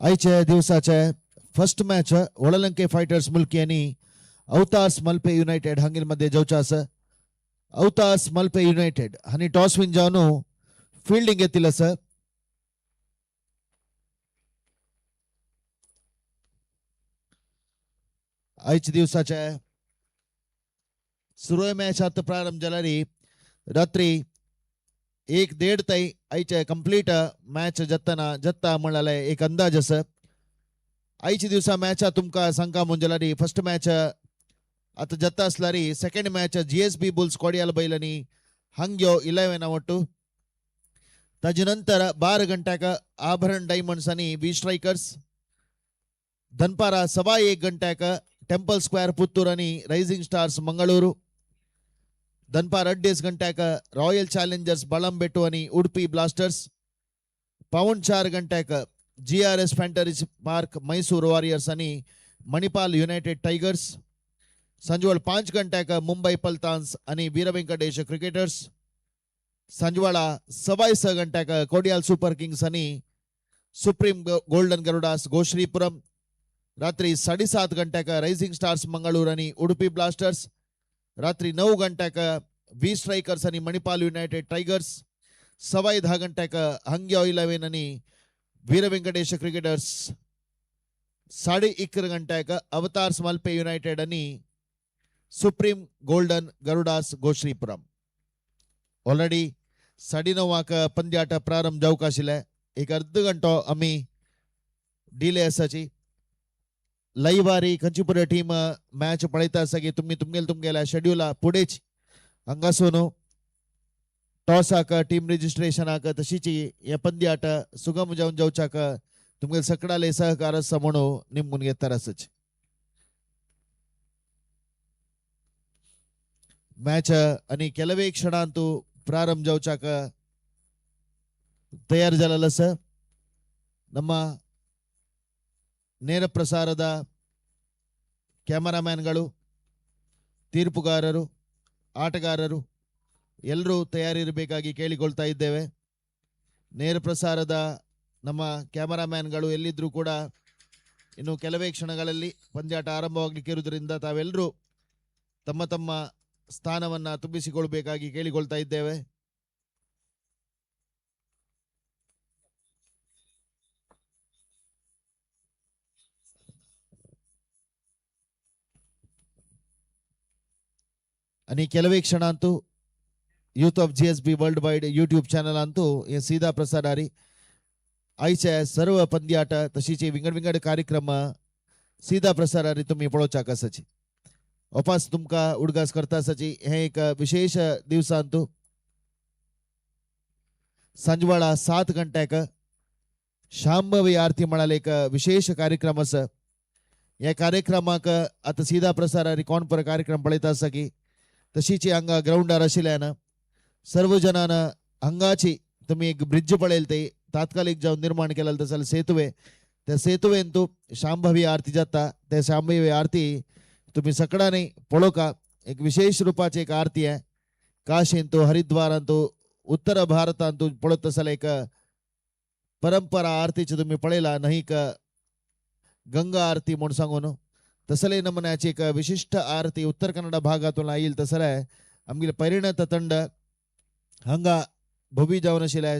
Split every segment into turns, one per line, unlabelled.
आयच्या दिवसाचे first match वडलंके fighters मुल्की आणि अवतास मल्पे युनायटेड हांगेल मध्ये जावचे आसा. अवतास मल्पे युनायटेड हांणी टॉस विन जावन फिल्डिंग घेतली आसा. आयच्या दिवसाचे सुरू मॅच आता प्रारंभ जाल्यार रात्री 1:30 ताई आयचे कंप्लीट मॅच जत्ता म्हणाले एक अंदाज आसा. आयच्या दिवसा मॅच तुमका सांगता म्हणजे फर्स्ट मॅच आता जत्ता असल्यार second match GSB bulls Kodial Bail आणि हंग्यो 11 आवट्टू. ताजे नंतर 12 गंट्याक आभरण डायमंड्स आणि बी स्ट्रायकर्स. दनपारा 1:15 गंट्याक टेंपल स्क्वेअर पुत्तूर आणि रायझिंग स्टार्स मंगळूरू. दनपार 2:30 गंट्याक रॉयल चॅलेंजर्स बळंबेट्टू आणि Udupi blasters. 4:15 गंट्याक GRS fantasy park Mysore warriors आणि मणिपाल युनायटेड टायगर्स. संजवाळ 5 गंट्याक मुंबई पल्तान्स आणि Veer Venkatesh cricketers. संजवाळा 6:15 गंट्याक Kodiyal super Kings आणि सुप्रीम गोल्डन गरुडास गोश्रीपुरम. रात्री 7:30 गंट्याक रायझिंग स्टार्स मंगळूर आणि उडुपी ब्लास्टर्स. रात्री 9 गंट्याक बी स्ट्रायकर्स आणि मणिपाल युनायटेड टायगर्स. 10:15 गंट्याक हंग्यो 11 आणि Veer Venkatesh cricketers. 1:30 गंट्याक avatars Malpe United आणि सुप्रीम गोल्डन गरुडास गोश्रीपुरम. ऑलरेडी 9:30 पंद्याट प्रारंभ जावक आशिल्ले. एक अर्ध घंटो आम्ही डिले आसाची. लईवारी खंयची पुढे टीम मॅच पळयता आसा की तुमगेल्या शेड्यूला फुडेच हांगासून टॉसाक टीम रजिस्ट्रेशनाक तशीच हे पंद्याट सुगम जावन जावच्याक तुमगे सकडाले सहकार आसा म्हणून निमून घेतात आसच. मॅच आणि ಕೆಲವೇ क्षणांतू प्रारंभ जावच्याक तयार जालेलो आसा. ನಮ್ಮ ನೇರ ಪ್ರಸಾರದ ಕ್ಯಾಮರಾಮ್ಯಾನ್ಗಳು, ತೀರ್ಪುಗಾರರು, ಆಟಗಾರರು ಎಲ್ಲರೂ ತಯಾರಿರಬೇಕಾಗಿ ಕೇಳಿಕೊಳ್ತಾ ಇದ್ದೇವೆ. ನೇರ ಪ್ರಸಾರದ ನಮ್ಮ ಕ್ಯಾಮರಾಮ್ಯಾನ್ಗಳು ಎಲ್ಲಿದ್ರೂ ಕೂಡ ಇನ್ನು ಕೆಲವೇ ಕ್ಷಣಗಳಲ್ಲಿ ಪಂದ್ಯಾಟ ಆರಂಭವಾಗಲಿಕ್ಕೆ ಇರುವುದರಿಂದ ತಾವೆಲ್ಲರೂ ತಮ್ಮ ತಮ್ಮ ಸ್ಥಾನವನ್ನು ತುಂಬಿಸಿಕೊಳ್ಬೇಕಾಗಿ ಕೇಳಿಕೊಳ್ತಾ ಇದ್ದೇವೆ. आणि ಕೆಲವೇ क्षणांतू youth of GSB world wide YouTube channel आणतो हे सीधा प्रसारारी आयचे सर्व पंद्याट तशीचे विंगड कार्यक्रम सीधा प्रसारारी तुम्ही पळोवच्याक आसाची. वापस तुमका उडगास करता आसाची. हे एक विशेष दिवसांतू संजवाळा 7 गंट्याक शांभवी आरती म्हणाले एक विशेष कार्यक्रम आसा. या कार्यक्रमाक आता सीधा प्रसारारी कोण पर कार्यक्रम पळयता आसा की तशीची हांगा ग्राउंडार आशिल्ल्यान सर्व जणांना हांगाची तुम्ही एक ब्रिज पळेल ते तात्कालिक जाऊन निर्माण केलेलं तसं सेतुवे त्या सेतुवेंतू शांभवी आरती जाता. त्या शांभवी आरती तुम्ही सकडाने पळोवका. एक विशेष रूपाची एक आरती आहे. काशींतू हरिद्वारांतू उत्तर भारतांतू पळत असाल एक परंपरा आरतीची तुम्ही पळयला नाही का गंगा आरती म्हणून सांगून तसले नमुन्याची एक विशिष्ट आरती उत्तर कन्नड भागातून येईल. तसले आमगे परिणत तंड हांगा भुवी जावन आशिल्ल्या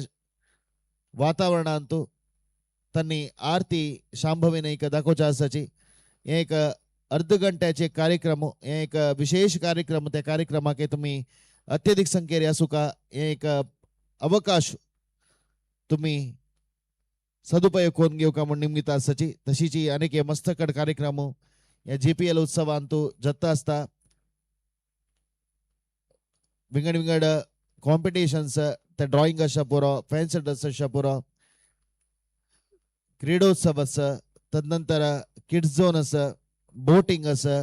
वातावरणांतू त्यांनी आरती शांभवीने एक दाखोवच्या आसाची. हे एक अर्ध घंट्याचे कार्यक्रम, हे एक विशेष कार्यक्रम. त्या कार्यक्रमाक तुम्ही अत्यधिक संख्येने आसूका. हे एक अवकाश तुम्ही सदुपयोग करून घेवका म्हणून निमित्त आसाची. तशीची अनेक मस्तकड कार्यक्रम या GPL उत्सवांतू जत्ता असता. विंगड कॉम्पिटिशन्स त्या ड्रॉइंग आसा पुरो, फॅन्सी ड्रेस आसा पुरो, क्रीडोत्सव आसा, तदनंतर किड्स झोन आसा, बोटिंग आसा.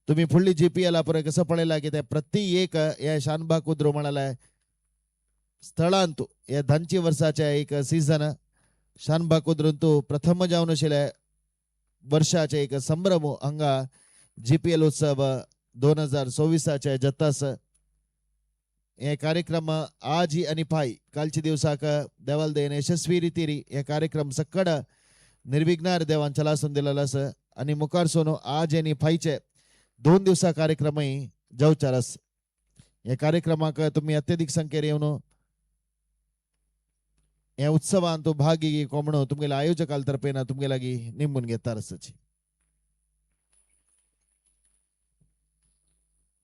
तुम्ही फुडली GPL पुरे कसं पळयला की त्या प्रति एक या शानभाग कुद्रू म्हणाला स्थळांतू या धांची वर्षाच्या एक सीझन शानभाग कुद्रूंतू प्रथम जावन आशिल्ले वर्षाचे एक संभ्रम हांगा GPL उत्सव 2024 जत्तास. हे कार्यक्रम आजी आणि पाय कालच्या दिवसाक देवाल देणे यशस्वी रीतीरी हे कार्यक्रम सकड निर्विघ्नार देवान चलासून दिलेला असं आणि मुखार सोनो आज आणि फाईचे 2 दिवसा कार्यक्रमही जाऊचारस या कार्यक्रमाक तुम्ही अत्यधिक संख्येने येऊन या उत्सवान तो भाग घे कोमणो तुमगेला आयोजकाल ना तुमगे लागी निंबून घेता रसची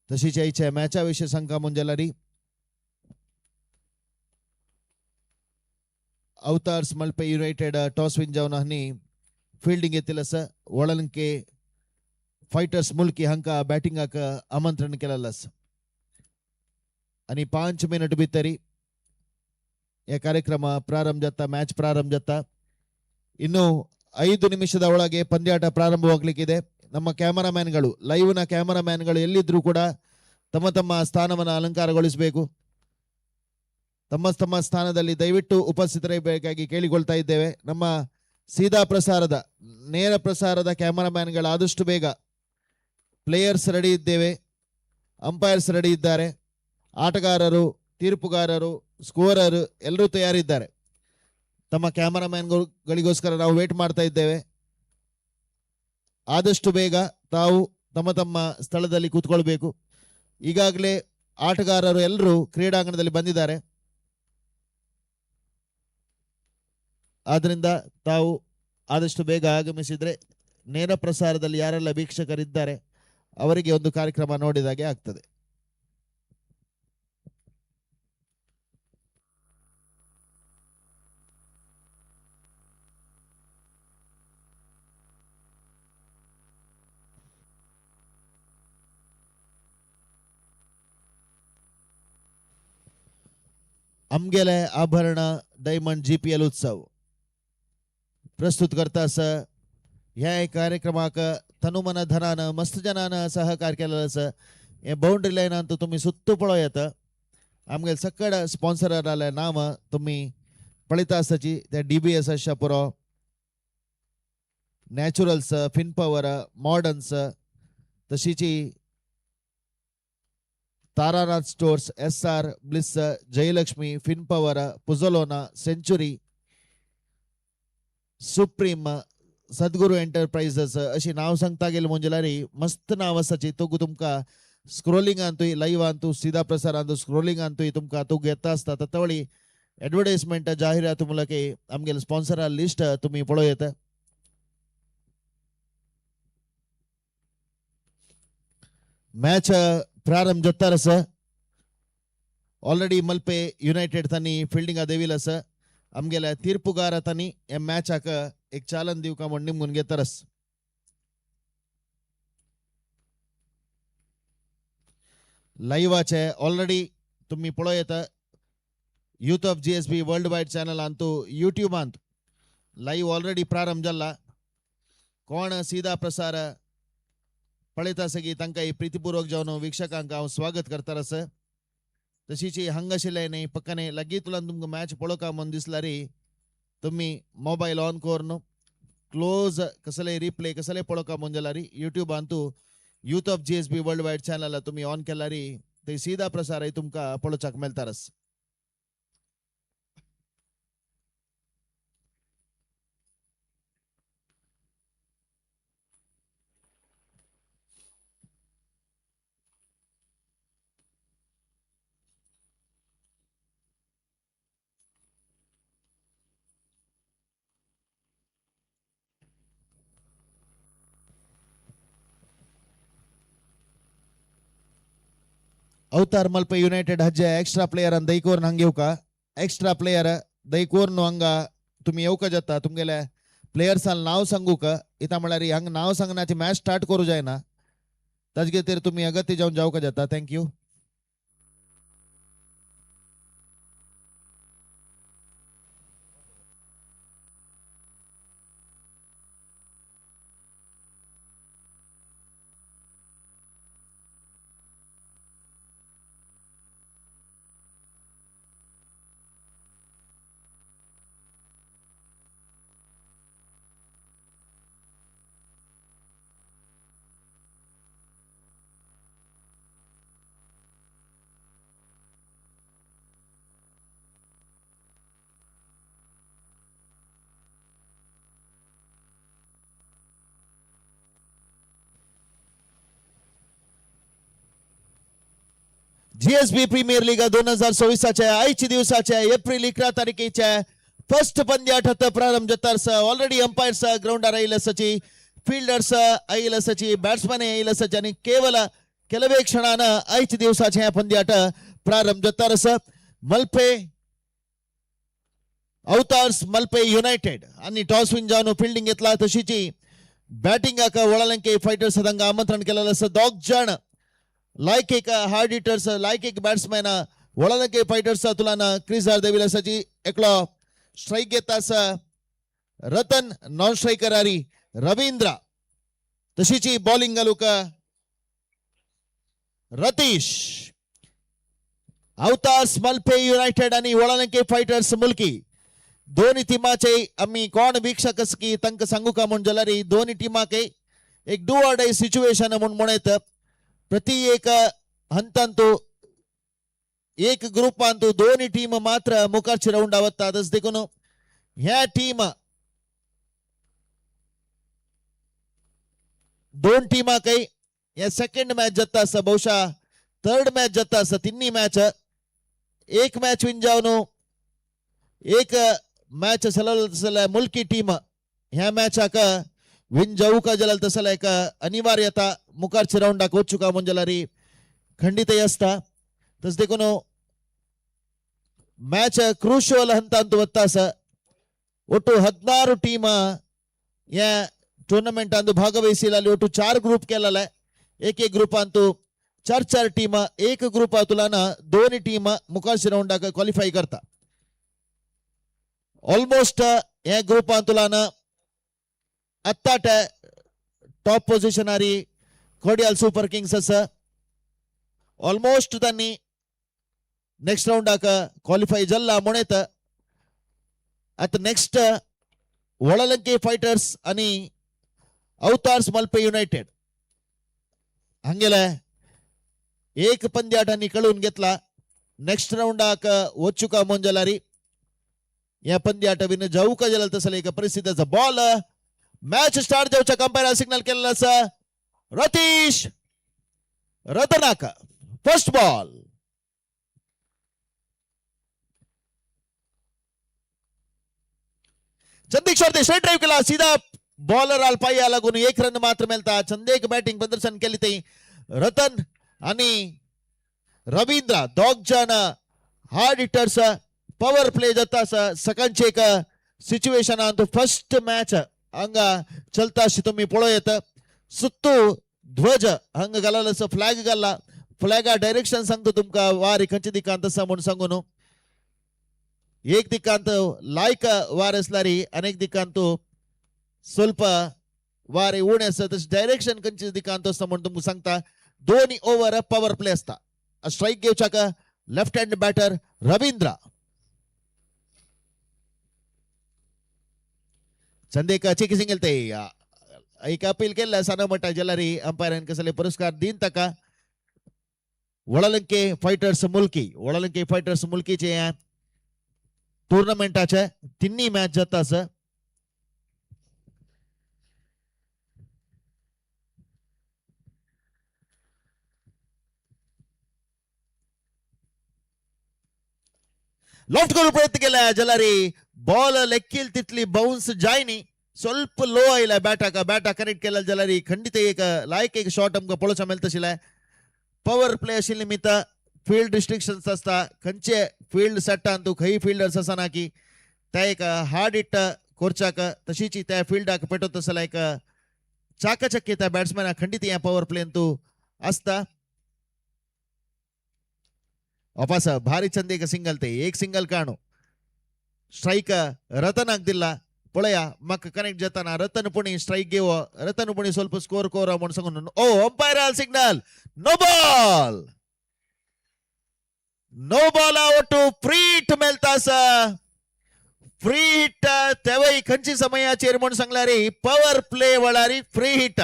तशीच यायच्या मॅचा विषय सांगा मुंजलारी avatars Malpe United toss win जाऊन हनी फील्डिंग येतील असं वळणके फायटर्स मुलकी हंका बॅटिंगाक आमंत्रण केलेलं आणि 5 मिनिट भितरी या ಕಾರ್ಯಕ್ರಮ ಪ್ರಾರಂಭ ಜತ್ತ ಮ್ಯಾಚ್ ಪ್ರಾರಂಭ ಜತ್ತ ಇನ್ನು 5 ನಿಮಿಷದ ಒಳಗೆ ಪಂದ್ಯಾಟ ಪ್ರಾರಂಭವಾಗಲಿಕ್ಕಿದೆ ನಮ್ಮ ಕ್ಯಾಮರಾಮನ್ಗಳು ಲೈವ್ ನ ಕ್ಯಾಮರಾಮನ್ಗಳು ಎಲ್ಲಿದ್ರೂ ಕೂಡ ತಮ್ಮ ತಮ್ಮ ಸ್ಥಾನವನ್ನು ಅಲಂಕಾರಗೊಳಿಸಬೇಕು ತಮ್ಮ ತಮ್ಮ ಸ್ಥಾನದಲ್ಲಿ ದಯವಿಟ್ಟು ಉಪಸ್ಥಿತರಿರಬೇಕಾಗಿ ಕೇಳಿಕೊಳ್ತಾ ಇದ್ದೇವೆ ನಮ್ಮ ಸೀದಾ ಪ್ರಸಾರದ ನೇರ ಪ್ರಸಾರದ ಕ್ಯಾಮರಾಮನ್ಗಳು ಆದಷ್ಟು ಬೇಗ ಪ್ಲೇಯರ್ಸ್ ರೆಡಿ ಇದ್ದೇವೆ ಅಂಪೈರ್ಸ್ ರೆಡಿ ಇದ್ದಾರೆ ಆಟಗಾರರು ತೀರ್ಪುಗಾರರು ಸ್ಕೋರರ್ ಎಲ್ಲರೂ ತಯಾರಿದ್ದಾರೆ ತಮ್ಮ ಕ್ಯಾಮರಾಮನ್ಗಳಿಗೋಸ್ಕರ ನಾವು ವೇಟ್ ಮಾಡ್ತಾ ಇದ್ದೇವೆ ಆದಷ್ಟು ಬೇಗ ತಾವು ತಮ್ಮ ತಮ್ಮ ಸ್ಥಳದಲ್ಲಿ ಕೂತ್ಕೊಳ್ಬೇಕು ಈಗಾಗಲೇ ಆಟಗಾರರು ಎಲ್ಲರೂ ಕ್ರೀಡಾಂಗಣದಲ್ಲಿ ಬಂದಿದ್ದಾರೆ ಆದ್ರಿಂದ ತಾವು ಆದಷ್ಟು ಬೇಗ ಆಗಮಿಸಿದ್ರೆ ನೇರ ಪ್ರಸಾರದಲ್ಲಿ ಯಾರೆಲ್ಲ ವೀಕ್ಷಕರಿದ್ದಾರೆ ಅವರಿಗೆ ಒಂದು ಕಾರ್ಯಕ್ರಮ ನೋಡಿದಾಗೆ ಆಗ್ತದೆ अमगेले आभरण डायमंड जीपीएल उत्सव प्रस्तुत करता ह्या कार्यक्रमाक तनुमन धनान मस्त जनान सहकार केलेलं असं हे बाउंड्री लाईन अंतू तुम्ही सुत्तू पळोयत आमगेल सकड स्पॉन्सर नाम तुम्ही पळिता आसाची त्या डीबीएस शापुरो नॅचरल्स फिनपॉवर मॉडर्न्स तशीची Taranath stores SR bliss Jayalakshmi Finpower पुजलोना सेंचुरी सुप्रीम सद्गुरू एंटरप्राइजेस अशी नाव सांगता गेली म्हणजे मस्त नाव असाची तो तुमका स्क्रोलिंग आणतोय लाईव्ह आणतो सीधा प्रसार आणतो स्क्रोलिंग आणतोय तुमका तो घेता असता तवळी ऍडव्हर्टाइजमेंट जाहिरात मुलके आमगेल स्पॉन्सर लिस्ट तुम्ही पळोयत मैच प्रारंभ जत्तारस ऑलरेडी मल्पे ಯುನೈಟೆಡ್ तनी फील्डिंग देविलस आमगेल्या तीर्पुगार तनी या मैच आक एक चालन दिवका म्हण निमून घेतारस लाईव्ह आचे ऑलरेडी तुम्ही पळोयत यूथ ऑफ जीएसबी वर्ल्ड वाइड चॅनल आणतो यूट्यूब आणतो लाईव्ह ऑलरेडी प्रारंभ झाला कोण सीधा प्रसार पळिता सगी तांकां प्रीतीपूर्वक जावन वीक्षकांक हांव स्वागत करतारस तशीची हंगाशिल्ले पक्कने लगी तुला तुमकां मॅच पळोवका म्हण दिसला रे तुम्ही मोबाईल ऑन करून क्लोज कसले रिप्ले कसले पळोवका म्हण जाला रे यूट्यूब आणतो यूथ ऑफ जीएसबी वर्ल्ड वाइड चॅनल तुम्ही ऑन केला रे ते सीधा प्रसार तुमकां पळोवचाक मेळतारस अवतार मल्पे ಯುನೈಟೆಡ್ हज्जे एक्स्ट्रा प्लेयर आणि दैकोर हंग येऊ का एक्स्ट्रा प्लेयर दैकोर नो हंगा तुम्ही येऊ का जाता तुमगेल्या प्लेयर्स नाव सांगू का इथं म्हळ्यार हंग नाव सांगण्याची मॅच स्टार्ट करू जाय ना ताजे तर तुम्ही अगत्य जाऊन जाऊ का जाता थँक्यू GSB प्रीमियर लीग 2024 आयच्या दिवसाच्या एप्रिल 11 तारखेच्या फर्स्ट पंद्याठात प्रारंभ जातास ऑलरेडी अंपायर्स ग्राउंडार येईल असची फील्डर्स येईल असची बॅट्समॅन येईल असची आणि केवळ ಕೆಲವೇ ಕ್ಷಣಾನ आयच्या दिवसाच्या या पंद्याट प्रारंभ जातास मल्पे अवतार्स मल्पे युनायटेड आणि टॉस विन जाऊन फिल्डिंग घेतला तशीची बॅटिंग वळालंके फायटर्स हांगा आमंत्रण केलेलं असं दोग जण लायक एक हार्ड हिटर्स लायक एक बॅट्समॅन वळालंके फायटर्स तुलान क्रीजार देविल असची एकलो स्ट्राइक घेतास रतन नॉन स्ट्राइकर आरी रवींद्र तशीची बॉलिंग घालूक रतीश अवतार्स मल्पे युनायटेड आणि वळालंके फायटर्स मुलकी दोन्ही टीमाचे आम्ही कोण वीक्षक की तंक सांगू का म्हणून जलारी दोन्ही टीमाके एक डू ऑर डाय सिच्युएशन म्हणून म्हणत प्रति एक हंतांतू एक ग्रुपांतू दोन्ही टीम मात्र मुखारची राऊंड आवतात देखून ह्या टीम दोन टीमा काही या सेकंड मॅच जाता अस बहुशा थर्ड मॅच जाता अस तिन्ही मॅच एक मॅच विन जाऊन एक मॅच सलल मुलकी टीम ह्या मॅच विन जाऊ का जलाल तसल एक अनिवार्यता मुखारची राऊंड वचुका ಮುಂಜಲಾರಿ ಖಂಡಿತ असता तस देखून मॅच क्रुशियल हंत ಅಂತ ಒತ್ತಾಸ ಒಟ್ಟು 16 ಟೀಮ್ या टूर्नामेंट अंतु भागवहिसिल ಅಲ್ಲಿ ಒಟ್ಟು 4 ग्रुप केलेला एक एक ग्रुप अंतु 4 टीम एक ग्रुप तुलान दोन्ही टीम मुखारची राऊंड क्वालिफाय करता ऑलमोस्ट या ग्रुप तुलान अत्ताट टॉप पोझिशन आरी Kodiyal super Kings us almost त्यांनी नेक्स्ट राऊंड क्वालिफाय जल्ला म्हणत आता नेक्स्ट वळालंके फायटर्स आणि अवतार्स मल्पे युनायटेड हंगेला एक पंद्याटांनी कळून घेतला नेक्स्ट राऊंड वचुका मोंजलारी या पंद्याट विन जाऊ का जलाल तसले एक परिस्थितीचा बॉल मॅच स्टार्ट जाऊच्या कंपायर सिग्नल केलेला असा रतीश रतनाक फर्स्ट बॉल चंदेक शॉर्ट स्ट्रेट ड्राइव केला सीधा बॉलर आल पाया लागून एक रन मात्र मिळता चंदेक बॅटिंग प्रदर्शन केली ते रतन आणि रवींद्र दोग जण हार्ड हिटर्स पॉवर प्ले जाता सकाळचे एक सिच्युएशन अंतु फर्स्ट मॅच हंग चलता तुम्ही पळयत सुत्तू ध्वज हंग घालाल फ्लॅग घाला फ्लॅगा डायरेक्शन सांगतो तुमका वारी खंयच्या दिकांत आसा म्हणून सांगून एक दिकांत लायक वार असलारी अनेक दिकांत ಸ್ವಲ್ಪ वारे उणे असता तस डायरेक्शन खंयच्या दिकांत आसा म्हणून तुमका सांगता दोन्ही ओव्हर पॉवर प्ले असता स्ट्राइक घेवच्याक लेफ्ट हँड बॅटर रवींद्र चंदेक चेकी सिंगल ते एक अपील केला साना मटा जलारी अंपायर कसले पुरस्कार दिन तका वळालंके फायटर्स मुलकीचे टूर्नामेंटाचे तिन्ही मॅच जातास लॉफ्ट करू प्रयत्न केला जलारी बॉल लेक्कील तितली बाउन्स जायनी ಸ್ವಲ್ಪ लो आयला बॅटा कनेक्ट केला जलारी खंडित एक लायक एक शॉट आमका पळोवचा मेळता आशिल्ले पॉवर प्ले आशिल्ले निमित्त फील्ड रिस्ट्रिक्शन्स असता खंयचे फील्ड सेटांतू खंय फील्डर्स आसना की त्या एक हार्ड हिट करच्याक तशीची त्या फील्डाक पेटोत आसला एक चाकचक्य त्या बॅट्समॅन खंडित या पॉवर प्लेंतू असता वापस भारी चंद एक सिंगल ते एक सिंगल काणू स्ट्राइक रतनाक दिला पळया म्हाका कनेक्ट जाताना रतन पुणी स्ट्राइक घेव रतन पुणी ಸ್ವಲ್ಪ स्कोर कोर म्हणून सांगून ओ umpire signal no ball out free hit मेळतास फ्री हिट तेवय खंयची समयाचेर म्हणून सांगला रे पॉवर प्ले वळारी फ्री हिट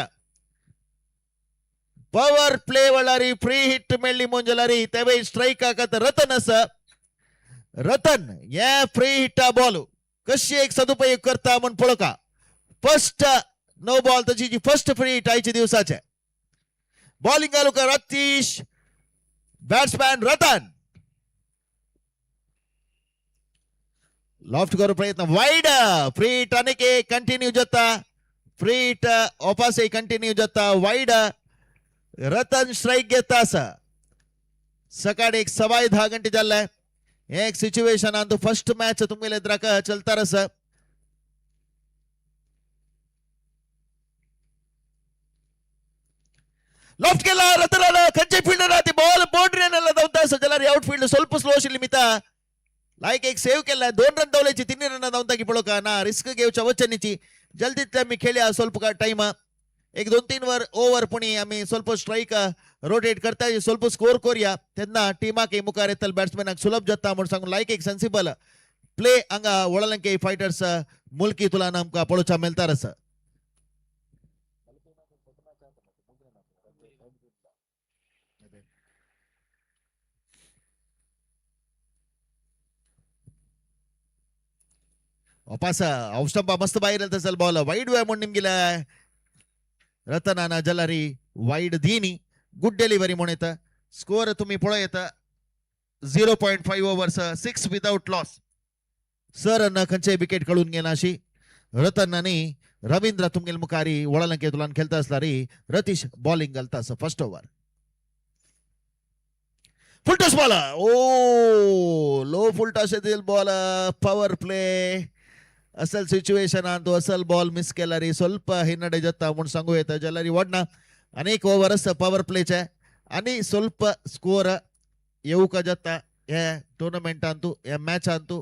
पॉवर प्ले वळारी फ्री हिट मेळ्ळी म्हणून जलारी तेवय स्ट्राइक आकात रतन अस रतन या फ्री हिट बॉल कशी एक सदुपयोग करता म्हणून पळका फर्स्ट नो बॉल त्याची फर्स्ट फ्री हिट आयच्या दिवसाचे बॉलिंग घालूक रतीश बॅट्समॅन रतन लॉफ्ट करू प्रयत्न वाईड फ्रीट अनेक कंटिन्यू जाता फ्रीट वापस कंटिन्यू जाता वाईड रतन स्ट्राईक घेता सकाळी 10:15 गंटे जाल्लाय एक सिच्युएशन अंतु फर्स्ट मैच तुमगेले एद्राक चलता रस लॉफ्ट केला रतन खंचे फील्डर ती बॉल बೌಂಡರಿಯನ್ನೆಲ್ಲ ದೌತಾ ಸಜಲಾರಿ ಔಟ್ ಫೀಲ್ಡ್ ಸ್ವಲ್ಪ ಸ್ಲೋ ಶಿಲಿಮಿತ लायक एक सेव केला 2 रन धावल्याची 3 रन धावता की पळोका ना रिस्क घेवच्या वचनीची जल्दीतल्या मी खेळ्या ಸ್ವಲ್ಪ टाइम एक 2-3 ओव्हर पुणी आम्ही ಸ್ವಲ್ಪ स्ट्राईक रोटेट करता ಸ್ವಲ್ಪ स्कोर करूया त्यांना टीमाक मुखार येतल बॅट्समॅनाक सुलभ जाता म्हणून सांगून लायक एक सेन्सिबल प्ले हांगा वळलंके फायटर्स मुल्की तुलान आमका पळोवच्या मेळता रस वापस ऑफ स्टंप मस्त बाहेर असेल बॉल वाईड वे म्हणून गेला रतनाना जलारी वाईड धीनी गुड डिलिव्हरी म्हणून येतं स्कोर तुम्ही पळो येतं 0.5 ओव्हर्स 6 विदाउट लॉस सर खंचे विकेट कळून गेला अशी रतनानी रवींद्र तुमगेल मुखारी वळलंके तुलान खेळता असलारी रतीश बॉलिंग घालता असं first over full toss ball ओ लो फुल टॉस येतील बॉल पॉवर प्ले असल सिच्युएशन तो असल बॉल मिस केला रे ಸ್ವಲ್ಪ ಹಿನ್ನಡೆ ಜತ್ತ म्हणून सांगू येतं जलारी वडना अनेक ओव्हर्स पॉवर प्लेचे आणि ಸ್ವಲ್ಪ स्कोर येऊ का जत्ता या टूर्नामेंट अंतू या मॅच अंतू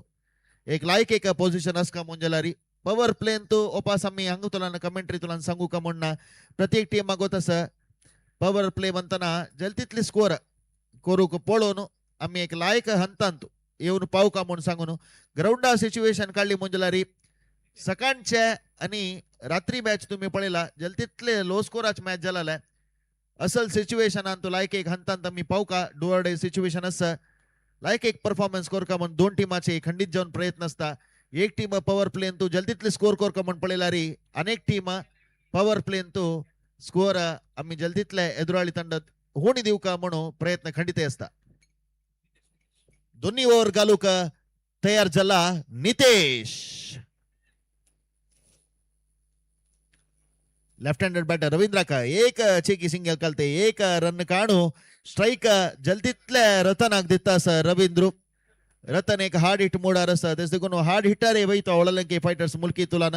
एक लायक एक पोझिशन अस का जलारी पॉवर प्ले अंतू वापस आम्ही हंगू तुला कमेंट्री तुला सांगू का म्हणना प्रत्येक टीम मागोत असं पॉवर प्ले म्हणताना जलतीतली स्कोर करू पळोन आम्ही एक लायक हंतांतू येऊन पाहू का म्हणून सांगून ग्राउंड सिच्युएशन काढली मुंजलारी सकाळच्या आणि रात्री मॅच तुम्ही पळेला जलतीतले लो स्कोराच मॅच झालेला असल सिच्युएशन आणतो लायक एक हंतांत मी पाहू का डू ऑर डे सिच्युएशन असं लायक एक परफॉर्मन्स कोर का म्हणून 2 टीमाचे खंडित जाऊन प्रयत्न असता एक टीम पॉवर प्लेन तो जलतीतले स्कोर कोर का म्हणून पळेला री अनेक टीम पॉवर प्लेन तो स्कोर आम्ही जलतीतले एदुराळी ತಂಡದ होणी देऊ का म्हणून प्रयत्न खंडित असता दोन्ही ओव्हर घालूक तयार झाला Nitesh left handed batter Ravindra का एक चेकी सिंगल कलते एक रन काढू स्ट्राईक जलदीतल्या रतनाक दिता सर रवींद्र रतन एक हार्ड हिट मोडार असं तेच देखून हार्ड हिटर आहे तो ओळलंके फायटर्स मुल्की तुलान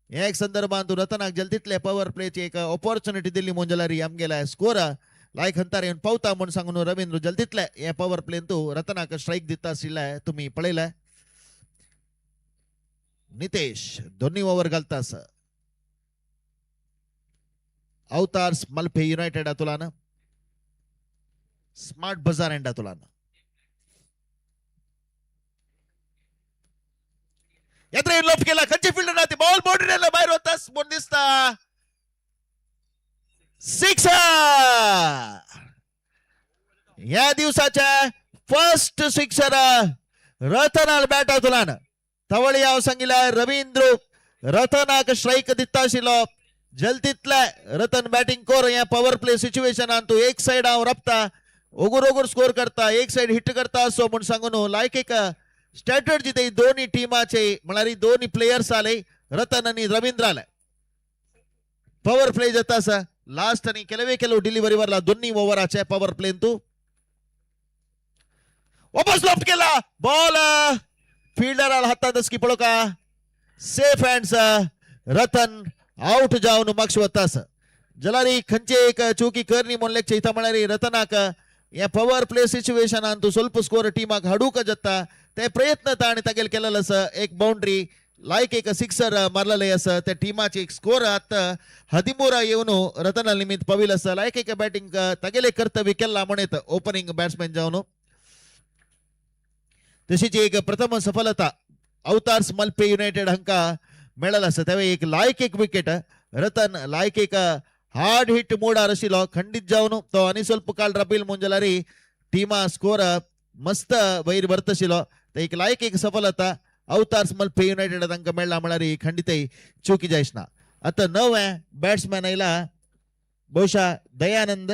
एक संदर्भात रतनाक जलदीतल्या पॉवर प्लेची एक ऑपॉर्च्युनिटी दिली मुंजलारी आमगेला स्कोर लायक हंतार येऊन पावता म्हणून सांगून रवींद्र जलदीतल्या या पॉवर प्लेन तो रतनाक स्ट्राईक दिता आशिल्लाय तुम्ही पळयलाय नितेश दोन्ही ओव्हर घालता असं अवतार्स मल्पे युनायटेड तुलान स्मार्ट बाजार एंडा तुलान यात्रे लोप केला खंचे फील्डर राहते बॉल बॉर्डरीला बाहेर होतास म्हणून दिसता 6 या दिवसाच्या फर्स्ट सिक्सर रतनाल बॅट तुलान तवळी याव सांगिला रवींद्र रतनाक स्ट्राईक दिता आशिल्लो जलदीतल्या रतन बॅटिंग कोर या पॉवर प्ले सिच्युएशन आणतो एक साइड हांव रपता ओगुर ओगुर स्कोर करता एक साइड हिट करता असो म्हणून सांगून लायक एक स्ट्रॅटर्जी ते दोन्ही टीमाचे म्हणारी दोन्ही प्लेयर्स आले रतन आणि रवींद्र आले पॉवर प्ले जाता असा लास्ट आणि ಕೆಲವು डिलिव्हरी वरला दोन्ही ओव्हराचे पॉवर प्ले तू वापस लॉफ्ट केला बॉल फील्डर हातात की पळो का सेफ हँड्स रतन आउट जाऊन मागश होतास जलारी खंचे एक चुकी करनी म्हणलेचे इथं म्हणारी रतनाक या पॉवर प्ले सिच्युएशन आणतो ಸ್ವಲ್ಪ स्कोर टीमाक हाडूक जत्ता ते प्रयत्न ताणी तगेल केलेलं असं एक बाउंड्री लायक एक सिक्सर मारलेले असं त्या टीमाची एक स्कोर आता 13 येऊन रतन निमित्त पविल असं लायक एक बॅटिंग तगेले कर्तव्य केला म्हणत ओपनिंग बॅट्समॅन जाऊन तशीच एक प्रथम सफलता अवतार्स मल्पे युनायटेड हंका मिळाला असं त्यावेळी एक लायक एक विकेट रतन लायक एक हार्ड हिट मोडार आशिल्लो खंडित जाऊन तो आणि ಸ್ವಲ್ಪ काळ रबील मुंजलारी टीमा स्कोर मस्त वैर बरतशिलो एक लायक एक सफलता अवतार्स मल्पे युनायटेड तांका मेळ्ळा म्हळ्यार खंडित चुकी जायसना आता 9 बॅट्समॅन आयला बहुशः दयानंद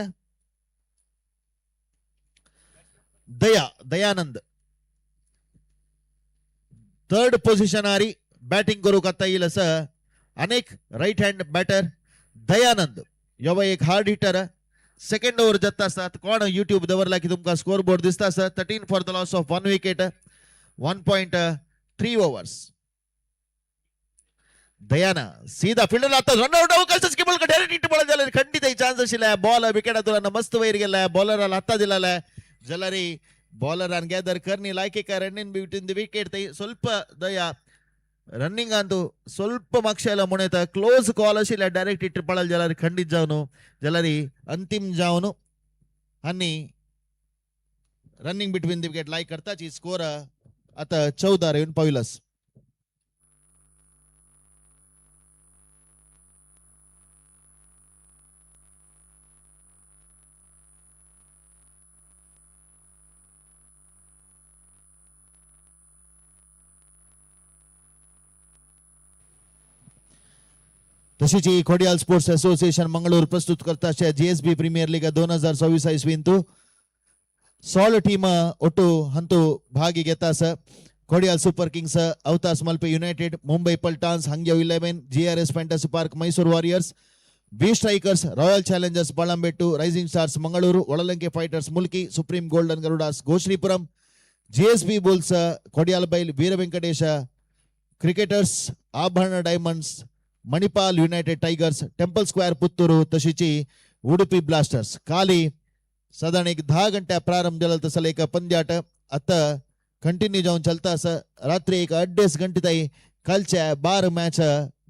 दयानंद थर्ड पोझिशन आरी बॅटिंग करू आता येईल असं अनेक राईट हँड बॅटर दयानंद यव एक हार्ड हिटर सेकंड ओव्हर जात असतात कोण युट्यूब दवरला की तुमका स्कोर बोर्ड दिसता असं 13 for the loss of 1 wicket 1.3 overs दयाना सीधा फील्डर आता रनआउट अवकाश की बॉल डायरेक्ट हिट बॉल झाला खंडित चान्स आशिला बॉल विकेट तुला मस्त वैर गेला बॉलर हाता दिला जलरी बॉलर आणि गॅदर करनी लायके का रनिंग बिटवीन द विकेट ಸ್ವಲ್ಪ दया रनिंग अंतु ಸ್ವಲ್ಪ मक्षाला मुनेत क्लोज कॉल आशिला डायरेक्ट हिट पळल जलरी खंडित जावनु जलरी अंतिम जावनु आणि running between the wicket like करताची स्कोर आता 14 येऊन पाविलस तशीच खोडियाल स्पोर्ट्स असोसिएशन मंगळूर प्रस्तुत करता GSB प्रीमियर लीग 2026 इसवींतु 16 टीम ಒಟ್ಟು ಹಂತು ಭಾಗಿ ಗೆತ್ತಾಸ खोडियाल सुपर किंग्स अवतास Malpe United Mumbai Paltans Hangyo 11 GRS Fantasy Park Mysore Warriors B Strikers Royal Challengers Balambettu Rising Stars Mangaluru Olalanke fighters Mulki Supreme golden Garudas Goshripuram GSB Bulls Kodial Bail Veer Venkatesh Cricketers Abharan Diamonds Manipal United Tigers Temple Square Puttur तशीची उडुपी ब्लास्टर्स काली साधारण एक 10 घंटे प्रारंभ झाला तसं एक पंद्याट आता कंटिन्यू जाऊन चलता असं रात्री एक 2.5 घंटे ताई कालच्या 12 मॅच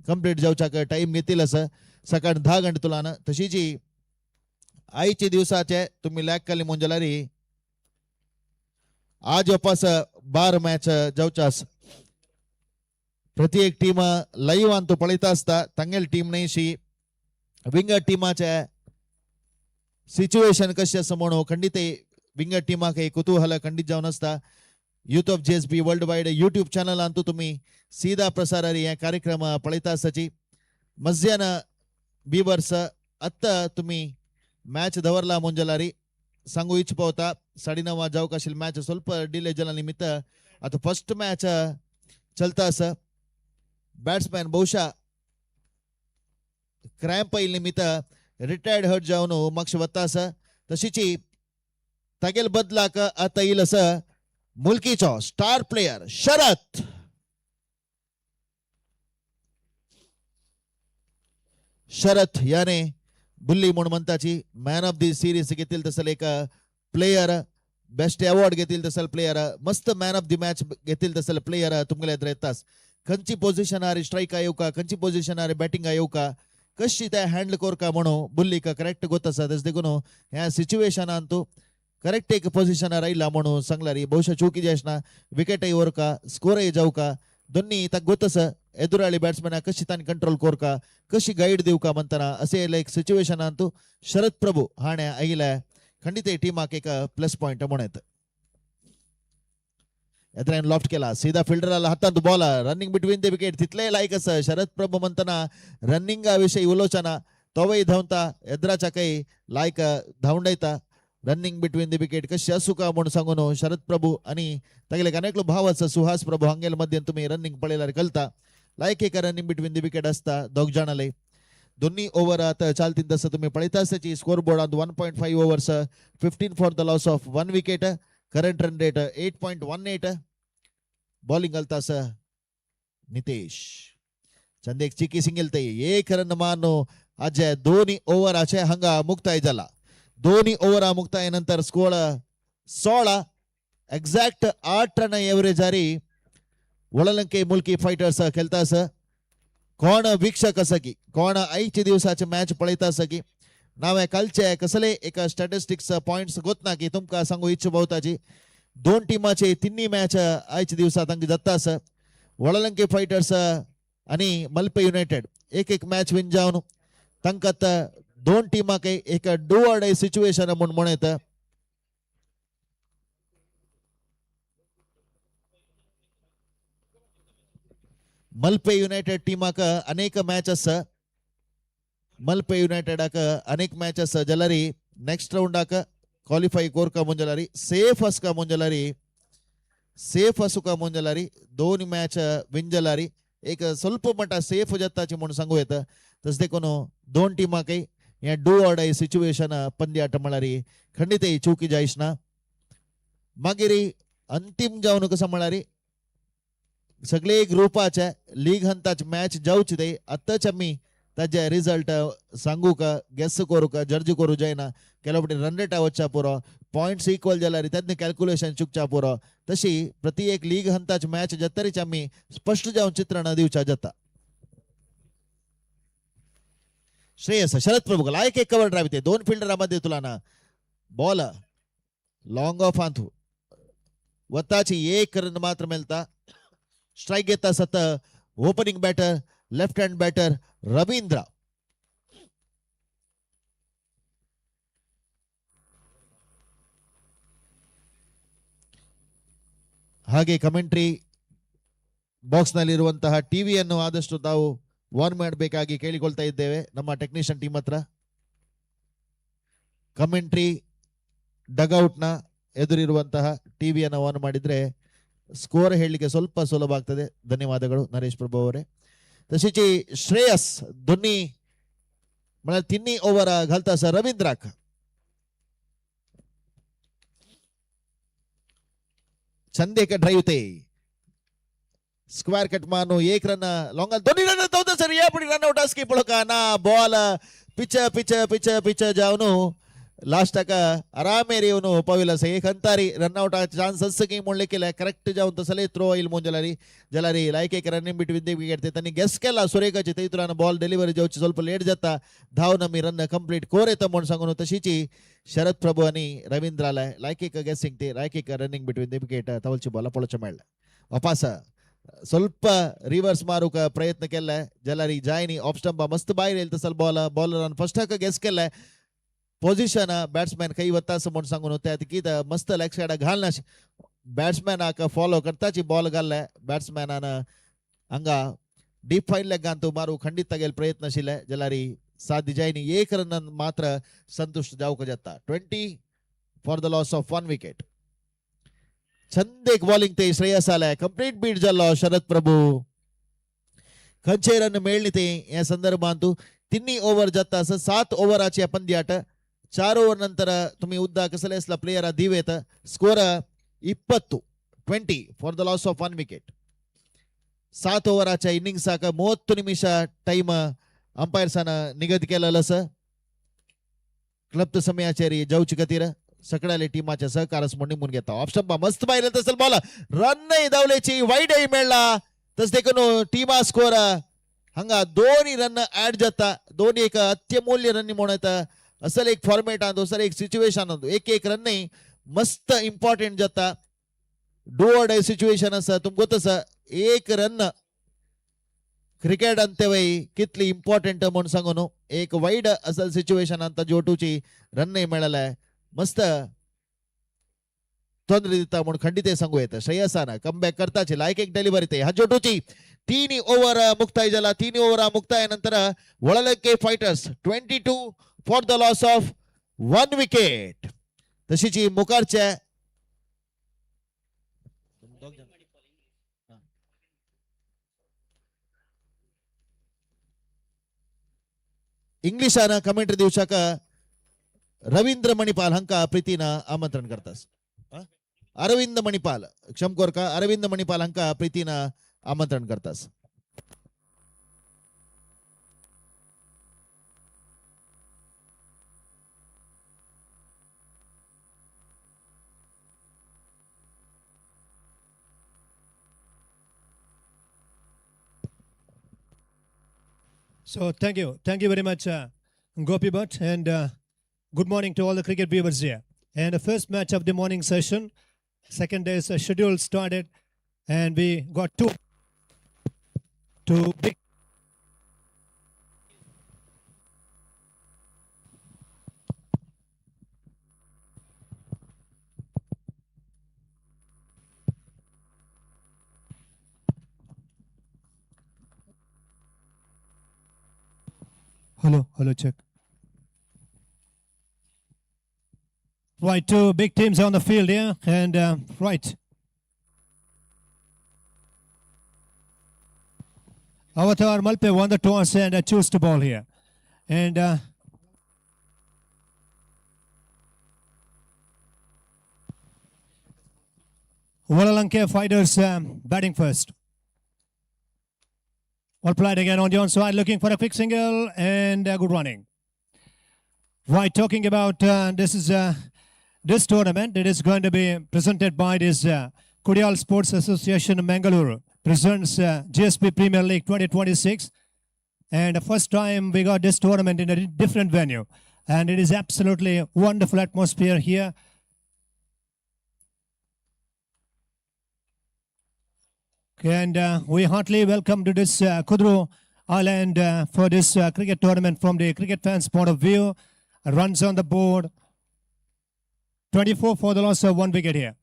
कंप्लीट जाऊच्या टाइम घेतील असं सकाळ 10 घंटे तुला तशीची आईचे दिवसाचे तुम्ही लॅक काली मोंजलारी आज वापस 12 मॅच जाऊचास प्रत्येक टीम लाईव्ह अंतू पळयता असता तांगेल टीम नैशी विंगर टीमाचे सिच्युएशन कशी असं म्हणू खंडित विंगर टीमाक एक कुतूहल खंडित जाऊन असता youth of GSB world wide YouTube channel अंतू तुम्ही सीधा प्रसारारी हे कार्यक्रम पळयता आसाची मध्यान बीवर्स आत्ता तुम्ही मॅच दवरला मोंजलारी सांगू इच्छ पावता 9:30 जावक आशिल्ली मॅच ಸ್ವಲ್ಪ डिले जाला निमित्त आता फर्स्ट मॅच चलता असं बॅट्समॅन बहुशा क्रॅम्प येईल निमित्त रिटायर्ड हर्ट जाऊन मक्ष वत्ता असं तशीची तागेल बदलाक आता येईल असं मुलकीचो स्टार प्लेयर शरत याने बुल्ली म्हणून म्हणताची मॅन ऑफ दी सिरीज घेतील तसं एक प्लेयर बेस्ट अवॉर्ड घेतील तसं प्लेयर मस्त मॅन ऑफ दी मॅच घेतील तसं प्लेयर तुमगेले एದುರು येतास खंची पोझिशन आरी स्ट्राईक आयो का खंची पोझिशन आरी बॅटिंग आयो का कशी त्या हँडल कोर का म्हणू बुल्ली का करेक्ट गोतसा तेच देखून ह्या सिच्युएशन अंतू करेक्ट एक पोझिशन राहिला म्हणून सांगलारी बहुशा चुकी जायना विकेट येवर का स्कोर जाऊ का दोन्ही तक गोतस एದುರಾಳಿ बॅट्समॅन कशी तानी कंट्रोल कोर का कशी गाईड देऊ का म्हणताना असे एक सिच्युएशन अंतू शरद प्रभू हाणे आईला खंडित टीमाक एक प्लस पॉइंट म्हणत एद्रान लॉफ्ट केला सीधा फिल्डरला हातात ball running between the wicket तिथले लायक असं शरद प्रभू म्हणताना रनिंग विषयी उलोचना तोवही धावता एद्राच्या काही लायक धावंडयता रनिंग बिटवीन द विकेट कशी असू का म्हणून सांगून शरद प्रभू आणि तागेले अनेक भावच सुहास प्रभू हंगेल मध्ये तुम्ही रनिंग पळेला कलता लायक एक रनिंग बिटवीन द विकेट असता दोग जाणाले दोन्ही ओव्हर आता चालतील तसं तुम्ही पळयता असताची score board on 1.5 overs 15 for the loss of 1 wicket current run rate 8.18 bowling घालतास नितेश चंदेक चिकी सिंगल ते एक रन मानो आज दोन्ही ओव्हर आचे हंगा मुक्ताय झाला दोन्ही ओव्हर मुक्ताय नंतर स्कोर 16 एक्झॅक्ट 8 रन एव्हरेज आरी ಒಳಲಂಕೆ ಮುಲ್ಕಿ ಫೈಟರ್ಸ್ खेळतास कोण वीक्षक असकी कोण आईचे दिवसाचे मॅच पळयता सकी नावे कालचे कसले एक स्टॅटिस्टिक्स पॉइंट्स गोतना की तुमका सांगू इच्छ बहुताची दोन टीमाचे तिन्ही मॅच आईचे दिवसात अंग जातास ಒಳಲಂಕೆ फाइटर्स आणि मल्पे युनाइटेड एक एक मॅच विन जाऊन तंकत दोन टीमाके एक डू ऑर डाय सिच्युएशन म्हणून म्हणत मल्पे युनाइटेड टीमाक अनेक मॅचेस मल्पे युनाइटेडाक अनेक मॅचेस जलरी नेक्स्ट राउंडाक क्वालिफाई कोरका ಮುಂಜಲಾರಿ ಸೇಫ್ ಅಸ್ಕ ಮುಂಜಲಾರಿ ಸೇಫ್ ಅಸುका ಮುಂಜಲಾरी दोन मॅच विंजलारी एक ಸ್ವಲ್ಪ मटा सेफ जत्ताची म्हणून सांगू येतं तस देखून दोन टीमा काही या डू ऑर डाय सिच्युएशन पंद्याट म्हणारी खंडित चुकी जायस ना मागेरी अंतिम जाऊन कसं म्हणारी सगळे ग्रुपाच्या लीग हंताच मॅच जाऊच दे आताच आम्ही त्याचे रिझल्ट सांगू का गेस करू का जर्ज करू जायना ಕೆಲವೊಬ್ಬ रन रेट आवच्चा पुरो पॉइंट्स इक्वल जाल्यार त्यातने कॅल्क्युलेशन चुकच्या पुरो तशी प्रति एक लीग हंताच मॅच जत्तरीच आम्ही स्पष्ट जाऊन चित्रण दिवचा जाता श्रेयस शरद प्रभू लायक एक कव्हर ड्राईव्ह ते दोन फिल्डरामध्ये तुलाना बॉल लॉंग ऑफ आंथू वत्ताची एक रन मात्र मिळता स्ट्राइक घेता सत opening batter left hand batter Ravindra ಹಾಗೆ ಕಮೆಂಟ್ರಿ ಬಾಕ್ಸ್ ನಲ್ಲಿರುವಂತಹ ಟಿವಿಯನ್ನು ಆದಷ್ಟು ತಾವು ವಾರ್ನ್ ಮಾಡಬೇಕಾಗಿ ಕೇಳಿಕೊಳ್ತಾ ಇದ್ದೇವೆ ನಮ್ಮ ಟೆಕ್ನಿಷಿಯನ್ ಟೀಮ್ ಹತ್ರ ಕಮೆಂಟ್ರಿ ಡಗ್ಔಟ್ ನ ಎದುರಿರುವಂತಹ ಟಿವಿಯನ್ನು ಆನ್ ಮಾಡಿದ್ರೆ ಸ್ಕೋರ್ ಹೇಳಲಿಕ್ಕೆ ಸ್ವಲ್ಪ ಸುಲಭ ಆಗ್ತದೆ ಧನ್ಯವಾದಗಳು ನರೇಶ್ ಪ್ರಭು ಅವರೇ तशीची श्रेयस दोन्ही मला तिन्ही ओव्हर घालता सर रवींद्राक छंद एक ड्राईव्ह ते स्क्वेअर कट मानो एक रन लॉंग दोन्ही रन होतं सर यापुढे रन आउट असकी पळका ना ball pitch pitch pitch pitch जाऊन लास्ट तक आरामेरी पविल एक अंतारी रनआउट चान्स असं म्हणले केलं करेक्ट जाऊन तसले थ्रो येईल म्हणून जलारी लायक एक रनिंग बिटवीन दी विकेट त्यांनी गेस केला सुरेखाची ते तुला बॉल डिलिव्हरी जाऊची ಸ್ವಲ್ಪ लेट जाता धाव मी रन कंप्लीट कोर येतं म्हणून सांगून तशीची शरद प्रभू आणि रवींद्राला लायक एक गेसिंग ते लायक एक रनिंग बिटवीन दी विकेट तवलची बॉल पळच मिळला वापस ಸ್ವಲ್ಪ रिव्हर्स मारूक प्रयत्न केलाय जलारी जायनी ऑफ स्टंप मस्त बाहेर येईल तसल बॉलर फर्स्ट हक गेस केलाय पोझिशन बॅट्समॅन काही वत्ता असं म्हणून सांगून होत्या की मस्त लेग साइड घालना बॅट्समॅन आका फॉलो करताची बॉल घाललाय बॅट्समॅनानं हंगा डीप फाईन लेग गांतू मारू खंडित तगेल प्रयत्नशील आहे जलारी साथ जायनी एक रन मात्र संतुष्ट जाऊक जाता 20 for the loss of 1 wicket छंद एक बॉलिंग ते श्रेयस आलाय कंप्लीट बीट झाला शरद प्रभू खंचे रन मिळली ते या संदर्भात तिन्ही ओव्हर जाता 7 ओव्हराची पंद्याट 4 ओव्हर नंतर तुम्ही उद्दा कसलेसला प्लेयर दिवेत score 20 for the loss of 1 wicket 7 ओव्हराच्या इनिंग्स 30 निमिष टाइम अंपायर्सान निगद केलेलं स क्लब समयाचेरी जाऊची गतीर सगळ्या टीमाच्या सहकारस म्हणून निघून घेता ऑफ स्टंप मस्त बाहेर तसल बॉल रन नाही धावल्याची वाईट मिळला तस देखून टीमा स्कोर हंगा दोन्ही रन ऍड जाता दोन्ही एक अत्यमूल्य रन म्हणत असल एक फॉर्मेट आणतो असल एक सिच्युएशन आणतो एक रन नाही मस्त इम्पॉर्टंट जाता डू ऑर डाय सिच्युएशन असं तुमको तसं एक रन क्रिकेट अंत्यवेळी कितली इम्पॉर्टंट म्हणून सांगून एक वाईड असल सिच्युएशन आता जोटूची रन नाही मिळालाय मस्त ತೊಂದರೆ दिता म्हणून खंडित सांगू येतं श्रेयसानं कमबॅक करताचे लायक एक डिलिव्हरी ते हा जोटूची 3 ओव्हर मुक्ताई झाला 3 ओव्हर मुक्ताई नंतर वळलके Fighters 22 for the loss of 1 wicket तशीची मुकारच्या इंग्लिशानं कमेंट्री दिवसाक रवींद्र मणिपाल हंका प्रीतीनं आमंत्रण करतास अरविंद मणिपाल क्षमकोर का अरविंद मणिपाल हंका प्रीतीनं आमंत्रण करतास
So thank you very much, Gopi Bhatt, and good morning to all the cricket viewers here. And the first match of the morning session, second day's schedule started, and we got two big. Hello, check. Right, two big teams on the field here, and right. Avatar Malpe won the toss and chose to ball here. And Valalanke Fighters batting first. Well played again on the onside, looking for a quick single and good running. Right, talking about this tournament, it is going to be presented by this Kudial Sports Association Mangalore. Presents GSB Premier League 2026. And the first time we got this tournament in a different venue. And it is absolutely wonderful atmosphere here. And we heartily welcome to this Kudru Island for this cricket tournament from the cricket fans' point of view. Runs on the board. 24 for the loss of 1 wicket here.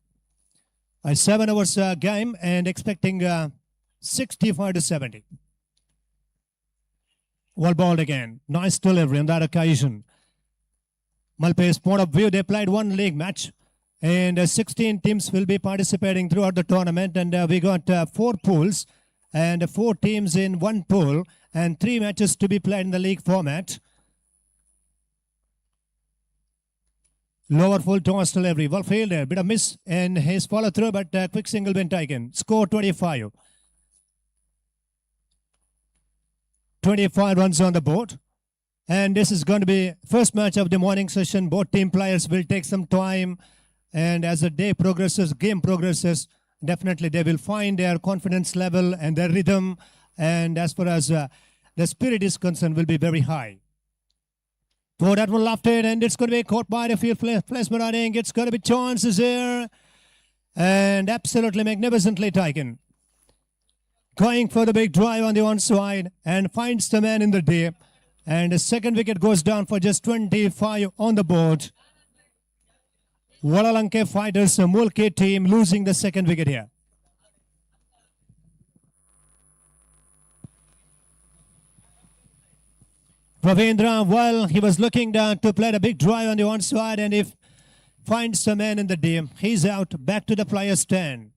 A 7 hours game and expecting 65 to 70. Well balled again. Nice delivery on that occasion. Malpe's point of view, they played one league match. And 16 teams will be participating throughout the tournament. And we got 4 pools and 4 teams in one pool and 3 matches to be played in the league format. Lower full toss delivery. Well fielded. Bit of miss and his follow through, but quick single been taken. Score 25. 25 runs on the board. And this is going to be first match of the morning session. Both team players will take some time. And as the day progresses, game progresses, definitely they will find their confidence level and their rhythm. And as far as the spirit is concerned, will be very high. So that one lofted, and it's going to be caught by the field placement. I think it's going to be chances here. And absolutely magnificently taken. Going for the big drive on the one side and finds the man in the deep. And the second wicket goes down for just 25 on the board. Valalanke Fighters, Mulke team losing the second wicket here. Ravindra, well, he was looking down to play a big drive on the one side, and if finds the man in the deep, he's out, back to the player's stand.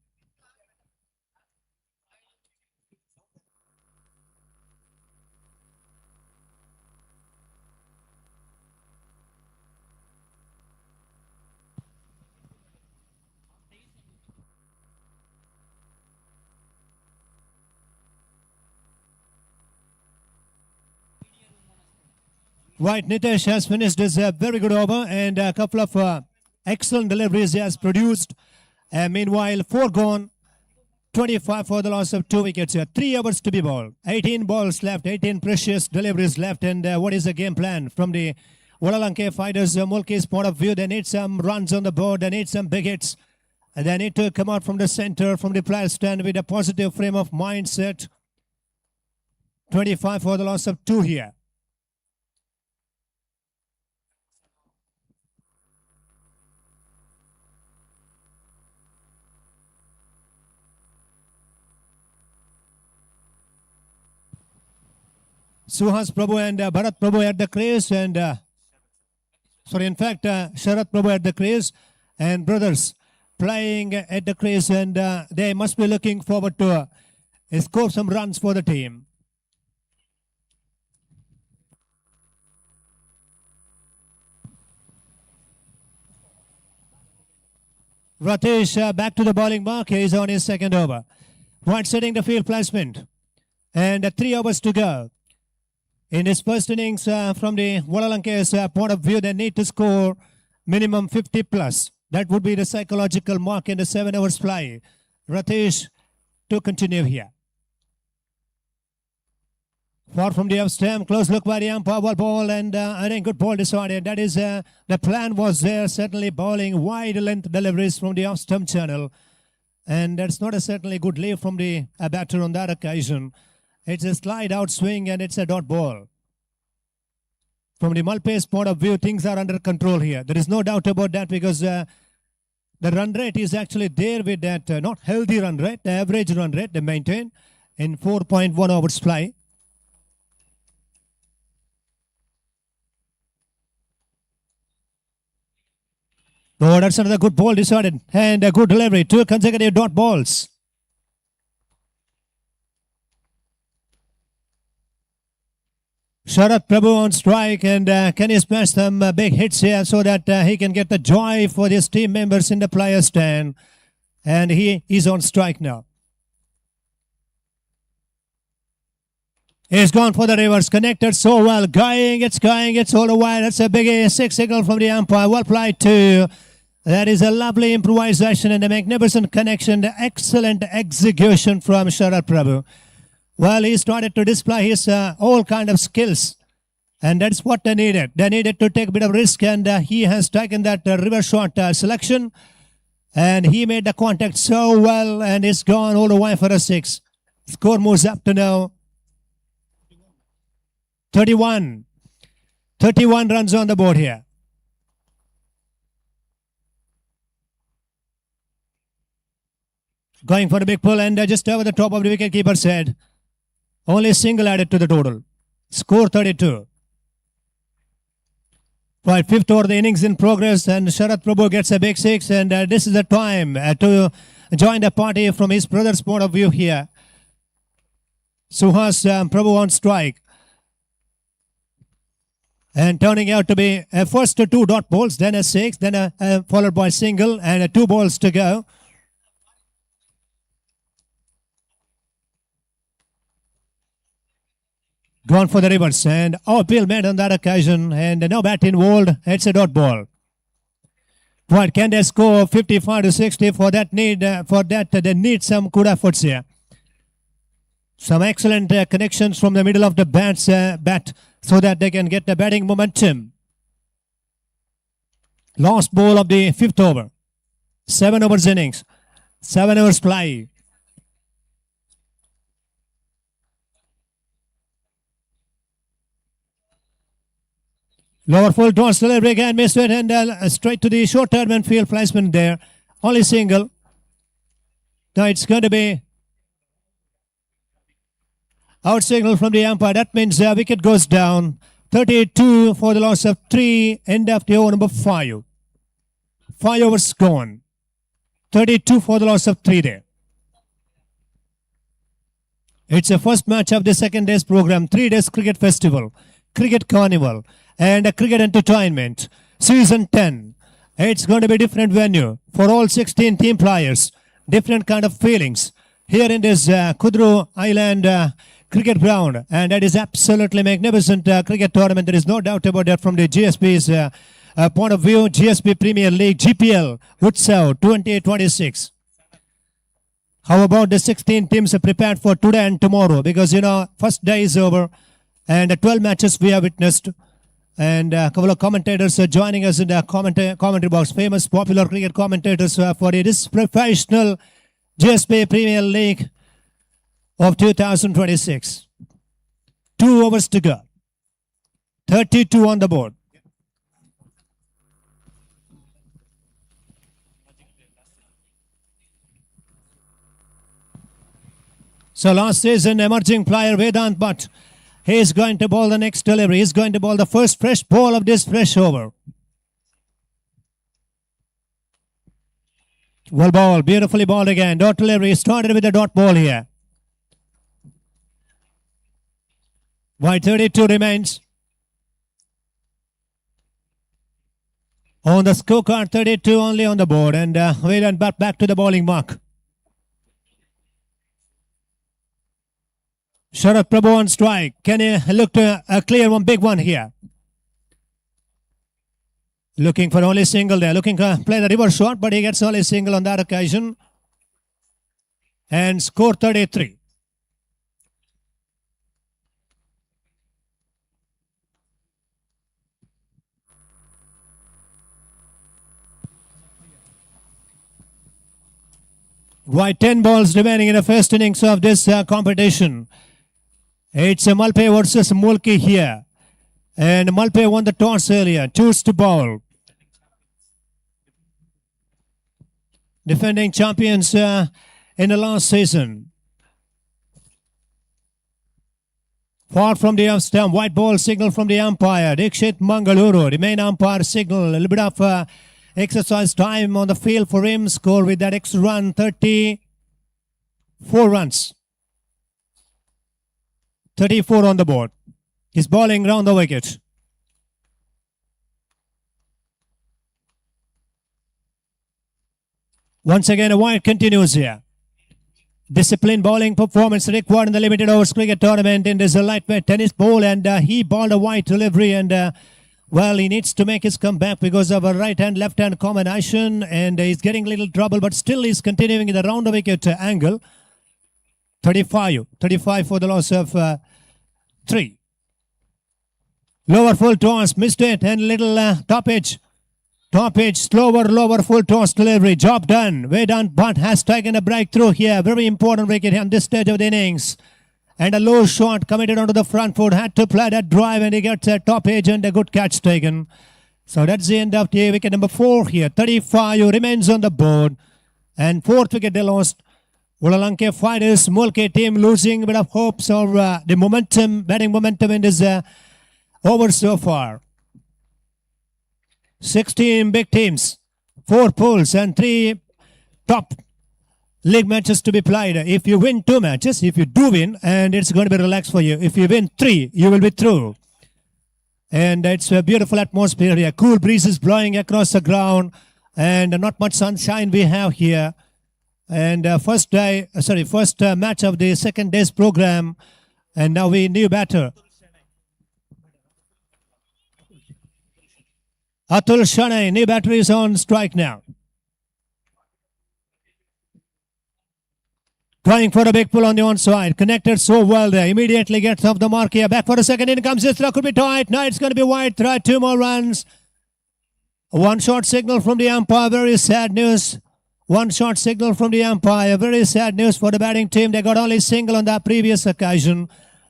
Right, Nitesh has finished his very good over and a couple of excellent deliveries he has produced. Meanwhile, 4 gone, 25 for the loss of 2 wickets here. 3 overs to be bowled. 18 balls left, 18 precious deliveries left. And what is the game plan from the Valalanke Fighters? Mulke's point of view, they need some runs on the board. They need some big hits. And they need to come out from the center, from the player's stand with a positive frame of mindset. 25 for the loss of 2 here. Suhas Prabhu and Bharat Prabhu at the crease and Sharat Prabhu at the crease and brothers playing at the crease, and they must be looking forward to score some runs for the team. Ratish back to the bowling mark. He is on his second over. Right, setting the field placement. And 3 overs to go. In his first innings, from the Valalanke's point of view, they need to score minimum 50 plus. That would be the psychological mark in the 7 overs fly. Ratish to continue here. Far from the off stamp, close look by the umpire, ball, and I think good ball decided. That is, the plan was there, certainly bowling wide length deliveries from the off stump channel. And that's not a certainly good leave from the batter on that occasion. It's a slide out swing and it's a dot ball. From the Malpe's point of view, things are under control here. There is no doubt about that because the run rate is actually there with that not healthy run rate, the average run rate they maintain in 4.1 overs fly. Oh, that's another good ball decided. And a good delivery. 2 consecutive dot balls. Sharat Prabhu on strike, and can he smash some big hits here so that he can get the joy for his team members in the player stand. And he is on strike now. He's gone for the reverse, connected so well. It's all the way. That's a big 6 signal from the umpire. Well played too. That is a lovely improvisation and a magnificent connection. The excellent execution from Sharat Prabhu. Well, he started to display his all kind of skills. And that's what they needed. They needed to take a bit of risk, and he has taken that reverse shot selection. And he made the contact so well, and it's gone all the way for a 6. Score moves up to now 31. 31 runs on the board here. Going for a big pull, and just over the top of the wicketkeeper's head. Only single added to the total. Score 32. Right, 5th over the innings in progress, and Sharat Prabhu gets a big 6, and this is the time to join the party from his brother's point of view here. Suhas Prabhu on strike. And turning out to be first 2 dot balls, then a 6, then followed by single, and 2 balls to go. Gone for the reverse, and outfield made on that occasion, and no bat involved. It's a dot ball. Right, can they score 55 to 60? For that, they need some good efforts here. Some excellent connections from the middle of the bat so that they can get the batting momentum. Last ball of the 5th over. 7 overs innings. 7 overs play. Lower full toss delivery again, missed it, and straight to the short term field placement there. Only single. Now it's going to be out signal from the umpire. That means the wicket goes down. 32 for the loss of 3. End of the over number 5. 5 overs gone. 32 for the loss of 3 there. It's the first match of the second day's program. 3 days cricket festival, cricket carnival, and a cricket entertainment. Season 10. It's going to be a different venue for all 16 team players. Different kind of feelings here in this Kudru Island cricket ground. And that is absolutely magnificent cricket tournament. There is no doubt about that from the GSB's point of view. GSB Premier League, GPL, Utsav 2026. How about the 16 teams prepared for today and tomorrow? Because, first day is over and 12 matches we have witnessed. And a couple of commentators are joining us in the commentary box. Famous, popular cricket commentators for this professional GSB Premier League of 2026. 2 overs to go. 32 on the board. So last season, emerging player Vedant Bhatt. He is going to bowl the next delivery. He is going to bowl the first fresh ball of this fresh over. Well ball, beautifully balled again. Dot delivery. Started with a dot ball here. Wide 32 remains. On the scorecard, 32 only on the board. And Vedant Bhatt back to the bowling mark. Sharat Prabhu on strike. Can he look to a clear one, big one here? Looking for only single there. Looking to play the reverse shot, but he gets only single on that occasion. And score 33. Right, 10 balls remaining in the first innings of this competition. It's a Malpe versus Mulki here. And Malpe won the toss earlier. Choose to bowl. Defending champions in the last season. Far from the off stump. White ball signal from the umpire. Dikshit Mangaluru. The main umpire signal. A little bit of exercise time on the field for him. Score with that extra run, 34 runs. 34 on the board. He's bowling round the wicket. Once again, a wide continues here. Disciplined bowling performance required in the limited overs cricket tournament in this lightweight tennis ball, and he bowled a wide delivery, and well, he needs to make his comeback because of a right-hand, left-hand combination, and he's getting a little trouble, but still he's continuing in the round the wicket angle. 35 for the loss of 3. Lower full toss, missed it, and little top edge, slower, lower full toss delivery. Job done, Vedant Bhatt has taken a breakthrough here. Very important wicket on this stage of the innings. And a low shot committed onto the front foot. Had to play that drive, and he gets a top edge and a good catch taken. So that's the end of the wicket number 4 here. 35 remains on the board. And 4th wicket they lost. Ulalanke Fighters, Mulke team losing a bit of hopes of the momentum, batting momentum in this over so far. 16 big teams, 4 pools and 3 top league matches to be played. If you win 2 matches, if you do win, and it's going to be relaxed for you. If you win 3, you will be through. And it's a beautiful atmosphere here. Cool breezes blowing across the ground, and not much sunshine we have here. And first match of the second day's program, and now we knew better. Atul Shanai, new batter is on strike now. Going for a big pull on the onside. Connected so well there. Immediately gets off the mark here. Back for a second. In comes Isra. Could be tight. No, it's going to be wide. Try 2 more runs. 1 short signal from the umpire. Very sad news. 1 short signal from the umpire. Very sad news for the batting team. They got only single on that previous occasion.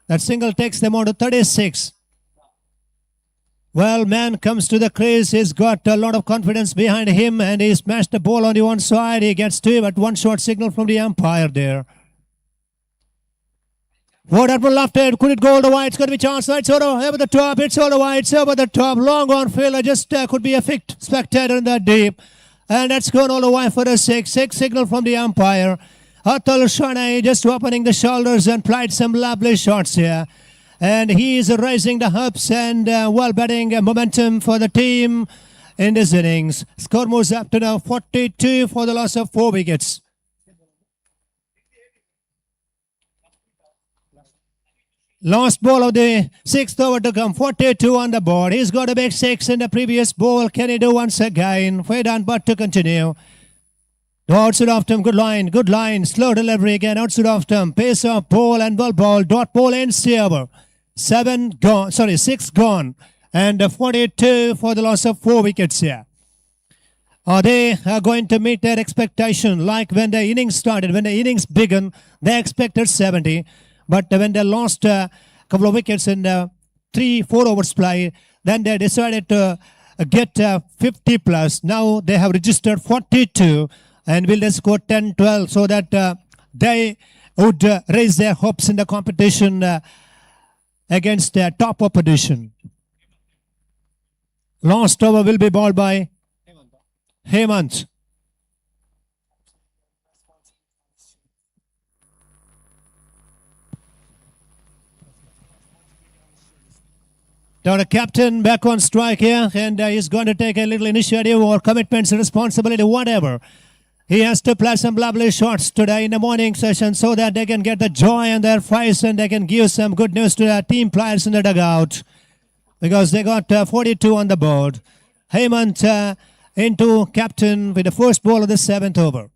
That single takes them on to 36. Well, man comes to the crease. He's got a lot of confidence behind him, and he smashed the ball on the one side. He gets 2, but 1 short signal from the umpire there. What that one left-hand. Could it go all the way? It's going to be chance. It's over the top. It's all the way. It's over the top. Long on field. Just could be a fixed spectator in that deep. And that's gone all the way for a 6. 6 signal from the umpire. Atul Shanai just opening the shoulders and played some lovely shots here. And he is raising the hopes and well batting momentum for the team in this innings. Score moves up to now 42 for the loss of 4 wickets. Last ball of the 6th over to come, 42 on the board. He's got a big 6 in the previous ball. Can he do once again? Vedant Bhatt to continue. Outside of him, good line, slow delivery again, outside of him, pace off, ball and well ball, dot ball ends the over. 6 gone, and 42 for the loss of 4 wickets here. Are they going to meet their expectation like when the innings started, when the innings began, they expected 70, but when they lost a couple of wickets in 3-4 overs play, then they decided to get 50 plus. Now they have registered 42. And will they score 10-12 so that they would raise their hopes in the competition against their top opposition. Last over will be bowled by Hemant. Now the captain back on strike here, and he's going to take a little initiative or commitments, responsibility, whatever. He has to play some lovely shots today in the morning session so that they can get the joy in their face and they can give some good news to their team players in the dugout, because they got 42 on the board. Hemant into captain with the first ball of the 7th over.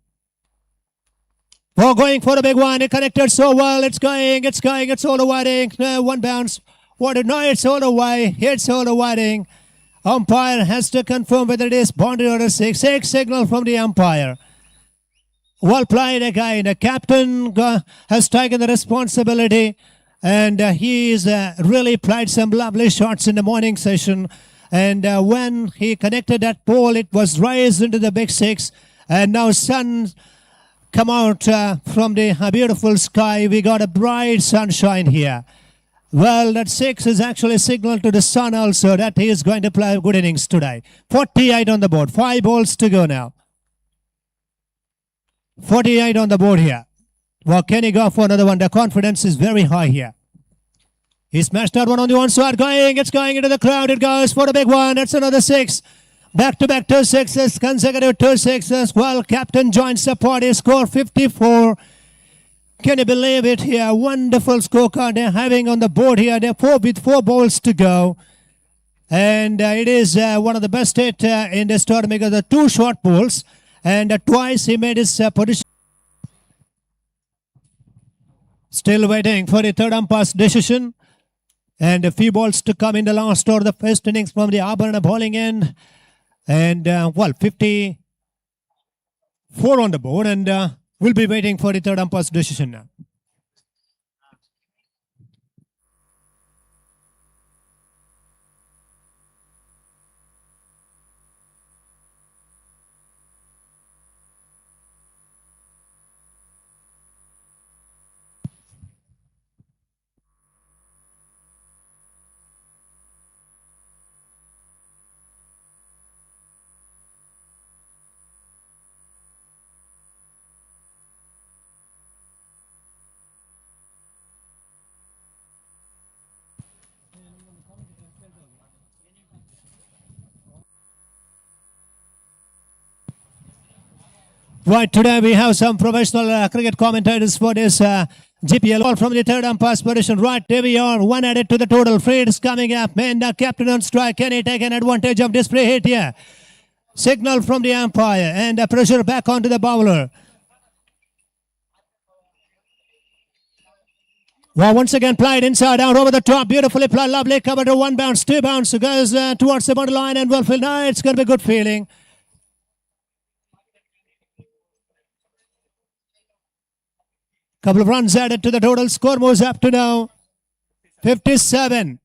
Oh, going for a big one. It connected so well. It's going. It's all the waiting. 1 bounce. What? No, it's all the way. It's all the waiting. Umpire has to confirm whether it is boundary or a 6. 6 signal from the umpire. Well played again. The captain has taken the responsibility, and he's really played some lovely shots in the morning session. And when he connected that ball, it was raised into the big 6. And now sun come out from the beautiful sky. We got a bright sunshine here. Well, that 6 is actually a signal to the sun also that he is going to play a good innings today. 48 on the board. 5 balls to go now. 48 on the board here. Well, can he go for another one? The confidence is very high here. He smashed that one on the one side. It's going into the crowd. It goes for the big one. That's another 6. Back-to-back 2 6s. Consecutive 2 6s. Well, captain joins the party. Score 54. Can you believe it here? Wonderful scorecard they're having on the board here. They're 4 with 4 balls to go. And it is one of the best hit in this tournament because the 2 short balls. And twice he made his position. Still waiting for the third umpire's decision. And a few balls to come in the last over the first innings from the Abharan bowling end. And, 54 on the board. And we'll be waiting for the third umpire's decision now. Right, today we have some professional cricket commentators for this GPL. All from the third umpire's position. Right, there we are. 1 added to the total. Freed's coming up. And the captain on strike. Can he take an advantage of this free hit here? Signal from the umpire. And pressure back onto the bowler. Well, once again played inside out over the top. Beautifully played. Lovely cover to 1 bounce, 2 bounce. Goes towards the borderline and well filled. Now it's going to be good feeling. Couple of runs added to the total. Score moves up to now 57.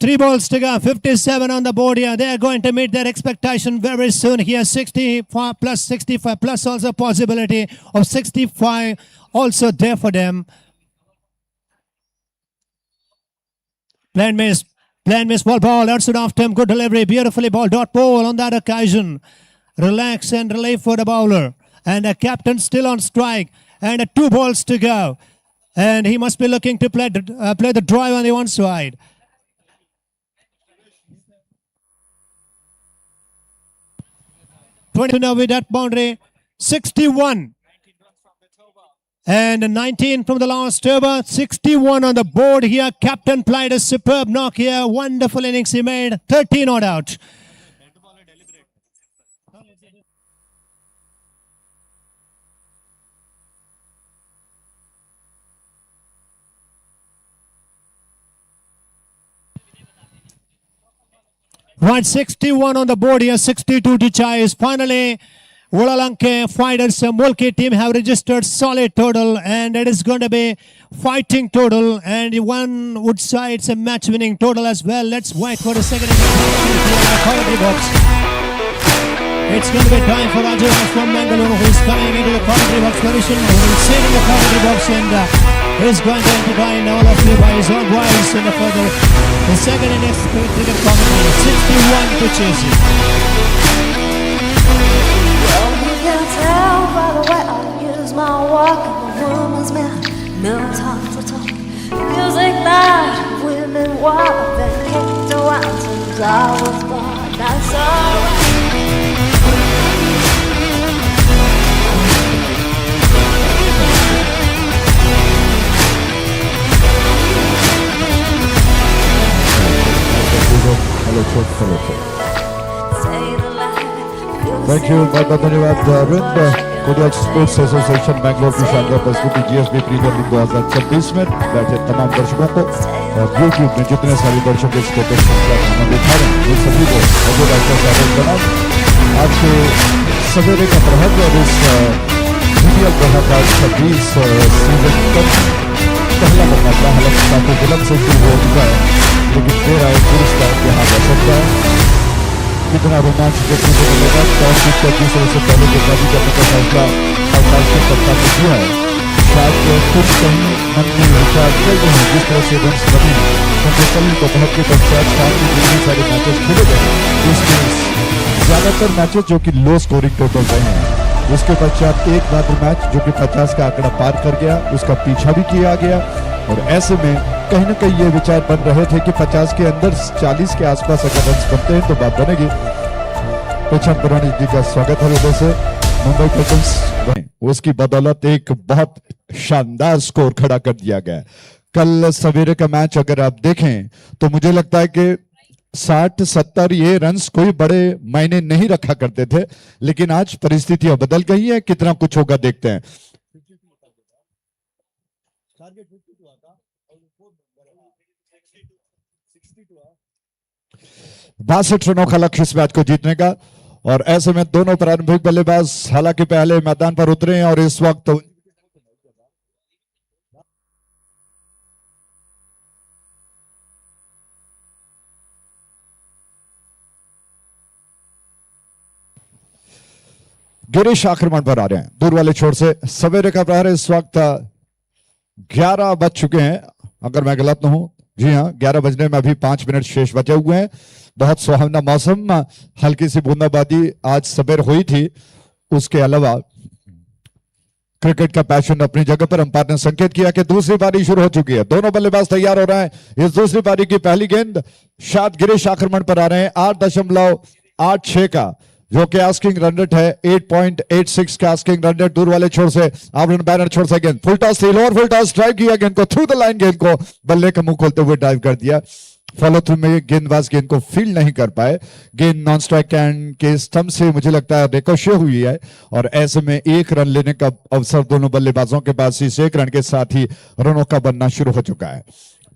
3 balls to go. 57 on the board here. They are going to meet their expectation very soon here. 65 plus 65 plus also possibility of 65 also there for them. Plan miss. Ball outside off him. Good delivery. Beautifully ball. Dot ball on that occasion. Relax and relief for the bowler. And the captain still on strike. And 2 balls to go. And he must be looking to play the drive on the one side. Now with that boundary. 61. And 19 from the last over. 61 on the board here. Captain played a superb knock here. Wonderful innings he made. 13 not out. Right, 61 on the board here, 62 to chase. Finally, Volalanke Fighters Mulki team have registered solid total and it is going to be fighting total and one would say it's a match winning total as well. Let's wait for the second commentary box. It's going to be time for Raju from Mangalore who is coming into the commentary box position. Who is sitting in the commentary box and is going to entertain all of you by his own voice in the further. The second innings cricket commentary, 61 to chasing.
Well, you can tell by the way I use my walk and the woman's mouth. No time to talk. Music loud, women wild. I've been kicked around since I was born. That's alright.
Hello, check. Thank you, बहुत धन्यवाद वृंद। Gujarat sports association Bangalore की शानदार प्रस्तुति GSB premiere league 2026 में बैठे तमाम दर्शकों को और YouTube में जितने सारे दर्शक इस क्रिकेट श्रृंखला में दिखा रहे हैं वो सभी को बहुत अच्छा स्वागत जनाब। आज के सवेरे का प्रहर और इस GPL 2026 सीजन का पहला मुकाबला हालांकि काफी विलंब से शुरू हो चुका है लेकिन देर आए दुरुस्त यहाँ हो सकता है। कितना रोमांच देखने को मिलेगा। टॉस जीतकर दूसरे से पहले गेंदबाजी करने का फैसला अवकाश के कप्तान ने किया है। शायद कुछ कहीं मन में विचार चल रहे हैं जिस तरह से रन बने, क्योंकि कल दोपहर के पश्चात शाम में जितने सारे मैचेस खेले गए उसमें ज्यादातर मैचेस जो कि लो स्कोरिंग टोटल रहे हैं। उसके पश्चात एक मात्र मैच जो कि 50 का आंकड़ा पार कर गया, उसका पीछा भी किया गया और ऐसे में कहीं ना कहीं ये विचार बन रहे थे कि 50 के अंदर 40 के आसपास अगर रन बनते हैं तो बात बनेगी। शंबरानी जी का स्वागत है हृदय से। मुंबई इंडियंस उसकी बदौलत एक बहुत शानदार स्कोर खड़ा कर दिया गया। कल सवेरे का मैच अगर आप देखें तो मुझे लगता है कि 60-70 ये रन्स कोई बड़े मायने नहीं रखा करते थे, लेकिन आज परिस्थितियां बदल गई हैं। कितना कुछ होगा देखते हैं। 62 रनों का लक्ष्य इस मैच को जीतने का और ऐसे में दोनों प्रारंभिक बल्लेबाज हालांकि पहले मैदान पर उतरे हैं और इस वक्त गिरीश आक्रमण पर आ रहे हैं दूर वाले छोर से। सवेरे का प्रहर इस वक्त 11 बज चुके हैं अगर मैं गलत न हूं। जी हाँ, 11 बजने में अभी 5 मिनट शेष बचे हुए हैं। बहुत सुहावना मौसम, हल्की सी बूंदाबांदी आज सवेर हुई थी। उसके अलावा क्रिकेट का पैशन अपनी जगह पर। अंपायर ने संकेत किया कि दूसरी पारी शुरू हो चुकी है। दोनों बल्लेबाज तैयार हो रहे हैं। इस दूसरी पारी की पहली गेंद शायद गिरीश आक्रमण पर आ रहे हैं 8.86 का जो कि आस्किंग रन रेट है। 8.86 का आस्किंग रन रेट दूर वाले छोर से आभरण बैनर छोर से गेंद फुल टॉस थी, लोअर फुल टॉस ड्राइव किया गेंद को थ्रू द लाइन, गेंद को बल्ले का मुंह खोलते हुए ड्राइव कर दिया। फॉलो थ्रू में गेंदबाज गेंद को फील्ड नहीं कर पाए। गेंद नॉन स्ट्राइक एंड के स्टंप से मुझे लगता है रिकोशे हुई है और ऐसे में एक रन लेने का अवसर दोनों बल्लेबाजों के पास इस एक रन के साथ ही रनों का बनना शुरू हो चुका है।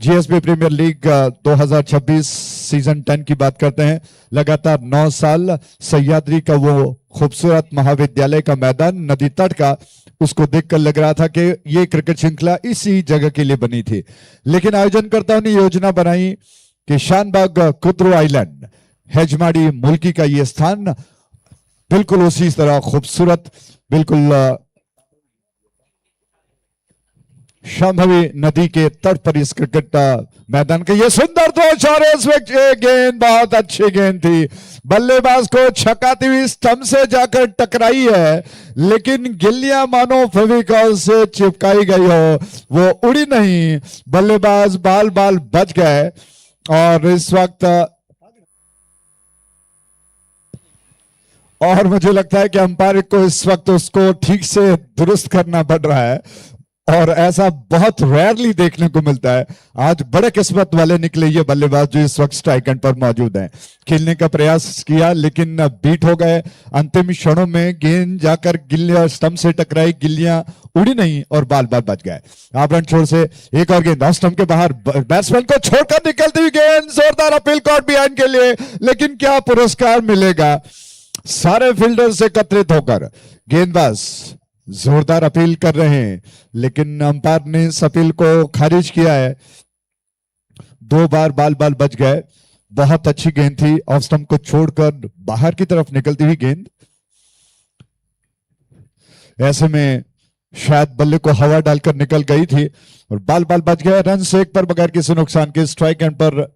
जीएसबी प्रीमियर लीग 2026 सीजन 10 की बात करते हैं। लगातार 9 साल सह्याद्री का वो खूबसूरत महाविद्यालय का मैदान नदी तट का, उसको देखकर लग रहा था कि ये क्रिकेट श्रृंखला इसी जगह के लिए बनी थी, लेकिन आयोजनकर्ताओं ने योजना बनाई कि शानबाग कुद्रू आइलैंड हेजमाड़ी मुल्की का ये स्थान बिल्कुल उसी तरह खूबसूरत, बिल्कुल शांभवी नदी के तट पर इस क्रिकेट मैदान का ये सुंदर दोष और गेंद बहुत अच्छी गेंद थी। बल्लेबाज को छकाती हुई स्टंप से जाकर टकराई है, लेकिन गिल्लियां मानो फेविकॉल से चिपकाई गई हो, वो उड़ी नहीं। बल्लेबाज बाल बाल बच गए और इस वक्त और मुझे लगता है कि अंपायर को इस वक्त उसको ठीक से दुरुस्त करना पड़ रहा है और ऐसा बहुत रेयरली देखने को मिलता है। आज बड़े किस्मत वाले निकले ये बल्लेबाज जो इस वक्त स्ट्राइक एंड पर मौजूद हैं। खेलने का प्रयास किया लेकिन बीट हो गए। अंतिम क्षणों में गेंद जाकर गिल्लियां स्टंप से टकराई, गिल्लियां उड़ी नहीं और बाल बाल बच गए। आभरण छोर से एक और गेंद स्टंप के बाहर, बैट्समैन को छोड़कर निकलती हुई गेंद, जोरदार अपील कॉर्ट बिहाइंड के लिए, लेकिन क्या पुरस्कार मिलेगा? सारे फील्डर्स एकत्रित होकर गेंदबाज जोरदार अपील कर रहे हैं, लेकिन अंपायर ने इस अपील को खारिज किया है। 2 बार बाल बाल बच गए। बहुत अच्छी गेंद थी, ऑफ स्टंप को छोड़कर बाहर की तरफ निकलती हुई गेंद। ऐसे में शायद बल्ले को हवा डालकर निकल गई थी और बाल बाल बच गए। रन से 1 पर बगैर किसी नुकसान के स्ट्राइक एंड पर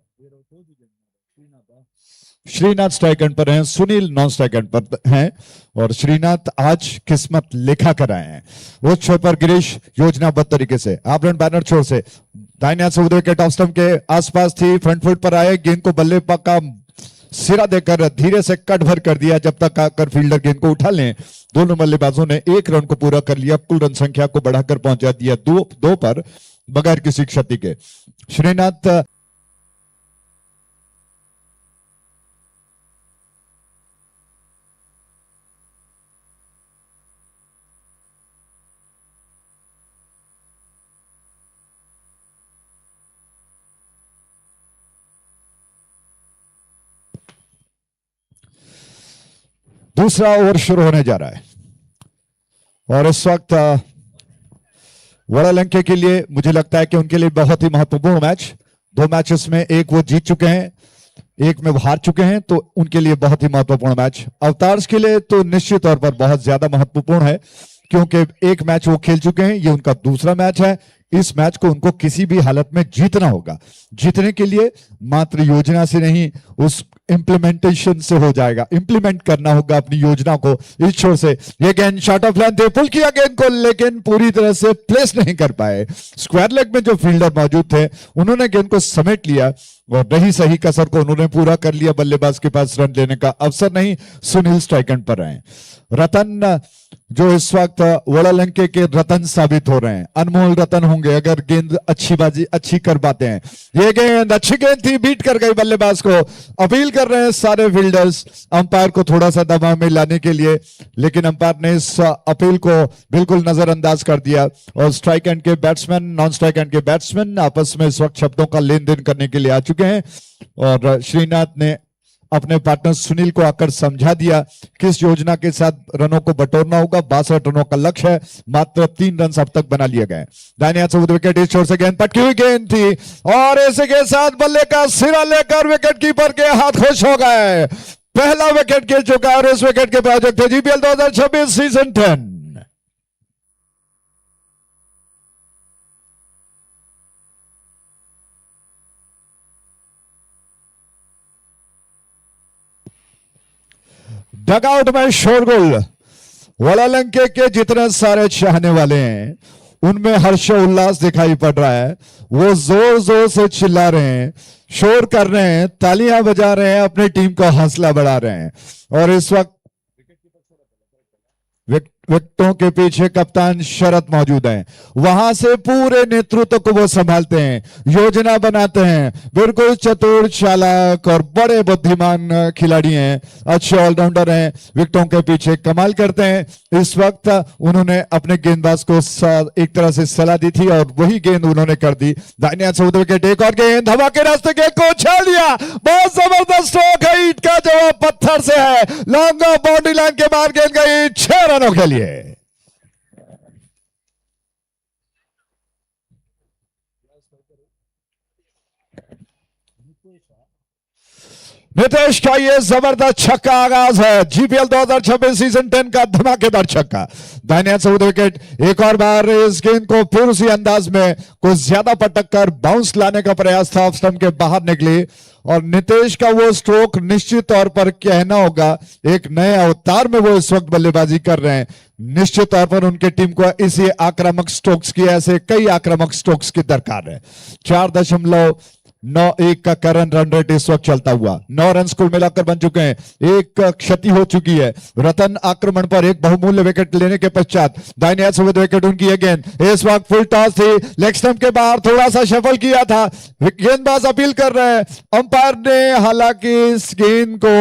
श्रीनाथ स्ट्राइक एंड पर हैं, सुनील नॉन स्ट्राइक एंड पर हैं और श्रीनाथ आज किस्मत लेखा कर आए हैं। उस छोर पर गिरीश योजनाबद्ध तरीके से आभरण बैनर छोर से दाहिने हाथ से विकेट ऑफ स्टंप के आसपास थी, फ्रंट फुट पर आए, गेंद को बल्ले का सिरा देकर धीरे से कट भर कर दिया जब तक आकर फील्डर गेंद को उठा लें। दोनों बल्लेबाजों ने 1 रन को पूरा कर लिया, कुल रन संख्या को बढ़ाकर पहुंचा दिया 2 पर बगैर किसी क्षति के। श्रीनाथ दूसरा ओवर शुरू होने जा रहा है और इस वक्त वड़ालंके के लिए मुझे लगता है कि उनके लिए बहुत ही महत्वपूर्ण मैच। 2 मैचेस में एक वो जीत चुके हैं, एक में वो हार चुके हैं, तो उनके लिए बहुत ही महत्वपूर्ण मैच। अवतार्स के लिए तो निश्चित तौर पर बहुत ज्यादा महत्वपूर्ण है। क्योंकि एक मैच वो खेल चुके हैं, ये उनका दूसरा मैच है। इस मैच को उनको किसी भी हालत में जीतना होगा। जीतने के लिए मात्र योजना से नहीं, उस इंप्लीमेंटेशन से हो जाएगा। इंप्लीमेंट करना होगा अपनी योजना को इस छोर से। ये गेंद शॉट ऑफ लेंथ थे, पुल किया गेंद को, लेकिन पूरी तरह से प्लेस नहीं कर पाए। स्क्वायर लेग में जो फील्डर मौजूद थे उन्होंने गेंद को समेट लिया और रही सही कसर को उन्होंने पूरा कर लिया। बल्लेबाज के पास रन लेने का अवसर नहीं। सुनील स्ट्राइक एंड पर रहे। रतन जो इस वक्त वड़ालंके के रतन साबित हो रहे हैं, अनमोल रतन होंगे अगर गेंद अच्छी बाजी अच्छी कर पाते हैं। ये गेंद अच्छी गेंद थी, बीट कर गई बल्लेबाज को। अपील कर रहे हैं सारे फील्डर्स अंपायर को थोड़ा सा दबाव में लाने के लिए, लेकिन अंपायर ने इस अपील को बिल्कुल नजरअंदाज कर दिया। और स्ट्राइक एंड के बैट्समैन, नॉन स्ट्राइक एंड के बैट्समैन आपस में इस वक्त शब्दों का लेन देन करने के लिए आ चुके हैं। और श्रीनाथ ने अपने पार्टनर सुनील को आकर समझा दिया किस योजना के साथ रनों को बटोरना होगा। 62 रनों का लक्ष्य है, मात्र 3 रन अब तक बना लिए गए। दाहिने हाथ से विकेट, इस छोर से गेंद पटकी हुई गेंद थी और ऐसे के साथ बल्ले का सिरा लेकर विकेट कीपर के हाथ खुश हो गए। पहला विकेट खेल चुका है और इस विकेट के प्रोजेक्ट थे जीपीएल 2026 सीजन 10। डगआउट में शोरगुल। वड़ालंके के जितने सारे चाहने वाले हैं उनमें हर्ष उल्लास दिखाई पड़ रहा है। वो जोर जोर से चिल्ला रहे हैं, शोर कर रहे हैं, तालियां बजा रहे हैं, अपनी टीम का हौसला बढ़ा रहे हैं। और इस वक्त विकेटों के पीछे कप्तान शरद मौजूद हैं। वहां से पूरे नेतृत्व को वो संभालते हैं, योजना बनाते हैं। बिल्कुल चतुर, चालाक और बड़े बुद्धिमान खिलाड़ी हैं, अच्छे ऑलराउंडर हैं। विकेटों के पीछे कमाल करते हैं। इस वक्त उन्होंने अपने गेंदबाज को एक तरह से सलाह दी थी और वही गेंद उन्होंने कर दी। दाहिने हाथ से विकेट, एक और गेंद हवा के रास्ते गेंद को उछाल दिया। बहुत जबरदस्त स्ट्रोक है, ईंट का जवाब पत्थर से है। लॉन्ग ऑफ बाउंड्री लाइन के बाहर गेंद गई 6 रनों के लिए। नितेश का ये जबरदस्त छक्का आगाज है जीपीएल 2026 सीजन 10 का धमाकेदार छक्का। दाहिने हाथ से विकेट, एक और बार इस गेंद को फिर उसी अंदाज में कुछ ज्यादा पटक कर बाउंस लाने का प्रयास था, ऑफ स्टंप के बाहर निकली। और नितेश का वो स्ट्रोक निश्चित तौर पर कहना होगा एक नए अवतार में वो इस वक्त बल्लेबाजी कर रहे हैं। निश्चित तौर पर उनकी टीम को इसी आक्रामक स्ट्रोक्स की, ऐसे कई आक्रामक स्ट्रोक्स की दरकार है। 4.91 का करंट रन रेट इस वक्त चलता हुआ। 9 रन कुल मिलाकर बन चुके हैं, एक क्षति हो चुकी है। रतन आक्रमण पर एक बहुमूल्य विकेट लेने के पश्चात दाहिने हाथ से विकेट उनकी गेंद इस वक्त फुल टॉस थी, लेग स्टंप के बाहर थोड़ा सा शफल किया था। गेंदबाज अपील कर रहे हैं, अंपायर ने हालांकि इस गेंद को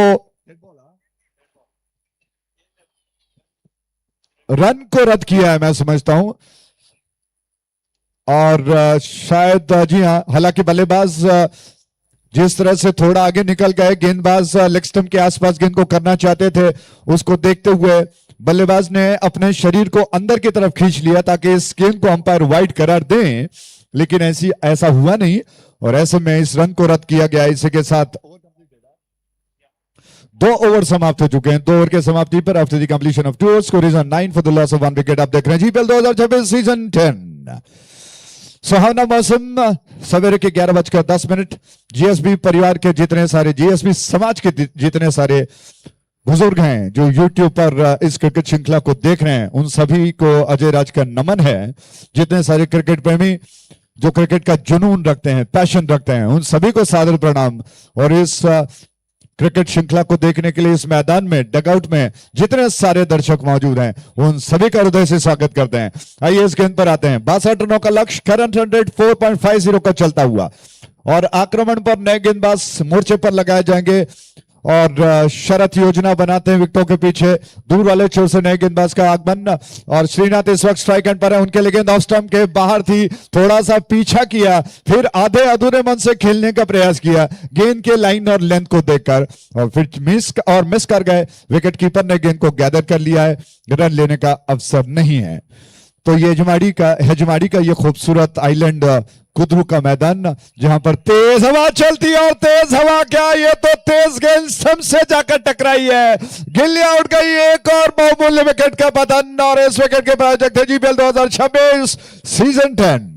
रन को रद्द किया है, मैं समझता हूं। और शायद जी हाँ, हालांकि बल्लेबाज जिस तरह से थोड़ा आगे निकल गए, गेंदबाज लेग स्टंप के आसपास गेंद को करना चाहते थे, उसको देखते हुए बल्लेबाज ने अपने शरीर को अंदर की तरफ खींच लिया ताकि इस गेंद को अंपायर वाइड करार दें, लेकिन ऐसा हुआ नहीं और ऐसे में इस रन को रद्द किया गया। इसी के साथ 2 ओवर समाप्त हो चुके हैं। 2 ओवर के समाप्ति पर after the completion of 2 overs score is 9 for the loss of 1 wicket. आप देख रहे हैं जीपीएल 2026 सीजन 10। सुहावना मौसम, सवेरे के 11:10। जीएसबी परिवार के जितने सारे, जीएसबी समाज के जितने सारे बुजुर्ग हैं जो यूट्यूब पर इस क्रिकेट श्रृंखला को देख रहे हैं, उन सभी को अजय राज का नमन है। जितने सारे क्रिकेट प्रेमी जो क्रिकेट का जुनून रखते हैं, पैशन रखते हैं, उन सभी को सादर प्रणाम। और इस क्रिकेट श्रृंखला को देखने के लिए इस मैदान में, डगआउट में जितने सारे दर्शक मौजूद हैं, उन सभी का हृदय से स्वागत करते हैं। आइए इस गेंद पर आते हैं। 62 रनों का लक्ष्य, करंट रन रेट 4.50 का चलता हुआ और आक्रमण पर नए गेंदबाज मोर्चे पर लगाए जाएंगे और शरत योजना बनाते हैं विकेटों के पीछे। दूर वाले छोर से नए गेंदबाज का आगमन और श्रीनाथ इस वक्त स्ट्राइक एंड पर है। उनके लिए गेंद ऑफ स्टंप के बाहर थी, थोड़ा सा पीछा किया, फिर आधे अधूरे मन से खेलने का प्रयास किया गेंद के लाइन और लेंथ को देखकर, और फिर मिस कर गए। विकेट कीपर ने गेंद को गैदर कर लिया है, रन लेने का अवसर नहीं है। तो ये हेजमाड़ी का ये खूबसूरत आइलैंड कुदरू का मैदान, जहां पर तेज हवा चलती है। और तेज हवा क्या, ये तो तेज गेंद स्टंप से जाकर टकराई है, गिल्ली आउट गई। एक और बहुमूल्य विकेट का पतन, और इस विकेट के प्रायोजक थे GPL 2026 season 10।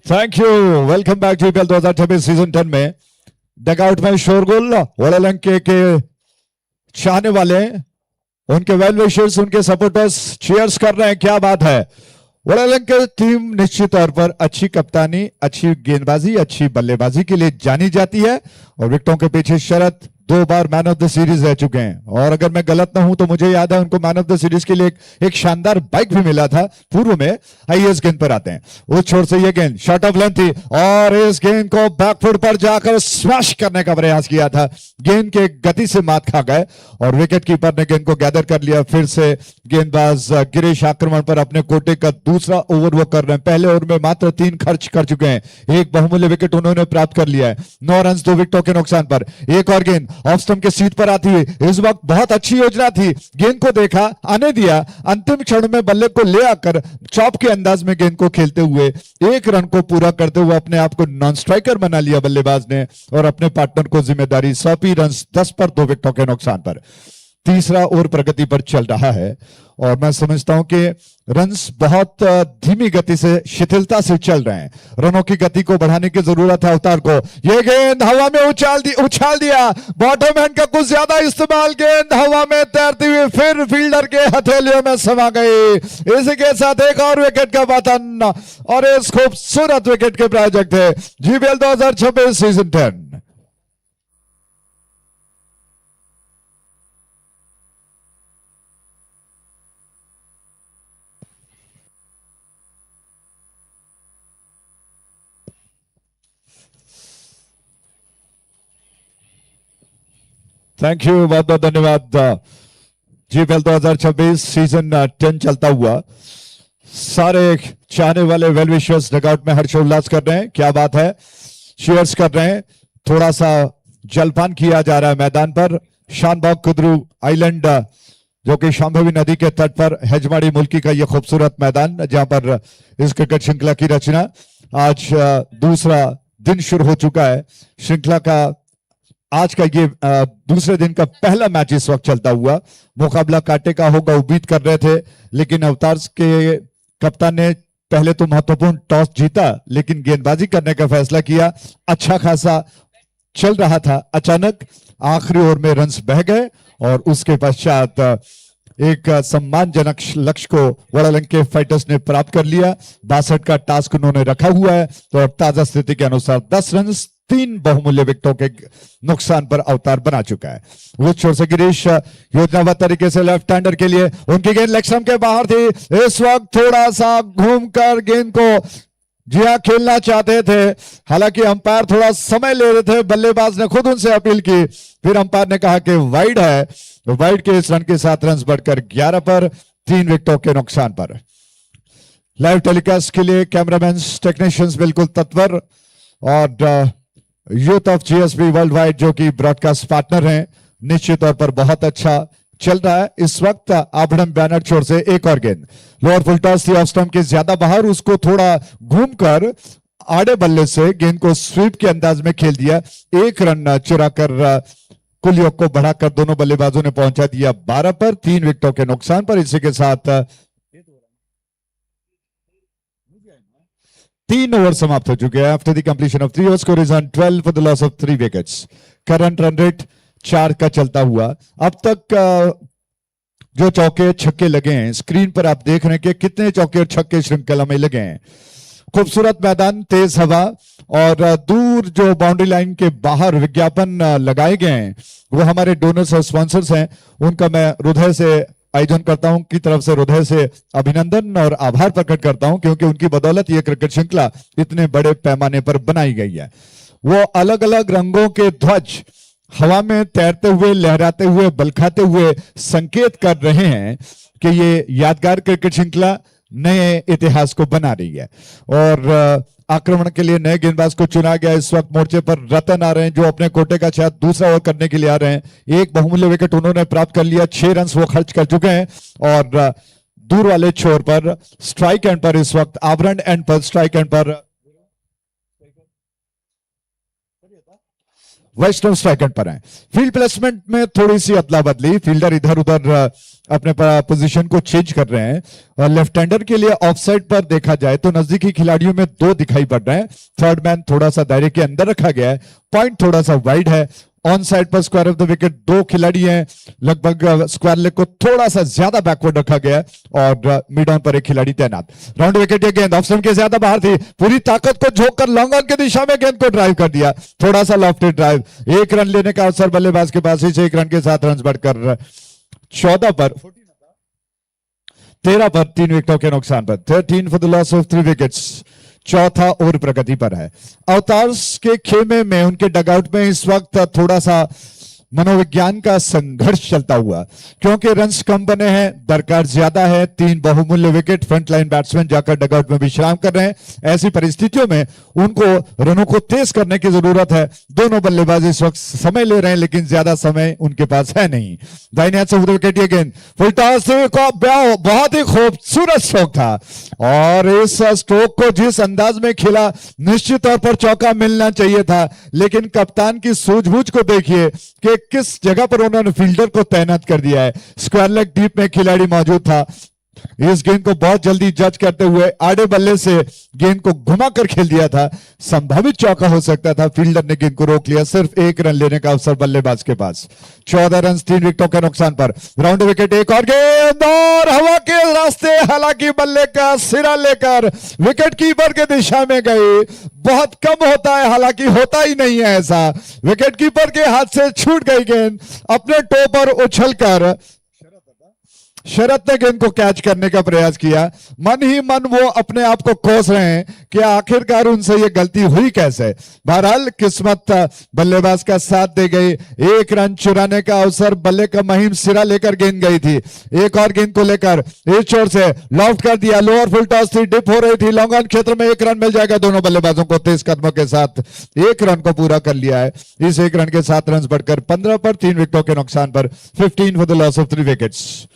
Thank you, welcome back GPL 2026 season 10 में डगआउट में शोरगुल। वड़ालंके के चाहने वाले, उनके वेल विशर्स, उनके सपोर्टर्स चीयर्स कर रहे हैं। क्या बात है। वड़ालंके टीम निश्चित तौर पर अच्छी कप्तानी, अच्छी गेंदबाजी, अच्छी बल्लेबाजी के लिए जानी जाती है, और विकेटों के पीछे शरत 2 बार मैन ऑफ द सीरीज रह चुके हैं। और अगर मैं गलत ना हूं तो मुझे याद है उनको मैन ऑफ द सीरीज के लिए एक शानदार बाइक भी मिला था पूर्व में। आइए इस गेंद पर आते हैं। उस छोर से ये गेंद शॉट ऑफ लेंथ थी, और इस गेंद को बैकफुट पर जाकर स्मैश करने का प्रयास किया था। गेंद के गति से मात खा गए, और विकेट कीपर ने गेंद को गैदर कर लिया। फिर से गेंदबाज गिरीश आक्रमण पर अपने कोटे का दूसरा ओवर वो कर रहे हैं। पहले ओवर में मात्र 3 खर्च कर चुके हैं, एक बहुमूल्य विकेट उन्होंने प्राप्त कर लिया है। 9 रन 2 विकेटों के नुकसान पर। एक और गेंद ऑफ स्टंप के सीट पर आती है। इस वक्त बहुत अच्छी योजना थी, गेंद को देखा, आने दिया, अंतिम क्षण में बल्ले को ले आकर चॉप के अंदाज में गेंद को खेलते हुए 1 रन को पूरा करते हुए अपने आप को नॉन स्ट्राइकर बना लिया बल्लेबाज ने, और अपने पार्टनर को जिम्मेदारी सौंपी। रन 10 पर 2 विकेटों के नुकसान पर। तीसरा ओवर प्रगति पर चल रहा है, और मैं समझता हूं कि रन्स बहुत धीमी गति से, शिथिलता से चल रहे हैं। रनों की गति को बढ़ाने की जरूरत है अवतार को। यह गेंद हवा में उछाल दिया, बॉटम हैंड का कुछ ज्यादा इस्तेमाल। गेंद हवा में तैरती हुई फिर फील्डर के हथेलियों में समा गई। इसी के साथ एक और विकेट का पतन, और इस खूबसूरत विकेट के प्रायोजक थे जीपीएल 2026 सीजन 10। थैंक यू, बहुत बहुत धन्यवाद। जीपीएल 2026 सीजन 10 चलता हुआ, सारे चाहने वाले वेल विशर्स डगआउट में हर्षोल्लास कर रहे हैं। क्या बात है, चीयर्स कर रहे हैं। थोड़ा सा जलपान किया जा रहा है मैदान पर। शानभोग कुदरू आइलैंड, जो कि शांभवी नदी के तट पर हेजमाड़ी मुल्की का यह खूबसूरत मैदान, जहां पर इस क्रिकेट श्रृंखला की रचना आज दूसरा दिन शुरू हो चुका है। श्रृंखला का आज का ये दूसरे दिन का पहला मैच इस वक्त चलता हुआ। मुकाबला कांटे का होगा उम्मीद कर रहे थे, लेकिन अवतार के कप्तान ने पहले तो महत्वपूर्ण टॉस जीता, लेकिन गेंदबाजी करने का फैसला किया। अच्छा खासा चल रहा था, अचानक आखिरी ओवर में रन्स बह गए, और उसके पश्चात एक सम्मानजनक लक्ष्य को वड़ालंके फाइटर्स ने प्राप्त कर लिया। 62 का टास्क उन्होंने रखा हुआ है, तो ताजा स्थिति के अनुसार 10 रन 3 बहुमूल्य विकेटों के नुकसान पर अवतार बना चुका है। वो छोर से गिरीश योजनाबद्ध तरीके से लेफ्ट हैंडर के लिए, उनकी गेंद लेग स्टंप के बाहर थी। इस वक्त थोड़ा सा घूमकर गेंद को जी हाँ खेलना चाहते थे, हालांकि अंपायर थोड़ा समय ले रहे थे। बल्लेबाज ने खुद उनसे अपील की, फिर अंपायर ने कहा कि वाइड है। वाइड के इस रन के साथ रन बढ़कर 11 पर 3 विकेटों के नुकसान पर। लाइव टेलीकास्ट के लिए कैमरामैन टेक्नीशियंस बिल्कुल तत्पर, और यूथ ऑफ जीएसबी वर्ल्ड वाइड जो कि ब्रॉडकास्ट पार्टनर हैं, निश्चित तौर पर बहुत अच्छा चल रहा है इस वक्त। आभरण बैनर छोर से एक और गेंद लोअर फुल टॉस थी, ऑफ स्टंप के ज्यादा बाहर, उसको थोड़ा घूमकर आड़े बल्ले से गेंद को स्वीप के अंदाज में खेल दिया। 1 रन चुराकर कुल योग को बढ़ाकर दोनों बल्लेबाजों ने पहुंचा दिया 12 पर 3 विकेटों के नुकसान पर। इसी के साथ 3 ओवर समाप्त हो चुके हैं। After the completion of 3 overs, score is on 12 for the loss of 3 wickets. Current run rate 4 का चलता हुआ। अब तक जो चौके छक्के लगे हैं, स्क्रीन पर आप देख रहे हैं कि कितने चौके और छक्के श्रृंखला में लगे हैं। खूबसूरत मैदान, तेज हवा, और दूर जो बाउंड्री लाइन के बाहर विज्ञापन लगाए गए हैं, वो हमारे डोनर्स और स्पॉन्सर्स हैं। उनका मैं हृदय से आयोजन करता हूं की तरफ से हृदय से अभिनंदन और आभार प्रकट करता हूं, क्योंकि उनकी बदौलत ये क्रिकेट श्रृंखला इतने बड़े पैमाने पर बनाई गई है। वो अलग अलग रंगों के ध्वज हवा में तैरते हुए, लहराते हुए, बलखाते हुए संकेत कर रहे हैं कि ये यादगार क्रिकेट श्रृंखला नए इतिहास को बना रही है। और आक्रमण के लिए नए गेंदबाज को चुना गया। इस वक्त मोर्चे पर रतन आ रहे हैं जो अपने कोटे का शायद दूसरा ओवर करने के लिए आ रहे हैं। एक बहुमूल्य विकेट उन्होंने प्राप्त कर लिया, 6 रन वो खर्च कर चुके हैं। और दूर वाले छोर पर स्ट्राइक एंड पर इस वक्त आभरण एंड पर स्ट्राइक एंड पर वैष्णव स्ट्राइक एंड पर है। फील्ड प्लेसमेंट में थोड़ी सी अदला बदली, फील्डर इधर उधर अपने पोजीशन को चेंज कर रहे हैं। और लेफ्ट हैंडर के लिए ऑफ साइड पर देखा जाए तो नजदीकी खिलाड़ियों में 2 दिखाई पड़ रहे हैं। थर्ड मैन थोड़ा सा दायरे के अंदर रखा गया है, पॉइंट थोड़ा सा वाइड है। ऑन साइड पर स्क्वायर ऑफ द विकेट 2 खिलाड़ी हैं, लगभग स्क्वायर लेग को थोड़ा सा ज्यादा बैकवर्ड रखा गया है और मिड ऑन पर एक खिलाड़ी तैनात। राउंड विकेट ये गेंद ऑफ स्टंप के ज्यादा बाहर थी, पूरी ताकत को झोंक कर लॉन्ग ऑन की दिशा में गेंद को ड्राइव कर दिया, थोड़ा सा लॉफ्टेड ड्राइव। 1 रन लेने का अवसर बल्लेबाज के पास, इस 1 रन के साथ रन बढ़कर 13 पर 3 विकेटों के नुकसान पर 13 for the loss of 3 wickets. चौथा ओवर प्रगति पर है। अवतार्स के खेमे में, उनके डगआउट में इस वक्त थोड़ा सा मनोविज्ञान का संघर्ष चलता हुआ, क्योंकि रन्स कम बने हैं, दरकार ज्यादा है। 3 बहुमूल्य विकेट, फ्रंटलाइन बैट्समैन जाकर डगआउट में विश्राम कर रहे हैं। ऐसी परिस्थितियों में उनको रनों को तेज करने की जरूरत है। दोनों बल्लेबाज इस वक्त समय ले रहे हैं, लेकिन ज्यादा समय उनके पास है नहीं। दाहिने हाथ से विकेट ये गेंद फुल टॉस का बहुत ही खूबसूरत स्ट्रोक था और इस स्ट्रोक को जिस अंदाज में खेला निश्चित तौर पर चौका मिलना चाहिए था, लेकिन कप्तान की सूझबूझ को देखिए कि किस जगह पर उन्होंने फील्डर को तैनात कर दिया है। स्क्वायर लेग डीप में खिलाड़ी मौजूद था। इस गेंद को बहुत जल्दी जज करते हुए आड़े बल्ले से गेंद को घुमाकर खेल दिया था, संभावित चौका हो सकता था। फील्डर ने गेंद को रोक लिया। सिर्फ 1 रन लेने का अवसर बल्लेबाज के पास। 14 रन 3 विकेटों के नुकसान पर। राउंड विकेट एक और गेंद और हवा के रास्ते, हालांकि बल्ले का सिरा लेकर विकेट कीपर के दिशा में गई। बहुत कम होता है, हालांकि होता ही नहीं है ऐसा। विकेट कीपर के हाथ से छूट गई गेंद, अपने टो पर उछलकर शरत ने गेंद को कैच करने का प्रयास किया। मन ही मन वो अपने आप को कोस रहे हैं कि आखिरकार उनसे ये गलती हुई कैसे। बहरहाल किस्मत बल्लेबाज का साथ दे गई। 1 रन चुराने का अवसर, बल्ले का महीम सिरा लेकर गेंद गई थी। एक और गेंद को लेकर इस छोर से लॉफ्ट कर दिया। लोअर फुल टॉस थी, डिप हो रही थी। लॉन्ग ऑन क्षेत्र में 1 रन मिल जाएगा दोनों बल्लेबाजों को। तेज कदमों के साथ 1 रन को पूरा कर लिया है। इस 1 रन के 7 रन बढ़कर 15 पर 3 विकेटों के नुकसान पर 15 for the loss of 3 wickets.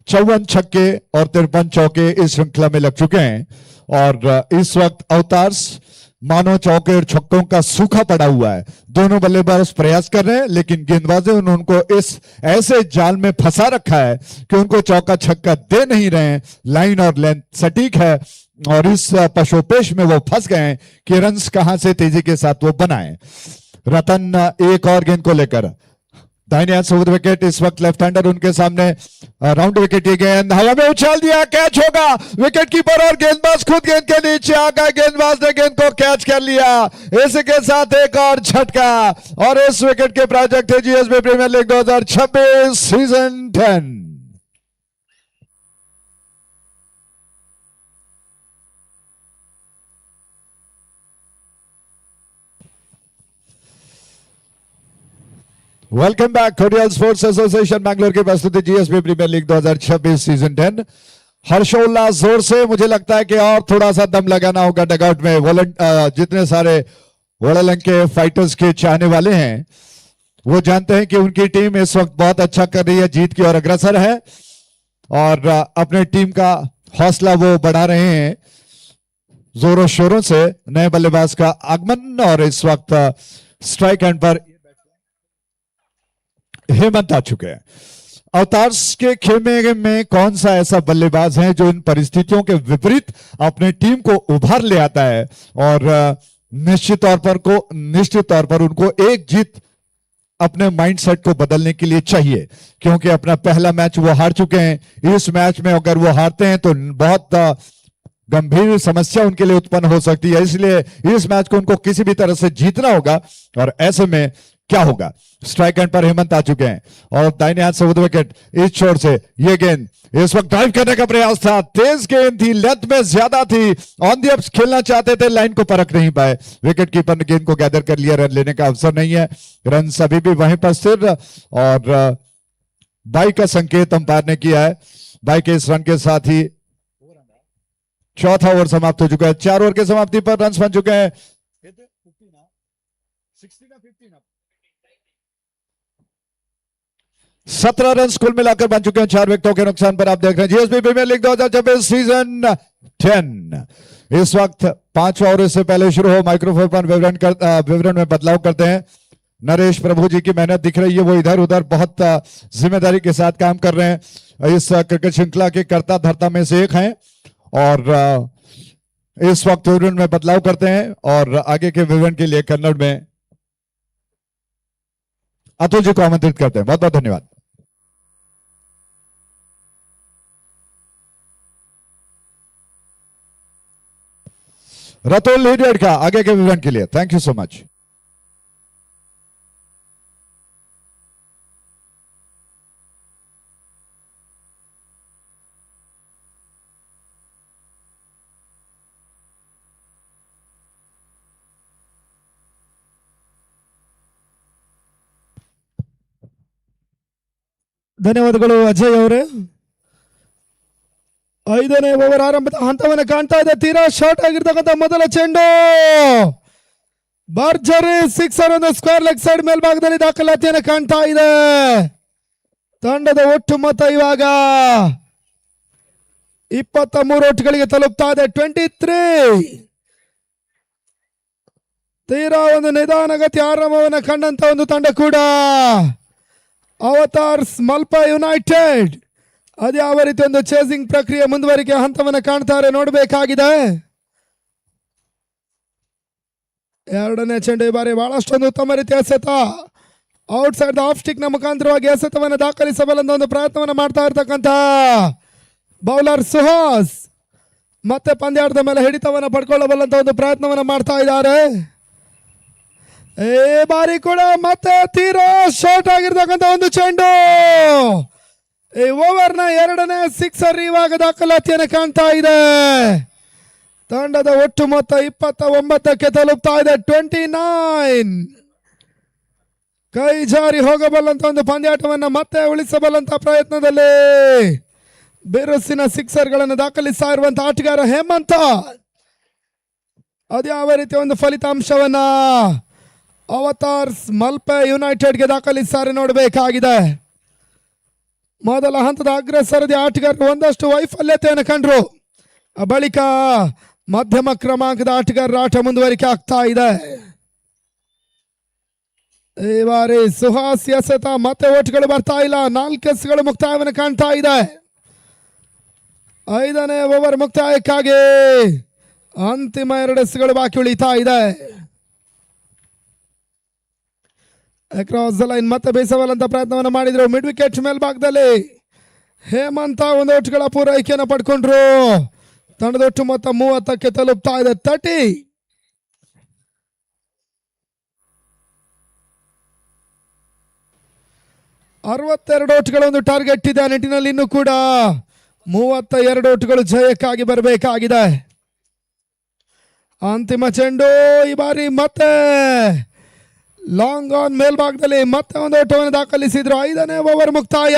54 छक्के और 53 चौके इस श्रृंखला में लग चुके हैं और इस वक्त अवतार्स मानो चौके और छक्कों का सूखा पड़ा हुआ है। दोनों बल्लेबाज प्रयास कर रहे हैं, लेकिन गेंदबाजों ने उनको इस ऐसे जाल में फंसा रखा है कि उनको चौका छक्का दे नहीं रहे हैं। लाइन और लेंथ सटीक है और इस पशोपेश में वो फंस गए हैं कि रन्स कहां से तेजी के साथ वो बनाए। रतन एक और गेंद को लेकर दाहिने हाथ से विकेट, इस वक्त लेफ्ट हैंडर उनके सामने। राउंड विकेट ये गेंद हवा में उछाल दिया, कैच होगा। विकेट कीपर और गेंदबाज खुद गेंद के नीचे आ गए। गेंदबाज ने गेंद को कैच कर लिया। इसके साथ एक और झटका और इस विकेट के प्रोजेक्ट है GSB premier league 2026 season 10। Welcome back. Kodial sports association Bangalore की प्रस्तुति जीएसबी प्रीमियर लीग 2026 सीजन 10। हर्षोल्लास जोर से, मुझे लगता है कि और थोड़ा सा दम लगाना होगा डगआउट में। जितने सारे वड़लंग के फाइटर्स के चाहने वाले हैं वो जानते हैं कि उनकी टीम इस वक्त बहुत अच्छा कर रही है, जीत की ओर अग्रसर है और अपने टीम का हौसला वो बढ़ा रहे हैं जोरों शोरों से। नए बल्लेबाज का आगमन और इस वक्त स्ट्राइक एंड पर हेमंत आ चुके हैं। अवतार्स के खेमे में कौन सा ऐसा बल्लेबाज है जो इन परिस्थितियों के विपरीत अपने टीम को उभार ले आता है और निश्चित तौर पर उनको एक जीत अपने माइंडसेट को बदलने के लिए चाहिए, क्योंकि अपना पहला मैच वो हार चुके हैं। इस मैच में अगर वो हारते हैं तो बहुत गंभीर समस्या उनके लिए उत्पन्न हो सकती है। इसलिए इस मैच को उनको किसी भी तरह से जीतना होगा और ऐसे में क्या होगा? स्ट्राइक एंड पर हेमंत आ चुके हैं और दाहिने हाथ से विद विकेट इस छोर से ये गेंद इस वक्त ड्राइव करने का प्रयास था, तेज गेंद थी, लेंथ में ज्यादा थी, ऑन दी अप्स खेलना चाहते थे, लाइन को परख नहीं पाए, विकेट कीपर ने गेंद को गैदर कर लिया, रन लेने का अवसर नहीं है, रन अभी भी वहीं पर स्थिर और बाई का संकेत अंपायर ने किया है। बाई के इस रन के साथ ही चौथा ओवर समाप्त हो चुका है। 4 ओवर की समाप्ति पर रन बन चुके हैं 17 रन कुल मिलाकर बन चुके हैं 4 विकेटों के नुकसान पर। आप देख रहे हैं जीएसबी प्रीमियर लीग 2026 सीजन 10। इस वक्त 5वां ओवर से पहले शुरू हो, माइक्रोफोन पर विवरण में बदलाव करते हैं। नरेश प्रभु जी की मेहनत दिख रही है, वो इधर उधर बहुत जिम्मेदारी के साथ काम कर रहे हैं। इस क्रिकेट श्रृंखला के कर्ता धर्ता में से एक हैं और इस वक्त विवरण में बदलाव करते हैं और आगे के विवरण के लिए कन्नड़ में अतुल जी को आमंत्रित करते हैं। बहुत बहुत धन्यवाद। रतुल लीडेड का आगे के विवरण के लिए थैंक यू सो मच।
ಧನ್ಯವಾದಗಳು ಅಜಯ್ ಅವರೇ. 5ನೇ ಓವರ್ ಆರಂಭದ ಹಂತವನ್ನು ಕಾಣ್ತಾ ಇದೆ. ತೀರಾ ಶಾರ್ಟ್ ಆಗಿರ್ತಕ್ಕಂಥ ಮೊದಲ ಚೆಂಡು ಭರ್ಜರಿ ಸಿಕ್ಸರ್, ಒಂದು ಸ್ಕ್ವೇರ್ ಲೆಗ್ ಸೈಡ್ ಮೇಲ್ಭಾಗದಲ್ಲಿ ದಾಖಲಾತಿಯನ್ನು ಕಾಣ್ತಾ ಇದೆ. ತಂಡದ ಒಟ್ಟು ಮೊತ್ತ ಇವಾಗ 23 ಒಟ್ಟುಗಳಿಗೆ ತಲುಪ್ತಾ ಇದೆ. 23. ತೀರಾ ಒಂದು ನಿಧಾನಗತಿ ಆರಂಭವನ್ನು ಕಂಡಂತ ಒಂದು ತಂಡ ಕೂಡ ಅವತಾರ್ಸ್ ಮಲ್ಪ ಯುನೈಟೆಡ್. ಅದೇ ಯಾವ ರೀತಿ ಒಂದು ಚೇಸಿಂಗ್ ಪ್ರಕ್ರಿಯೆ ಮುಂದುವರಿಕೆ ಹಂತವನ್ನು ಕಾಣ್ತಾರೆ, ನೋಡಬೇಕಾಗಿದೆ. ಎರಡನೇ ಚೆಂಡು ಈ ಬಾರಿ ಬಹಳಷ್ಟೊಂದು ಉತ್ತಮ ರೀತಿಯ ಎಸೆತ, ಔಟ್ ಸೈಡ್ ಆಫ್ ಸ್ಟಿಕ್ ನ ಮುಖಾಂತರವಾಗಿ ಎಸೆತವನ್ನು ದಾಖಲಿಸಬಲ್ಲಂತ ಒಂದು ಪ್ರಯತ್ನವನ್ನು ಮಾಡ್ತಾ ಇರ್ತಕ್ಕಂಥ ಬೌಲರ್ ಸುಹಾಸ್ ಮತ್ತೆ ಪಂದ್ಯಾಟದ ಮೇಲೆ ಹಿಡಿತವನ್ನು ಪಡ್ಕೊಳ್ಳಬಲ್ಲಂತ ಒಂದು ಪ್ರಯತ್ನವನ್ನು ಮಾಡ್ತಾ ಇದ್ದಾರೆ. ಈ ಬಾರಿ ಕೂಡ ಮತ್ತೆ ತೀರಾ ಶಾರ್ಟ್ ಆಗಿರ್ತಕ್ಕಂಥ ಒಂದು ಚೆಂಡು, ಈ ಓವರ್ನ 2ನೇ ಸಿಕ್ಸರ್ ಇವಾಗ ದಾಖಲಾತಿಯನ್ನು ಕಾಣ್ತಾ ಇದೆ. ತಂಡದ ಒಟ್ಟು ಮೊತ್ತ 29ಕ್ಕೆ ತಲುಪ್ತಾ ಇದೆ. 29. ಕೈ ಜಾರಿ ಹೋಗಬಲ್ಲಂತ ಒಂದು ಪಂದ್ಯಾಟವನ್ನು ಮತ್ತೆ ಉಳಿಸಬಲ್ಲಂತ ಪ್ರಯತ್ನದಲ್ಲಿ ಬಿರುಸಿನ ಸಿಕ್ಸರ್ಗಳನ್ನು ದಾಖಲಿಸ್ತಾ ಇರುವಂತಹ ಆಟಗಾರ ಹೇಮಂತ ಅದ್ಯಾವ ರೀತಿಯ ಒಂದು ಫಲಿತಾಂಶವನ್ನ ಅವತಾರ್ಸ್ ಮಲ್ಪೆ ಯುನೈಟೆಡ್ಗೆ ದಾಖಲಿಸ್ತಾರೆ, ನೋಡಬೇಕಾಗಿದೆ. ಮೊದಲ ಹಂತದ ಅಗ್ರಸರದಿ ಆಟಗಾರರು ಒಂದಷ್ಟು ವೈಫಲ್ಯತೆಯನ್ನು ಕಂಡ್ರು, ಬಳಿಕ ಮಧ್ಯಮ ಕ್ರಮಾಂಕದ ಆಟಗಾರರ ಆಟ ಮುಂದುವರಿಕೆ ಆಗ್ತಾ ಇದೆ. ಈ ಬಾರಿ ಸುಹಾಸ್ ಎಸೆತ ಮತ್ತೆ ಓಟ್ಗಳು ಬರ್ತಾ ಇಲ್ಲ. 4 ಎಸ್ಗಳು ಮುಕ್ತಾಯವನ್ನು ಕಾಣ್ತಾ ಇದೆ. 5ನೇ ಓವರ್ ಮುಕ್ತಾಯಕ್ಕಾಗಿ ಅಂತಿಮ 2 ಎಸ್ಗಳು ಬಾಕಿ ಉಳಿತಾ ಇದೆ. ಅಕ್ರಾಸ್ ದ ಲೈನ್ ಮತ್ತೆ ಬೇಯಿಸಬಲ್ಲಂತ ಪ್ರಯತ್ನವನ್ನು ಮಾಡಿದ್ರು. ಮಿಡ್ ವಿಕೆಟ್ ಮೇಲ್ಭಾಗದಲ್ಲಿ ಹೇಮಂತ ಒಂದು ಓಟ್ಗಳ ಪೂರೈಕೆಯನ್ನು ಪಡ್ಕೊಂಡ್ರು. ತಂಡದ ಒಟ್ಟು ಮೊತ್ತ 30ಕ್ಕೆ ತಲುಪ್ತಾ ಇದೆ. 30. ಅರವತ್ತೆರಡು ಓಟ್ಗಳ ಒಂದು ಟಾರ್ಗೆಟ್ ಇದೆ. ಆ ನಿಟ್ಟಿನಲ್ಲಿ ಇನ್ನೂ ಕೂಡ 32 ಓಟ್ಗಳು ಜಯಕ್ಕಾಗಿ ಬರಬೇಕಾಗಿದೆ. ಅಂತಿಮ ಚೆಂಡು ಈ ಬಾರಿ ಮತ್ತೆ ಲಾಂಗ್ ಆನ್ ಮೇಲ್ಭಾಗದಲ್ಲಿ ಮತ್ತೆ ಒಂದು ಓಟವನ್ನು ದಾಖಲಿಸಿದ್ರು. 5ನೇ ಓವರ್ ಮುಕ್ತಾಯ.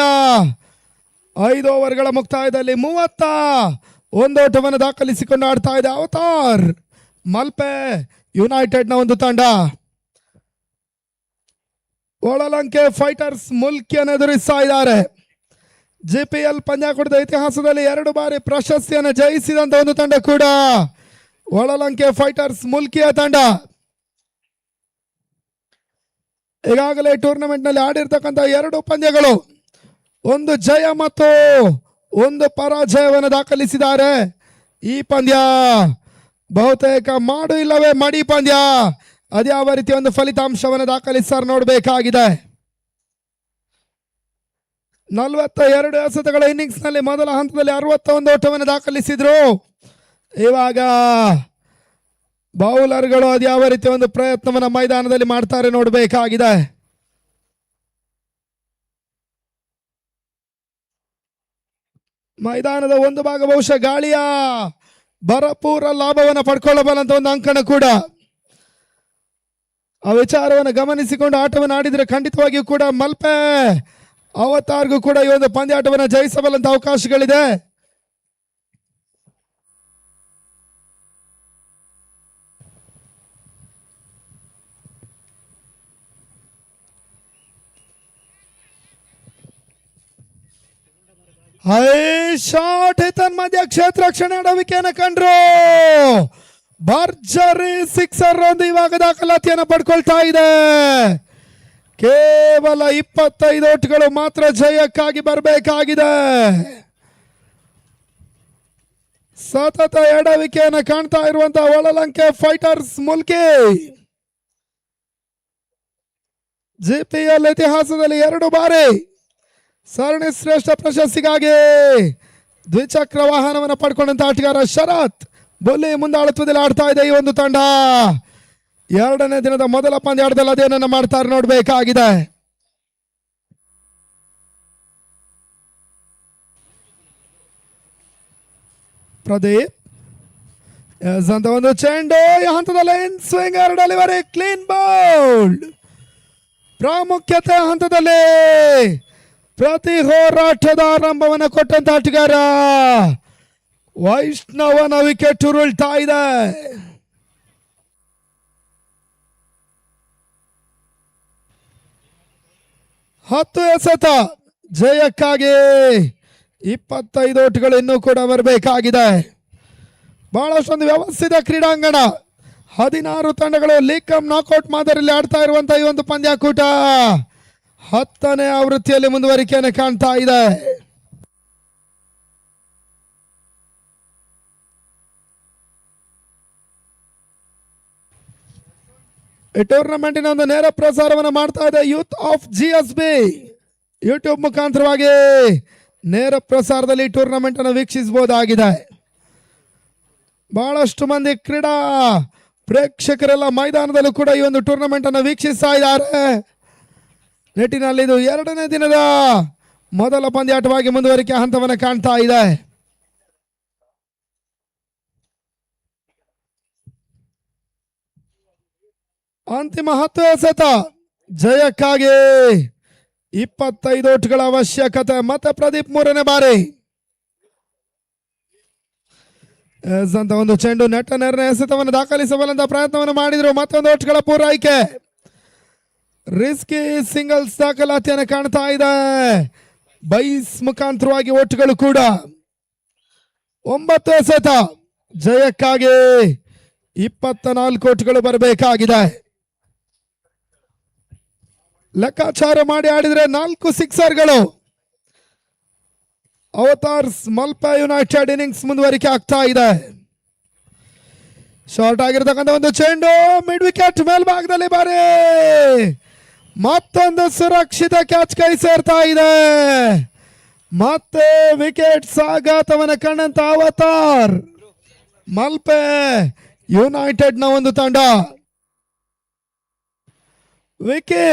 5 ಓವರ್ಗಳ ಮುಕ್ತಾಯದಲ್ಲಿ 31 ಓಟವನ್ನು ದಾಖಲಿಸಿಕೊಂಡು ಆಡ್ತಾ ಇದೆ ಅವತಾರ್ ಮಲ್ಪೆ ಯುನೈಟೆಡ್ ನ ಒಂದು ತಂಡ. ಒಳಲಂಕೆ ಫೈಟರ್ಸ್ ಮುಲ್ಕಿಯನ್ನು ಎದುರಿಸ್ತಾ ಇದ್ದಾರೆ. ಜಿಪಿಎಲ್ ಪಂದ್ಯಾಕೂಟದ ಇತಿಹಾಸದಲ್ಲಿ 2 ಬಾರಿ ಪ್ರಶಸ್ತಿಯನ್ನು ಜಯಿಸಿದಂತ ಒಂದು ತಂಡ ಕೂಡ ಒಳಲಂಕೆ ಫೈಟರ್ಸ್ ಮುಲ್ಕಿಯ ತಂಡ. ಈಗಾಗಲೇ ಟೂರ್ನಮೆಂಟ್ ನಲ್ಲಿ ಆಡಿರ್ತಕ್ಕಂಥ 2 ಪಂದ್ಯಗಳು 1 ಜಯ ಮತ್ತು 1 ಪರಾಜಯವನ್ನು ದಾಖಲಿಸಿದ್ದಾರೆ. ಈ ಪಂದ್ಯ ಬಹುತೇಕ ಮಾಡು ಇಲ್ಲವೇ ಮಡಿ ಪಂದ್ಯ. ಅದ್ಯಾವ ರೀತಿಯ ಒಂದು ಫಲಿತಾಂಶವನ್ನು ದಾಖಲಿಸ್ತಾರೆ, ನೋಡಬೇಕಾಗಿದೆ. 42 ಎಸೆತಗಳ ಇನ್ನಿಂಗ್ಸ್ ನಲ್ಲಿ ಮೊದಲ ಹಂತದಲ್ಲಿ 61 ಓಟವನ್ನು ದಾಖಲಿಸಿದ್ರು. ಇವಾಗ ಬೌಲರ್ಗಳು ಅದ್ಯಾವ ರೀತಿಯ ಒಂದು ಪ್ರಯತ್ನವನ್ನು ಮೈದಾನದಲ್ಲಿ ಮಾಡ್ತಾರೆ, ನೋಡಬೇಕಾಗಿದೆ.
ಮೈದಾನದ ಒಂದು ಭಾಗ ಬಹುಶಃ ಗಾಳಿಯ ಭರಪೂರ ಲಾಭವನ್ನು ಪಡ್ಕೊಳ್ಳಬಲ್ಲಂತ ಒಂದು ಅಂಕಣ ಕೂಡ. ಆ ವಿಚಾರವನ್ನು ಗಮನಿಸಿಕೊಂಡು ಆಟವನ್ನು ಆಡಿದರೆ ಖಂಡಿತವಾಗಿಯೂ ಕೂಡ ಮಲ್ಪೆ ಅವತಾರ್ಗೂ ಕೂಡ ಈ ಒಂದು ಪಂದ್ಯಾಟವನ್ನು ಜಯಿಸಬಲ್ಲಂತ ಅವಕಾಶಗಳಿದೆ. ಹೈ ಶಾಟ್ ಮಧ್ಯ ಕ್ಷೇತ್ರ ರಕ್ಷಣೆ ಆಡವಿಕೆಯನ್ನು ಕಂಡ್ರು. ಭರ್ಜರಿ ಸಿಕ್ಸರ್ ಒಂದು ಇವಾಗ ದಾಖಲಾತಿಯನ್ನು ಪಡ್ಕೊಳ್ತಾ ಇದೆ. ಕೇವಲ 25 ಓಟ್ಗಳು ಮಾತ್ರ ಜಯಕ್ಕಾಗಿ ಬರಬೇಕಾಗಿದೆ. ಸತತ ಎಡವಿಕೆಯನ್ನು ಕಾಣ್ತಾ ಇರುವಂತಹ ಒಳಲಂಕೆ ಫೈಟರ್ಸ್ ಮುಲ್ಕಿ ಜಿಪಿಎಲ್ ಇತಿಹಾಸದಲ್ಲಿ 2 ಬಾರಿ ಸರಣಿ ಶ್ರೇಷ್ಠ ಪ್ರಶಸ್ತಿಗಾಗಿ ದ್ವಿಚಕ್ರ ವಾಹನವನ್ನು ಪಡ್ಕೊಂಡಂತ ಆಟಗಾರ ಶರತ್ ಬೊಲ್ಲಿ ಮುಂದಾಳತ್ವದಲ್ಲಿ ಆಡ್ತಾ ಇದೆ ಈ ಒಂದು ತಂಡ. 2ನೇ ದಿನದ ಮೊದಲ ಪಂದ್ಯಾಟದಲ್ಲಿ ಅದೇನನ್ನ ಮಾಡ್ತಾರೆ ನೋಡ್ಬೇಕಾಗಿದೆ. ಪ್ರದೀಪ್ ಅಂತ ಒಂದು ಚೆಂಡು ಈ ಹಂತದಲ್ಲಿ ಸ್ವಿಂಗರ್ ಡೆಲಿವರಿ ಕ್ಲೀನ್ ಬೌಲ್ಡ್. ಪ್ರಾಮುಖ್ಯತೆ ಹಂತದಲ್ಲಿ ಪ್ರತಿ ಹೋರಾಟದ ಆರಂಭವನ್ನು ಕೊಟ್ಟಂತ ಆಟಗಾರ ವೈಷ್ಣವನ ವಿಕೆಟ್ ಉರುಳ್ತಾ ಇದೆ. ಹತ್ತು ಎಸೆತ ಜಯಕ್ಕಾಗಿ 25 ಓಟ್ಗಳು ಇನ್ನೂ ಕೂಡ ಬರಬೇಕಾಗಿದೆ. ಬಹಳಷ್ಟೊಂದು ವ್ಯವಸ್ಥಿತ ಕ್ರೀಡಾಂಗಣ. 16 ತಂಡಗಳು ಲೀಗ್ ಕಮ್ ನಾಕ್ಔಟ್ ಮಾದರಿಯಲ್ಲಿ ಆಡ್ತಾ ಇರುವಂತಹ ಈ ಒಂದು ಪಂದ್ಯಾಕೂಟ 10ನೇ ಆವೃತ್ತಿಯಲ್ಲಿ ಮುಂದುವರಿಕೆಯನ್ನು ಕಾಣ್ತಾ ಇದೆ. ಈ ಟೂರ್ನಮೆಂಟಿನ ಒಂದು ನೇರ ಪ್ರಸಾರವನ್ನು ಮಾಡ್ತಾ ಇದೆ ಯೂತ್ ಆಫ್ GSB ಯೂಟ್ಯೂಬ್ ಮುಖಾಂತರವಾಗಿ ನೇರ ಪ್ರಸಾರದಲ್ಲಿ ಟೂರ್ನಮೆಂಟ್ ಅನ್ನು ವೀಕ್ಷಿಸಬಹುದಾಗಿದೆ. ಬಹಳಷ್ಟು ಮಂದಿ ಕ್ರೀಡಾ ಪ್ರೇಕ್ಷಕರೆಲ್ಲ ಮೈದಾನದಲ್ಲೂ ಕೂಡ ಈ ಒಂದು ಟೂರ್ನಮೆಂಟ್ ಅನ್ನು ವೀಕ್ಷಿಸ್ತಾ ಇದ್ದಾರೆ. ನಿಟ್ಟಿನಲ್ಲಿ ಇದು 2ನೇ ದಿನದ ಮೊದಲ ಪಂದ್ಯಾಟವಾಗಿ ಮುಂದುವರಿಕೆ ಹಂತವನ್ನು ಕಾಣ್ತಾ ಇದೆ. ಅಂತಿಮ 10 ಎಸೆತ ಜಯಕ್ಕಾಗಿ 25 ಓಟ್ಗಳ ಅವಶ್ಯಕತೆ. ಮತ್ತೆ ಪ್ರದೀಪ್ 3ನೇ ಬಾರಿ ಅಂತ ಒಂದು ಚೆಂಡು ನೆಟ್ಟ ನೇರನೇ ಎಸೆತವನ್ನು ದಾಖಲಿಸಬಲ್ಲಂತ ಪ್ರಯತ್ನವನ್ನು ಮಾಡಿದ್ರು. ಮತ್ತೊಂದು ಓಟ್ಗಳ ಪೂರೈಕೆ. ರಿಸ್ಕಿ ಸಿಂಗಲ್ಸ್ ದಾಖಲಾತಿಯನ್ನು ಕಾಣ್ತಾ ಇದೆ. ಬೈಸ್ ಮುಖಾಂತರವಾಗಿ ಓಟ್ಗಳು ಕೂಡ 9 ಎಸೆತ ಜಯಕ್ಕಾಗಿ 24 ಓಟ್ಗಳು ಬರಬೇಕಾಗಿದೆ. ಲೆಕ್ಕಾಚಾರ ಮಾಡಿ ಆಡಿದ್ರೆ 4 ಸಿಕ್ಸರ್ಗಳು. ಅವತಾರ್ಸ್ ಮಲ್ಪೆ ಯುನೈಟೆಡ್ ಇನ್ನಿಂಗ್ಸ್ ಮುಂದುವರಿಕೆ ಆಗ್ತಾ ಇದೆ. ಶಾರ್ಟ್ ಆಗಿರತಕ್ಕಂಥ ಒಂದು ಚೆಂಡು ಮಿಡ್ ವಿಕೆಟ್ ಮೇಲ್ಭಾಗದಲ್ಲಿ ಬಾರಿ ಮತ್ತೊಂದು ಸುರಕ್ಷಿತ ಕ್ಯಾಚ್ ಕೈ ಸೇರ್ತಾ ಇದೆ. ಮತ್ತೆ ವಿಕೆಟ್ ಸಾಘಾತವನ್ನು ಕಂಡಂತ ಅವತಾರ್ ಮಲ್ಪೆ ಯುನೈಟೆಡ್ ನ ಒಂದು ತಂಡ. ವಿಕಿ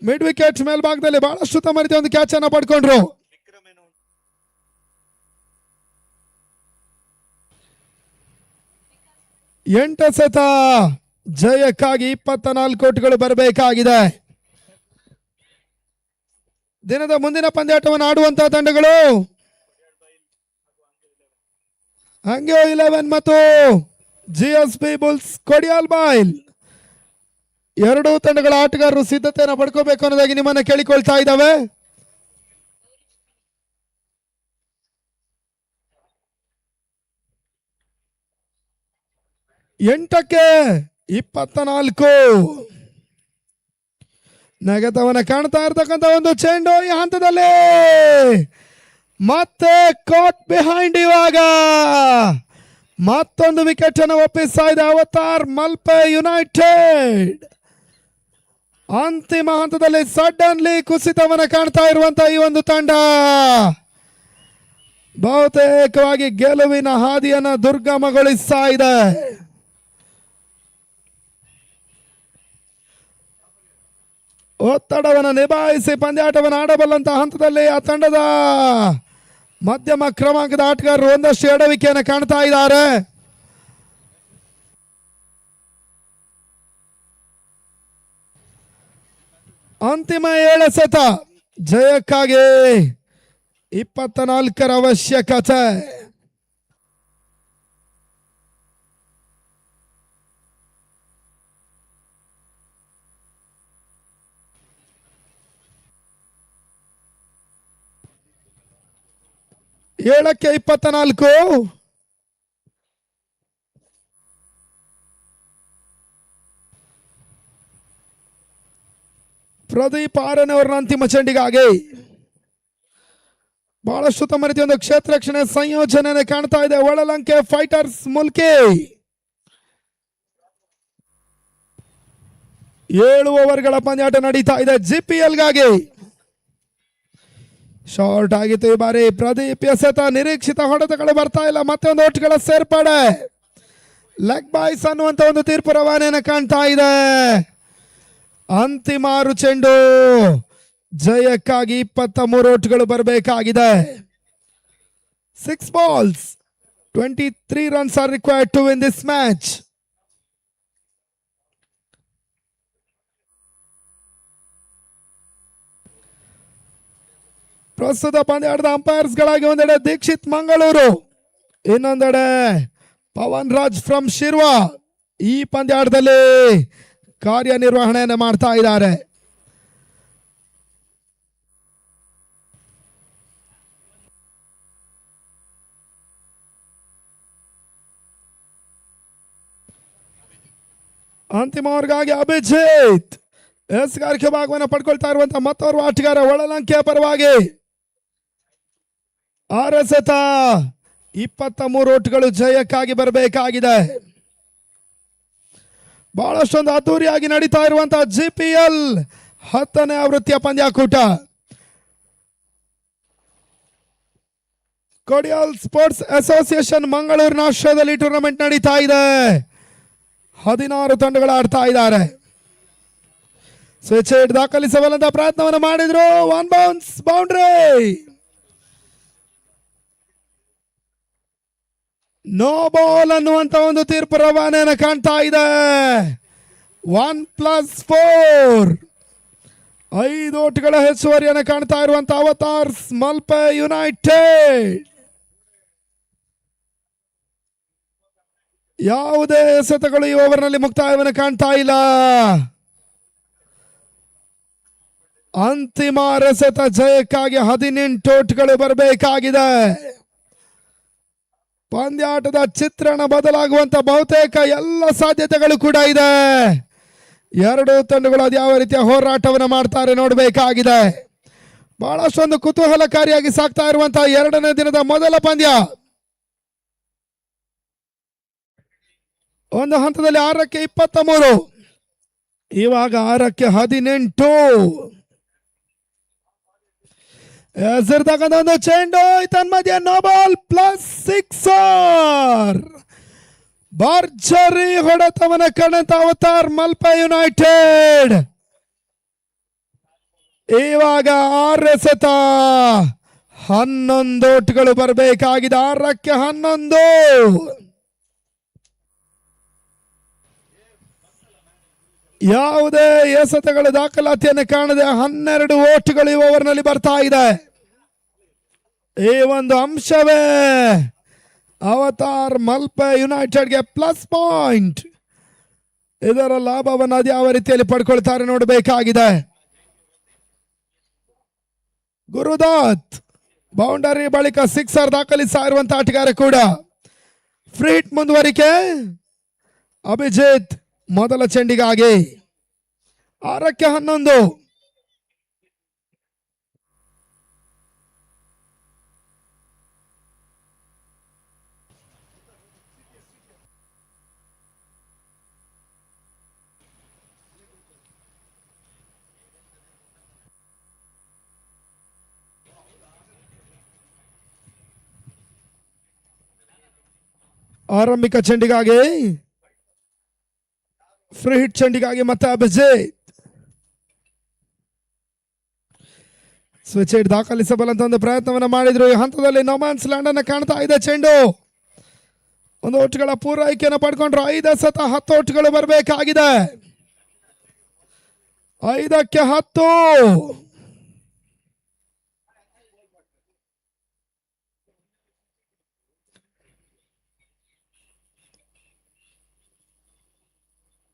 ಮಿಡ್ ವಿಕೆಟ್ ಮೇಲ್ಭಾಗದಲ್ಲಿ ಬಹಳಷ್ಟು ಉತ್ತಮ ರೀತಿಯ ಒಂದು ಕ್ಯಾಚ್ ಅನ್ನು ಪಡ್ಕೊಂಡ್ರು. ಎಂಟು ಎಸೆತ ಜಯಕ್ಕಾಗಿ 24 ಓಟ್ಗಳು ಬರಬೇಕಾಗಿದೆ. ದಿನದ ಮುಂದಿನ ಪಂದ್ಯಾಟವನ್ನು ಆಡುವಂತಹ ತಂಡಗಳು ಹಂಗೆ 11 ಮತ್ತು GSB ಬುಲ್ಸ್ ಕೊಡಿಯಾಲ್ ಬಾಯ್ಲ್. 2 ತಂಡಗಳ ಆಟಗಾರರು ಸಿದ್ಧತೆಯನ್ನು ಪಡ್ಕೋಬೇಕು ಅನ್ನೋದಾಗಿ ನಿಮ್ಮನ್ನ ಕೇಳಿಕೊಳ್ತಾ ಇದ್ದಾವೆ. ಎಂಟಕ್ಕೆ 24 ನಗತವನ್ನ ಕಾಣ್ತಾ ಇರ್ತಕ್ಕಂಥ ಒಂದು ಚೆಂಡು ಈ ಹಂತದಲ್ಲಿ ಮತ್ತೆ ಕಾಟ್ ಬಿಹೈಂಡ್. ಇವಾಗ ಮತ್ತೊಂದು ವಿಕೆಟ್ ಅನ್ನು ಒಪ್ಪಿಸ್ತಾ ಇದೆ ಅವತಾರ್ ಮಲ್ಪೆ ಯುನೈಟೆಡ್. ಅಂತಿಮ ಹಂತದಲ್ಲಿ ಸಡನ್ಲಿ ಕುಸಿತವನ್ನು ಕಾಣ್ತಾ ಇರುವಂತಹ ಈ ಒಂದು ತಂಡ ಬಹುತೇಕವಾಗಿ ಗೆಲುವಿನ ಹಾದಿಯನ್ನು ದುರ್ಗಮಗೊಳಿಸ್ತಾ ಇದೆ. ಒತ್ತಡವನ್ನು ನಿಭಾಯಿಸಿ ಪಂದ್ಯಾಟವನ್ನು ಆಡಬಲ್ಲಂತಹ ಹಂತದಲ್ಲಿ ಆ ತಂಡದ ಮಧ್ಯಮ ಕ್ರಮಾಂಕದ ಆಟಗಾರರು ಒಂದಷ್ಟು ಎಡವಿಕೆಯನ್ನು ಕಾಣ್ತಾ ಇದ್ದಾರೆ. ಅಂತಿಮ 7 ಎಸೆತ ಜಯಕ್ಕಾಗಿ 24ರ ಅವಶ್ಯಕತೆ. ಏಳಕ್ಕೆ 24. ಪ್ರದೀಪ್ ಆರನವರ ಅಂತಿಮ ಚೆಂಡಿಗಾಗಿ ಬಹಳಷ್ಟು ಉತ್ತಮ ರೀತಿಯ ಒಂದು ಕ್ಷೇತ್ರ ರಕ್ಷಣೆ ಸಂಯೋಜನೆ ಕಾಣ್ತಾ ಇದೆ. ಒಳಲಂಕೆ ಫೈಟರ್ಸ್ ಮುಲ್ಕಿ 7 ಓವರ್ಗಳ ಪಂದ್ಯಾಟ ನಡೀತಾ ಇದೆ ಜಿಪಿಎಲ್ಗಾಗಿ. ಶಾರ್ಟ್ ಆಗಿತ್ತು ಈ ಬಾರಿ. ಪ್ರದೀಪ್ ಎಸೆತ ನಿರೀಕ್ಷಿತ ಹೊಡೆತಗಳು ಬರ್ತಾ ಇಲ್ಲ. ಮತ್ತೆ ಒಂದು ಒಟ್ಟುಗಳ ಸೇರ್ಪಡೆ ಲೆಗ್ ಬಾಯ್ಸ್ ಅನ್ನುವಂತ ಒಂದು ತೀರ್ಪು ರವಾನೆಯನ್ನು ಕಾಣ್ತಾ ಇದೆ. ಅಂತಿಮ 6 ಚೆಂಡು ಜಯಕ್ಕಾಗಿ 23 ಓಟ್ಗಳು ಬರಬೇಕಾಗಿದೆ. 6 balls, 23 runs are required to win this match. ಪ್ರಸ್ತುತ ಪಂದ್ಯಾಟದ ಅಂಪೈರ್ಸ್ ಗಳಾಗಿ ಒಂದೆಡೆ ದೀಕ್ಷಿತ್ ಮಂಗಳೂರು, ಇನ್ನೊಂದೆಡೆ ಪವನ್ ರಾಜ್ ಫ್ರಮ್ ಶಿರ್ವಾ ಈ ಪಂದ್ಯಾಟದಲ್ಲಿ ಕಾರ್ಯನಿರ್ವಹಣೆಯನ್ನು ಮಾಡ್ತಾ ಇದ್ದಾರೆ. ಅಂತಿಮ ಓವರ್ಗಾಗಿ ಅಭಿಜಿತ್ ಎಸ್ಗಾರಿಕೆ ಭಾಗವನ್ನು ಪಡ್ಕೊಳ್ತಾ ಇರುವಂತಹ ಮತ್ತೋರ್ವ ಆಟಗಾರ ಒಳಲಂಕೆಯ ಪರವಾಗಿ 6 ಎಸೆತ 23 ಓಟ್ಗಳು ಜಯಕ್ಕಾಗಿ ಬರಬೇಕಾಗಿದೆ. ಬಹಳಷ್ಟೊಂದು ಅದ್ದೂರಿಯಾಗಿ ನಡೀತಾ ಇರುವಂತಹ ಜಿಪಿಎಲ್ 10ನೇ ಆವೃತ್ತಿಯ ಪಂದ್ಯಾಕೂಟ. ಕೊಡಿಯಾಲ್ ಸ್ಪೋರ್ಟ್ಸ್ ಅಸೋಸಿಯೇಷನ್ ಮಂಗಳೂರಿನ ಆಶ್ರಯದಲ್ಲಿ ಟೂರ್ನಮೆಂಟ್ ನಡೀತಾ ಇದೆ. 16 ತಂಡಗಳು ಆಡ್ತಾ ಇದ್ದಾರೆ. ಸ್ವಿಚ್ ಹಿಟ್ ದಾಖಲಿಸಬಲ್ಲಂತ ಪ್ರಯತ್ನವನ್ನು ಮಾಡಿದ್ರು. 1 ಬೌನ್ಸ್ ಬೌಂಡ್ರಿ. ನೋ ಬಾಲ್ ಅನ್ನುವಂತ ಒಂದು ತೀರ್ಪು ರವಾನೆಯನ್ನು ಕಾಣ್ತಾ ಇದೆ. 1+4 5 ಓಟ್ಗಳ ಹೆಚ್ಚುವರಿಯನ್ನು ಕಾಣ್ತಾ ಇರುವಂತ ಅವತಾರ್ಸ್ ಮಲ್ಪೆ ಯುನೈಟೆಡ್. ಯಾವುದೇ ಎಸೆತಗಳು ಈ ಓವರ್ನಲ್ಲಿ ಮುಕ್ತಾಯವನ್ನು ಕಾಣ್ತಾ ಇಲ್ಲ. ಅಂತಿಮ ಎಸೆತ ಜಯಕ್ಕಾಗಿ 18 ಓಟ್ಗಳು ಬರಬೇಕಾಗಿದೆ. ಪಂದ್ಯಾಟದ ಚಿತ್ರಣ ಬದಲಾಗುವಂತ ಬಹುತೇಕ ಎಲ್ಲ ಸಾಧ್ಯತೆಗಳು ಕೂಡ ಇದೆ. 2 ತಂಡಗಳು ಅದ್ಯಾವ ರೀತಿಯ ಹೋರಾಟವನ್ನು ಮಾಡ್ತಾರೆ ನೋಡಬೇಕಾಗಿದೆ. ಬಹಳಷ್ಟೊಂದು ಕುತೂಹಲಕಾರಿಯಾಗಿ ಸಾಗ್ತಾ ಇರುವಂತಹ 2ನೇ ದಿನದ ಮೊದಲ ಪಂದ್ಯ. ಒಂದು ಹಂತದಲ್ಲಿ 6ಕ್ಕೆ 23, ಇವಾಗ 6ಕ್ಕೆ 18. ಹೆಸರ್ತಕ್ಕಂಥ ಒಂದು ಚೆಂಡು ತನ್ಮಧ್ಯ ನೋ ಬಾಲ್ +6. ಭರ್ಜರಿ ಹೊಡೆತವನ್ನ ಕಂಡಂತ ಅವತಾರ್ ಮಲ್ಪೆ ಯುನೈಟೆಡ್ ಇವಾಗ 6 ಎಸೆತ 11 ಓಟ್ಗಳು ಬರಬೇಕಾಗಿದೆ. 6ಕ್ಕೆ 11. ಯಾವುದೇ ಎಸೆತಗಳು ದಾಖಲಾತಿಯನ್ನು ಕಾಣದೆ 12 ಓಟ್ಗಳು ಈ ಓವರ್ನಲ್ಲಿ ಬರ್ತಾ ಇದೆ. ಈ ಒಂದು ಅಂಶವೇ ಅವತಾರ್ ಮಲ್ಪೆ ಯುನೈಟೆಡ್ಗೆ +ಪಾಯಿಂಟ್. ಇದರ ಲಾಭವನ್ನು ಅದು ಯಾವ ರೀತಿಯಲ್ಲಿ ಪಡ್ಕೊಳ್ತಾರೆ ನೋಡಬೇಕಾಗಿದೆ. ಗುರುದಾತ್ ಬೌಂಡರಿ ಬಳಿಕ 6 ದಾಖಲಿಸ್ತಾ ಇರುವಂತಹ ಆಟಗಾರ ಕೂಡ. ಫ್ರೀ ಹಿಟ್ ಮುಂದುವರಿಕೆ. ಅಭಿಜಿತ್ ಮೊದಲ ಚೆಂಡಿಗಾಗಿ 6ಕ್ಕೆ 11. ಆರಂಭಿಕ ಚೆಂಡಿಗಾಗಿ ಫ್ರೀ ಹಿಟ್ ಚೆಂಡಿಗಾಗಿ ಮತ್ತೆ ಅಭಿಜಿತ್. ಸ್ವಿಚ್ ಹಿಟ್ ದಾಖಲಿಸಬಲ್ಲಂತ ಒಂದು ಪ್ರಯತ್ನವನ್ನು ಮಾಡಿದ್ರು. ಈ ಹಂತದಲ್ಲಿ ನೋಮ್ಯಾನ್ಸ್ ಲ್ಯಾಂಡ್ ಅನ್ನು ಕಾಣ್ತಾ ಇದೆ. ಚೆಂಡು ಒಂದು ಓಟ್ಗಳ ಪೂರೈಕೆಯನ್ನು ಪಡ್ಕೊಂಡ್ರು. 5 ಸತ 10 ಓಟ್ಗಳು ಬರಬೇಕಾಗಿದೆ. 5ಕ್ಕೆ 10.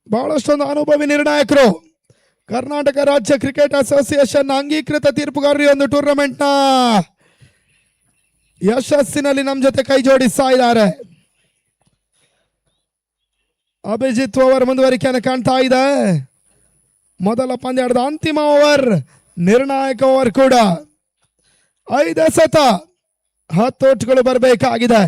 ಬಹಳಷ್ಟೊಂದು ಅನುಭವಿ ನಿರ್ಣಾಯಕರು. ಕರ್ನಾಟಕ ರಾಜ್ಯ ಕ್ರಿಕೆಟ್ ಅಸೋಸಿಯೇಷನ್ ಅಂಗೀಕೃತ ತೀರ್ಪುಗಾರರು ಒಂದು ಟೂರ್ನಮೆಂಟ್ ನ ಯಶಸ್ಸಿನಲ್ಲಿ ನಮ್ಮ ಜೊತೆ ಕೈ ಜೋಡಿಸ್ತಾ ಇದ್ದಾರೆ. ಅಭಿಜಿತ್ ಓವರ್ ಮುಂದುವರಿಕೆಯನ್ನು ಕಾಣ್ತಾ ಇದೆ. ಮೊದಲ ಪಂದ್ಯದ ಅಂತಿಮ ಓವರ್, ನಿರ್ಣಾಯಕ ಓವರ್ ಕೂಡ. 5 ಸತ 10 ಓಟ್ಗಳು ಬರಬೇಕಾಗಿದೆ.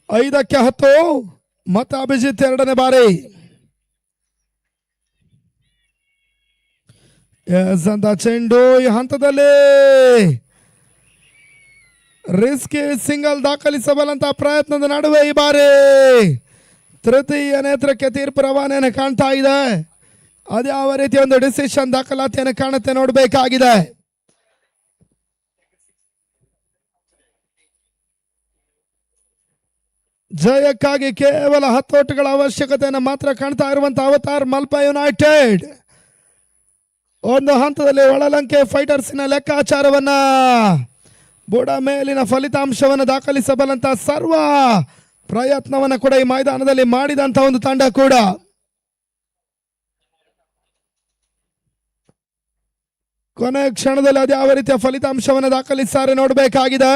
ಐದಕ್ಕೆ 10 ಮತ್ತೆ ಅಭಿಜಿತ್ 2ನೇ ಬಾರಿ. ಅಂತ ಚೆಂಡು ಈ ಹಂತದಲ್ಲಿ ರಿಸ್ಕಿ ಸಿಂಗಲ್ ದಾಖಲಿಸಬಲ್ಲಂತ ಪ್ರಯತ್ನದ ನಡುವೆ ಈ ಬಾರಿ ತೃತೀಯ ನೇತ್ರಕ್ಕೆ ತೀರ್ಪು ರವಾನೆಯನ್ನು ಕಾಣ್ತಾ ಇದೆ. ಅದ್ಯಾವ ರೀತಿಯ ಒಂದು ಡಿಸಿಷನ್ ದಾಖಲಾತಿಯನ್ನು ಕಾಣುತ್ತೆ ನೋಡಬೇಕಾಗಿದೆ. ಜಯಕ್ಕಾಗಿ ಕೇವಲ 10 ಓಟ್ಗಳ ಅವಶ್ಯಕತೆಯನ್ನು ಮಾತ್ರ ಕಾಣ್ತಾ ಇರುವಂತಹ ಅವತಾರ್ ಮಲ್ಪ ಯುನೈಟೆಡ್ ಒಂದು ಹಂತದಲ್ಲಿ ಒಳಲಂಕೆ ಫೈಟರ್ಸ್ನ ಲೆಕ್ಕಾಚಾರವನ್ನ ಬುಡ ಮೇಲಿನ ಫಲಿತಾಂಶವನ್ನು ದಾಖಲಿಸಬಲ್ಲಂತ ಸರ್ವ ಪ್ರಯತ್ನವನ್ನು ಕೂಡ ಈ ಮೈದಾನದಲ್ಲಿ ಮಾಡಿದಂತ ಒಂದು ತಂಡ ಕೂಡ. ಕೊನೆ ಕ್ಷಣದಲ್ಲಿ ಅದ್ಯಾವ ರೀತಿಯ ಫಲಿತಾಂಶವನ್ನು ದಾಖಲಿಸ್ತಾರೆ ನೋಡಬೇಕಾಗಿದೆ.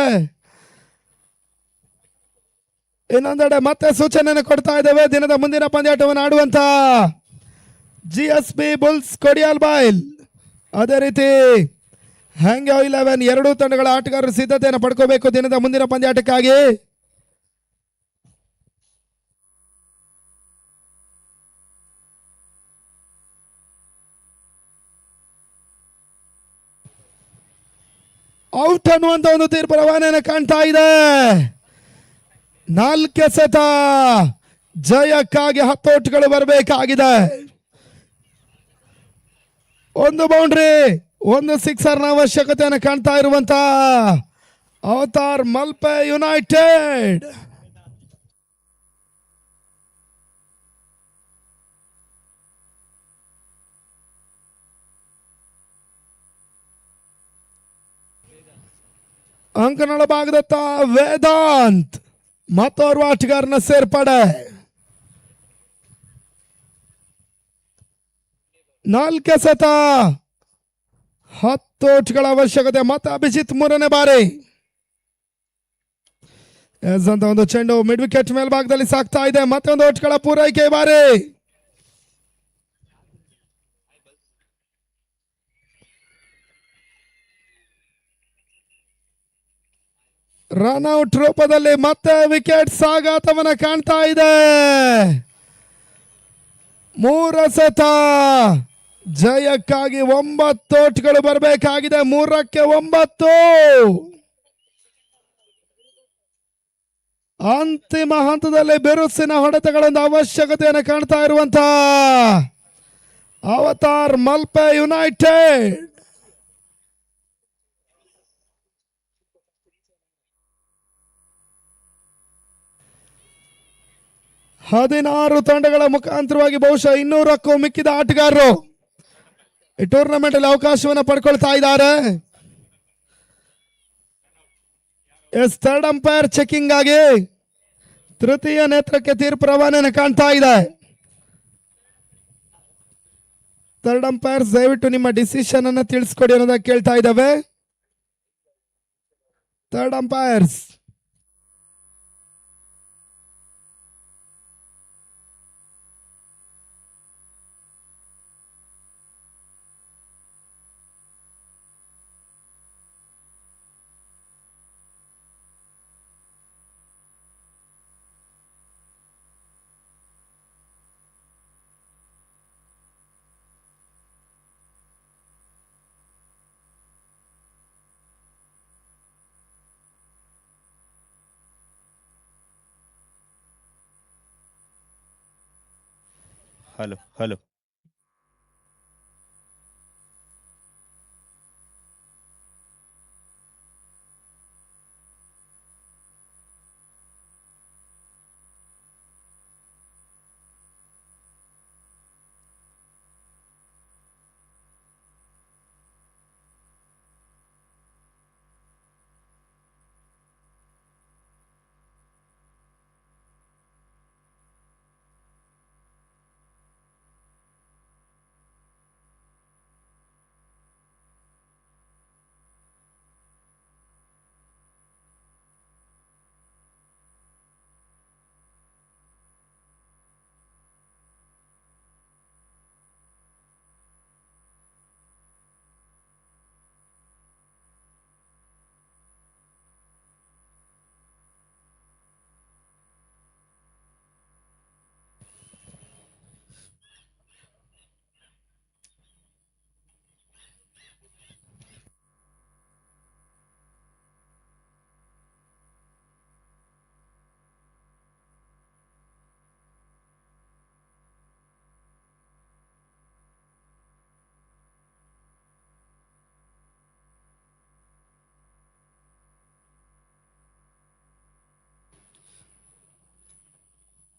ಇನ್ನೊಂದೆಡೆ ಮತ್ತೆ ಸೂಚನೆಯನ್ನು ಕೊಡ್ತಾ ಇದ್ದೇವೆ. ದಿನದ ಮುಂದಿನ ಪಂದ್ಯಾಟವನ್ನು ಆಡುವಂತ GSB ಬುಲ್ಸ್ ಕೊಡಿಯಾಲ್ ಬಾಯ್ಲ್, ಅದೇ ರೀತಿ ಹ್ಯಾಂಗ್ 11 ಎರಡೂ ತಂಡಗಳ ಆಟಗಾರರು ಸಿದ್ಧತೆಯನ್ನು ಪಡ್ಕೋಬೇಕು ದಿನದ ಮುಂದಿನ ಪಂದ್ಯಾಟಕ್ಕಾಗಿ. ಔಟ್ ಅನ್ನುವಂತ ಒಂದು ತೀರ್ಪು ರವಾನೆಯನ್ನು ಕಾಣ್ತಾ ಇದೆ. 4 ಸತ ಜಯಕ್ಕಾಗಿ 10 ಓಟ್ಗಳು ಬರಬೇಕಾಗಿದೆ. ಒಂದು ಬೌಂಡ್ರಿ, ಒಂದು ಸಿಕ್ಸರ್ನ ಅವಶ್ಯಕತೆಯನ್ನು ಕಾಣ್ತಾ ಇರುವಂತ ಅವತಾರ್ ಮಲ್ಪೆ ಯುನೈಟೆಡ್. ಅಂಕನಳ ಭಾಗದತ್ತ ವೇದಾಂತ್ ಮತ್ತೋರ್ವ ಆಟಗಾರನ ಸೇರ್ಪಡೆ. 4 ಸತ 10 ಓಟ್ಗಳ ಅವಶ್ಯಕತೆ. ಮತ್ತೆ ಅಭಿಜಿತ್ 3ನೇ ಬಾರಿ. ಅಂತ ಒಂದು ಚೆಂಡು ಮಿಡ್ ವಿಕೆಟ್ ಮೇಲ್ಭಾಗದಲ್ಲಿ ಸಾಕ್ತಾ ಇದೆ. ಮತ್ತೆ ಒಂದು ಓಟ್ಗಳ ಪೂರೈಕೆ ಬಾರಿ. ರನ್ಔಟ್ ರೂಪದಲ್ಲಿ ಮತ್ತೆ ವಿಕೆಟ್ ಸಾಗಾಟವನ್ನು ಕಾಣ್ತಾ ಇದೆ. 3 ಸತ ಜಯಕ್ಕಾಗಿ 9 ಓಟ್ಗಳು ಬರಬೇಕಾಗಿದೆ. 3ಕ್ಕೆ 9. ಅಂತಿಮ ಹಂತದಲ್ಲಿ ಬಿರುಸಿನ ಹೊಡೆತಗಳೊಂದು ಅವಶ್ಯಕತೆಯನ್ನು ಕಾಣ್ತಾ ಇರುವಂತ ಅವತಾರ್ ಮಲ್ಪೆ ಯುನೈಟೆಡ್. ಹದಿನಾರು ತಂಡಗಳ ಮುಖಾಂತರವಾಗಿ ಬಹುಶಃ 200ಕ್ಕೂ ಮಿಕ್ಕಿದ ಆಟಗಾರರು ಈ ಟೂರ್ನಮೆಂಟ್ ಅಲ್ಲಿ ಅವಕಾಶವನ್ನು ಪಡ್ಕೊಳ್ತಾ ಇದ್ದಾರೆ. ಥರ್ಡ್ ಅಂಪೈರ್ ಚೆಕಿಂಗ್ ಆಗಿ ತೃತೀಯ ನೇತ್ರಕ್ಕೆ ತೀರ್ಪು ರವಾನೆಯನ್ನು ಕಾಣ್ತಾ ಇದೆ. ಥರ್ಡ್ ಅಂಪೈರ್ಸ್ ದಯವಿಟ್ಟು ನಿಮ್ಮ ಡಿಸಿಷನ್ ಅನ್ನು ತಿಳಿಸ್ಕೊಡಿ ಅನ್ನೋದಕ್ಕೆ ಕೇಳ್ತಾ ಇದ್ದಾವೆ. Third umpires
hello.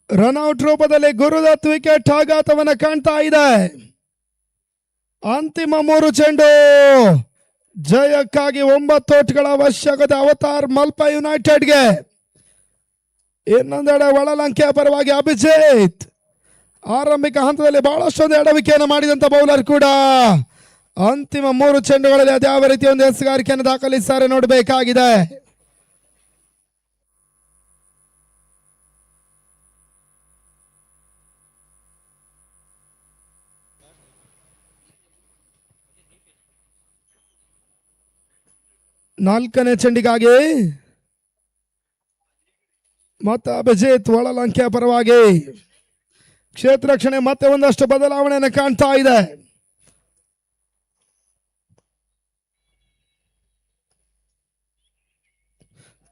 ರನ್ಔಟ್ ರೂಪದಲ್ಲಿ ಗುರುದತ್ ವಿಕೆಟ್ ಆಘಾತವನ್ನ ಕಾಣ್ತಾ ಇದೆ. ಅಂತಿಮ 3 ಚೆಂಡು ಜಯಕ್ಕಾಗಿ 9 ಓಟ್ಗಳ ಅವಶ್ಯಕತೆ ಅವತಾರ್ ಮಲ್ಪ ಯುನೈಟೆಡ್ಗೆ. ಇನ್ನೊಂದೆಡೆ ಒಳಲಂಕೆಯ ಪರವಾಗಿ ಅಭಿಜಿತ್ ಆರಂಭಿಕ ಹಂತದಲ್ಲಿ ಬಹಳಷ್ಟೊಂದು ಎಡವಿಕೆಯನ್ನು ಮಾಡಿದಂತ ಬೌಲರ್ ಕೂಡ ಅಂತಿಮ 3 ಚೆಂಡುಗಳಲ್ಲಿ ಅದ್ಯಾವ ರೀತಿಯ ಒಂದು ಎಸೆಗಾರಿಕೆಯನ್ನು ದಾಖಲಿಸುತ್ತಾರೆ ನೋಡಬೇಕಾಗಿದೆ. ನಾಲ್ಕನೇ ಚೆಂಡಿಗಾಗಿ ಮತ್ತೆ ಅಭಿಜಿತ್ ಒಳಲಂಕೆಯ ಪರವಾಗಿ ಕ್ಷೇತ್ರ ರಕ್ಷಣೆ ಮತ್ತೆ ಒಂದಷ್ಟು ಬದಲಾವಣೆಯನ್ನು ಕಾಣ್ತಾ ಇದೆ.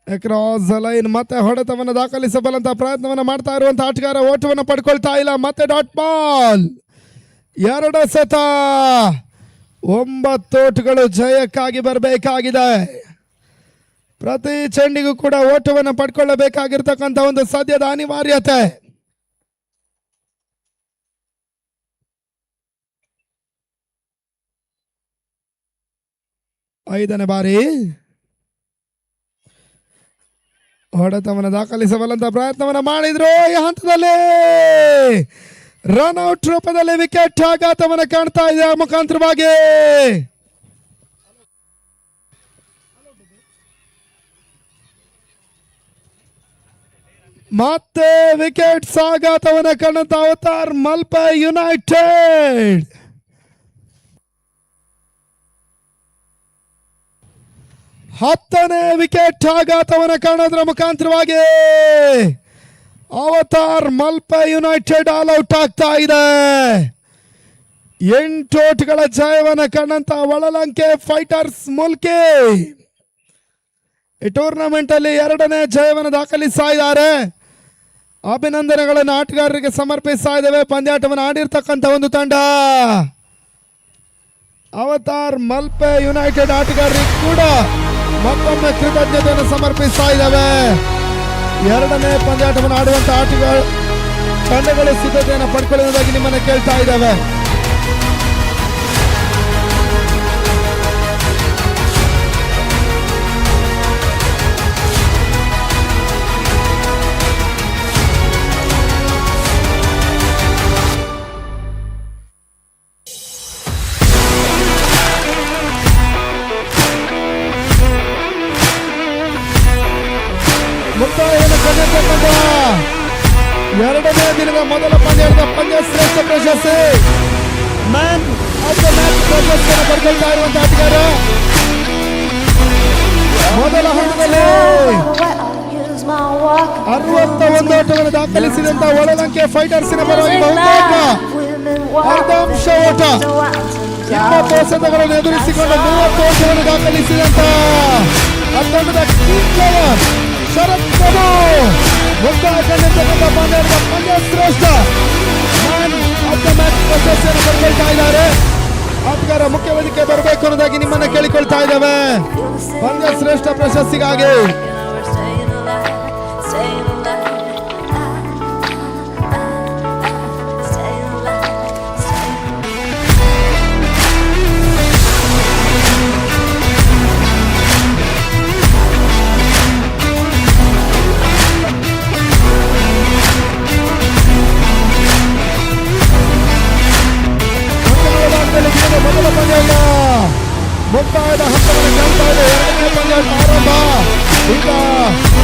ಕ್ರಾಸ್ ಲೈನ್ ಮತ್ತೆ ಹೊಡೆತವನ್ನು ದಾಖಲಿಸಬಲ್ಲಂತ ಪ್ರಯತ್ನವನ್ನು ಮಾಡ್ತಾ ಇರುವಂತಹ ಆಟಗಾರ ಓಟವನ್ನು ಪಡ್ಕೊಳ್ತಾ ಇಲ್ಲ. ಮತ್ತೆ ಡಾಟ್ ಬಾಲ್ 2 ಸತ 9 ಓಟುಗಳು ಜಯಕ್ಕಾಗಿ ಬರಬೇಕಾಗಿದೆ. ಪ್ರತಿ ಚೆಂಡಿಗೂ ಕೂಡ ಓಟವನ್ನು ಪಡ್ಕೊಳ್ಳಬೇಕಾಗಿರ್ತಕ್ಕಂಥ ಒಂದು ಸದ್ಯದ ಅನಿವಾರ್ಯತೆ. ಐದನೇ ಬಾರಿ ಹೊಡೆತವನ್ನು ದಾಖಲಿಸಬಲ್ಲಂತ ಪ್ರಯತ್ನವನ್ನು ಮಾಡಿದ್ರು. ಈ ಹಂತದಲ್ಲಿ ರನ್ಔಟ್ ರೂಪದಲ್ಲಿ ವಿಕೆಟ್ ಆಘಾತವನ್ನು ಕಾಣ್ತಾ ಇದೆ ಮುಖಾಂತರವಾಗಿ. ಮತ್ತೆ ವಿಕೆಟ್ ಆಘಾತವನ್ನು ಕಾಣುತ್ತ ಅವತಾರ್ ಮಲ್ಪ ಯುನೈಟೆಡ್. ಹತ್ತನೇ ವಿಕೆಟ್ ಆಘಾತವನ್ನು ಕಾಣೋದ್ರ ಮುಖಾಂತರವಾಗಿ ಅವತಾರ್ ಮಲ್ಪ ಯುನೈಟೆಡ್ ಆಲ್ ಔಟ್ ಆಗ್ತಾ ಇದೆ. 8 ಓಟ್ಗಳ ಜಯವನ್ನು ಕಂಡಂತ ಒಳಲಂಕೆ ಫೈಟರ್ಸ್ ಮುಲ್ಕಿ ಈ ಟೂರ್ನಮೆಂಟ್ ಅಲ್ಲಿ 2ನೇ ಜಯವನ್ನು ದಾಖಲಿಸ್ತಾ ಇದ್ದಾರೆ. ಅಭಿನಂದನೆಗಳನ್ನು ಆಟಗಾರರಿಗೆ ಸಮರ್ಪಿಸ್ತಾ ಇದ್ದೇವೆ. ಪಂದ್ಯಾಟವನ್ನು ಆಡಿರ್ತಕ್ಕಂಥ ಒಂದು ತಂಡ ಅವತಾರ್ ಮಲ್ಪ ಯುನೈಟೆಡ್ ಆಟಗಾರರಿಗೆ ಕೂಡ ಮತ್ತೊಮ್ಮೆ ಕೃತಜ್ಞತೆಯನ್ನು ಸಮರ್ಪಿಸ್ತಾ ಇದ್ದಾವೆ. 2ನೇ ಪಂದ್ಯಾಟವನ್ನು ಆಡುವಂತ ಆಟಗಾರ ತಂಡಗಳು ಸಿದ್ಧತೆಯನ್ನು ಪಡ್ಕೊಳ್ಳುವುದಾಗಿ ನಿಮ್ಮನ್ನು ಕೇಳ್ತಾ ಇದ್ದಾವೆ. ಮುಕ್ತಾಯವನ್ನು ಕಂಡಿರ್ತಕ್ಕಂಥ 2ನೇ ದಿನದ ಮೊದಲ ಪಂದ್ಯದ ಪಂದ್ಯ ಶ್ರೇಷ್ಠ ಪ್ರಶಸ್ತಿ ಮ್ಯಾನ್ ಆಫ್ ದ ಮ್ಯಾಚ್ ಪ್ರಶಸ್ತಿಯನ್ನು ಪಡ್ಕೊಳ್ತಾ ಇರುವಂತಹ ಆಟಗಾರ ಮೊದಲ ಹಂತದಲ್ಲಿ 61 ಓಟವನ್ನು ದಾಖಲಿಸಿದಂತ ಒಳಲಂಕೆ ಫೈಟರ್ಸಿನ ಪರವಾಗಿ ಬಹುತೇಕ ಅರ್ಧಾಂಶ ಓಟ 20 ಎಸೆತಗಳನ್ನು ಎದುರಿಸಿಕೊಂಡು 30 ಓಟವನ್ನು ದಾಖಲಿಸಿದಂತ ತಂಡದ ಕೀ ಪ್ಲೇಯರ್ ಶರತ್ ಪ್ರಭು ಮುಕ್ತಾಯ ಕಂಡಿರ್ತಕ್ಕಂಥ ಪಂದ್ಯ ಶ್ರೇಷ್ಠ ಮ್ಯಾನ್ ಆಫ್ ದ ಮ್ಯಾಚ್ ಪ್ರಶಸ್ತಿಯನ್ನು ಪಡ್ಕೊಳ್ತಾ ಇದ್ದಾರೆ. ಆಟಗಾರ ಮುಖ್ಯ ವೇದಿಕೆ ಬರಬೇಕು ಅನ್ನೋದಾಗಿ ನಿಮ್ಮನ್ನ ಕೇಳಿಕೊಳ್ತಾ ಇದ್ದೇವೆ. ಪಂದ್ಯ ಶ್ರೇಷ್ಠ ಪ್ರಶಸ್ತಿಗಾಗಿ ಮೊದಲ ಪಂದ್ಯದ ಮುಕ್ತಾಯದ ಹಂತವನ್ನು ಕಾಣ್ತಾ ಇದೆ. ಎರಡನೇ ಪಂದ್ಯ ಆರಂಭ. ಈಗ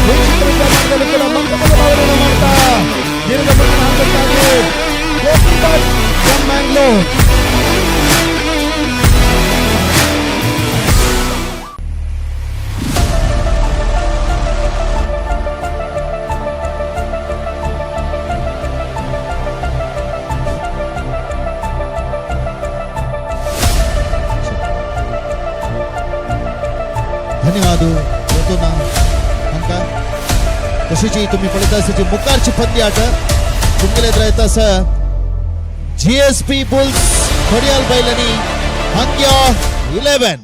ವೀಕ್ಷಕರ ವಿಚಾರದಲ್ಲಿ ಕೂಡ ಮಂತ್ರಮೂಲ ಭಾವನೆಯನ್ನು ಮಾಡ್ತಾ ದಿನದ ಮುಂದಿನ ಹಂತಕ್ಕಾಗಿ ಗೋಪಿ ಭಟ್ ಫ್ರಮ್ ಮ್ಯಾಂಗ್ಳೂರ್.
धन्यवाद होतो ना अंका तशीची तुम्ही पडता असायची मुखारची पंदी आट तुमगेले राहता स GSB बुल्स खडियाल बैलनी हंग्या 11.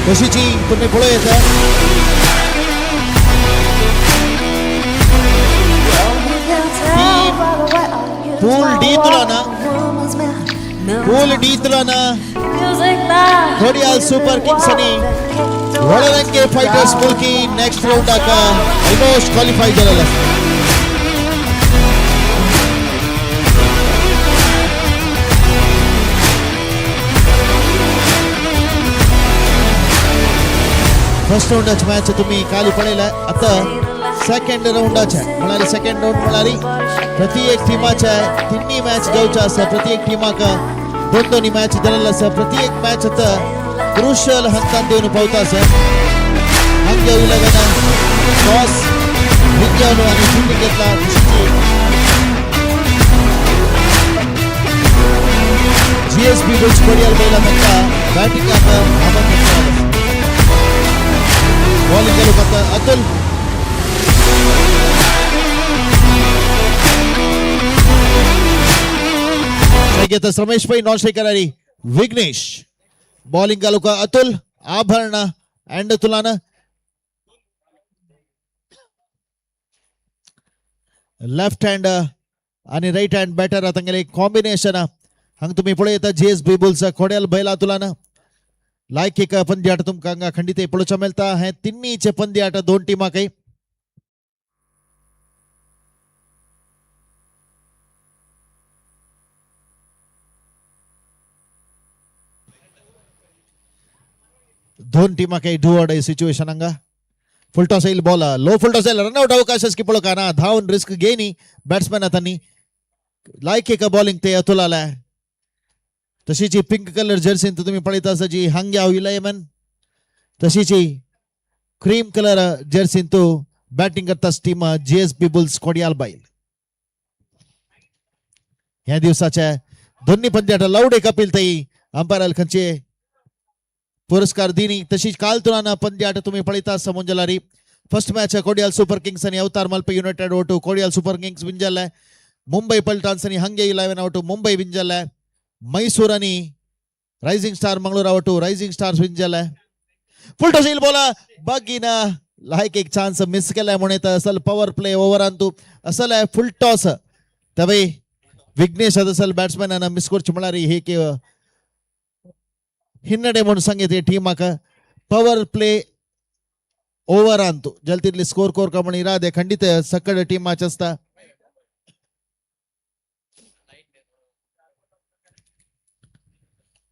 कशीची तुम्ही पुढे येता पूल डी तुला ना खडियाल सुपर किंग्स आणि वडरंगे फायटर्स मुलकी नेक्स्ट राउंड आका ऑलमोस्ट क्वालिफाय झालेला. फर्स्ट राउंडाची मॅच तुम्ही काली पडेल आता सेकंड राउंडाच्या म्हणाली सेकंड राउंड म्हणाली प्रति एक टीमाच्या तिन्ही मॅच गावच्या असा प्रति एक टीमाक दोन दोन्ही मॅच दिलेला असा प्रति एक मॅच आता क्रुशियल हंतान देऊन पावता असा हंग्या 11 टॉस विजयानो आणि फील्डिंग घेतला. GSB बुल्स खडियाल बैला म्हणता बॅटिंग आता आपण बॉलिंग चालू करता अतुल घेता रमेश भाई नॉन स्ट्राइकर विघ्नेश बॉलिंग चालू का अतुल आभरण अँड तुलान लेफ्ट हँड आणि राईट हँड बॅटर आता कॉम्बिनेशन हंग तुम्ही पुढे येता GSB बुल्स खोड्याल बैला तुलान लायक एक पंद्य आट तुमकां खंडित पळोवचा मेळटा. हे तिन्नीचे पंद्य आट दोन टीमाक दोन टीमाक डू ऑर डाय सिच्युएशन हंगा फुल टॉस येईल बॉल लो फुल टॉस येईल रनआउट अवकाश की पळो काना धावून रिस्क घेनी बॅट्समॅन आता लायक एक बॉलिंग ते अतुलाला तशीची पिंक कलर जर्सी तुम्ही पळयता आसाची हंग्या 11 तशीची क्रीम कलर जर्सी तो बॅटिंग करता टीम GSB बुल्स खोडियाल बैल. ह्या दिवसाच्या दोन्ही पंद्याट लावडे कपिल ताई अंपायर खंचे पुरस्कार दिनी तशीच काल तुलाना पंद्याट तुम्ही पळयता समोंजलारी फर्स्ट मॅच खोडियाल सुपर किंग्स आणि अवतार मल्पे युनायटेड ओटू खोडियाल सुपर किंग्स विंजल्लाय. मुंबई पल्टन्स आणि हंगे 11 ओटू मुंबई विंजल्लाय. मैसूर आणि रायझिंग स्टार मंगळूर ओटू रायझिंग स्टार्स विंजल्लाय. फुल टॉस येईल बॉल बागीना लायक एक चान्स मिस केलाय म्हणत असल पॉवर प्ले ओव्हर अंतू असल फुल टॉस तवे विघ्नेश असल बॅट्समॅन अನ್ನ ಮಿಸ್ ಕೊರ್ಚು ಮಳಾರಿ ಹೇಗೆ ಹಿನ್ನಡೆ म्हणून सांगितले टीमाक power play over Antu जल्दीतली score core कमणी इरादे खंडित सकड टीम मॅच असता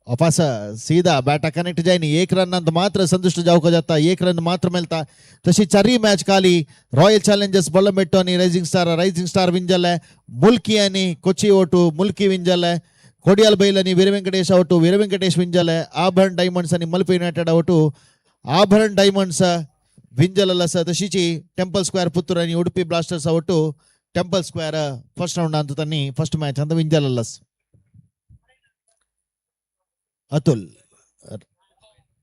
वापस सीधा बैट कनेक्ट जायनी 1 रन अंत मात्र संतुष्ट जावक जाता 1 रन मात्र मेलता तशी चारही मैच काली रॉयल चैलेंजर्स बल्लमेट्टू आणि राइजिंग स्टार विंजल मुल्की आणि कोची ओटू मुल्की विंजल कोडियाल बैल आणि वीर वेंकटेश ओटू वीर वेंकटेश विंजल आभरण डायमंड्स आणि मल्पे युनायटेड ओटू आभरण डायमंड्स विंजल तशीची टेंपल स्क्वेर पुत्तूर आणि उडुपी ब्लास्टर्स ओटू टेंपल स्क्वेर फर्स्ट रೌಂಡ್ ಅಂತ ತನ್ನಿ ಫಸ್ಟ್ ಮ್ಯಾಚ್ ಅಂತ ವಿಂಜಲಲ್ಲಸ್ अतुल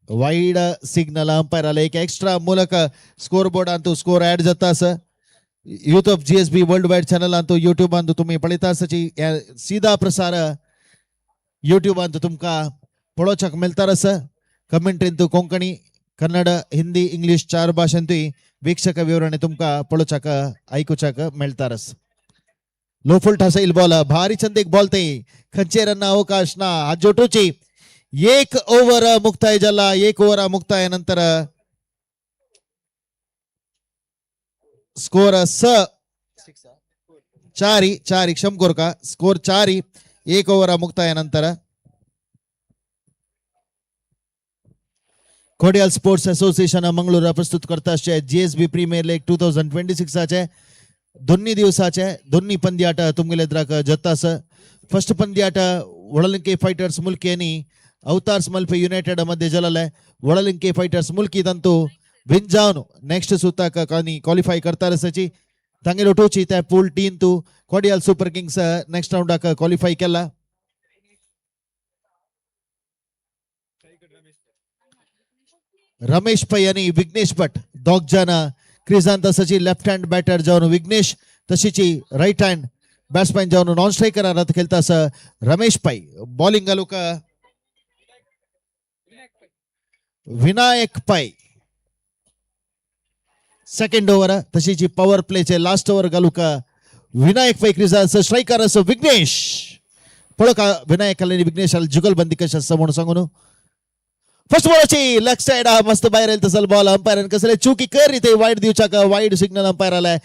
वाईड सिग्नल अंपायर आला एक एक्स्ट्रा मूलक स्कोर बोर्ड अंतू स्कोर ऍड जाता youth of GSB world wide channel अंतू यूट्यूब अंतू तुम्ही पळयता आसची सीधा प्रसार यूट्यूब अंतू तुमका पळोवचक मेळटा आस कमेंट्री अंतू कोंकणी कन्नड हिंदी इंग्लिश 4 भाषांतूय वीक्षक विवरणे तुमका पळोवचक ऐकूचक मेळटा आस लो फुल टॉस येईल बॉल भारी चंद एक बॉल ते खंचे रन अवकाश ना जोटूची 1 ओव्हर मुक्ताय झाला 1 ओव्हर मुक्ताय नंतर स्कोर 4 क्षमकोर का स्कोर 4 1 ओव्हर मुक्ताय नंतर कोडियाल स्पोर्ट्स असोसिएशन मंगळूर प्रस्तुत करता GSB प्रीमियर लीग 2026 चे दोन्ही दिवसाचे दोन्ही पंद्याट तुमगेले एद्राक जत्तास फर्स्ट पंद्याट वडलिंके फाइटर्स मुल्की आणि अवतार्स मल्पे युनायटेड मध्ये जलले वडलिंके फाइटर्स मुल्की तंतु विन जावन नेक्स्ट सुताक क्वालिफाय करता सची तांगे लोटोची त्या पूल टीन तू कोडियाल सुपर किंग्स नेक्स्ट राउंडाक क्वालिफाय केला रमेश पै आणि विघ्नेश भट दोग जन क्रिजांत सची लेफ्ट हँड बॅटर जाऊन विघ्नेश तशीची राइट हँड बॅट्समॅन जाऊन नॉन स्ट्रायकर रथ खेळतास रमेश पै बॉलिंग आलुक विनायक पै सेकंड ओव्हर तशीची पॉवर प्लेचे लास्ट ओव्हर घालूक विनायक पै क्रिजांत स्ट्रायकर अस विघ्नेश पळक विनायक विघ्नेश जुगलबंदी कशा म्हणून सांगून फर्स्ट बॉलची लेग साइड मस्त बाहेर येईल तसल बॉल अंपायर कसले चुकी कर ते वाईट दिवचाक वाईट सिग्नल अंपायर आलाय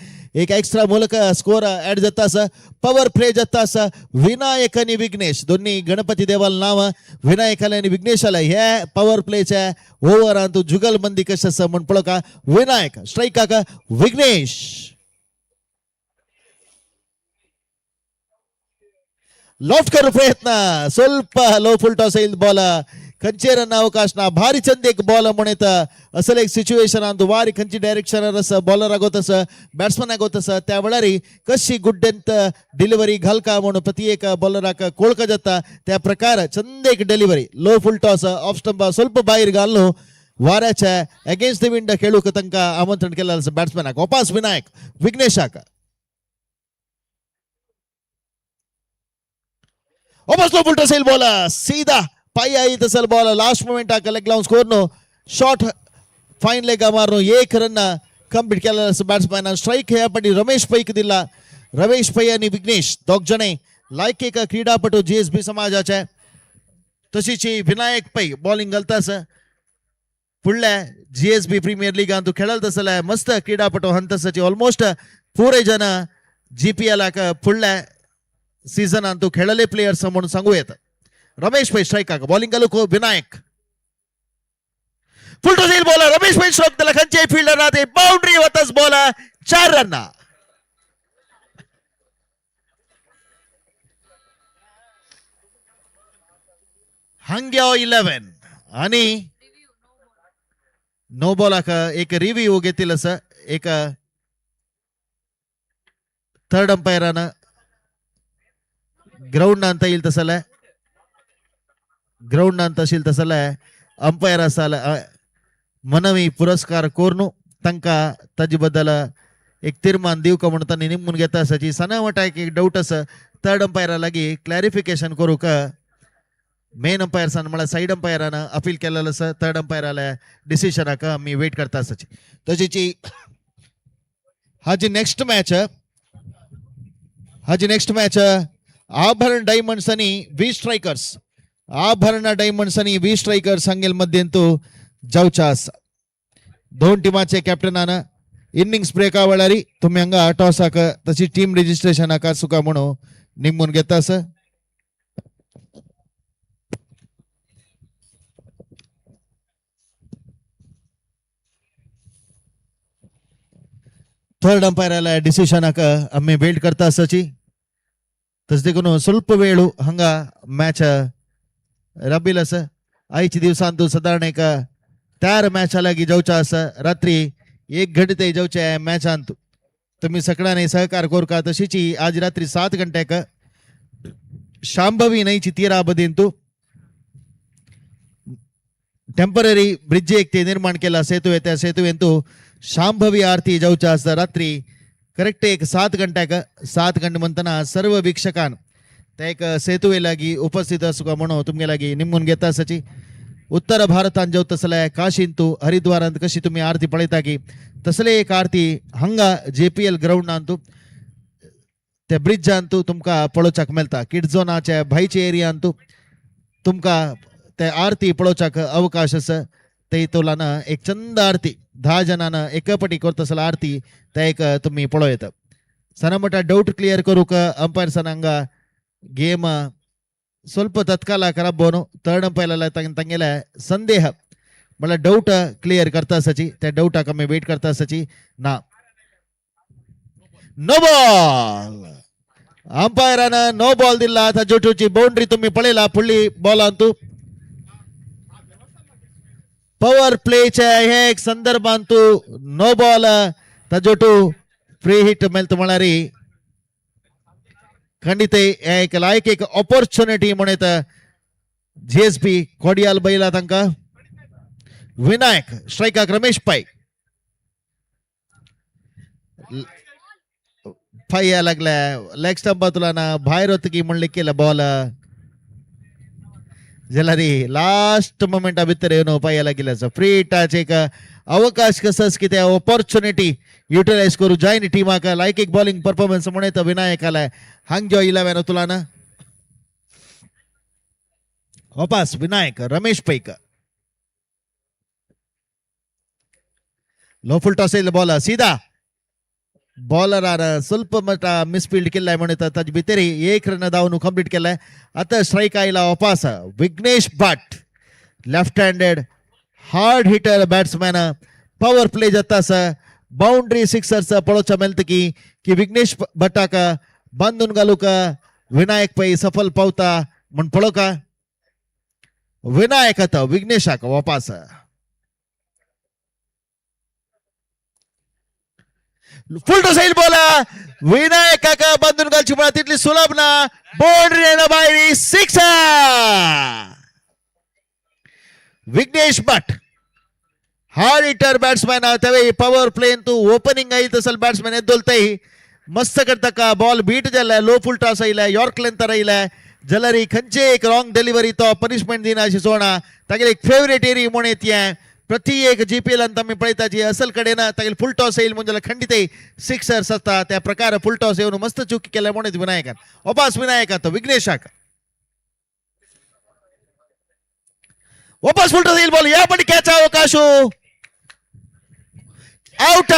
एक एक्स्ट्रा मूलक स्कोर ऍड जातास पॉवर प्ले जातास विनायक आणि विघ्नेश दोन्ही गणपती देवाल नाव विनायक आणि विघ्नेश आलाय हे पॉवर प्लेचे ओव्हर अंतू जुगलबंदी कशा म्हण पळका विनायक स्ट्राईक का विघ्नेश लॉफ्ट करू प्रयत्न ಸ್ವಲ್ಪ लो फुल टॉस येईल बॉल खंचे रन अवकाश ना भारी चंद एक बॉल म्हणत असल एक सिच्युएशन अंतू वारी खंची डायरेक्शन रस बॉलर आगोतस बॅट्समन आगोतस त्या वेळारी कशी गुड्डेंत डिलिव्हरी घालका म्हणून प्रति एक बॉलराक कोळक जाता त्या प्रकार चंद एक delivery low full toss off stump ಸ್ವಲ್ಪ बाहेर घालनो वाऱ्याच्या अगेन्स्ट द विंड खेळूक तंका आमंत्रण केला बॅट्समॅनाक वापस विनायक विघ्नेशाक वापस लो फुल टॉस येईल बॉल सीधा पाई आई तसल बॉल लास्ट मोमेंट आक लेग लावून score no shot fine leg मारनो 1 रन कंप्लीट केला बॅट्समॅन स्ट्राईक हे पण रमेश पैक दिला रमेश पै आणि विघ्नेश दोग जणे लायक एक क्रीडापटू GSB समाजाचे तशीची विनायक पै बॉलिंग घालतास फुडल्या GSB प्रीमियर लीग अंतू खेळल तसला मस्त क्रीडापटू हंतसची ऑलमोस्ट पुरे जन GPL फुडल्या सीझन अंतू खेळले प्लेयर्स म्हणून सांगू येत रमेश पै स्ट्राईक बॉलिंग घालूक विनायक फुल टॉस येईल बॉल रमेश पै स्ट्रोक दिला खंचे फील्डर राहते बाउंड्री वतस बॉल 4 रन हंग्या 11 आणि नो बॉलाक एक रिव्ह्यू घेतील असं एक थर्ड अंपायरानं ग्राउंड ಅಂತ येईल तसला ग्राउंड ಅಂತ असेल तसला अंपायर असाल मनवी पुरस्कार कोरनु तंका ताजे बद्दल एक तीर्मान दिवक म्हणता निमून घेता असाची सना वाटा एक डाऊट अस थर्ड अंपायर लागी क्लॅरिफिकेशन करू का मेन अंपायर सान मला साइड अंपायरानं अपील केलेलं असं थर्ड अंपायराला डिसिजन का मी वेट करता असाची तशीची हाजी नेक्स्ट मॅच आभरण डायमंड्स आणि 20 स्ट्रायकर्स आभरण डायमंड्स आणि 20 स्ट्रायकर्स सांगेल मध्ये तो जाऊचास दोन टीमाचे कॅप्टनानं इनिंग्स ब्रेक आवळारी तुम्ही हंगा टॉस आक तशी टीम रजिस्ट्रेशन आका सुका म्हणून निमून घेतास ಥರ್ಡ್ ಅಂಪೈರ್ ಡಿಸಿಷನ್ ಅಮ್ಮೆ ಬೇಲ್ಟ್ करता असची तस देखून ಸ್ವಲ್ಪ वेळू हंगा मॅच रबील अस आईची दिवसांतू साधारण एक तयार मॅच लागी जाऊच्या अस रात्री 1 घंटे जाऊच्या मॅच आणतो तुम्ही सगळ्यांनी सहकार करू का तशीची आज रात्री 7 घंट्याक शांभवी नाहीची 13 बदींतू टेम्पररी ब्रिज एक ते निर्माण केला सेतू आहे त्या सेतूवेंतू शांभवी आरती जाऊच्या असता रात्री करेक्ट एक 7 घंट्याक 7 घंटे म्हणताना सर्व वीक्षकांन त्या एक सेतुवे लागी उपस्थित असू का म्हणून तुमगे लागी निमून घेता असची उत्तर भारतान जाऊ तसले काशींतू हरिद्वारांत कशी तुम्ही आरती पळयता की तसले एक आरती हंगा JPL ग्राउंड आणतू त्या ब्रिज आणतू तुमका पळोवच्याक मेळता किड झोनाच्या भाईचे एरिया आणतू तुमका त्या आरती पळोवच्याक अवकाश अस ते तोलान एक चंद आरती 10 जणांना एकपटी करत असला आरती त्या एक तुम्ही पळोयत सना मोठा डाऊट क्लियर करू का अंपायर सनांगा गेम ಸ್ವಲ್ಪ ತತ್ಕಾಲ ಖರಾಬ್ ಬೋನು ಥರ್ಡ್ ಅಂಪೈರ್ ತಂಗೆಲ ಸಂದೇಹ मला डाऊट क्लियर करता असाची त्या डाऊटा कमी वेट करता असाची ना नो बॉल अंपायरानं नो बॉल दिला आता जोटूची बाउंड्री तुम्ही पळेला पुढली बॉल आणतो पॉवर प्लेच्या हे एक संदर्भांतू नो बॉल तजोटू फ्री हिट मेलत म्हणारी खंडित एक लायक एक ऑपॉर्च्युनिटी म्हणत GSB कोडियाल बैला तांका विनायक स्ट्राइकाक रमेश पाय फाया लागला लेग स्टंप तुला ना बाहेर होत की म्हणले केलं बॉल जलारी लास्ट मोमेंटा भितर येऊन पायाला गेल्याचं फ्री टच एक अवकाश कसं की त्या ऑपॉर्च्युनिटी युटिलाइज करू जाईन टीमाक लायक एक बॉलिंग परफॉर्मन्स म्हणत विनायकाला हांगजो 11 तुला ना वापस विनायक रमेश पैक लो फुल टॉस बॉल सीधा बॉलर ಸ್ವಲ್ಪ ಮಟ್ಟ ಮಿಸ್ಫೀಲ್ಡ್ केलाय म्हणत ताज भितर 1 रन धावन कंप्लीट केलाय आता स्ट्राइक आयला वापस Vighnesh Bhat left handed hard hitter batsman power play जातास बाउंड्री सिक्सर्स पळोवच्या मेळत की विघ्नेश भटाक बांधून घालूक विनायक पै सफल पावता म्हण पळो का विनायक आता विघ्नेशाक वापस full to side ball Vinayak काका बांधून घालची म्हणा तिथली सुलभ ना बाउंड्री ना बाहेर सिक्स विघ्नेश भट हार्ड हिटर बॅट्समॅन त्यावेळी पॉवर प्ले तू ओपनिंग आई तसल बॅट्समॅन एद्दोलताई मस्त करता का बॉल बीट जाला लो फुल टॉस आयला यॉर्क लेंथ राहिला जलरी खंचे एक रॉंग डिलिव्हरी तो पनिशमेंट दिना अशी सोडा तागे एक फेवरेट एरिया म्हणून येते प्रति एक GPL ಅಂತ मी पळयताची असल कडेन तागे फुल टॉस येईल म्हणजे खंडित सिक्सर्स असता त्या प्रकार फुल टॉस येऊन मस्त चूक केल्या म्हणून विनायकान वापस विनायकात विघ्नेशाक वापस फुल टॉस येईल बॉल या पण कॅच अवकाश आउट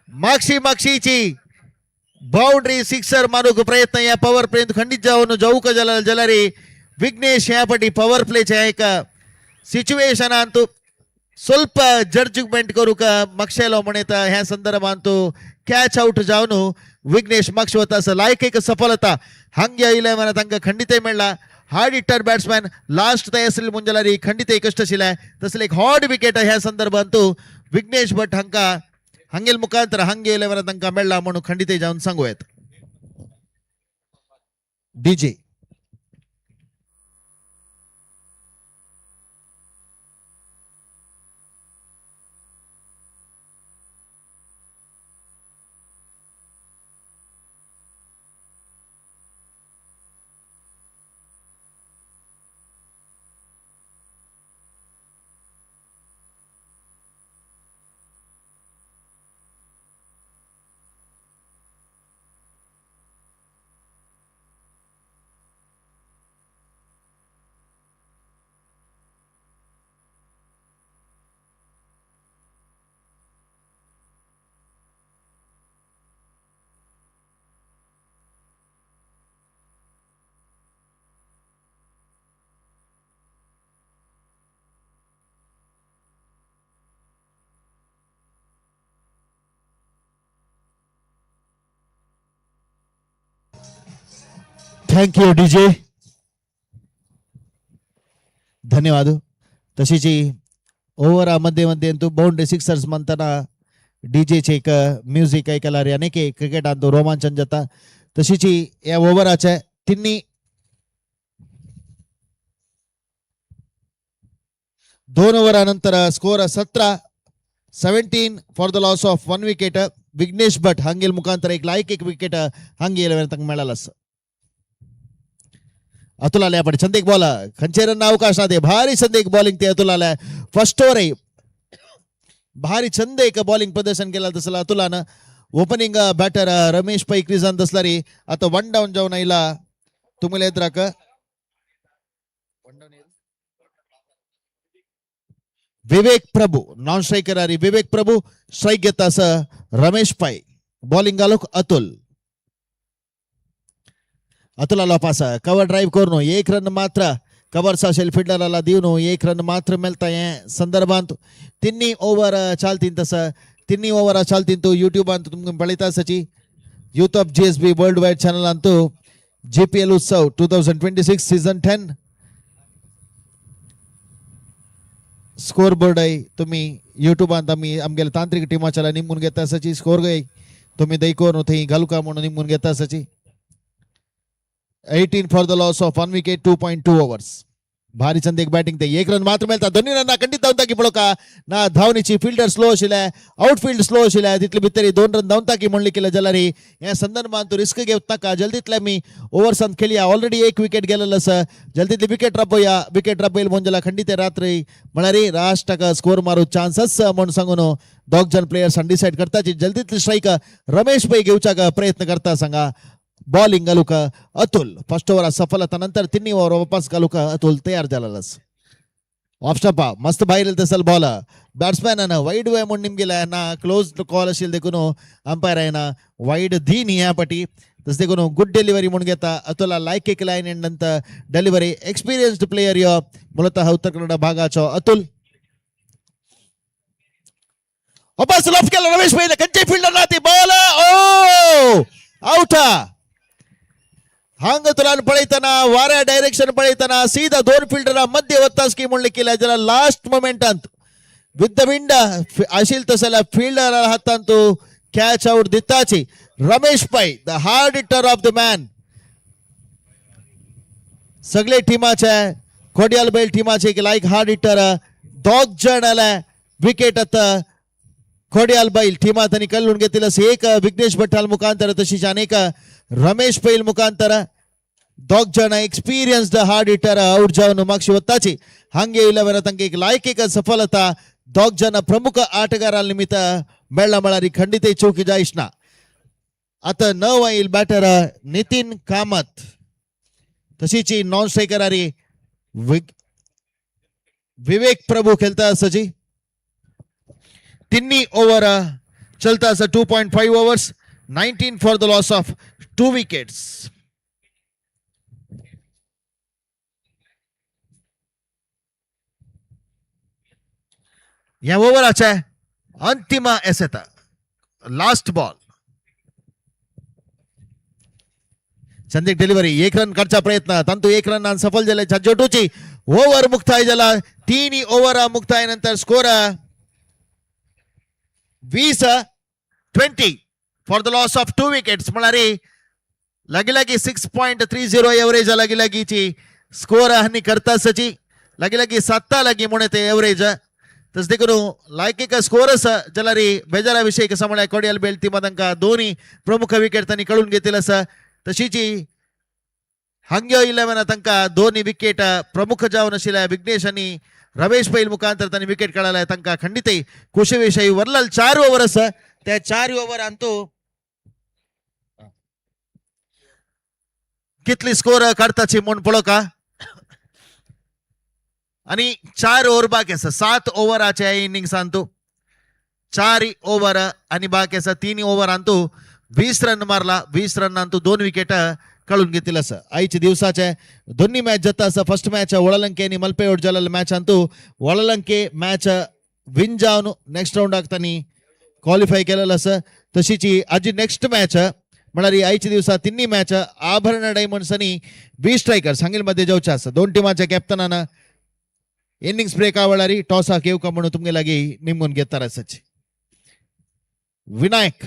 मागशीची बाउंड्री सिक्सर मारूक प्रयत्न या पॉवर प्ले खंडित जाऊ का जलारी विघ्नेश यापटी पॉवर प्लेच्या एक सिच्युएशन आणतो ಸ್ವಲ್ಪ जಡ್ಜ್ಮೆಂಟ್ करू का मक्षेलो म्हणत ह्या संदर्भांतू कॅच आउट जाऊन विघ्नेश मक्ष होता लायक एक सफलता हंगे 11 तांका खंडित मेळला हार्ड हिटर बॅट्समॅन लास्ट त्या असेल मुंजलारी खंडित कष्ट शिलाय तसले एक हॉट विकेट ह्या संदर्भांतू विघ्नेश भट हंका हंगेल मुखांतर हंगे 11 तांका मेळला म्हणून खंडित जाऊन सांगूयात DJ थँक्यू डीजे. धन्यवाद. तशीच ओव्हर मध्ये मध्ये बाउंड्री सिक्सर्स म्हणताना डीजेचे एक म्युझिक ऐकायला अनेक क्रिकेट आणतो रोमांचन जाता. तशीच या ओव्हराच्या तिन्ही 2 ओव्हरानंतर score 17 for the loss of 1 wicket. Vighnesh Bhat हांगेल मुखांतर एक विकेट हांगी 11 तक मिळाला. अतुल आले आपण चंदेक बॉल खंचे रन अवकाश आते भारी चंदेक बॉलिंग ते अतुल आलाय. फर्स्ट ओव्हर भारी चंदेक बॉलिंग प्रदर्शन केला तसला अतुलानं. ओपनिंग बॅटर रमेश पै क्रिजान दसला रे. आता 1 डाऊन जाऊन आईला तुम्हाला येत राख. विवेक प्रभू नॉन स्ट्रायकर आरी. विवेक प्रभू स्ट्राईक घेता असं रमेश पै. बॉलिंग आलोक अतुल. अतुला पास कवर ड्राईव्ह करून 1 रन मात्र कवर असेल फिल्डरला देऊन 1 रन मात्र मिळता संदर्भात. तिन्ही ओव्हर चालतील तसं तिन्ही ओव्हर चालतील तो युट्यूब आणतो तुमका पळता सची. Youth of GSB world wide channel आणतो. GPL उत्सव 2026 सीझन 10 स्कोर बोर्ड आहे. तुम्ही युट्यूब आणता मी आमगेले तांत्रिक टीमाच्या निमून घेता सची. स्कोर गई तुम्ही दैकोर थी घालू का म्हणून निमून घेता सची. 18 for the loss of 1 wicket 2.2 overs. भारी चंदेक बॅटिंग ते 1 रन मात्र मिळतात. दोन्ही रन खंडित धावून ताकी पळोका ना धावणीची फिल्डर स्लो आशिल्ल्या आउटफील्ड स्लो आशिल्ल्या तितले भितर 2 रन धावून ताकी म्हणली केलं जलारी. या संदर्भात तू रिस्क घेऊत नाका जल्दीतल्या मी ओव्हर्सांत खेळया. ऑलरेडी 1 विकेट गेलेलं असं जल्दीतली विकेट रपया विकेट रपयल म्हणजे खंडित रात्री म्हणारी राष्ट्रक स्कोर मारू चान्सस म्हणून सांगून 2 जण प्लेयर्स डिसाईड करताची जल्दीतली स्ट्राईक रमेश पै घेऊचा प्रयत्न करता सांगा. बॉलिंग घालूका अतुल. फर्स्ट ओव्हर सफलता नंतर तिन्ही ओव्हर वापस घालूका अतुल तयार झालाच. ऑफ स्टंप मस्त बाहेर तसल बॉल बॅट्समॅन वाईड वे म्हणून गेला ना क्लोज कॉल असेल देखून अंपायर आहे ना वाईड धी नी ह्या पटी तस देखून गुड डिलिव्हरी म्हणून घेता अतुला लाईक एक लाईन एंड नंतर डिलिव्हरी एक्सपिरियन्स्ड प्लेयर यो मूलतः उत्तर कन्नड भागाचो अतुल. वापस लॉफ केला रमेश भाई कंचे फिल्डर राहते बॉल ओ आउट. हांग तुला पळयताना वाऱ्या डायरेक्शन पळयताना सीधा 2 फिल्डर मध्ये वत्तास की म्हणले केला जरा लास्ट मोमेंटांत विथ द विंड आशिल तसला फिल्डर हातांत कॅच आउट दिताची. रमेश पै the hard hitter of the man. सगळे टीमाचे खोडियाल बैल टीमाचे लाईक हार्ड हिटर 2 जण आला विकेट आता खोडियाल बैल टीमात आणि कल्लून घेतील एक विघ्नेश भट्टाल मुखांतर तशीच अनेक रमेश पैल मुखांतर 2 जण एक्सपिरियन्स्ड हार्ड हिटर आउट जाऊन मागशी वत्ताची. हांगे 11 तंक एक लायक एक सफलता 2 जण प्रमुख आटगाराल निमित्त मेळला मळारी खंडित चौकी जायशना. आता 9 येईल बॅटर नितीन कामत तशीच नॉन स्ट्रायकर आरी विवेक प्रभू खेळता असची. तिन्ही ओव्हर चलता असं 2.5 overs 19 for the loss of 2 wickets. या ओव्हराच्या अंतिम एसेत लास्ट बॉल चंदेक डिलिव्हरी 1 रन काढचा प्रयत्न तंतू 1 रन सफल झाले. छज्जोटूची ओव्हर मुक्ताय झाला. 3 ओव्हर मुक्ताय नंतर score 20 for the loss of 2 wickets म्हणारे लगी 6.30 एव्हरेज लगी स्कोर हानी करता सची लगी 7 लगी म्हणून ते एव्हरेज तस देखून लायक एक स्कोरस जलारी बेजारा विषय कसा म्हणा कोडियल बेल्ट ती मतांका दोन्ही प्रमुख विकेट त्यांनी कळून घेतील असं तशीच हांग्यो 11 तंका दोन्ही विकेट प्रमुख जाऊन आशिल्ल्या विघ्नेश आणि रमेश पैल मुखांतर त्यांनी विकेट काढायला तंका खंडित खुशी विषयी वरलाल 4 ओव्हर असं त्या 4 ओव्हर आणतो कितली स्कोर काढताची म्हण पळो का आणि 4 ओव्हर बाकी असं 7 ओव्हराच्या इनिंग्स आणतो 4 ओव्हर आणि बाकी असं 3 ओव्हर आणतो 20 रन मारला 20 रन आणतो 2 विकेट कळून घेतील असं आईच्या दिवसाच्या दोन्ही मॅच जाता असं फर्स्ट मॅच वळलंके आणि मल्पेओट जलाल मॅच आणतो वळलंके मॅच विन जाऊन नेक्स्ट राऊंड ಆಗ್ತಾನೆ क्वालिफाय केलेलं असं तशीची आजी नेक्स्ट मॅच म्हणाली आयच्या दिवसा तिन्ही मॅच आभरण डायमंड्स आणि बी स्ट्रायकर सांगेलमध्ये जाऊच्या असं दोन टीमाच्या कॅप्टनानं इनिंग्स ब्रेक आवडणारी टॉस हा केव का म्हणून तुमगे लागे निमून घेतात असच विनायक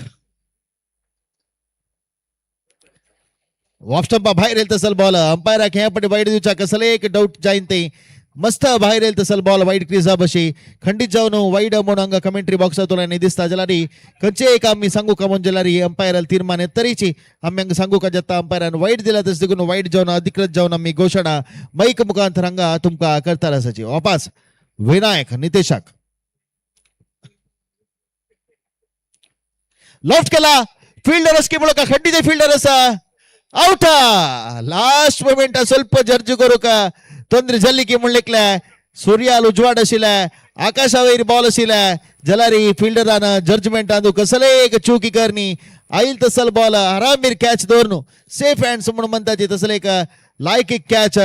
ऑफस्टंपा बाहेर येईल तसल बॉल अंपायर खेळापट्टी वाईट दिवचा कसलं एक डाऊट जाईन ते मस्त बाहेर येईल तसल बॉल वाईट क्रीज बशी खंडित जाऊन वाईट म्हणून अंग कमेंट्री बॉक्स तुला नाही दिसता जलारी कंचे एक आम्ही सांगू का म्हणजे जलारी अंपायर तीर्मान तरीची आम्ही अंग सांगू का जत्ता अंपायर वाईट दिला तस देखून वाईट जाऊन अधिकृत जाऊन आम्ही घोषणा मैक मुखांतर हंगा तुमका करता असाची वापस विनायक नितेशाक लॉफ्ट केला फील्डर की का खंडित फील्डर असा ಔಟ ಲಾಸ್ಟ್ ಮೂಮೆಂಟ್ ಸ್ವಲ್ಪ ಜರ್ಜು ಕೊರುಕ ತೊಂದ್ರೆ ಜಲ್ಲಿಗೆ ಮುಳ್ಳಿಕ್ಲ ಸೂರ್ಯಾಲ್ ಉಜ್ವಾಡ್ ಅಸಿಲ ಆಕಾಶವೈರ್ ಬಾಲ್ ಅಸಿಲ ಜಲಾರಿ ಫೀಲ್ಡರ್ ಆನ ಜಡ್ಜ್ಮೆಂಟ್ ಅದು कसले एक चुकी करनी आईल तसल बॉल आरामीर कॅच दोरनु सेफ हँड्स म्हणून म्हणतात तसले एक लायक एक कॅच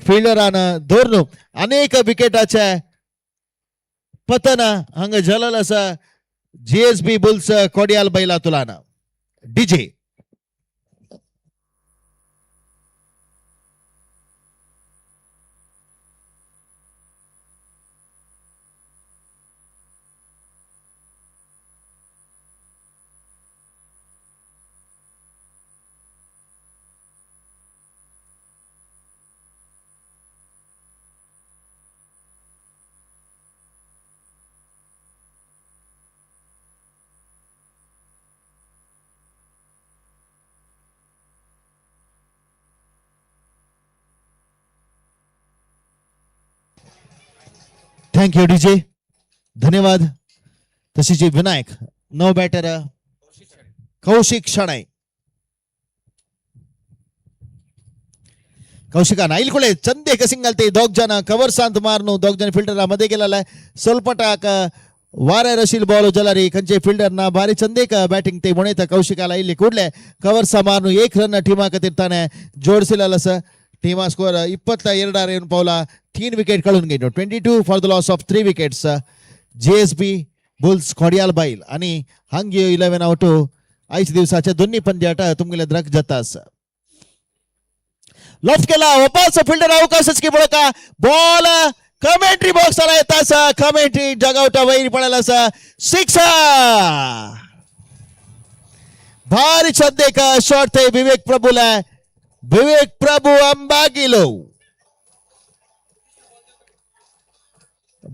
फील्डर आन दोरनु अनेक विकेटाच्या पतन हंग जलल असा जीएसबी बुल्स कोडियाल बैला तुलाना डीजे थँक यू डीजे धन्यवाद तशीच विनायक नो बॅटर कौशिक शणाय कौशिका नाईल कुळे चंदे कसिंग घालते दोग जन कवर शांत मारनु दोग जन फिल्डर मध्ये गेलेला सोलपटाक वारे रशील बॉल जलारी कंचे फिल्डर ना भारी चंदे का बॅटिंग ते म्हणत कौशिकाला इल्ली कुडले कवर सा मारनु एक रन टीमा कतिर्ताने जोडसिलस टीमा स्कोर 22 येऊन पावला 3 विकेट कळून गेलो 22 for the loss of 3 wickets GSB Bulls Kodial Bail आणि हंग 11 आउट आयच्या दिवसाच्या दोन्ही पंद्याट तुमगेले द्रक जातास लॉफ्ट केला वापस फिल्डर अवकाशच की बळका बॉल कमेंट्री बॉक्स आला येतास कमेंट्री जगावटा वैर पडायला असा 6 भारी छंदे का शॉट थे विवेक प्रभूला विवेक प्रभु अंबागिलो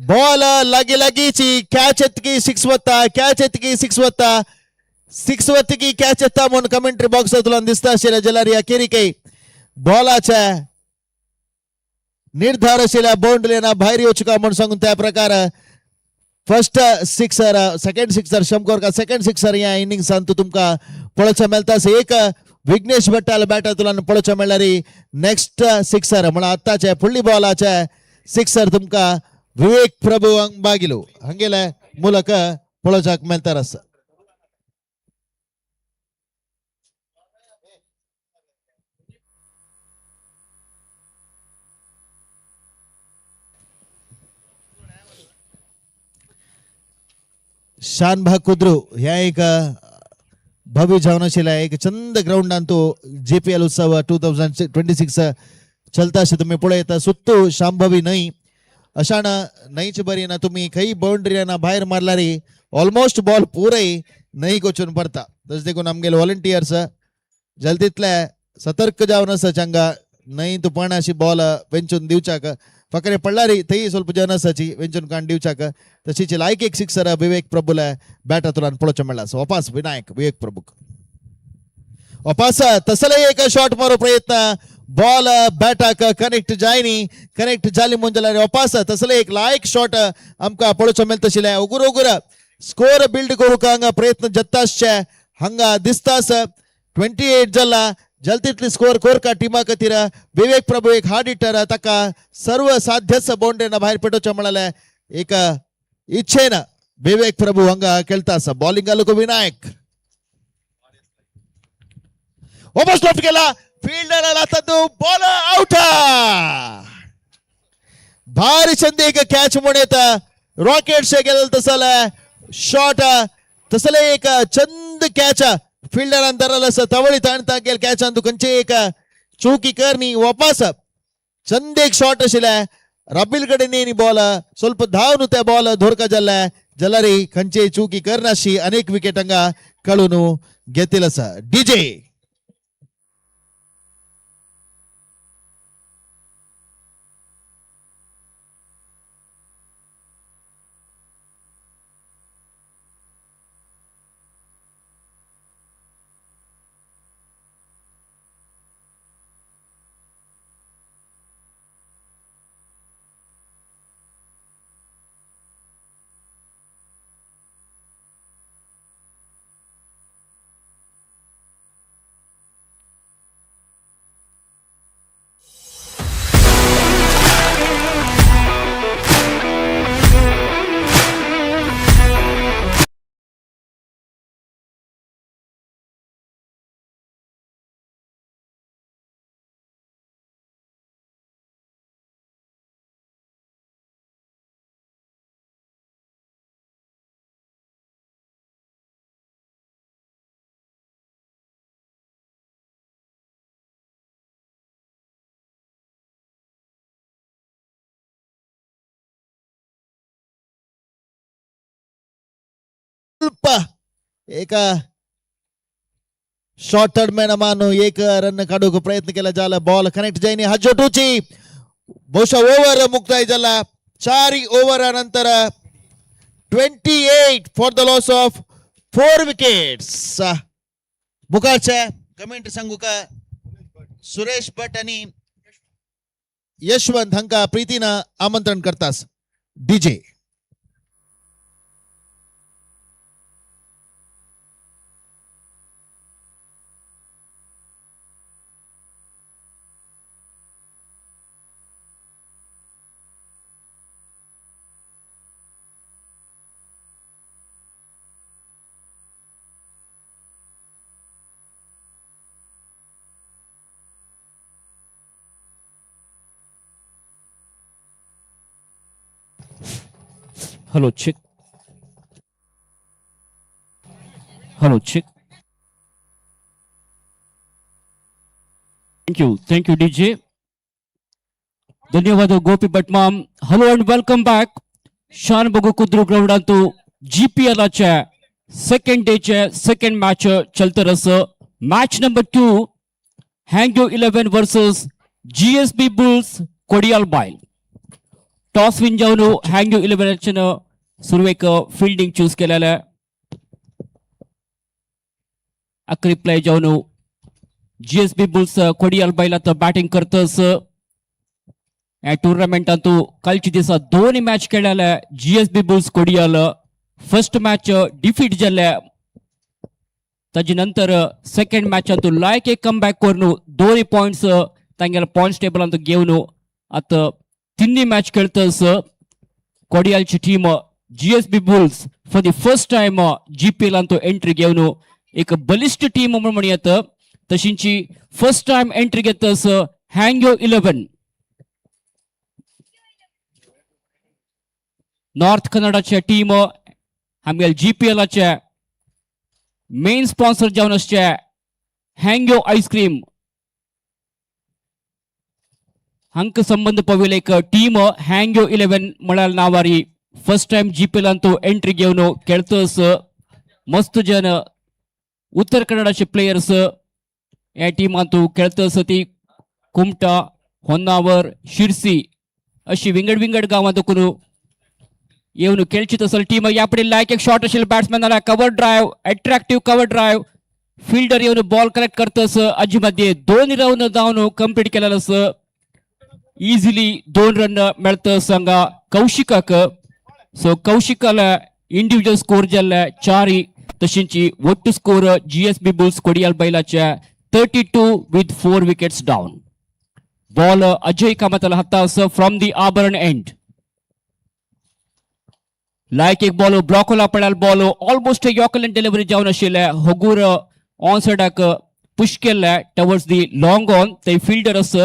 बॉल लगी लगीची कॅच एत्की 6 वत्ता कॅच एत्की 6 वत्ता 6 वत्ती कॅच एत्ता म्हणून कमेंट्री बॉक्स तुला दिसता असेल जलारी अखेरी काही बॉलाच्या निर्धार असेल्या बाउंड्रीना बाहेर येऊच का म्हणून सांगून त्या प्रकार फर्स्ट सिक्सर सेकंड सिक्सर शंभोग का सेकंड सिक्सर या इनिंग्स सांगतो तुमका पळचा मेलतास एक विघ्नेश भट्टाला बॅटर तुला पळचा मिळणारी नेक्स्ट सिक्सर म्हणा आत्ताच्या फुल्ली बॉलाच्या सिक्सर तुमका विवेक प्रभू अंबागिलो हंगेला ಮೂಲಕ ಪಳಚಾಕ್ ಮೆಲ್ತಾರಸ್ शानभाग कुद्रू ह्या एक भव्य जावनाशिला एक चंद ग्राउंड आणतो जेपीएल उत्सव 2026 चलता असे तुम्ही पुढे येता सुत्तू शांभवी नाही अशाना नाहीच बरी ना तुम्ही काही बाउंड्री ना बाहेर मारलारी ऑलमोस्ट बॉल पुरे नाही कोचून पडता तस देखून आमगेले व्हॉलंटियर्स जलदीतल्या सतर्क जावनस चंगा नाही तू पण अशी बॉल वेंचून दिवचाक फकरे पडलारी तेही ಸ್ವಲ್ಪ ಜನಸची वेंचून कान दिवचाक तशीच लायक एक सिक्सर विवेक प्रभूला बॅट तुलान पळोच मिळाला वापस विनायक विवेक प्रभू वापस तसले एक शॉट मारो प्रयत्न बॉल बॅटाक कनेक्ट जायनी कनेक्ट जाली म्हणजे वापस तसले एक लायक शॉट आमका पळोच मिळतशिले उगुर उगुर स्कोर बिल्ड करू का प्रयत्न जत्तासचे हंगा दिसतास 28 जल्ला जलतीतली स्कोर कोर का टीमा कतीर विवेक प्रभू एक हार्ड हिटर तका सर्व साध्यस बाउंड्रीना बाहेर पेटोच्या म्हणाले एक इच्छेन विवेक प्रभू हंगा खेळतास बॉलिंग आलो विनायक वापस लॉफ्ट केला फील्डर तंदू बॉल आउट भारी चंदी एक कॅच म्हणत रॉकेट गेल तसल शॉट तसले एक चंद कॅच फिल्डर अंतराला तवळी ताणता गेल कॅच अंतू खंयचे एक चुकी करनी वापस चंद एक शॉट आशिल्ले रबील कडेन न्ही बॉल स्वल्प धांवन त्या बॉल धोरका जाल्ले जलारी खंयचे चुकी करनाशी अनेक विकेटांगा कळून घेतील आसा डीजे एक शॉर्ट थर्ड मानो एक रन काढूक प्रयत्न केला जाला बॉल कनेक्ट जाईनी हजोटूची बहुशः ओव्हर मुक्ताय झाला 4 ओव्हर नंतर 28 for the loss of 4 wickets मुखारचे कमेंट सांगू का सुरेश भट आणि यशवंत हंका प्रीतीनं आमंत्रण करतास DJ
Hello, chick. Hello, chick. Thank you, DJ. धन्यवाद गोपी भटमाम. Hello and welcome back. Shanbhogue Kudru ground Antu GPL च्या second day च्या second match चलते रस. Match number 2 Hangyo 11 versus GSB Bulls Kodial Bail. Toss win जाऊन हँग्यू 11 सुरू एक फिल्डिंग चूज केलेलं अकरी प्ले जाऊन GSB बुल्स कोडियाल बैलात बॅटिंग करतस या टुर्नामेंटात कालची दिसा दोन मॅच खेळल्या GSB bulls Kodial first match defeat झाल्या ताजी नंतर सेकंड मॅच लायक एक कमबॅक करून 2 पॉइंट्स तांगेला पॉइंट्स टेबल घेऊन आता तिन्ही मॅच खेळतस कोडियालची team GSB bulls for the first time GPL अंतू एंट्री घेऊन एक बलिष्ठ टीम म्हणून येत तशींची फर्स्ट टाइम एंट्री घेतस हँग्यो 11 नॉर्थ कन्नडाच्या टीम आमगेल GPL च्या मेन स्पॉन्सर जावन आसचे हँग्यो आईस्क्रीम हंक संबंध पविल एक टीम हँग्यो 11 म्हणाल नावारी फर्स्ट टाइम GPL अंतू एंट्री घेऊन खेळतस मस्त जन उत्तर कन्नडाचे प्लेयर्स या टीम अंतू खेळतस ती कुमटा होन्नावर शिरसी अशी विंगड गावांतून येऊन खेळचीत असल टीम यापुढे लायक एक शॉट असेल बॅट्समॅन आला cover drive attractive cover drive fielder येऊन बॉल कलेक्ट करतस अजीमध्ये 2 राऊंड जाऊन कंप्लीट केलेलं इझिली 2 रन मिळतं सांगा कौशिकाक सो कौशिकाला इंडिव्हिज्युअल स्कोर झाला 4 तशींची ಒಟ್ಟು स्कोर GSB बुल्स कोडियाल बैलाच्या 32 with 4 wickets down. Ball Ajay कामतला हत्तास from the Abharan end like एक बॉल ब्लॉक होला पडाल बॉल ऑलमोस्ट यॉकलँड डिलिव्हरी जाऊन आशिल्ले होगूर ऑन साइडाक पुश केल्ले टवर्ड्स दी लॉंग ऑन ते फिल्डर अस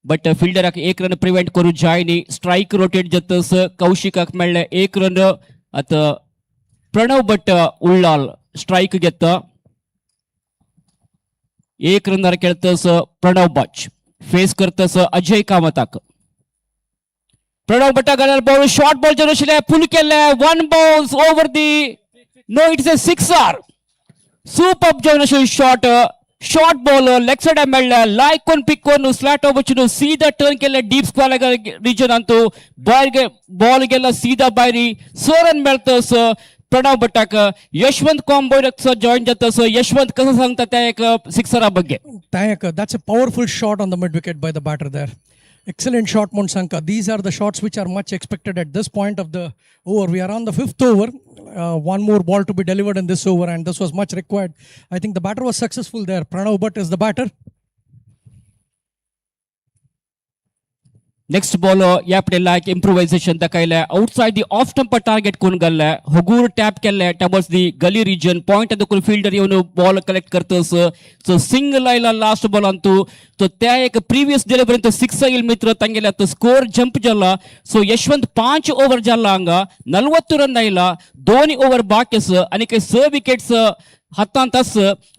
बट फिल्डराक 1 रन प्रिव्हेंट करू जायनी स्ट्राइक रोटेट जातस कौशिकाक मेळ्ळे 1 रन आता प्रणव भट्ट उल्लाल स्ट्राइक घेता एक रनदार खेळतस प्रणव बच फेस करतस अजय कामताक. प्रणव भट्टा घालर बॉल शॉर्ट बॉल जर आशिल्ले फुल केल्ले वन बॉल्स ओवर दी no it's a sixer. Superb जावन आशिल्लो shot short ball leg side मेळ्ळा लायक कोण पिक कोण स्लॅट वचून सीधा टर्न केले deep square region Antu ball गेला सीधा भायरी 6 रन मेळतस प्रणव भट्टाक. यशवंत कॉम्बोयक जॉईन जातस. यशवंत कसं सांगता त्या एक सिक्सरा ಬಗ್ಗೆ?
That's a powerful shot on the mid wicket by the batter there. Excellent shot, Monsanka. These are the shots which are much expected at this point of the over. We are on the 5th over. One more ball to be delivered in this over, and this was much required. I think the batter was successful there. Pranav Bhatt is the batter.
Next ball यापडे like improvisation दाखयले outside the off स्टंपर target करून गेल्ले हगूर tap केले towards the gully region point देखून fielder येवन ball collect करतस. सो सिंगल आयला लास्ट बॉल अंतू तो त्या एक प्रीवियस डिलिव्हरी तो 6 येईल मित्र ತಂಗೆಲೆ तो स्कोर जंप जाला. सो यशवंत 5 ओवर जाला हंगा 40 रन आयला 2 ओवर बाकीस आणि 6 विकेट्स हातांत आस.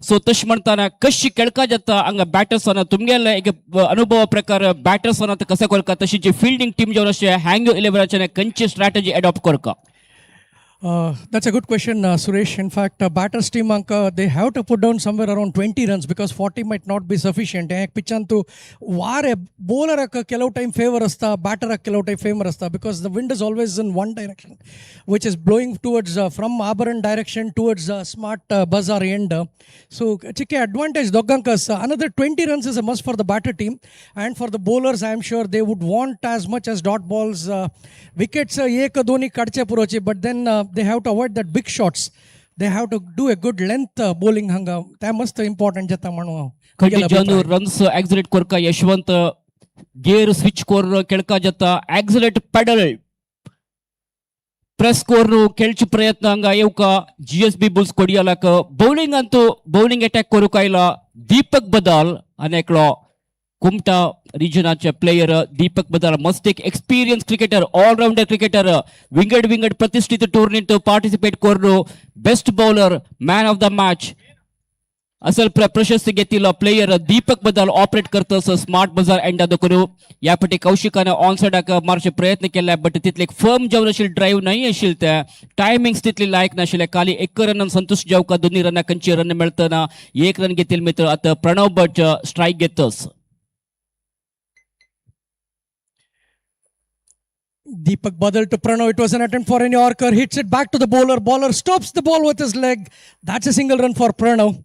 सो तश म्हणताना कशी खेळका जाता हांगा बॅटर्सांना तुमगेले एक अनुभवा प्रकार बॅटर्सांना कसे करता तशी जी फिल्डिंग टीम जेवन अशें हँग 11 खंयची स्ट्रॅटेजी अडॉप्ट करता?
That's a good question, Suresh. In fact, batters team they have to put down somewhere around 20 runs because 40 might not be sufficient. Pitch antu ware bowler ಕೆಲವು time favor asta, batter ಕೆಲವು time favor asta because the wind is always in one direction, which is blowing towards from Abharan direction towards Smart Bazaar end. So chikke advantage doggankas. Another 20 runs is a must for the batter team, and for the bowlers I am sure they would want as much as dot balls, wickets ek doni kadche purochi, but then they have to avoid that big shots. They have to do a good length bowling hanga. That must important jata manu.
Continue runs accelerate करका Yashwant gear switch कोर केळका जाता accelerate pedal press कोर केळची प्रयत्न हंगा येवका GSB bulls कोडियालाक बೌಲಿಂಗ್ अंतू बೌಲಿಂಗ್ अटॅक करू कायला दीपक बदाल आणि एकलो कुमटा रिजनाचे प्लेयर दीपक बदाल मस्ट एक एक्सपीरियन्स क्रिकेटर ऑलराउंडर क्रिकेटर विंगड प्रतिष्ठित टूर्नीत पार्टिसिपेट करू best bowler man of the match असल प्रशस्ती घेतलेला प्लेयर दीपक बदाल ऑपरेट करतस स्मार्ट बाजार एंड दकरू यापटी कौशिकाने ऑन साइडाक मारचे प्रयत्न केला बट तितले फर्म जावन आशिल्ले ड्राइव्ह नाही आशिल्ले त्या टायमिंग्स तितली लायक नाशिल्ले खाली 1 रन संतोष जावका 2 रन कंची रन मेळतना 1 रन घेतिल्ले मित्र आता प्रणव भट्ट स्ट्राइक घेतस.
Deepak Badal to Pranav. It was an attempt for an Yorker. Hits it back to the bowler. Bowler stops the ball with his leg. That's a single run for Pranav.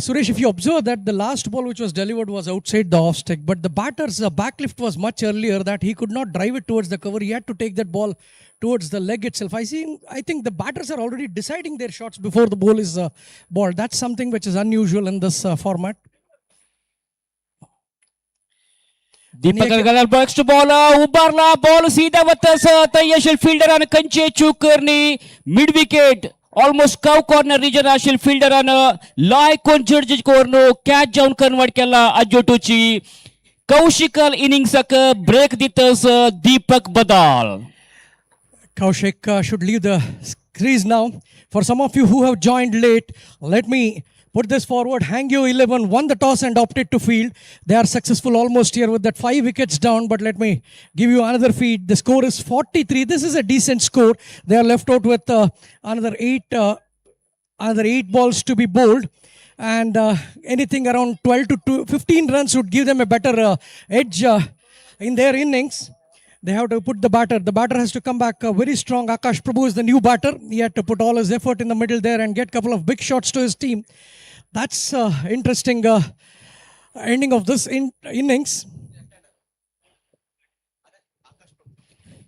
Suresh, if you observe that the last ball which was delivered was outside the off stick, but the batter's backlift was much earlier that he could not drive it towards the cover. He had to take that ball towards the leg itself. I think the batters are already deciding their shots before the ball is balled. That's something which is unusual in this format.
Deepak next ball उभारला ball सीधा वतस तयशील fielder आणि कंचे चूक करणी mid wicket almost cow corner region आशिल फील्डरान लाय कोण जड्ज कोर्नो कॅच जावन कन्वर्ट केला अजोटूची कौशिकल इनिंग्सक ब्रेक दितस Deepak Badal.
Kaushik should leave the crease now. For some of you who have joined late, let me put this forward. Hangyo 11 won the toss and opted to field. They are successful almost here with that 5 wickets down. But let me give you another feed. The score is 43. This is a decent score. They are left out with another 8 balls to be bowled. And anything around 12 to 15 runs would give them a better edge in their innings. They have to put the batter. The batter has to come back very strong. Akash Prabhu is the new batter. He had to put all his effort in the middle there and get a couple of big shots to his team. That's interesting ending of this innings.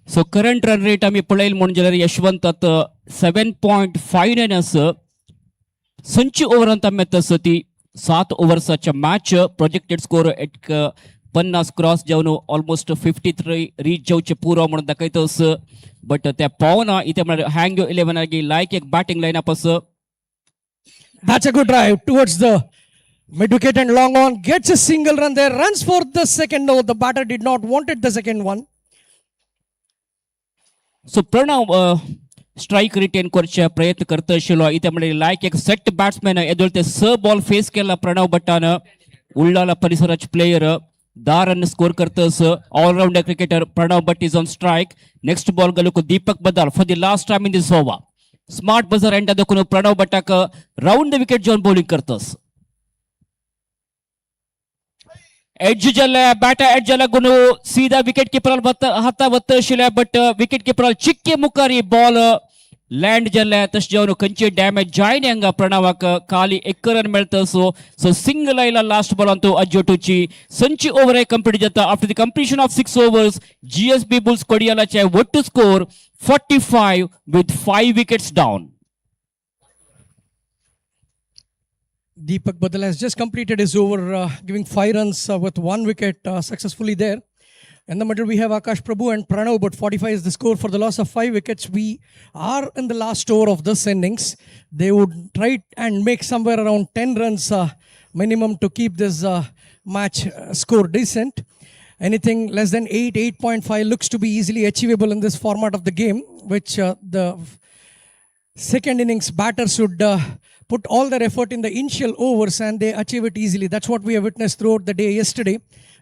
So current run rate आम्ही पळयल म्हणून जाल्यार यशवंत 7.59 आस संची ओव्हरांत आमी येता ती 7 ओव्हर्साच्या match projected score एक 50 cross जावन almost 53 reach जावचे पुरो म्हणून दाखयतस बट त्या पावना इथे म्हळ्यार हँग 11 आगी लायक एक बॅटिंग लाईनअप आस.
That's a good drive towards the mid wicket and long on. Gets a single run there. Runs for the second. No, the batter did not wanted the second one.
So Pranav strike retain करचे प्रयत्न करत आशिल्लो इथे म्हणजे लायक एक set batsman येदोळते स ball face केला प्रणव भट्टान उल्लाला परिसराचे प्लेयर 10 रन स्कोर करतस allrounder cricketer Pranav Bhatt is on strike next ball गलुको Deepak Badal for the last time in this over smart buzzer end दकुनु प्रणव भट्टाक राउंड द विकेट जोन बॉलिंग करतस एड्ज जल्ले बैट एड्ज जल्ले गुनु सीधा विकेट कीपर हत्ता वत्त शिले बट विकेट कीपर चिक्के मुकारी बॉल लैंड जल्ले तश जावन कंचे डैमेज जायन हंग प्रणवाक खाली 1 रन मेळतसो सो सिंगल आयला लास्ट बॉल अंतु अज्जोटुची संची ओवर कंप्लीट जाता after the completion of 6 overs GSB bulls कोडियालाचे वट्टू score 45 with 5 wickets down.
Deepak Badal has just completed his over, giving 5 runs with 1 wicket successfully there. In the middle, we have Akash Prabhu and Pranav, but 45 is the score for the loss of 5 wickets. We are in the last over of this innings. They would try and make somewhere around 10 runs minimum to keep this match score decent. Anything less than 8, 8.5 looks to be easily achievable in this format of the game, which the second innings batters should put all their effort in the initial overs and they achieve it easily. That's what we have witnessed throughout the day yesterday.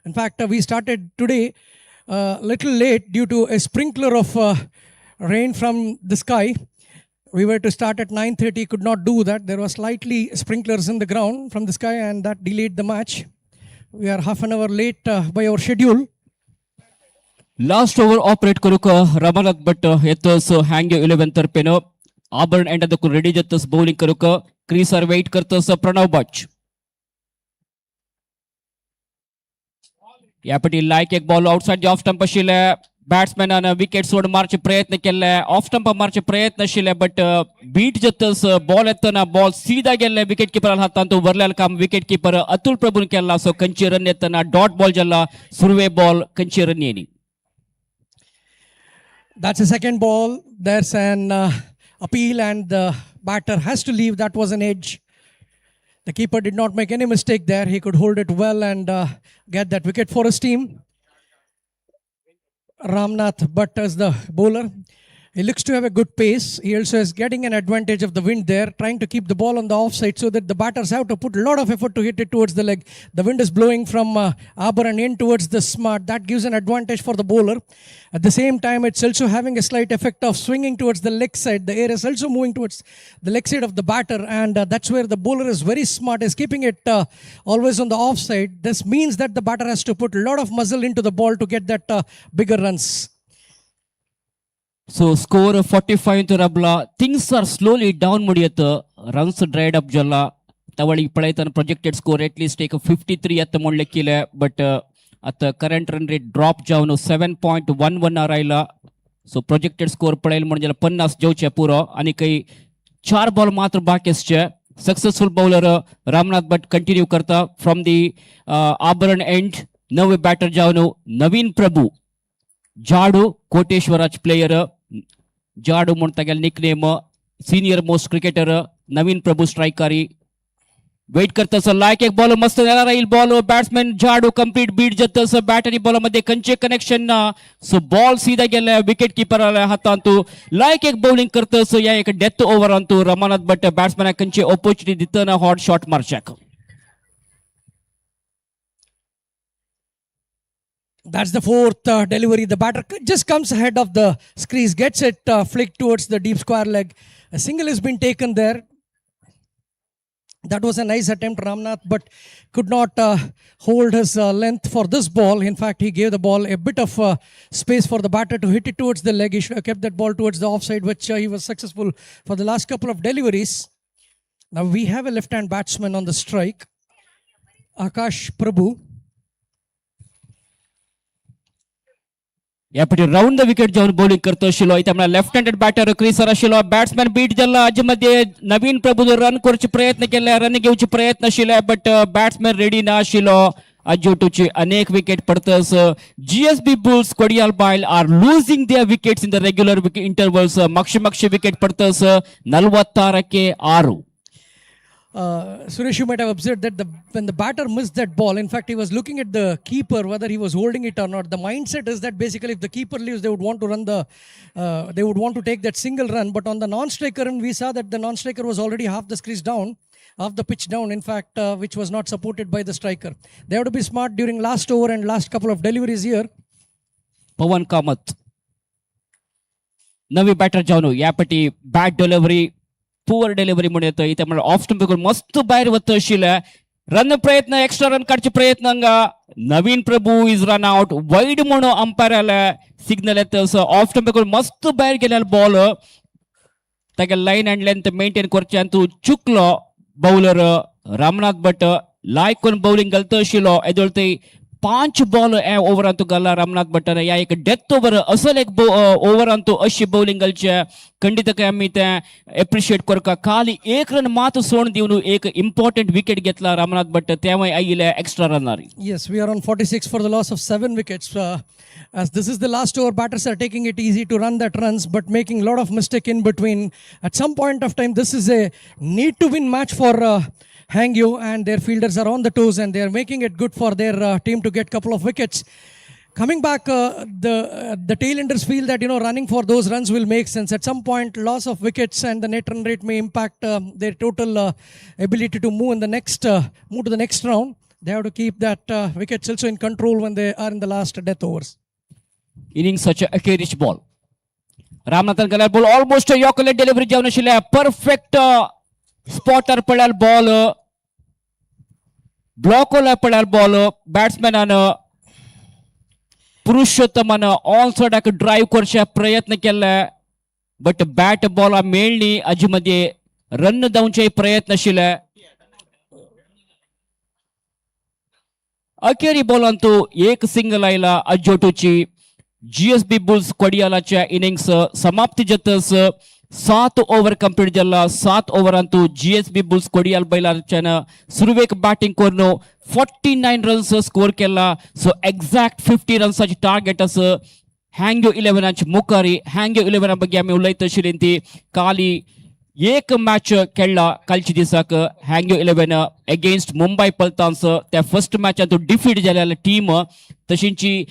In fact, we started today little late due to a sprinkler of rain from the sky. We were to start at 9:30, could not do that. There were slightly sprinklers in the ground from the sky and that delayed the match. We are half an hour late by our schedule.
Last over operate करूक रमानाथ भट्ट येतस hang 11 तर्फेन Abharan and the ready जातस bowling करूक क्रीसर wait करतस प्रणव भट्ट यापटी लायक एक ball outside the off stump आशिल्ले बॅट्समॅनान wicket सोड मारचे प्रयत्न केले ऑफ स्टंप मारचे प्रयत्न आशिल्ले बट बीट जातस बॉल येतना बॉल सीधा गेल्ले विकेट कीपर हातान तो वरलेल काम विकेट कीपर अतुल प्रभून केला सो कंची रन येतना डॉट बॉल जल्ला सुरवे बॉल कंची रन येनी
That's a second ball. There's an appeal and the batter has to leave. That was an edge. The keeper did not make any mistake there. He could hold it well and get that wicket for his team. Ramnath Bhatt as the bowler. He looks to have a good pace. He also is getting an advantage of the wind there, trying to keep the ball on the offside so that the batters have to put a lot of effort to hit it towards the leg. The wind is blowing from Abharan in towards the smart. That gives an advantage for the bowler. At the same time, it's also having a slight effect of swinging towards the leg side. The air is also moving towards the leg side of the batter, and that's where the bowler is very smart, is keeping it always on the offside. This means that the batter has to put a lot of muscle into the ball to get that bigger runs.
So score 45 into Rabla. Things are slowly down mudiyata. Runs dried up jalla. Tawali Palaithan projected score at least take a 53 at the Mondlekile, but at the current run rate drop jawno 7.11 araila. So projected score Palail Mondjala 50 jawche puro ani kai 4 ball matra bakesche. Successful bowler Ramnath Bhatt continue karta from the Abharan end. Now a batter jawno Naveen Prabhu. Jadu Koteshwaraj player Jadu Montagal nickname senior most cricketer Naveen Prabhu strikeri wait करतस लायक एक ball मस्त येणार राहील ball batsman जाडू complete beat जातस बॅटरी ball मध्ये कंचे कनेक्शन ना सो बॉल सीधा गेला विकेट कीपर हातांतू लायक एक बॉलिंग करतस या एक डेथ ओव्हर अंतू रमानाथ भट्ट बॅट्समॅन कंचे ऑपॉर्च्युनिटी दितना हॉट शॉट मारच्याक.
That's the fourth delivery. The batter just comes ahead of the crease, gets it flicked towards the deep square leg. A single has been taken there. That was a nice attempt, Ramnath, but could not hold his length for this ball. In fact, he gave the ball a bit of space for the batter to hit it towards the leg. He should have kept that ball towards the offside, which he was successful for the last couple of deliveries. Now we have a left-hand batsman on the strike, Akash Prabhu.
यापटी round the wicket जाऊन bowling करतो शिलो इथे आपला left handed batter क्रीसर आशिलो batsman beat जल्ला आज मध्ये नवीन प्रभू रन करचे प्रयत्न केले रन घेवचे प्रयत्न आशिले बट बॅट्समॅन रेडी ना आशिलो अजोटूचे अनेक विकेट पडतस. GSB bulls Kodial Bail are losing their wickets in the regular intervals मागचे विकेट पडतस 46 6.
Suresh, you might have observed that when the batter missed that ball, in fact, he was looking at the keeper whether he was holding it or not. The mindset is that basically if the keeper leaves, they would want to run they would want to take that single run. But on the non-striker, and we saw that the non-striker was already half the crease down, half the pitch down, in fact, which was not supported by the striker. They have to be smart during last over and last couple of deliveries here.
Pavan Kamath नवी batter जाऊन यापटी bat delivery poor delivery म्हणून येतं इथे मला off stump मस्त बाहेर वत आशिल्ले रन प्रयत्न एक्स्ट्रा रन काडचे प्रयत्न हांगा नवीन प्रभू इज रन आउट वाईड म्हणून अंपायराला सिग्नल येतं सो ऑफ स्टंप मस्त बाहेर गेलेलो बॉल ताका लाईन अँड लेंथ मेंटेन करचे आनी तूं चुकलो बॉलर रामनाथ भट लायक करून बॉलिंग घालता आशिल्लो येदोळ 5 बॉल ओव्हरान तू घाला रामनाथ भट्टान या एक डेथ ओव्हर असल एक ओव्हरान तू अशी बॉलिंग घालचे खंडितकाय आम्ही ते एप्रिशिएट करका खाली एक रन मात सोडून दिवन एक इम्पॉर्टंट विकेट घेतला रामनाथ भट्ट त्यामुळे आयिल्ले extra रनार.
Yes, we are on 46 for the loss of 7 wickets. As this is the last over, batters are taking it easy to run that runs, but making a lot of mistake in between. At some point of time, this is a need to win match for Hangyo, and their fielders are on the toes and they are making it good for their team to get couple of wickets. Coming back, the tailenders feel that running for those runs will make sense. At some point, loss of wickets and the net run rate may impact their total ability to move in the next move to the next round. They have to keep that wickets also in control when they are in the last death overs.
Inning such a carriage ball. Ramanathan Galar ball almost a Yorker delivery जाऊन आशिल्ले perfect spotter पडल्यार ball block होला पडल्यार ball बॅट्समॅनान पुरुषोत्तमान on साइडाक drive करचे प्रयत्न केले but bat ball मेळ्ळी हाजे मध्ये रन जावचे प्रयत्न आशिल्ले अखेरी बॉलान तू एक सिंगल आयला अजोटूची जीएसबी बुल्स कोडियालाच्या इनिंग्स समाप्ती जातस 7 ओव्हर कंप्लीट जाला 7 ओव्हरांतू जीएसबी बुल्स कोडियाल बैलाच्यान सुरवेक बॅटिंग करून 49 रन्स स्कोर केला सो एक्झॅक्ट 50 रन्साची टार्गेट आसा हँग्यो 11 मुखारी हँग्यो 11 ಬಗ್ಗೆ आम्ही उलयत आशिल्ली ती काली एक मॅच खेळला कालच्या दिसाक हँग्यो 11 अगेन्स्ट मुंबई पल्तान्स त्या फर्स्ट मॅचांत डिफीट जालेली टीम तशींची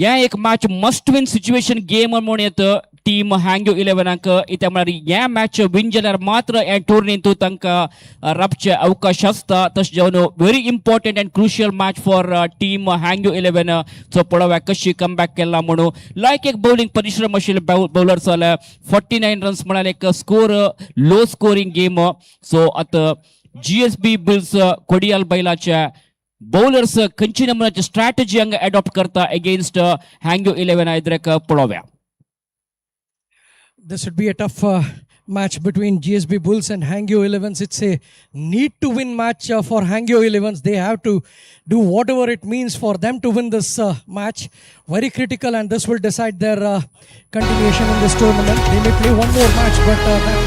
या एक match must win situation game म्हणून येतं टीम हँग्यो 11 इथे म्हळ्यार या मॅच विन जाल्यार मात्र या टुर्नींत तांकां रावचे अवकाश आसता तशें जावन very important and crucial match for team हँग्यो 11 सो पळोवया कशी कमबॅक केला म्हणून लायक एक बॉलिंग परिश्रम आशिल्ले बॉलर्स जाल्यार 49 रन्स म्हळ्यार एक score low scoring game so आतां जीएसबी बुल्स कोडियाल बैलाच्या बॉलर्स खंयची नमुन्याची स्ट्रॅटेजी हांगा एडॉप्ट करता अगेन्स्ट हँग्यो 11 इद्रेक पळोवया.
This would be a tough match between GSB Bulls and Hangyo 11s. It's a need to win match for Hangyo 11s. They have to do whatever it means for them to win this match. Very critical, and this will decide their continuation in this tournament. They may play one more match, but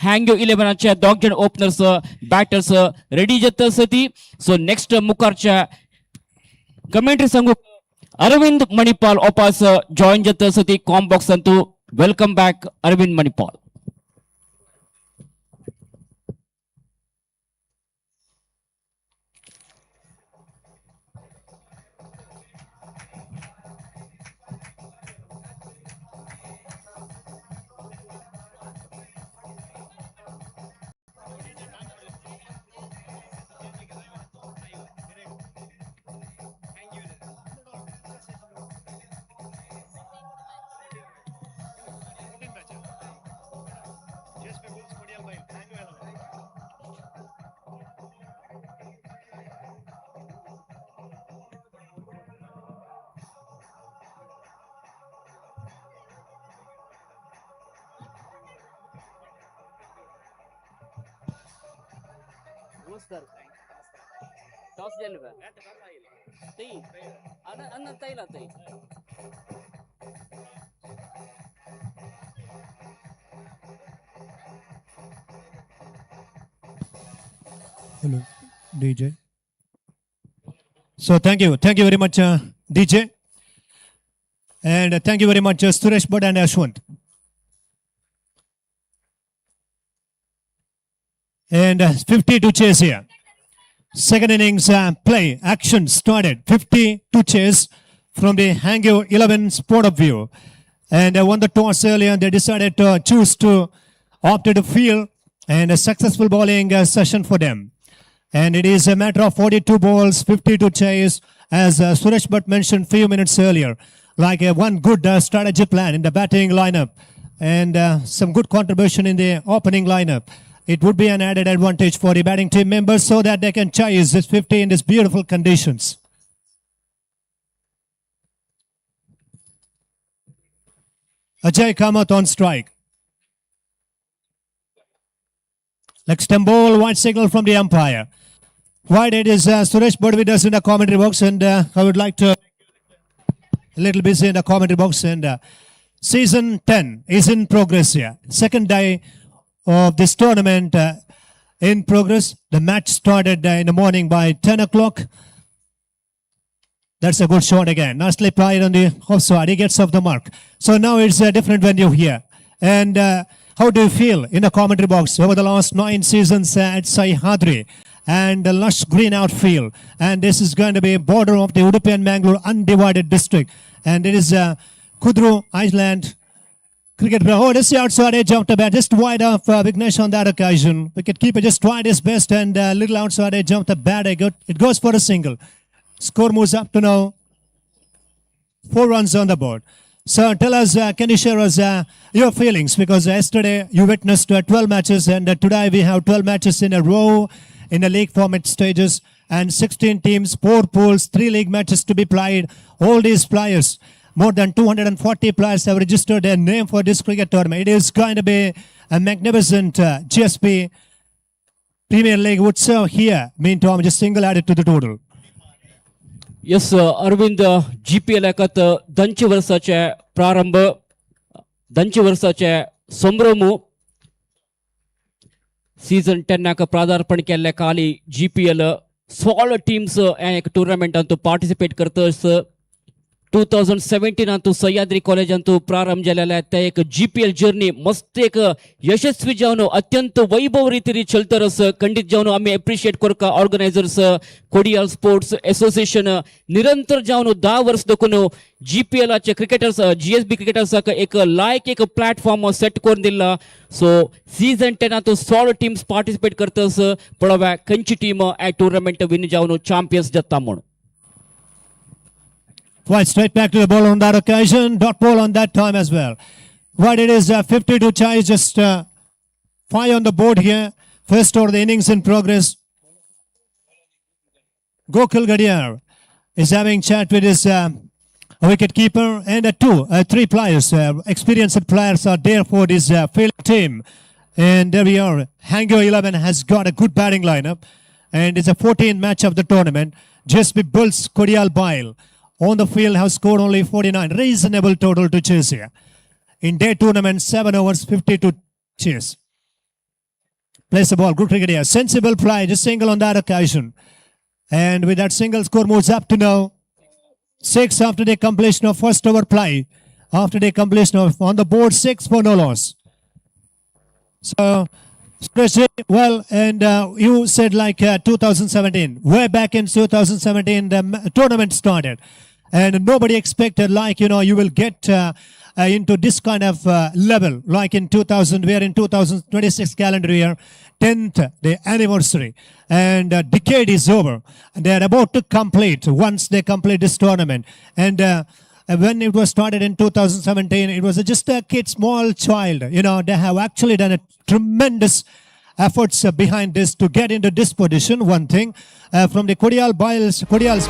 हँग्यो 11च्या दोग जण openers batters ready जातसती. So next मुखारच्या commentary सांगू अरविंद मणिपाल ओपास join जातसती com box अंतू. Welcome back Arvind Manipal.
Hello, DJ. So thank you very much, DJ, and thank you very much, Suresh Bhatt and Ashwant. And 52 chase here. Second innings play action started. 52 chase from the Hangyo 11's point of view, and won the toss earlier. They decided to choose to opt to field, and a successful bowling session for them. And it is a matter of 42 balls, 52 chase, as Suresh Bhatt mentioned few minutes earlier. Like one good strategy plan in the batting lineup, and some good contribution in the opening lineup. It would be an added advantage for the batting team members so that they can chase this 50 in these beautiful conditions. Ajay Kamath on strike. Leg stump ball, white signal from the umpire. Wide it is Suresh Bhatt with us in the commentary box, and I would like to a little busy in the commentary box. And season 10 is in progress here. Second day of this tournament in progress. The match started in the morning by 10 o'clock. That's a good shot again. Nicely played on the offside. He gets off the mark. So now it's a different venue here. And how do you feel in the commentary box over the last 9 seasons at Sahyadri and the lush green outfield? And this is going to be a border of the Udupi and Mangalore undivided district. And it is Kudru Island cricket ground. Oh, this is the outside edge of the bat, just wide of Vignesh on that occasion. Wicket keeper just tried his best, and little outside edge of the bat. It goes for a single. Score moves up to now 4 runs on the board. So tell us, can you share us your feelings? Because yesterday you witnessed 12 matches, and today we have 12 matches in a row in the league format stages, and 16 teams, 4 pools, 3 league matches to be played. All these players, more than 240 players have registered their name for this cricket tournament. It is going to be a magnificent GSB Premier League Utsav here. Meantime, just single added to the total.
Yes, Arvind, GPL एकत दंची वर्षाचे प्रारंभ, दंची वर्षाचे संभ्रमू season 10 नाक प्रादार्पण केल्ले काली GPL 16 teams एक tournament Antu participate करतस. 2017 Antu Sahyadri college Antu प्रारंभ झालेला त्या एक GPL जर्नी मस्त एक यशस्वी जावन अत्यंत वैभव रीतीने चलतरस. खंडित जावन आम्ही एप्रिशिएट करका ऑर्गनायझर्स कोडियाल स्पोर्ट्स असोसिएशन निरंतर जावन 10 वर्ष देखून GPL चे क्रिकेटर्स GSB क्रिकेटर्स एक लायक एक प्लॅटफॉर्म सेट करून दिला. सो सीझन 10 अंतू 16 टीम्स पार्टिसिपेट करतस. पळवा खंयची टीम ए टूर्नामेंट विन जावन चॅम्पियन्स जाता म्हणून.
Right, straight back to the ball on that occasion. Dot ball on that time as well. Right, it is 52 chase, just 5 on the board here. First over the innings in progress. Gokul Gadiar is having chat with his wicket keeper, and 3 players, experienced players are there for this field team. And there we are. Hangyo 11 has got a good batting lineup, and it's a 14th match of the tournament. GSB Bulls Kodial Bile on the field have scored only 49. Reasonable total to chase here. In day tournament, 7 overs, 52 chase. Plays the ball. Good cricket here. Sensible play. Just single on that occasion. And with that single, score moves up to now 6 after the completion of first over play. After the completion of on the board 6 for no loss. So, well, and you said like 2017. Way back in 2017, the tournament started. And nobody expected like, you will get into this kind of level. Like in 2000, we are in 2026 calendar year, 10th, the anniversary. And decade is over. And they are about to complete once they complete this tournament. And when it was started in 2017, it was just a kid, small child. They have actually done a tremendous efforts behind this to get into this position. One thing from the Kodials.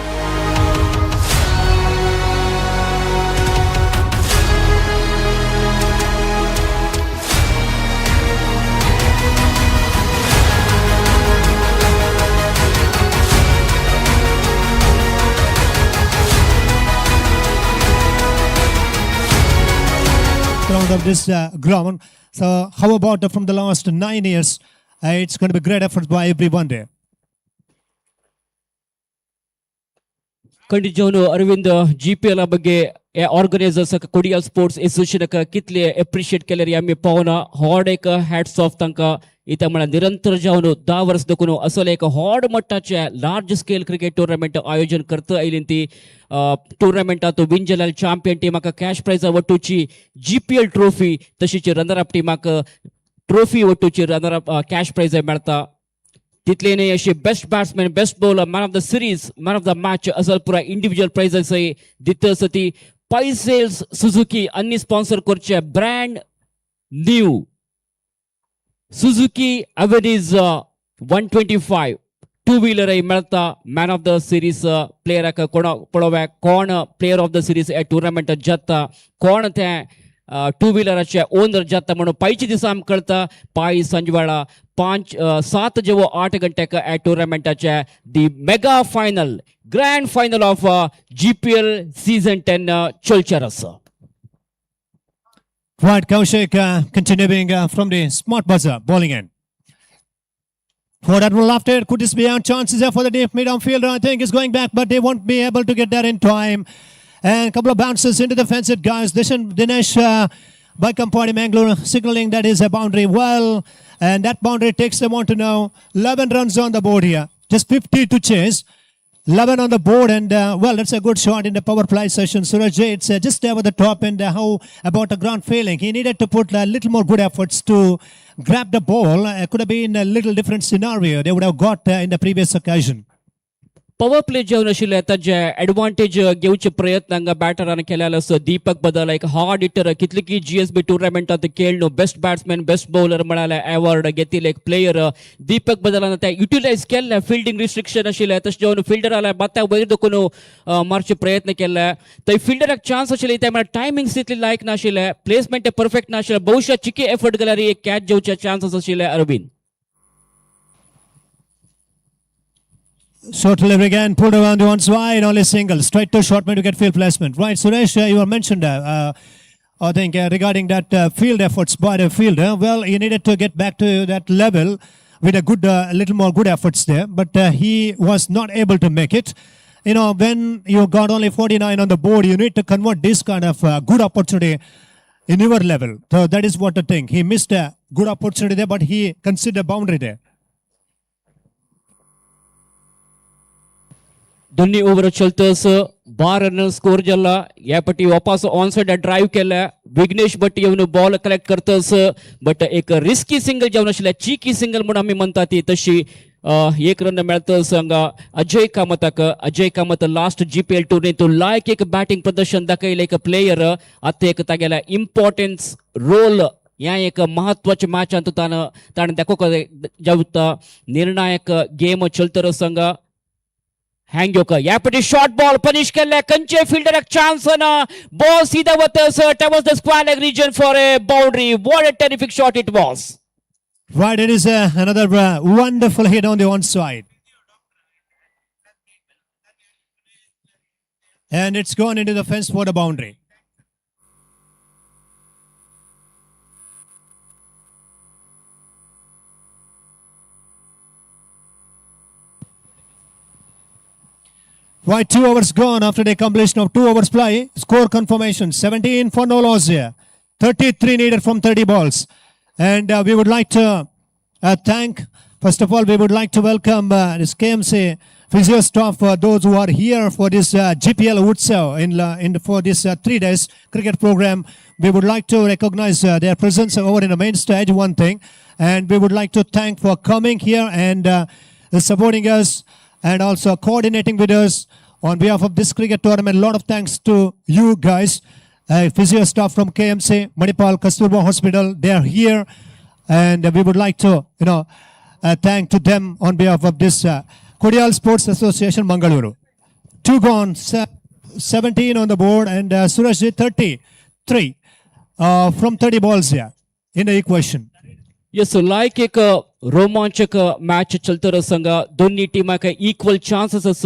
Round of this ground. So how about from the last 9 years? It's going to be great efforts by everyone there.
ಖಂಡಿತವನು Arvind GPL ಬಗ್ಗೆ organisers Kodial sports association ಕಿತ್ಲೆ appreciate ಕೆಲರಿ ಅಮ್ಮಿ ಪವನ ಹಾರ್डेक hats off तंक इतमळ निरंतर जावन 10 वर्ष दकुनो असले एक हॉड मट्टाचे लार्ज स्केल क्रिकेट टूर्नामेंट आयोजन करत आयलिंती टूर्नामेंट आतो विन जलाल चॅम्पियन टीमाक कॅश प्राइज वट्टूची GPL ट्रॉफी तशीच रनर अप टीमाक ट्रॉफी वट्टूची रनर अप कॅश प्राइज मेळता तितलेने अशी best batsman best bowler man of the series man of the match असल पुरा इंडिविजुअल प्राइजेस दितसती पैसेल्स सुझुकी अन्नी स्पॉन्सर करचे brand new Suzuki Avenis 125 two wheeler मेळता man of the series player कोण पळोव्या कोण player of the series A tournament जाता कोण ते टू व्हीलराचे ओनर जाता म्हणून पायची दिसा आमकां कळटा पाय संजवेळा 7 जेवो 8 घंट्याक ए टूर्नामेंटाचे the mega final grand final of GPL season 10 चलचेर आसा.
Right, Kaushik continuing from the smart buzzer, bowling in. For that one left it, could this be out? Chances there for the deep mid-on fielder, I think is going back, but they won't be able to get there in time. And a couple of bounces into the fence, it guys. Dinesh by Kampani Mangalore signaling that is a boundary. Well, and that boundary takes them on to now 11 runs on the board here. Just 50 to chase. 11 on the board, and well, that's a good shot in the power play session. Suraj, it's just there with the top, and how about a ground failing? He needed to put a little more good efforts to grab the ball. It could have been a little different scenario they would have got in the previous occasion.
Power play जेवन आशिल्ले ताजे advantage घेवचे प्रयत्न हांगा बॅटरान केलेलो आसा. दीपक बदल एक हार्ड हिटर कितले की GSB टूर्नामेंटात खेळलो बेस्ट बॅट्समॅन बेस्ट बॉलर म्हणाले अवॉर्ड घेतिल्ले एक प्लेयर दीपक बदलान ते युटिलायज केल्ले. फिल्डिंग रिस्ट्रिक्शन आशिल्ले तशें जेवन फिल्डर आला बात्या वयर दुखून मारचे प्रयत्न केले थंय फिल्डराक चान्स आशिल्ले त्या म्हळ्यार टायमिंग्स तितले लायक नाशिल्ले प्लेसमेंट परफेक्ट नाशिल्ले बहुशा चिकी एफर्ट केल्यार एक कॅच जेवचे चान्सेस आशिल्ले. Arvind
Short delivery again, pulled around to one side, only single, straight to short mid to get field placement. Right, Suresh, you were mentioned, I think, regarding that field efforts by the fielder. Well, he needed to get back to that level with a good, little more good efforts there, but he was not able to make it. When you got only 49 on the board, you need to convert this kind of good opportunity in your level. So that is what the thing. He missed a good opportunity there, but he considered boundary there.
दोन्ही over चलतस 12 run score जाला. या पटी वापस on side drive केला. विघ्नेश भट्ट येऊन ball collect करतस but एक risky single जेवन आशिल्ले चीकी सिंगल म्हणून आमी म्हणता ती तशी एक रन मेळतस हांगा अजय कामताक. अजय कामत लास्ट GPL टुर्नीत लायक एक बॅटिंग प्रदर्शन दाखयले एक प्लेयर आता एक तागेला इम्पॉर्टन्स रोल या एक महत्वाचे मॅच अंत ताण दाखोवक जावता. निर्णायक गेम चलतरस हांगा हँग्योकर या पटी शॉर्ट बॉल पनिश केले कंचे फील्डर एक चान्स ना बॉल सीधा वतस towards the square leg region for a boundary. What a terrific shot it was.
Right, it is another wonderful hit on the one side. And it's gone into the fence for the boundary. Right, 2 hours gone after the completion of 2 hours play. Score confirmation 17 for no loss here. 33 needed from 30 balls. And we would like to first of all, we would like to welcome this KMC physio staff, those who are here for this GPL Utsav for this 3 days cricket program. We would like to recognize their presence over in the main stage, one thing. And we would like to thank for coming here and supporting us and also coordinating with us on behalf of this cricket tournament. A lot of thanks to you guys, physio staff from KMC, Manipal Kasturba Hospital. They are here, and we would like to, thank to them on behalf of this Kodial Sports Association, Mangaluru. 2 gone, 17 on the board, and Surajji 33 from 30 balls here in the equation.
Yes like एक रोमांचक match चलतर संगा दोन्ही टीमाक equal chances अस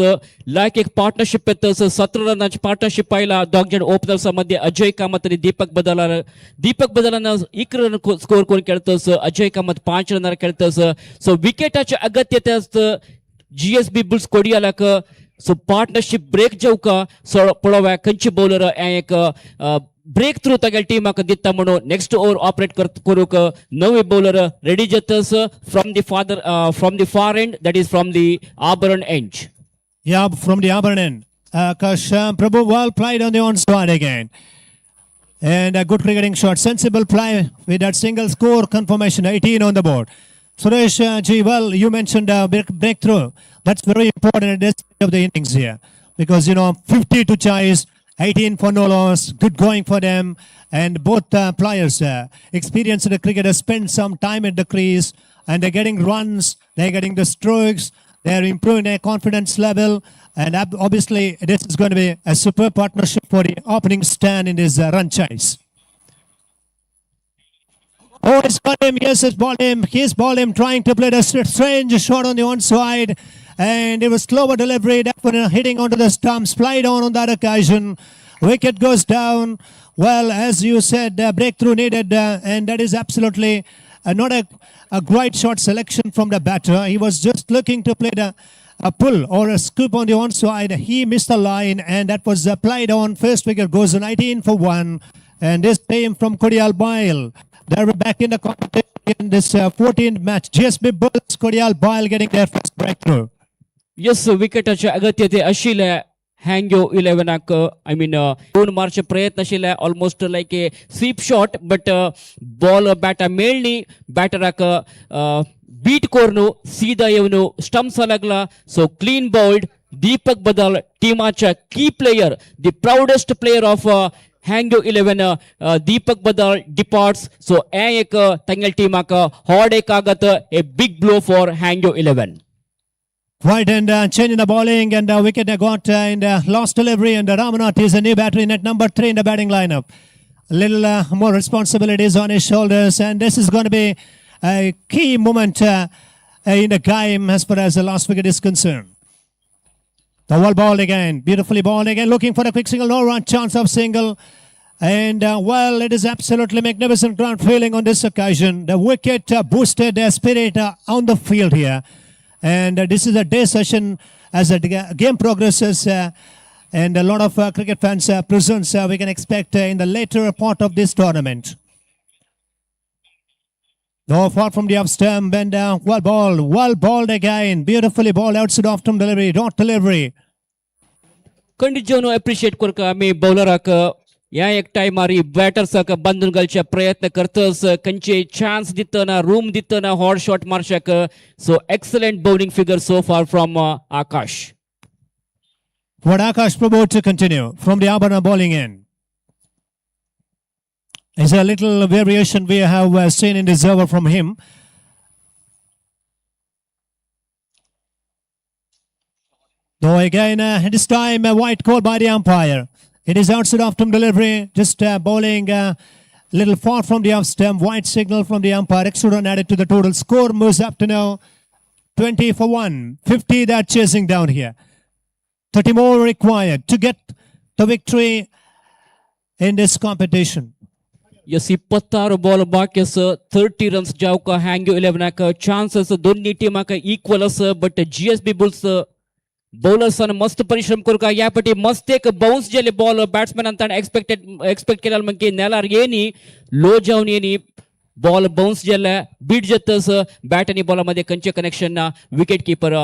लायक एक partnership येतस 17 रनाची partnership पाहिला दोग जण ओपनर्स मध्ये अजय कामत आणि दीपक बदलानं 1 रन स्कोर करून खेळतस अजय कामत 5 रनार खेळतस सो विकेटाचे अगत्यते असत जीएसबी बुल्स कोडियालाक सो पार्टनरशिप ब्रेक जावका सो पळोव्या कंची बॉलर एक ब्रेक थ्रू तगेल टीमाक दिता म्हणून नेक्स्ट ओव्हर ऑपरेट करूक नवे बॉलर रेडी जातस from the far end that is from the Abharan end.
Yeah, from the Abharan end. Prabhu well played on the onside again. And a good cricketing shot. Sensible play with that single score confirmation. 18 on the board. Suresh G, well, you mentioned breakthrough. That's very important at this stage of the innings here. Because, 50 to chase. 18 for no loss, good going for them, and both players, experienced cricketers, spend some time at the crease, and they're getting runs, they're getting the strokes, they're improving their confidence level, and obviously this is going to be a superb partnership for the opening stand in this run chase. Oh, it's got him. Yes, it's balled him. He's balled him, trying to play the strange shot on the onside. And it was slower delivery. That one hitting onto the stumps. Played on that occasion. Wicket goes down. Well, as you said, breakthrough needed. And that is absolutely not a great shot selection from the batter. He was just looking to play a pull or a scoop on the onside. He missed the line. And that was played on. First wicket goes 19 for 1. And this came from Kodial Bile. They're back in the competition in this 14th match. GSB Bulls, Kodial Bile getting their first breakthrough.
Yes विकेटाचे अगत्यते आशिल्ले हँग्यो 11 I mean 2 मारचे प्रयत्न आशिल्ले almost like a sweep shot but ball बॅटा मेळ्ळी बॅटराक बीट करून सीधा येवन स्टम्प्स लागला सो क्लीन बॉल्ड दीपक बदल टीमाच्या की player the proudest player of हँग्यो 11 दीपक बदल डिपार्ट्स सो एक तंगेल टीमाक हॉड एक आगत ए बिग ब्लो फॉर हँग्यो 11.
Right, and changing the bowling, and wicket got in the last delivery, and Ramanath is a new batter in at number 3 in the batting lineup. A little more responsibilities on his shoulders, and this is going to be a key moment in the game as far as the last wicket is concerned. The well balled again, beautifully balled again, looking for a quick single, no run chance of single. And well, it is absolutely magnificent ground feeling on this occasion. The wicket boosted their spirit on the field here. And this is a day session as the game progresses, and a lot of cricket fans presence we can expect in the later part of this tournament. No, far from the off stump, and well balled again, beautifully balled outside off stump delivery, dot delivery.
Condition appreciate करका आम्ही बॉलराक या एक टाइमारी बॅटर्साक बांधून घालचे प्रयत्न करतस कंचे चान्स दितना रूम दितना हॉट शॉट मारशाक so excellent bowling figure so far from Akash.
What Akash Prabhu to continue from the Abharan bowling end. Is a little variation we have seen in this over from him. Though again, this time a white call by the umpire. It is outside off stump delivery, just bowling a little far from the off stump. White signal from the umpire. Extra run added to the total. Score moves up to now 20 for 1. 50 they're chasing down here. 30 more required to get the victory in this competition.
Yes 26 ball बाकी अस 30 runs जावका हँग्यो 11 chances दोन्ही टीमाक equal अस but GSB bulls बॉलर्सान मस्त परिश्रम करू का यापटी मस्त एक बाउन्स जेले बॉल बॅट्समॅन अंतान एक्सपेक्ट केला मग नेलार येनी लो जाऊन येनी बॉल बाउन्स जेला बीट जतस बॅट आणि बॉल मध्ये कंचे कनेक्शन ना विकेट कीपर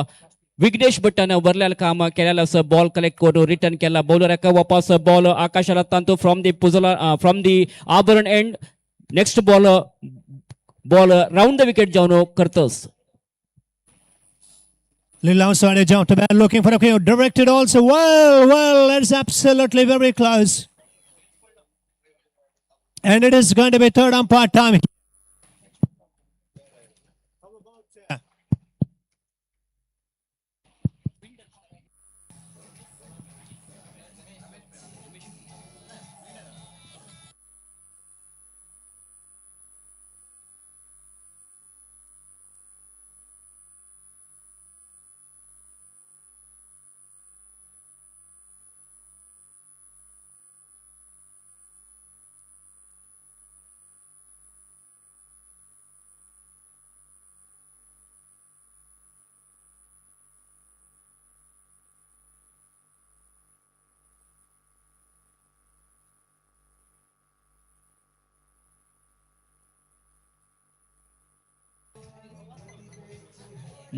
विघ्नेश भट्टान वरल्याला काम केलेलं असं बॉल कलेक्ट करून रिटर्न केला बॉलर वापस बॉल आकाशाला तांतो from the Abharan end next ball round the wicket जाऊन करतस
Little outside edge out to bat, looking for a cue. Directed also. Well, it's absolutely very close. And it is going to be third umpire time.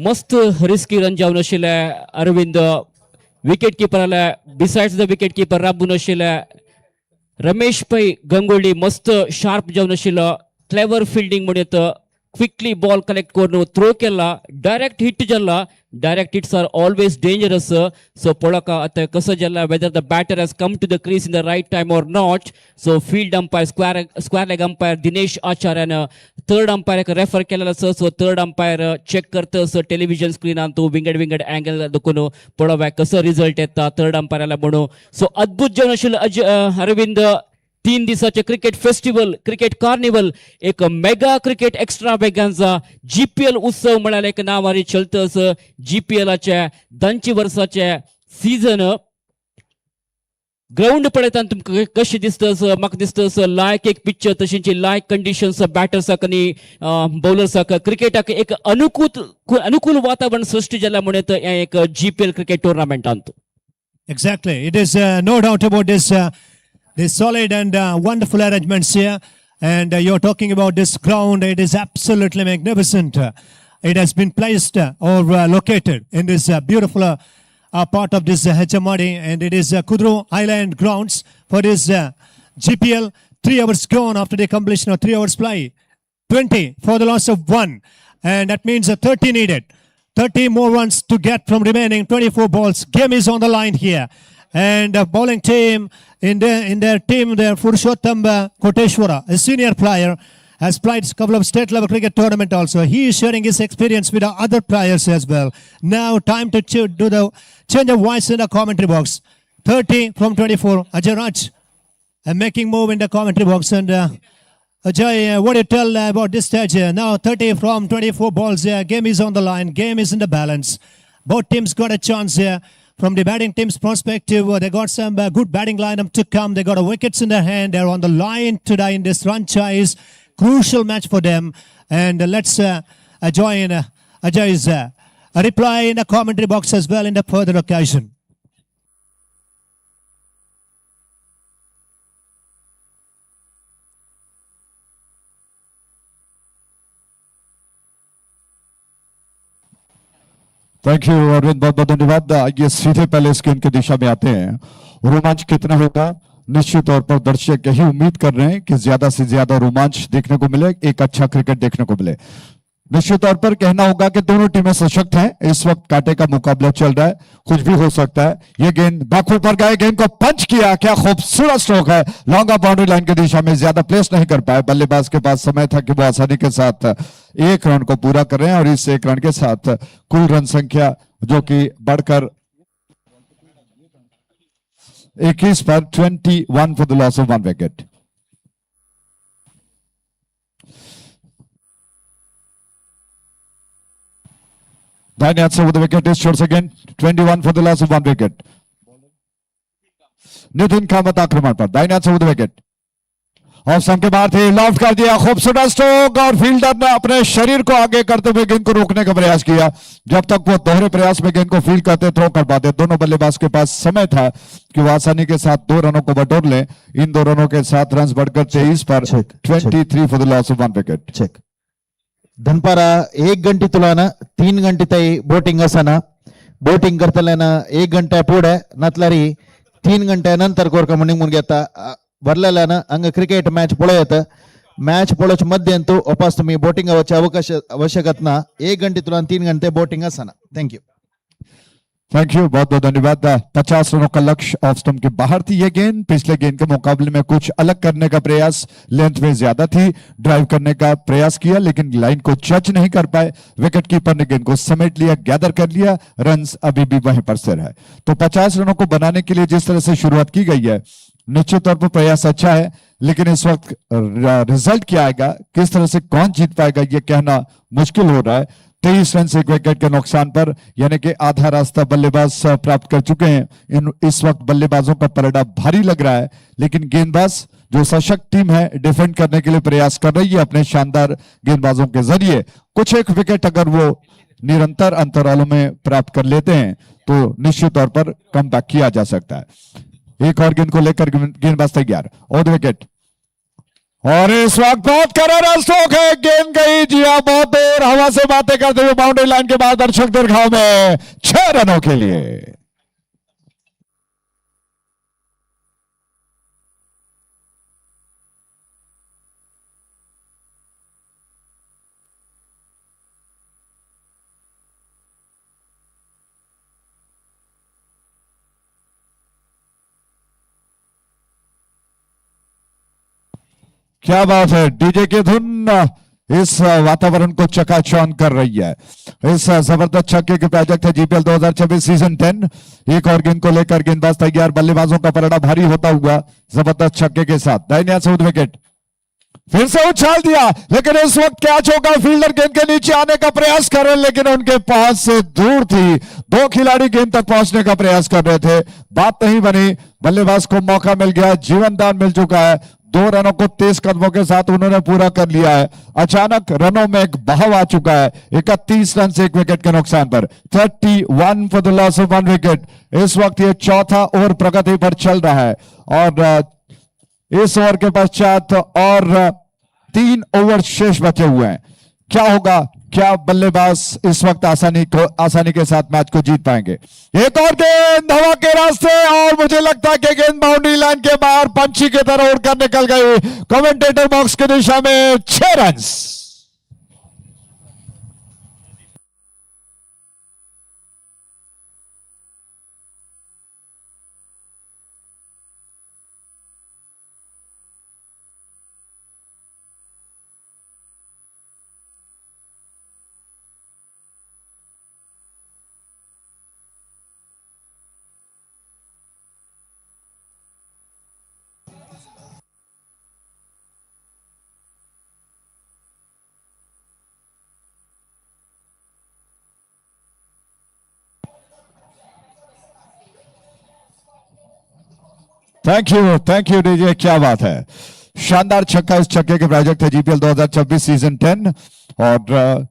मस्त risky run जावन आशिल्ले Arvind wicket कीपराला besides the wicket keeper राबून आशिल्ले रमेश पै गंगोळी मस्त sharp जावन आशिल्लो clever fielding म्हणत क्विकली बॉल कलेक्ट करून थ्रो केला डायरेक्ट हिट जाला direct hits are always dangerous so पळोवका आता कसं जाला whether the batter has come to the crease in the right time or not so field umpire square leg umpire Dinesh आचार्यान third umpire refer केलेला आसा so third umpire check करता television स्क्रीनान तो विंगड अँगल दुखून पळोवया कसो रिझल्ट येता थर्ड अंपायराला म्हणून सो अद्भुत जावन आशिल्लो अरविंद 3 दिवसाचे क्रिकेट फेस्टिवल क्रिकेट कार्निवल एक मेगा क्रिकेट एक्स्ट्रा वेगांचा जीपीएल उत्सव म्हणाले एक नावारी चलतस जीपीएलचे 2 वर्साचे सीजन ग्राउंड पळयताना तुमकां कशें दिसतस म्हाका दिसतस लायक एक पिक्चर तशींची लायक कंडिशन्स बॅटर्साक आनी बॉलर्साक क्रिकेटाक एक अनुकूल वातावरण सृष्टी जाला म्हणत एक जीपीएल क्रिकेट टुर्नामेंटांत
Exactly. It is no doubt about this. This solid and wonderful arrangements here, and you're talking about this ground. It is absolutely magnificent. It has been placed or located in this beautiful part of this HMRD, and it is Kudru Island grounds for this GPL. 3 hours gone after the completion of 3 hours play. 20 for the loss of 1, and that means 30 needed. 30 more runs to get from remaining 24 balls. Game is on the line here. And the bowling team in their team, their Purushottam Koteshwara, a senior player, has played a couple of state level cricket tournament also. He is sharing his experience with the other players as well. Now time to do the change of voice in the commentary box. 30 from 24. Ajay Raj making move in the commentary box. And Ajay, what do you tell about this stage here? Now 30 from 24 balls here. Game is on the line. Game is in the balance. Both teams got a chance here. From the batting team's perspective, they got some good batting lineup to come. They got wickets in their hand. They're on the line today in this franchise. Crucial match for them. And let's join Ajay's reply in the commentary box as well in the further occasion.
Thank you Arvind, बहुत बहुत धन्यवाद। आइए सीधे पहले screen की दिशा में आते हैं। रोमांच कितना होगा, निश्चित तौर पर दर्शक यही उम्मीद कर रहे हैं कि ज्यादा से ज्यादा रोमांच देखने को मिले, एक अच्छा क्रिकेट देखने को मिले। निश्चित तौर पर कहना होगा कि दोनों टीमें सशक्त हैं। इस वक्त कांटे का मुकाबला चल रहा है, कुछ भी हो सकता है। ये गेंद बैकफुट पर गए, गेंद को पंच किया, क्या खूबसूरत स्ट्रोक है। लॉन्ग ऑफ बाउंड्री लाइन की दिशा में ज्यादा प्लेस नहीं कर पाए। बल्लेबाज के पास समय था कि वो आसानी के साथ 1 रन को पूरा कर रहे हैं और इस 1 रन के साथ कुल रन संख्या जो कि बढ़कर 21 पर 21 for the loss of 1 wicket. Daini answer with the wicket is short again. 21 for the loss of 1 wicket. Nitin Kamat आक्रमण पर दाहिने हाथ से विकेट ऑफ स्टंप के बाहर थे, लॉफ्ट कर दिया, खूबसूरत स्ट्रोक और फील्डर ने अपने शरीर को आगे करते हुए गेंद को रोकने का प्रयास किया। जब तक वो दोहरे प्रयास में गेंद को फील्ड करते, थ्रो कर पाते, दोनों बल्लेबाज के पास समय था कि वो आसानी के साथ 2 रनों को बटोर ले। इन 2 रनों के साथ रन बढ़कर 23 पर 23 for the loss of 1 wicket.
चेक धनपारा 1 घंटे तुलाना 3 घंटे तई बोटिंग असना बोटिंग करतल्याना 1 घंटा पुढे नतलारी 3 घंट्यानंतर कोरका निघून घेता भरलेल्यानं अंग क्रिकेट मॅच पळयत मॅच पळोवच्या मध्यंतू वापस तुम्ही बोटिंग अवकाश आवश्यकत ना 1 घंटे तुला 3 घंटे बोटिंग असना। थैंक यू
थैंक यू, बहुत बहुत धन्यवाद। 50 रनों का लक्ष्य ऑफ स्टंप के बाहर थी ये गेंद। पिछले गेंद के मुकाबले में कुछ अलग करने का प्रयास, लेंथ में ज्यादा थी, ड्राइव करने का प्रयास किया लेकिन लाइन को जज नहीं कर पाए। विकेट कीपर ने गेंद को समेट लिया, गैदर कर लिया, रन्स अभी भी वहीं पर स्थिर है। तो 50 रनों को बनाने के लिए जिस तरह से शुरुआत की गई है, निश्चित तौर पर प्रयास अच्छा है, लेकिन इस वक्त रिजल्ट क्या आएगा, किस तरह से कौन जीत पाएगा, यह कहना मुश्किल हो रहा है। 23 रन से 1 विकेट के नुकसान पर, यानी कि आधा रास्ता बल्लेबाज प्राप्त कर चुके हैं। इस वक्त बल्लेबाजों का पलड़ा भारी लग रहा है, लेकिन गेंदबाज जो सशक्त टीम है डिफेंड करने के लिए प्रयास कर रही है अपने शानदार गेंदबाजों के जरिए। कुछ एक विकेट अगर वो निरंतर अंतरालों में प्राप्त कर लेते हैं तो निश्चित तौर पर कम बैक किया जा सकता है। एक और गेंद को लेकर गेंदबाज तैयार, और विकेट, और इस वक्त बहुत करारा स्ट्रोक है, गेंद गई जी हां बहुत देर हवा से बातें करते हुए बाउंड्री लाइन के बाद दर्शक दीर्घाव में 6 रनों के लिए। क्या बात है, डीजे की धुन इस वातावरण को चकाचौंध कर रही है। इस जबरदस्त छक्के के प्रोजेक्ट है जीपीएल 2026 सीजन 10। एक और गेंद को लेकर गेंदबाज तैयार, बल्लेबाजों का पलड़ा भारी होता हुआ जबरदस्त छक्के के साथ दाहिने से विकेट, फिर से उछाल दिया, लेकिन इस वक्त कैच होगा। फील्डर गेंद के नीचे आने का प्रयास कर रहे, लेकिन उनके पहुंच से दूर थी। 2 खिलाड़ी गेंद तक पहुंचने का प्रयास कर रहे थे, बात नहीं बनी। बल्लेबाज को मौका मिल गया, जीवनदान मिल चुका है। 2 रनों को तेज कदमों के साथ उन्होंने पूरा कर लिया है। अचानक रनों में एक बहाव आ चुका है। 31 रन से 1 विकेट के नुकसान पर 31 for the loss of 1 wicket. इस वक्त ये चौथा ओवर प्रगति पर चल रहा है और इस ओवर के पश्चात और 3 ओवर शेष बचे हुए हैं। क्या होगा, क्या बल्लेबाज इस वक्त आसानी के साथ मैच को जीत पाएंगे? एक और गेंद हवा के रास्ते, और मुझे लगता है कि गेंद बाउंड्री लाइन के बाहर पंछी की तरह उड़कर निकल गई कमेंटेटर बॉक्स की दिशा में। 6 रन। थैंक यू डीजे, क्या बात है, शानदार छक्का। इस छक्के के प्रोजेक्ट है जीपीएल 2026 सीजन 10 और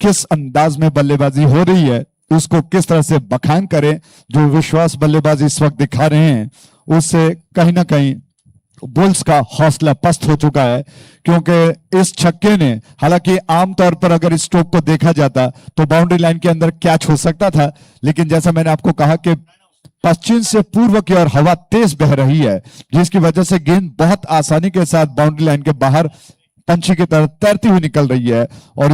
किस अंदाज में बल्लेबाजी हो रही है उसको किस तरह से बखान करें। जो विश्वास बल्लेबाजी इस वक्त दिखा रहे हैं उससे कहीं ना कहीं बुल्स का हौसला पस्त हो चुका है, क्योंकि इस छक्के ने, हालांकि आमतौर पर अगर इस स्ट्रोक को देखा जाता तो बाउंड्री लाइन के अंदर कैच हो सकता था, लेकिन जैसा मैंने आपको कहा कि पश्चिम से पूर्व की ओर हवा तेज बह रही है, जिसकी वजह से गेंद बहुत आसानी के साथ बाउंड्री लाइन के बाहर पंछी की तरह तैरती हुई निकल रही है और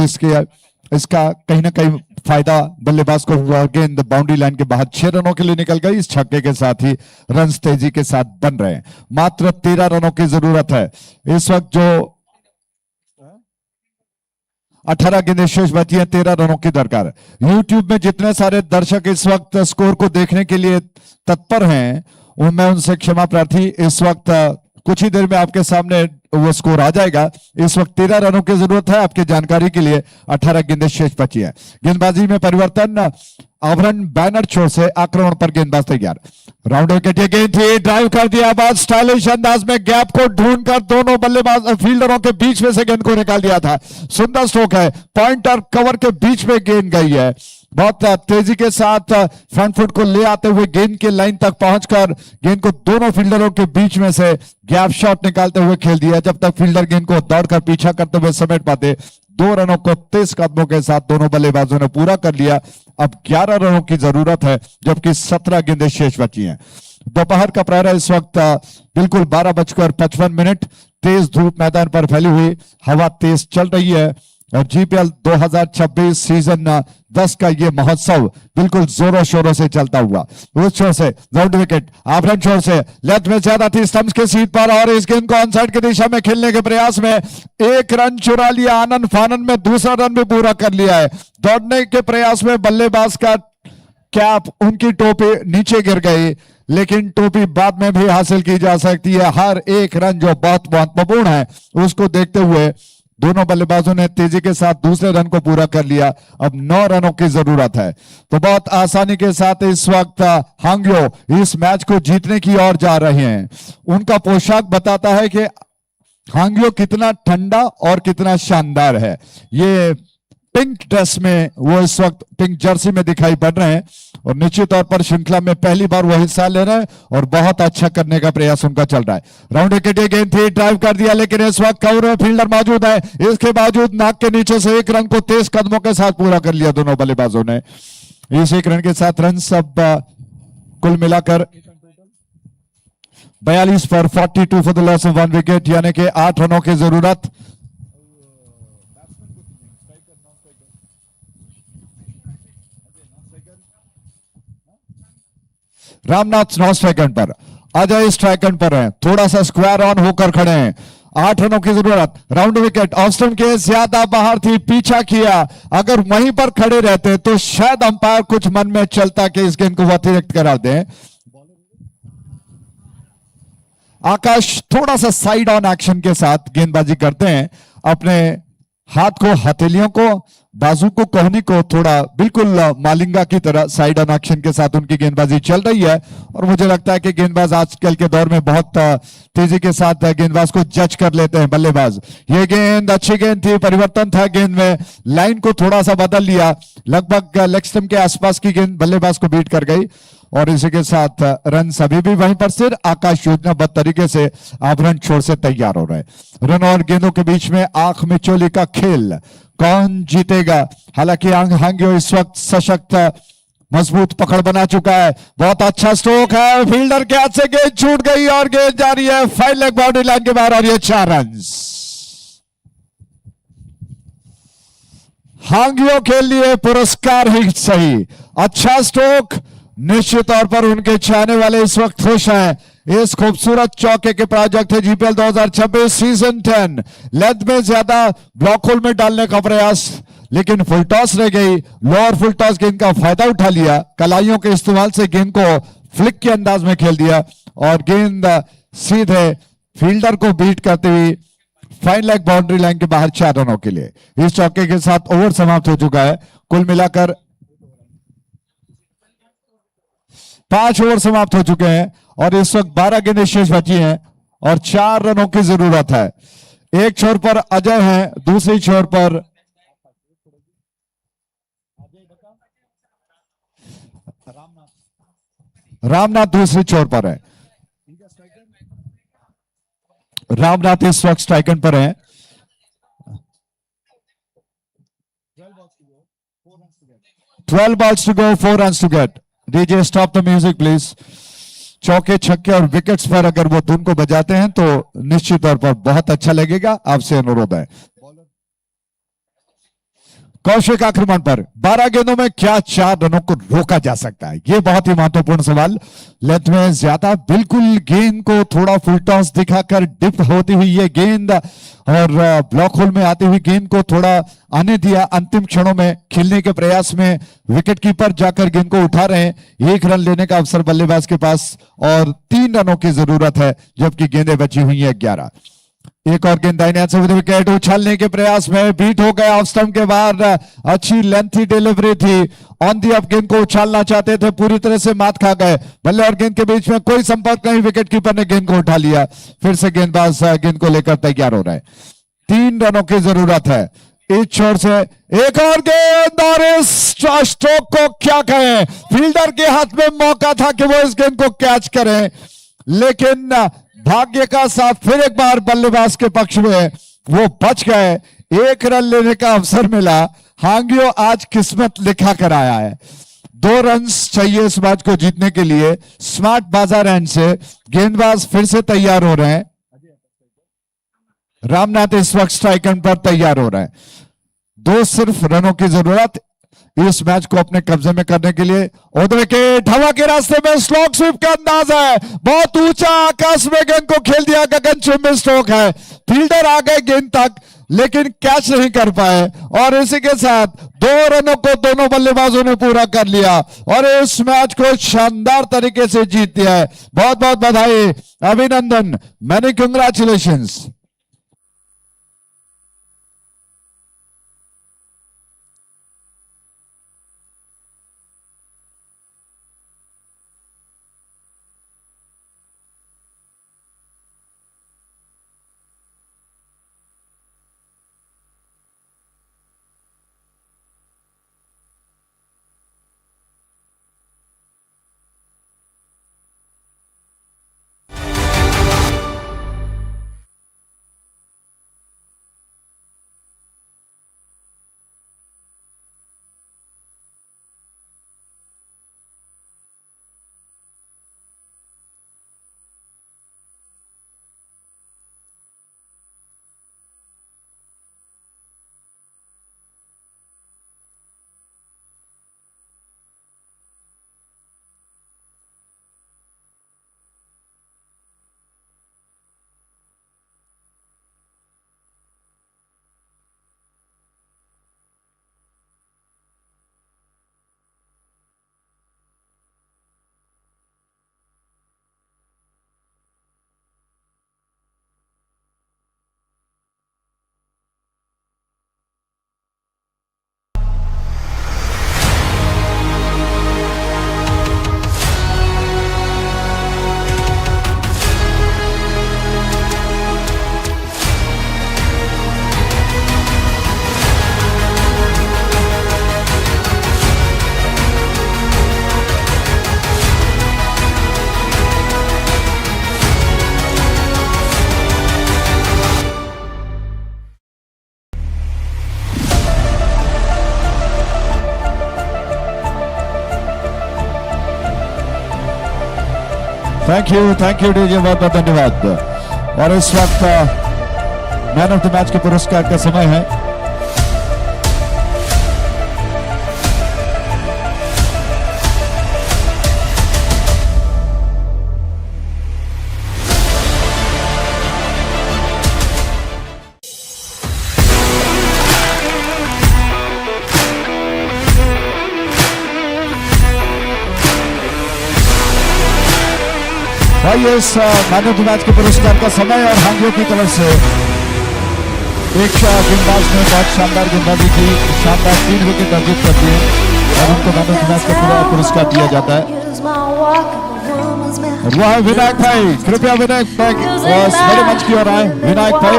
इसका कहीं ना कहीं फायदा बल्लेबाज को हुआ। गेंद बाउंड्री लाइन के बाहर 6 रनों के लिए निकल गई। इस छक्के के साथ ही रन तेजी के साथ बन रहे हैं। मात्र 13 रनों की जरूरत है इस वक्त। जो 18 गेंदें शेष बची हैं, 13 रनों की दरकार। यूट्यूब में जितने सारे दर्शक इस वक्त स्कोर को देखने के लिए तत्पर हैं, मैं उनसे क्षमा प्रार्थी। इस वक्त कुछ ही देर में आपके सामने वो स्कोर आ जाएगा। इस वक्त 13 रनों की जरूरत है। आपकी जानकारी के लिए 18 गेंदें शेष बची है। गेंदबाजी में परिवर्तन, आभरण बैनर छोर से आक्रमण पर गेंदबाज तैयार। राउंड विकेट ये गेंद थी, ड्राइव कर दिया, बाद स्टाइलिश अंदाज में गैप को ढूंढकर दोनों बल्लेबाज फील्डरों के बीच में से गेंद को निकाल दिया था। सुंदर स्ट्रोक है, पॉइंटर कवर के बीच में गेंद गई है। बहुत तेजी के साथ फ्रंट फुट को ले आते हुए गेंद के लाइन तक पहुंचकर गेंद को दोनों फील्डरों के बीच में से गैप शॉट निकालते हुए खेल दिया। जब तक फील्डर गेंद को दौड़कर पीछा करते हुए समेट पाते, 2 रनों को तेज कदमों के साथ दोनों बल्लेबाजों ने पूरा कर लिया। अब 11 रनों की जरूरत है, जबकि 17 गेंदें शेष बची हैं। दोपहर का प्रहर इस वक्त बिल्कुल 12:55। तेज धूप मैदान पर फैली हुई, हवा तेज चल रही है और जीपीएल 2026 सीजन 10 का ये महोत्सव बिल्कुल जोरों शोरों से चलता हुआ। उस छोर से राउंड विकेट, आभरण छोर से लेफ्ट में ज्यादा थी स्टंप्स के सीट पर और इस गेंद को ऑनसाइड की दिशा में खेलने के प्रयास में 1 रन चुरा लिया। आनंद फानन में दूसरा रन भी पूरा कर लिया है। दौड़ने के प्रयास में बल्लेबाज का कैप, उनकी टोपी नीचे गिर गई, लेकिन टोपी बाद में भी हासिल की जा सकती है। हर एक रन जो बहुत महत्वपूर्ण है, उसको देखते हुए दोनों बल्लेबाजों ने तेजी के साथ दूसरे रन को पूरा कर लिया। अब 9 रनों की जरूरत है, तो बहुत आसानी के साथ इस वक्त हांग्यो इस मैच को जीतने की ओर जा रहे हैं। उनका पोशाक बताता है कि हांग्यो कितना ठंडा और कितना शानदार है। ये पिंक ड्रेस में वो इस वक्त पिंक जर्सी में दिखाई पड़ रहे हैं और निश्चित तौर पर श्रृंखला में पहली बार वो हिस्सा ले रहे हैं और बहुत अच्छा करने का प्रयास उनका चल रहा है। राउंड विकेट ये गेंद थी, ड्राइव कर दिया, लेकिन इस वक्त कवर में फील्डर मौजूद है। इसके बावजूद नाक के नीचे से 1 रन को तेज कदमों के साथ पूरा कर लिया दोनों बल्लेबाजों ने। इस 1 रन के साथ रन सब कुल मिलाकर 42 पर 42 for the loss of 1 wicket, यानी कि 8 रनों की जरूरत। रामनाथ 9 स्ट्राइक पर, अजय स्ट्राइक पर हैं, थोड़ा सा स्क्वायर ऑन होकर खड़े हैं। 8 रनों की जरूरत। राउंड विकेट, ऑफ स्टंप के ज्यादा बाहर थी, पीछा किया। अगर वहीं पर खड़े रहते तो शायद अंपायर कुछ मन में चलता कि इस गेंद को अतिरिक्त करार दें। आकाश थोड़ा सा साइड ऑन एक्शन के साथ गेंदबाजी करते हैं, अपने हाथ को, हथेलियों को, बाजू को, कोहनी को थोड़ा बिल्कुल मालिंगा की तरह साइड ऑन एक्शन के साथ उनकी गेंदबाजी चल रही है। और मुझे लगता है कि गेंदबाज आजकल के दौर में बहुत तेजी के साथ गेंदबाज को जज कर लेते हैं बल्लेबाज। ये गेंद अच्छी गेंद थी, परिवर्तन था गेंद में, लाइन को थोड़ा सा बदल लिया, लगभग लेग स्टंप के आसपास की गेंद बल्लेबाज को बीट कर गई और इसी के साथ रन सभी भी वहीं पर सिर आकाश योजनाबद्ध तरीके से आभरण छोर से तैयार हो रहे हैं। रन और गेंदों के बीच में आंख मिचोली का खेल, कौन जीतेगा? हालांकि हांग्यो इस वक्त सशक्त मजबूत पकड़ बना चुका है। बहुत अच्छा स्ट्रोक है, फील्डर के हाथ से गेंद छूट गई और गेंद जा रही है 5 लेग बाउंड्री लाइन के बाहर और ये 4 रन। हांग्यो के लिए पुरस्कार ही सही, अच्छा स्ट्रोक। निश्चित तौर पर उनके चाहने वाले इस वक्त खुश हैं। इस खूबसूरत चौके के प्रोजेक्ट है जीपीएल 2026 सीजन 10। लेंथ में ज्यादा, ब्लॉक होल में डालने का प्रयास, लेकिन फुल टॉस रह गई। लोअर फुल टॉस गेंद का फायदा उठा लिया, कलाइयों के इस्तेमाल से गेंद को फ्लिक के अंदाज में खेल दिया और गेंद सीधे फील्डर को बीट करते हुए 5 लेग बाउंड्री लाइन के बाहर 4 रनों के लिए। इस चौके के साथ ओवर समाप्त हो चुका है। कुल मिलाकर 5 ओवर समाप्त हो चुके हैं और इस वक्त 12 गेंदें शेष बची हैं और 4 रनों की जरूरत है। एक छोर पर अजय है, दूसरी छोर पर रामनाथ दूसरी छोर पर है। रामनाथ इस वक्त स्ट्राइकन पर है। 12 balls to go, 4 runs to get. DJ stop the music please. चौके छक्के और विकेट्स पर अगर वो धुन को बजाते हैं तो निश्चित तौर पर बहुत अच्छा लगेगा। आपसे अनुरोध है। कौशिक आक्रमण पर 12 गेंदों में क्या 4 रनों को रोका जा सकता है? ये बहुत ही महत्वपूर्ण सवाल। लेंथ में ज्यादा, बिल्कुल गेंद को थोड़ा फुल टॉस दिखाकर डिप होती हुई ये गेंद और ब्लॉक होल में आती हुई गेंद को थोड़ा आने दिया। अंतिम क्षणों में खेलने के प्रयास में विकेट कीपर जाकर गेंद को उठा रहे हैं। 1 रन लेने का अवसर बल्लेबाज के पास और 3 रनों की जरूरत है, जबकि गेंदें बची हुई है 11। एक और गेंद दाहिने हाथ से विकेट उछालने के प्रयास में बीट हो गया ऑफ स्टंप के बाहर। अच्छी लेंथी डिलीवरी थी, ऑन दी ऑफ गेंद को उछालना चाहते थे, पूरी तरह से मात खा गए। बल्ले और गेंद के बीच में कोई संपर्क नहीं, विकेट कीपर ने गेंद को उठा लिया। फिर से गेंदबाज गेंद को लेकर तैयार हो रहे हैं। 3 रनों की जरूरत है इस छोर से। एक और गेंद और इस स्ट्रोक को क्या कहें, फील्डर के हाथ में मौका था कि वो इस गेंद को कैच करें, लेकिन भाग्य का साथ फिर एक बार बल्लेबाज के पक्ष में, वो बच गए। 1 रन लेने का अवसर मिला। हांग्यो आज किस्मत लिखा कर आया है। 2 रन चाहिए इस मैच को जीतने के लिए। स्मार्ट बाजार एंड से गेंदबाज फिर से तैयार हो रहे हैं। रामनाथ इस वक्त स्ट्राइक एंड पर तैयार हो रहे हैं। 2 सिर्फ रनों की जरूरत इस मैच को अपने कब्जे में करने के लिए। विकेट हवा के रास्ते में स्लोक स्वीप का अंदाज है, बहुत ऊंचा आकाश में गेंद को खेल दिया, गगनचुंबी स्ट्रोक है। फील्डर आ गए गेंद तक लेकिन कैच नहीं कर पाए, और इसी के साथ 2 रनों को दोनों बल्लेबाजों ने पूरा कर लिया और इस मैच को शानदार तरीके से जीत दिया है। बहुत बहुत बधाई, अभिनंदन, many congratulations. Thank you DJ, बहुत बहुत धन्यवाद। और इस वक्त मैन ऑफ द मैच के पुरस्कार का समय है। भाई इस मैन ऑफ द मैच के पुरस्कार का समय और हांग्यो की तरफ से एक गेंदबाज ने बहुत शानदार गेंदबाजी की, शानदार 3 विकेट अर्जित कर दिए और उनको मैन ऑफ द मैच का पूरा पुरस्कार दिया जाता है। वह है विनायक भाई, कृपया विनायक भाई बड़े मंच की ओर आए। विनायक भाई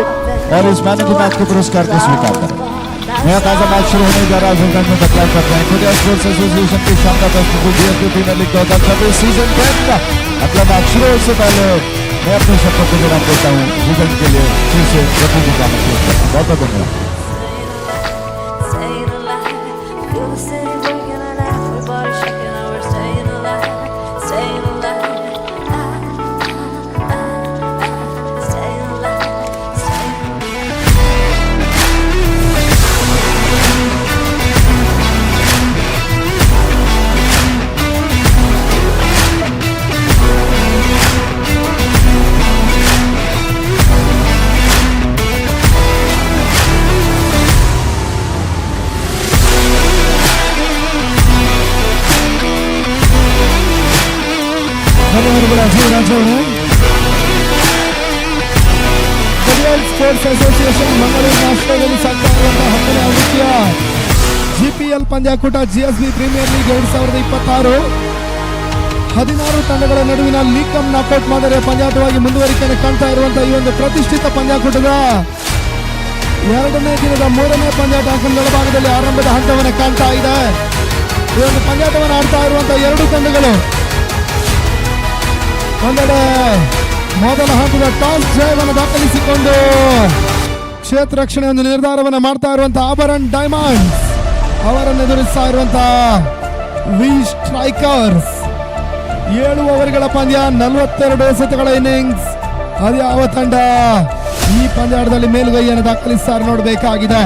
और इस मैन ऑफ द मैच के पुरस्कार को स्वीकार करें। नया ताजा मैच शुरू होने जा रहा है, में बदलाव करते हैं। खुद स्पोर्ट्स एसोसिएशन की शानदार GSB प्रीमियर लीग 2026 सीजन 10 अगला मैच शुरू होने से पहले मैं अपने शब्दों को विराम देता हूँ। विजन के लिए फिर से रफू जी का बहुत बहुत धन्यवाद।
What else? ಸ್ಪೋರ್ಟ್ಸ್ ಅಸೋಸಿಯೇಷನ್ ಮಂಗಳೂರಿನ ಆಶ್ರಯದಲ್ಲಿ ಸಾಗ್ತಾ ಇರುವಂತಹ 10ನೇ ಆವೃತ್ತಿಯ GPL ಪಂದ್ಯಾಕೂಟ GSB ಪ್ರೀಮಿಯರ್ ಲೀಗ್ 2026 16 ತಂಡಗಳ ನಡುವಿನ ಲೀಗ್ ಕಮ್ ನಾಕೌಟ್ ಮಾದರಿಯ ಪಂದ್ಯಾಟವಾಗಿ ಮುಂದುವರಿಕೆಯನ್ನು ಕಾಣ್ತಾ ಇರುವಂತಹ ಈ ಒಂದು ಪ್ರತಿಷ್ಠಿತ ಪಂದ್ಯಾಕೂಟದ 2ನೇ ದಿನದ 3ನೇ ಪಂದ್ಯಾಟ ಅಂಕಣಗಳ ಭಾಗದಲ್ಲಿ ಆರಂಭದ ಹಂತವನ್ನು ಕಾಣ್ತಾ ಇದೆ. ಈ ಒಂದು ಪಂದ್ಯಾಟವನ್ನು ಆಡ್ತಾ ಇರುವಂತಹ 2 ತಂಡಗಳು ಒಂದೆಡೆ ಮೊದಲ ಹಂತದ ಟಾಸ್ ಜಯವನ್ನು ದಾಖಲಿಸಿಕೊಂಡು ಕ್ಷೇತ್ರ ರಕ್ಷಣೆ ಒಂದು ನಿರ್ಧಾರವನ್ನು ಮಾಡ್ತಾ ಇರುವಂತಹ ಅಭರಣ್ ಡೈಮಂಡ್ಸ್ ಅವರನ್ನು ಎದುರಿಸ್ತಾ ಇರುವಂತಹ ವಿ ಸ್ಟ್ರೈಕರ್ಸ್. 7 ಓವರ್ಗಳ ಪಂದ್ಯ, 42 ಎಸೆತಗಳ ಇನ್ನಿಂಗ್ಸ್. ಅದ್ಯಾವ ತಂಡ ಈ ಪಂದ್ಯಾಟದಲ್ಲಿ ಮೇಲುಗೈಯನ್ನು ದಾಖಲಿಸ್ತಾರೆ ನೋಡಬೇಕಾಗಿದೆ.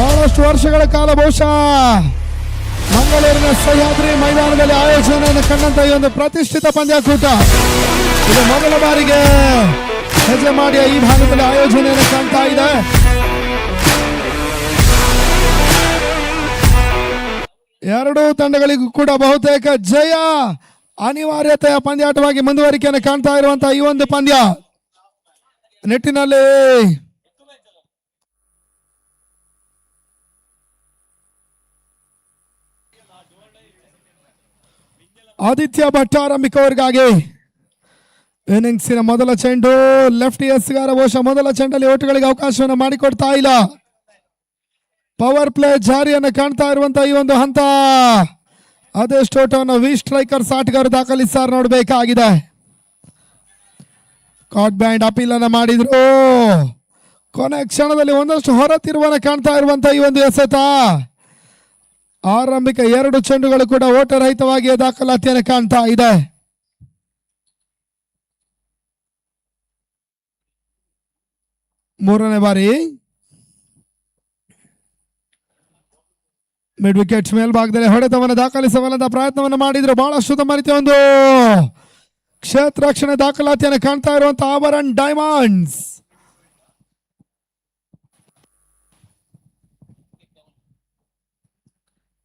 ಬಹಳಷ್ಟು ವರ್ಷಗಳ ಕಾಲ ಬಹುಶಃ ಮಂಗಳೂರಿನ ಸಹ್ಯಾದ್ರಿ ಮೈದಾನದಲ್ಲಿ ಆಯೋಜನೆಯನ್ನು ಕಂಡಂತ ಈ ಒಂದು ಪ್ರತಿಷ್ಠಿತ ಪಂದ್ಯಾಕೂಟ ಇದು ಮೊದಲ ಬಾರಿಗೆ ಹೆಜ್ಜೆ ಮಾಡಿ ಈ ಭಾಗದಲ್ಲಿ ಆಯೋಜನೆಯನ್ನು ಕಾಣ್ತಾ ಇದೆ. ಎರಡೂ ತಂಡಗಳಿಗೂ ಕೂಡ ಬಹುತೇಕ ಜಯ ಅನಿವಾರ್ಯತೆಯ ಪಂದ್ಯಾಟವಾಗಿ ಮುಂದುವರಿಕೆಯನ್ನು ಕಾಣ್ತಾ ಇರುವಂತಹ ಈ ಒಂದು ಪಂದ್ಯ ನಿಟ್ಟಿನಲ್ಲಿ ಆದಿತ್ಯ ಭಟ್ ಆರಂಭಿಕವರಿಗಾಗಿ ಇನ್ನಿಂಗ್ಸಿನ ಮೊದಲ ಚೆಂಡು ಲೆಫ್ಟ್ ಎಸ್ಗಾರ ಬಹುಶಃ ಮೊದಲ ಚೆಂಡಲ್ಲಿ ಓಟುಗಳಿಗೆ ಅವಕಾಶವನ್ನು ಮಾಡಿಕೊಡ್ತಾ ಇಲ್ಲ. ಪವರ್ ಪ್ಲೇ ಜಾರಿಯನ್ನು ಕಾಣ್ತಾ ಇರುವಂತಹ ಈ ಒಂದು ಹಂತ ಅದೆಷ್ಟು ಓಟವನ್ನು ವಿ ಸ್ಟ್ರೈಕರ್ಸ್ ಆಟಗಾರರು ದಾಖಲಿಸಾರ ನೋಡಬೇಕಾಗಿದೆ. ಕಾಟ್ ಬ್ಯಾಂಡ್ ಅಪೀಲ್ ಅನ್ನು ಮಾಡಿದ್ರು. ಕೊನೆ ಕ್ಷಣದಲ್ಲಿ ಒಂದಷ್ಟು ಹೊರ ತಿರುವನ್ನು ಕಾಣ್ತಾ ಇರುವಂತಹ ಈ ಒಂದು ಎಸೆತ ಆರಂಭಿಕ 2 ಚೆಂಡುಗಳು ಕೂಡ ಓಟರಹಿತವಾಗಿ ದಾಖಲಾತಿಯನ್ನು ಕಾಣ್ತಾ ಇದೆ. ಮೂರನೇ ಬಾರಿ ಮಿಡ್ ವಿಕೆಟ್ ಮೇಲ್ಭಾಗದಲ್ಲಿ ಹೊಡೆತವನ್ನು ದಾಖಲಿಸುವಂತಹ ಪ್ರಯತ್ನವನ್ನು ಮಾಡಿದ್ರು. ಬಹಳಷ್ಟು ಉತ್ತಮ ರೀತಿಯ ಒಂದು ಕ್ಷೇತ್ರ ರಕ್ಷಣೆ ದಾಖಲಾತಿಯನ್ನು ಕಾಣ್ತಾ ಇರುವಂತಹ ಅಭರಣ್ ಡೈಮಂಡ್ಸ್.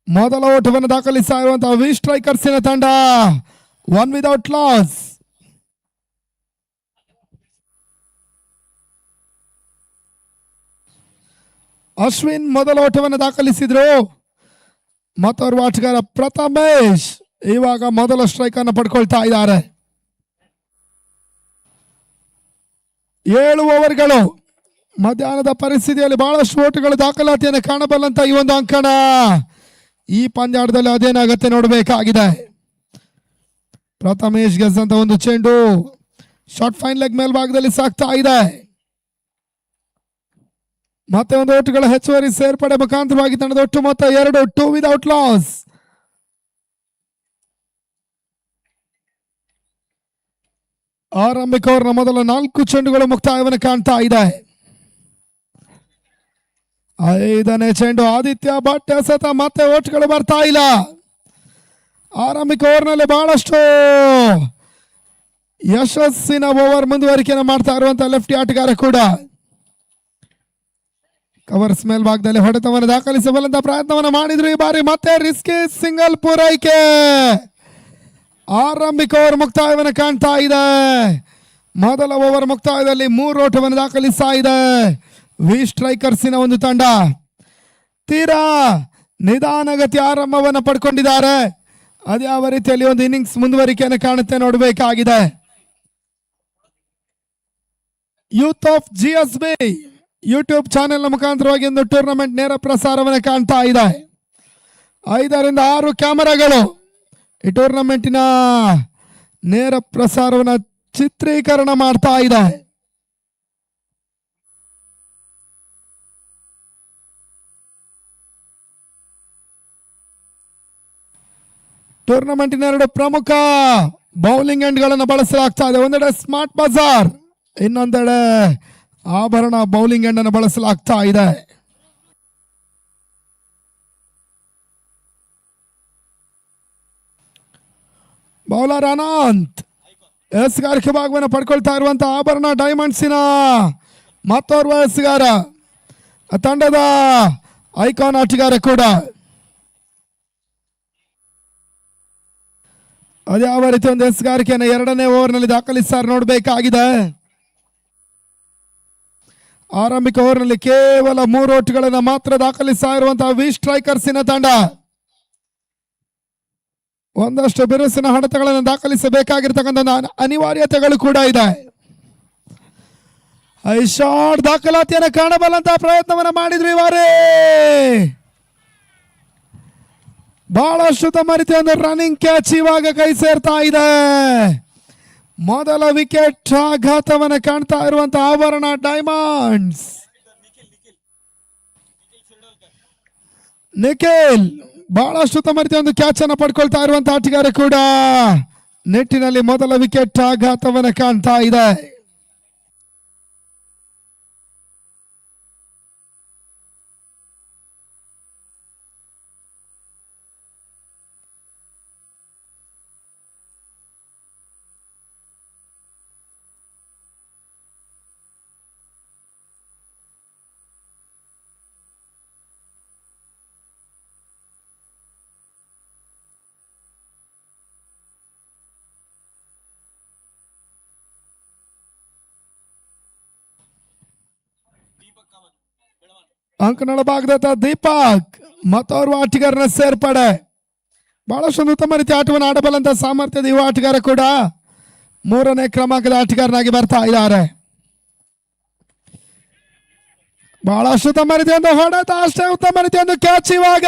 ಮೊದಲ ಓಟವನ್ನು ದಾಖಲಿಸ್ತಾ ಇರುವಂತಹ ವಿ ಸ್ಟ್ರೈಕರ್ಸಿನ ತಂಡ 1 ವಿದೌಟ್ ಲಾಸ್. ಅಶ್ವಿನ್ ಮೊದಲ ಓಟವನ್ನು ದಾಖಲಿಸಿದ್ರು. ಮತ್ತೋರ್ವ ಆಟಗಾರ ಪ್ರಥಮೇಶ್ ಇವಾಗ ಮೊದಲ ಸ್ಟ್ರೈಕ್ ಅನ್ನು ಪಡ್ಕೊಳ್ತಾ ಇದ್ದಾರೆ. 7 ಓವರ್ಗಳು ಮಧ್ಯಾಹ್ನದ ಪರಿಸ್ಥಿತಿಯಲ್ಲಿ ಬಹಳಷ್ಟು ಓಟುಗಳು ದಾಖಲಾತಿಯನ್ನು ಕಾಣಬಲ್ಲಂತ ಈ ಒಂದು ಅಂಕಣ ಈ ಪಂದ್ಯಾಟದಲ್ಲಿ ಅದೇನಾಗತ್ತೆ ನೋಡಬೇಕಾಗಿದೆ. ಪ್ರಥಮೇಶ್ ಗೆದ್ದಂತ ಒಂದು ಚೆಂಡು ಶಾರ್ಟ್ ಫೈನ್ ಲೆಗ್ ಮೇಲ್ಭಾಗದಲ್ಲಿ ಸಾಗ್ತಾ ಇದೆ. ಮತ್ತೆ ಒಂದು ಓಟುಗಳ ಹೆಚ್ಚುವರಿ ಸೇರ್ಪಡೆ ಮುಖಾಂತರವಾಗಿ ತಂಡದ ಒಟ್ಟು ಮೊತ್ತ 2 ವಿದೌಟ್ ಲಾಸ್. ಆರಂಭಿಕ ಓವರ್ನ ಮೊದಲ 4 ಚೆಂಡುಗಳು ಮುಕ್ತಾಯವನ್ನು ಕಾಣ್ತಾ ಇದೆ. 5ನೇ ಚೆಂಡು ಆದಿತ್ಯ ಭಟ್ ಎಸೆತ, ಮತ್ತೆ ಓಟ್ಗಳು ಬರ್ತಾ ಇಲ್ಲ. ಆರಂಭಿಕ ಓವರ್ನಲ್ಲಿ ಬಹಳಷ್ಟು ಯಶಸ್ಸಿನ ಓವರ್ ಮುಂದುವರಿಕೆಯನ್ನು ಮಾಡ್ತಾ ಇರುವಂತಹ ಲೆಫ್ಟಿ ಆಟಗಾರ ಕೂಡ ಕವರ್ಸ್ ಮೇಲ್ಭಾಗದಲ್ಲಿ ಹೊಡೆತವನ್ನು ದಾಖಲಿಸಬಲ್ಲಂತ ಪ್ರಯತ್ನವನ್ನು ಮಾಡಿದ್ರು. ಈ ಬಾರಿ ಮತ್ತೆ ರಿಸ್ಕಿ ಸಿಂಗಲ್ ಪೂರೈಕೆ. ಆರಂಭಿಕ ಓವರ್ ಮುಕ್ತಾಯವನ್ನು ಕಾಣ್ತಾ ಇದೆ. ಮೊದಲ ಓವರ್ ಮುಕ್ತಾಯದಲ್ಲಿ 3 ಓಟವನ್ನು ದಾಖಲಿಸ್ತಾ ಇದೆ ವಿ ಸ್ಟ್ರೈಕರ್ಸಿನ ಒಂದು ತಂಡ. ತೀರಾ ನಿಧಾನಗತಿ ಆರಂಭವನ್ನು ಪಡ್ಕೊಂಡಿದ್ದಾರೆ. ಅದ್ಯಾವ ರೀತಿಯಲ್ಲಿ ಒಂದು ಇನ್ನಿಂಗ್ಸ್ ಮುಂದುವರಿಕೆಯನ್ನು ಕಾಣುತ್ತೆ ನೋಡಬೇಕಾಗಿದೆ. Youth of GSB YouTube channel ಮುಖಾಂತರವಾಗಿ ಒಂದು ಟೂರ್ನಮೆಂಟ್ ನೇರ ಪ್ರಸಾರವನ್ನು ಕಾಣ್ತಾ ಇದೆ. 5 ರಿಂದ 6 ಕ್ಯಾಮೆರಾಗಳು ಈ ಟೂರ್ನಮೆಂಟಿನ ನೇರ ಪ್ರಸಾರವನ್ನು ಚಿತ್ರೀಕರಣ ಮಾಡ್ತಾ ಇದೆ. ಟೂರ್ನಮೆಂಟಿನ 2 ಪ್ರಮುಖ ಬೌಲಿಂಗ್ ಎಂಡ್ ಗಳನ್ನು ಬಳಸಲಾಗ್ತಾ ಇದೆ. ಒಂದೆಡೆ ಸ್ಮಾರ್ಟ್ ಬಜಾರ್, ಇನ್ನೊಂದೆಡೆ ಆಭರಣ ಬೌಲಿಂಗ್ ಎಂಡ್ ಅನ್ನು ಬಳಸಲಾಗ್ತಾ ಇದೆ. ಬೌಲರ್ ಅನಂತ್ ಎಸ್ಗಾರಿಕೆ ಭಾಗವನ್ನು ಪಡ್ಕೊಳ್ತಾ ಇರುವಂತಹ ಆಭರಣ ಡೈಮಂಡ್ಸಿನ ಮತ್ತೋರ್ವ ಎಸ್ಗಾರ, ತಂಡದ ಐಕಾನ್ ಆಟಗಾರ ಕೂಡ. ಅದ್ಯಾವ ರೀತಿ ಒಂದು ಎಸ್ಗಾರಿಕೆಯನ್ನು ಎರಡನೇ ಓವರ್ನಲ್ಲಿ ದಾಖಲಿಸ್ತಾರೆ ನೋಡಬೇಕಾಗಿದೆ. ಆರಂಭಿಕ ಓವರ್ನಲ್ಲಿ ಕೇವಲ 3 ಓಟ್ಗಳನ್ನು ಮಾತ್ರ ದಾಖಲಿಸ್ತಾ ಇರುವಂತಹ ವಿ ಸ್ಟ್ರೈಕರ್ಸಿನ ತಂಡ ಒಂದಷ್ಟು ಬಿರುಸಿನ ಹೊಡೆತಗಳನ್ನು ದಾಖಲಿಸಬೇಕಾಗಿರ್ತಕ್ಕಂಥ ಅನಿವಾರ್ಯತೆಗಳು ಕೂಡ ಇದೆ. ಐ ಶಾಟ್ ದಾಖಲಾತಿಯನ್ನು ಕಾಣಬಲ್ಲಂತಹ ಪ್ರಯತ್ನವನ್ನು ಮಾಡಿದ್ರು ಇವಾರೇ. ಬಹಳಷ್ಟು ತಮ್ಮ ರೀತಿಯ ಒಂದು ರನ್ನಿಂಗ್ ಕ್ಯಾಚ್ ಇವಾಗ ಕೈ ಸೇರ್ತಾ ಇದೆ. ಮೊದಲ ವಿಕೆಟ್ ಆಘಾತವನ್ನು ಕಾಣ್ತಾ ಇರುವಂತಹ ಆಭರಣ ಡೈಮಂಡ್ಸ್. ನಿಖಿಲ್ ಬಹಳಷ್ಟು ತಮ್ಮ ರೀತಿಯ ಒಂದು ಕ್ಯಾಚ್ ಅನ್ನು ಪಡ್ಕೊಳ್ತಾ ಇರುವಂತಹ ಆಟಗಾರ ಕೂಡ ನೆಟ್ಟಿನಲ್ಲಿ ಮೊದಲ ವಿಕೆಟ್ ಆಘಾತವನ್ನು ಕಾಣ್ತಾ ಇದೆ. ಅಂಕನಳ ಭಾಗದ ದೀಪಕ್ ಮತ್ತೋರ್ವ ಆಟಗಾರನ ಸೇರ್ಪಡೆ. ಬಹಳಷ್ಟು ಉತ್ತಮ ರೀತಿಯ ಆಟವನ್ನು ಆಡಬಲ್ಲಂತ ಸಾಮರ್ಥ್ಯದ ಯುವ ಆಟಗಾರ ಕೂಡ 3ನೇ ಕ್ರಮಾಂಕದ ಆಟಗಾರನಾಗಿ ಬರ್ತಾ ಇದ್ದಾರೆ. ಬಹಳಷ್ಟು ಉತ್ತಮ ರೀತಿಯ ಹೊಡೆತ, ಅಷ್ಟೇ ಉತ್ತಮ ರೀತಿಯ ಒಂದು ಕ್ಯಾಚ್ ಇವಾಗ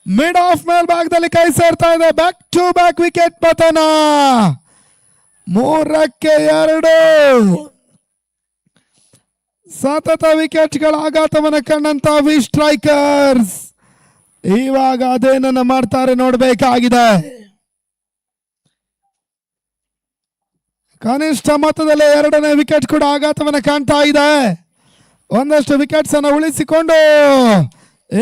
ಮಿಡ್ ಆಫ್ ಮೇಲ್ಭಾಗದಲ್ಲಿ ಕೈ ಸೇರ್ತಾ ಇದೆ. ಬ್ಯಾಕ್ ಟು ಬ್ಯಾಕ್ ವಿಕೆಟ್ ಪತನ, 3ಕ್ಕೆ 2 ಸತತ ವಿಕೆಟ್ಗಳ ಆಘಾತವನ್ನು ಕಂಡಂತ ವಿ ಸ್ಟ್ರೈಕರ್ಸ್ ಇವಾಗ ಅದೇನನ್ನ ಮಾಡ್ತಾರೆ ನೋಡಬೇಕಾಗಿದೆ. ಕನಿಷ್ಠ ಮೊತ್ತದಲ್ಲಿ 2ನೇ ವಿಕೆಟ್ ಕೂಡ ಆಘಾತವನ್ನು ಕಾಣ್ತಾ ಇದೆ. ಒಂದಷ್ಟು ವಿಕೆಟ್ಸ್ ಅನ್ನು ಉಳಿಸಿಕೊಂಡು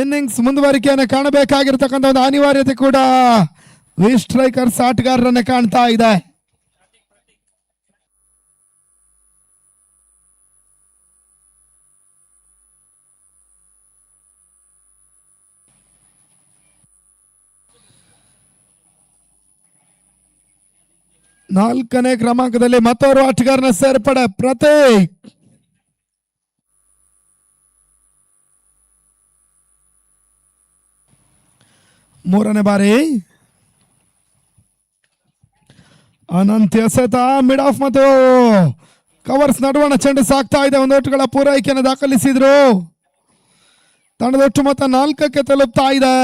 ಇನ್ನಿಂಗ್ಸ್ ಮುಂದುವರಿಕೆಯನ್ನು ಕಾಣಬೇಕಾಗಿರ್ತಕ್ಕಂಥ ಒಂದು ಅನಿವಾರ್ಯತೆ ಕೂಡ ವಿ ಸ್ಟ್ರೈಕರ್ಸ್ ಆಟಗಾರರನ್ನ ಕಾಣ್ತಾ ಇದೆ. ನಾಲ್ಕನೇ ಕ್ರಮಾಂಕದಲ್ಲಿ ಮತ್ತೋರ್ವ ಆಟಗಾರನ ಸೇರ್ಪಡೆ ಪ್ರತೀಕ್. ಮೂರನೇ ಬಾರಿ ಅನಂತ್ ಎಸೆತ ಮಿಡ್ ಆಫ್ ಮತ್ತು ಕವರ್ಸ್ ನಡುವಣ ಚೆಂಡು ಸಾಕ್ತಾ ಇದೆ. 1 ಓಟುಗಳ ಪೂರೈಕೆಯನ್ನು ದಾಖಲಿಸಿದ್ರು. ತಂಡದ ಒಟ್ಟು ಮೊತ್ತ 4ಕ್ಕೆ ತಲುಪ್ತಾ ಇದೆ.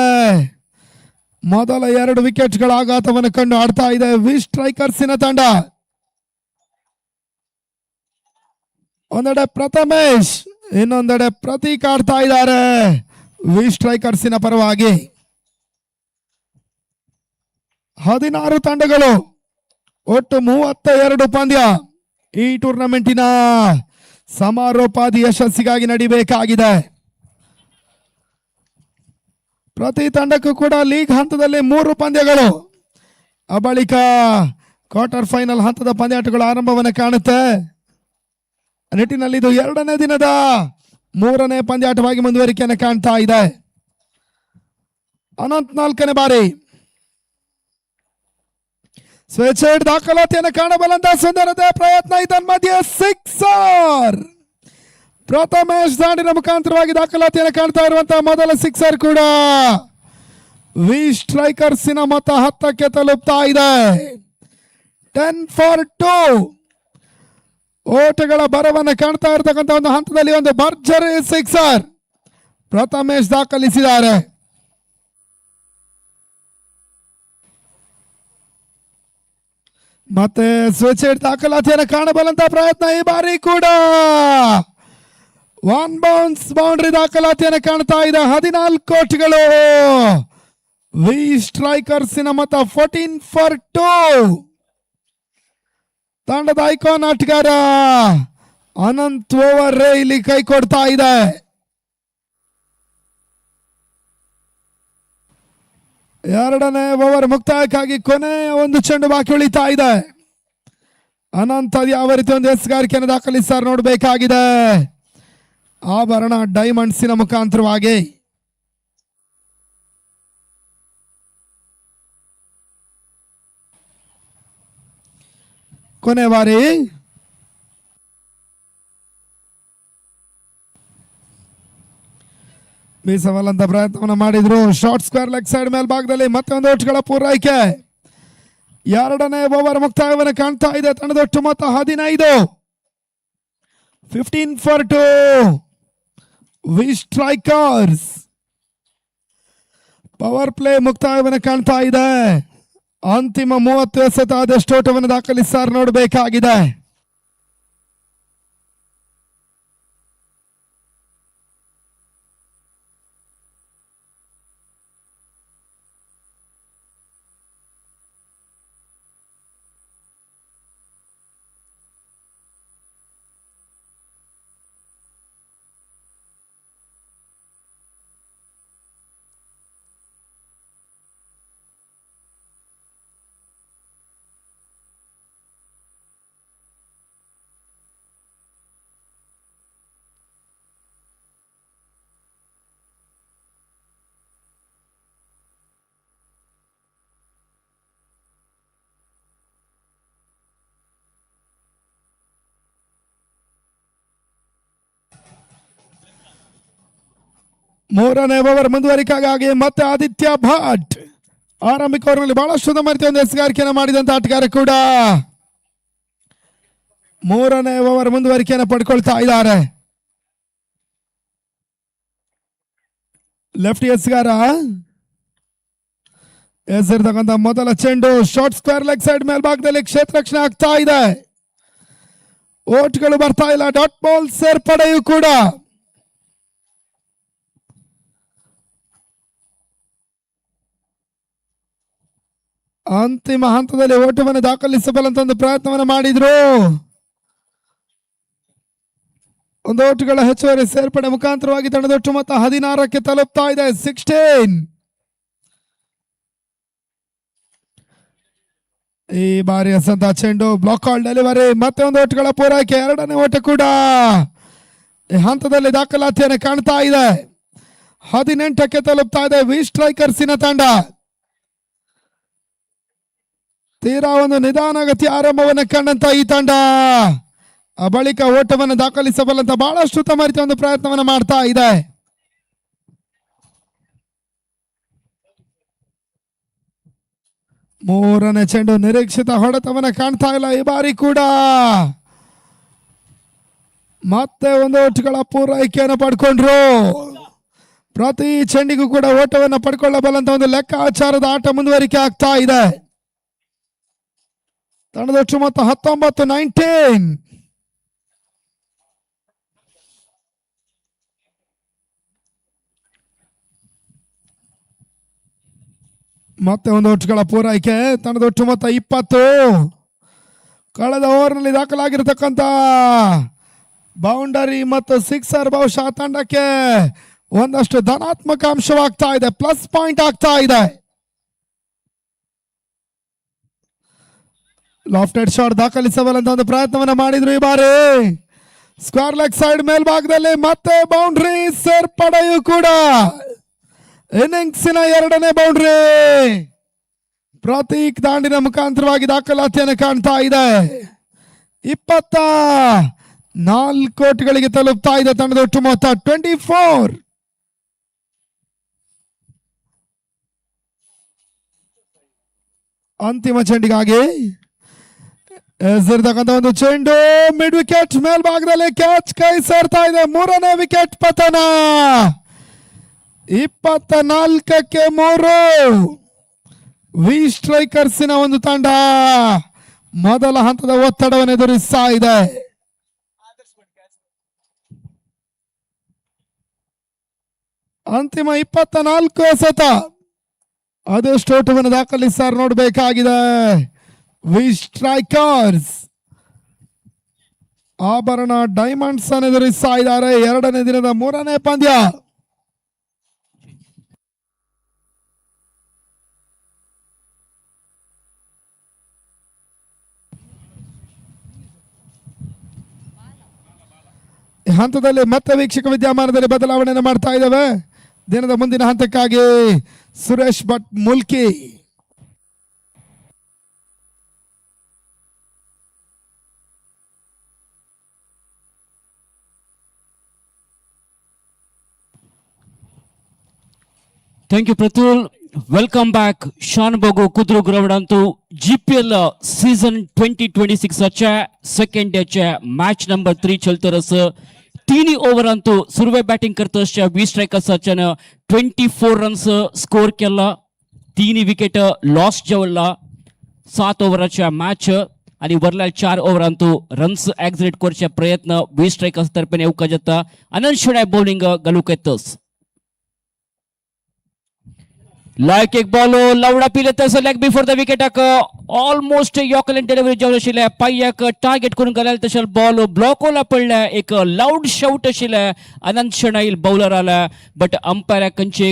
ಮೊದಲ 2 ವಿಕೆಟ್ಗಳ ಆಘಾತವನ್ನು ಕಂಡು ಆಡ್ತಾ ಇದೆ ವಿ ಸ್ಟ್ರೈಕರ್ಸಿನ ತಂಡ. ಒಂದೆಡೆ ಪ್ರಥಮೇಶ್, ಇನ್ನೊಂದೆಡೆ ಪ್ರತೀಕ್ ಆಡ್ತಾ ಇದ್ದಾರೆ ವಿ ಸ್ಟ್ರೈಕರ್ಸಿನ ಪರವಾಗಿ. 16 ತಂಡಗಳು, ಒಟ್ಟು 32 ಪಂದ್ಯ ಈ ಟೂರ್ನಮೆಂಟಿನ ಸಮಾರೋಪಾದಿ ಯಶಸ್ಸಿಗಾಗಿ ನಡಿಬೇಕಾಗಿದೆ. ಪ್ರತಿ ತಂಡಕ್ಕೂ ಕೂಡ ಲೀಗ್ ಹಂತದಲ್ಲಿ 3 ಪಂದ್ಯಗಳು, ಆ ಬಳಿಕ ಕ್ವಾರ್ಟರ್ ಫೈನಲ್ ಹಂತದ ಪಂದ್ಯಾಟಗಳು ಆರಂಭವನ್ನು ಕಾಣುತ್ತೆ. ನಿಟ್ಟಿನಲ್ಲಿ ಇದು 2ನೇ ದಿನದ 3ನೇ ಪಂದ್ಯಾಟವಾಗಿ ಮುಂದುವರಿಕೆಯನ್ನು ಕಾಣ್ತಾ ಇದೆ. ಅನಂತ್ 4ನೇ ಬಾರಿ ಸ್ವೇಚ್ಛೆಡ್ ದಾಖಲಾತಿಯನ್ನು ಕಾಣಬಲ್ಲಂತ ಸುಂದರತೆ ಪ್ರಯತ್ನ, ಇದನ್ಮಧ್ಯೆ ಸಿಕ್ಸರ್. ಪ್ರಥಮೇಶ್ ದಾಂಡಿನ ಮುಖಾಂತರವಾಗಿ ದಾಖಲಾತಿಯನ್ನು ಕಾಣ್ತಾ ಇರುವಂತಹ ಮೊದಲ ಸಿಕ್ಸರ್ ಕೂಡ ವಿ ಸ್ಟ್ರೈಕರ್ಸಿನ ಮೊತ್ತ 10ಕ್ಕೆ ತಲುಪ್ತಾ ಇದೆ. 10 ಫಾರ್ 2 ಓಟಗಳ ಬರವನ್ನು ಕಾಣ್ತಾ ಇರತಕ್ಕಂಥ ಒಂದು ಹಂತದಲ್ಲಿ ಒಂದು ಭರ್ಜರಿ ಸಿಕ್ಸರ್ ಪ್ರಥಮೇಶ್ ದಾಖಲಿಸಿದ್ದಾರೆ. ಮತ್ತೆ ಸ್ವಿಚ್ ದಾಖಲಾತಿಯನ್ನು ಕಾಣಬಲ್ಲಂತ ಪ್ರಯತ್ನ ಈ ಬಾರಿ ಕೂಡ 1 ಬೌನ್ಸ್ ಬೌಂಡ್ರಿ ದಾಖಲಾತಿಯನ್ನು ಕಾಣ್ತಾ ಇದೆ. 14 ಓಟುಗಳು ವಿ ಸ್ಟ್ರೈಕರ್ಸಿನ ಮೊತ್ತ 14 ಫಾರ್ 2. ತಂಡದ ಐಕಾನ್ ಆಟಗಾರ ಅನಂತ್ ಓವರ್ ಇಲ್ಲಿ ಕೈ ಕೊಡ್ತಾ ಇದೆ. ಎರಡನೇ ಓವರ್ ಮುಕ್ತಾಯಕ್ಕಾಗಿ ಕೊನೆಯ ಒಂದು ಚೆಂಡು ಬಾಕಿ ಉಳಿತಾ ಇದೆ. ಅನಂತ್ ಯಾವ ರೀತಿ ಒಂದು ಎಸ್ಗಾರಿಕೆಯನ್ನು ದಾಖಲಿಸ್ತಾರೆ ನೋಡಬೇಕಾಗಿದೆ. ಆಭರಣ ಡೈಮಂಡ್ಸಿನ ಮುಖಾಂತರವಾಗಿ ಕೊನೆ ಬಾರಿ. ಬೀಸವಲ್ಲಂತ ಪ್ರಯತ್ನವನ್ನು ಮಾಡಿದ್ರು. ಶಾರ್ಟ್ ಸ್ಕ್ವೇರ್ ಲೆಗ್ ಸೈಡ್ ಮೇಲ್ಭಾಗದಲ್ಲಿ ಮತ್ತೆ ಒಂದು ಓಟ್ಗಳ ಪೂರೈಕೆ. ಎರಡನೇ ಓವರ್ ಮುಕ್ತಾಯವನ್ನು ಕಾಣ್ತಾ ಇದೆ. ತಂಡದ ಒಟ್ಟು ಮೊತ್ತ 15. 15 for 2. V strikers power play ಮುಕ್ತಾಯವನ್ನು ಕಾಣ್ತಾ ಇದೆ. ಅಂತಿಮ 30 ಎಸೆತ ಅದೆಷ್ಟು ಓಟವನ್ನು ದಾಖಲಿಸ್ತಾರೆ ನೋಡಬೇಕಾಗಿದೆ. ಮೂರನೇ ಓವರ್ ಮುಂದುವರಿಕೆಗಾಗಿ ಮತ್ತೆ ಆದಿತ್ಯ ಭಟ್ ಆರಂಭಿಕ ಓವರ್ನಲ್ಲಿ ಬಹಳಷ್ಟು ಉತ್ತಮ ಒಂದು ಎಸೆಗಾರಿಕೆಯನ್ನು ಮಾಡಿದಂತ ಆಟಗಾರ ಕೂಡ ಮೂರನೇ ಓವರ್ ಮುಂದುವರಿಕೆಯನ್ನು ಪಡ್ಕೊಳ್ತಾ ಇದ್ದಾರೆ. ಲೆಫ್ಟ್ ಎಸೆಗಾರ ಎಸೆರ್ತಕ್ಕಂಥ ಮೊದಲ ಚೆಂಡು ಶಾರ್ಟ್ ಸ್ಕ್ವೇರ್ ಲೆಗ್ ಸೈಡ್ ಮೇಲ್ಭಾಗದಲ್ಲಿ ಕ್ಷೇತ್ರ ರಕ್ಷಣೆ ಆಗ್ತಾ ಇದೆ. ಓಟ್ಗಳು ಬರ್ತಾ ಇಲ್ಲ. ಡಾಟ್ ಬಾಲ್ ಸೇರ್ಪಡೆಯೂ ಕೂಡ ಅಂತಿಮ ಹಂತದಲ್ಲಿ ಓಟವನ್ನು ದಾಖಲಿಸಬಲ್ಲಂತ ಒಂದು ಪ್ರಯತ್ನವನ್ನು ಮಾಡಿದ್ರು. ಒಂದು ಓಟುಗಳ ಹೆಚ್ಚುವರಿ ಸೇರ್ಪಡೆ ಮುಖಾಂತರವಾಗಿ ತಂಡದ ಒಟ್ಟು ಮೊತ್ತ 16ಕ್ಕೆ ತಲುಪ್ತಾ ಇದೆ. 16. ಈ ಬಾರಿ ಎಸೆದ ಚೆಂಡು ಬ್ಲಾಕ್ ಕಾಲ್ ಡೆಲಿವರಿ ಮತ್ತೆ ಒಂದು ಓಟುಗಳ ಪೂರೈಕೆ. ಎರಡನೇ ಓಟ ಕೂಡ ಈ ಹಂತದಲ್ಲಿ ದಾಖಲಾತಿಯನ್ನು ಕಾಣ್ತಾ ಇದೆ. 18ಕ್ಕೆ ತಲುಪ್ತಾ ಇದೆ ವಿ ಸ್ಟ್ರೈಕರ್ಸಿನ ತಂಡ. ತೀರಾ ಒಂದು ನಿಧಾನಗತಿ ಆರಂಭವನ್ನು ಕಂಡಂತ ಈ ತಂಡ ಬಳಿಕ ಓಟವನ್ನು ದಾಖಲಿಸಬಲ್ಲಂತ ಬಹಳಷ್ಟು ಉತ್ತಮ ರೀತಿಯ ಒಂದು ಪ್ರಯತ್ನವನ್ನು ಮಾಡ್ತಾ ಇದೆ. ಮೂರನೇ ಚೆಂಡು ನಿರೀಕ್ಷಿತ ಹೊಡೆತವನ್ನು ಕಾಣ್ತಾ ಇಲ್ಲ. ಈ ಬಾರಿ ಕೂಡ ಮತ್ತೆ ಒಂದು ಓಟುಗಳ ಪೂರೈಕೆಯನ್ನು ಪಡ್ಕೊಂಡ್ರು. ಪ್ರತಿ ಚೆಂಡಿಗೂ ಕೂಡ ಓಟವನ್ನು ಪಡ್ಕೊಳ್ಳಬಲ್ಲಂತ ಒಂದು ಲೆಕ್ಕಾಚಾರದ ಆಟ ಮುಂದುವರಿಕೆ ಆಗ್ತಾ ಇದೆ. ತಂಡದ ಒಟ್ಟು ಮೊತ್ತ 19. ಮತ್ತೆ ಒಂದು ಓಟುಗಳ ಪೂರೈಕೆ. ತಂಡದ ಒಟ್ಟು ಮೊತ್ತ 20. ಕಳೆದ ಓವರ್ನಲ್ಲಿ ದಾಖಲಾಗಿರತಕ್ಕಂತ ಬೌಂಡರಿ ಮತ್ತು ಸಿಕ್ಸರ್ ಬಹುಶಃ ತಂಡಕ್ಕೆ ಒಂದಷ್ಟು ಧನಾತ್ಮಕ ಅಂಶವಾಗ್ತಾ ಇದೆ. ಪ್ಲಸ್ ಪಾಯಿಂಟ್ ಆಗ್ತಾ ಇದೆ. ಲಾಫ್ಟೆಡ್ ಶಾಟ್ ದಾಖಲಿಸಬಲ್ಲಂತ ಒಂದು ಪ್ರಯತ್ನವನ್ನು ಮಾಡಿದ್ರು. ಈ ಬಾರಿ ಸ್ಕ್ವೇರ್ ಲೆಗ್ ಸೈಡ್ ಮೇಲ್ಭಾಗದಲ್ಲಿ ಮತ್ತೆ ಬೌಂಡ್ರಿ ಸೇರ್ಪಡೆಯೂ ಕೂಡ. ಇನ್ನಿಂಗ್ಸಿನ ಎರಡನೇ ಬೌಂಡ್ರಿ ಪ್ರತೀಕ್ ದಾಂಡಿನ ಮುಖಾಂತರವಾಗಿ ದಾಖಲಾತಿಯನ್ನು ಕಾಣ್ತಾ ಇದೆ. 24 ಕೋಟಿಗಳಿಗೆ ತಲುಪ್ತಾ ಇದೆ ತಂಡದ ಒಟ್ಟು ಮೊತ್ತ 24. ಅಂತಿಮ ಚೆಂಡಿಗಾಗಿ ಎಸೆರ್ತಕ್ಕಂಥ ಒಂದು ಚೆಂಡು ಮಿಡ್ ವಿಕೆಟ್ ಮೇಲ್ಭಾಗದಲ್ಲಿ ಕ್ಯಾಚ್ ಕೈ ಸೇರ್ತಾ ಇದೆ. ಮೂರನೇ ವಿಕೆಟ್ ಪತನ. 24ಕ್ಕೆ 3. ವಿ ಸ್ಟ್ರೈಕರ್ಸಿನ ಒಂದು ತಂಡ ಮೊದಲ ಹಂತದ ಒತ್ತಡವನ್ನು ಎದುರಿಸ್ತಾ ಇದೆ. ಅಂತಿಮ 24 ಎಸೆತ ಅದೆಷ್ಟು ಓಟವನ್ನು ದಾಖಲಿಸ್ತಾರೆ ನೋಡಬೇಕಾಗಿದೆ. ವಿ ಸ್ಟ್ರೈಕರ್ಸ್ ಆಭರಣ ಡೈಮಂಡ್ಸ್ ಅನ್ನು ಎದುರಿಸ್ತಾ ಇದ್ದಾರೆ. ಎರಡನೇ ದಿನದ ಮೂರನೇ ಪಂದ್ಯ. ಹಂತದಲ್ಲಿ ಮತ್ತೆ ವೀಕ್ಷಕ ವಿದ್ಯಮಾನದಲ್ಲಿ ಬದಲಾವಣೆಯನ್ನು ಮಾಡ್ತಾ ಇದ್ದೇವೆ. ದಿನದ ಮುಂದಿನ ಹಂತಕ್ಕಾಗಿ Suresh Bhat Mulki
Thank you, Pratul. Welcome back. Shanbhogue Kudru ground Antu GPL season 2026 च्या सेकंड डेच्या मॅच नंबर 3 चलतरस तिनी over Antu Surve batting करतसच्या 20 स्ट्रायकर्साच्यान 24 runs score केला. 3 विकेट लॉस जेवला. 7 ओव्हराच्या मॅच आणि वरल्या 4 ओव्हरांतू रन्स एक्झिट करचे प्रयत्न 20 स्ट्रायकर्स तर्फे येवका जाता. अनंत शेणाय बॉलिंग घालूक येतस. Like एक बॉल लावडा पिले तसं लेग बिफोर द विकेटाक ऑलमोस्ट यॉकलेन डिलिव्हरी जेवण आशिल्ले पायक टार्गेट करून घालेल तशें बॉल ब्लॉक होला पडले. एक लाऊड शाउट आशिल्ले अनंत शनाईल बॉलर आला बट अंपायर खंयचे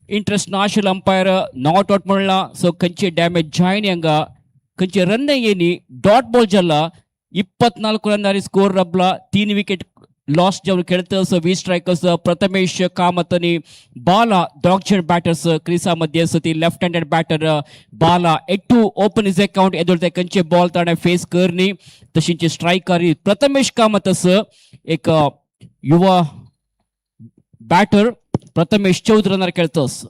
इंट्रेस्ट ना आशिल्लो. अंपायर नॉट आउट म्हणला सो खंयचे डॅमेज जायनी हांगा खंयचे रन येनी. डॉट बॉल जाला 24 रन स्कोर रबला. 3 विकेट लॉस जेवण खेळतस 20 स्ट्रायकर्स प्रथमेश कामतनी बाला डॉक्चर बॅटर्स क्रिसा मध्ये असती. लेफ्ट हँडेड बॅटर बाला एटू ओपन इज अकाउंट एदुरते कंचे बॉल ताणे फेस करनी तशींची स्ट्रायकर प्रथमेश कामतस एक युवा बॅटर प्रथमेश 14 रनार खेळतस.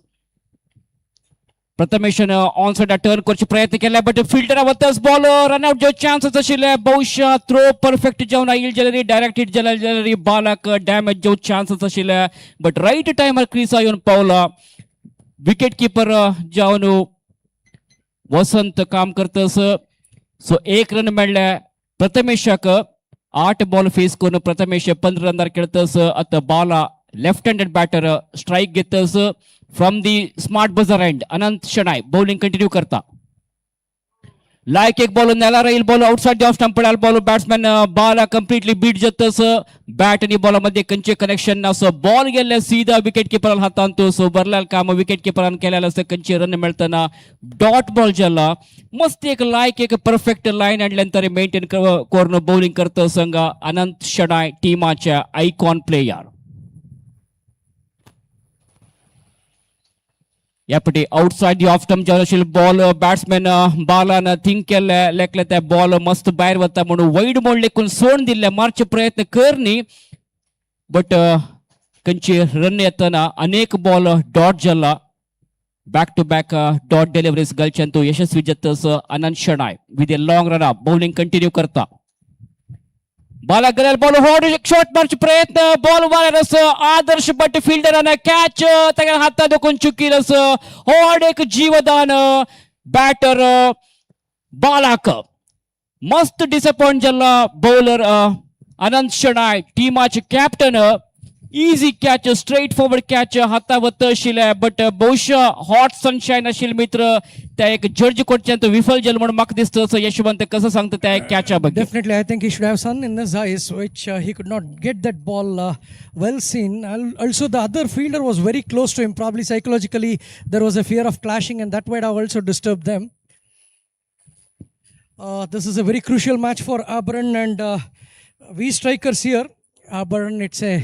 प्रथमेशन ऑन साइड टर्न करचे प्रयत्न केला बट फिल्डर वतस बॉल रनआउट जो चान्सेस आशिल्ले. बहुशा थ्रो परफेक्ट जावन आयिल्ले जाल्यार डायरेक्ट हिट जाल्यार बॉलाक डॅमेज जो चान्सेस आशिल्ले बट राईट टायमार क्रिसा येवन पावला. विकेट कीपर जावन वसंत काम करतस. सो 1 रन मेळ्ळे प्रथमेशाक. 8 बॉल फेस करून प्रथमेश 15 रनार खेळतस. आता Bala left handed batter strike घेतस from the smart buzzer end. Anant Shenoy bowling continue करता. लाइक एक बॉल नेला राहील ball outside the off stump पडाल ball batsman ball completely beat जातस. बॅट आणि बॉल मध्ये कंचे कनेक्शन ना सो बॉल गेले सीधा विकेट कीपर हातांत. सो बरलाल काम विकेट कीपरान केलेलं असं कंचे रन मेळतना डॉट बॉल जाला मस्त एक लाइक एक perfect line and length maintain करून बॉलिंग करता संघ अनंत शनाय टीमाच्या आयकॉन प्लेयर. यापटी आउटसाइड दी ऑफ स्टंप जावन बॉल बॅट्समॅन बॉलान थिंक केले लेकले त्या बॉल मस्त भायर वता म्हणून वाईड मोड लेकून सोडून दिल्ले मारचे प्रयत्न करनी बट कंचे रन येतना अनेक बॉल डॉट जाला. Back to back dot deliveries घालच्यान तो यशस्वी जातस. Anant Shenoy with a long run up bowling continue करता. बाला गेलेल बॉल हॉड शॉट मारचे प्रयत्न बॉल वारस आदर्श बट फिल्डरान कॅच ताच्या हातात दुखून चुकीलस. हॉड एक जीवदान बॅटर बालाक मस्त डिसअपॉइंट जाला बॉलर अनंत शनाय टीमाचे captain. Easy catch straight forward catch हाता वत आशिल्ले बट बहुशा हॉट सनशाईन आशिल्ले मित्र त्या एक जड्ज कोटच्यान विफल जल म्हणून म्हाका दिसता. यशवंत कसं सांगता त्या कॅचा बद्दल.
Definitely, I think he should have sun in his eyes, which he could not get that ball well seen. Also, the other fielder was very close to him. Probably psychologically, there was a fear of clashing, and that might have also disturbed them. This is a very crucial match for Abharan and we strikers here. Abharan, it's a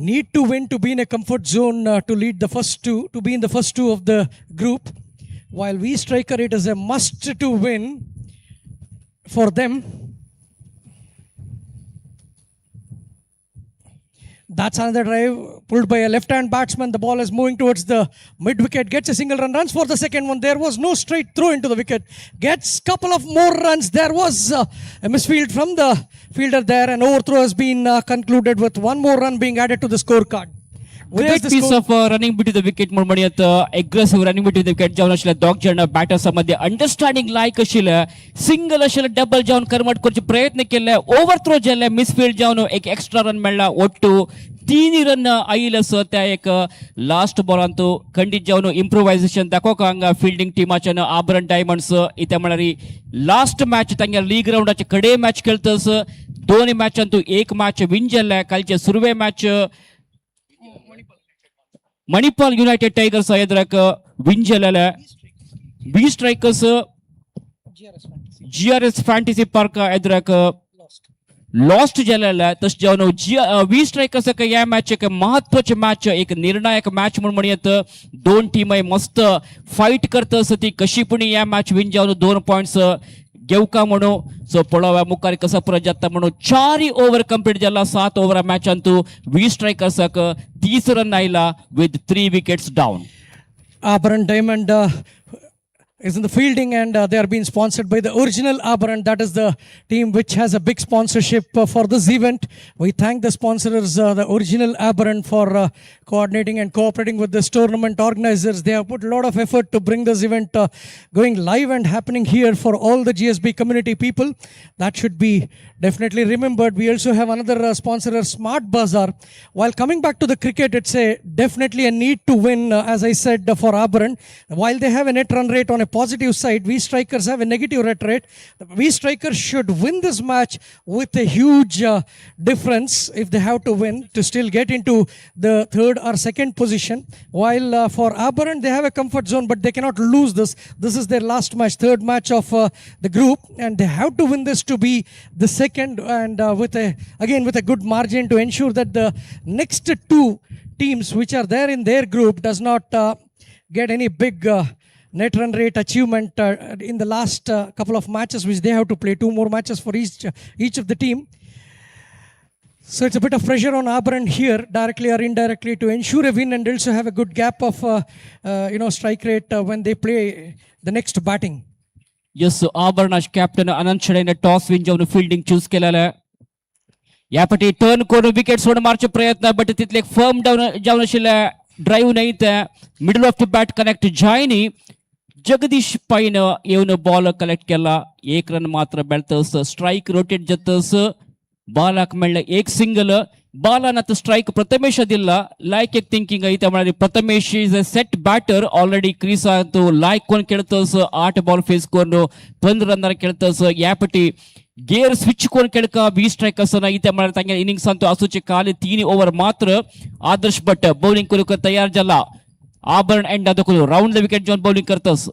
need to win to be in a comfort zone to lead the first two, to be in the first two of the group. While we striker, it is a must to win for them. That's another drive pulled by a left-hand batsman. The ball is moving towards the mid-wicket. Gets a single run. Runs for the second one. There was no straight throw into the wicket. Gets couple of more runs. There was a misfield from the fielder there. An overthrow has been concluded with one more run being added to the scorecard.
Great piece of running between the wicket म्हणून aggressive running between the wicket जावन आशिल्ले दोग जण batters मध्ये understanding लायक आशिल्ले. Single आशिल्ले double जावन convert करचे प्रयत्न केले. ओव्हरथ्रो जाल्ले मिसफील्ड जावन एक एक्स्ट्रा रन मेळ्ळा. ओट्टू 3 रन आयिल्ले सो त्या एक लास्ट बॉलान तो खंडीत जावन इम्प्रोवायझेशन दाखोवक हांगा फिल्डिंग टीमाच्या आभरण डायमंड्स इथे म्हळ्यार लास्ट मॅच तांगे लीग राउंडाचे कडे मॅच खेळतस. 2 मॅचान तो एक मॅच विन जाल्ले. कालचे सुरवे मॅच मणिपाल युनायटेड टायगर्स एदराक विन जाल्ले. 20 स्ट्रायकर्स GRS फॅन्टसी पार्क एदराक लॉस्ट जाल्ले. तशें जावन 20 स्ट्रायकर्स ह्या मॅच एक महत्वाचे मॅच एक निर्णायक मॅच म्हणून म्हणयत. 2 टीमां मस्त फाईट करतस ती कशी पण ह्या मॅच विन जावन 2 पॉइंट्स घेवका म्हणून. सो पळोवया मुखार कसं परत जाता म्हणून. 4 ओव्हर कंप्लीट जाला. 7 ओव्हर मॅचांतू 20 स्ट्रायकर्साक 30 रन आयला with 3 wickets down.
Abharan Diamond is in the fielding, and they are being sponsored by the original Abharan. That is the team which has a big sponsorship for this event. We thank the sponsors, the original Abharan, for coordinating and cooperating with this tournament organizers. They have put a lot of effort to bring this event going live and happening here for all the GSB community people. That should be definitely remembered. We also have another sponsor, Smart Bazaar. While coming back to the cricket, it's definitely a need to win, as I said, for Abharan. While they have a net run rate on a positive side, we strikers have a negative net rate. We strikers should win this match with a huge difference if they have to win to still get into the third or second position. While for Abharan, they have a comfort zone, but they cannot lose this. This is their last match, third match of the group, and they have to win this to be the second, and with a good margin to ensure that the next two teams which are there in their group does not get any big net run rate achievement in the last couple of matches which they have to play. Two more matches for each of the team. So it's a bit of pressure on Abharan here, directly or indirectly, to ensure a win and also have a good gap of strike rate when they play the next batting.
Yes, Abharan captain Anand Shadayne toss win जाऊन fielding choose केलेलं आहे. यापटी turn करून wicket सोड मारचे प्रयत्न, but तिथले firm down जाऊन आशिल्ले drive नाही त्या middle of the bat connect जायनी. जगदीश पाईन येऊन बॉल कलेक्ट केला. एक रन मात्र बेळतस. स्ट्राईक रोटेट जातस. ಬಾಲಾಕ್ ಮೆಳ್ಳೆ ಏಕ್ ಸಿಂಗಲ್ ಬಾಲನತ್ತ ಸ್ಟ್ರೈಕ್ ಪ್ರಥಮೇಶ ದಿಲ್ಲ ಲೈಕ್ एक थिंकिंग ಐತೆ ಮಾಡಿ. Prathamesh is a set batter already crease ಆಯ್ತು. लाइक कोण खेळतस 8 बॉल फेस कोण 15 रन खेळतस. यापटी गेअर स्विच कोण खेळका 20 स्ट्राइक असना इथे मला तांगे इनिंग्स अंतु आसूचे खाली 3 ओव्हर मात्र. आदर्श भट्ट बॉलिंग करूक तयार झाला. आभरण एंड दाखवलो राउंड द विकेट जाऊन बॉलिंग करतस.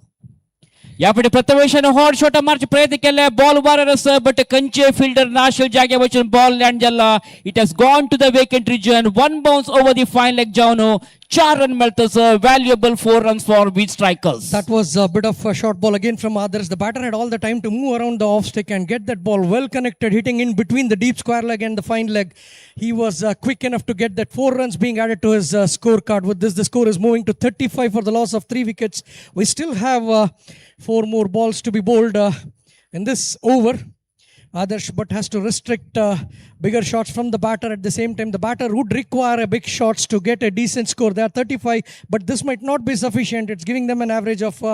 यापुढे प्रथमेशाने हॉट शॉट मारचे प्रयत्न केले. बॉल वारस बट कंचे फिल्डर नाशल जागे वचून बॉल लँड झाला. It has gone to the vacant region. One bounce over the fine leg जाऊन 4 रन मिळतस. Valuable 4 runs for weak strikers.
That was a bit of a short ball again from others. The batter had all the time to move around the off stick and get that ball well connected, hitting in between the deep square leg and the fine leg. He was quick enough to get that 4 runs being added to his scorecard. With this, the score is moving to 35 for the loss of 3 wickets. We still have 4 more balls to be bowled in this over. Adarsh but has to restrict bigger shots from the batter. At the same time, the batter would require a big shots to get a decent score. They are 35, but this might not be sufficient. It's giving them an average of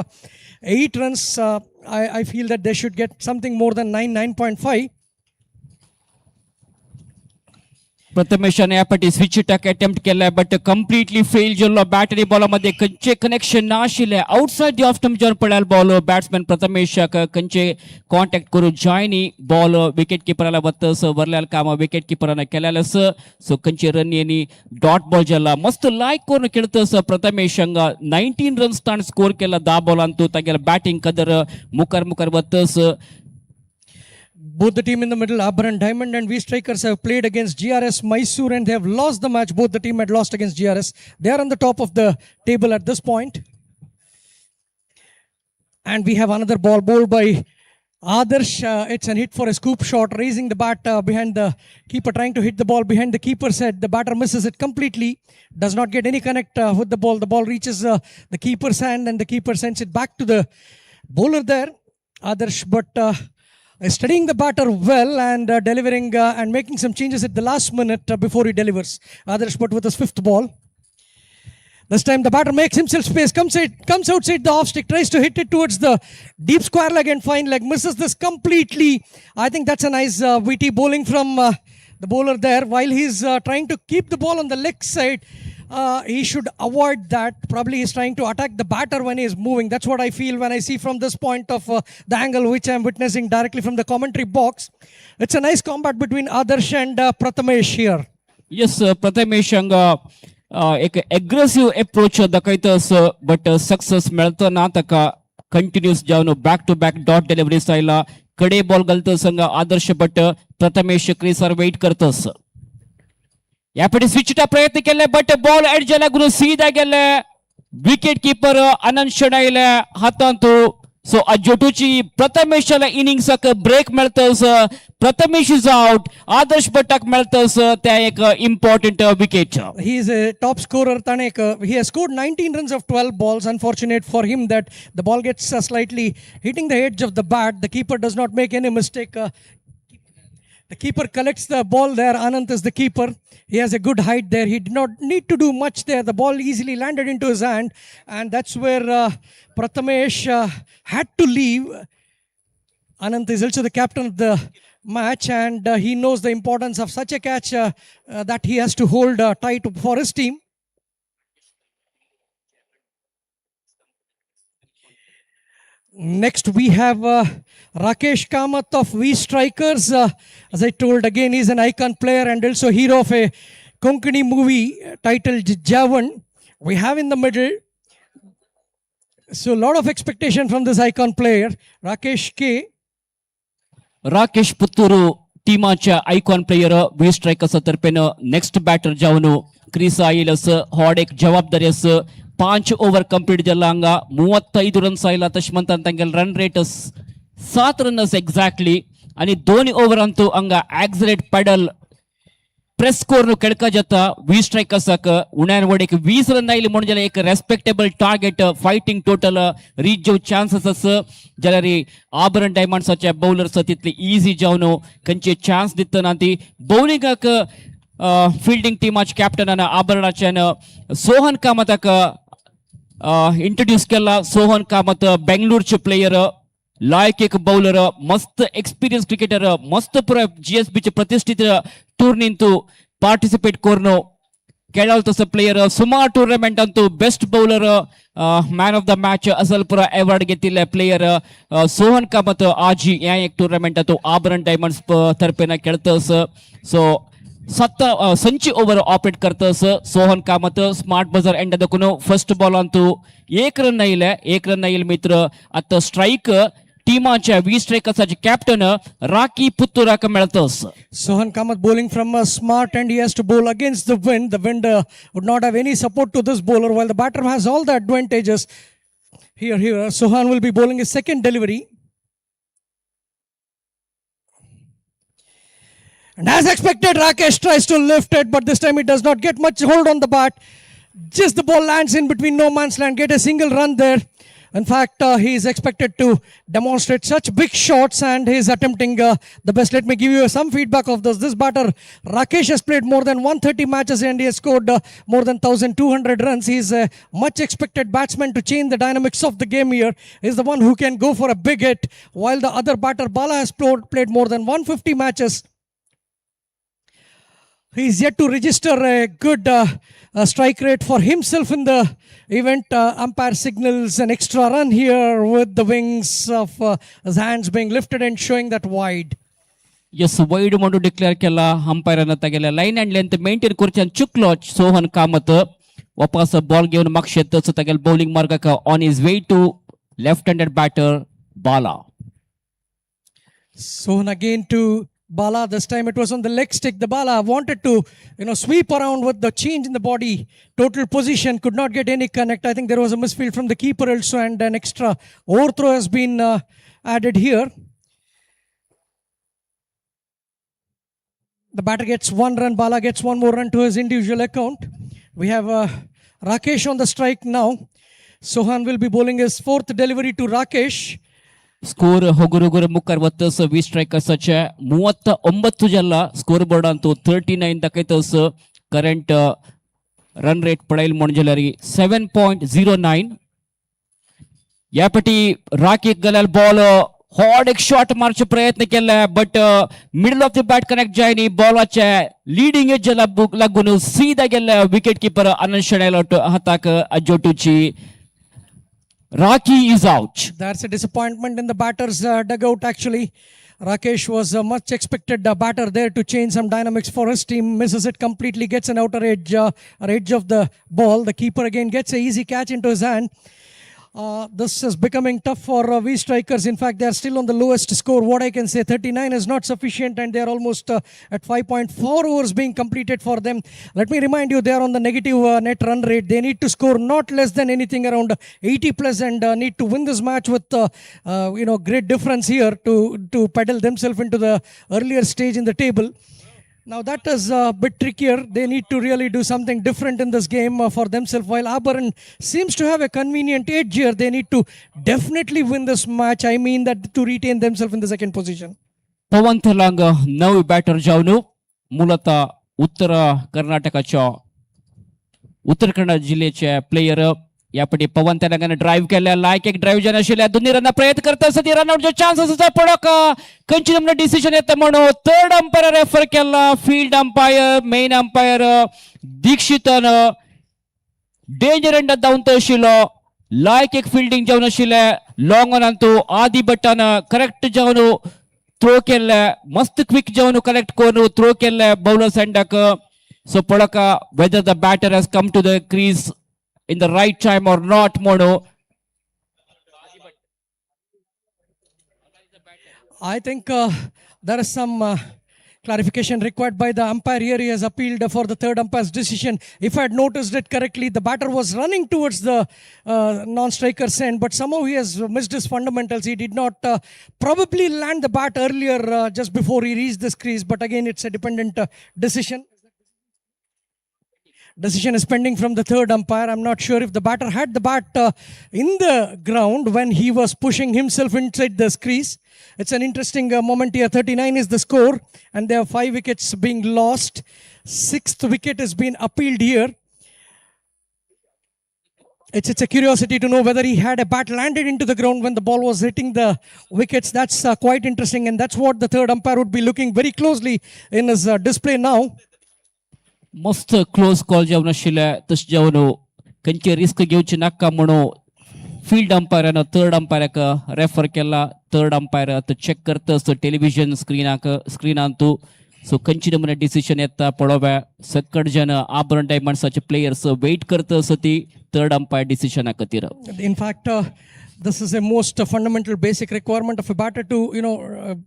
8 runs. I feel that they should get something more than 9.5.
प्रथमेशाने यापटी switch टॅक attempt केलाय but completely fail झालो. बॅटरी ball मध्ये कंचे connection नाशिले. Outside the off stump जाऊन पडला बॉल. बॅट्समॅन प्रथमेश कंचे कॉन्टॅक्ट करू जायनी. बॉल विकेट किपराला बत्तस वरल्याल काम विकेट किपराने केलेलस. सो कंचे रन येनी डॉट बॉल झाला. मस्त लाईक करून खेळतस प्रथमेशंगा 19 रन्स ताण स्कोर केला 10 बॉलांतू. तागेला बॅटिंग कदर मुखार बत्तस.
Both the team in the middle, Abharan Diamond and V Strikers, have played against GRS Mysore and they have lost the match. Both the team had lost against GRS. They are on the top of the table at this point. And we have another ball bowled by Adarsh. It's a hit for a scoop shot, raising the bat behind the keeper, trying to hit the ball behind the keeper's head. The batter misses it completely, does not get any connect with the ball. The ball reaches the keeper's hand and the keeper sends it back to the bowler there. Adarsh but studying the batter well and delivering and making some changes at the last minute before he delivers. Adarsh but with his 5th ball. This time the batter makes himself space, comes outside the off stick, tries to hit it towards the deep square leg and fine leg, misses this completely. I think that's a nice witty bowling from the bowler there. While he's trying to keep the ball on the leg side, he should avoid that. Probably he's trying to attack the batter when he is moving. That's what I feel when I see from this point of the angle which I'm witnessing directly from the commentary box. It's a nice combat between Adarsh and Prathamesh here.
Yes, Prathamesh एक aggressive approach दाखयतस but success मिळत ना ताका. Continuous जावन back to back dot delivery स्टाईला कडे ball घालतस. Adarsh but Prathamesh क्रीजर वेट करतस. यापटी स्विचचा प्रयत्न केले बट बॉल एड झाला गुरु सीधा गेले. Wicket keeper Anand शडाईले हातांतू So Ajotuchi Prathameshala innings break melters Prathamesh is out. Adarsh Bhatak melters त्या एक important wicket.
He is a top scorer. Tanek. He has scored 19 runs of 12 balls. Unfortunate for him that the ball gets slightly hitting the edge of the bat. The keeper does not make any mistake. The keeper collects the ball there. Anant is the keeper. He has a good height there. He did not need to do much there. The ball easily landed into his hand. And that's where Prathamesh had to leave. Anant is also the captain of the match. And he knows the importance of such a catch that he has to hold tight for his team. Next, we have Rakesh Kamath of V Strikers. As I told again, he's an icon player and also hero of a Konkani movie titled Javan. We have in the middle. So, a lot of expectation from this icon player, Rakesh K.
Rakesh Putturu टीमाच्या icon player V Strikers तर्फेन next batter जावन क्रीसा येयलस हॉड एक जबाबदारी अस 5 over complete जाला हांगा 35 runs आयला तशें म्हणटा तांगेल रन रेट 7 रन्स एक्झॅक्टली आनी 2 ओवरांतू हांगा एक्झलेट पॅडल प्रेस स्कोर केळका जाता वी स्ट्रायकर्साक उण्यार वड एक 20 रन आयले म्हणून जाल्यार एक respectable target fighting total reach जो चान्सेस आस जाल्यार आभरण डायमंड्साचे बॉलर्स तितले इजी जावन खंयचे चान्स दितना ती बॉलिंगाक फिल्डिंग टीमाचे कॅप्टनान आभरणाच्यान सोहन कामताक इंट्रोड्यूस केला सोहन कामत बेंगळूरचे प्लेयर लायक एक बॉलर मस्त एक्सपीरियन्स क्रिकेटर मस्त पुरा जीएसबीचे प्रतिष्ठित टूर्नींतू पार्टिसिपेट करून खेळाल तसं प्लेयर सुमार tournament Antu best bowler man of the match असल पुरा अवॉर्ड घेतिल्ले प्लेयर सोहन कामत आज ह्या एक टुर्नामेंट तो आभरण डायमंड्स तर्फेन खेळतस सो 7 ओवर ऑपरेट करतस Sohan Kamath smart buzzer end दकुन फर्स्ट बॉल अंतू 1 रन आयले मित्र आता स्ट्राइक टीमाच्या वी स्ट्रायकर्साचे कॅप्टन राकी पुत्तुराक मेळतस
Sohan Kamath bowling from a smart and he has to bowl against the wind. The wind would not have any support to this bowler while the batter has all the advantages. Here, Sohan will be bowling his second delivery. And as expected, Rakesh tries to lift it, but this time he does not get much hold on the bat. Just the ball lands in between no man's land, get a single run there. In fact, he is expected to demonstrate such big shots and he is attempting the best. Let me give you some feedback of this. This batter, Rakesh, has played more than 130 matches and he has scored more than 1,200 runs. He is a much expected batsman to change the dynamics of the game here. He is the one who can go for a big hit, while the other batter, Bala, has played more than 150 matches. He is yet to register a good strike rate for himself in the event. Umpire signals an extra run here with the wings of his hands being lifted and showing that wide.
Yes wide म्हणून declare केला अंपायरान तागेल्या line and length maintain करच्यान चुकलो सोहन कामत वापस ball घेवन म्हाका शेतच तागेल बॉलिंग मार्गाक on his way to left handed batter बाला
Sohan again to Bala. This time it was on the leg stick. The Bala wanted to, sweep around with the change in the body. Total position could not get any connect. I think there was a misfield from the keeper also, and an extra overthrow has been added here. The batter gets 1 run. Bala gets 1 more run to his individual account. We have Rakesh on the strike now. Sohan will be bowling his 4th delivery to Rakesh.
Score ಹೊಗುರುಗುರು ಮುಕ್ಕರ್ ವತ್ತಸ್ V Strikers 39 ಜಲ್ಲ score board ಅಂತೂ 39 ದಕೈತಸ್ current run rate पडेल म्हणजे 7.09 यापटी राकी गलाल ball हॉड एक shot मारचे प्रयत्न केला but middle of the bat connect जायनी बॉलाच्या लीडिंग एज लागून सीधा गेला विकेट कीपर आनंद शेणेल हाताक अजोटूची Raki is out.
That's a disappointment in the batter's dugout actually. Rakesh was a much expected batter there to change some dynamics for his team. Misses it completely, gets an outer edge of the ball. The keeper again gets an easy catch into his hand. This is becoming tough for V strikers. In fact, they are still on the lowest score. What I can say, 39 is not sufficient, and they are almost at 5.4 overs being completed for them. Let me remind you, they are on the negative net run rate. They need to score not less than anything around 80 plus, and need to win this match with great difference here to pedal themselves into the earlier stage in the table. Now that is a bit trickier. They need to really do something different in this game for themselves. While Abharan seems to have a convenient edge here, they need to definitely win this match. I mean that to retain themselves in the second position.
Pavan Telang नवी batter जाऊन मूलतः उत्तर कन्नड जिल्ह्याचे player यापटी पवन तेलंगाने drive केल्या लायक एक drive जन आशिल्ल्या दोन्ही run प्रयत्न करता आसतना रन आउटचे चान्सेस आसा पडक कंचिनमने डिसिजन येता म्हणून थर्ड अंपायर रेफर केला फील्ड अंपायर मेन अंपायर दीक्षितन डेंजर एंड दावंत आशिल्लो लायक एक फील्डिंग जावन आशिल्ले लॉंग ऑन तो आदी बटन करेक्ट जावन थ्रो केल्ले मस्त क्विक जावन कलेक्ट करून थ्रो केल्ले बॉलर सेंडक सो पडक whether the batter has come to the crease in the right time or not, Mono.
I think there is some clarification required by the umpire here. He has appealed for the third umpire's decision. If I had noticed it correctly, the batter was running towards the non-striker's end, but somehow he has missed his fundamentals. He did not probably land the bat earlier just before he reached this crease, but again, it's a dependent decision. Decision is pending from the third umpire. I'm not sure if the batter had the bat in the ground when he was pushing himself inside the crease. It's an interesting moment here. 39 is the score, and there are 5 wickets being lost. 6th wicket has been appealed here. It's a curiosity to know whether he had a bat landed into the ground when the ball was hitting the wickets. That's quite interesting, and that's what the third umpire would be looking very closely in his display now.
मस्त close call जावन आशिल्ले तशें जावन खंयचे risk घेवचे नाका म्हणून field अंपायरान third अंपायराक रेफर केला थर्ड अंपायर आतां चेक करता टेलिव्हिजन स्क्रीनान तू सो खंयचे नमुने डिसिजन येता पळोवया सकट जन आभरण डायमंड्साचे प्लेयर्स वेट करता ती थर्ड अंपायर डिसिजना खातीर.
In fact, this is a most fundamental basic requirement of a batter to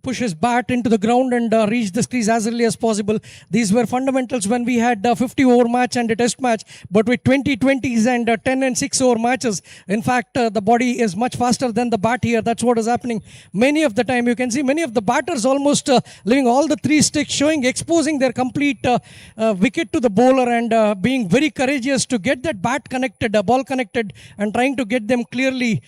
push his bat into the ground and reach the crease as early as possible. These were fundamentals when we had a 50 over match and a test match, but with 20-20s and 10 and 6 over matches, in fact the body is much faster than the bat here. That's what is happening many of the time. You can see many of the batters almost leaving all the 3 sticks, exposing their complete wicket to the bowler and being very courageous to get that bat connected, ball connected, and trying to get them clearly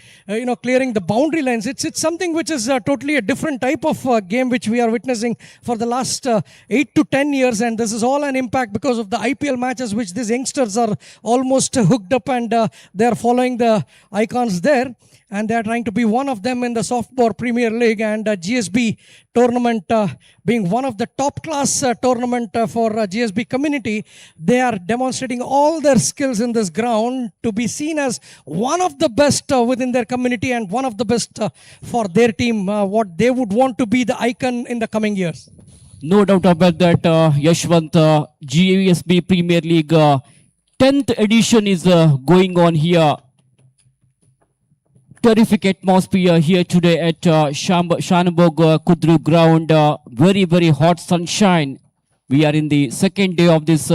clearing the boundary lines. It's something which is totally a different type of game which we are witnessing for the last 8 to 10 years, and this is all an impact because of the IPL matches which these youngsters are almost hooked up, and they are following the icons there, and they are trying to be one of them in the softball Premier League, and GSB tournament being one of the top class tournament for GSB community. They are demonstrating all their skills in this ground to be seen as one of the best within their community and one of the best for their team, what they would want to be the icon in the coming years.
No doubt about that, Yashwant. GSB Premier League 10th edition is going on here. Terrific atmosphere here today at Shanbhogue Kudru ground. Very, very hot sunshine. We are in the second day of this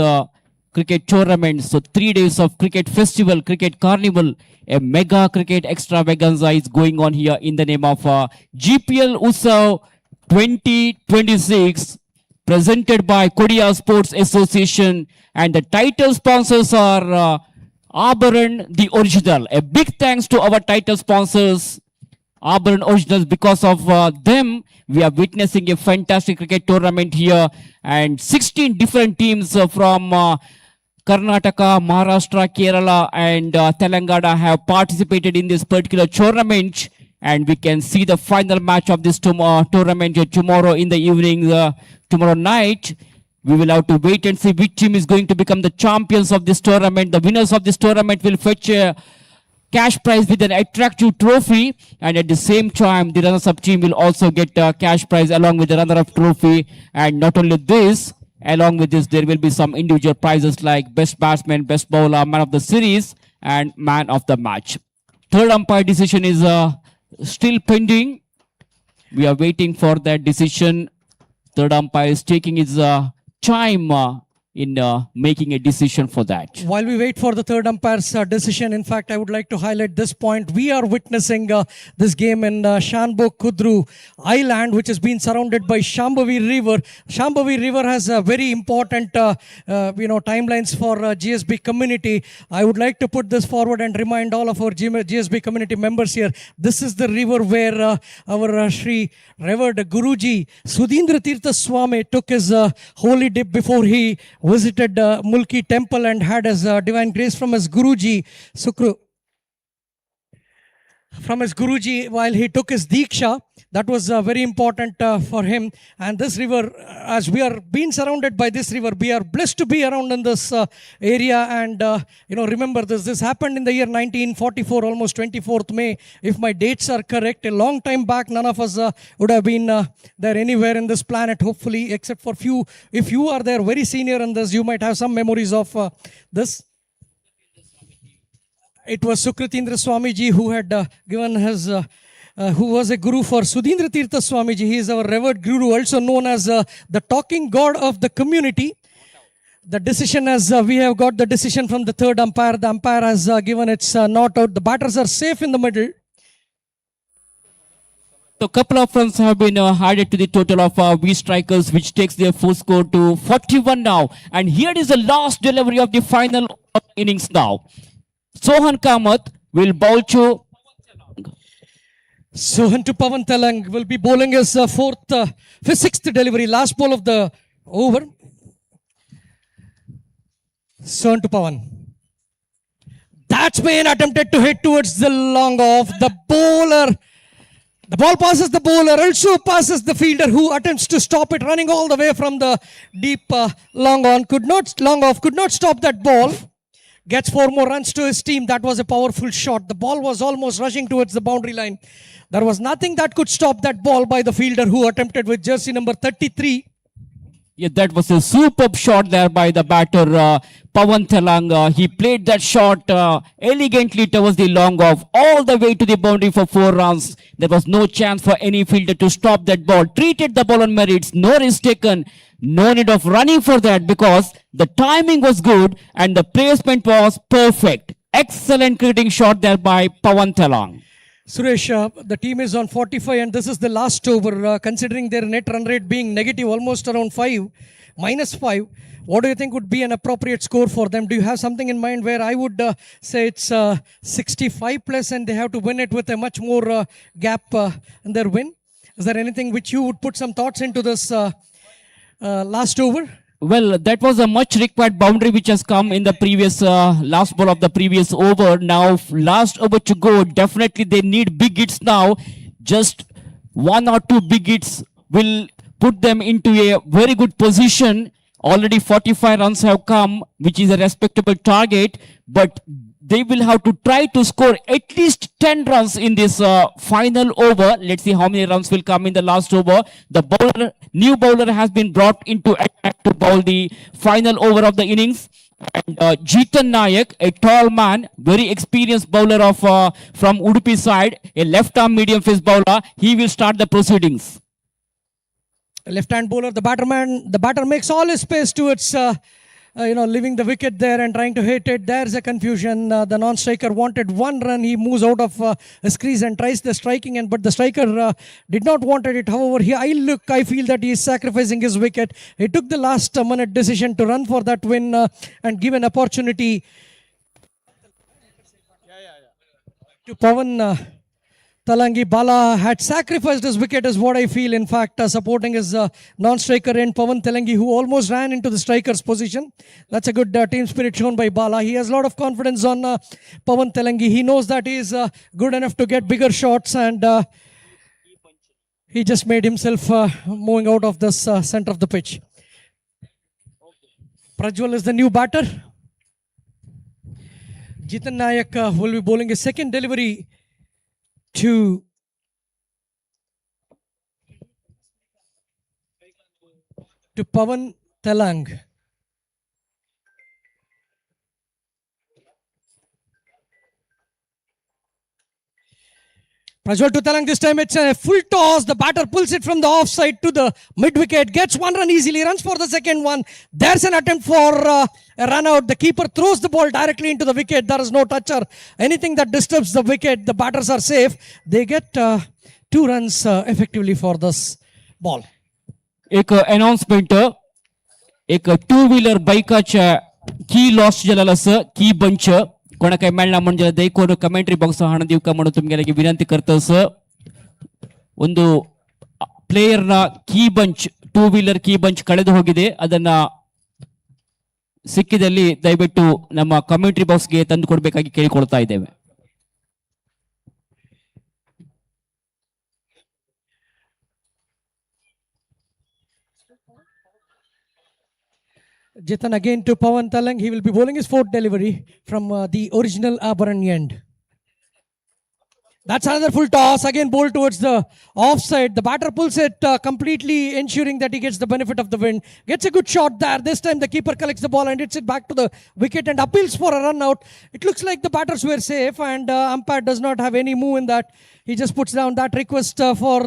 cricket tournament. So 3 days of cricket festival, cricket carnival, a mega cricket extravaganza is going on here in the name of GPL Utsav 2026, presented by Korea Sports Association, and the title sponsors are Abharan, the original. A big thanks to our title sponsors, Abharan Originals. Because of them, we are witnessing a fantastic cricket tournament here, and 16 different teams from Karnataka, Maharashtra, Kerala, and Telangana have participated in this particular tournament, and we can see the final match of this tournament tomorrow in the evening, tomorrow night. We will have to wait and see which team is going to become the champions of this tournament. The winners of this tournament will fetch a cash prize with an attractive trophy, and at the same time, the runners-up team will also get a cash prize along with the runner-up trophy. And not only this, along with this, there will be some individual prizes like best batsman, best bowler, man of the series, and man of the match. third umpire decision is still pending. We are waiting for that decision. Third umpire is taking his time in making a decision for that.
While we wait for the third umpire's decision, in fact, I would like to highlight this point. We are witnessing this game in Shanbhogue Kudru Island, which has been surrounded by Shanbhogue River. Shanbhogue River has very important timelines for GSB community. I would like to put this forward and remind all of our GSB community members here. This is the river where our Sri Revered Guruji Sudhindra Tirtha Swami took his holy dip before he visited Mulki temple and had his divine grace from his Guruji while he took his Diksha. That was very important for him. And this river, as we are being surrounded by this river, we are blessed to be around in this area. And, remember this happened in the year 1944, almost 24th May. If my dates are correct, a long time back, none of us would have been there anywhere in this planet, hopefully, except for few. If you are there very senior in this, you might have some memories of this. It was Sukritindra Swamiji who had given his, who was a guru for Sudhindra Tirtha Swamiji. He is our revered guru, also known as the talking god of the community. The decision as we have got the decision from the third umpire. The umpire has given its not out. The batters are safe in the middle.
So a couple of runs have been added to the total of V strikers, which takes their full score to 41 now. And here is the last delivery of the final innings now. Sohan Kamath will bowl to
Sohan to Pawan Telang will be bowling his sixth delivery, last ball of the over. Sohan to Pawan. That's been attempted to hit towards the long off. The ball passes the bowler, also passes the fielder who attempts to stop it, running all the way from the deep long off, could not stop that ball. Gets 4 more runs to his team. That was a powerful shot. The ball was almost rushing towards the boundary line. There was nothing that could stop that ball by the fielder who attempted with jersey number 33.
Yeah, that was a superb shot there by the batter, Pawan Telang. He played that shot elegantly towards the long off, all the way to the boundary for 4 runs. There was no chance for any fielder to stop that ball. Treated the ball on merits, no risk taken. No need of running for that because the timing was good and the placement was perfect. Excellent cricketing shot there by Pawan Telang.
Suresh, the team is on 45 and this is the last over. Considering their net run rate being negative, almost around -5, what do you think would be an appropriate score for them? Do you have something in mind where I would say it's 65 plus and they have to win it with a much more gap in their win? Is there anything which you would put some thoughts into this last over?
Well, that was a much required boundary which has come in the previous last ball of the previous over. Now last over to go. Definitely they need big hits now. Just 1 or 2 big hits will put them into a very good position. Already 45 runs have come, which is a respectable target, but they will have to try to score at least 10 runs in this final over. Let's see how many runs will come in the last over. The new bowler has been brought into attack to bowl the final over of the innings. And Jitan Nayak, a tall man, very experienced bowler of from Udupi side, a left-arm medium-fast bowler. He will start the proceedings.
Left-hand bowler, the batter makes all his space towards leaving the wicket there and trying to hit it. There's a confusion. The non-striker wanted 1 run. He moves out of his crease and tries the striking, but the striker did not want it. However, I feel that he is sacrificing his wicket. He took the last minute decision to run for that win and give an opportunity to Pawan Talangi. Bala had sacrificed his wicket is what I feel. In fact, supporting his non-striker in Pawan Talangi, who almost ran into the striker's position. That's a good team spirit shown by Bala. He has a lot of confidence on Pawan Talangi. He knows that he is good enough to get bigger shots, and he just made himself moving out of this center of the pitch. Prajwal is the new batter. Jitan Nayak will be bowling a second delivery to Pawan Telang. Prajwal to Talang this time. It's a full toss. The batter pulls it from the offside to the mid wicket. Gets one run easily. Runs for the second one. There's an attempt for a run out. The keeper throws the ball directly into the wicket. There is no toucher. Anything that disturbs the wicket, the batters are safe. They get 2 runs effectively for this ball.
एक announcement एक two-wheeler बाईकाच्या की lost झालेला असं की bunch कोणा काही मेळना म्हणजे ದಯಕೋನು ಕಮೆಂಟ್ರಿ ಬಾಕ್ಸ್ ಹಣ ದಿವಕ ಮಾಡು ತುಮಗೆಲ್ಲರಿಗೆ ವಿನಂತಿ ಕರ್ತಸ ಒಂದು ಪ್ಲೇಯರ್ ನ key bunch two-wheeler key bunch ಕಳೆದು ಹೋಗಿದೆ ಅದನ್ನ ಸಿಕ್ಕಿದಲ್ಲಿ ದಯವಿಟ್ಟು ನಮ್ಮ ಕಮೆಂಟ್ರಿ ಬಾಕ್ಸ್ ಗೆ ತಂದು ಕೊಡಬೇಕಾಗಿ ಕೇಳಿಕೊಳ್ತಾ ಇದ್ದೇವೆ.
Jitan again to Pawan Talang. He will be bowling his 4th delivery from the original Abharan end. That's another full toss. Again bowled towards the offside. The batter pulls it completely, ensuring that he gets the benefit of the wind. Gets a good shot there. This time the keeper collects the ball and hits it back to the wicket and appeals for a run out. It looks like the batters were safe and umpire does not have any move in that. He just puts down that request for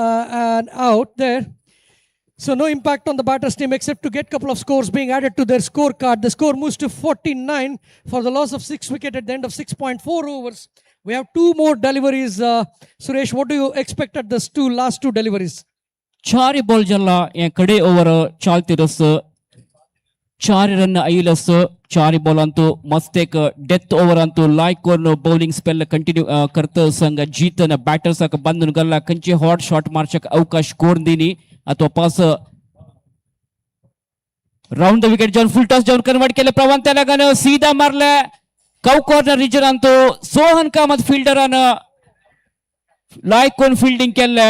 an out there. So no impact on the batters team except to get couple of scores being added to their scorecard. The score moves to 49 for the loss of 6 wickets at the end of 6.4 overs. We have 2 more deliveries. Suresh, what do you expect at this last 2 deliveries?
4 ball जल्ला या कडे over चालतीरस 4 run आईलस 4 ball अंतु मस्त एक death over अंतु like कोन bowling spell continue करत संग Jitan batters बंधन गल्ला कंचे हॉट शॉट मार्चक अवकाश कोरदीनी ಅಥವಾ ಪಾಸ್ राउंड द विकेट जाऊन फुल टॉस जाऊन कन्वर्ट केले प्रवान त्याला सीधा मारले कौ कॉर्नर रिजन अंतु सोहन कामत फील्डरान लाईक कोण फिल्डिंग केले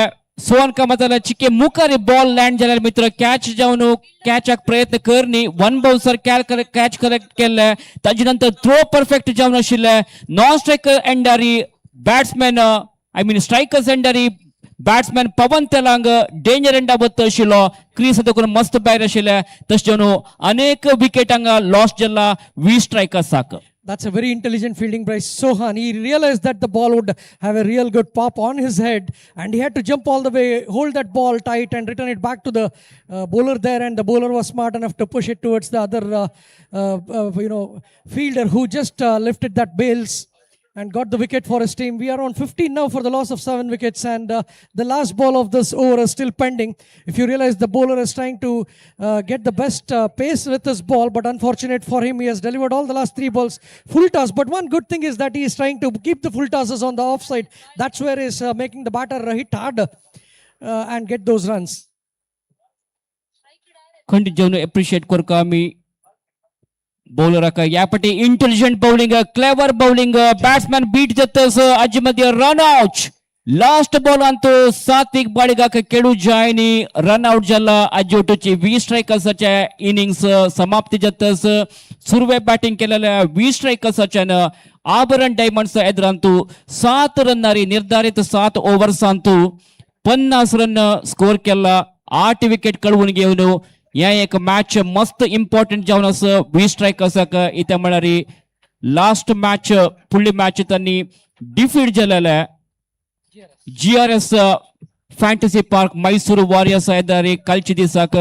सोहन कामतला चिके मुखारी बॉल लँड झालेला मित्र कॅच जाऊन कॅचक प्रयत्न करनी 1 बाउन्सर कॅच कलेक्ट केले त्याच्यानंतर थ्रो परफेक्ट जाऊन आशिल्ले नॉन स्ट्रायकर एंडारी बॅट्समॅन आय मीन स्ट्रायकर्स एंडारी बॅट्समॅन पवन तेलांग डेंजर एंडा बत्त आशिल्लो क्रीज करून मस्त भायर आशिल्ले तशें अनेक विकेटांक लॉस्ट जाला 20 स्ट्रायकर्साक.
That's a very intelligent fielding by Sohan. He realized that the ball would have a real good pop on his head and he had to jump all the way, hold that ball tight and return it back to the bowler there, and the bowler was smart enough to push it towards the other fielder who just lifted that bails and got the wicket for his team. We are on 15 now for the loss of 7 wickets and the last ball of this over is still pending. If you realize the bowler is trying to get the best pace with his ball, but unfortunate for him, he has delivered all the last 3 balls full toss. But one good thing is that he is trying to keep the full tosses on the offside. That's where he is making the batter hit hard and get those runs.
खंडित जाऊन appreciate करका मी bowler यापटी intelligent bowling clever bowling batsman beat जातस आज मध्ये run out last ball अंतु सात्विक बाळिगाक केडू जायनी रन आउट जाला अजोटची 20 स्ट्रायकर्सच्या इनिंग्स समाप्ती जातस सुरवे बॅटिंग केलेल्या 20 स्ट्रायकर्सच्या आभरण डायमंड्स एदरांतु 7 रनारी निर्धारित 7 ओव्हर्स अंतु 50 रन स्कोर केला 8 विकेट कळवून घेऊन या एक मॅच मस्त इम्पॉर्टंट जाऊन असं 20 स्ट्रायकर्साक इथे म्हणारी लास्ट मॅच फुडली मॅच त्यांनी डिफीट झालेला GRS fantasy park Mysore warriors येदारी कालची दिसाक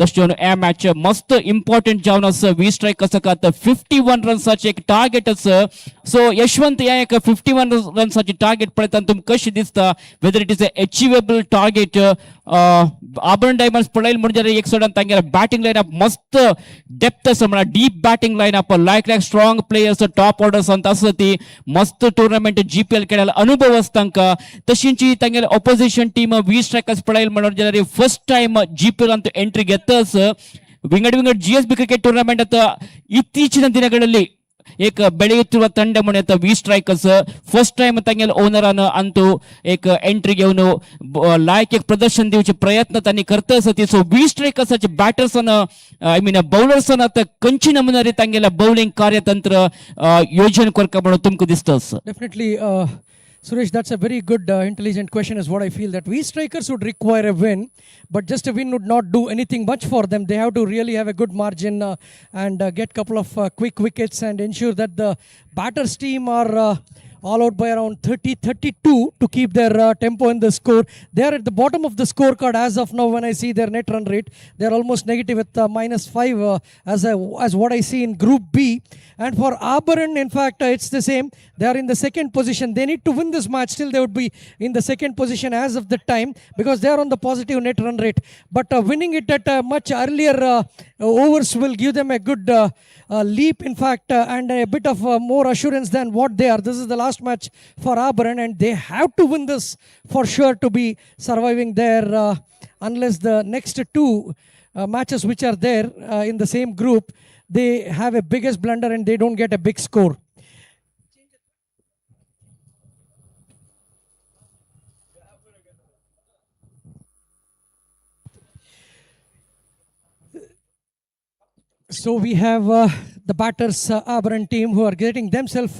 तशें ए मॅच मस्त इम्पॉर्टंट जावन आसा 20 स्ट्रायकर्साक 51 रन्साचे एक टार्गेट आसा सो यशवंत या एक 51 रन्साचे टार्गेट पळयतना तुमकां कशें दिसता whether it is a achievable target Abharan Diamonds पळयलें म्हणजे एक सोडून तांगेले बॅटिंग लायनअप मस्त डेप्थ आसा म्हणल्यार डीप बॅटिंग लायनअप लायक स्ट्रॉंग प्लेयर्स टॉप ऑर्डर्स आसा ती मस्त टुर्नामेंट GPL खेळायला अनुभव आसा तांकां तशींची तांगेले ऑपोजिशन टीम 20 स्ट्रायकर्स पळयलें म्हणल्यार फर्स्ट टाइम GPL अंतू एंट्री घेतस विंगड GSB क्रिकेट टूर्नामेंट आता ಇತ್ತೀಚಿನ ದಿನಗಳಲ್ಲಿ एक ಬೆಳೆಯುತ್ತಿರುವ ತಂಡ म्हणून 20 स्ट्रायकर्स फर्स्ट टाइम तांगेले ओनरान अंतू एक एंट्री घेऊन लायक एक प्रदर्शन दिवचे प्रयत्न त्यांनी करतस ती सो 20 स्ट्रायकर्साचे बॅटर्सन आय मीन बॉलर्सन आता कंची नमुनारी तांगेले बॉलिंग कार्यतंत्र योजन करका म्हणून तुमकां दिसतस
definitely Suresh, that's a very good, intelligent question is what I feel, that we strikers would require a win, but just a win would not do anything much for them. They have to really have a good margin and get couple of quick wickets and ensure that the batters team are all out by around 30-32 to keep their tempo in the score. They are at the bottom of the scorecard as of now when I see their net run rate. They are almost negative with -5 as what I see in Group B. And for Abharan, in fact, it's the same. They are in the second position. They need to win this match. Still, they would be in the second position as of the time because they are on the positive net run rate. But winning it at a much earlier overs will give them a good leap, in fact, and a bit of more assurance than what they are. This is the last match for Abharan, and they have to win this for sure to be surviving there, unless the next two matches which are there in the same group, they have a biggest blunder and they don't get a big score. So we have the batters, Abharan team, who are getting themselves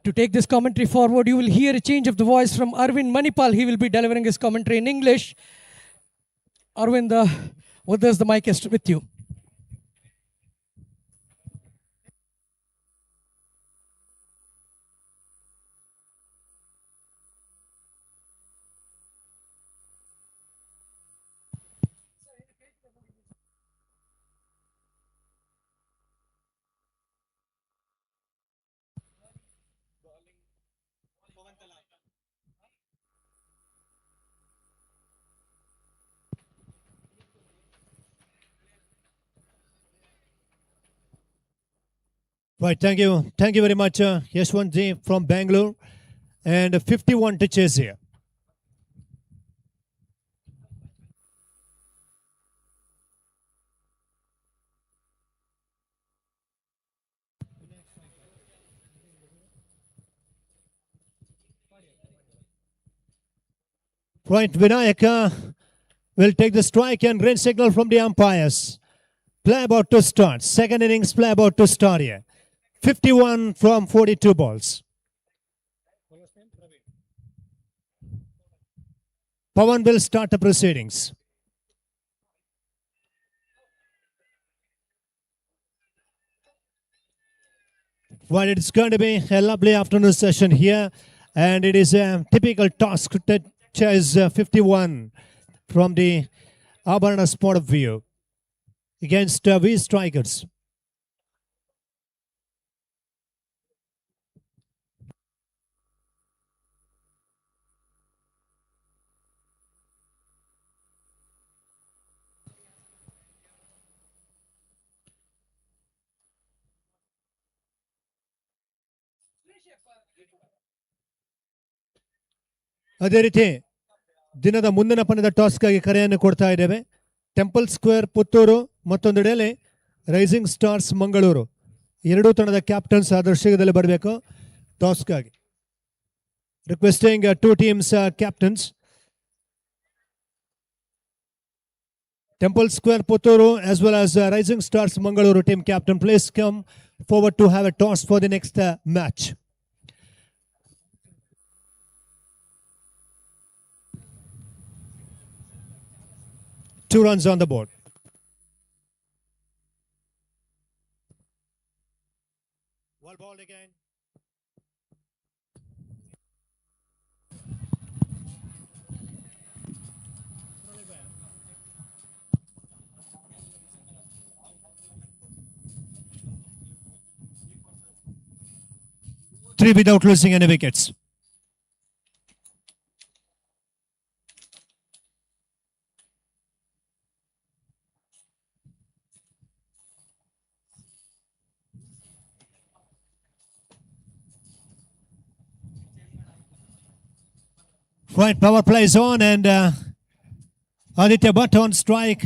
to take this commentary forward. You will hear a change of the voice from Arvind Manipal. He will be delivering his commentary in English. Arvind, with this, the mic is with you.
Right, thank you. Thank you very much, Yashwant from Bangalore. And 51 to chase here. Right, Vinayak will take the strike and rain signal from the umpires. Play about to start. Second innings play about to start here. 51 from 42 balls. Pawan will start the proceedings. Well, it's going to be a lovely afternoon session here, and it is a typical task to chase 51 from the Abharan's point of view against V strikers. ಅದೇ ರೀತಿ ದಿನದ ಮುಂದಿನ ಪಂದ್ಯದ ಟಾಸ್ಗಾಗಿ ಕರೆಯನ್ನು ಕೊಡ್ತಾ ಇದ್ದೇವೆ. Temple square Puttur ಮತ್ತೊಂದೆಡೆಯಲ್ಲಿ Rising stars Mangaluru ಎರಡೂ ತಂಡದ ಕ್ಯಾಪ್ಟನ್ಸ್ ದರ್ಶಕದಲ್ಲಿ ಬರಬೇಕು ಟಾಸ್ಗಾಗಿ. Requesting two teams captains. Temple Square Putturu as well as Rising Stars Mangaluru team captain, please come forward to have a toss for the next match. Two runs on the board. One ball again. Three without losing any wickets. Right, power play is on and Aditya Bhatt on strike.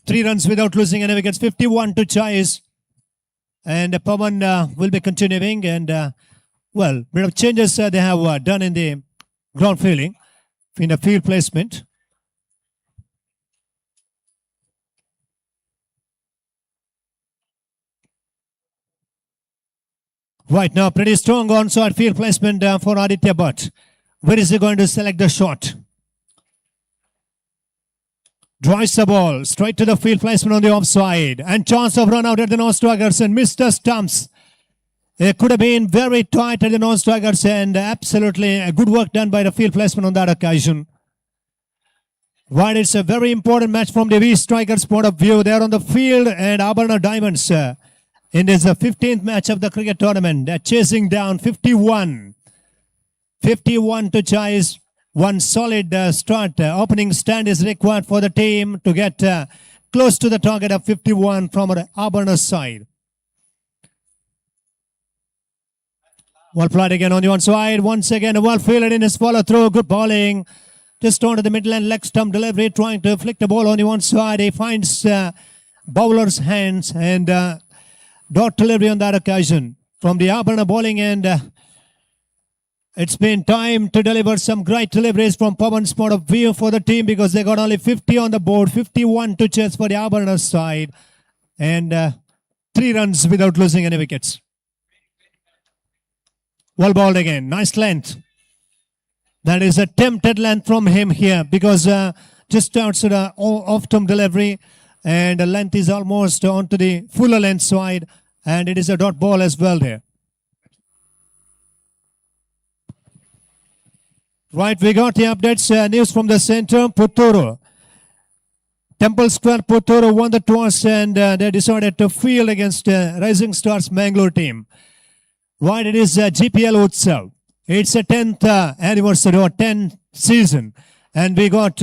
3 runs without losing any wickets, 51 to chase. And Pawan will be continuing and well, bit of changes they have done in the ground fielding, in the field placement. Right now, pretty strong onside field placement for Aditya Bhatt. Where is he going to select the shot? Drives the ball straight to the field placement on the offside. And chance of run out at the non-strikers and Mr. Stumps. It could have been very tight at the non-strikers and absolutely good work done by the field placement on that occasion. Right, it's a very important match from the V Strikers' point of view. They're on the field and Abharan Diamonds in this 15th match of the cricket tournament. They're chasing down 51. 51 to chase. One solid start. Opening stand is required for the team to get close to the target of 51 from Abharan's side. Well played again on the one side. Once again, well fielded in his follow through. Good bowling. Just onto the midland leg stump delivery, trying to flick the ball on the one side. He finds bowler's hands and dot delivery on that occasion from the Abharan bowling end. It's been time to deliver some great deliveries from Pawan's point of view for the team because they got only 50 on the board, 51 to chase for the Abharan side, and 3 runs without losing any wickets. Well bowled again. Nice length. That is a tempted length from him here because just outside off-stump delivery and the length is almost onto the fuller length side and it is a dot ball as well there. Right, we got the updates. News from the center. Putturu. Temple Square Putturu won the toss and they decided to field against Rising Stars Mangalore team. Right, it is GPL Utsav. It's a 10th anniversary or 10th season. And we got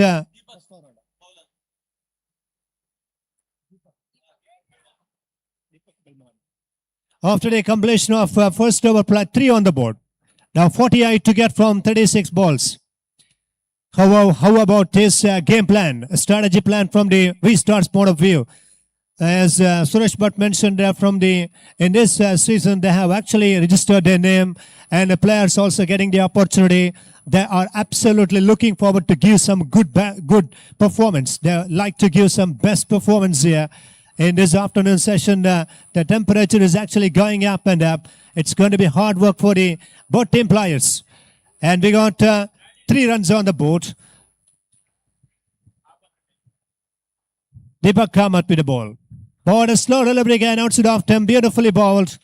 after the completion of first over play, 3 on the board. Now 48 to get from 36 balls. How about his game plan, a strategy plan from the V-Stars point of view? As Suresh Bhatt mentioned, in this season, they have actually registered their name and the players also getting the opportunity. They are absolutely looking forward to give some good performance. They like to give some best performance here. In this afternoon session, the temperature is actually going up and up. It's going to be hard work for the both team players. And we got 3 runs on the board. Deepak Kamath with the ball. Ball a slow delivery again outside off him. Beautifully bowled.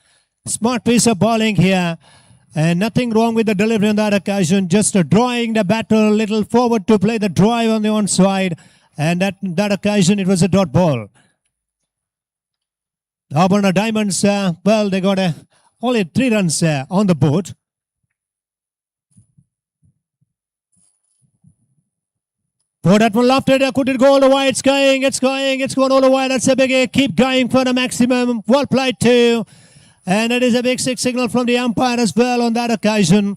Smart piece of bowling here. And nothing wrong with the delivery on that occasion. Just drawing the batter a little forward to play the drive on the onside. And that occasion it was a dot ball. Abharan Diamonds, well, they got only 3 runs on the board. For that one lofted, could it go all the way? It's going all the way. That's a big hit. Keep going for the maximum. Well played too. And it is a big 6 signal from the umpire as well on that occasion.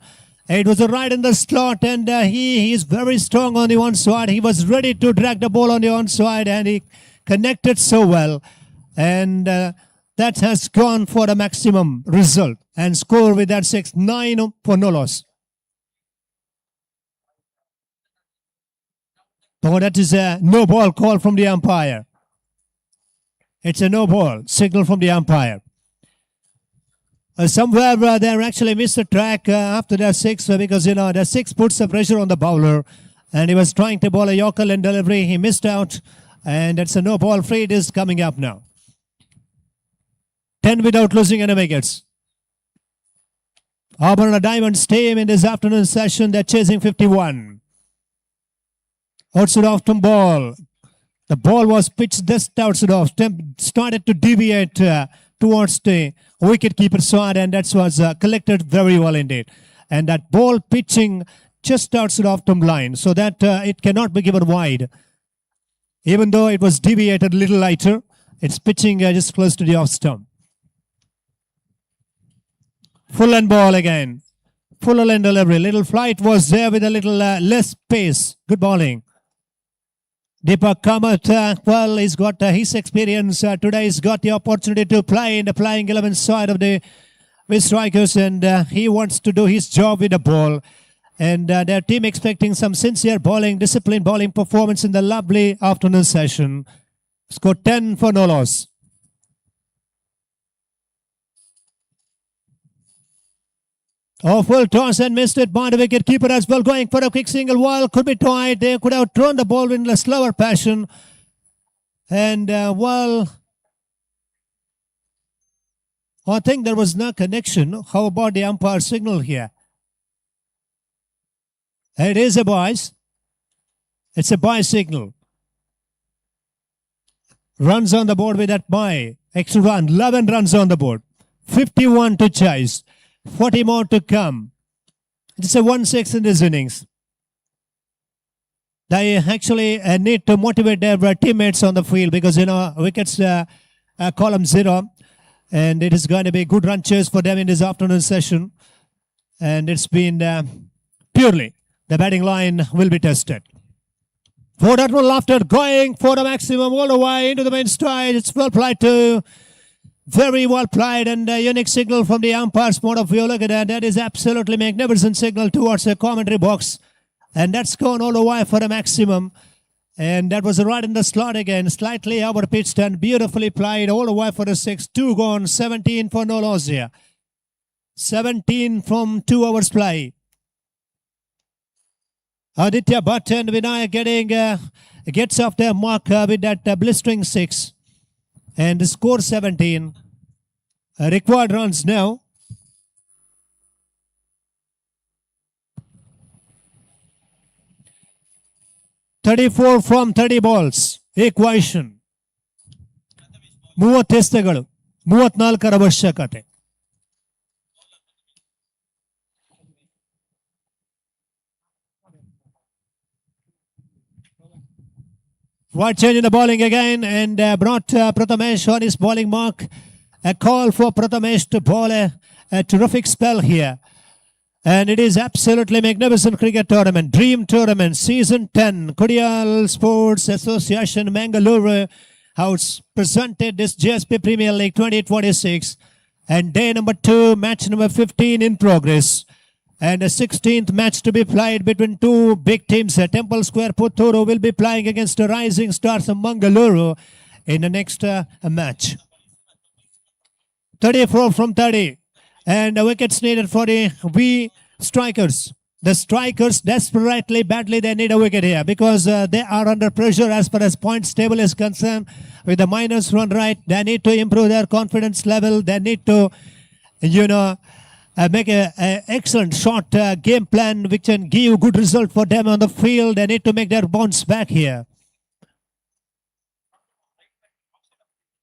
It was right in the slot and he is very strong on the one side. He was ready to drag the ball on the one side and he connected so well. And that has gone for the maximum result and score with that 6-9 for no loss. So that is a no ball call from the umpire. It's a no ball signal from the umpire. Somewhere they actually missed the track after their 6 because, you know, the 6 puts the pressure on the bowler and he was trying to bowl a Yorker in delivery. He missed out and it's a no ball free. It is coming up now. 10 without losing any wickets. Abharan Diamonds team in this afternoon session, they're chasing 51. Outside off to ball. The ball was pitched just outside off. Started to deviate towards the wicketkeeper side and that was collected very well indeed. And that ball pitching just outside off the line so that it cannot be given wide. Even though it was deviated a little lighter, it's pitching just close to the off stump. Full and ball again. Full and delivery. Little flight was there with a little less pace. Good bowling. Deepak Kamath, well, he's got his experience. Today he's got the opportunity to play in the playing 11 side of the strikers and he wants to do his job with the ball. And their team expecting some sincere bowling, disciplined bowling performance in the lovely afternoon session. Score 10 for no loss. Oh, full toss and missed it by the wicket keeper as well. Going for a quick single while. Could be tight. They could have thrown the ball in a slower passion. And, I think there was no connection. How about the umpire signal here? It is a boys. It's a buy signal. Runs on the board with that buy. Extra run. 11 runs on the board. 51 to chase. 40 more to come. It's a 1-6 in this innings. They actually need to motivate their teammates on the field because, wickets column 0. And it is going to be good run chase for them in this afternoon session. And it's been purely the batting line will be tested. For that one, after going for the maximum all the way into the main stride. It's well played too. Very well played and a unique signal from the umpire's point of view. Look at that. That is absolutely magnificent signal towards the commentary box. And that's gone all the way for the maximum. And that was right in the slot again. Slightly over pitched and beautifully played all the way for the 6. 2 gone. 17 for no loss here. 17 from 2 overs play. Aditya Bhatt and Vinay gets off their mark with that blistering 6. And the score 17. Required runs now. $34 from 30 balls. Equation. 30 ಎಸೆತಗಳು 34 ಅವಶ್ಯಕತೆ. Wide change in the bowling again and brought Prathamesh on his bowling mark. A call for Prathamesh to bowl a terrific spell here. And it is absolutely magnificent cricket tournament. Dream tournament, season 10. Kudiyal Sports Association Mangalore House presented this GSB Premier League 2026. And day number 2, match number 15 in progress. And the 16th match to be played between two big teams. Temple Square Putturu will be playing against the Rising Stars of Mangaluru in the next match. 34 from 30. And the wickets needed for the V strikers. The strikers desperately, badly, they need a wicket here because they are under pressure as far as points table is concerned. With the minus run right, they need to improve their confidence level. They need to, make an excellent short game plan which can give good result for them on the field. They need to make their bounce back here.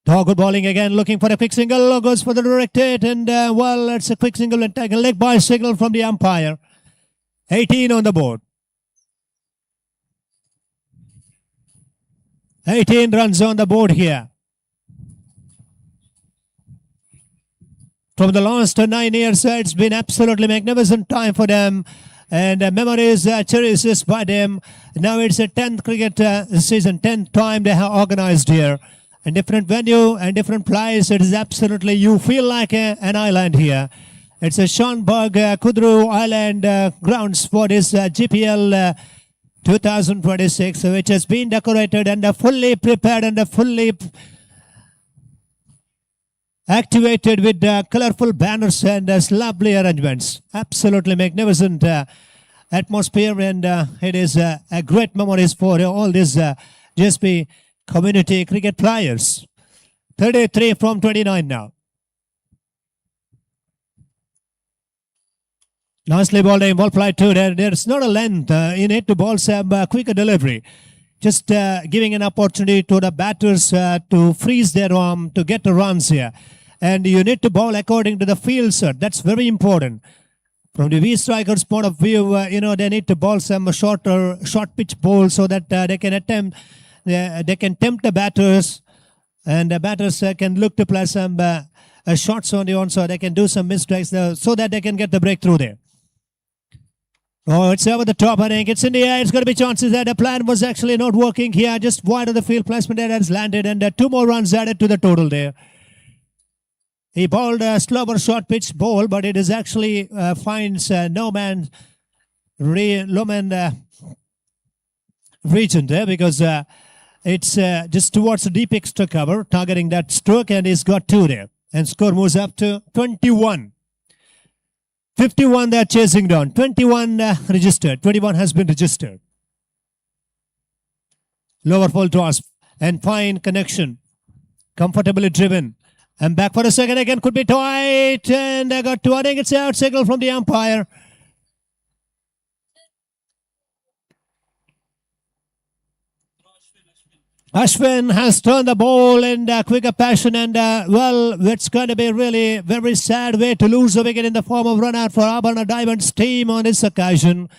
Good bowling again, looking for a quick single, goes for the direct hit, and it's a quick single and take a leg by signal from the umpire. 18 on the board. 18 runs on the board here. From the last 9 years, it's been absolutely magnificent time for them. And memories cherished by them. Now it's a 10th cricket season, 10th time they have organized here. A different venue and different place. It is absolutely, you feel like an island here. It's a Shanbhogue Kudru Island grounds for this GPL 2026, which has been decorated and fully prepared and fully activated with colorful banners and lovely arrangements. Absolutely magnificent atmosphere, and it is a great memories for all these GSB community cricket players. 33 from 29 now. Nicely bowled in, well played too. There's not a length in it to bowl some quicker delivery. Just giving an opportunity to the batters to freeze their arm to get the runs here. And you need to bowl according to the field, sir. That's very important. From the V strikers' point of view, they need to bowl some short pitch bowls so that they can tempt the batters, and the batters can look to play some shots on the onside. They can do some mistakes so that they can get the breakthrough there. Oh, it's over the top, I think. It's in the air. It's going to be chances there. The plan was actually not working here. Just wide of the field placement that has landed, and 2 more runs added to the total there. He bowled a slower short pitch ball, but it is actually finds low man region there because it's just towards the deep extra cover, targeting that stroke, and he's got 2 there. And score moves up to 21. 51 they are chasing down. 21 registered. 21 has been registered. Lower full toss and fine connection. Comfortably driven. And back for a second again. Could be tight. And I got two. I think it's out signal from the umpire. Ashwin has turned the ball in quicker passion, and well, it's going to be really very sad way to lose a wicket in the form of run out for Abharan Diamonds team on this occasion.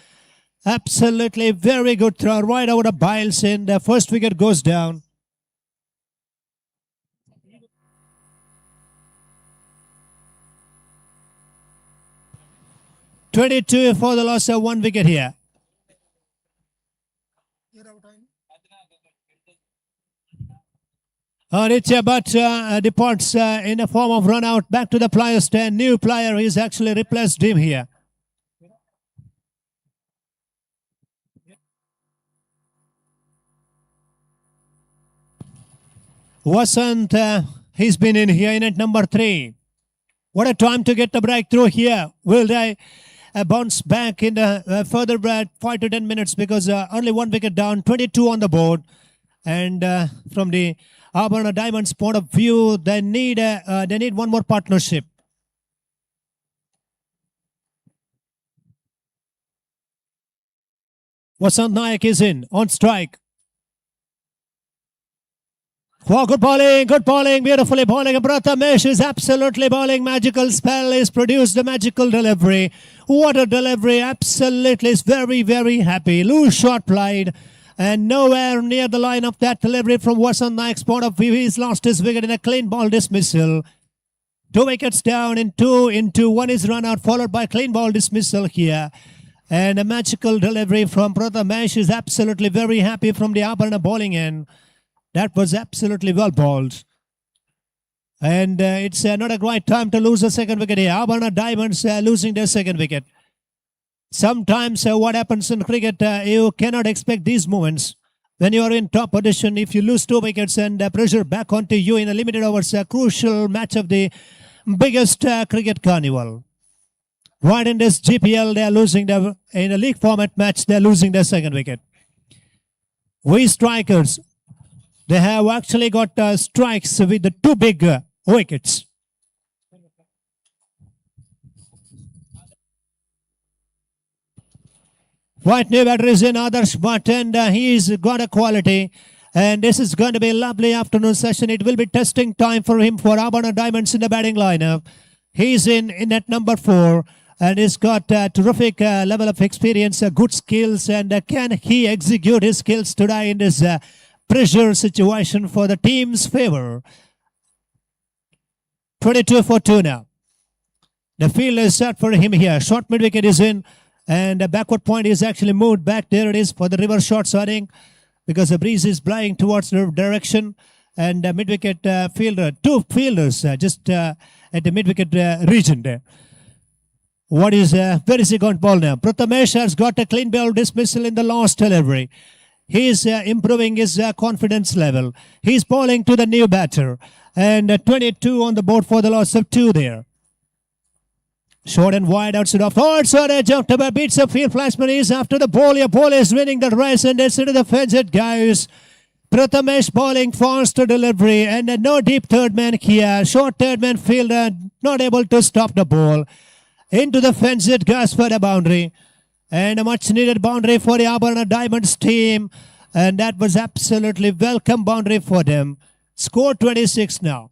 Absolutely very good throw right over the Biles, and the first wicket goes down. (22) for the loss of 1 wicket here. Aditya Bhatt departs in a form of run out back to the player stand. New player, he's actually replaced him here. Vasant, he's been in here in at number 3. What a time to get the breakthrough here. Will they bounce back in the further 5 to 10 minutes, because only 1 wicket down, 22 on the board. And from the Abharan Diamonds point of view, they need one more partnership. Vasant Nayak is in on strike. Wow, good bowling, beautifully bowling. Prathamesh is absolutely bowling. Magical spell is produced, the magical delivery. What a delivery, absolutely is very, very happy. Loose shot played. And nowhere near the line of that delivery from Vasant Nayak's point of view. He's lost his wicket in a clean ball dismissal. 2 wickets down in 2 into 1 is run out, followed by clean ball dismissal here. And a magical delivery from Prathamesh is absolutely very happy from the Abharan bowling end. That was absolutely well bowled. And it's not a great time to lose the second wicket here. Abharan Diamonds losing their second wicket. Sometimes what happens in cricket, you cannot expect these moments. When you are in top position, if you lose 2 wickets and pressure back onto you in a limited overs, a crucial match of the biggest cricket carnival. Right in this GPL, they are losing in a league format match, they are losing their second wicket. We strikers, they have actually got strikes with the 2 big wickets. White new batter is in Adarsh Bhatt, and he's got a quality. And this is going to be a lovely afternoon session. It will be testing time for him for Abharan Diamonds in the batting lineup. He's in at number 4, and he's got a terrific level of experience, good skills, and can he execute his skills today in this pressure situation for the team's favor? 22 for 2 now. The field is set for him here. Short mid wicket is in. And the backward point is actually moved back. There it is for the reverse short swing, because the breeze is blowing towards the direction. And the mid-wicket fielder, 2 fielders just at the mid-wicket region there. What is where is he going to ball now? Prathamesh has got a clean ball dismissal in the last delivery. He is improving his confidence level. He's bowling to the new batter. And 22 on the board for the loss of 2 there. Short and wide outside of outside edge of the beats the field flashman is after the ball. Your ball is winning the race, and it's into the fence it goes. Prathamesh bowling faster delivery, and no deep third man here. Short third man fielder not able to stop the ball. Into the fence it goes for the boundary, and a much needed boundary for the Abharan Diamonds team, and that was absolutely welcome boundary for them. Score 26 now.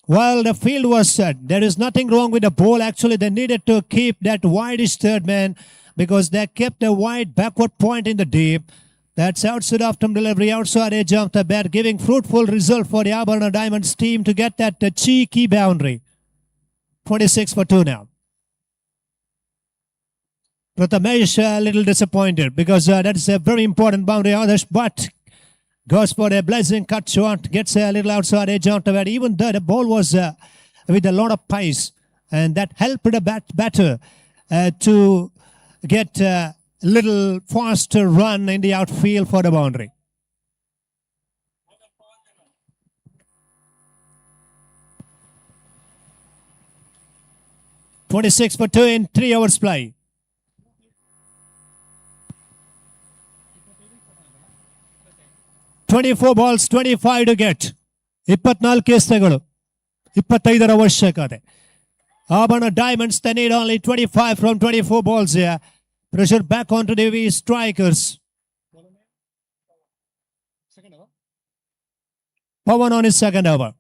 Well, the field was set. There is nothing wrong with the ball. Actually, they needed to keep that wideish third man, because they kept a wide backward point in the deep. That's outside of the delivery, outside edge of the bat, giving fruitful result for the Abharan Diamonds team to get that cheeky boundary. 26 for 2 now. Prathamesh a little disappointed, because that's a very important boundary. Adarsh Bhatt goes for a blazing cut shot, gets a little outside edge out of it. Even though the ball was with a lot of pace, and that helped the batter to get a little faster run in the outfield for the boundary. 26 for 2 in 3 hours play. $24 balls, 25 to get. 24 ಎಸೆತಗಳು 25 ಅವಶ್ಯಕತೆ. Abharan Diamonds, they need only 25 from 24 balls here. Pressure back onto the strikers. Pawan on his second over.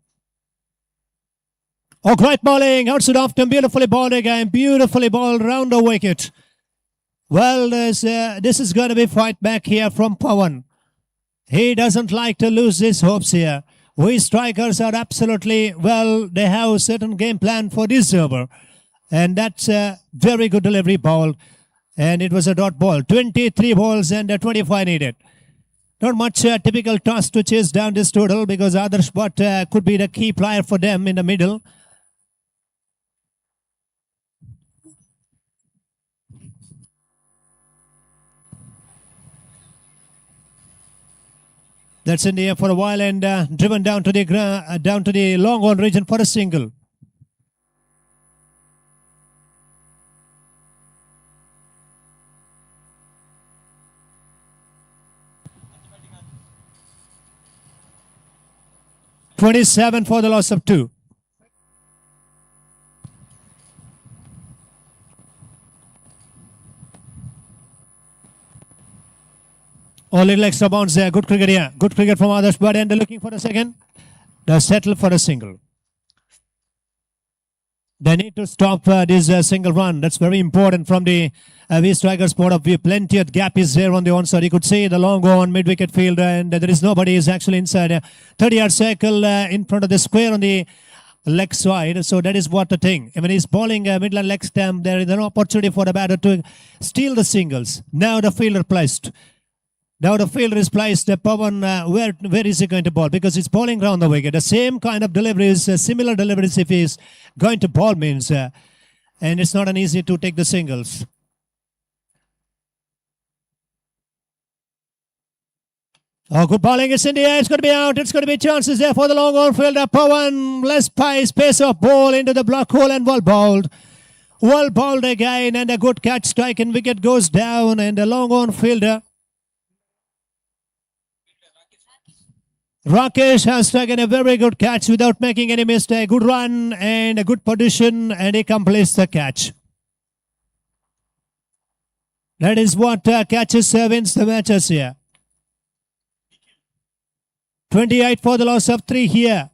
Oh, great bowling. Outside off him. Beautifully bowled again. Beautifully bowled round the wicket. Well, this is going to be fight back here from Pawan. He doesn't like to lose his hopes here. We strikers are absolutely, well, they have a certain game plan for this over. And that's a very good delivery ball. And it was a dot ball. 23 balls and 25 needed. Not much typical task to chase down this total because others what could be the key player for them in the middle. That's in the air for a while and driven down to the long on region for a single. $27 for the loss of 2. Oh, little extra bounce there. Good cricket here. Good cricket from others. But and they're looking for a second. They settle for a single. They need to stop this single run. That's very important from the V strikers' point of view. Plenty of gap is there on the onside. You could see the long on mid-wicket field and there is nobody is actually inside. 30-yard circle in front of the square on the leg side. So that is what the thing. When he's bowling midland leg stamp, there is an opportunity for the batter to steal the singles. Now the fielder placed. Now the fielder is placed. Pawan, where is he going to bowl? Because he's bowling round the wicket. The same kind of deliveries, similar deliveries if he's going to bowl means. And it's not an easy to take the singles. Oh, good bowling. It's in the air. It's going to be out. It's going to be chances there for the long on fielder. Pawan, less pace of ball into the block hole and well bowled. Well bowled again and a good catch strike and wicket goes down and the long on fielder. Rakesh has taken a very good catch without making any mistake. Good run and a good position and he completes the catch. That is what catches wins the matches here. 28 for the loss of 3 here.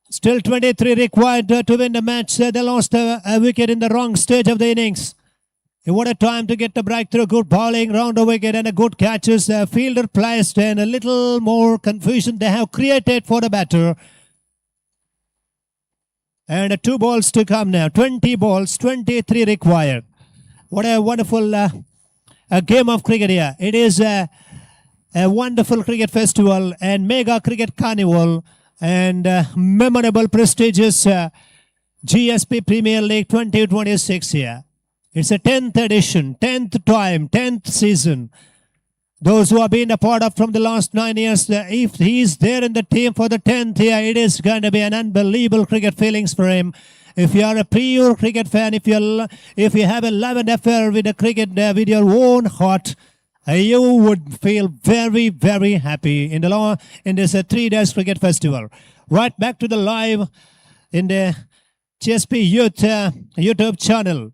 Still 23 required to win the match. They lost a wicket in the wrong stage of the innings. What a time to get the breakthrough. Good bowling round the wicket and a good catches. Fielder placed and a little more confusion they have created for the batter. And 2 balls to come now. 20 balls, 23 required. What a wonderful a game of cricket here. It is a wonderful cricket festival and mega cricket carnival and memorable, prestigious GSB Premier League 2026 here. It's a 10th edition, 10th time, 10th season. Those who have been a part of from the last 9 years, if he's there in the team for the 10th year, it is going to be an unbelievable cricket feelings for him. If you are a pure cricket fan, if you have a love and affair with the cricket with your own heart, you would feel very, very happy in this 3 days cricket festival. Right back to the live in the GSP Youth YouTube channel.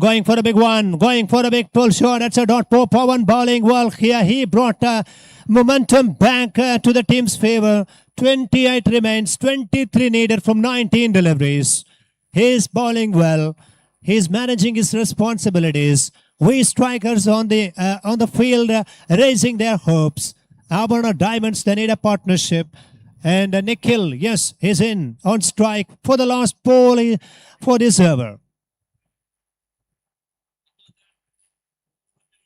Going for a big one, going for a big pull shot. That's a dot ball. Pawan bowling well here. He brought momentum back to the team's favor. 28 remains, 23 needed from 19 deliveries. He's bowling well. He's managing his responsibilities. We strikers on the field raising their hopes. Abharan Diamonds, they need a partnership. And Nikhil, yes, he's in on strike for the last ball for this over.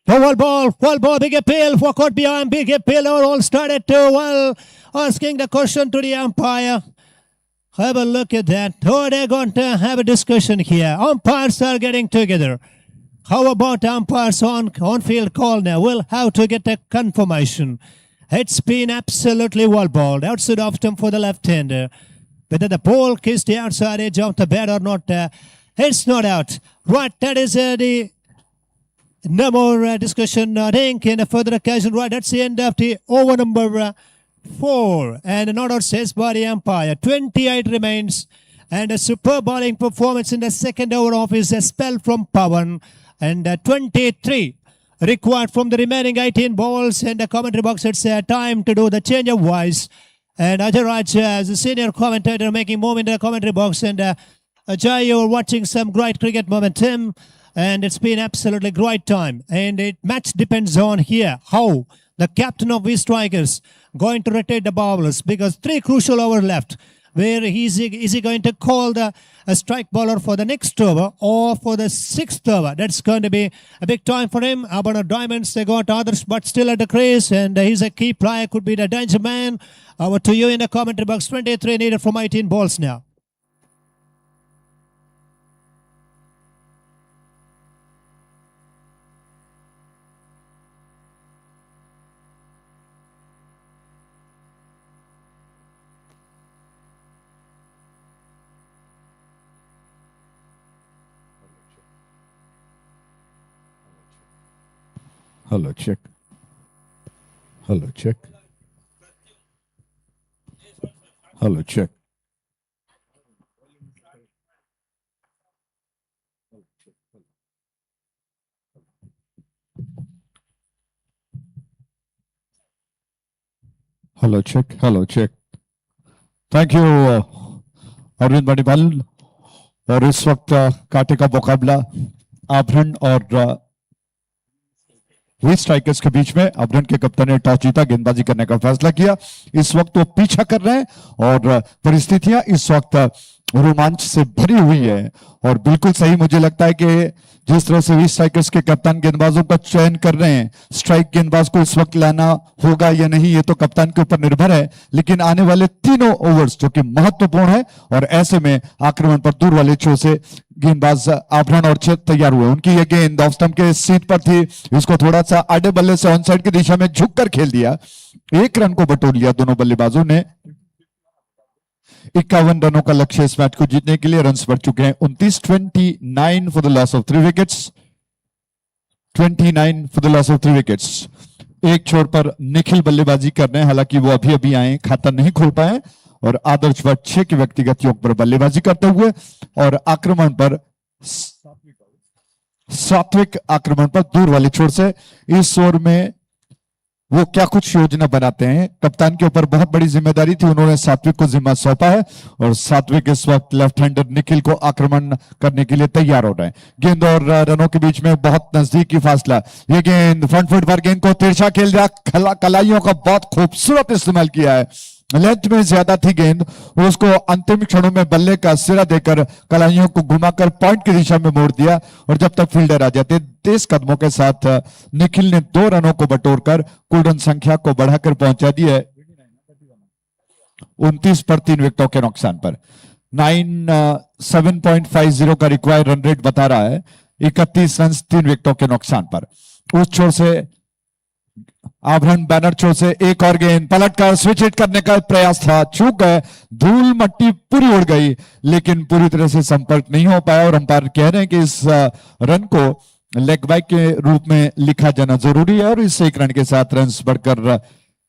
Well ball, big appeal for caught behind, big appeal. All started to, asking the question to the umpire. Have a look at that. Oh, they're going to have a discussion here. Umpires are getting together. How about umpires on-field call now? We'll have to get a confirmation. It's been absolutely well balled. Outside of him for the left-hander. whether the ball kissed the outside edge of the bat or not. It's not out. Right, that is the no more discussion, I think, in a further occasion. Right, that's the end of the over number 4. And not out says by the umpire. 28 remains. And a superb bowling performance in the second over of his spell from Pawan. And 23 required from the remaining 18 balls. And the commentary box, it's time to do the change of voice. And Ajay Raj, as a senior commentator, making move in the commentary box. And Ajay, you're watching some great cricket momentum. And it's been absolutely great time. And it match depends on here how the captain of these strikers going to rotate the bowlers, because 3 crucial over left. Where is he going to call the strike bowler for the next over or for the 6th over? That's going to be a big time for him. Abharan Diamonds, they got others, but still at the crease, and he's a key player, could be the danger man. Over to you in the commentary box. 23 needed from 18 balls now.
Hello, check. Hello, check. Hello, check. Hello, check. Hello, check. Thank you, Arvind Manipal. और इस वक्त कांटे का मुकाबला आभरण और strikers के बीच में। अभरन के कप्तान ने टॉस जीता, गेंदबाजी करने का फैसला किया। इस वक्त वो पीछा कर रहे हैं और परिस्थितियां इस वक्त रोमांच से भरी हुई है। और बिल्कुल सही मुझे लगता है कि जिस तरह से स्ट्राइकर्स के कप्तान गेंदबाजों का चयन कर रहे हैं, स्ट्राइक गेंदबाज को इस वक्त लाना होगा या नहीं ये तो कप्तान के ऊपर निर्भर है, लेकिन आने वाले तीनों ओवर्स जो कि महत्वपूर्ण है, और ऐसे में आक्रमण पर दूर वाले छो से गेंदबाज आभरण और चेत तैयार हुए। उनकी ये गेंद ऑफ स्टंप के सीट पर थी, इसको थोड़ा सा आड़े बल्ले से ऑन साइड की दिशा में झुककर खेल दिया। 1 रन को बटोर लिया दोनों बल्लेबाजों ने। 51 रनों का लक्ष्य इस मैच को जीतने के लिए। रन्स बढ़ चुके हैं 29 for the loss of 3 wickets. 29 for the loss of 3 wickets. एक छोर पर निखिल बल्लेबाजी कर रहे हैं, हालांकि वो अभी अभी आए, खाता नहीं खोल पाए, और आदर्श भट्ट 6 के व्यक्तिगत योग पर बल्लेबाजी करते हुए, और आक्रमण पर सात्विक आक्रमण पर दूर वाले छोर से। इस ओवर में वो क्या कुछ योजना बनाते हैं, कप्तान के ऊपर बहुत बड़ी जिम्मेदारी थी, उन्होंने सात्विक को जिम्मा सौंपा है, और सात्विक इस वक्त लेफ्ट हैंडर निखिल को आक्रमण करने के लिए तैयार हो रहे हैं। गेंद और रनों के बीच में बहुत नजदीकी फासला। ये गेंद फ्रंट फुट पर गेंद को तिरछा खेल दिया, कलाइयों का बहुत खूबसूरत इस्तेमाल किया है। लेंथ में ज्यादा थी गेंद, उसको अंतिम क्षणों में बल्ले का सिरा देकर कलाइयों को घुमाकर पॉइंट की दिशा में मोड़ दिया, और जब तक फील्डर आ जाते तेज कदमों के साथ निखिल ने 2 रनों को बटोरकर कुल रन संख्या को बढ़ाकर पहुंचा दिया है 29 पर 3 विकेटों के नुकसान पर। 7.50 का रिक्वायर्ड रन रेट बता रहा है। 31 रन 3 विकेटों के नुकसान पर। उस छोर से आभरण बैनर छोर से एक और गेंद पलटकर स्विच हिट करने का प्रयास था, चूक गए, धूल मट्टी पूरी उड़ गई, लेकिन पूरी तरह से संपर्क नहीं हो पाया, और अंपायर कह रहे हैं कि इस रन को लेग बाइक के रूप में लिखा जाना जरूरी है, और इस 1 रन के साथ रन बढ़कर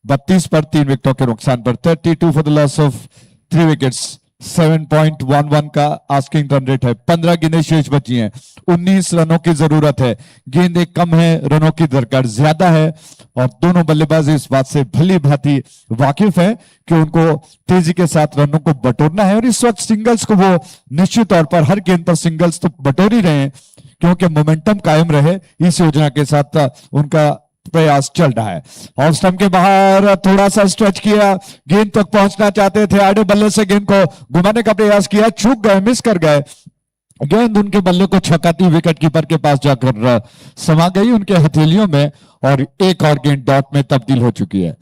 32 पर 3 विकेटों के नुकसान पर। 32 for the loss of 3 wickets. 7.11 का आस्किंग रन रेट है। 15 गेंदें शेष बची हैं, 19 रनों की जरूरत है। गेंदें कम है, रनों की दरकार ज्यादा है, और दोनों बल्लेबाज इस बात से भली भांति वाकिफ है कि उनको तेजी के साथ रनों को बटोरना है, और इस वक्त सिंगल्स को वो निश्चित तौर पर हर गेंद पर सिंगल्स तो बटोर ही रहे हैं, क्योंकि मोमेंटम कायम रहे इस योजना के साथ उनका प्रयास चल रहा है। ऑफ स्टंप के बाहर थोड़ा सा स्ट्रेच किया, गेंद तक पहुंचना चाहते थे, आड़े बल्ले से गेंद को घुमाने का प्रयास किया, चूक गए, मिस कर गए। गेंद उनके बल्ले को छकाती विकेट कीपर के पास जाकर समा गई उनके हथेलियों में, और एक और गेंद डॉट में तब्दील हो चुकी है।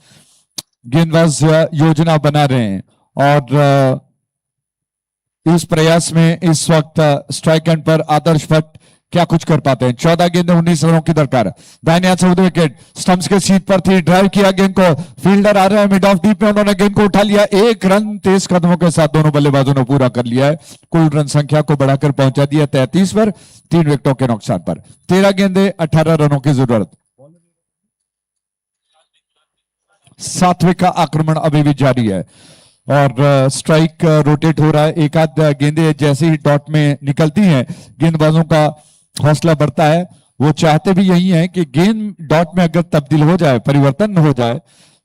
गेंदबाज योजना बना रहे हैं, और इस प्रयास में इस वक्त स्ट्राइक एंड पर आदर्श भट्ट क्या कुछ कर पाते हैं। 14 गेंदें 19 रनों की दरकार। दाहिने हाथ से उधर विकेट स्टंप्स के सीट पर थी, ड्राइव किया गेंद को, फील्डर आ रहे हैं मिड ऑफ डीप में, उन्होंने गेंद को उठा लिया। एक रन तेज कदमों के साथ दोनों बल्लेबाजों ने पूरा कर लिया है। कुल रन संख्या को बढ़ाकर पहुंचा दिया 33 पर, 3 विकेटों के नुकसान पर। 13 गेंदें 18 रनों की जरूरत। सात्विक का आक्रमण अभी भी जारी है और स्ट्राइक रोटेट हो रहा है। एक आध गेंदें जैसे ही डॉट में निकलती हैं गेंदबाजों का हौसला बढ़ता है। वो चाहते भी यही है कि गेंद डॉट में अगर तब्दील हो जाए, परिवर्तन हो जाए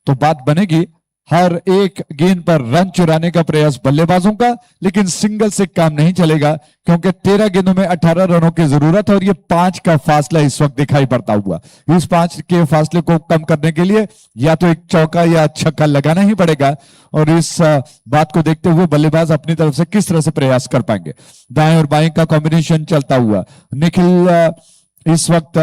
तो बात बनेगी। हर एक गेंद पर रन चुराने का प्रयास बल्लेबाजों का, लेकिन सिंगल से काम नहीं चलेगा क्योंकि 13 गेंदों में 18 रनों की जरूरत है और ये 5 का फासला इस वक्त दिखाई पड़ता हुआ। इस 5 के फासले को कम करने के लिए या तो एक चौका या छक्का लगाना ही पड़ेगा और इस बात को देखते हुए बल्लेबाज अपनी तरफ से किस तरह से प्रयास कर पाएंगे। दाएं और बाएं का कॉम्बिनेशन चलता हुआ निखिल इस वक्त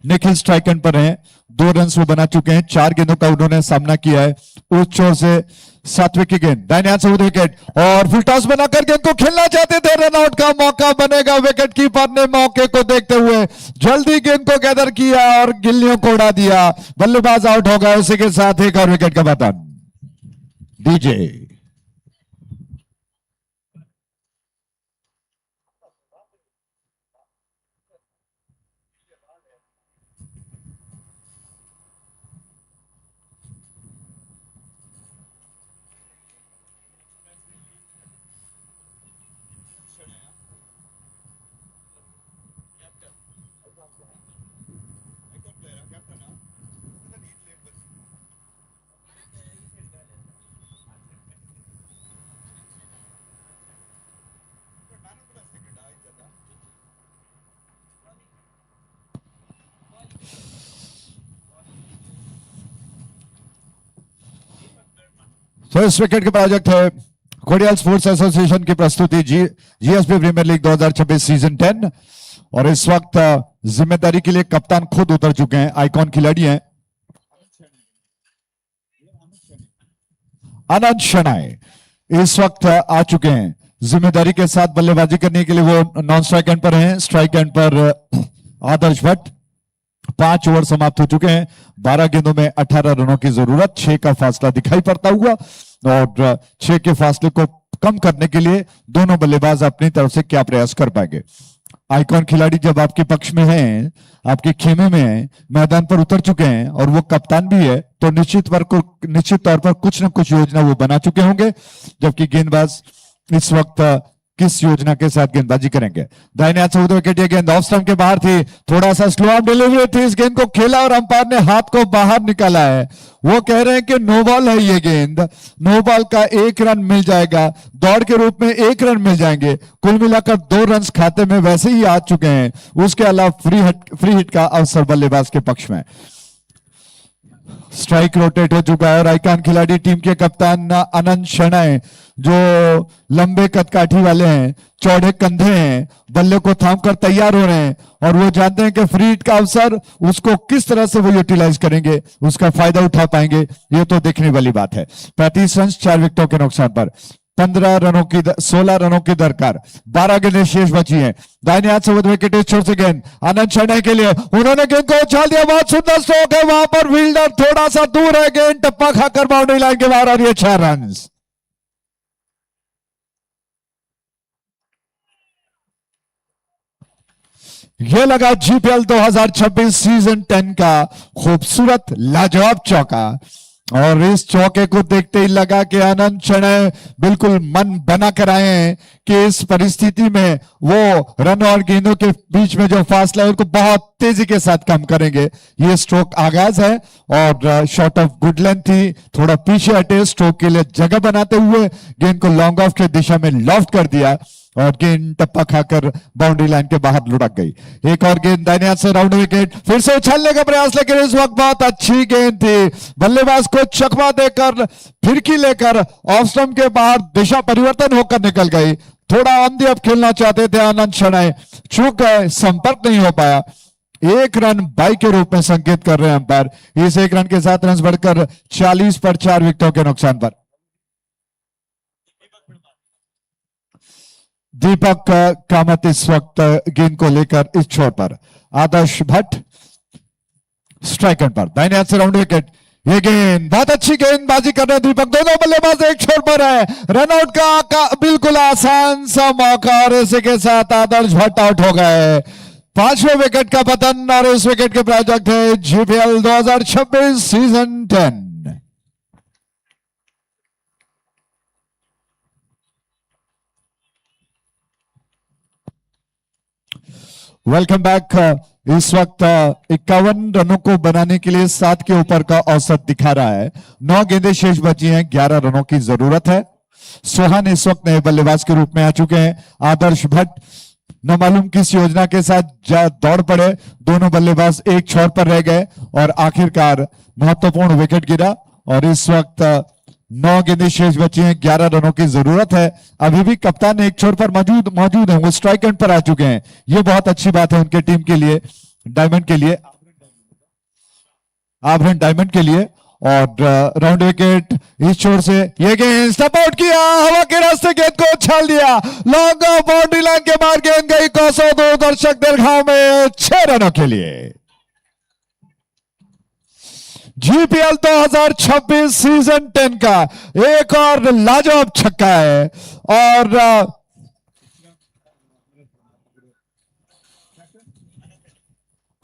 निखिल स्ट्राइक एंड पर हैं। 2 रन वो बना चुके हैं। 4 गेंदों का उन्होंने सामना किया है। उस छोर से सात्विक की गेंद दाहिने हाथ से उधर विकेट और फुल टॉस बनाकर गेंद को खेलना चाहते थे। रन आउट का मौका बनेगा। विकेट कीपर ने मौके को देखते हुए जल्दी गेंद को गैदर किया और गिल्लियों को उड़ा दिया। बल्लेबाज आउट हो गया। उसी के साथ एक और विकेट का पतन। डीजे फर्स्ट विकेट के प्रायोजक है खोडियाल स्पोर्ट्स एसोसिएशन की प्रस्तुति जीएसबी प्रीमियर लीग 2026 सीजन 10 और इस वक्त जिम्मेदारी के लिए कप्तान खुद उतर चुके हैं। आइकॉन खिलाड़ी हैं आनंद शनाय, इस वक्त आ चुके हैं। जिम्मेदारी के साथ बल्लेबाजी करने के लिए वो नॉन स्ट्राइक एंड पर हैं। स्ट्राइक एंड पर आदर्श भट्ट। 5 ओवर समाप्त हो चुके हैं। 12 गेंदों में 18 रनों की जरूरत। 6 का फासला दिखाई पड़ता हुआ और 6 के फासले को कम करने के लिए दोनों बल्लेबाज अपनी तरफ से क्या प्रयास कर पाएंगे। आइकॉन खिलाड़ी जब आपके पक्ष में हैं, आपके खेमे में हैं, मैदान पर उतर चुके हैं और वो कप्तान भी है, तो निश्चित तौर पर कुछ न कुछ योजना वो बना चुके होंगे। जबकि गेंदबाज इस वक्त किस योजना के साथ गेंदबाजी करेंगे। दाहिने हाथ से उधर विकेट, ये गेंद ऑफ स्टंप के बाहर थी। थोड़ा सा स्लो ऑफ डिलीवरी थी। इस गेंद को खेला और अंपायर ने हाथ को बाहर निकाला है। वो कह रहे हैं कि नो बॉल है ये गेंद। नो बॉल का 1 रन मिल जाएगा। दौड़ के रूप में 1 रन मिल जाएंगे। कुल मिलाकर 2 रन खाते में वैसे ही आ चुके हैं। उसके अलावा फ्री हिट का अवसर बल्लेबाज के पक्ष में। स्ट्राइक रोटेट हो चुका है और आइकॉन खिलाड़ी टीम के कप्तान आनंद शनाय जो लंबे कदकाठी वाले हैं, चौड़े कंधे हैं, बल्ले को थाम कर तैयार हो रहे हैं और वो जानते हैं कि फ्री हिट का अवसर उसको किस तरह से वो यूटिलाइज करेंगे, उसका फायदा उठा पाएंगे, ये तो देखने वाली बात है। 35 रन 4 विकेटों के नुकसान पर 16 रनों की दरकार। 12 गेंदें शेष बची हैं। दाहिने हाथ से विकेट छोर से गेंद आनंद शनाय के लिए, उन्होंने गेंद को उछाल दिया। बहुत सुंदर स्ट्रोक है। वहां पर फील्डर थोड़ा सा दूर है। गेंद टप्पा खाकर बाउंड्री लाइन के बाहर और ये 6 रन। ये लगा जीपीएल 2026 सीजन 10 का खूबसूरत लाजवाब चौका और इस चौके को देखते ही लगा कि आनंद शनाय बिल्कुल मन बना कर आए हैं कि इस परिस्थिति में वो रन और गेंदों के बीच में जो फासला है उनको बहुत तेजी के साथ कम करेंगे। ये स्ट्रोक आगाज है और शॉट ऑफ गुड लेंथ थी। थोड़ा पीछे हटे, स्ट्रोक के लिए जगह बनाते हुए गेंद को लॉन्ग ऑफ की दिशा में लॉफ्ट कर दिया और गेंद टप्पा खाकर बाउंड्री लाइन के बाहर लुढ़क गई। एक और गेंद दाहिने हाथ से राउंड विकेट, फिर से उछलने का प्रयास, लेकिन इस वक्त बहुत अच्छी गेंद थी। बल्लेबाज को चकमा देकर फिरकी लेकर ऑफ स्टंप के बाहर दिशा परिवर्तन होकर निकल गई। थोड़ा ऑन दी अप खेलना चाहते थे आनंद शनाय, चूक गए, संपर्क नहीं हो पाया। 1 रन बाई के रूप में संकेत कर रहे हैं अंपायर। इस 1 रन के साथ रन बढ़कर 40 पर 4 विकेटों के नुकसान पर। दीपक कामत इस वक्त गेंद को लेकर इस छोर पर, आदर्श भट्ट स्ट्राइक एंड पर, दाहिने हाथ से राउंड विकेट। ये गेंद बहुत अच्छी गेंदबाजी कर रहे हैं दीपक, दोनों बल्लेबाज एक छोर पर है। रनआउट का बिल्कुल आसान सा मौका और इसी के साथ आदर्श भट्ट आउट हो गए। 5वें विकेट का पतन और इस विकेट के प्रायोजक है जीपीएल 2026 सीजन 10। Welcome back. इस वक्त 51 रनों को बनाने के लिए 7 के ऊपर का औसत दिखा रहा है। 9 गेंदें शेष बची हैं, 11 रनों की जरूरत है। सोहान इस वक्त नए बल्लेबाज के रूप में आ चुके हैं। आदर्श भट्ट न मालूम किस योजना के साथ दौड़ पड़े, दोनों बल्लेबाज एक छोर पर रह गए और आखिरकार महत्वपूर्ण विकेट गिरा और इस वक्त 9 गेंदें शेष बची हैं, 11 रनों की जरूरत है। अभी भी कप्तान एक छोर पर मौजूद हैं, वो स्ट्राइक एंड पर आ चुके हैं। ये बहुत अच्छी बात है उनके टीम के लिए, डायमंड के लिए, आभरण डायमंड के लिए। और राउंड विकेट इस छोर से, ये गेंद स्टंप आउट किया, हवा के रास्ते गेंद को उछाल दिया, लॉन्ग बाउंड्री लाइन के मार गेंद गई कोसों दूर, दर्शक दीर्घाव में 6 रनों के लिए। जीपीएल 2026 सीजन 10 का एक और लाजवाब छक्का है और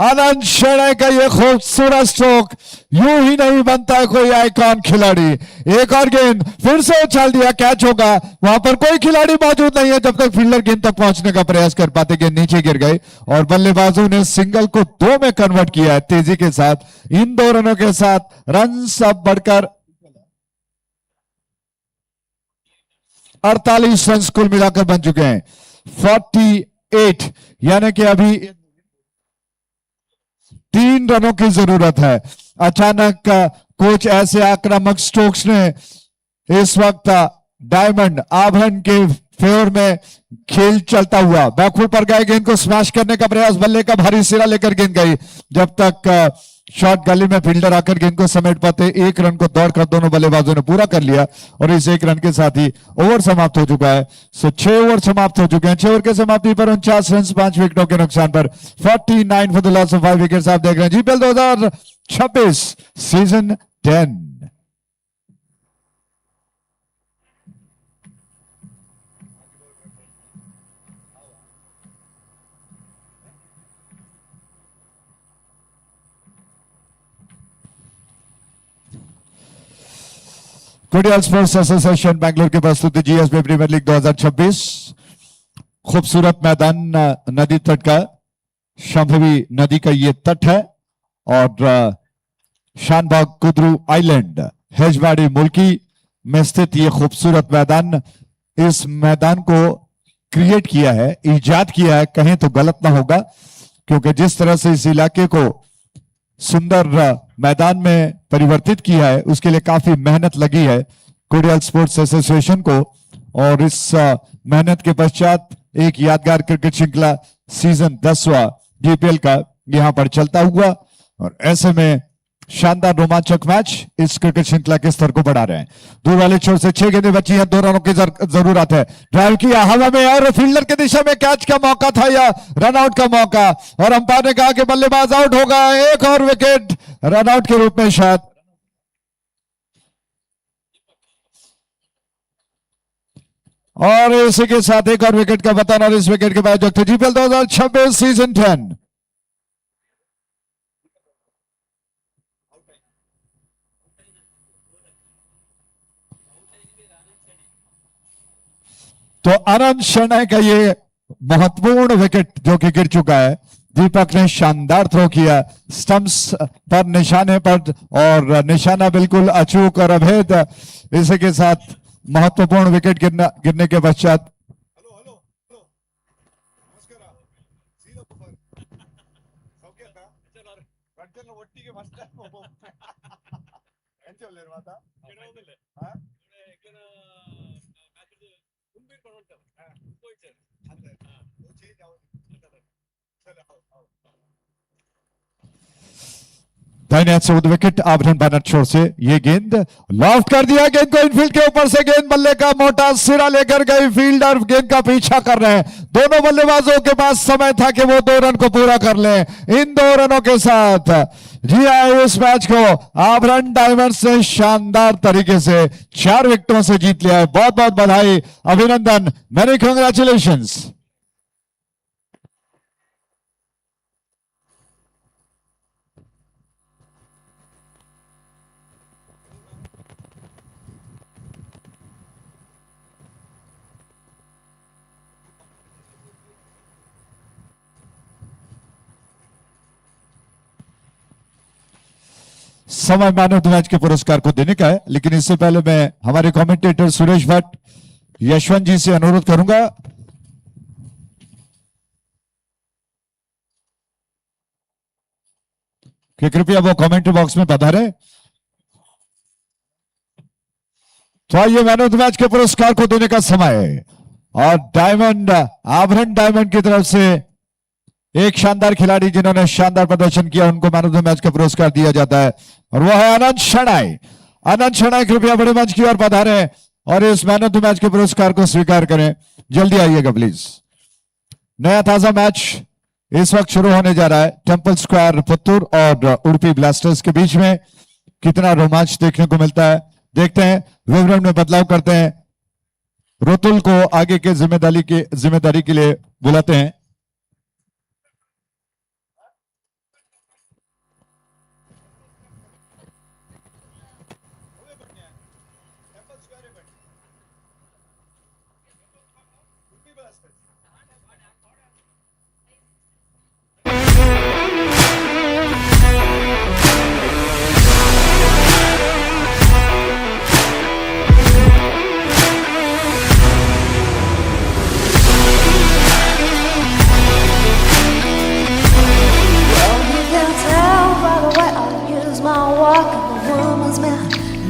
आनंद शर्मा का ये खूबसूरत स्ट्रोक, यूं ही नहीं बनता है कोई आइकॉन खिलाड़ी। एक और गेंद फिर से उछाल दिया, कैच होगा, वहां पर कोई खिलाड़ी मौजूद नहीं है जब तक फील्डर गेंद तक पहुंचने का प्रयास कर पाते, गेंद नीचे गिर गई और बल्लेबाजों ने सिंगल को 2 में कन्वर्ट किया है तेजी के साथ। इन 2 रनों के साथ रन अब बढ़कर 48 रन कुल मिलाकर बन चुके हैं। 48, यानी कि अभी 3 रनों की जरूरत है। अचानक कोच ऐसे आक्रामक स्ट्रोक्स ने इस वक्त डायमंड आभरण के फेवर में खेल चलता हुआ बैकफुट पर गए, गेंद को स्मैश करने का प्रयास, बल्ले का भारी सिरा लेकर गेंद गई, जब तक शॉट गली में फील्डर आकर गेंद को समेट पाते। 1 रन को दौड़कर दोनों बल्लेबाजों ने पूरा कर लिया और इस 1 रन के साथ ही ओवर समाप्त हो चुका है। 6 ओवर समाप्त हो चुके हैं। 6 ओवर के समाप्ति पर 49 रन 5 विकेटों के नुकसान पर 49 for the loss of 5 wickets. आप देख रहे हैं GPL 2026 season 10। Kudiyal sports association Bangalore की प्रस्तुति जीएसबी प्रीमियर लीग 2026। खूबसूरत मैदान नदी तट का, शंभवी नदी का ये तट है और शानभोग कुद्रू आइलैंड हेजबाड़ी मुल्की में स्थित ये खूबसूरत मैदान, इस मैदान को क्रिएट किया है, इजाद किया है, कहें तो गलत ना होगा, क्योंकि जिस तरह से इस इलाके को सुंदर मैदान में परिवर्तित किया है उसके लिए काफी मेहनत लगी है कुडियाल स्पोर्ट्स एसोसिएशन को। और इस मेहनत के पश्चात एक यादगार क्रिकेट श्रृंखला सीजन 10वां जीपीएल का यहां पर चलता हुआ और ऐसे में शानदार रोमांचक मैच इस क्रिकेट श्रृंखला के स्तर को बढ़ा रहे हैं। दूर वाले छोर से 6 गेंदें बची हैं, 2 रनों की जरूरत है। ड्राइव किया हवा में और फील्डर की दिशा में कैच का मौका था या रन आउट का मौका, और अंपायर ने कहा कि बल्लेबाज आउट होगा। एक और विकेट रन आउट के रूप में शायद, और इसी के साथ एक और विकेट का पतन और इस विकेट के बाद जो थे जीपीएल 2026 सीजन 10। तो आनंद शर्मा का ये महत्वपूर्ण विकेट जो कि गिर चुका है। दीपक ने शानदार थ्रो किया स्टंप्स पर, निशाने पर, और निशाना बिल्कुल अचूक और अभेद। इसी के साथ महत्वपूर्ण विकेट गिरने के पश्चात दाहिने हाथ से विद विकेट आभरण बैनर छोर से ये गेंद लॉफ्ट कर दिया, गेंद को इनफील्ड के ऊपर से गेंद बल्ले का मोटा सिरा लेकर गई, फील्डर गेंद का पीछा कर रहे हैं। दोनों बल्लेबाजों के पास समय था कि वो 2 रन को पूरा कर लें। इन 2 रनों के साथ जी आए इस मैच को आभरण डायमंड्स ने शानदार तरीके से 4 विकेटों से जीत लिया है। बहुत बहुत बधाई, अभिनंदन, मेनी कांग्रेचुलेशंस। समय मैन ऑफ द मैच के पुरस्कार को देने का है, लेकिन इससे पहले मैं हमारे कमेंटेटर सुरेश भट्ट, यशवंत जी से अनुरोध करूंगा कि कृपया वो कमेंट्री बॉक्स में पधारें। तो आइए मैन ऑफ द मैच के पुरस्कार को देने का समय है और डायमंड आभरण डायमंड की तरफ से एक शानदार खिलाड़ी जिन्होंने शानदार प्रदर्शन किया उनको मैन ऑफ द मैच का पुरस्कार दिया जाता है और वो है अनंत शनाई। अनंत शनाई कृपया बड़े मंच की ओर पधारें और इस मैन ऑफ द मैच के पुरस्कार को स्वीकार करें। जल्दी आइएगा प्लीज। नया ताजा मैच इस वक्त शुरू होने जा रहा है। टेंपल स्क्वायर पुत्तूर और उडुपी ब्लास्टर्स के बीच में कितना रोमांच देखने को मिलता है, देखते हैं। विवरण में बदलाव करते हैं। रोतुल को आगे के जिम्मेदारी के लिए बुलाते हैं।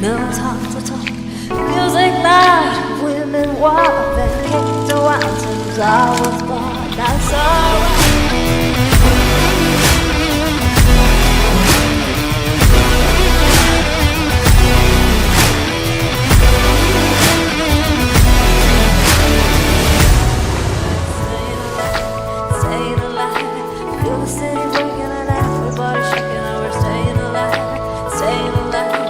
No time to talk. Music loud, women wild, then kicked around since I was born. That's alright. Staying alive, feel the city breaking and everybody shaking. And we're staying alive, staying alive.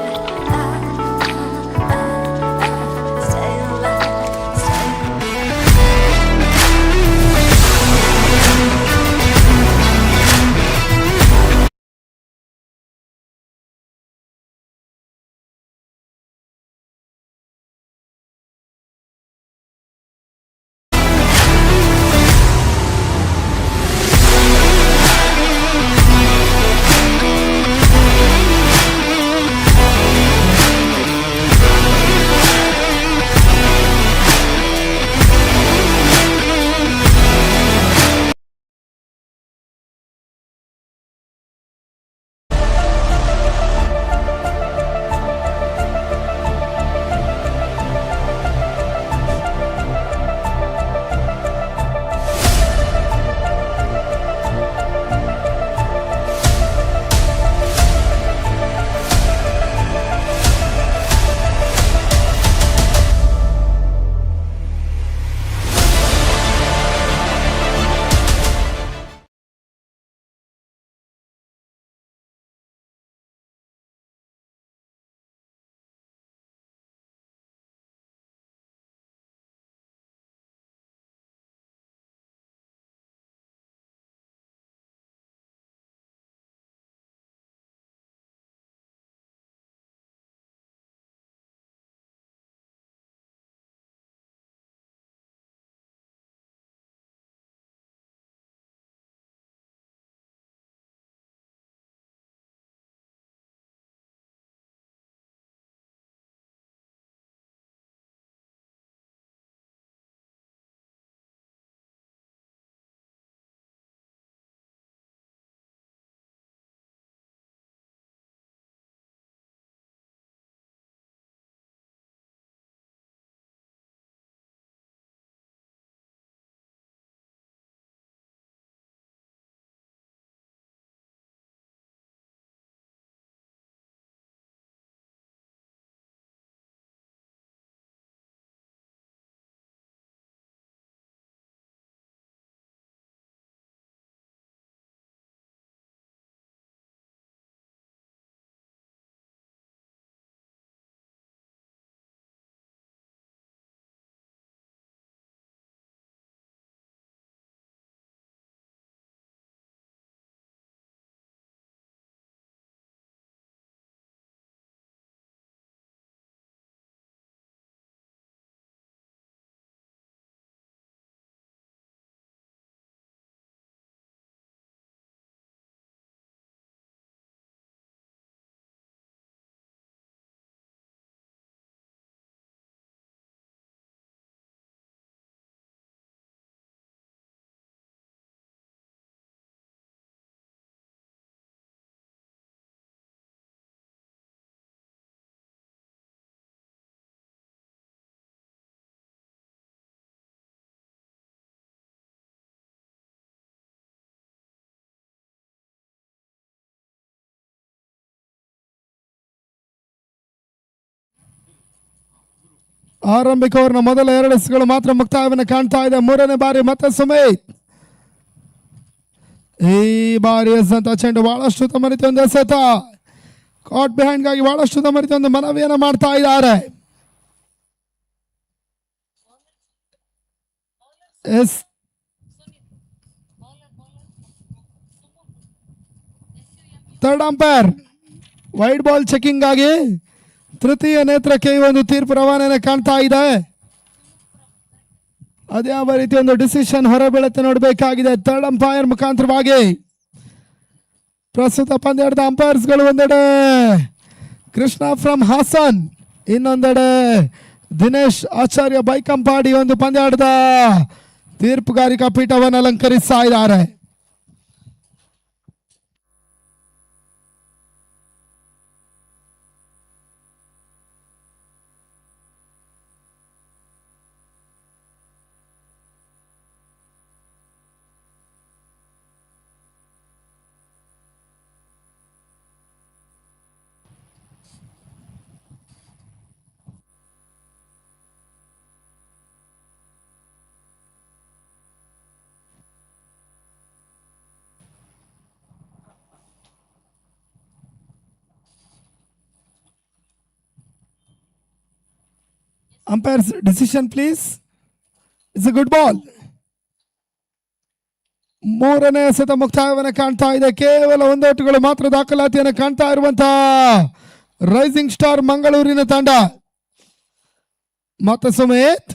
ಆರಂಭಿಕ ಓವರ್ನ ಮೊದಲ 2 ಎಸೆತಗಳು ಮಾತ್ರ ಮುಕ್ತಾಯವನ್ನು ಕಾಣ್ತಾ ಇದೆ. 3ನೇ ಬಾರಿ ಮತ್ತೆ ಸುಮೇತ್. ಈ ಬಾರಿ ಎಸೆತ ಚೆಂಡು ಬಹಳಷ್ಟು ಉತ್ತಮ ರೀತಿಯ ಒಂದು ಎಸೆತ. ಕಾಟ್ ಬಿಹೈಂಡ್ ಗಾಗಿ ಬಹಳಷ್ಟು ಉತ್ತಮ ರೀತಿಯ ಒಂದು ಮನವಿಯನ್ನು ಮಾಡ್ತಾ ಇದ್ದಾರೆ. Third umpire wide ball checking ಆಗಿ ತೃತೀಯ ನೇತ್ರಕ್ಕೆ ಈ ಒಂದು ತೀರ್ಪು ರವಾನೆಯನ್ನು ಕಾಣ್ತಾ ಇದೆ. ಅದ್ಯಾವ ರೀತಿಯ ಒಂದು ಡಿಸಿಷನ್ ಹೊರಬೀಳುತ್ತೆ ನೋಡಬೇಕಾಗಿದೆ. ಥರ್ಡ್ ಅಂಪೈರ್ ಮುಖಾಂತರವಾಗಿ ಪ್ರಸ್ತುತ ಪಂದ್ಯಾಟದ ಅಂಪೈರ್ಸ್ಗಳು ಒಂದೆಡೆ ಕೃಷ್ಣ ಫ್ರಮ್ ಹಾಸನ್, ಇನ್ನೊಂದೆಡೆ ದಿನೇಶ್ ಆಚಾರ್ಯ ಬೈಕಂಪಾಡಿ ಒಂದು ಪಂದ್ಯಾಟದ ತೀರ್ಪುಗಾರಿಕಾ ಪೀಠವನ್ನು ಅಲಂಕರಿಸ್ತಾ ಇದ್ದಾರೆ. Umpire's decision please. It's a good ball. 3ನೇ ಎಸೆತ ಮುಕ್ತಾಯವನ್ನು ಕಾಣ್ತಾ ಇದೆ. ಕೇವಲ 1 ಔಟ್ಗಳು ಮಾತ್ರ ದಾಖಲಾತಿಯನ್ನು ಕಾಣ್ತಾ ಇರುವಂತಹ ರೈಸಿಂಗ್ ಸ್ಟಾರ್ ಮಂಗಳೂರಿನ ತಂಡ. ಮತ್ತೆ ಸುಮೇತ್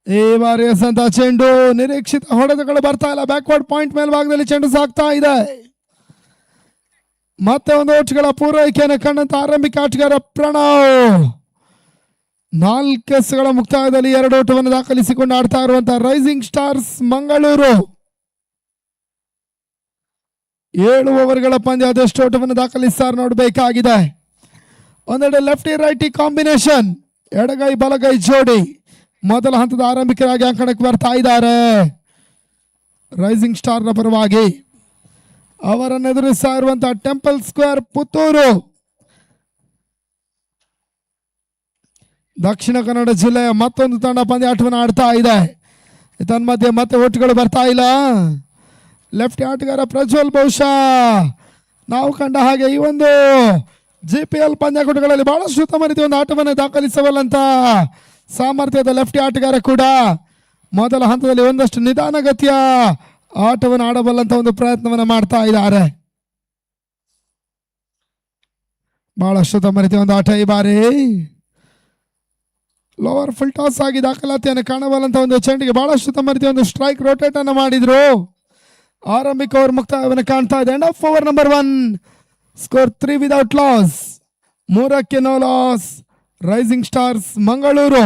ಈ ಬಾರಿ ಎಸೆತ ಚೆಂಡು ನಿರೀಕ್ಷಿತ ಹೊಡೆತಗಳು ಬರ್ತಾ ಇಲ್ಲ. ಬ್ಯಾಕ್ವರ್ಡ್ ಪಾಯಿಂಟ್ ಮೇಲ್ಭಾಗದಲ್ಲಿ ಚೆಂಡು ಸಾಗ್ತಾ ಇದೆ. ಮತ್ತೆ 1 ಔಟ್ಗಳ ಪೂರೈಕೆಯನ್ನು ಕಂಡಂತ ಆರಂಭಿಕ ಆಟಗಾರ ಪ್ರಣವ್ 4 ಎಸೆತಗಳ ಮುಕ್ತಾಯದಲ್ಲಿ 2 ಔಟವನ್ನು ದಾಖಲಿಸಿಕೊಂಡು ಆಡ್ತಾ ಇರುವಂತಹ ರೈಸಿಂಗ್ ಸ್ಟಾರ್ಸ್ ಮಂಗಳೂರು 7 ಓವರ್ಗಳ ಪಂದ್ಯ ಅದೆಷ್ಟು ಔಟವನ್ನು ದಾಖಲಿಸ್ತಾರೆ ನೋಡಬೇಕಾಗಿದೆ. ಒಂದೆಡೆ ಲೆಫ್ಟಿ ರೈಟಿ ಕಾಂಬಿನೇಷನ್, ಎಡಗೈ ಬಲಗೈ ಜೋಡಿ ಮೊದಲ ಹಂತದ ಆರಂಭಿಕರಾಗಿ ಅಂಕಣಕ್ಕೆ ಬರ್ತಾ ಇದ್ದಾರೆ. ರೈಸಿಂಗ್ ಸ್ಟಾರ್ನ ಪರವಾಗಿ ಅವರನ್ನು ಎದುರಿಸ್ತಾ ಇರುವಂತಹ ಟೆಂಪಲ್ ಸ್ಕ್ವೇರ್ ಪುತ್ತೂರು ದಕ್ಷಿಣ ಕನ್ನಡ ಜಿಲ್ಲೆಯ ಮತ್ತೊಂದು ತಂಡ ಪಂದ್ಯಾಟವನ್ನು ಆಡ್ತಾ ಇದೆ. ತನ್ಮಧ್ಯೆ ಮತ್ತೆ ಓಟುಗಳು ಬರ್ತಾ ಇಲ್ಲ. ಲೆಫ್ಟ್ ಆಟಗಾರ ಪ್ರಜ್ವಲ್ ಬಹುಶಃ ನಾವು ಕಂಡ ಹಾಗೆ ಈ ಒಂದು GPL ಪಂದ್ಯಾಕೂಟಗಳಲ್ಲಿ ಬಹಳಷ್ಟು ಉತ್ತಮ ರೀತಿಯ ಒಂದು ಆಟವನ್ನು ದಾಖಲಿಸಬಲ್ಲಂತ ಸಾಮರ್ಥ್ಯದ ಲೆಫ್ಟಿ ಆಟಗಾರ ಕೂಡ ಮೊದಲ ಹಂತದಲ್ಲಿ ಒಂದಷ್ಟು ನಿಧಾನಗತಿಯ ಆಟವನ್ನು ಆಡಬಲ್ಲಂತ ಒಂದು ಪ್ರಯತ್ನವನ್ನು ಮಾಡ್ತಾ ಇದ್ದಾರೆ. ಬಹಳಷ್ಟು ಉತ್ತಮ ರೀತಿಯ ಒಂದು ಆಟ ಈ ಬಾರಿ. ಲೋವರ್ ಫುಲ್ ಟಾಸ್ ಆಗಿ ದಾಖಲಾತಿಯನ್ನು ಕಾಣಬಲ್ಲಂತ ಒಂದು ಚೆಂಡಿಗೆ ಬಹಳಷ್ಟು ಉತ್ತಮ ರೀತಿಯ ಒಂದು ಸ್ಟ್ರೈಕ್ ರೋಟೇಟ್ ಅನ್ನು ಮಾಡಿದ್ರು. ಆರಂಭಿಕ ಓವರ್ ಮುಕ್ತಾಯವನ್ನು ಕಾಣ್ತಾ ಇದೆ. End of over number 1, score 3 without loss. 3ಕ್ಕೆ no loss. Rising stars Mangaluru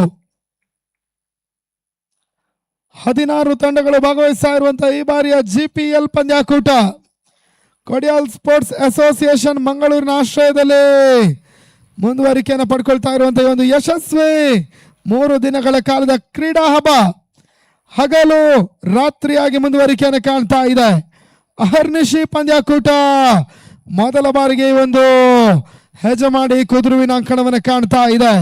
16 ತಂಡಗಳು ಭಾಗವಹಿಸ್ತಾ ಇರುವಂತಹ ಈ ಬಾರಿಯ GPL ಪಂದ್ಯಾಕೂಟ ಕೊಡಿಯಾಲ್ ಸ್ಪೋರ್ಟ್ಸ್ ಅಸೋಸಿಯೇಷನ್ ಮಂಗಳೂರಿನ ಆಶ್ರಯದಲ್ಲಿ ಮುಂದುವರಿಕೆಯನ್ನು ಪಡ್ಕೊಳ್ತಾ ಇರುವಂತಹ ಒಂದು ಯಶಸ್ವಿ 3 ದಿನಗಳ ಕಾಲದ ಕ್ರೀಡಾ ಹಬ್ಬ ಹಗಲು ರಾತ್ರಿಯಾಗಿ ಮುಂದುವರಿಕೆಯನ್ನು ಕಾಣ್ತಾ ಇದೆ. ಅಹರ್ನಿಶಿ ಪಂದ್ಯಾಕೂಟ ಮೊದಲ ಬಾರಿಗೆ ಒಂದು ಹೆಜ್ಜೆ ಮಾಡಿ ಕುದುರುವಿನ ಅಂಕಣವನ್ನು ಕಾಣ್ತಾ ಇದೆ.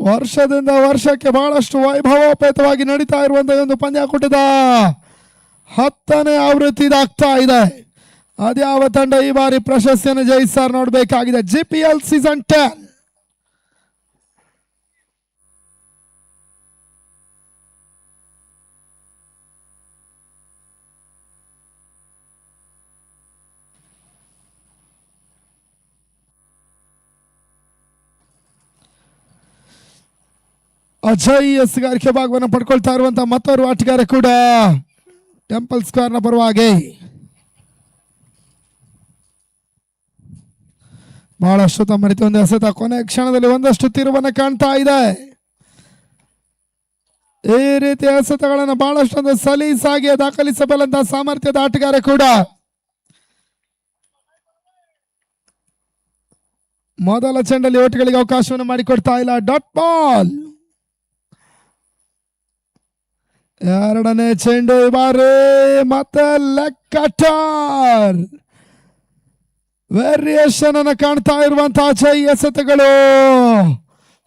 ವರ್ಷದಿಂದ ವರ್ಷಕ್ಕೆ ಬಹಳಷ್ಟು ವೈಭವೋಪೇತವಾಗಿ ನಡೀತಾ ಇರುವಂತಹ ಒಂದು ಪಂದ್ಯಾಕೂಟದ 10ನೇ ಆವೃತ್ತಿ ಇದಾಗ್ತಾ ಇದೆ. ಅದ್ಯಾವ ತಂಡ ಈ ಬಾರಿ ಪ್ರಶಸ್ತಿಯನ್ನು ಜಯಿಸ್ತಾರೆ ನೋಡಬೇಕಾಗಿದೆ. GPL ಸೀಸನ್ 10 ಅಜಯ್ ಎಸ್ಗಾರಿಕೆ ಭಾಗವನ್ನು ಪಡ್ಕೊಳ್ತಾ ಇರುವಂತಹ ಮತ್ತೋರ್ವ ಆಟಗಾರ ಕೂಡ ಟೆಂಪಲ್ ಸ್ಕ್ವೇರ್ನ ಪರವಾಗಿ ಬಹಳಷ್ಟು ತಮ್ಮ ರೀತಿ ಒಂದು ಎಸೆತ ಕೊನೆ ಕ್ಷಣದಲ್ಲಿ ಒಂದಷ್ಟು ತಿರುವನ್ನು ಕಾಣ್ತಾ ಇದೆ. ಈ ರೀತಿಯ ಎಸೆತಗಳನ್ನು ಬಹಳಷ್ಟೊಂದು ಸಲೀಸಾಗಿ ದಾಖಲಿಸಬಲ್ಲಂತಹ ಸಾಮರ್ಥ್ಯದ ಆಟಗಾರ ಕೂಡ ಮೊದಲ ಚೆಂಡಲ್ಲಿ ಓಟುಗಳಿಗೆ ಅವಕಾಶವನ್ನು ಮಾಡಿಕೊಡ್ತಾ ಇಲ್ಲ. ಡಾಟ್ ಬಾಲ್ ಎರಡನೇ ಚೆಂಡು ಈ ಬಾರಿ ಮತ್ತೆ ಲೆಕ್ಕಟಾರ್ ವೇರಿಯೇಷನ್ ಅನ್ನು ಕಾಣ್ತಾ ಇರುವಂತಹ ಜೈ ಎಸೆತಗಳು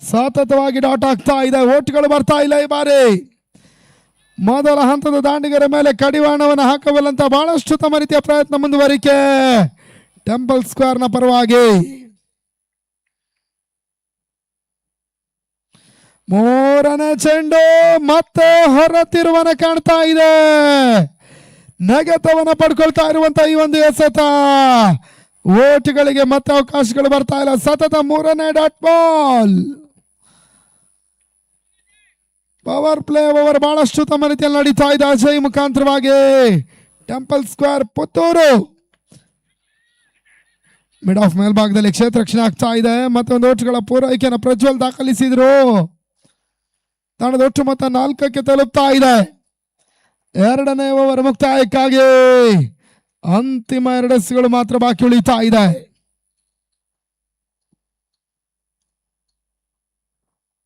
ಸತತವಾಗಿ ಡಾಟ್ ಆಗ್ತಾ ಇದೆ. ಓಟ್ಗಳು ಬರ್ತಾ ಇಲ್ಲ ಈ ಬಾರಿ. ಮೊದಲ ಹಂತದ ದಾಂಡಿಗರ ಮೇಲೆ ಕಡಿವಾಣವನ್ನು ಹಾಕಬಲ್ಲಂತ ಬಹಳಷ್ಟು ತಮ್ಮ ರೀತಿಯ ಪ್ರಯತ್ನ ಮುಂದುವರಿಕೆ ಟೆಂಪಲ್ ಸ್ಕ್ವೇರ್ ನ ಪರವಾಗಿ. ಮೂರನೇ ಚೆಂಡು ಮತ್ತೆ ಹೊರತಿರುವನ ಕಾಣ್ತಾ ಇದೆ. ನೆಗೆತವನ್ನ ಪಡ್ಕೊಳ್ತಾ ಇರುವಂತ ಈ ಒಂದು ಎಸೆತ ಓಟ್ಗಳಿಗೆ ಮತ್ತೆ ಅವಕಾಶಗಳು ಬರ್ತಾ ಇಲ್ಲ. ಸತತ ಮೂರನೇ dot ball. Power play over ಬಹಳಷ್ಟು ತಮ್ಮ ರೀತಿಯಲ್ಲಿ ನಡೀತಾ ಇದೆ ಅಜಯ್ ಮುಖಾಂತರವಾಗಿ. Temple square Puttur mid of ಮೇಲ್ಭಾಗದಲ್ಲಿ ಕ್ಷೇತ್ರ ರಕ್ಷಣೆ ಆಗ್ತಾ ಇದೆ. ಮತ್ತೊಂದು ಓಟ್ಗಳ ಪೂರೈಕೆಯನ್ನು ಪ್ರಜ್ವಲ್ ದಾಖಲಿಸಿದ್ರು. ತಂಡದ ಒಟ್ಟು ಮೊತ್ತ 4ಕ್ಕೆ ತಲುಪ್ತಾ ಇದೆ. ಎರಡನೇ ಓವರ್ ಮುಕ್ತಾಯಕ್ಕಾಗಿ ಅಂತಿಮ 2 ಎಸೆಗಳು ಮಾತ್ರ ಬಾಕಿ ಉಳಿತಾ ಇದೆ.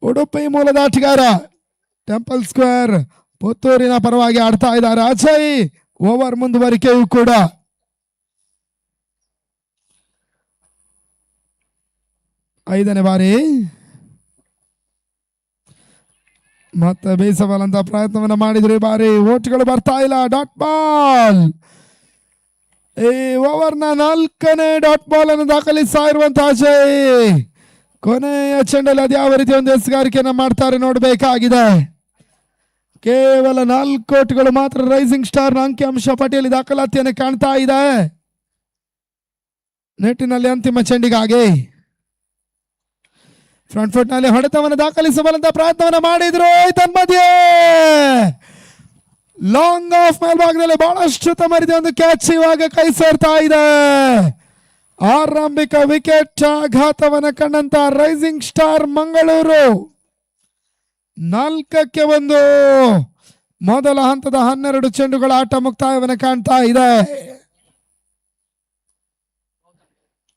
ಉಡುಪಿ ಮೂಲದ ಆಟಗಾರ ಟೆಂಪಲ್ ಸ್ಕ್ವೇರ್ ಪುತ್ತೂರಿನ ಪರವಾಗಿ ಆಡ್ತಾ ಇದ್ದಾರೆ. ಅಜಯ್ ಓವರ್ ಮುಂದುವರಿಕೆಯೂ ಕೂಡ. ಐದನೇ ಬಾರಿ ಮತ್ತೆ ಬೇಯಿಸಬಲ್ಲಂತ ಪ್ರಯತ್ನವನ್ನ ಮಾಡಿದ್ರು. ಈ ಬಾರಿ ಓಟ್ಗಳು ಬರ್ತಾ ಇಲ್ಲ. Dot ball. ಈ ಓವರ್ನ 4ನೇ ಡಾಟ್ ಬಾಲ್ ಅನ್ನು ದಾಖಲಿಸ್ತಾ ಇರುವಂತಹ ಅಜಯ್ ಕೊನೆಯ ಚೆಂಡಲ್ಲಿ ಅದ್ಯಾವ ರೀತಿ ಒಂದು ಎಸೆಗಾರಿಕೆಯನ್ನ ಮಾಡ್ತಾರೆ ನೋಡಬೇಕಾಗಿದೆ. ಕೇವಲ 4 ಓಟ್ಗಳು ಮಾತ್ರ ರೈಸಿಂಗ್ ಸ್ಟಾರ್ ನ ಅಂಕಿಅಂಶ ಪಟ್ಟಿಯಲ್ಲಿ ದಾಖಲಾತಿಯನ್ನು ಕಾಣ್ತಾ ಇದೆ. ನೆಟ್ಟಿನಲ್ಲಿ ಅಂತಿಮ ಚೆಂಡಿಗಾಗಿ ಫ್ರಂಟ್ ಫುಟ್ ನಲ್ಲಿ ಹೊಡೆತವನ್ನು ದಾಖಲಿಸಬಲ್ಲಂತ ಪ್ರಯತ್ನವನ್ನು ಮಾಡಿದ್ರು. ತನ್ಮಧ್ಯೆ ಲಾಂಗ್ ಆಫ್ ಮೇಲ್ಭಾಗದಲ್ಲಿ ಬಹಳಷ್ಟು ತಮ್ಮ ರೀತಿಯ ಒಂದು ಕ್ಯಾಚ್ ಇವಾಗ ಕೈ ಸೇರ್ತಾ ಇದೆ. ಆರಂಭಿಕ ವಿಕೆಟ್ ಆಘಾತವನ್ನು ಕಂಡಂತ ರೈಸಿಂಗ್ ಸ್ಟಾರ್ ಮಂಗಳೂರು 4ಕ್ಕೆ 1 ಮೊದಲ ಹಂತದ 12 ಚೆಂಡುಗಳ ಆಟ ಮುಕ್ತಾಯವನ್ನು ಕಾಣ್ತಾ ಇದೆ.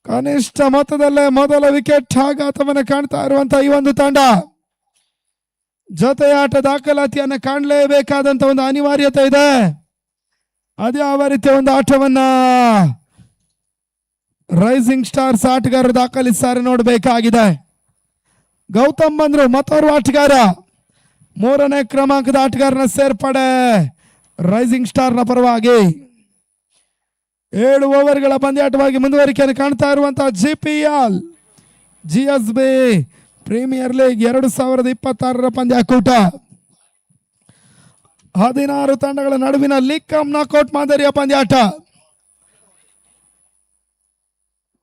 ಕನಿಷ್ಠ ಮೊತ್ತದಲ್ಲೇ ಮೊದಲ ವಿಕೆಟ್ ಆಘಾತವನ್ನು ಕಾಣ್ತಾ ಇರುವಂತಹ ಈ ಒಂದು ತಂಡ ಜೊತೆ ಆಟ ದಾಖಲಾತಿಯನ್ನು ಕಾಣಲೇಬೇಕಾದಂತ ಒಂದು ಅನಿವಾರ್ಯತೆ ಇದೆ. ಅದ್ಯಾವ ರೀತಿಯ ಒಂದು ಆಟವನ್ನ ರೈಸಿಂಗ್ ಸ್ಟಾರ್ಸ್ ಆಟಗಾರರು ದಾಖಲಿಸ್ತಾರೆ ನೋಡಬೇಕಾಗಿದೆ. ಗೌತಮ್ ಬಂದ್ರು ಮತ್ತೋರ್ವ ಆಟಗಾರ 3ನೇ ಕ್ರಮಾಂಕದ ಆಟಗಾರನ ಸೇರ್ಪಡೆ ರೈಸಿಂಗ್ ಸ್ಟಾರ್ ನ ಪರವಾಗಿ. 7 ಓವರ್ಗಳ ಪಂದ್ಯಾಟವಾಗಿ ಮುಂದುವರಿಕೆಯನ್ನು ಕಾಣ್ತಾ ಇರುವಂತಹ GPL GSB ಪ್ರೀಮಿಯರ್ ಲೀಗ್ 2026 ಪಂದ್ಯಾಕೂಟ 16 ತಂಡಗಳ ನಡುವಿನ ಲೀಗ್ ಕಮ್ ನಾಕ್ಔಟ್ ಮಾದರಿಯ ಪಂದ್ಯಾಟ.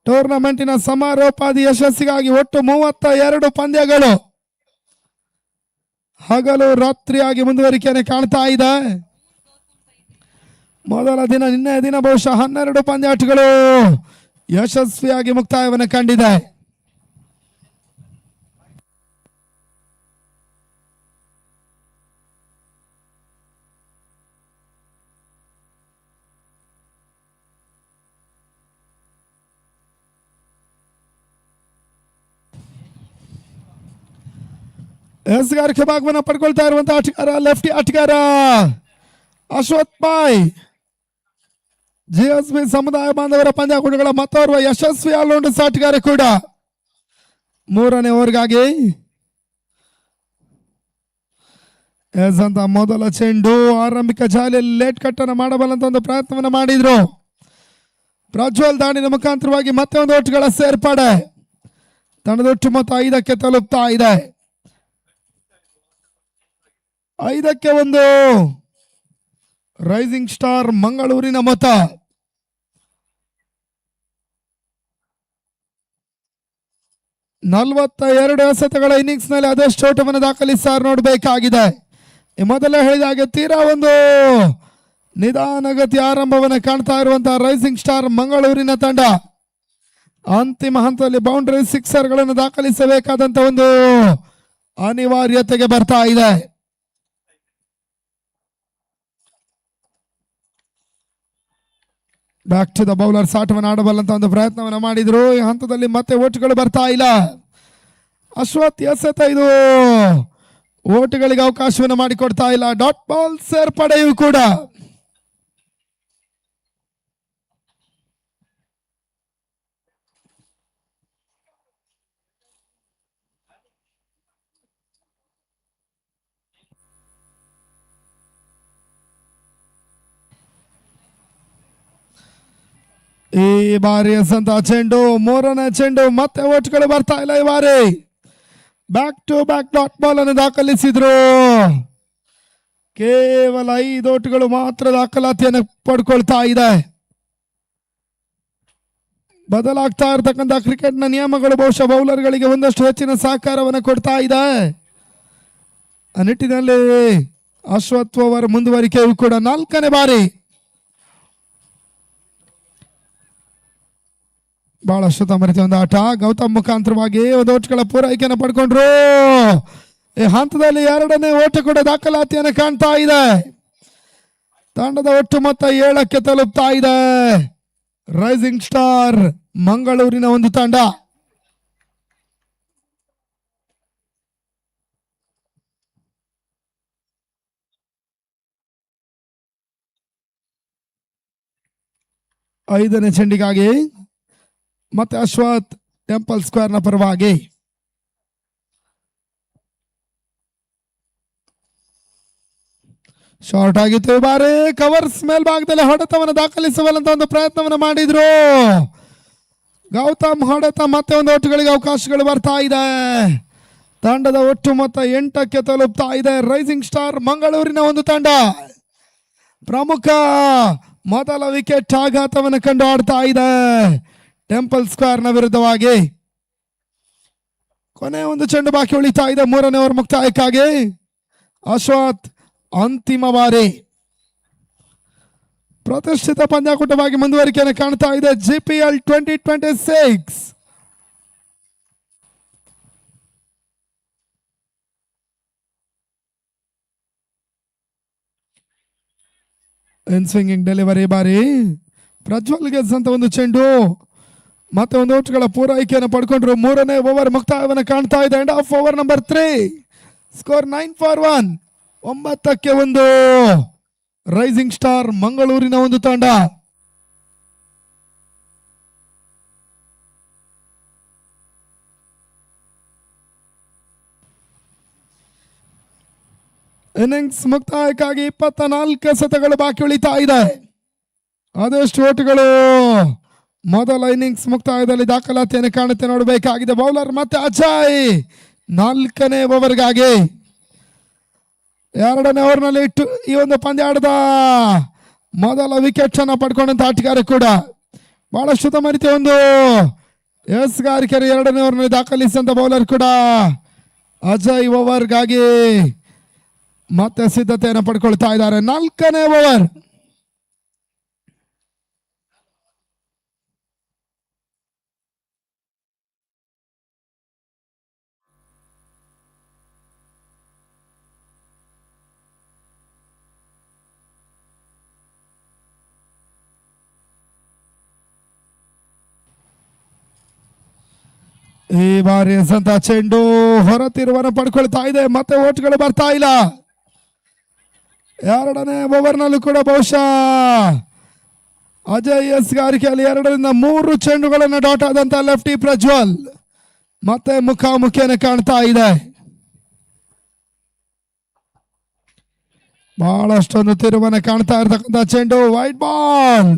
ಟೂರ್ನಮೆಂಟಿನ ಸಮಾರೋಪಾದಿ ಯಶಸ್ಸಿಗಾಗಿ ಒಟ್ಟು 32 ಪಂದ್ಯಗಳು ಹಗಲು ರಾತ್ರಿಯಾಗಿ ಮುಂದುವರಿಕೆಯನ್ನು ಕಾಣ್ತಾ ಇದೆ. ಮೊದಲ ದಿನ ನಿನ್ನೆ ದಿನ ಬಹುಶಃ 12 ಪಂದ್ಯಾಟಗಳು ಯಶಸ್ವಿಯಾಗಿ ಮುಕ್ತಾಯವನ್ನು ಕಂಡಿದೆ. ಎಸ್ಗಾರಿಕೆ ಭಾಗವನ್ನು ಪಡ್ಕೊಳ್ತಾ ಇರುವಂತಹ ಆಟಗಾರ ಲೆಫ್ಟಿ ಆಟಗಾರ ಅಶ್ವಥ್ ಬಾಯ್. GSB ಸಮುದಾಯ ಬಾಂಧವರ ಪಂದ್ಯಾಕೂಟಗಳ ಮತ್ತೋರ್ವ ಯಶಸ್ವಿ ಆಲ್ರೌಂಡರ್ಸ್ ಆಟಗಾರ ಕೂಡ. 3ನೇ ಓವರ್ಗಾಗಿ ಅಂತ ಮೊದಲ ಚೆಂಡು ಆರಂಭಿಕ ಜಾಲಿಯಲ್ಲಿ ಲೇಟ್ ಕಟ್ ಅನ್ನು ಮಾಡಬಲ್ಲಂತ ಒಂದು ಪ್ರಯತ್ನವನ್ನು ಮಾಡಿದ್ರು. ಪ್ರಜ್ವಲ್ ದಾಣಿನ ಮುಖಾಂತರವಾಗಿ ಮತ್ತೆ ಒಂದು ಓಟ್ಗಳ ಸೇರ್ಪಡೆ. ತಂಡದೊಟ್ಟು ಮೊತ್ತ 5ಕ್ಕೆ ತಲುಪ್ತಾ ಇದೆ. 5ಕ್ಕೆ 1 ರೈಸಿಂಗ್ ಸ್ಟಾರ್ ಮಂಗಳೂರಿನ ಮೊತ್ತ. ನಲವತ್ತ 2 ಎಸೆತಗಳ ಇನ್ನಿಂಗ್ಸ್ ನಲ್ಲಿ ಅದೆಷ್ಟು ಓಟವನ್ನು ದಾಖಲಿಸಾರ್ ನೋಡಬೇಕಾಗಿದೆ. ಮೊದಲೇ ಹೇಳಿದ ಹಾಗೆ ತೀರಾ ಒಂದು ನಿಧಾನಗತಿ ಆರಂಭವನ್ನು ಕಾಣ್ತಾ ಇರುವಂತಹ ರೈಸಿಂಗ್ ಸ್ಟಾರ್ ಮಂಗಳೂರಿನ ತಂಡ ಅಂತಿಮ ಹಂತದಲ್ಲಿ ಬೌಂಡ್ರಿ ಸಿಕ್ಸರ್ಗಳನ್ನು ದಾಖಲಿಸಬೇಕಾದಂತ ಒಂದು ಅನಿವಾರ್ಯತೆಗೆ ಬರ್ತಾ ಇದೆ. ಬ್ಯಾಕ್ ಟು ದ ಬೌಲರ್ಸ್ ಆಟವನ್ನು ಆಡಬಲ್ಲಂತ ಒಂದು ಪ್ರಯತ್ನವನ್ನು ಮಾಡಿದ್ರು. ಈ ಹಂತದಲ್ಲಿ ಮತ್ತೆ ಓಟ್ಗಳು ಬರ್ತಾ ಇಲ್ಲ. ಅಶ್ವಥ್ ಎಸೆತ ಇದು ಓಟುಗಳಿಗೆ ಅವಕಾಶವನ್ನು ಮಾಡಿಕೊಡ್ತಾ ಇಲ್ಲ. ಡಾಟ್ ಬಾಲ್ ಸೇರ್ಪಡೆಯೂ ಕೂಡ ಈ ಬಾರಿ ಎಸಂತ ಚೆಂಡು, ಮೂರನೇ ಚೆಂಡು, ಮತ್ತೆ ಓಟ್ಗಳು ಬರ್ತಾ ಇಲ್ಲ. ಈ ಬಾರಿ back to back dot ball ಅನ್ನು ದಾಖಲಿಸಿದ್ರು. ಕೇವಲ 5 ಓಟುಗಳು ಮಾತ್ರ ದಾಖಲಾತಿಯನ್ನು ಪಡ್ಕೊಳ್ತಾ ಇದೆ. ಬದಲಾಗ್ತಾ ಇರತಕ್ಕಂಥ ಕ್ರಿಕೆಟ್ನ ನಿಯಮಗಳು ಬಹುಶಃ ಬೌಲರ್ಗಳಿಗೆ ಒಂದಷ್ಟು ಹೆಚ್ಚಿನ ಸಹಕಾರವನ್ನು ಕೊಡ್ತಾ ಇದೆ. ಆ ನಿಟ್ಟಿನಲ್ಲಿ ಅಶ್ವಥ್ ಅವರ ಮುಂದುವರಿಕೆಯೂ ಕೂಡ 4ನೇ ಬಾರಿ ಬಹಳಷ್ಟು ತಮರಿತ ಒಂದು ಆಟ. ಗೌತಮ್ ಮುಖಾಂತರವಾಗಿ ಒಂದು ಓಟ್ಗಳ ಪೂರೈಕೆಯನ್ನು ಪಡ್ಕೊಂಡ್ರು. ಈ ಹಂತದಲ್ಲಿ 2ನೇ ಓಟ ಕೂಡ ದಾಖಲಾತಿಯನ್ನು ಕಾಣ್ತಾ ಇದೆ. ತಂಡದ ಒಟ್ಟು ಮೊತ್ತ 7ಕ್ಕೆ ತಲುಪ್ತಾ ಇದೆ. ರೈಸಿಂಗ್ ಸ್ಟಾರ್ ಮಂಗಳೂರಿನ ಒಂದು ತಂಡ. ಐದನೇ ಚೆಂಡಿಗಾಗಿ ಮತ್ತೆ ಅಶ್ವಥ್ ಟೆಂಪಲ್ ಸ್ಕ್ವೇರ್ನ ಪರವಾಗಿ. ಶಾರ್ಟ್ ಆಗಿತ್ತು. ಈ ಬಾರಿ ಕವರ್ಸ್ ಮೇಲ್ಭಾಗದಲ್ಲಿ ಹೊಡೆತವನ್ನು ದಾಖಲಿಸುವಂತ ಒಂದು ಪ್ರಯತ್ನವನ್ನು ಮಾಡಿದ್ರು. ಗೌತಮ್ ಹೊಡೆತ ಮತ್ತೆ ಒಂದು ಓಟುಗಳಿಗೆ ಅವಕಾಶಗಳು ಬರ್ತಾ ಇದೆ. ತಂಡದ ಒಟ್ಟು ಮೊತ್ತ 8ಕ್ಕೆ ತಲುಪ್ತಾ ಇದೆ. ರೈಸಿಂಗ್ ಸ್ಟಾರ್ ಮಂಗಳೂರಿನ ಒಂದು ತಂಡ ಪ್ರಮುಖ ಮೊದಲ ವಿಕೆಟ್ ಆಘಾತವನ್ನು ಕಂಡು ಆಡ್ತಾ ಇದೆ ಟೆಂಪಲ್ ಸ್ಕ್ವೇರ್ನ ವಿರುದ್ಧವಾಗಿ. ಕೊನೆ ಒಂದು ಚೆಂಡು ಬಾಕಿ ಉಳಿತಾ ಇದೆ 3ನೇ ಓವರ್ ಮುಕ್ತಾಯಕ್ಕಾಗಿ. ಅಶ್ವಥ್ ಅಂತಿಮ ಬಾರಿ ಪ್ರತಿಷ್ಠಿತ ಪಂದ್ಯಾಕೂಟವಾಗಿ ಮುಂದುವರಿಕೆಯನ್ನು ಕಾಣ್ತಾ ಇದೆ. GPL 2026 ಇನ್ ಸ್ವಿಂಗಿಂಗ್ ಡೆಲಿವರಿ ಬಾರಿ ಪ್ರಜ್ವಲ್ ಗೆದ್ದಂತ ಒಂದು ಚೆಂಡು, ಮತ್ತೆ ಒಂದು ಓಟ್ಗಳ ಪೂರೈಕೆಯನ್ನು ಪಡ್ಕೊಂಡ್ರು. 3ನೇ ಓವರ್ ಮುಕ್ತಾಯವನ್ನು ಕಾಣ್ತಾ ಇದೆ. End of over number 3. Score 9 for 1. 9ಕ್ಕೆ 1. ರೈಸಿಂಗ್ ಸ್ಟಾರ್ ಮಂಗಳೂರಿನ ಒಂದು ತಂಡ. ಇನ್ನಿಂಗ್ಸ್ ಮುಕ್ತಾಯಕ್ಕಾಗಿ 24 ಎಸೆತಗಳು ಬಾಕಿ ಉಳಿತಾ ಇದೆ. ಅದೆಷ್ಟು ಓಟುಗಳು ಮೊದಲ ಇನ್ನಿಂಗ್ಸ್ ಮುಕ್ತಾಯದಲ್ಲಿ ದಾಖಲಾತಿಯನ್ನು ಕಾಣುತ್ತೆ ನೋಡಬೇಕಾಗಿದೆ. ಬೌಲರ್ ಮತ್ತೆ ಅಜಯ್ 4ನೇ ಓವರ್ಗಾಗಿ 2ನೇ ಓವರ್ನಲ್ಲಿ ಇಟ್ಟು ಈ ಒಂದು ಪಂದ್ಯಾಟದ ಮೊದಲ ವಿಕೆಟ್ ಅನ್ನು ಪಡ್ಕೊಂಡಂತ ಆಟಗಾರ ಕೂಡ ಬಹಳಷ್ಟು ತಮರಿತ ಒಂದು ಎಸ್ಗಾರಿಕೆ 2ನೇ ಓವರ್ನಲ್ಲಿ ದಾಖಲಿಸಿದಂತ ಬೌಲರ್ ಕೂಡ ಅಜಯ್ ಓವರ್ಗಾಗಿ ಮತ್ತೆ ಸಿದ್ಧತೆಯನ್ನು ಪಡ್ಕೊಳ್ತಾ ಇದ್ದಾರೆ. 4ನೇ ಓವರ್ ಈ ಬಾರಿ ಸಂತ ಚೆಂಡು ಹೊರತಿರುವನ್ನು ಪಡ್ಕೊಳ್ತಾ ಇದೆ. ಮತ್ತೆ ಓಟ್ಗಳು ಬರ್ತಾ ಇಲ್ಲ. 2ನೇ ಓವರ್ನಲ್ಲೂ ಕೂಡ ಬಹುಶಃ ಅಜಯ್ ಎಸ್ಗಾರಿಕೆಯಲ್ಲಿ 2ರಿಂದ 3 ಚೆಂಡುಗಳನ್ನು ಡಾಟ್ ಆದಂತ ಲೆಫ್ಟಿ ಪ್ರಜ್ವಲ್ ಮತ್ತೆ ಮುಖಾಮುಖಿಯನ್ನು ಕಾಣ್ತಾ ಇದೆ. ಬಹಳಷ್ಟೊಂದು ತಿರುವನ್ನು ಕಾಣ್ತಾ ಇರತಕ್ಕಂಥ ಚೆಂಡು, ವೈಟ್ ಬಾಲ್,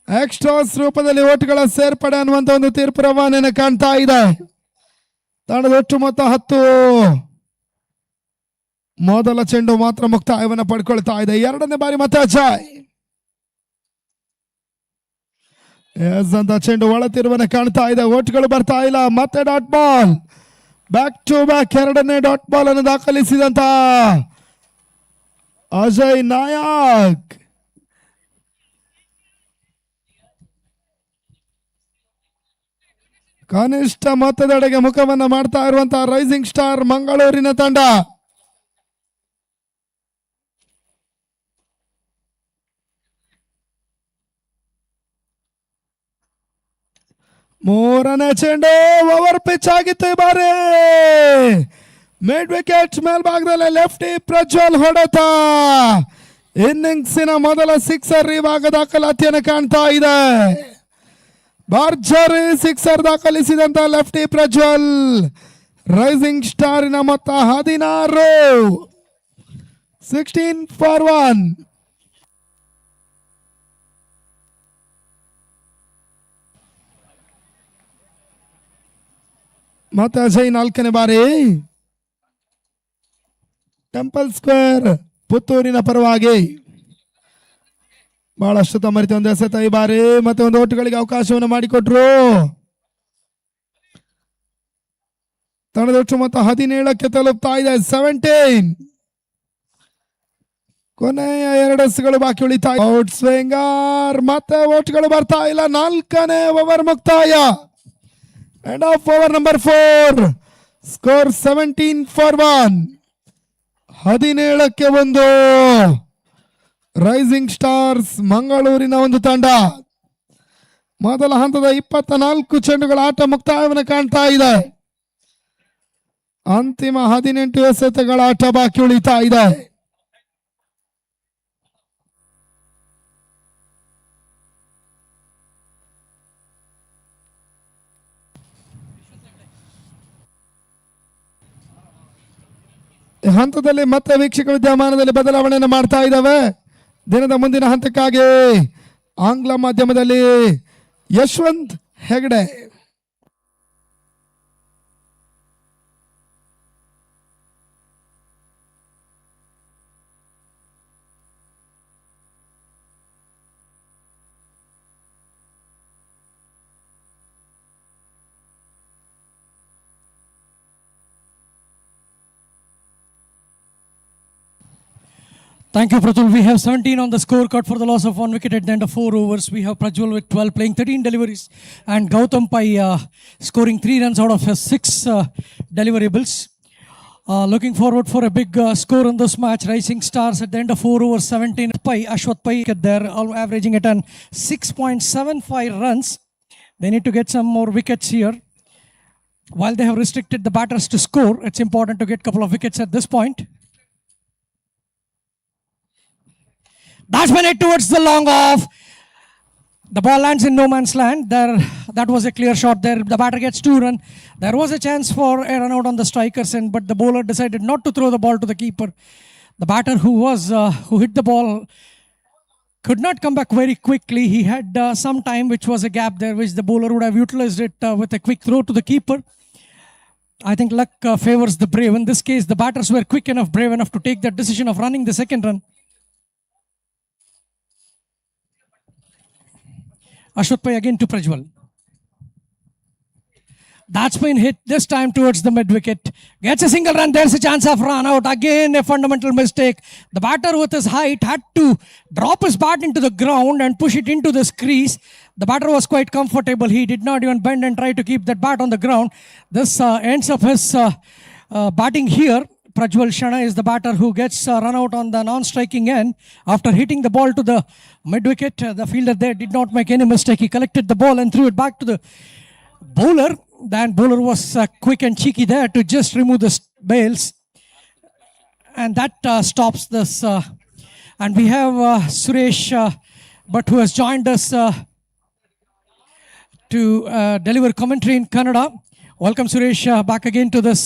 ಎಕ್ಸ್ಟ್ರಾಸ್ ರೂಪದಲ್ಲಿ ಓಟ್ಗಳ ಸೇರ್ಪಡೆ ಅನ್ನುವಂತ ಒಂದು ತೀರ್ಪು ರವಾನೆಯನ್ನು ಕಾಣ್ತಾ ಇದೆ. ತಂಡದ ಒಟ್ಟು ಮೊತ್ತ 10. ಮೊದಲ ಚೆಂಡು ಮಾತ್ರ ಮುಕ್ತಾಯವನ್ನು ಪಡ್ಕೊಳ್ತಾ ಇದೆ. 2ನೇ ಬಾರಿ ಮತ್ತೆ ಅಜಯ್ ಅಂತ ಚೆಂಡು ಒಳ ತಿರುವನ್ನು ಕಾಣ್ತಾ ಇದೆ. ಓಟ್ಗಳು ಬರ್ತಾ ಇಲ್ಲ. ಮತ್ತೆ dot ball, back to back 2ನೇ ಡಾಟ್ ಬಾಲ್ ಅನ್ನು ದಾಖಲಿಸಿದಂತ ಅಜಯ್ ನಾಯಕ್. ಕನಿಷ್ಠ ಮೊತ್ತದೆಡೆಗೆ ಮುಖವನ್ನ ಮಾಡ್ತಾ ಇರುವಂತಹ ರೈಸಿಂಗ್ ಸ್ಟಾರ್ ಮಂಗಳೂರಿನ ತಂಡ. ಮೂರನೇ ಚೆಂಡು ಓವರ್ ಪಿಚ್ ಆಗಿತ್ತು. ಈ ಬಾರಿ ಮಿಡ್ ವಿಕೆಟ್ ಮೇಲ್ಭಾಗದಲ್ಲಿ ಲೆಫ್ಟಿ ಪ್ರಜ್ವಲ್ ಹೊಡೆತ. ಇನ್ನಿಂಗ್ಸಿನ ಮೊದಲ ಸಿಕ್ಸರ್ ಇವಾಗ ದಾಖಲಾತಿಯನ್ನು ಕಾಣ್ತಾ ಇದೆ. ಭರ್ಜರಿ ಸಿಕ್ಸರ್ ದಾಖಲಿಸಿದಂತ ಲೆಫ್ಟಿ ಪ್ರಜ್ವಲ್. ರೈಸಿಂಗ್ ಸ್ಟಾರಿನ ಮೊತ್ತ 16, 16 for 1. ಮತ್ತೆ ಅಜಯ್ 4ನೇ ಬಾರಿ ಟೆಂಪಲ್ ಸ್ಕ್ವೇರ್ ಪುತ್ತೂರಿನ ಪರವಾಗಿ ಬಹಳಷ್ಟು ತಮ್ಮರಿತ ಒಂದು ಎಸೆತ ಈ ಬಾರಿ ಮತ್ತೆ ಒಂದು ಓಟುಗಳಿಗೆ ಅವಕಾಶವನ್ನು ಮಾಡಿಕೊಟ್ರು. ತಂಡದ ಒಟ್ಟು ಮೊತ್ತ 17ಕ್ಕೆ ತಲುಪ್ತಾ ಇದೆ. 17. ಕೊನೆಯ 2 ಎಸೆಗಳು ಬಾಕಿ ಉಳಿತಾ ಔಟ್ ಸ್ವಿಂಗರ್. ಮತ್ತೆ ಓಟುಗಳು ಬರ್ತಾ ಇಲ್ಲ. 4ನೇ ಓವರ್ ಮುಕ್ತಾಯ. End of over number 4. Score 17 for 1. 17ಕ್ಕೆ 1. ರೈಸಿಂಗ್ ಸ್ಟಾರ್ಸ್ ಮಂಗಳೂರಿನ ಒಂದು ತಂಡ ಮೊದಲ ಹಂತದ 24 ಚೆಂಡುಗಳ ಆಟ ಮುಕ್ತಾಯವನ್ನು ಕಾಣ್ತಾ ಇದೆ. ಅಂತಿಮ 18 ಎಸೆತಗಳ ಆಟ ಬಾಕಿ ಉಳಿತಾ ಇದೆ. ಹಂತದಲ್ಲಿ ಮತ್ತೆ ವೀಕ್ಷಕ ವಿದ್ಯಮಾನದಲ್ಲಿ ಬದಲಾವಣೆಯನ್ನು ಮಾಡ್ತಾ ಇದ್ದಾವೆ. ದಿನದ ಮುಂದಿನ ಹಂತಕ್ಕಾಗಿ ಆಂಗ್ಲ ಮಾಧ್ಯಮದಲ್ಲಿ Yashwant Hegde.
Thank you, Prajwal. We have 17 on the scorecard for the loss of 1 wicket at the end of 4 overs. We have Prajwal with 12 playing 13 deliveries and Gautam Pai scoring 3 runs out of his 6 deliverables. Looking forward for a big score in this match. Rising Stars at the end of 4 overs, 17 Pai, Ashwath Pai there, averaging at an 6.75 runs. They need to get some more wickets here. While they have restricted the batters to score, it's important to get a couple of wickets at this point. Batsman hit towards the long off. The ball lands in no man's land. There, that was a clear shot there. The batter gets 2 runs. There was a chance for a run out on the striker's end, but the bowler decided not to throw the ball to the keeper. The batter who hit the ball could not come back very quickly. He had some time, which was a gap there, which the bowler would have utilized it with a quick throw to the keeper. I think luck favors the brave. In this case, the batters were quick enough, brave enough to take that decision of running the second run. Ashwath Pai again to Prajwal. That's been hit this time towards the mid wicket. Gets a single run. There's a chance of run out. Again, a fundamental mistake. The batter with his height had to drop his bat into the ground and push it into this crease. The batter was quite comfortable. He did not even bend and try to keep that bat on the ground. This ends up his batting here. Prajwal Shana is the batter who gets run out on the non-striking end after hitting the ball to the mid-wicket. The fielder there did not make any mistake. He collected the ball and threw it back to the bowler. Then bowler was quick and cheeky there to just remove the bails. And that stops this. And we have Suresh Bhatt who has joined us to deliver commentary in Kannada. Welcome Suresh back again to this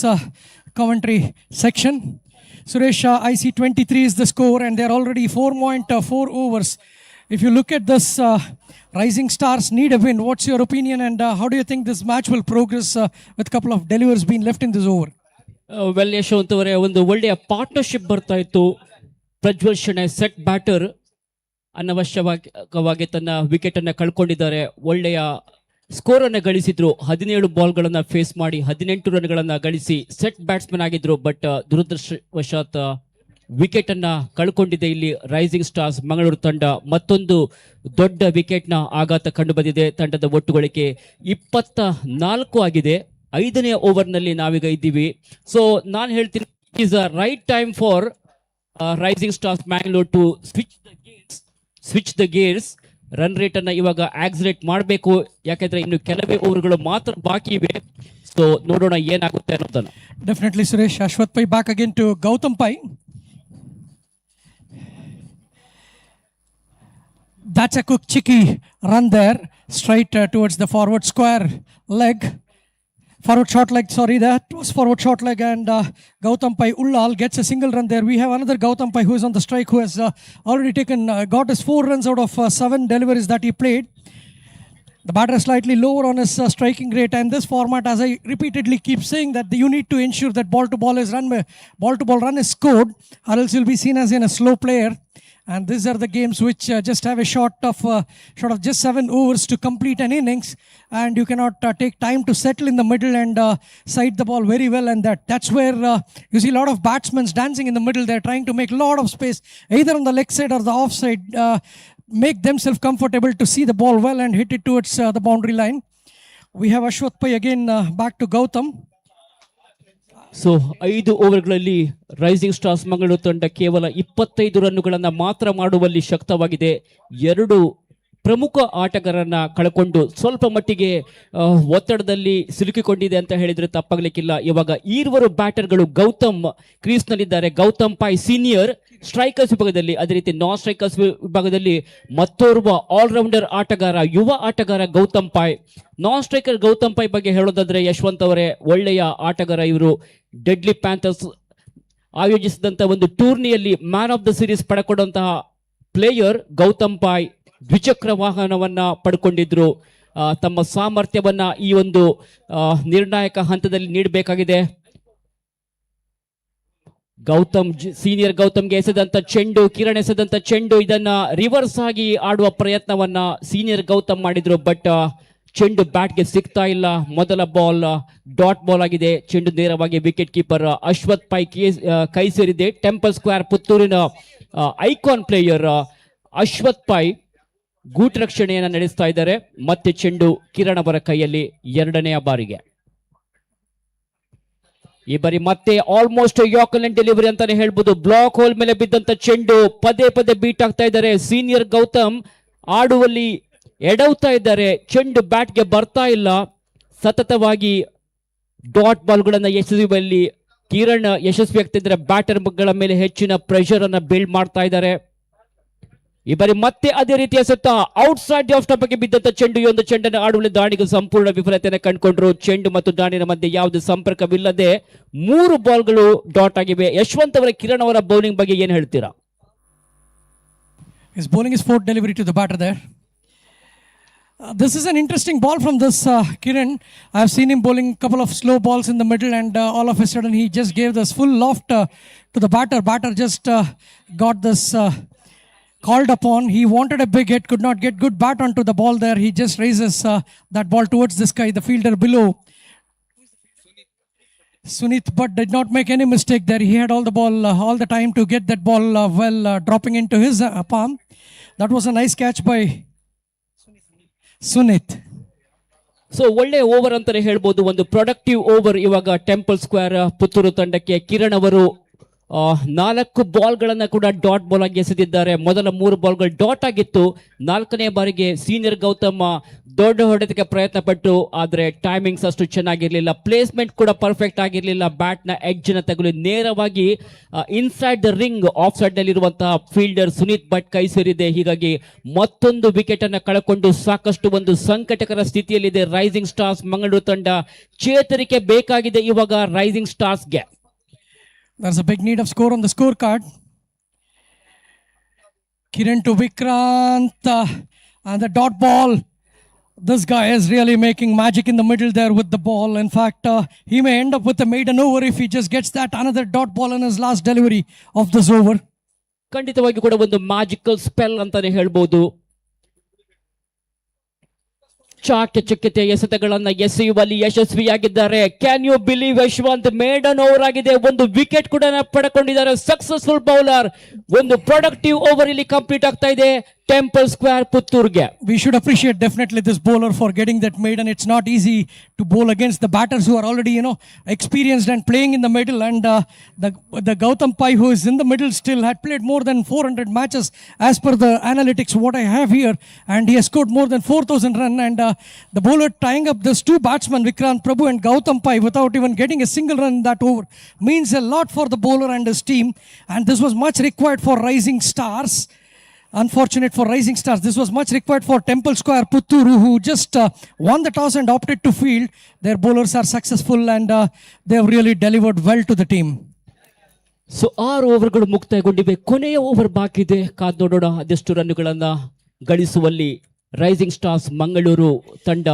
commentary section. Suresh, I see 23 is the score and they're already 4.4 overs. If you look at this, Rising Stars need a win. What's your opinion and how do you think this match will progress with a couple of delivers being left in this over?
Well Yashwant ಅವರೇ, ಒಂದು ಒಳ್ಳೆಯ partnership ಬರ್ತಾ ಇತ್ತು. Prajwal Shenoy set batter ಅನವಶ್ಯಕವಾಗಿ ತನ್ನ wicket ಅನ್ನ ಕಳ್ಕೊಂಡಿದ್ದಾರೆ. ಒಳ್ಳೆಯ score ಅನ್ನು ಗಳಿಸಿದ್ರು. 17 ಬಾಲ್ಗಳನ್ನ face ಮಾಡಿ 18 ರನ್ಗಳನ್ನ ಗಳಿಸಿ ಸೆಟ್ ಬ್ಯಾಟ್ಸ್ಮನ್ ಆಗಿದ್ರು. ಬಟ್ ದುರದೃಷ್ಟವಶಾತ್ ವಿಕೆಟ್ ಅನ್ನ ಕಳ್ಕೊಂಡಿದೆ. ಇಲ್ಲಿ ರೈಸಿಂಗ್ ಸ್ಟಾರ್ಸ್ ಮಂಗಳೂರು ತಂಡ ಮತ್ತೊಂದು ದೊಡ್ಡ ವಿಕೆಟ್ ನ ಆಘಾತ ಕಂಡು ಬಂದಿದೆ. ತಂಡದ ಒಟ್ಟು ಗಳಿಕೆ 24 ಆಗಿದೆ. 5ನೇ ಓವರ್ ನಲ್ಲಿ ನಾವೀಗ ಇದ್ದೀವಿ. ಸೊ ನಾನು ಹೇಳ್ತೀನಿ, it is a right time for rising stars Mangalore to switch the gears run rate ಅನ್ನ ಇವಾಗ ಆಕ್ಸಿಲೇಟ್ ಮಾಡಬೇಕು, ಯಾಕೆಂದ್ರೆ ಇನ್ನು ಕೆಲವೇ ಓವರ್ಗಳು ಮಾತ್ರ ಬಾಕಿ ಇವೆ. ಸೊ ನೋಡೋಣ ಏನಾಗುತ್ತೆ ಅನ್ನೋದನ್ನ.
Definitely, Suresh. Ashwath Pai back again to Gautam Pai. That's a quick cheeky run there, straight towards the forward square leg. Forward short leg, sorry, that was forward short leg, and Gautam Pai Ullal gets a single run there. We have another Gautam Pai who is on the strike, who has already got his 4 runs out of 7 deliveries that he played. The batter is slightly lower on his striking rate, and this format, as I repeatedly keep saying, that you need to ensure that ball to ball run is scored, or else you'll be seen as a slow player. And these are the games which just have a short of just 7 overs to complete an innings, and you cannot take time to settle in the middle and side the ball very well. And that's where you see a lot of batsmen dancing in the middle. They're trying to make a lot of space, either on the leg side or the off side, make themselves comfortable to see the ball well and hit it towards the boundary line. We have Ashwath Pai again back to Gautam.
So 5 ಓವರ್ಗಳಲ್ಲಿ rising stars Mangaluru ತಂಡ ಕೇವಲ 25 ರನ್ನುಗಳನ್ನ ಮಾತ್ರ ಮಾಡುವಲ್ಲಿ ಶಕ್ತವಾಗಿದೆ. 2 ಪ್ರಮುಖ ಆಟಗಾರರನ್ನ ಕಳ್ಕೊಂಡು ಸ್ವಲ್ಪ ಮಟ್ಟಿಗೆ ಒತ್ತಡದಲ್ಲಿ ಸಿಲುಕಿಕೊಂಡಿದೆ ಅಂತ ಹೇಳಿದ್ರೆ ತಪ್ಪಾಗ್ಲಿಕ್ಕಿಲ್ಲ. ಇವಾಗ ಈರ್ವರು ಬ್ಯಾಟರ್ಗಳು ಗೌತಮ್ ಕ್ರೀಸ್ನಲ್ಲಿದ್ದಾರೆ. ಗೌತಮ್ ಪಾಯ್ ಸೀನಿಯರ್ ಸ್ಟ್ರೈಕರ್ಸ್ ವಿಭಾಗದಲ್ಲಿ, ಅದೇ ರೀತಿ ನಾನ್ ಸ್ಟ್ರೈಕರ್ಸ್ ವಿಭಾಗದಲ್ಲಿ ಮತ್ತೋರ್ವ ಆಲ್ರೌಂಡರ್ ಆಟಗಾರ, ಯುವ ಆಟಗಾರ ಗೌತಮ್ ಪಾಯ್. ನಾನ್ ಸ್ಟ್ರೈಕರ್ ಗೌತಮ್ ಪಾಯ್ ಬಗ್ಗೆ ಹೇಳೋದಾದ್ರೆ ಯಶವಂತ್ ಅವರೇ, ಒಳ್ಳೆಯ ಆಟಗಾರ ಇವರು. ಡೆಡ್ಲಿ ಪ್ಯಾಂಥರ್ಸ್ ಆಯೋಜಿಸಿದಂತಹ ಒಂದು ಟೂರ್ನಿಯಲ್ಲಿ ಮ್ಯಾನ್ ಆಫ್ ದ ಸೀರೀಸ್ ಪಡ್ಕೊಂಡಂತಹ ಪ್ಲೇಯರ್ ಗೌತಮ್ ಪಾಯ್. ದ್ವಿಚಕ್ರ ವಾಹನವನ್ನ ಪಡ್ಕೊಂಡಿದ್ರು. ತಮ್ಮ ಸಾಮರ್ಥ್ಯವನ್ನ ಈ ಒಂದು ನಿರ್ಣಾಯಕ ಹಂತದಲ್ಲಿ ನೀಡಬೇಕಾಗಿದೆ. ಗೌತಮ್ ಸೀನಿಯರ್ ಗೌತಮ್ಗೆ ಎಸೆದಂತ ಚೆಂಡು, ಕಿರಣ್ ಎಸೆದಂತ ಚೆಂಡು, ಇದನ್ನ ರಿವರ್ಸ್ ಆಗಿ ಆಡುವ ಪ್ರಯತ್ನವನ್ನ ಸೀನಿಯರ್ ಗೌತಮ್ ಮಾಡಿದ್ರು. ಬಟ್ ಚೆಂಡು ಬ್ಯಾಟ್ಗೆ ಸಿಗ್ತಾ ಇಲ್ಲ. ಮೊದಲ ಬಾಲ್ ಡಾಟ್ ಬಾಲ್ ಆಗಿದೆ. ಚೆಂಡು ನೇರವಾಗಿ ವಿಕೆಟ್ ಕೀಪರ್ ಅಶ್ವಥ್ ಪೈ ಕೈ ಸೇರಿದೆ. ಟೆಂಪಲ್ ಸ್ಕ್ವೇರ್ ಪುತ್ತೂರಿನ ಐಕಾನ್ ಪ್ಲೇಯರ್ ಅಶ್ವಥ್ ಪೈ ಗೂಟ್ ರಕ್ಷಣೆಯನ್ನ ನಡೆಸ್ತಾ ಇದ್ದಾರೆ. ಮತ್ತೆ ಚೆಂಡು ಕಿರಣ್ ಅವರ ಕೈಯಲ್ಲಿ 2ನೇ ಬಾರಿಗೆ. ಈ ಬಾರಿ ಮತ್ತೆ ಆಲ್ಮೋಸ್ಟ್ ಯಾರ್ಕರ್ ಲೈನ್ ಡೆಲಿವರಿ ಅಂತಾನೆ ಹೇಳ್ಬೋದು. ಬ್ಲಾಕ್ ಹೋಲ್ ಮೇಲೆ ಬಿದ್ದಂತ ಚೆಂಡು ಪದೇ ಪದೇ ಬೀಟ್ ಆಗ್ತಾ ಇದ್ದಾರೆ. ಸೀನಿಯರ್ ಗೌತಮ್ ಆಡುವಲ್ಲಿ ಎಡವ್ತಾ ಇದ್ದಾರೆ. ಚೆಂಡು ಬ್ಯಾಟ್ಗೆ ಬರ್ತಾ ಇಲ್ಲ. ಸತತವಾಗಿ ಡಾಟ್ ಬಾಲ್ಗಳನ್ನ ಎಸೆಯುವಲ್ಲಿ ಕಿರಣ್ ಯಶಸ್ವಿ ಆಗ್ತಾ ಇದ್ದಾರೆ. ಬ್ಯಾಟರ್ಗಳ ಮೇಲೆ ಹೆಚ್ಚಿನ ಪ್ರೆಷರ್ ಅನ್ನ ಬಿಲ್ಡ್ ಮಾಡ್ತಾ ಇದ್ದಾರೆ. ಈ ಬಾರಿ ಮತ್ತೆ ಅದೇ ರೀತಿಯ ಸತ್ತ ಔಟ್ ಸೈಡ್ ಆಫ್ ಸ್ಟಂಪ್ ಗೆ ಬಿದ್ದಂತ ಚೆಂಡು, ಈ ಒಂದು ಚೆಂಡನ್ನು ಆಡುವಲ್ಲಿ ದಾಳಿಗೆ ಸಂಪೂರ್ಣ ವಿಫಲತೆಯನ್ನು ಕಂಡುಕೊಂಡ್ರು. ಚೆಂಡು ಮತ್ತು ದಾಳಿನ ಮಧ್ಯೆ ಯಾವುದೇ ಸಂಪರ್ಕವಿಲ್ಲದೆ 3 ಬಾಲ್ಗಳು ಡಾಟ್ ಆಗಿವೆ. ಯಶವಂತ್ ಅವರ ಕಿರಣ್ ಅವರ ಬೌಲಿಂಗ್ ಬಗ್ಗೆ ಏನು ಹೇಳ್ತೀರಾ?
His bowling is 4th delivery to the batter there. This is an interesting ball from this Kiran. I have seen him bowling a couple of slow balls in the middle, and all of a sudden he just gave this full loft to the batter. Batter just got this called upon. He wanted a big hit, could not get good bat onto the ball there. He just raises that ball towards the sky, the fielder below. Sunith but did not make any mistake there. He had all the time to get that ball dropping into his palm. That was a nice catch by Sunith.
So ಒಳ್ಳೆ over ಅಂತಾನೆ ಹೇಳ್ಬೋದು. ಒಂದು productive over ಇವಾಗ temple square Puttur ತಂಡಕ್ಕೆ. ಕಿರಣ್ ಅವರು 4 ಬಾಲ್ಗಳನ್ನ ಕೂಡ dot ball ಆಗಿ ಎಸೆದಿದ್ದಾರೆ. ಮೊದಲ 3 ಬಾಲ್ಗಳು ಡಾಟ್ ಆಗಿತ್ತು. 4ನೇ ಬಾರಿಗೆ ಸೀನಿಯರ್ ಗೌತಮ್ ದೊಡ್ಡ ಹೊಡೆತಕ್ಕೆ ಪ್ರಯತ್ನ ಪಟ್ಟು, ಆದ್ರೆ ಟೈಮಿಂಗ್ಸ್ ಅಷ್ಟು ಚೆನ್ನಾಗಿರ್ಲಿಲ್ಲ. ಪ್ಲೇಸ್ಮೆಂಟ್ ಕೂಡ ಪರ್ಫೆಕ್ಟ್ ಆಗಿರ್ಲಿಲ್ಲ. ಬ್ಯಾಟ್ ನ ಎಡ್ಜ್ ನ ತಗುಲಿ ನೇರವಾಗಿ inside the ring of side ನಲ್ಲಿ ಇರುವಂತಹ ಫೀಲ್ಡರ್ ಸುನೀತ್ ಭಟ್ ಕೈ ಸೇರಿದೆ. ಹೀಗಾಗಿ ಮತ್ತೊಂದು ವಿಕೆಟ್ ಅನ್ನ ಕಳ್ಕೊಂಡು ಸಾಕಷ್ಟು ಒಂದು ಸಂಕಟಕರ ಸ್ಥಿತಿಯಲ್ಲಿದೆ ರೈಸಿಂಗ್ ಸ್ಟಾರ್ಸ್ ಮಂಗಳೂರು ತಂಡ. ಚೇತರಿಕೆ ಬೇಕಾಗಿದೆ ಇವಾಗ rising ಸ್ಟಾರ್ಸ್ಗೆ.
There's a big need of score on the scorecard. Kiran to Vikrant and the dot ball. This guy is really making magic in the middle there with the ball. In fact, he may end up with a maiden over if he just gets that another dot ball in his last delivery of this over.
ಖಂಡಿತವಾಗಿ ಕೂಡ ಒಂದು magical spell ಅಂತಾನೆ ಹೇಳ್ಬೋದು. ಚಾಕಚಕ್ಯತೆ ಎಸೆತಗಳನ್ನ ಎಸೆಯುವಲ್ಲಿ ಯಶಸ್ವಿಯಾಗಿದ್ದಾರೆ. Can you believe Yashwant maiden over ಆಗಿದೆ. ಒಂದು ವಿಕೆಟ್ ಕೂಡ ಪಡ್ಕೊಂಡಿದ್ದಾರೆ. Successful bowler. ಒಂದು ಪ್ರೊಡಕ್ಟಿವ್ ಓವರ್ ಇಲ್ಲಿ ಕಂಪ್ಲೀಟ್ ಆಗ್ತಾ ಇದೆ. ಟೆಂಪಲ್ ಸ್ಕ್ವೇರ್ ಪುತ್ತೂರ್ಗೆ.
We should appreciate definitely this bowler for getting that made, and it's not easy to bowl against the batters who are already, experienced and playing in the middle. And the Gautam Pai, who is in the middle still, had played more than 400 matches as per the analytics what I have here, and he has scored more than 4,000 runs. And the bowler tying up those two batsmen, Vikrant Prabhu and Gautam Pai, without even getting a single run in that over, means a lot for the bowler and his team. And this was much required for Rising Stars. Unfortunate for Rising Stars. This was much required for Temple Square Putturu, who just won the toss and opted to field. Their bowlers are successful, and they have really delivered well to the team.
So 6 ಓವರ್ಗಳು ಮುಕ್ತಾಯಗೊಂಡಿವೆ. ಕೊನೆಯ over ಬಾಕಿ ಇದೆ. ಕಾದ್ ನೋಡೋಣ ಅದೆಷ್ಟು ರನ್ನುಗಳನ್ನ ಗಳಿಸುವಲ್ಲಿ rising stars Mangaluru ತಂಡ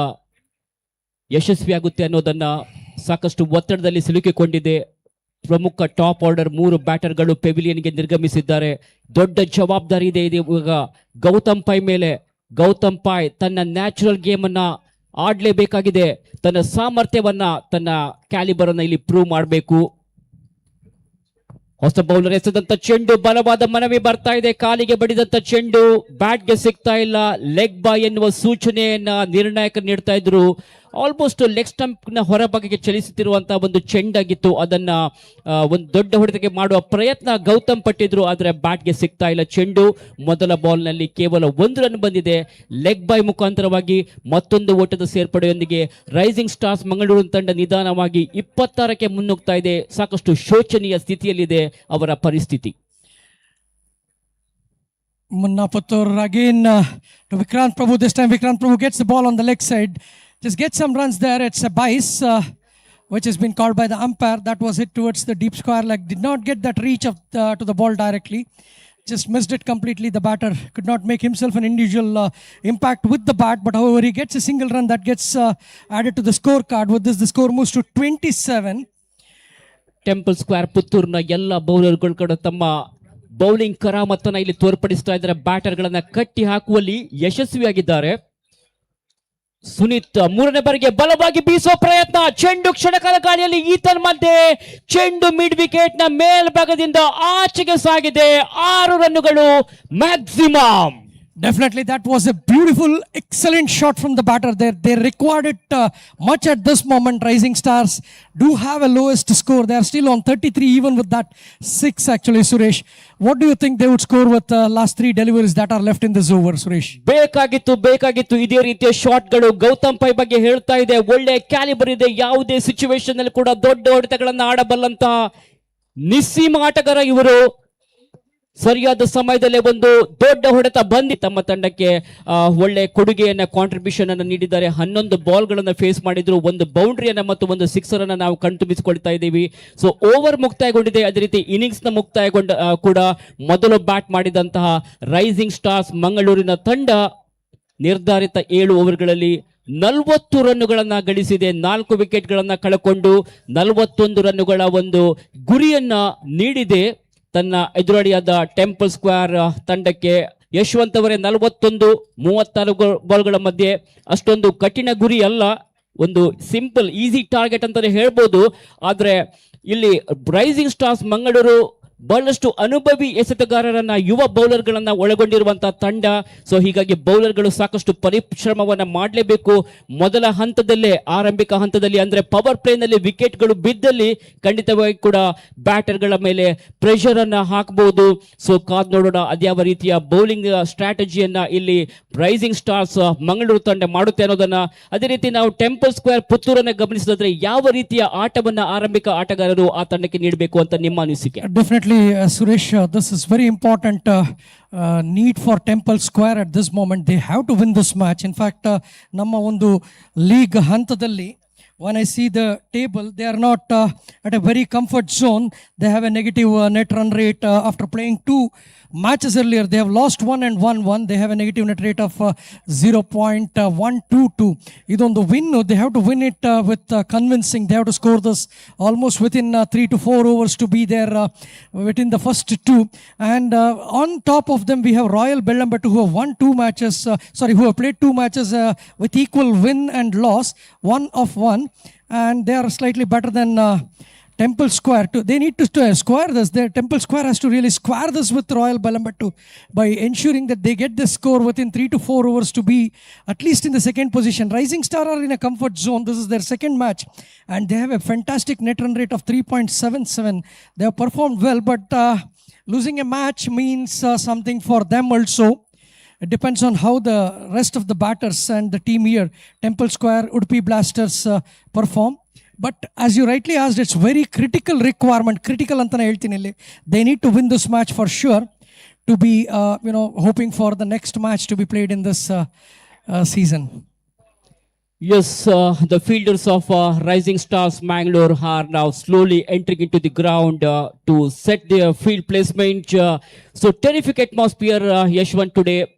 ಯಶಸ್ವಿಯಾಗುತ್ತೆ ಅನ್ನೋದನ್ನ ಸಾಕಷ್ಟು ಒತ್ತಡದಲ್ಲಿ ಸಿಲುಕಿಕೊಂಡಿದೆ. ಪ್ರಮುಖ ಟಾಪ್ ಆರ್ಡರ್ 3 ಬ್ಯಾಟರ್ಗಳು ಪೆವಿಲಿಯನ್ಗೆ ನಿರ್ಗಮಿಸಿದ್ದಾರೆ. ದೊಡ್ಡ ಜವಾಬ್ದಾರಿ ಇದೆ ಇವಾಗ ಗೌತಮ್ ಪೈ ಮೇಲೆ. ಗೌತಮ್ ಪೈ ತನ್ನ ನ್ಯಾಚುರಲ್ ಗೇಮ್ ಅನ್ನ ಆಡ್ಲೇಬೇಕಾಗಿದೆ. ತನ್ನ ಸಾಮರ್ಥ್ಯವನ್ನ, ತನ್ನ ಕ್ಯಾಲಿಬರ್ ಅನ್ನ ಇಲ್ಲಿ ಪ್ರೂವ್ ಮಾಡಬೇಕು. ಹೊಸ ಬೌಲರ್ ಎಸೆದಂತ ಚೆಂಡು, ಬಲವಾದ ಮನವಿ ಬರ್ತಾ ಇದೆ. ಕಾಲಿಗೆ ಬಡಿದಂತ ಚೆಂಡು ಬ್ಯಾಟ್ಗೆ ಸಿಗ್ತಾ ಇಲ್ಲ. ಲೆಗ್ ಬಾಯ್ ಎನ್ನುವ ಸೂಚನೆಯನ್ನ ನಿರ್ಣಾಯಕರು ನೀಡ್ತಾ ಇದ್ರು. ಆಲ್ಮೋಸ್ಟ್ ಲೆಗ್ ಸ್ಟಂಪ್ ನ ಹೊರಭಾಗಕ್ಕೆ ಚಲಿಸುತ್ತಿರುವಂತಹ ಒಂದು ಚೆಂಡಾಗಿತ್ತು. ಅದನ್ನ ಒಂದು ದೊಡ್ಡ ಹೊಡೆತಕ್ಕೆ ಮಾಡುವ ಪ್ರಯತ್ನ ಗೌತಮ್ ಪಟ್ಟಿದ್ರು, ಆದ್ರೆ ಬ್ಯಾಟ್ಗೆ ಸಿಗ್ತಾ ಇಲ್ಲ ಚೆಂಡು. ಮೊದಲ ಬಾಲ್ ನಲ್ಲಿ ಕೇವಲ 1 ರನ್ ಬಂದಿದೆ. ಲೆಗ್ ಬಾಯ್ ಮುಖಾಂತರವಾಗಿ ಮತ್ತೊಂದು ಓಟದ ಸೇರ್ಪಡೆಯೊಂದಿಗೆ ರೈಸಿಂಗ್ ಸ್ಟಾರ್ಸ್ ಮಂಗಳೂರು ತಂಡ ನಿಧಾನವಾಗಿ 26ಕ್ಕೆ ಮುನ್ನುಗ್ತಾ ಇದೆ. ಸಾಕಷ್ಟು ಶೋಚನೀಯ ಸ್ಥಿತಿಯಲ್ಲಿದೆ ಅವರ ಪರಿಸ್ಥಿತಿ.
Munna Puttur again to Vikrant Prabhu. This time Vikrant Prabhu gets the ball on the leg side. Just gets some runs there. It's a bice, which has been called by the umpire. That was hit towards the deep square leg. Did not get that reach of to the ball directly. Just missed it completely. The batter could not make himself an individual impact with the bat. But however, he gets a single run that gets added to the scorecard. With this, the score moves to 27.
Temple Square ಪುತ್ತೂರ್ನ ಎಲ್ಲ ಬೌಲರ್ಗಳು ಕೂಡ ತಮ್ಮ bowling ಕರಾಮತ್ತನ್ನ ಇಲ್ಲಿ ತೋರ್ಪಡಿಸ್ತಾ ಇದ್ದಾರೆ. ಬ್ಯಾಟರ್ಗಳನ್ನ ಕಟ್ಟಿ ಹಾಕುವಲ್ಲಿ ಯಶಸ್ವಿಯಾಗಿದ್ದಾರೆ. ಸುನೀತ್ 3ನೇ ಬಾರಿಗೆ ಬಲವಾಗಿ ಬೀಸುವ ಪ್ರಯತ್ನ. ಚೆಂಡು ಕ್ಷಣಕಾಲ ಗಾಳಿಯಲ್ಲಿ ಈತನ ಮಧ್ಯೆ ಚೆಂಡು ಮಿಡ್ ವಿಕೆಟ್ ನ ಮೇಲ್ಭಾಗದಿಂದ ಆಚೆಗೆ ಸಾಗಿದೆ. 6 ರನ್ನುಗಳು maximum.
Definitely, that was a beautiful, excellent shot from the batter there. They required it much at this moment. Rising Stars do have a lowest score. They are still on 33, even with that 6 actually, Suresh. What do you think they would score with last 3 deliveries that are left in this over, Suresh?
ಬೇಕಾಗಿತ್ತು ಇದೇ ರೀತಿಯ ಶಾಟ್ಗಳು. Gautam pi ಬಗ್ಗೆ ಹೇಳ್ತಾ ಇದೆ, ಒಳ್ಳೆ calibre ಇದೆ. ಯಾವುದೇ situation ಅಲ್ಲಿ ಕೂಡ ದೊಡ್ಡ ಹೊಡೆತಗಳನ್ನ ಆಡಬಲ್ಲಂತ ನಿಸ್ಸೀಮ ಆಟಗಾರ ಇವರು. ಸರಿಯಾದ ಸಮಯದಲ್ಲೇ ಒಂದು ದೊಡ್ಡ ಹೊಡೆತ ಬಂದಿ ತಮ್ಮ ತಂಡಕ್ಕೆ ಒಳ್ಳೆ ಕೊಡುಗೆಯನ್ನ, ಕಾಂಟ್ರಿಬ್ಯೂಷನ್ ಅನ್ನು ನೀಡಿದ್ದಾರೆ. 11 ಬಾಲ್ಗಳನ್ನ ಫೇಸ್ ಮಾಡಿದ್ರು. ಒಂದು ಬೌಂಡ್ರಿಯನ್ನ ಮತ್ತು ಒಂದು ಸಿಕ್ಸರ್ ಅನ್ನ ನಾವು ಕಣ್ತುಂಬಿಸಿಕೊಳ್ತಾ ಇದ್ದೀವಿ. ಸೊ ಓವರ್ ಮುಕ್ತಾಯಗೊಂಡಿದೆ. ಅದೇ ರೀತಿ ಇನ್ನಿಂಗ್ಸ್ ನ ಮುಕ್ತಾಯಗೊಂಡ ಕೂಡ ಮೊದಲು ಬ್ಯಾಟ್ ಮಾಡಿದಂತಹ ರೈಸಿಂಗ್ ಸ್ಟಾರ್ಸ್ ಮಂಗಳೂರಿನ ತಂಡ ನಿರ್ಧಾರಿತ 7 ಓವರ್ಗಳಲ್ಲಿ 40 ರನ್ನುಗಳನ್ನ ಗಳಿಸಿದೆ. 4 ವಿಕೆಟ್ಗಳನ್ನ ಕಳಕೊಂಡು 41 ರನ್ನುಗಳ ಒಂದು ಗುರಿಯನ್ನ ನೀಡಿದೆ ತನ್ನ ಎದುರಾಳಿಯಾದ ಟೆಂಪಲ್ ಸ್ಕ್ವೇರ್ ತಂಡಕ್ಕೆ. ಯಶವಂತ್ ಅವರೇ 41-34 ಬಾಲ್ಗಳ ಮಧ್ಯೆ ಅಷ್ಟೊಂದು ಕಠಿಣ ಗುರಿ ಅಲ್ಲ, ಒಂದು ಸಿಂಪಲ್ ಈಸಿ ಟಾರ್ಗೆಟ್ ಅಂತಾನೆ ಹೇಳ್ಬೋದು. ಆದ್ರೆ ಇಲ್ಲಿ ರೈಸಿಂಗ್ ಸ್ಟಾರ್ಸ್ ಮಂಗಳೂರು ಬಹಳಷ್ಟು ಅನುಭವಿ ಎಸೆತಗಾರರನ್ನ, ಯುವ ಬೌಲರ್ಗಳನ್ನ ಒಳಗೊಂಡಿರುವಂತಹ ತಂಡ. ಸೊ ಹೀಗಾಗಿ ಬೌಲರ್ಗಳು ಸಾಕಷ್ಟು ಪರಿಶ್ರಮವನ್ನ ಮಾಡಲೇಬೇಕು. ಮೊದಲ ಹಂತದಲ್ಲೇ, ಆರಂಭಿಕ ಹಂತದಲ್ಲಿ ಅಂದ್ರೆ ಪವರ್ ಪ್ಲೇನಲ್ಲಿ ವಿಕೆಟ್ಗಳು ಬಿದ್ದಲ್ಲಿ ಖಂಡಿತವಾಗಿ ಕೂಡ ಬ್ಯಾಟರ್ಗಳ ಮೇಲೆ ಪ್ರೆಷರ್ ಅನ್ನ ಹಾಕಬಹುದು. ಸೊ ಕಾದ್ ನೋಡೋಣ ಅದ್ಯಾವ ರೀತಿಯ ಬೌಲಿಂಗ್ ಸ್ಟ್ರಾಟಜಿಯನ್ನ ಇಲ್ಲಿ ರೈಸಿಂಗ್ ಸ್ಟಾರ್ಸ್ ಮಂಗಳೂರು ತಂಡ ಮಾಡುತ್ತೆ ಅನ್ನೋದನ್ನ. ಅದೇ ರೀತಿ ನಾವು ಟೆಂಪಲ್ ಸ್ಕ್ವೇರ್ ಪುತ್ತೂರನ್ನ ಗಮನಿಸಿದ್ರೆ ಯಾವ ರೀತಿಯ ಆಟವನ್ನ ಆರಂಭಿಕ ಆಟಗಾರರು ಆ ತಂಡಕ್ಕೆ ನೀಡಬೇಕು ಅಂತ ನಿಮ್ಮ ಅನಿಸಿಕೆ?
Suresh, this is very important need for Temple Square at this moment. They have to win this match. In fact, ನಮ್ಮ ಒಂದು ಲೀಗ್ ಹಂತದಲ್ಲಿ when I see the table, they are not at a very comfort zone. They have a negative net run rate after playing 2 matches earlier. They have lost 1 and won 1. They have a negative net rate of 0.122. ಇದೊಂದು win. They have to win it with convincing. They have to score this almost within 3 to 4 overs to be there within the first 2. And on top of them, we have Royal Bellambattu, who have won 2 matches. Who have played 2 matches with equal win and loss, 1 of 1. And they are slightly better than Temple Square to, they need to square this. Their Temple Square has to really square this with Royal Balambatu by ensuring that they get the score within 3 to 4 overs to be at least in the second position. Rising Star are in a comfort zone. This is their second match and they have a fantastic net run rate of 3.77. They have performed well, but losing a match means something for them also. It depends on how the rest of the batters and the team here, Temple Square, Udupi Blasters perform. But as you rightly asked, it's very critical requirement. Critical antana heltini illi. They need to win this match for sure to be, hoping for the next match to be played in this season.
Yes, the fielders of Rising Stars Mangalore are now slowly entering into the ground to set their field placement. So terrific atmosphere, Yashwant, today.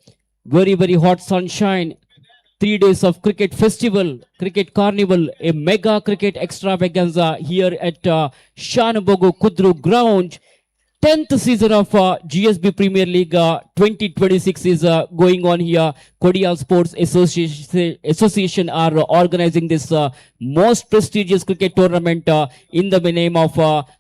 Very, very hot sunshine. 3 days of cricket festival, cricket carnival, a mega cricket extravaganza here at Shanbhogue Kudru ground. 10th season of GSB Premier League 2026 is going on here. Kodial Sports Association are organizing this most prestigious cricket tournament in the name of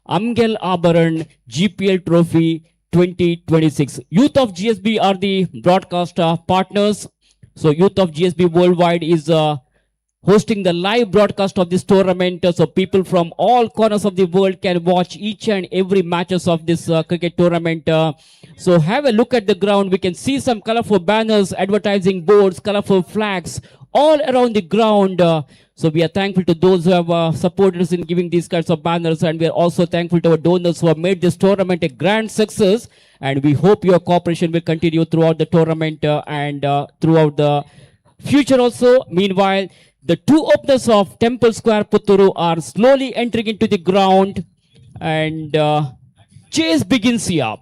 Amgele Abharan GPL Trophy 2026. Youth of GSB are the broadcast partners. So Youth of GSB Worldwide is hosting the live broadcast of this tournament. So people from all corners of the world can watch each and every matches of this cricket tournament. So have a look at the ground. We can see some colorful banners, advertising boards, colorful flags all around the ground. So we are thankful to those who have supported us in giving these kinds of banners, and we are also thankful to our donors who have made this tournament a grand success, and we hope your cooperation will continue throughout the tournament and throughout the future also. Meanwhile, the two openers of Temple Square Putturu are slowly entering into the ground, and chase begins here.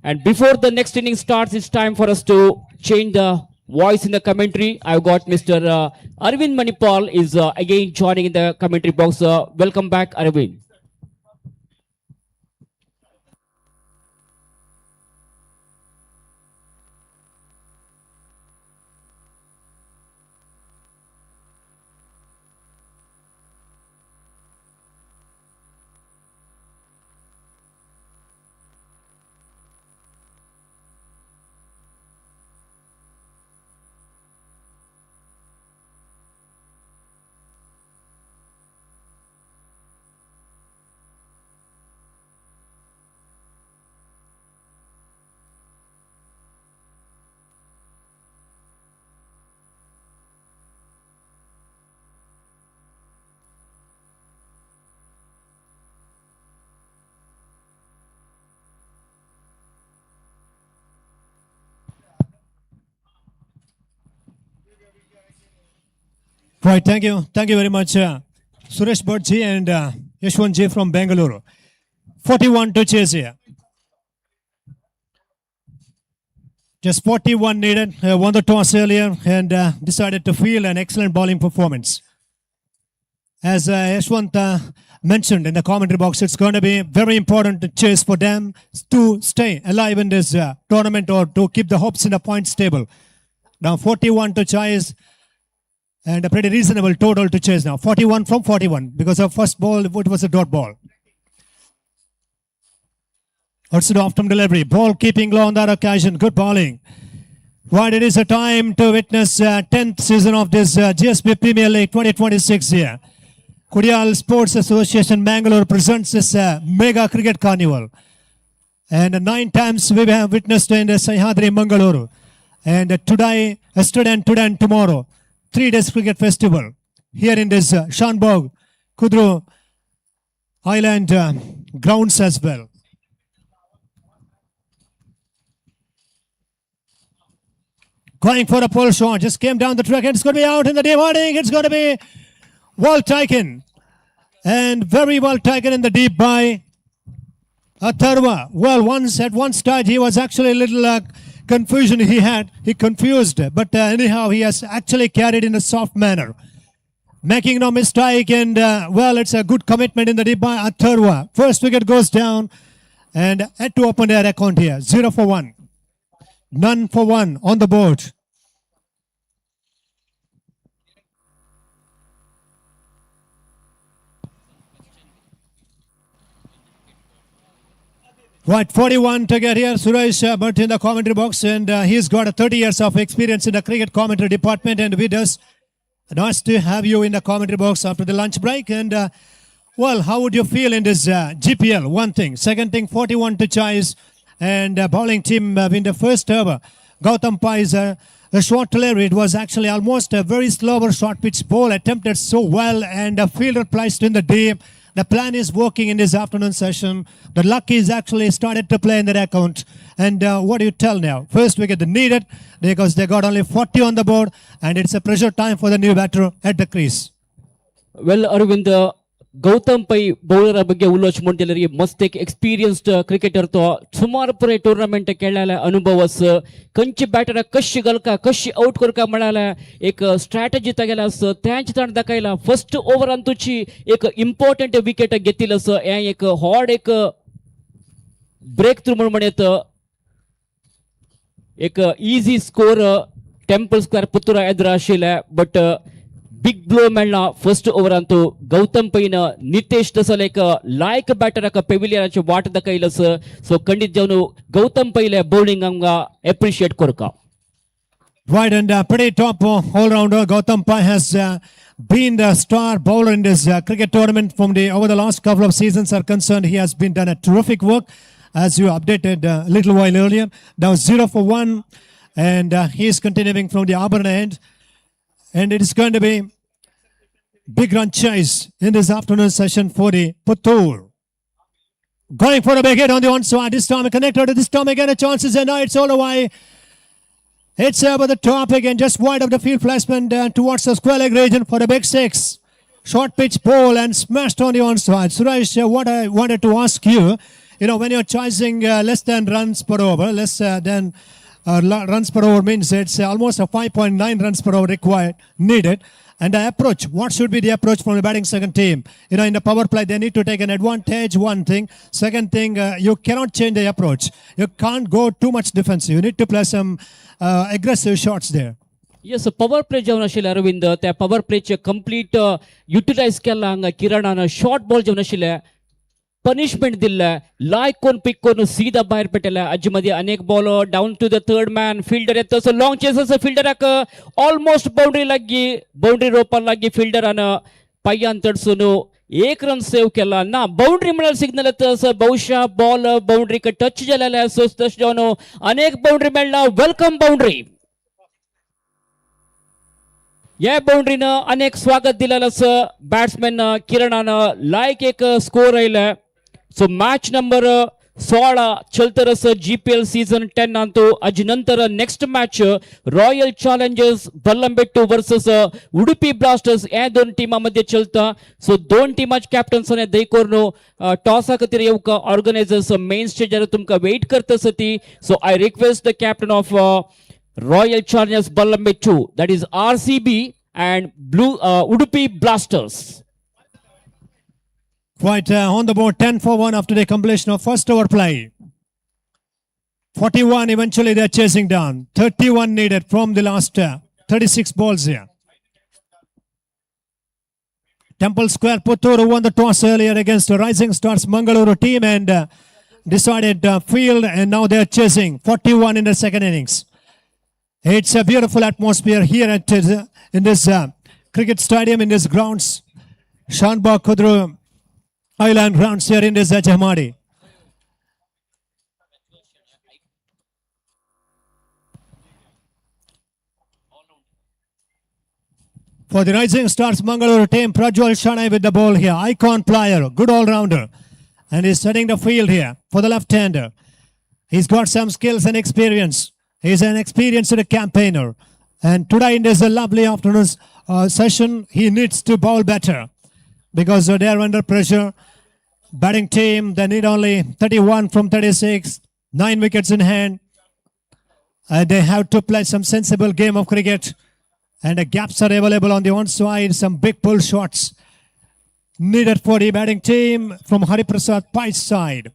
And before the next inning starts, it's time for us to change the voice in the commentary. I've got Mr. Arvind Manipal is again joining in the commentary box. Welcome back, Arvind.
Right, thank you. Thank you very much, Suresh Bhattji and Yashwant Ji from Bangalore. 41 to chase here. Just 41 needed. Won the toss earlier and decided to field an excellent bowling performance. As Yashwant mentioned in the commentary box, it's going to be very important to chase for them to stay alive in this tournament or to keep the hopes in the points table. Now 41 to chase. And a pretty reasonable total to chase now. 41 from 41 because of first ball, it was a dot ball. Also off from delivery. Ball keeping low on that occasion. Good bowling. Right, it is a time to witness 10th season of this GSB Premier League 2026 here. Kodial Sports Association Bangalore presents this mega cricket carnival. And 9 times we have witnessed in the Sahyadri Mangaluru. And today, yesterday and tomorrow. 3 days cricket festival here in this Shanbhogue, Kudru Island grounds as well. Going for a pull shot, just came down the track and it's going to be out in the deep morning. It's going to be well taken and very well taken in the deep by Atharva. Well, at one stage he was actually a little confusion he confused, but anyhow he has actually carried in a soft manner, making no mistake, and well, it's a good commitment in the deep by Atharva. First wicket goes down and had to open their account here. 0 for 1, none for 1 on the board. Right, 41 to get here. Suresh Bhatt in the commentary box, and he's got 30 years of experience in the cricket commentary department, and with us. Nice to have you in the commentary box after the lunch break. And well, how would you feel in this GPL? One thing. Second thing, 41 to chase, and bowling team in the first over. Gautam Pai's a short delivery. It was actually almost a very slower short pitch ball attempted so well, and a fielder placed in the deep. The plan is working in this afternoon session. The luck is actually started to play in their account. And what do you tell now? First wicket they needed because they got only 40 on the board, and it's a pressure time for the new batter at the crease.
Well, Arvind, Gautham Pai bowler ಬಗ್ಗೆ ಉಲ್ಲೋಚ್ ಮೊಂಟೆಲರಿಗೆ ಮಸ್ತ್ experienced cricketer तो सुमार पुरे tournament खेळायला अनुभवस Kanchi batter कशी गलका कशी out करका म्हणाला एक स्ट्रॅटेजी तगेलास त्यांच ताण दाखयला फर्स्ट ओव्हर अंतुची एक इम्पॉर्टंट विकेट घेतिलस एक हॉड एक ब्रेक थ्रू म्हणून म्हणत एक इजी स्कोर टेंपल स्क्वेअर पुतुरा एद्र आशिल्ले बट बिग ब्लो मेळना first over Antu Gautam pan Nitesh तसल एक लायक बॅटर पेविलियनाची वाट दाखयलस सो खंडित जावन गौतम पैले बॉलिंग आमका appreciate Karka.
Right, and pretty top all-rounder Gautam Pai has been the star bowler in this cricket tournament from over the last couple of seasons are concerned. He has been done a terrific work, as you updated a little while earlier. That was 0 for 1, and he is continuing from the Abharan end. And it is going to be big run chase in this afternoon session for the Puttur. Going for a big hit on the onside. This time connected. This time again a chances, and now it's all away. It's over the top again, just wide of the field placement towards the square leg region for the big six. Short pitch ball and smashed on the onside. Suresh, what I wanted to ask you, when you're chasing less than runs per over, less than runs per over means it's almost a 5.9 runs per over required, needed. And the approach, what should be the approach from the batting second team? In the power play, they need to take an advantage, one thing. Second thing, you cannot change the approach. You can't go too much defensive. You need to play some aggressive shots there.
Yes, power play जावन आशिल्ले अरविंद त्या power play चे complete utilize केला हांगा किरणान short ball जावन आशिल्ले punishment दिल्ले लायक कोण पिक करून सीधा बाहेर पेटला अजी मध्ये अनेक ball down to the third man fielder येतो सो लॉंग चेसेस फिल्डराक ऑलमोस्ट बाउंड्री रोपान लागी फिल्डरान पायान तडसून एक रन सेव केला ना बाउंड्री म्हणाल सिग्नल येता सो बहुशा बॉल बाउंड्री का टच जालेला सो तश जावन अनेक बाउंड्री मेळ्ळा वेलकम बाउंड्री या बाउंड्रीन अनेक स्वागत दिलेलं बॅट्समॅन किरणान लायक एक स्कोर आयला सो मॅच नंबर 16 चलतरस GPL सीझन 10 अंतू अज नंतर next match Royal Challengers Ballambettu versus Udupi blasters या दोन टीमांमध्ये चलता सो दोन टीमाच कॅप्टन्सने दयकोरनो टॉस खातीर येवका ऑर्गनायझर्स मेन स्टेजार तुमका वेट करता सती so I request the captain of Royal Challengers Ballambettu, that is RCB and Udupi Blasters.
Quite on the board, 10 for 1 after the completion of first over play. 41 eventually they're chasing down. 31 needed from the last 36 balls here. Temple Square Puttur won the toss earlier against the Rising Stars Mangaluru team and decided field, and now they're chasing 41 in the second innings. It's a beautiful atmosphere here in this cricket stadium, in these grounds. Shanbhogue, Kudru Island grounds here in this Jahmadi. For the Rising Stars Mangaluru team, Prajwal Shanai with the ball here. Icon player, good all-rounder. And he's setting the field here for the left-hander. He's got some skills and experience. He's an experienced campaigner. And today in this lovely afternoon session, he needs to bowl better because they're under pressure. Batting team, they need only 31 from 36, 9 wickets in hand. They have to play some sensible game of cricket. And the gaps are available on the onside. Some big pull shots needed for the batting team from Hariprasad Pai's side.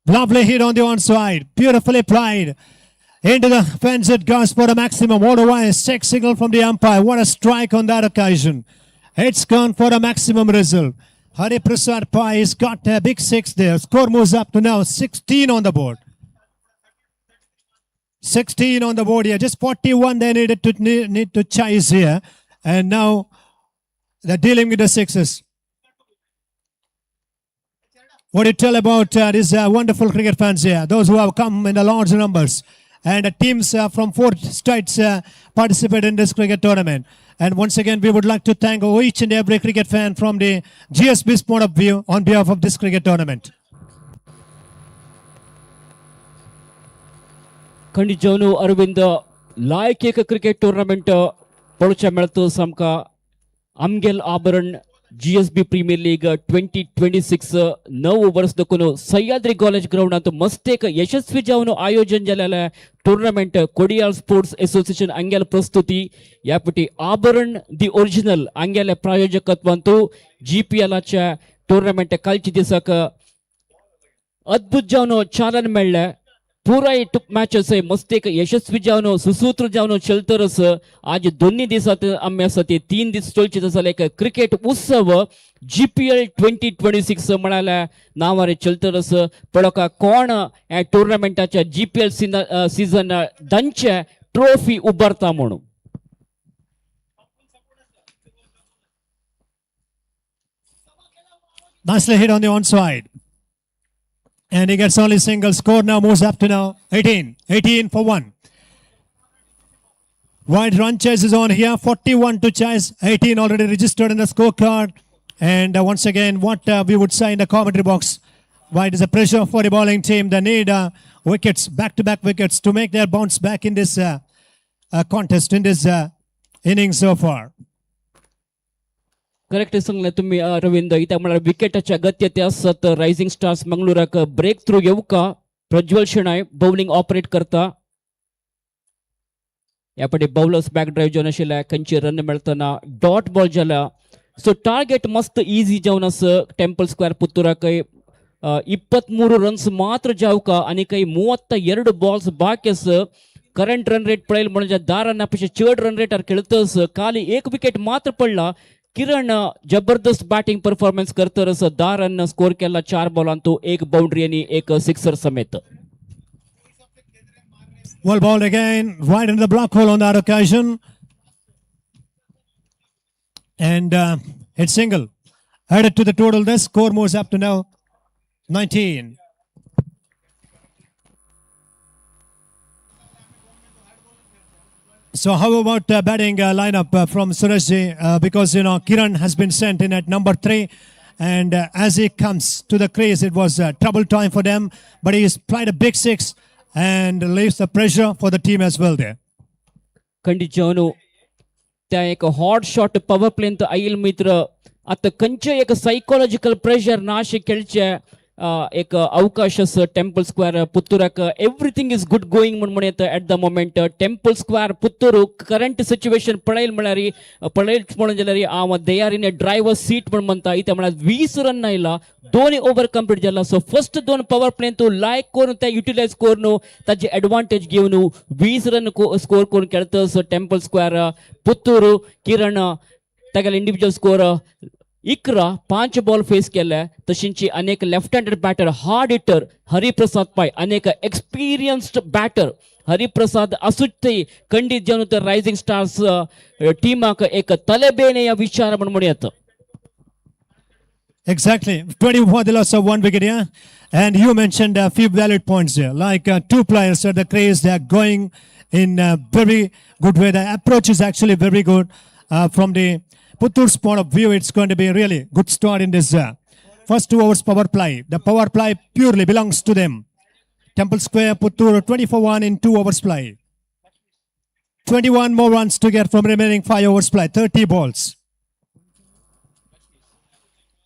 Lovely hit on the onside. Beautifully applied. Into the fence it goes for a maximum. All the way, 6 signal from the umpire. What a strike on that occasion. It's gone for a maximum result. Hari Prasad Pai has got a big 6 there. Score moves up to now 16 on the board. 16 on the board here. Just 41 they need to chase here. And now they're dealing with the sixes. What do you tell about these wonderful cricket fans here? Those who have come in the large numbers. And teams from 4 states participate in this cricket tournament. And once again, we would like to thank each and every cricket fan from the GSB's point of view on behalf of this cricket tournament.
खंडित जाऊन अरविंद लायक एक cricket tournament पळोवचें मेळता सामका आमगेल आभरण GSB premiere league 2026 9 verse देखून Sahyadri college ग्राउंडात मस्त एक यशस्वी जावन आयोजन जाल्लेले टूर्नामेंट कोडियाल स्पोर्ट्स असोसिएशन आंगेल प्रस्तुती यापटी आभरण दी ओरिजिनल आंगेले प्रायोजकत्वांतू GPLच्या टूर्नामेंट कालच्या दिसाक अद्भुत जावन चालन मेळ्ळें पुराय मॅचेस मस्त एक यशस्वी जावन सुसूत्र जावन चलतरस आज दोन्ही दिसात आम्ही आसा ते 3 दीस चलचे आसा एक क्रिकेट उत्सव GPL 2026 म्हणाल्या नावारे चलतरस पळोवका कोण ह्या टुर्नामेंटाच्या GPL सीझन दांचे ट्रॉफी उबारता म्हणून
Nicely hit on the onside. And he gets only single. Score now moves up to now 18. 18 for 1. Wide run chase is on here. 41 to chase. 18 already registered in the scorecard. And once again, what we would say in the commentary box. Wide is a pressure for the bowling team. They need wickets, back-to-back wickets to make their bounce back in this contest, in this innings so far.
Correct सांगले तुम्ही रवींद्र इथे म्हळ्यार विकेटाच्या अगत्यते आसत Rising Stars मंगळुराक break through येवका Prajwal Shenoy bowling operate करता यापटे बॉलर्स बॅक ड्राइव जावन आशिल्ले खंयची रन मेळतना डॉट बॉल जाला सो टार्गेट मस्त इजी जावन आस टेंपल स्क्वेर पुತ್ತूराक 23 रन्स मात्र जावका आनी काही 32 बॉल्स बाकी आस करंट रन रेट पळयले म्हणजे 10 रन पेक्षा चड रन रेटार खेळतस खाली एक विकेट मात्र पडला किरण जबरदस्त बैटिंग परफॉर्मेंस करतर 10 रन स्कोर केला 4 बॉलांतू एक बाउंड्री आणि एक सिक्सर समेत
Well bowled again, right into the block hole on that occasion. And it's single. Added to the total, this score moves up to now 19. So how about batting lineup from Surajji? Because, Kiran has been sent in at number 3. And as he comes to the crease, it was trouble time for them. But he's played a big 6 and leaves the pressure for the team as well there.
खंडित जावन त्या एक hot shot power प्लेन आईल मित्र आता खंयचे एक सायकोलॉजिकल प्रेशर नाशे खेळचे एक अवकाश टेंपल स्क्वेर पुत्तूराक एवरीथिंग इज गुड गोईंग म्हणून येता at the moment Temple Square Puttur current situation पळयल म्हळ्यार पळयत म्हणून जाल्यार हांव they are in a driver seat म्हणून म्हणटा इथे म्हळ्यार 20 रन आयला 2 ओव्हर कंप्लीट जाला सो फर्स्ट 2 पॉवर प्लेन तू लायक करून ते युटिलायज करून ताची एडवांटेज घेवन 20 रन स्कोर करून खेळतस टेंपल स्क्वेर पुत्तूर किरण तागेले इंडिविज्युअल स्कोर 5 बॉल फेस केले तशींची अनेक left handed batter hard hitter Hariprasad Pai अनेक एक्सपिरियन्स्ड बॅटर हरिप्रसाद असूच खंडित जावन तर रायझिंग स्टार्स टीमाक एक तलेबेने विचार म्हणून येतं
Exactly. 24 they lost of 1 wicket here. And you mentioned a few valid points here. Like 2 players at the crease, they are going in a very good way. The approach is actually very good. From the Puttur's point of view, it's going to be a really good start in this first 2 overs power play. The power play purely belongs to them. Temple Square, Puttur, 24-1 in 2 overs play. 21 more runs to get from remaining 5 overs play. 30 balls.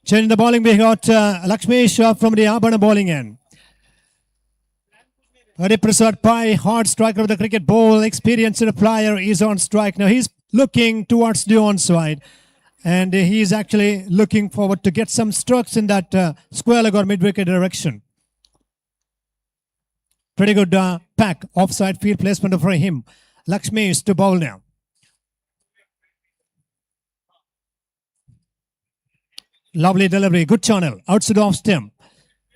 Changing the bowling, we got Lakshmi Shah from the Abharan bowling end. Hariprasad Pai, hard striker of the cricket ball, experienced player, is on strike. Now he's looking towards the onside. And he's actually looking forward to get some strokes in that square leg or mid-wicket direction. Pretty good pack, offside field placement for him. Lakshmi is to bowl now. Lovely delivery. Good channel. Outside off stem.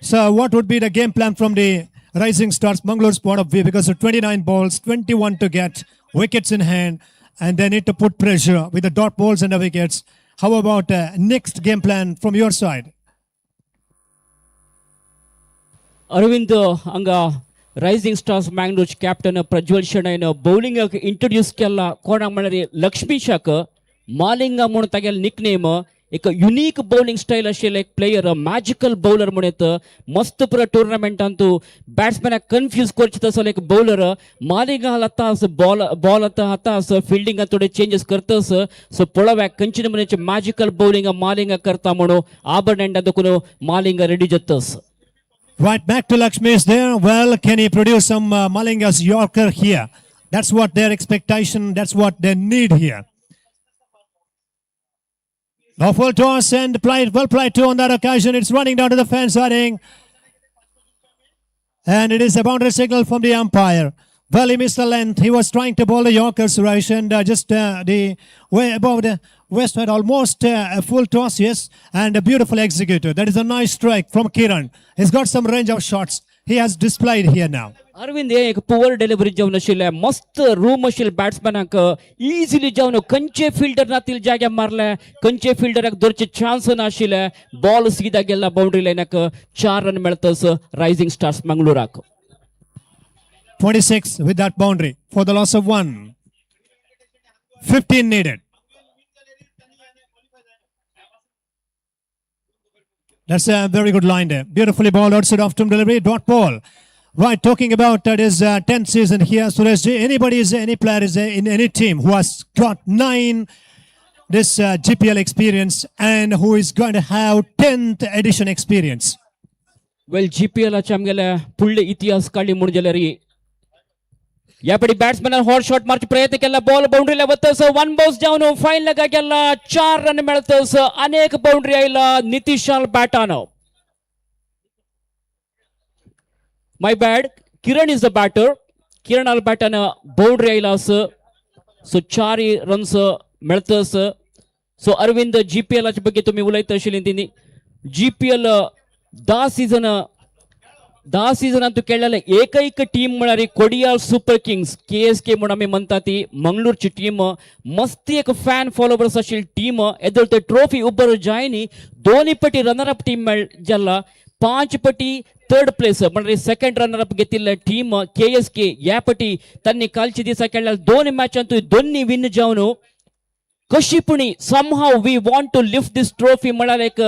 So what would be the game plan from the Rising Stars Bangalore's point of view? Because of 29 balls, 21 to get, wickets in hand, and they need to put pressure with the dot balls and the wickets. How about next game plan from your side?
Arvind anga Rising Stars Mangalore captain Prajwal Shanai bowling introduce kella kona manari Lakshmi Shaka Malinga mun tagel nickname एक unique bowling style असेल एक player magical bowler म्हणत मस्त पुरा tournament Antu batsman confuse करचित असल एक bowler मालिंग हतास ball हतास fielding थोडे changes करतस सो पळव्या कंचिन मनेचे मॅजिकल बॉलिंग मालिंग करता म्हणो आभरण एंड दकुनो मालिंग रेडी जत्तस.
Right, back to Lakshmi is there. Well, can he produce some Malinga's Yorker here? That's what their expectation, that's what they need here. Now full toss and played, well played too on that occasion. It's running down to the fence, heading. And it is a boundary signal from the umpire. Well, he missed the length. He was trying to bowl the Yorker, Suresh, and just the way above the westward, almost a full toss, yes, and a beautiful executor. That is a nice strike from Kiran. He's got some range of shots. He has displayed here now.
Arvind एक poor delivery जाऊन आशिल्ले मस्त room आशिल्ले बॅट्समॅनाक easily जाऊन कंचे fielder नातील जाग्यार मारले कंचे फिल्डराक धरचे चान्स नाशिल्ले बॉल सीधा गेला बाउंड्री लायनाक 4 रन मेळतस रायझिंग स्टार्स मंगळूराक.
26 with that boundary for the loss of 1. 15 needed. That's a very good line there. Beautifully bowled outside off to delivery. Dot ball. Right, talking about his 10th season here, Suresh, any player is in any team who has got 9 this GPL experience and who is going to have 10th edition experience.
Well, GPL Amgele पुढले इतिहास काढली म्हणून जाल्यार यापडी batsman hot shot मारचे प्रयत्न केला ball बाउंड्रीला वतस 1 बाउन्स जाऊन फाईन लगा गेला 4 रन मेळतस अनेक बाउंड्री आयला नितिशाल बॅटान. My bad. Kiran is the batter. Kiran al bॅटान बाउंड्री आयला सो 4 रन्स मेळतस. सो अरविंद GPL ಬಗ್ಗೆ तुम्ही उलयता आशिल्ली तिनी GPL 10 सीझन अंतू खेळलेले एकैक टीम म्हळ्यार कोडियाल सुपर किंग्स KSK म्हणून आमी म्हणता ती मंगळूरची टीम मस्ती एक फॅन फॉलोवर्स आशिल्ली टीम येदर ते ट्रॉफी उबर जायनी दोन्ही पटी रनर अप टीम जाल्ला 5 पटी थर्ड प्लेस म्हणजे सेकंड रनर अप घेतिल्ले टीम KSK या पटी त्यांनी कालची दिसा खेळल्या 2 मॅचांतू दोन्ही विन जावन कशीपणी somehow we want to lift this trophy म्हळ्यार एक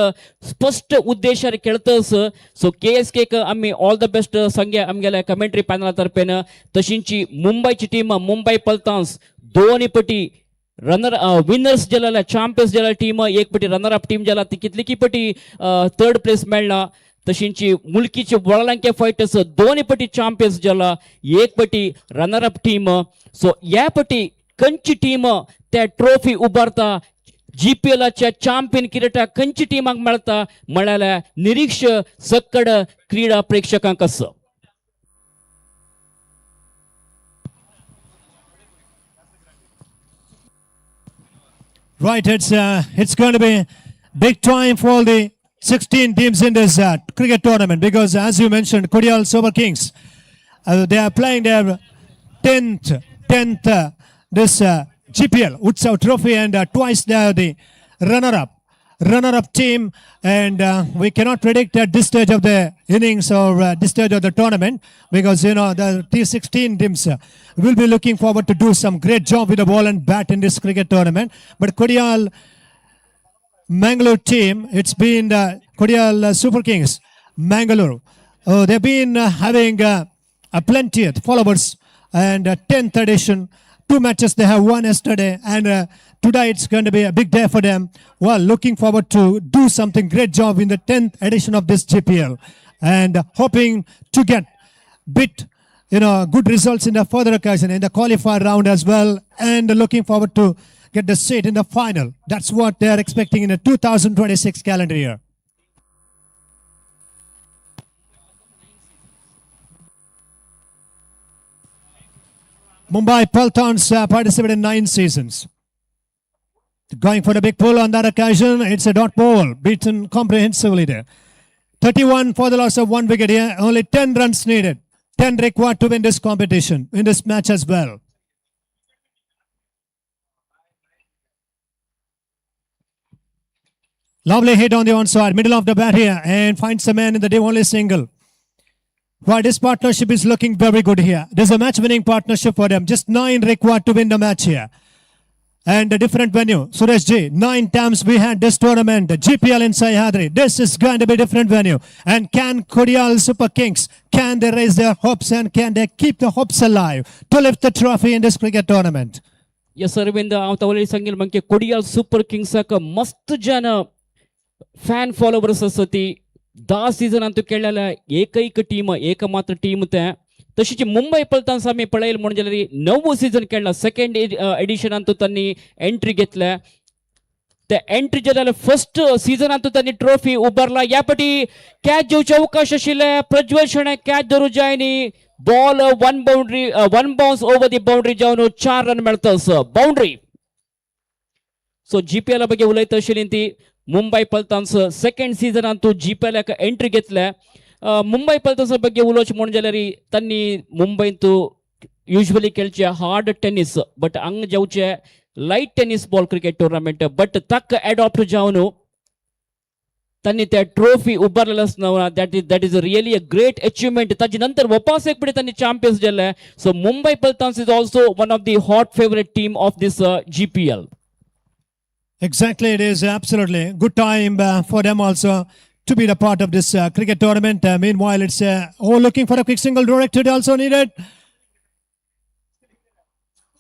स्पष्ट उद्देशार खेळतस. सो KSK आम्ही ऑल द बेस्ट सांगया आमगेल्या कमेंट्री पॅनला तर्फेन तशींची मुंबईची टीम मुंबई पल्तान्स दोन्ही पटी रनर विनर्स जाला चॅम्पियन्स जाला टीम एक पटी रनर अप टीम जाला ती कितली की पटी थर्ड प्लेस मेळ्ळा तशींची मुलकीचे वळांके फायटर्स दोन्ही पटी चॅम्पियन्स जाला एक पटी रनर अप टीम. सो या पटी कंची टीम त्या ट्रॉफी उबारता GPLच्या चॅम्पियन किरीटा कंची टीमाक मेळता म्हळ्यार निरीक्ष सक्कड क्रीडा प्रेक्षकांक आसा.
Right, it's going to be big time for the 16 teams in this cricket tournament because, as you mentioned, Kodial Super Kings, they are playing their 10th this GPL Utsav trophy and twice they are the runner-up team, and we cannot predict at this stage of the innings or this stage of the tournament because the T16 teams will be looking forward to do some great job with the ball and bat in this cricket tournament. But Kodial Mangalore team, it's been Kodial Super Kings Mangalore. They've been having plenty of followers and 10th edition. 2 matches they have won yesterday and today it's going to be a big day for them. Well, looking forward to do something great job in the 10th edition of this GPL and hoping to get good results in the further occasion in the qualifier round as well and looking forward to get the seat in the final. That's what they are expecting in the 2026 calendar year. Mumbai Peltons participated in 9 seasons. going for a big pull on that occasion. It's a dot ball, beaten comprehensively there. 31 for the loss of 1 wicket here. Only 10 runs needed. 10 required to win this competition, in this match as well. Lovely hit on the onside, middle of the bat here, and finds a man in the only single. Right, this partnership is looking very good here. There's a match-winning partnership for them. Just 9 required to win the match here. And a different venue. Suresh Ji, 9 times we had this tournament, the GPL in Sahyadri. This is going to be a different venue. And can Kodial Super Kings, can they raise their hopes and can they keep the hopes alive to lift the trophy in this cricket tournament?
Yes, Arvind, आवतावली संगील मंके Kodial super kings का मस्त जन fan followers असती 10 season Antu केलेला एकैक team एकमात्र टीम ते तशीच मुंबई पलतान आमी पळयले म्हणून जाल्यार 9 सीझन केला सेकंड एडिशन अंतू त्यांनी एंट्री घेतल्या त्या एंट्री जाल्यार फर्स्ट सीझन अंतू त्यांनी ट्रॉफी उबारला या पटी कॅच घेवचे अवकाश आशिल्ले प्रज्वल शेणे कॅच धरू जायनी ball one bounce over the boundary जावन 4 रन मेळतस बाउंड्री सो जीपीएल ಬಗ್ಗೆ उलयता आशिल्ली ती मुंबई पलतान्स सेकंड सीझन अंतू जीपीएल एंट्री घेतल्या मुंबई पलतान्स ಬಗ್ಗೆ उलोवचे म्हणून जाल्यार त्यांनी मुंबईंतू यूजुअली खेळचे हार्ड टेनिस बट हांग जावचे light tennis ball cricket tournament but तक अडॉप्ट जावन त्यांनी त्या ट्रॉफी उबारलेला that is really a great achievement ताजे नंतर वापस एक त्यांनी चॅम्पियन्स जाले so Mumbai Paltans is also one of the hot favourite team of this GPL.
Exactly, it is absolutely good time for them also to be the part of this cricket tournament. Meanwhile, it's looking for a quick single directed also needed.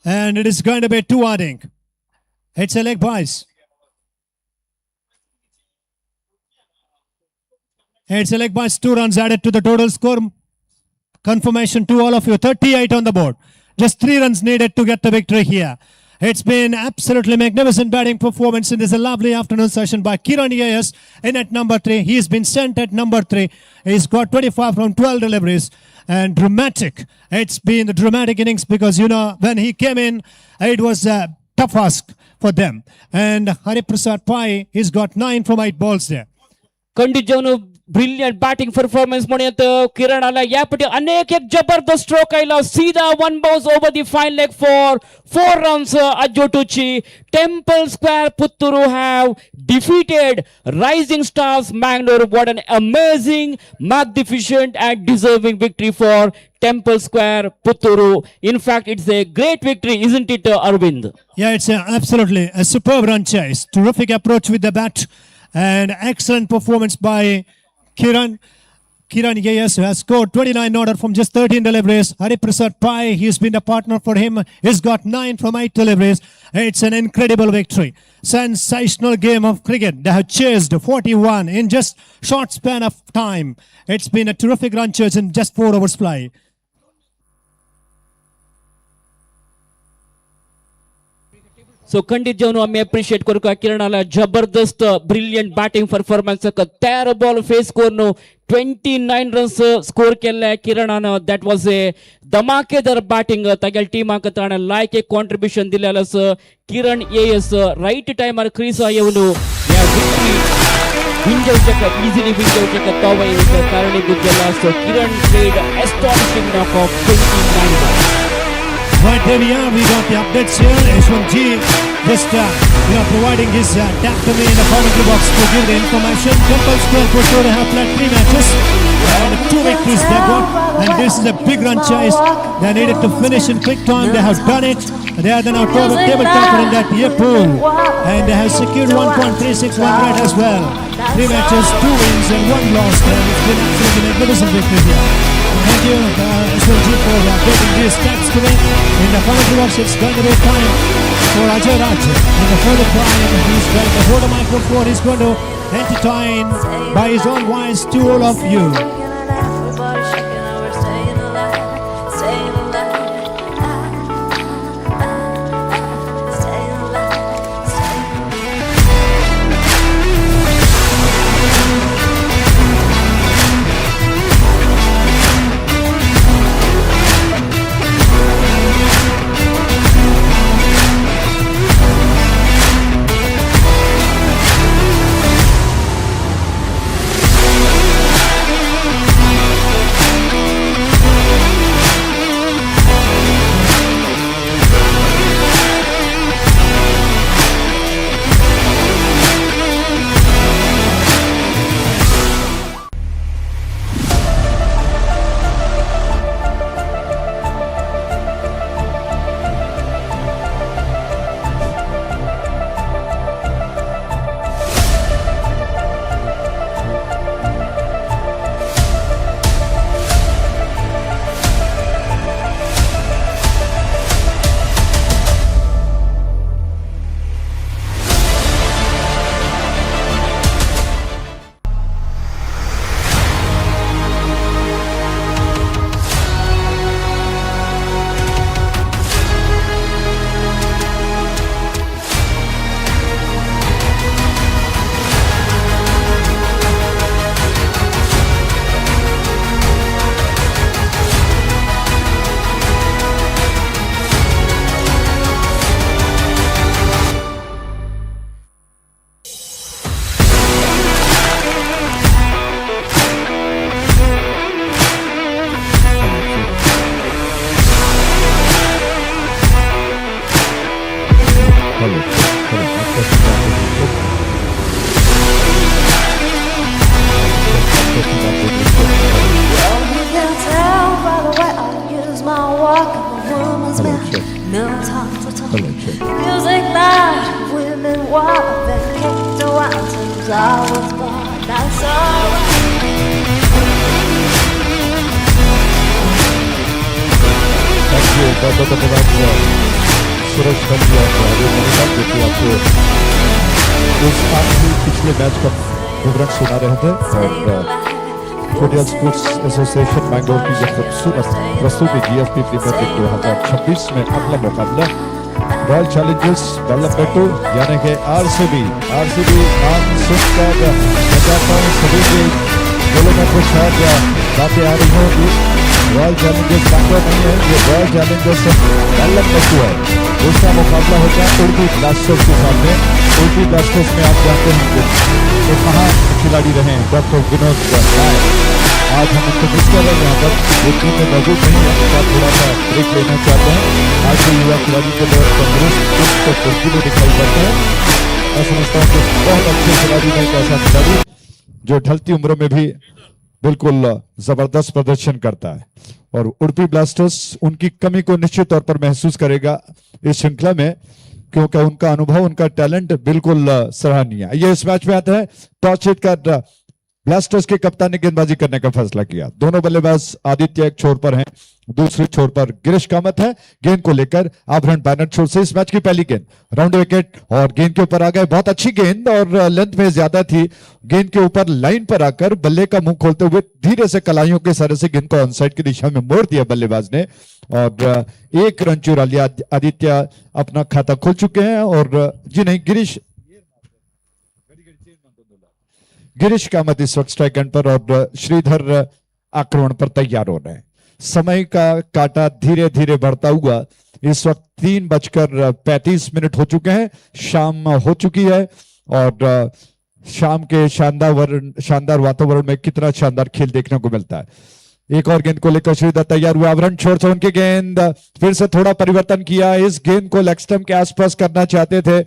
And it is going to be 2 adding. It's a leg bias. It's a leg bias, 2 runs added to the total score. Confirmation to all of you, 38 on the board. Just 3 runs needed to get the victory here. It's been absolutely magnificent batting performance in this lovely afternoon session by Kiran Yayas in at number 3. He's been sent at number 3. He's got 25 from 12 deliveries and dramatic. It's been the dramatic innings because, you know, when he came in, it was a tough ask for them. And Hariprasad Pai, he's got 9 from 8 balls there.
Brilliant batting performance म्हणत किरण आला यापटी अनेक एक जबरदस्त stroke आयला सीधा 1 bounce over the fine leg for 4 runs अजोटुची Temple Square Putturu have defeated Rising Stars Mangalore. What an amazing magnificent and deserving victory for Temple Square, Putturu. In fact, it's a great victory, isn't it, Arvind?
Yeah, it's absolutely a superb run chase. Terrific approach with the bat and excellent performance by Kiran Yayas, who has scored 29 in order from just 13 deliveries. Hariprasad Pai, he's been a partner for him. He's got 9 from 8 deliveries. It's an incredible victory. Sensational game of cricket. They have chased 41 in just short span of time. It's been a terrific run chase in just 4 overs play.
सो खंडित जाऊन आम्ही appreciate करू का किरणाला जबरदस्त brilliant batting performance 13 ball face करून 29 runs score केले किरणानं. That was a धमाकेदार batting तागेल टीमाक ताणें लायक एक कॉन्ट्रिब्युशन दिलेलं किरण येयस राईट टायमार क्रीज येवन ह्या विक्ट्री विंजवचे इझिली विंजवचे तोवय कारणीभूत जाला. So Kiran played astonishing knock of 29 balls.
Right, there we are. We got the updates here. H1G just providing his tap to me in the commentary box to give the information. Temple Square Putturu have played 3 matches and 2 victories they got. And this is a big run chase. They needed to finish in quick time. They have done it. They are the now table topper in that year pool. And they have secured 1.361 rate as well. 3 matches, 2 wins and 1 loss. And it's been absolutely magnificent victory here. Thank you, S1G, for updating these stats to me. In the commentary box, it's going to be time for Ajay Raj. In the further time, he's going to hold a microphone. He's going to entertain by his own voice to all of you.
You can tell by the way I use my walk and the woman's mouth. No time to talk. Music loud, women wild, then kicked around since I was born. That's alright.
Thank you, बहुत बहुत धन्यवाद सुरेश बंदी और जो कि आपको उस आखिरी पिछले मैच का विवरण सुना रहे थे और कोडियल स्पोर्ट्स एसोसिएशन बैंगलोर की जो खूबसूरत प्रस्तुति जीएसबी प्रीमियर लीग 2026 में अगला मुकाबला रॉयल चैलेंजर्स बल्लभपेटू यानी कि आरसीबी नाम सुनकर बताता हूँ सभी के दिलों में कुछ और बातें आ रही होंगी। रॉयल चैलेंजर्स बैंगलोर नहीं है, ये रॉयल चैलेंजर्स बल्लभपेटू है। दूसरा मुकाबला होता है उर्दू ब्लास्टर्स के सामने। उर्दू ब्लास्टर्स में आप जानते हैं एक महान खिलाड़ी रहे हैं डॉक्टर विनोद नायक। आज हम उनको मिस कर रहे हैं, यहाँ पर वो टीम में मौजूद नहीं है, उनका थोड़ा सा ब्रेक लेना चाहते हैं। आज के युवा खिलाड़ी के लिए तंदुरुस्त चुस्त फुर्तीले दिखाई पड़ते हैं। मैं समझता हूँ कि बहुत अच्छे खिलाड़ी में एक ऐसा खिलाड़ी जो ढलती उम्र में भी बिल्कुल जबरदस्त प्रदर्शन करता है और उडुपी ब्लास्टर्स उनकी कमी को निश्चित तौर पर महसूस करेगा इस श्रृंखला में, क्योंकि उनका अनुभव, उनका टैलेंट बिल्कुल सराहनीय है। ये इस मैच में आता है टॉस जीतकर ब्लास्टर्स के कप्तान ने गेंदबाजी करने का फैसला किया। दोनों बल्लेबाज आदित्य एक छोर पर हैं, दूसरे छोर पर गिरीश कामत है। गेंद को लेकर आभरण बैनर छोर से इस मैच की पहली गेंद राउंड विकेट और गेंद के ऊपर आ गए। बहुत अच्छी गेंद और लेंथ में ज्यादा थी। गेंद के ऊपर लाइन पर आकर बल्ले का मुंह खोलते हुए धीरे से कलाइयों के सहारे से गेंद को ऑनसाइड की दिशा में मोड़ दिया बल्लेबाज ने और एक रन चुरा लिया। आदित्य अपना खाता खोल चुके हैं और जी नहीं, गिरीश कामत इस वक्त स्ट्राइक एंड पर और श्रीधर आक्रमण पर तैयार हो रहे हैं। समय का काटा धीरे धीरे बढ़ता हुआ इस वक्त 3:35 हो चुके हैं। शाम हो चुकी है और शाम के शानदार वातावरण में कितना शानदार खेल देखने को मिलता है। एक और गेंद को लेकर श्रीधर तैयार हुए। आभरण छोड़ से उनकी गेंद फिर से थोड़ा परिवर्तन किया। इस गेंद को लेग स्टंप के आसपास करना चाहते थे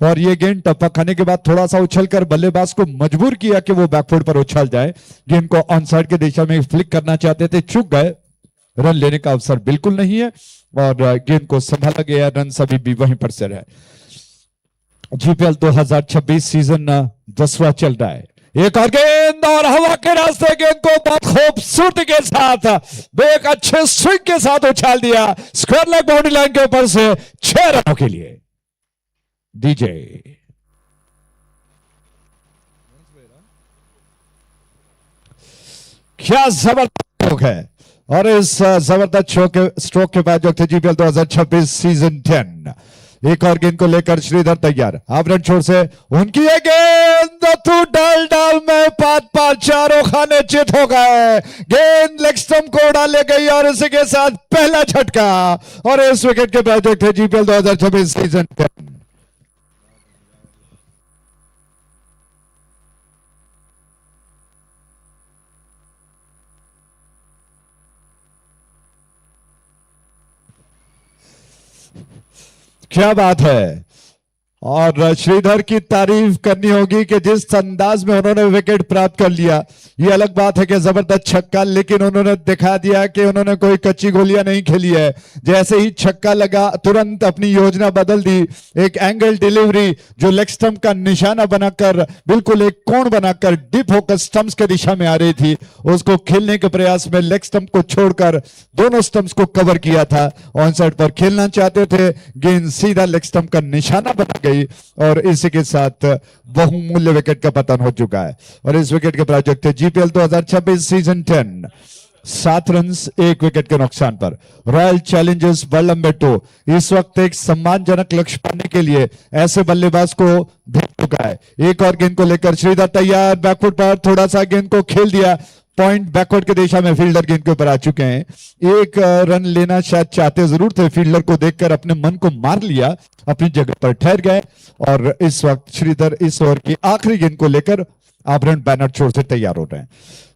और ये गेंद टप्पा खाने के बाद थोड़ा सा उछलकर बल्लेबाज को मजबूर किया कि वो बैकफुट पर उछल जाए। गेंद को ऑन साइड की दिशा में फ्लिक करना चाहते थे, चूक गए। रन लेने का अवसर बिल्कुल नहीं है और गेंद को संभाला गया। रन सभी भी वहीं पर से रहे। जीपीएल 2026 सीजन 10वां चल रहा है। एक और गेंद और हवा के रास्ते गेंद को बहुत खूबसूरती के साथ एक अच्छे स्विंग के साथ उछाल दिया स्क्वायर लेग बाउंड्री लाइन के ऊपर से 6 रनों के लिए। डीजे क्या जबरदस्त स्ट्रोक है और इस जबरदस्त स्ट्रोक के बाद जो थे जीपीएल 2026 सीजन 10। एक और गेंद को लेकर श्रीधर तैयार। आवरण छोर से उनकी ये गेंद तू डाल में पार चारों खाने चित हो गए। गेंद लेग स्टंप को डाले गई और इसी के साथ पहला झटका और इस विकेट के प्रोजेक्ट है जीपीएल 2026 सीजन 10। क्या बात है और श्रीधर की तारीफ करनी होगी कि जिस अंदाज में उन्होंने विकेट प्राप्त कर लिया। ये अलग बात है कि जबरदस्त छक्का, लेकिन उन्होंने दिखा दिया कि उन्होंने कोई कच्ची गोलियां नहीं खेली है। जैसे ही छक्का लगा तुरंत अपनी योजना बदल दी। एक एंगल डिलीवरी जो लेग स्टंप का निशाना बनाकर बिल्कुल एक कोण बनाकर डिप होकर स्टंप्स की दिशा में आ रही थी, उसको खेलने के प्रयास में लेग स्टंप को छोड़कर दोनों स्टंप्स को कवर किया था। ऑन साइड पर खेलना चाहते थे, गेंद सीधा लेग स्टंप का निशाना बना गई और इसी के साथ बहुमूल्य विकेट का पतन हो चुका है। और इस विकेट के प्रायोजक थे जीपीएल 2026 सीजन 10। 7 रन 1 विकेट के नुकसान पर रॉयल चैलेंजर्स बल्लभपेटू इस वक्त एक सम्मानजनक लक्ष्य पाने के लिए ऐसे बल्लेबाज को भेज चुका है। एक और गेंद को लेकर श्रीधर तैयार। बैकफुट पर थोड़ा सा गेंद को खेल दिया। पॉइंट बैकवर्ड की दिशा में फील्डर गेंद के ऊपर आ चुके हैं। एक रन लेना शायद चाहते जरूर थे, फील्डर को देखकर अपने मन को मार लिया, अपनी जगह पर ठहर गए और इस वक्त श्रीधर इस ओवर की आखिरी गेंद को लेकर आभरण बैनर छोड़ से तैयार हो रहे हैं।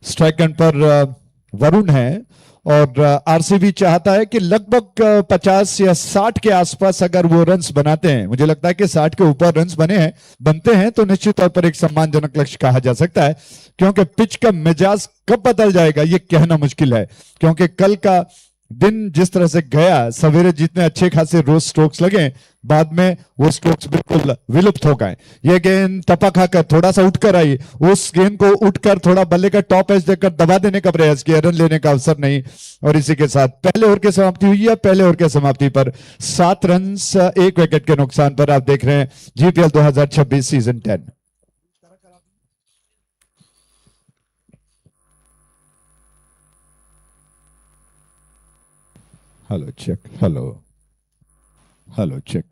स्ट्राइक एंड पर वरुण है और आरसीबी चाहता है कि लगभग 50 या 60 के आसपास अगर वो रन्स बनाते हैं, मुझे लगता है कि 60 के ऊपर रन्स बनते हैं तो निश्चित तौर पर एक सम्मानजनक लक्ष्य कहा जा सकता है, क्योंकि पिच का मिजाज कब बदल जाएगा ये कहना मुश्किल है, क्योंकि कल का दिन जिस तरह से गया, सवेरे जितने अच्छे खासे रोज स्ट्रोक्स लगे, बाद में वो स्ट्रोक्स बिल्कुल विलुप्त हो गए। ये गेंद टपा खाकर थोड़ा सा उठकर आई, उस गेंद को उठकर थोड़ा बल्ले का टॉप एज देकर दबा देने का प्रयास किया, रन लेने का अवसर नहीं। और इसी के साथ पहले ओवर की समाप्ति हुई है। पहले ओवर की समाप्ति पर 7 रन 1 विकेट के नुकसान पर आप देख रहे हैं GPL 2026 season 10। Hello check, hello check.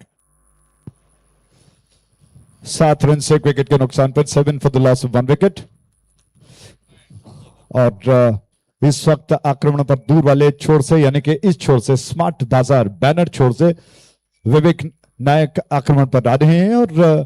7 run 1 wicket के नुकसान पर 7 for the loss of 1 wicket. और इस वक्त आक्रमण पर दूर वाले छोर से, यानी कि इस छोर से स्मार्ट बाजार बैनर छोर से विवेक नायक आक्रमण पर आ रहे हैं और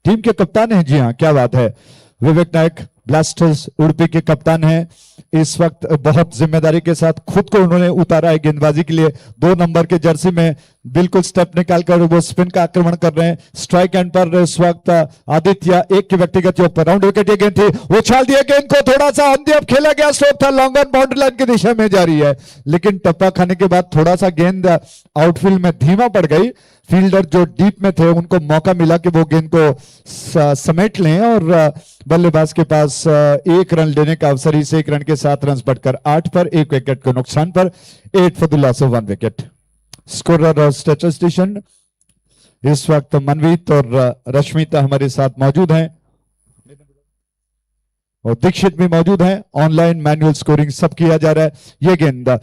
टीम के कप्तान हैं। जी हाँ, क्या बात है, विवेक नायक ब्लास्टर्स उड़पी के कप्तान हैं। इस वक्त बहुत जिम्मेदारी के साथ खुद को उन्होंने उतारा है गेंदबाजी के लिए। 2 नंबर के जर्सी में बिल्कुल स्टेप निकालकर वो स्पिन का आक्रमण कर रहे हैं। स्ट्राइक एंड पर इस वक्त आदित्य एक के व्यक्तिगत योग पर राउंड विकेट ये गेंद थी, वो उछाल दिया गेंद को, थोड़ा सा अंतिम खेला गया, स्ट्रोक था, लॉन्ग ऑन बाउंड्री लाइन की दिशा में जारी है, लेकिन टप्पा खाने के बाद थोड़ा सा गेंद आउटफील्ड में धीमा पड़ गई। फील्डर जो डीप में थे उनको मौका मिला कि वो गेंद को समेट लें और बल्लेबाज के पास 1 रन लेने का अवसर। इस 1 रन के 7 रन बढ़कर 8 पर 1 विकेट के नुकसान पर 8 for the loss of 1 wicket. Scorer और स्टैटिस्टिशियन इस वक्त मनवीत और रश्मिता हमारे साथ मौजूद हैं और दीक्षित भी मौजूद हैं। ऑनलाइन मैनुअल स्कोरिंग सब किया जा रहा है। ये गेंद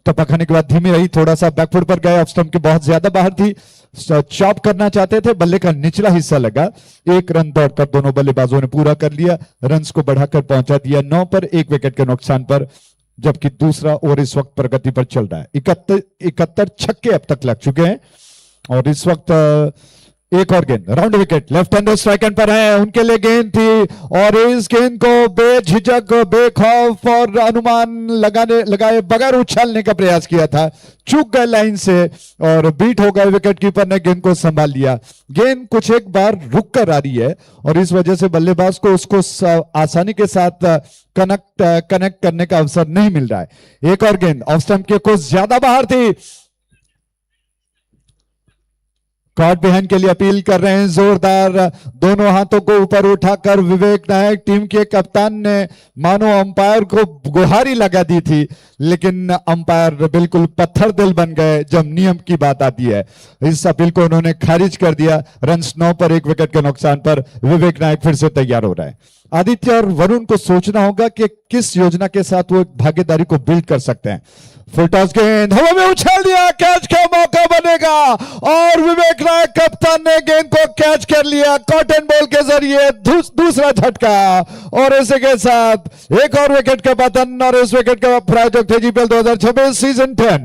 टप्पा खाने के बाद धीमी रही, थोड़ा सा बैकफुट पर गया, ऑफ स्टंप के बहुत ज्यादा बाहर थी, चॉप करना चाहते थे, बल्ले का निचला हिस्सा लगा। 1 रन दौड़कर दोनों बल्लेबाजों ने पूरा कर लिया, रन्स को बढ़ाकर पहुंचा दिया 9 पर 1 विकेट के नुकसान पर, जबकि दूसरा ओवर इस वक्त प्रगति पर चल रहा है। 71 छक्के अब तक लग चुके हैं और इस वक्त एक और गेंद round wicket, left hander strike end पर है, उनके लिए गेंद थी और इस गेंद को बेझिझक बेखौफ और अनुमान लगाए बगैर उछालने का प्रयास किया था, चूक गए लाइन से और बीट हो गए। विकेट कीपर ने गेंद को संभाल लिया। गेंद कुछ एक बार रुक कर आ रही है और इस वजह से बल्लेबाज को उसको आसानी के साथ कनेक्ट करने का अवसर नहीं मिल रहा है। एक और गेंद ऑफ स्टंप के कुछ ज्यादा बाहर थी, कॉट बिहाइंड के लिए अपील कर रहे हैं जोरदार, दोनों हाथों को ऊपर उठाकर विवेक नायक टीम के कप्तान ने मानो अंपायर को गुहारी लगा दी थी, लेकिन अंपायर बिल्कुल पत्थर दिल बन गए जब नियम की बात आती है। इस अपील को उन्होंने खारिज कर दिया। रन्स 9 पर 1 विकेट के नुकसान पर विवेक नायक फिर से तैयार हो रहा है। आदित्य और वरुण को सोचना होगा कि किस योजना के साथ वो एक भागीदारी को बिल्ड कर सकते हैं। फुल टॉस गेंद हवा में उछाल दिया, कैच का मौका बनेगा और विवेक नायक कप्तान ने गेंद को कैच कर लिया कॉटन बॉल के जरिए, दूसरा झटका और इसी के साथ एक और विकेट का पतन और इस विकेट का प्रायोजक थे जीपीएल 2026 सीजन 10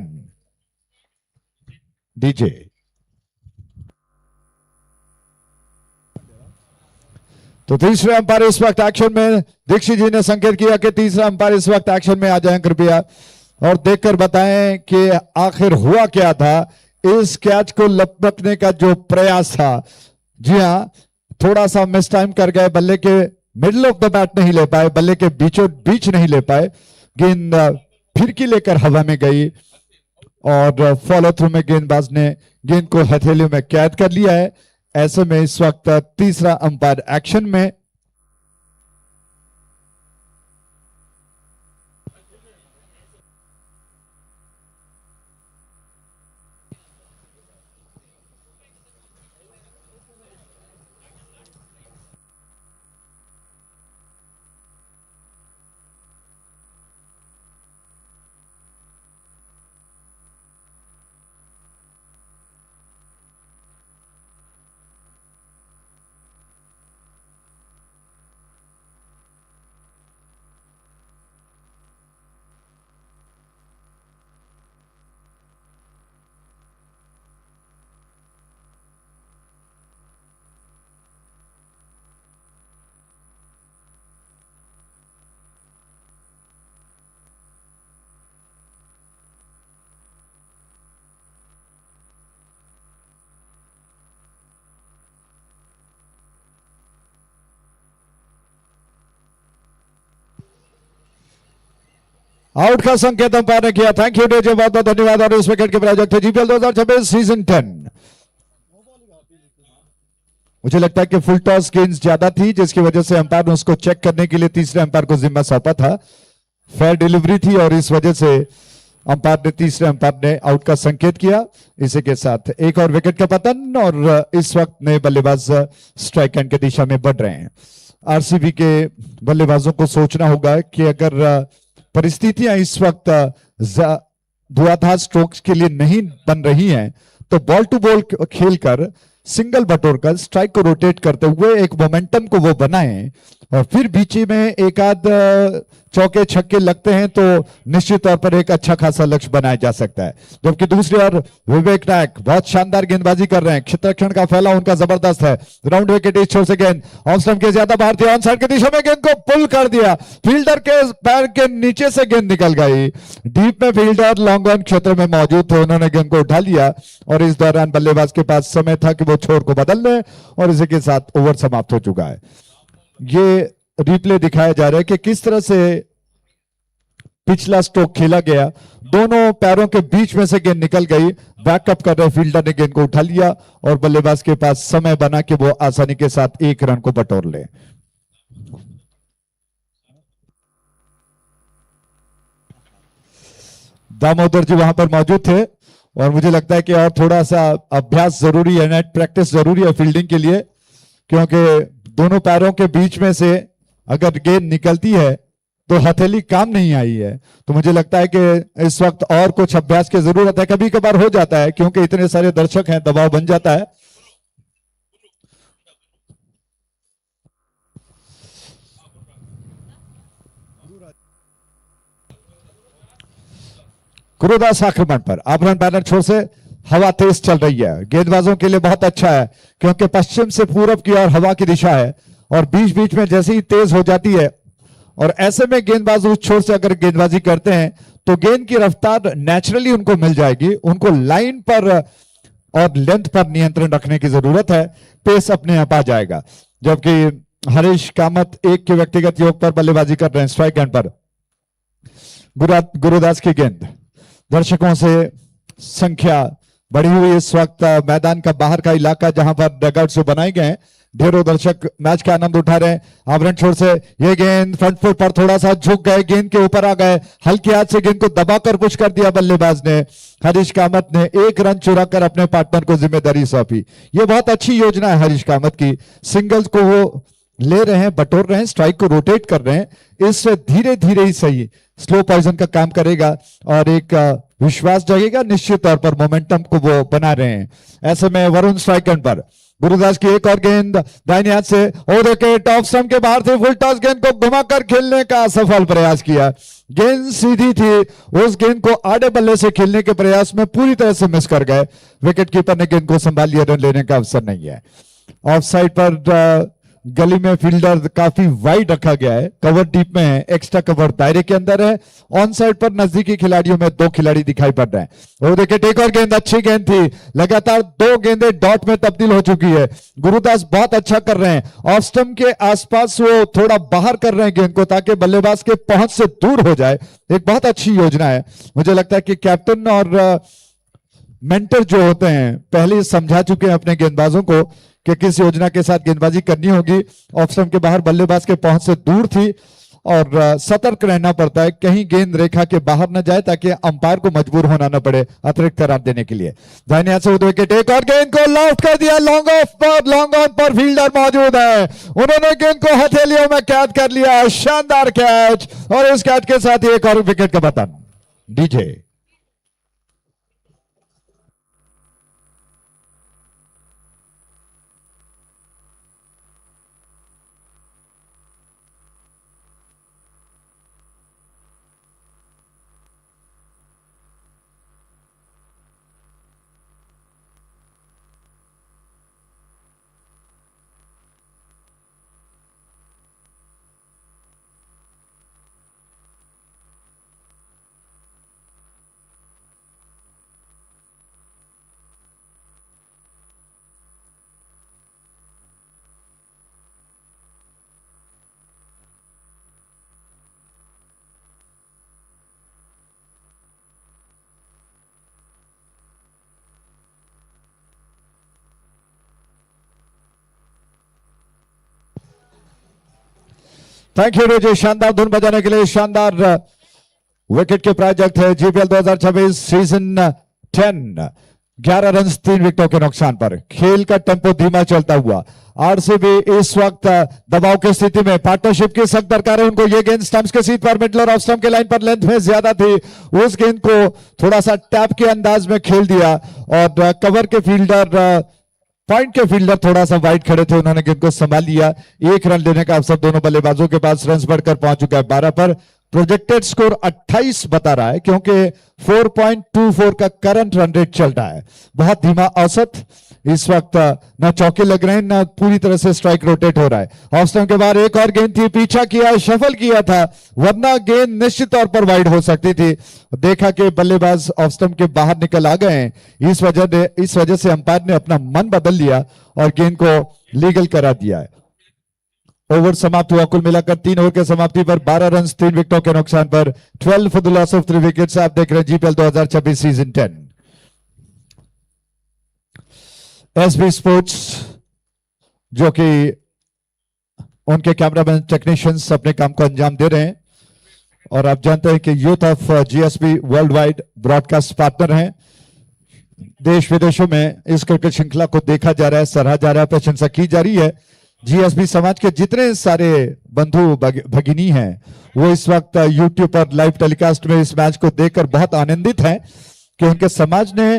डीजे। तो तीसरे अंपायर इस वक्त एक्शन में, दीक्षित जी ने संकेत किया कि तीसरा अंपायर इस वक्त एक्शन में आ जाएं कृपया और देखकर बताएं कि आखिर हुआ क्या था। इस कैच को लपकने का जो प्रयास था, जी हां, थोड़ा सा मिस टाइम कर गए, बल्ले के मिडिल ऑफ द बैट नहीं ले पाए, बल्ले के बीचों बीच नहीं ले पाए, गेंद फिरकी लेकर हवा में गई और फॉलो थ्रू में गेंदबाज ने गेंद को हथेलियों में कैद कर लिया है। ऐसे में इस वक्त तीसरा अंपायर एक्शन में। आउट का संकेत अंपायर ने किया। थैंक यू डीजे, बहुत बहुत धन्यवाद। और इस विकेट के प्रायोजक थे जीपीएल 2026 सीजन 10। मुझे लगता है कि फुल टॉस गेंद ज्यादा थी, जिसकी वजह से अंपायर ने उसको चेक करने के लिए तीसरे अंपायर को जिम्मा सौंपा था। फेयर डिलीवरी थी और इस वजह से अंपायर ने तीसरे अंपायर ने आउट का संकेत किया। इसी के साथ एक और विकेट का पतन और इस वक्त नए बल्लेबाज स्ट्राइक एंड की दिशा में बढ़ रहे हैं। आरसीबी के बल्लेबाजों को सोचना होगा कि अगर परिस्थितियां इस वक्त धुआंधार स्ट्रोक्स के लिए नहीं बन रही हैं, तो बॉल टू बॉल खेलकर सिंगल बटोरकर स्ट्राइक को रोटेट करते हुए एक मोमेंटम को वो बनाएं और फिर बीच में एक आध चौके छक्के लगते हैं तो निश्चित तौर पर एक अच्छा खासा लक्ष्य बनाया जा सकता है। जबकि दूसरी ओर विवेक नायक बहुत शानदार गेंदबाजी कर रहे हैं। क्षेत्ररक्षण का फैलाव उनका जबरदस्त है। राउंड विकेट इस छोर से गेंद ऑफ स्टंप के ज्यादा बाहर थी, ऑन साइड की दिशा में गेंद को पुल कर दिया। फील्डर के पैर के नीचे से गेंद निकल गई। डीप में फील्डर लॉन्ग ऑन क्षेत्र में मौजूद थे, उन्होंने गेंद को उठा लिया और इस दौरान बल्लेबाज के पास समय था कि वो छोर को बदल ले और इसी के साथ ओवर समाप्त हो चुका है। ये रिप्ले दिखाया जा रहा है कि किस तरह से पिछला स्ट्रोक खेला गया। दोनों पैरों के बीच में से गेंद निकल गई। बैकअप कर रहे फील्डर ने गेंद को उठा लिया और बल्लेबाज के पास समय बना कि वो आसानी के साथ एक रन को बटोर ले। दामोदर जी वहां पर मौजूद थे और मुझे लगता है कि और थोड़ा सा अभ्यास जरूरी है, नेट प्रैक्टिस जरूरी है फील्डिंग के लिए, क्योंकि दोनों पैरों के बीच में से अगर गेंद निकलती है तो हथेली काम नहीं आई है। तो मुझे लगता है कि इस वक्त और कुछ अभ्यास की जरूरत है। कभी कभार हो जाता है क्योंकि इतने सारे दर्शक हैं, दबाव बन जाता है। गुरुदास आक्रमण पर आभरण बैनर छोर से हवा तेज चल रही है। गेंदबाजों के लिए बहुत अच्छा है क्योंकि पश्चिम से पूरब की ओर हवा की दिशा है और बीच बीच में जैसे ही तेज हो जाती है और ऐसे में गेंदबाज उस छोर से अगर गेंदबाजी करते हैं तो गेंद की रफ्तार नेचुरली उनको मिल जाएगी। उनको लाइन पर और लेंथ पर नियंत्रण रखने की जरूरत है, पेस अपने आप आ जाएगा। जबकि हरीश कामत एक के व्यक्तिगत योग पर बल्लेबाजी कर रहे हैं। स्ट्राइक एंड पर गुरुदास की गेंद। दर्शकों से संख्या बढ़ी हुई इस वक्त मैदान का बाहर का इलाका जहां पर डगआउट्स बनाए गए हैं, ढेरों दर्शक मैच का आनंद उठा रहे हैं। आवरण छोर से ये गेंद फ्रंट फुट पर थोड़ा सा झुक गए, गेंद के ऊपर आ गए, हल्के हाथ से गेंद को दबाकर पुश कर दिया बल्लेबाज ने। हरीश कामत ने एक रन चुराकर अपने पार्टनर को जिम्मेदारी सौंपी। ये बहुत अच्छी योजना है हरीश कामत की। सिंगल्स को वो ले रहे हैं, बटोर रहे हैं, स्ट्राइक को रोटेट कर रहे हैं। इससे धीरे धीरे ही सही स्लो पॉइजन का काम करेगा और एक विश्वास जगेगा। निश्चित तौर पर मोमेंटम को वो बना रहे हैं। ऐसे में वरुण स्ट्राइक एंड पर गुरुदास की एक और गेंद दाहिने हाथ से और विकेट ऑफ स्टंप के बाहर से फुल टॉस गेंद को घुमाकर खेलने का सफल प्रयास किया। गेंद सीधी थी, उस गेंद को आड़े बल्ले से खेलने के प्रयास में पूरी तरह से मिस कर गए। विकेट कीपर ने गेंद को संभाल लिया, रन लेने का अवसर नहीं है। ऑफ साइड पर गली में फील्डर काफी वाइड रखा गया है, कवर डीप में है, एक्स्ट्रा कवर दायरे के अंदर है। ऑन साइड पर नजदीकी खिलाड़ियों में दो खिलाड़ी दिखाई पड़ रहे हैं। वो देखिए एक और गेंद, अच्छी गेंद थी, लगातार दो गेंदें डॉट में तब्दील हो चुकी है। गुरुदास बहुत अच्छा कर रहे हैं, ऑफ स्टंप के आसपास वो थोड़ा बाहर कर रहे हैं गेंद को ताकि बल्लेबाज के पहुंच से दूर हो जाए। एक बहुत अच्छी योजना है। मुझे लगता है कि कैप्टन और मेंटर जो होते हैं पहले समझा चुके हैं अपने गेंदबाजों को कि किस योजना के साथ गेंदबाजी करनी होगी। ऑफ स्टंप के बाहर बल्लेबाज के पहुंच से दूर थी और सतर्क रहना पड़ता है कहीं गेंद रेखा के बाहर न जाए ताकि अंपायर को मजबूर होना न पड़े अतिरिक्त रन देने के लिए। दाहिने हाथ से विकेट, एक और गेंद को लॉफ्ट कर दिया। लॉन्ग ऑफ पर, लॉन्ग ऑन पर फील्डर मौजूद है, उन्होंने गेंद को हथेलियों में कैद कर लिया। शानदार कैच और इस कैच के साथ ही एक और विकेट का पतन। डीजे थैंक यू रोजी, शानदार धुन बजाने के लिए। शानदार विकेट के प्रोजेक्ट है जीपीएल 2026 सीजन 10। 11 रन 3 विकेटों के नुकसान पर खेल का टेंपो धीमा चलता हुआ आरसीबी इस वक्त दबाव की स्थिति में। पार्टनरशिप की सख्त दरकार है उनको। ये गेंद स्टंप्स के सीट पर मिडल और ऑफ स्टंप के लाइन पर लेंथ में ज्यादा थी, उस गेंद को थोड़ा सा टैप के अंदाज में खेल दिया और कवर के फील्डर, पॉइंट के फील्डर थोड़ा सा वाइड खड़े थे, उन्होंने गेंद को संभाल लिया। 1 रन लेने का अवसर दोनों बल्लेबाजों के पास। रन बढ़कर पहुंच चुका है 12 पर। प्रोजेक्टेड स्कोर 28 बता रहा है क्योंकि 4.24 का करंट रन रेट चल रहा है। बहुत धीमा औसत इस वक्त, ना चौके लग रहे हैं ना पूरी तरह से स्ट्राइक रोटेट हो रहा है। ऑफ स्टंप के बाद एक और गेंद थी, पीछा किया, शफल किया था, वरना गेंद निश्चित तौर पर वाइड हो सकती थी। देखा कि बल्लेबाज ऑफ स्टंप के बाहर निकल आ गए हैं, इस वजह से अंपायर ने अपना मन बदल लिया और गेंद को लीगल करा दिया है। ओवर समाप्त हुआ। कुल मिलाकर 3 ओवर के समाप्ति पर 12 रन 3 विकेटों के नुकसान पर 12 for the loss of 3 wickets. आप देख रहे हैं जीपीएल 2026 सीजन 10। एसबी स्पोर्ट्स जो कि उनके कैमरामैन टेक्नीशियंस अपने काम को अंजाम दे रहे हैं और आप जानते हैं कि यूथ ऑफ जीएसबी वर्ल्ड वाइड ब्रॉडकास्ट पार्टनर हैं। देश विदेशों में इस क्रिकेट श्रृंखला को देखा जा रहा है, सराहा जा रहा है, प्रशंसा की जा रही है। जीएसबी समाज के जितने सारे बंधु भगिनी हैं वो इस वक्त यूट्यूब पर लाइव टेलीकास्ट में इस मैच को देखकर बहुत आनंदित हैं कि उनके समाज ने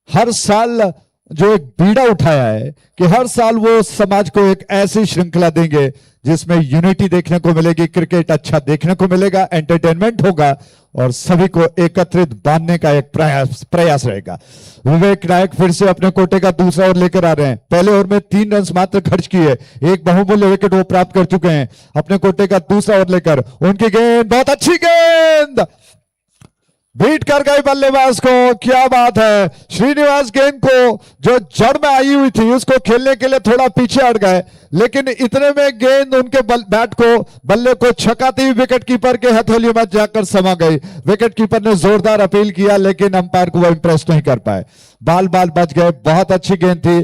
हर साल जो एक बीड़ा उठाया है कि हर साल वो समाज को एक ऐसी श्रृंखला देंगे जिसमें यूनिटी देखने को मिलेगी, क्रिकेट अच्छा देखने को मिलेगा, एंटरटेनमेंट होगा और सभी को एकत्रित बांधने का एक प्रयास रहेगा। विवेक नायक फिर से अपने कोटे का दूसरा ओवर लेकर आ रहे हैं। पहले ओवर में 3 रन मात्र खर्च किए, एक बहुमूल्य विकेट वो प्राप्त कर चुके हैं। अपने कोटे का दूसरा ओवर लेकर उनकी गेंद, बहुत अच्छी गेंद, बीट कर गई बल्लेबाज को। क्या बात है, श्रीनिवास गेंद को जो जड़ में आई हुई थी उसको खेलने के लिए थोड़ा पीछे हट गए, लेकिन इतने में गेंद उनके बैट को, बल्ले को छकाती हुई विकेट कीपर के हथेलियों में जाकर समा गई। विकेट कीपर ने जोरदार अपील किया लेकिन अंपायर को वो इंप्रेस नहीं कर पाए, बाल बच गए। बहुत अच्छी गेंद थी।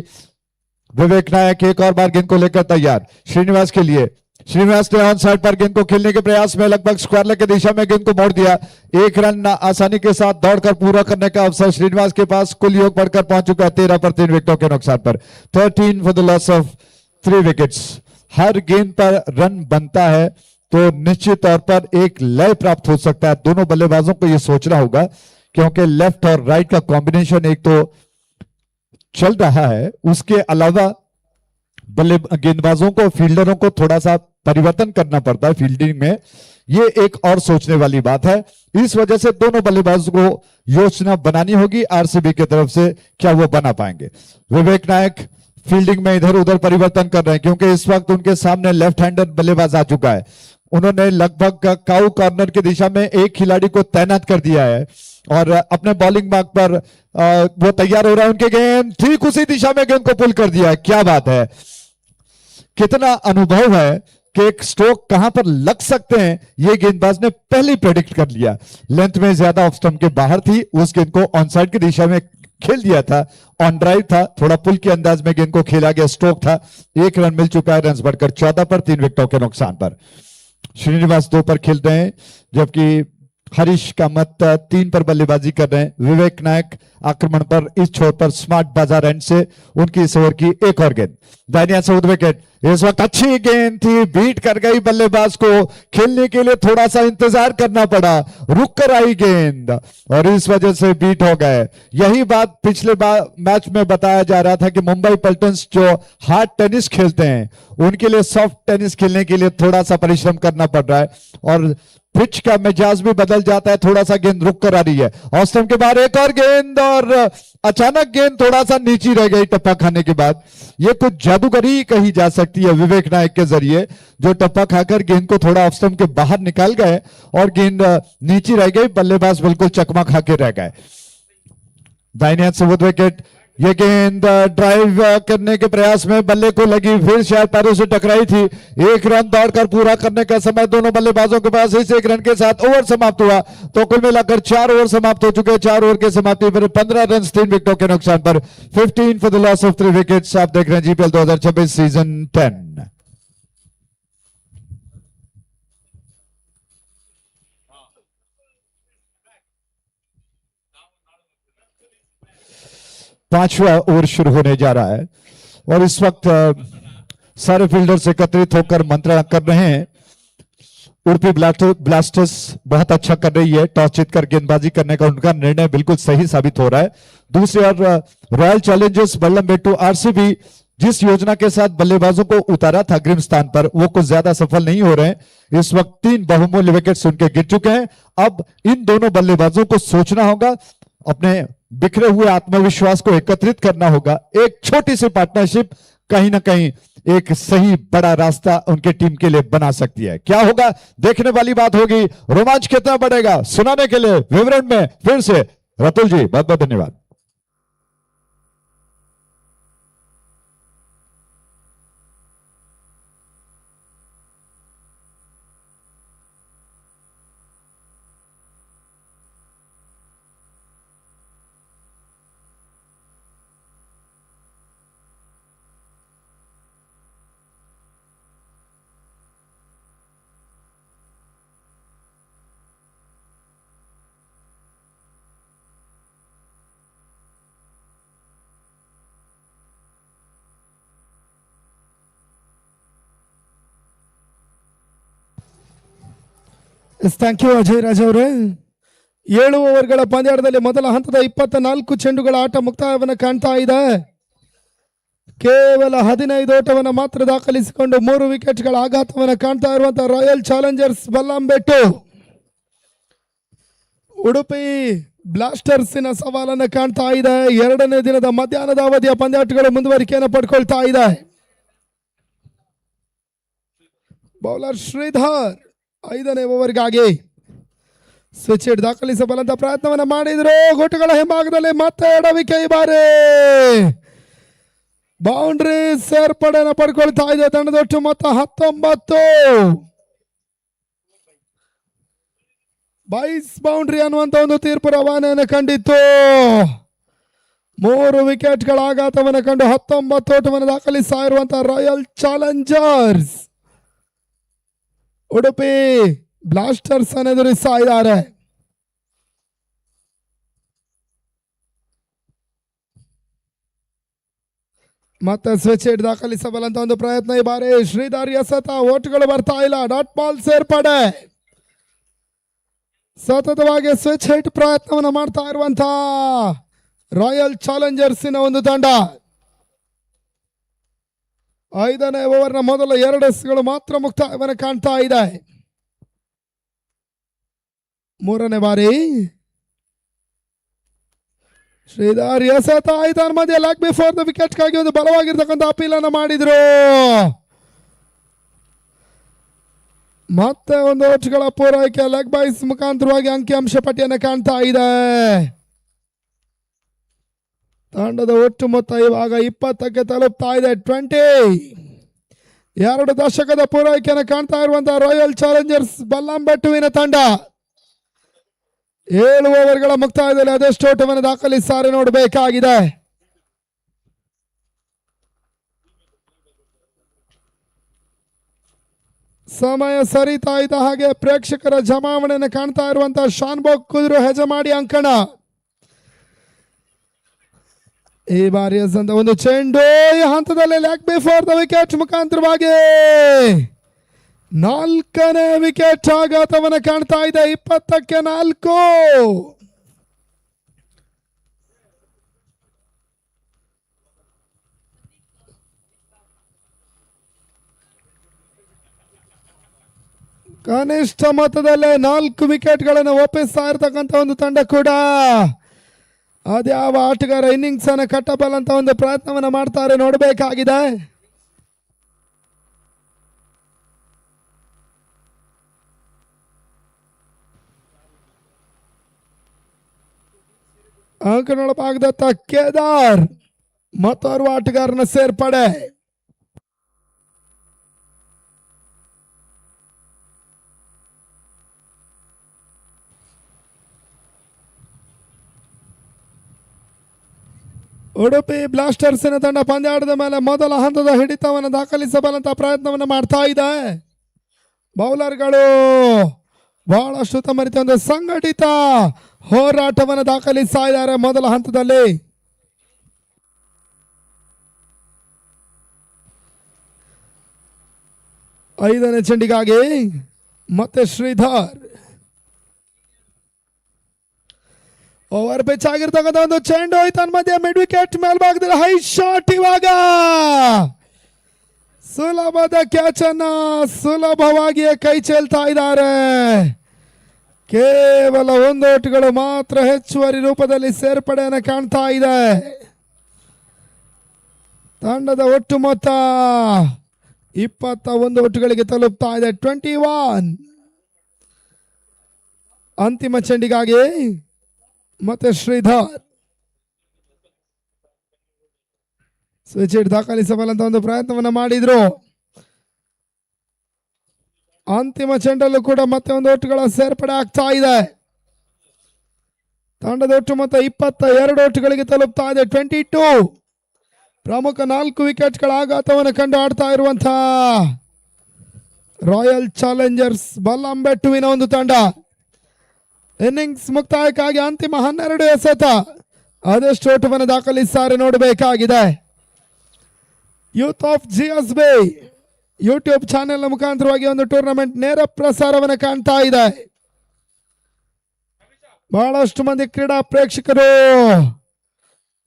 विवेक नायक एक और बार गेंद को लेकर तैयार श्रीनिवास के लिए। श्रीनिवास ने ऑन साइड पर गेंद को खेलने के प्रयास में लगभग स्क्वायर लेग की दिशा में गेंद को मोड़ दिया। 1 रन आसानी के साथ दौड़कर पूरा करने का अवसर श्रीनिवास के पास। कुल योग बढ़कर पहुंच चुका है 13 पर 3 विकेटों के नुकसान पर। 13 for the loss of 3 wickets. हर गेंद पर रन बनता है तो निश्चित तौर पर एक लय प्राप्त हो सकता है। दोनों बल्लेबाजों को यह सोचना होगा क्योंकि लेफ्ट और राइट का कॉम्बिनेशन एक तो चल रहा है, उसके अलावा गेंदबाजों को, फील्डरों को थोड़ा सा परिवर्तन करना पड़ता है फील्डिंग में। ये एक और सोचने वाली बात है। इस वजह से दोनों बल्लेबाजों को योजना बनानी होगी आरसीबी की तरफ से, क्या वो बना पाएंगे। विवेक नायक फील्डिंग में इधर उधर परिवर्तन कर रहे हैं क्योंकि इस वक्त उनके सामने लेफ्ट हैंडर बल्लेबाज आ चुका है। उन्होंने लगभग काउ कॉर्नर की दिशा में एक खिलाड़ी को तैनात कर दिया है और अपने बॉलिंग मार्क पर वो तैयार हो रहा है। उनके गेंद ठीक उसी दिशा में गेंद को पुल कर दिया है। क्या बात है, कितना अनुभव है कि एक स्ट्रोक कहां पर लग सकते हैं ये गेंदबाज ने पहले ही प्रेडिक्ट कर लिया। लेंथ में ज्यादा ऑफ स्टंप के बाहर थी, उस गेंद को ऑन साइड की दिशा में खेल दिया था। ऑन ड्राइव था, थोड़ा पुल के अंदाज में गेंद को खेला गया, स्ट्रोक था। 1 रन मिल चुका है। रन बढ़कर 14 पर 3 विकेटों के नुकसान पर। श्रीनिवास 2 पर खेल रहे हैं जबकि हरीश कामत 3 पर बल्लेबाजी कर रहे हैं। विवेक नायक आक्रमण पर इस छोर पर स्मार्ट बाजार एंड से उनकी इस ओवर की एक और गेंद, दाहिने से विकेट। इस वक्त अच्छी गेंद थी, बीट कर गई बल्लेबाज को। खेलने के लिए थोड़ा सा इंतजार करना पड़ा, रुक कर आई गेंद और इस वजह से बीट हो गए। यही बात पिछले मैच में बताया जा रहा था कि मुंबई पल्टन्स जो हार्ड टेनिस खेलते हैं उनके लिए सॉफ्ट टेनिस खेलने के लिए थोड़ा सा परिश्रम करना पड़ रहा है और पिच का मिजाज भी बदल जाता है। थोड़ा सा गेंद रुक कर आ रही है। ऑफ स्टंप के बाद एक और गेंद और अचानक गेंद थोड़ा सा नीची रह गई टप्पा खाने के बाद। ये कुछ जादूगरी कही जा सकती है विवेक नायक के जरिए, जो टप्पा खाकर गेंद को थोड़ा ऑफ स्टंप के बाहर निकाल गए और गेंद नीची रह गई। बल्लेबाज बिल्कुल चकमा खा के रह गए। दाहिने हाथ से विकेट। ये गेंद ड्राइव करने के प्रयास में बल्ले को लगी, फिर शायद पैरों से टकराई थी। 1 रन दौड़कर पूरा करने का समय दोनों बल्लेबाजों के पास। इस 1 रन के साथ ओवर समाप्त हुआ तो कुल मिलाकर 4 ओवर समाप्त हो चुके हैं। 4 ओवर के समाप्ति पर 15 रन 3 विकेटों के नुकसान पर। 15 for the loss of 3 wickets. आप देख रहे हैं जीपीएल 2026 सीजन 10। 5वां ओवर शुरू होने जा रहा है और इस वक्त सारे फील्डर्स एकत्रित होकर मंत्रणा कर रहे हैं। उड़पी ब्लास्टर्स बहुत अच्छा कर रही है, टॉस जीतकर गेंदबाजी करने का उनका निर्णय बिल्कुल सही साबित हो रहा है। दूसरी ओर रॉयल चैलेंजर्स बल्लमबेट्टू आरसीबी जिस योजना के साथ बल्लेबाजों को उतारा था अग्रिम स्थान पर, वो कुछ ज्यादा सफल नहीं हो रहे हैं। इस वक्त 3 बहुमूल्य विकेट्स उनके गिर चुके हैं। अब इन दोनों बल्लेबाजों को सोचना होगा, अपने बिखरे हुए आत्मविश्वास को एकत्रित करना होगा। एक छोटी सी पार्टनरशिप कहीं ना कहीं एक सही बड़ा रास्ता उनके टीम के लिए बना सकती है। क्या होगा देखने वाली बात होगी। रोमांच कितना बढ़ेगा, सुनाने के लिए विवरण में फिर से रतुल जी बहुत बहुत धन्यवाद।
ಥ್ಯಾಂಕ್ ಯು ಅಜಯ್ ರಾಜ್ ಅವರೇ. 7 ಓವರ್ಗಳ ಪಂದ್ಯಾಟದಲ್ಲಿ ಮೊದಲ ಹಂತದ 24 ಚೆಂಡುಗಳ ಆಟ ಮುಕ್ತಾಯವನ್ನು ಕಾಣ್ತಾ ಇದೆ. ಕೇವಲ 15 ಓಟವನ್ನು ಮಾತ್ರ ದಾಖಲಿಸಿಕೊಂಡು 3 ವಿಕೆಟ್ಗಳ ಆಘಾತವನ್ನು ಕಾಣ್ತಾ ಇರುವಂತಹ ರಾಯಲ್ ಚಾಲೆಂಜರ್ಸ್ ಬಲ್ಲಂಬೆಟ್ಟು ಉಡುಪಿ ಬ್ಲಾಸ್ಟರ್ಸಿನ ಸವಾಲನ್ನು ಕಾಣ್ತಾ ಇದೆ. 2ನೇ ದಿನದ ಮಧ್ಯಾಹ್ನದ ಅವಧಿಯ ಪಂದ್ಯಾಟಗಳು ಮುಂದುವರಿಕೆಯನ್ನು ಪಡ್ಕೊಳ್ತಾ ಇದೆ. ಬೌಲರ್ ಶ್ರೀಧರ್ 5ನೇ ಓವರ್ಗಾಗಿ ಸ್ವಿಚ್ ಹಿಟ್ ದಾಖಲಿಸಬಲ್ಲಂತ ಪ್ರಯತ್ನವನ್ನು ಮಾಡಿದ್ರು. ಗುಟ್ಟುಗಳ ಹಿಂಭಾಗದಲ್ಲಿ ಮತ್ತೆ ಎಡವಿಕೆ, ಈ ಬಾರಿ ಬೌಂಡ್ರಿ ಸೇರ್ಪಡೆಯನ್ನು ಪಡ್ಕೊಳ್ತಾ ಇದೆ. ತಂಡದ ಒಟ್ಟು ಮೊತ್ತ 19. 22 ಬೌಂಡ್ರಿ ಅನ್ನುವಂತ ಒಂದು ತೀರ್ಪು ರವಾನೆಯನ್ನು ಕಂಡಿತ್ತು. 3 ವಿಕೆಟ್ಗಳ ಆಘಾತವನ್ನು ಕಂಡು 19 ಓಟವನ್ನು ದಾಖಲಿಸ್ತಾ ಇರುವಂತಹ ರಾಯಲ್ ಚಾಲೆಂಜರ್ಸ್ ಉಡುಪಿ ಬ್ಲಾಸ್ಟರ್ಸ್ ಅನ್ನು ಎದುರಿಸ್ತಾ ಇದ್ದಾರೆ. ಮತ್ತೆ ಸ್ವಿಚ್ ಹಿಟ್ ದಾಖಲಿಸಬಲ್ಲಂತ ಒಂದು ಪ್ರಯತ್ನ, ಈ ಬಾರಿ ಶ್ರೀಧರ್ ಎಸೆತ, ಓಟ್ಗಳು ಬರ್ತಾ ಇಲ್ಲ. ಡಾಟ್ ಬಾಲ್ ಸೇರ್ಪಡೆ, ಸತತವಾಗಿ ಸ್ವಿಚ್ ಹಿಟ್ ಪ್ರಯತ್ನವನ್ನು ಮಾಡ್ತಾ ಇರುವಂತಹ ರಾಯಲ್ ಚಾಲೆಂಜರ್ಸಿನ ಒಂದು ತಂಡ. 5ನೇ ಓವರ್ನ ಮೊದಲ 2 ಎಸ್ಗಳು ಮಾತ್ರ ಮುಕ್ತಾಯವನ್ನು ಕಾಣ್ತಾ ಇದೆ. 3ನೇ ಬಾರಿ ಶ್ರೀಧರ್ ಎಸೆತ, 5ರ ಮಧ್ಯೆ ಲೆಗ್ ಬಿಫೋರ್ ದ ವಿಕೆಟ್ಗಾಗಿ ಒಂದು ಬಲವಾಗಿರ್ತಕ್ಕಂಥ ಅಪೀಲ್ ಅನ್ನು ಮಾಡಿದ್ರು. ಮತ್ತೆ ಒಂದು ಓಟ್ಗಳ ಪೂರೈಕೆ ಲೆಗ್ ಬೈಸ್ ಮುಖಾಂತರವಾಗಿ ಅಂಕಿಅಂಶ ಪಟ್ಟಿಯನ್ನು ಕಾಣ್ತಾ ಇದೆ. ತಂಡದ ಒಟ್ಟು ಮೊತ್ತ ಇವಾಗ 20ಕ್ಕೆ ತಲುಪ್ತಾ ಇದೆ. 20. 2 ದಶಕದ ಪೂರೈಕೆಯನ್ನು ಕಾಣ್ತಾ ಇರುವಂತಹ ರಾಯಲ್ ಚಾಲೆಂಜರ್ಸ್ ಬಲ್ಲಂಬೆಟ್ಟುವಿನ ತಂಡ 7 ಓವರ್ಗಳ ಮುಕ್ತಾಯದಲ್ಲಿ ಅದೆಷ್ಟು ಓಟವನ್ನು ದಾಖಲಿಸುತ್ತಾರೆ ನೋಡಬೇಕಾಗಿದೆ. ಸಮಯ ಸರಿತಾ ಇದ್ದ ಹಾಗೆ ಪ್ರೇಕ್ಷಕರ ಜಮಾವಣೆಯನ್ನು ಕಾಣ್ತಾ ಇರುವಂತಹ ಶಾನ್ಭೋಗ್ ಕುದ್ರು ಹೆಜಮಾಡಿ ಅಂಕಣ. ಈ ಬಾರಿಯ ಒಂದು ಚೆಂಡು ಈ ಹಂತದಲ್ಲಿ ಲೆಗ್ ಬಿಫೋರ್ ದ ವಿಕೆಟ್ ಮುಖಾಂತರವಾಗಿ 4ನೇ ವಿಕೆಟ್ ಆಘಾತವನ್ನು ಕಾಣ್ತಾ ಇದೆ. 20ಕ್ಕೆ 4. ಕನಿಷ್ಠ ಮೊತ್ತದಲ್ಲೇ 4 ವಿಕೆಟ್ಗಳನ್ನು ಒಪ್ಪಿಸ್ತಾ ಇರತಕ್ಕಂಥ ಒಂದು ತಂಡ ಕೂಡ ಅದ್ಯಾವ ಆಟಗಾರ ಇನ್ನಿಂಗ್ಸ್ ಅನ್ನು ಕಟ್ಟಬಲ್ಲಂತ ಒಂದು ಪ್ರಯತ್ನವನ್ನು ಮಾಡ್ತಾರೆ ನೋಡಬೇಕಾಗಿದೆ. ಅಂಕನೊಳ ಭಾಗದತ್ತ ಕೇದಾರ್ ಮತ್ತೋರ್ವ ಆಟಗಾರನ ಸೇರ್ಪಡೆ. ಉಡುಪಿ ಬ್ಲಾಸ್ಟರ್ಸಿನ ತಂಡ ಪಂದ್ಯಾಟದ ಮೇಲೆ ಮೊದಲ ಹಂತದ ಹಿಡಿತವನ್ನು ದಾಖಲಿಸಬಲ್ಲಂತ ಪ್ರಯತ್ನವನ್ನು ಮಾಡ್ತಾ ಇದೆ. ಬೌಲರ್ಗಳು ಬಹಳಷ್ಟು ತಮ್ಮ ರೀತಿಯ ಒಂದು ಸಂಘಟಿತ ಹೋರಾಟವನ್ನು ದಾಖಲಿಸ್ತಾ ಇದ್ದಾರೆ ಮೊದಲ ಹಂತದಲ್ಲಿ. ಐದನೇ ಚೆಂಡಿಗಾಗಿ ಮತ್ತೆ ಶ್ರೀಧರ್. ಓವರ್ ಪಿಚ್ ಆಗಿರ್ತಕ್ಕಂಥ ಒಂದು ಚೆಂಡು ತನ್ನ ಮಧ್ಯೆ ಮಿಡ್ ವಿಕೆಟ್ ಮೇಲ್ಭಾಗದಲ್ಲಿ ಹೈ ಶಾಟ್. ಇವಾಗ ಸುಲಭದ ಕ್ಯಾಚ್ ಅನ್ನ ಸುಲಭವಾಗಿಯೇ ಕೈ ಚೆಲ್ತಾ ಇದ್ದಾರೆ. ಕೇವಲ 1 ಓಟುಗಳು ಮಾತ್ರ ಹೆಚ್ಚುವರಿ ರೂಪದಲ್ಲಿ ಸೇರ್ಪಡೆಯನ್ನು ಕಾಣ್ತಾ ಇದೆ. ತಂಡದ ಒಟ್ಟು ಮೊತ್ತ 21 ಓಟುಗಳಿಗೆ ತಲುಪ್ತಾ ಇದೆ. 21. ಅಂತಿಮ ಚೆಂಡಿಗಾಗಿ ಮತ್ತೆ ಶ್ರೀಧರ್ ಸ್ವಿಚ್ ಹಿಟ್ ದಾಖಲಿಸಬಲ್ಲಂತ ಒಂದು ಪ್ರಯತ್ನವನ್ನ ಮಾಡಿದ್ರು. ಅಂತಿಮ ಚೆಂಡಲ್ಲೂ ಕೂಡ ಮತ್ತೆ 1 ಓಟುಗಳ ಸೇರ್ಪಡೆ ಆಗ್ತಾ ಇದೆ. ತಂಡದ ಒಟ್ಟು ಮೊತ್ತ 22 ಓಟುಗಳಿಗೆ ತಲುಪ್ತಾ ಇದೆ. 22. ಪ್ರಮುಖ 4 ವಿಕೆಟ್ಗಳ ಆಘಾತವನ್ನು ಕಂಡು ಆಡ್ತಾ ಇರುವಂತಹ ರಾಯಲ್ ಚಾಲೆಂಜರ್ಸ್ ಬಲ್ಲಂಬೆಟ್ಟುವಿನ ಒಂದು ತಂಡ ಇನ್ನಿಂಗ್ಸ್ ಮುಕ್ತಾಯಕ್ಕಾಗಿ ಅಂತಿಮ 12 ಎಸೆತ. ಅದೆಷ್ಟು ಓಟವನ್ನು ದಾಖಲಿಸುತ್ತಾರೆ ನೋಡಬೇಕಾಗಿದೆ. Youth of GSB YouTube channel ಮುಖಾಂತರವಾಗಿ ಒಂದು ಟೂರ್ನಮೆಂಟ್ ನೇರ ಪ್ರಸಾರವನ್ನು ಕಾಣ್ತಾ ಇದೆ. ಬಹಳಷ್ಟು ಮಂದಿ ಕ್ರೀಡಾ ಪ್ರೇಕ್ಷಕರು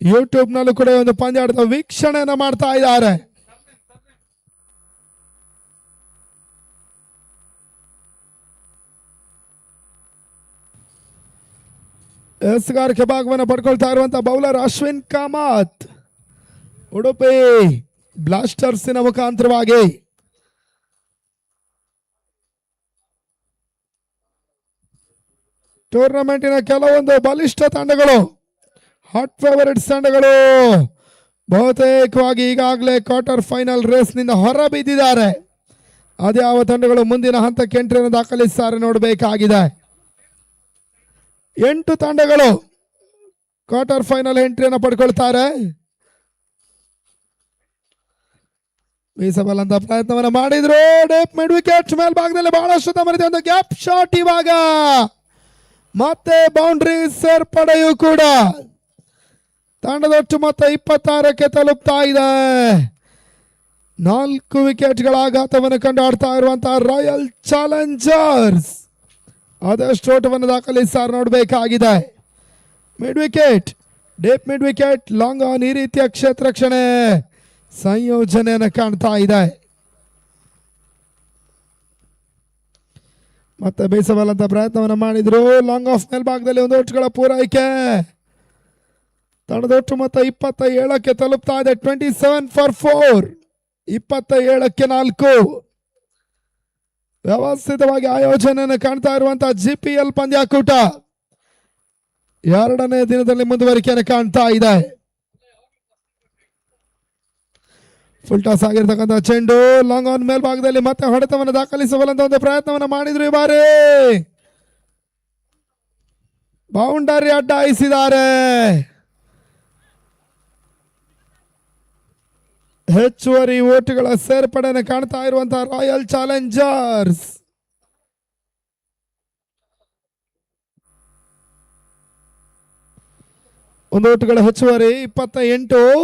ಯೂಟ್ಯೂಬ್ ನಲ್ಲೂ ಕೂಡ ಒಂದು ಪಂದ್ಯಾಟದ ವೀಕ್ಷಣೆಯನ್ನು ಮಾಡ್ತಾ ಇದ್ದಾರೆ. ಎಸ್ಗಾರಿಕೆ ಭಾಗವನ್ನು ಪಡ್ಕೊಳ್ತಾ ಇರುವಂತಹ ಬೌಲರ್ ಅಶ್ವಿನ್ ಕಾಮತ್ ಉಡುಪಿ ಬ್ಲಾಸ್ಟರ್ಸಿನ ಮುಖಾಂತರವಾಗಿ ಟೂರ್ನಮೆಂಟಿನ ಕೆಲವೊಂದು ಬಲಿಷ್ಠ ತಂಡಗಳು, ಹಾಟ್ ಫೇವರಿಟ್ಸ್ ತಂಡಗಳು ಬಹುತೇಕವಾಗಿ ಈಗಾಗಲೇ ಕ್ವಾರ್ಟರ್ ಫೈನಲ್ ರೇಸ್ನಿಂದ ಹೊರಬಿದ್ದಿದ್ದಾರೆ. ಅದ್ಯಾವ ತಂಡಗಳು ಮುಂದಿನ ಹಂತಕ್ಕೆ ಎಂಟ್ರಿಯನ್ನು ದಾಖಲಿಸುತ್ತಾರೆ ನೋಡಬೇಕಾಗಿದೆ. 8 ತಂಡಗಳು ಕ್ವಾರ್ಟರ್ ಫೈನಲ್ ಎಂಟ್ರಿಯನ್ನು ಪಡ್ಕೊಳ್ತಾರೆ. ಬೀಸಬಲ್ಲಂತ ಪ್ರಯತ್ನವನ್ನು ಮಾಡಿದ್ರು. ಡೇಪ್ ಮಿಡ್ ವಿಕೆಟ್ ಮೇಲ್ಭಾಗದಲ್ಲಿ ಬಹಳಷ್ಟು ತಮರಿದೆ ಒಂದು ಗ್ಯಾಪ್ ಶಾಟ್. ಇವಾಗ ಮತ್ತೆ ಬೌಂಡ್ರಿ ಸೇರ್ಪಡೆಯೂ ಕೂಡ ತಂಡದ ಒಟ್ಟು ಮೊತ್ತ 26ಕ್ಕೆ ತಲುಪ್ತಾ ಇದೆ. 4 ವಿಕೆಟ್ಗಳ ಆಘಾತವನ್ನು ಕಂಡು ಆಡ್ತಾ ಇರುವಂತಹ ರಾಯಲ್ ಚಾಲೆಂಜರ್ಸ್ ಅದೆಷ್ಟು ಓಟವನ್ನು ದಾಖಲಿಸುತ್ತಾರೆ ನೋಡಬೇಕಾಗಿದೆ. Mid wicket, deep mid wicket, long on, ಈ ರೀತಿಯ ಕ್ಷೇತ್ರ ರಕ್ಷಣೆ ಸಂಯೋಜನೆಯನ್ನು ಕಾಣ್ತಾ ಇದೆ. ಮತ್ತೆ ಬೇಸಬಲ್ಲಂತ ಪ್ರಯತ್ನವನ್ನು ಮಾಡಿದ್ರು. ಲಾಂಗ್ ಆಫ್ ಮೇಲ್ಭಾಗದಲ್ಲಿ 1 ಓಟುಗಳ ಪೂರೈಕೆ. ತಂಡದ ಮೊತ್ತ 27ಕ್ಕೆ ತಲುಪ್ತಾ ಇದೆ. 27 ಫಾರ್ 4, 27ಕ್ಕೆ 4. ವ್ಯವಸ್ಥಿತವಾಗಿ ಆಯೋಜನೆಯನ್ನು ಕಾಣ್ತಾ ಇರುವಂತಹ GPL ಪಂದ್ಯಾಕೂಟ 2ನೇ ದಿನದಲ್ಲಿ ಮುಂದುವರಿಕೆಯನ್ನು ಕಾಣ್ತಾ ಇದೆ. ಫುಲ್ ಟಾಸ್ ಆಗಿರ್ತಕ್ಕಂಥ ಚೆಂಡು ಲಾಂಗ್ ಆನ್ ಮೇಲ್ಭಾಗದಲ್ಲಿ ಮತ್ತೆ ಹೊಡೆತವನ್ನು ದಾಖಲಿಸಬಲ್ಲಂತ ಒಂದು ಪ್ರಯತ್ನವನ್ನು ಮಾಡಿದ್ರು. ಈ ಬಾರಿ ಬೌಂಡರಿ ಅಡ್ಡಾಯಿಸಿದ್ದಾರೆ. ಹೆಚ್ಚುವರಿ ಓಟುಗಳ ಸೇರ್ಪಡೆಯನ್ನು ಕಾಣ್ತಾ ಇರುವಂತಹ ರಾಯಲ್ ಚಾಲೆಂಜರ್ಸ್. ಒಂದು ಓಟುಗಳ ಹೆಚ್ಚುವರಿ 28.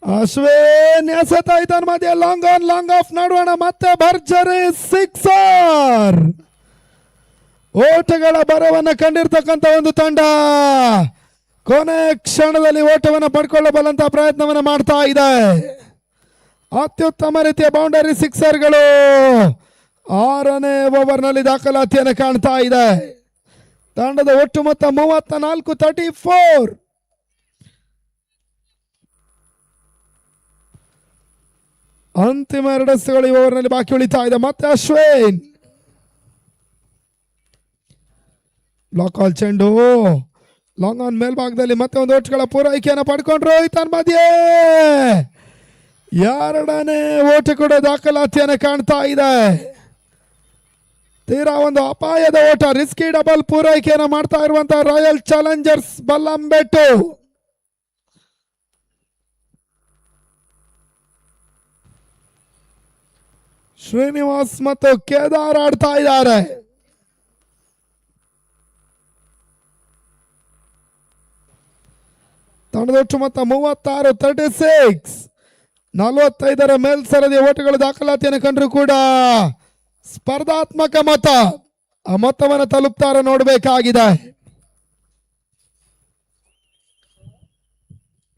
ಅಶ್ವಿನ್ ಎಸೆತ ಇದರ ಮಧ್ಯೆ ಲಾಂಗ್ ಆನ್ ಲಾಂಗ್ ಆಫ್ ನಡುವಣ ಮತ್ತೆ ಭರ್ಜರಿ 6. ಓಟಗಳ ಬರವನ್ನು ಕಂಡಿರ್ತಕ್ಕಂಥ ಒಂದು ತಂಡ ಕೊನೆ ಕ್ಷಣದಲ್ಲಿ ಓಟವನ್ನು ಪಡ್ಕೊಳ್ಳಬಲ್ಲಂತ ಪ್ರಯತ್ನವನ್ನು ಮಾಡ್ತಾ ಇದೆ. ಅತ್ಯುತ್ತಮ ರೀತಿಯ ಬೌಂಡರಿ 6ಗಳು 6ನೇ ಓವರ್ನಲ್ಲಿ ದಾಖಲಾತಿಯನ್ನು ಕಾಣ್ತಾ ಇದೆ. ತಂಡದ ಒಟ್ಟು ಮೊತ್ತ 34, 34. ಅಂತಿಮ 2 ಎಸೆತಗಳು ಈ ಓವರ್ನಲ್ಲಿ ಬಾಕಿ ಉಳಿತಾ ಇದೆ. ಮತ್ತೆ ಅಶ್ವಿನ್ ಬ್ಲಾಕ್ ಆಲ್ ಚೆಂಡು ಲಾಂಗ್ ಆನ್ ಮೇಲ್ಭಾಗದಲ್ಲಿ ಮತ್ತೆ 1 ಓಟುಗಳ ಪೂರೈಕೆಯನ್ನು ಪಡ್ಕೊಂಡ್ರು. ತನ್ನ ಮಧ್ಯೆ 2ನೇ ಓಟು ಕೂಡ ದಾಖಲಾತಿಯನ್ನು ಕಾಣ್ತಾ ಇದೆ. ತೀರಾ ಒಂದು ಅಪಾಯದ ಓಟ, ರಿಸ್ಕಿ ಡಬಲ್ ಪೂರೈಕೆಯನ್ನು ಮಾಡ್ತಾ ಇರುವಂತಹ ರಾಯಲ್ ಚಾಲೆಂಜರ್ಸ್ ಬಲ್ಲಂಬೆಟ್ಟು. ಶ್ರೀನಿವಾಸ್ ಮತ್ತು ಕೇದಾರ್ ಆಡ್ತಾ ಇದ್ದಾರೆ. ತಂಡದ ಒಟ್ಟು ಮೊತ್ತ 36, 36. 45ರ ಮೇಲ್ಸರದಿ ಓಟುಗಳು ದಾಖಲಾತಿಯನ್ನು ಕಂಡ್ರು ಕೂಡ ಸ್ಪರ್ಧಾತ್ಮಕ ಮೊತ್ತ. ಆ ಮೊತ್ತವನ್ನು ತಲುಪ್ತಾರ ನೋಡಬೇಕಾಗಿದೆ.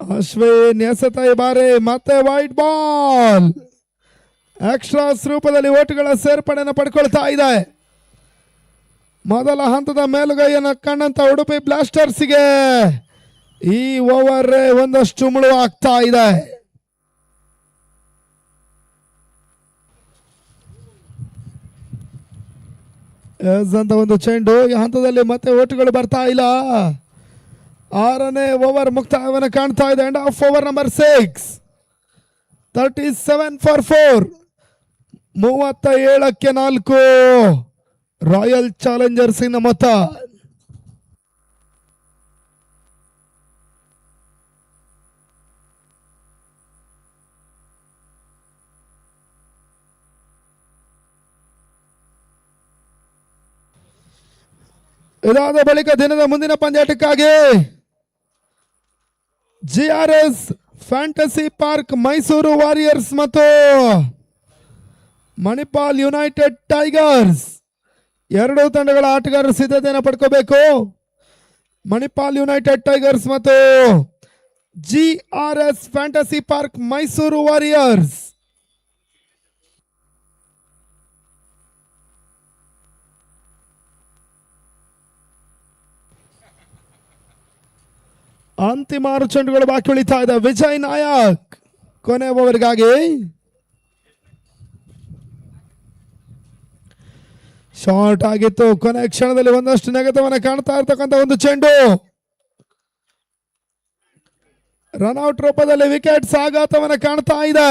ಅಶ್ವಿನ್ ಎಸೆತ ಬಾರಿ ಮತ್ತೆ ವೈಟ್ ಬಾಲ್. ಎಕ್ಸ್ಟ್ರಾಸ್ ರೂಪದಲ್ಲಿ ಓಟುಗಳ ಸೇರ್ಪಡೆಯನ್ನು ಪಡ್ಕೊಳ್ತಾ ಇದೆ. ಮೊದಲ ಹಂತದ ಮೇಲುಗೈಯನ್ನು ಕಂಡಂತ ಉಡುಪಿ ಬ್ಲಾಸ್ಟರ್ಸ್ಗೆ ಈ ಓವರ್ ಒಂದಷ್ಟು ಮುಳುವು ಆಗ್ತಾ ಇದೆ. ಅಂತ ಒಂದು ಚೆಂಡು. ಈ ಹಂತದಲ್ಲಿ ಮತ್ತೆ ಓಟುಗಳು ಬರ್ತಾ ಇಲ್ಲ. 6ನೇ ಓವರ್ ಮುಕ್ತಾಯವನ್ನು ಕಾಣ್ತಾ ಇದೆ. End of over number 6. 37 for 4. 37ಕ್ಕೆ 4 royal Challengers ಇನ ಮೊತ್ತ. ಇದಾದ ಬಳಿಕ ದಿನದ ಮುಂದಿನ ಪಂದ್ಯಾಟಕ್ಕಾಗಿ GRS fantasy park Mysuru warriors ಮತ್ತು ಮಣಿಪಾಲ್ ಯುನೈಟೆಡ್ ಟೈಗರ್ಸ್ ಎರಡೂ ತಂಡಗಳ ಆಟಗಾರರು ಸಿದ್ಧತೆಯನ್ನು ಪಡ್ಕೋಬೇಕು. ಮಣಿಪಾಲ್ ಯುನೈಟೆಡ್ ಟೈಗರ್ಸ್ ಮತ್ತು GRS fantasy park Mysuru warriors. ಅಂತಿಮ 6 ಚೆಂಡುಗಳು ಬಾಕಿ ಉಳಿತಾ ಇದೆ. ವಿಜಯ್ ನಾಯಕ್ ಕೊನೆ ಓವರ್ಗಾಗಿ ಶಾರ್ಟ್ ಆಗಿತ್ತು. ಕೊನೆ ಕ್ಷಣದಲ್ಲಿ ಒಂದಷ್ಟು ನೆಗೆತವನ್ನು ಕಾಣ್ತಾ ಇರ್ತಕ್ಕಂಥ ಒಂದು ಚೆಂಡು. ರನ್ಔಟ್ ರೂಪದಲ್ಲಿ ವಿಕೆಟ್ ಆಘಾತವನ್ನು ಕಾಣ್ತಾ ಇದೆ.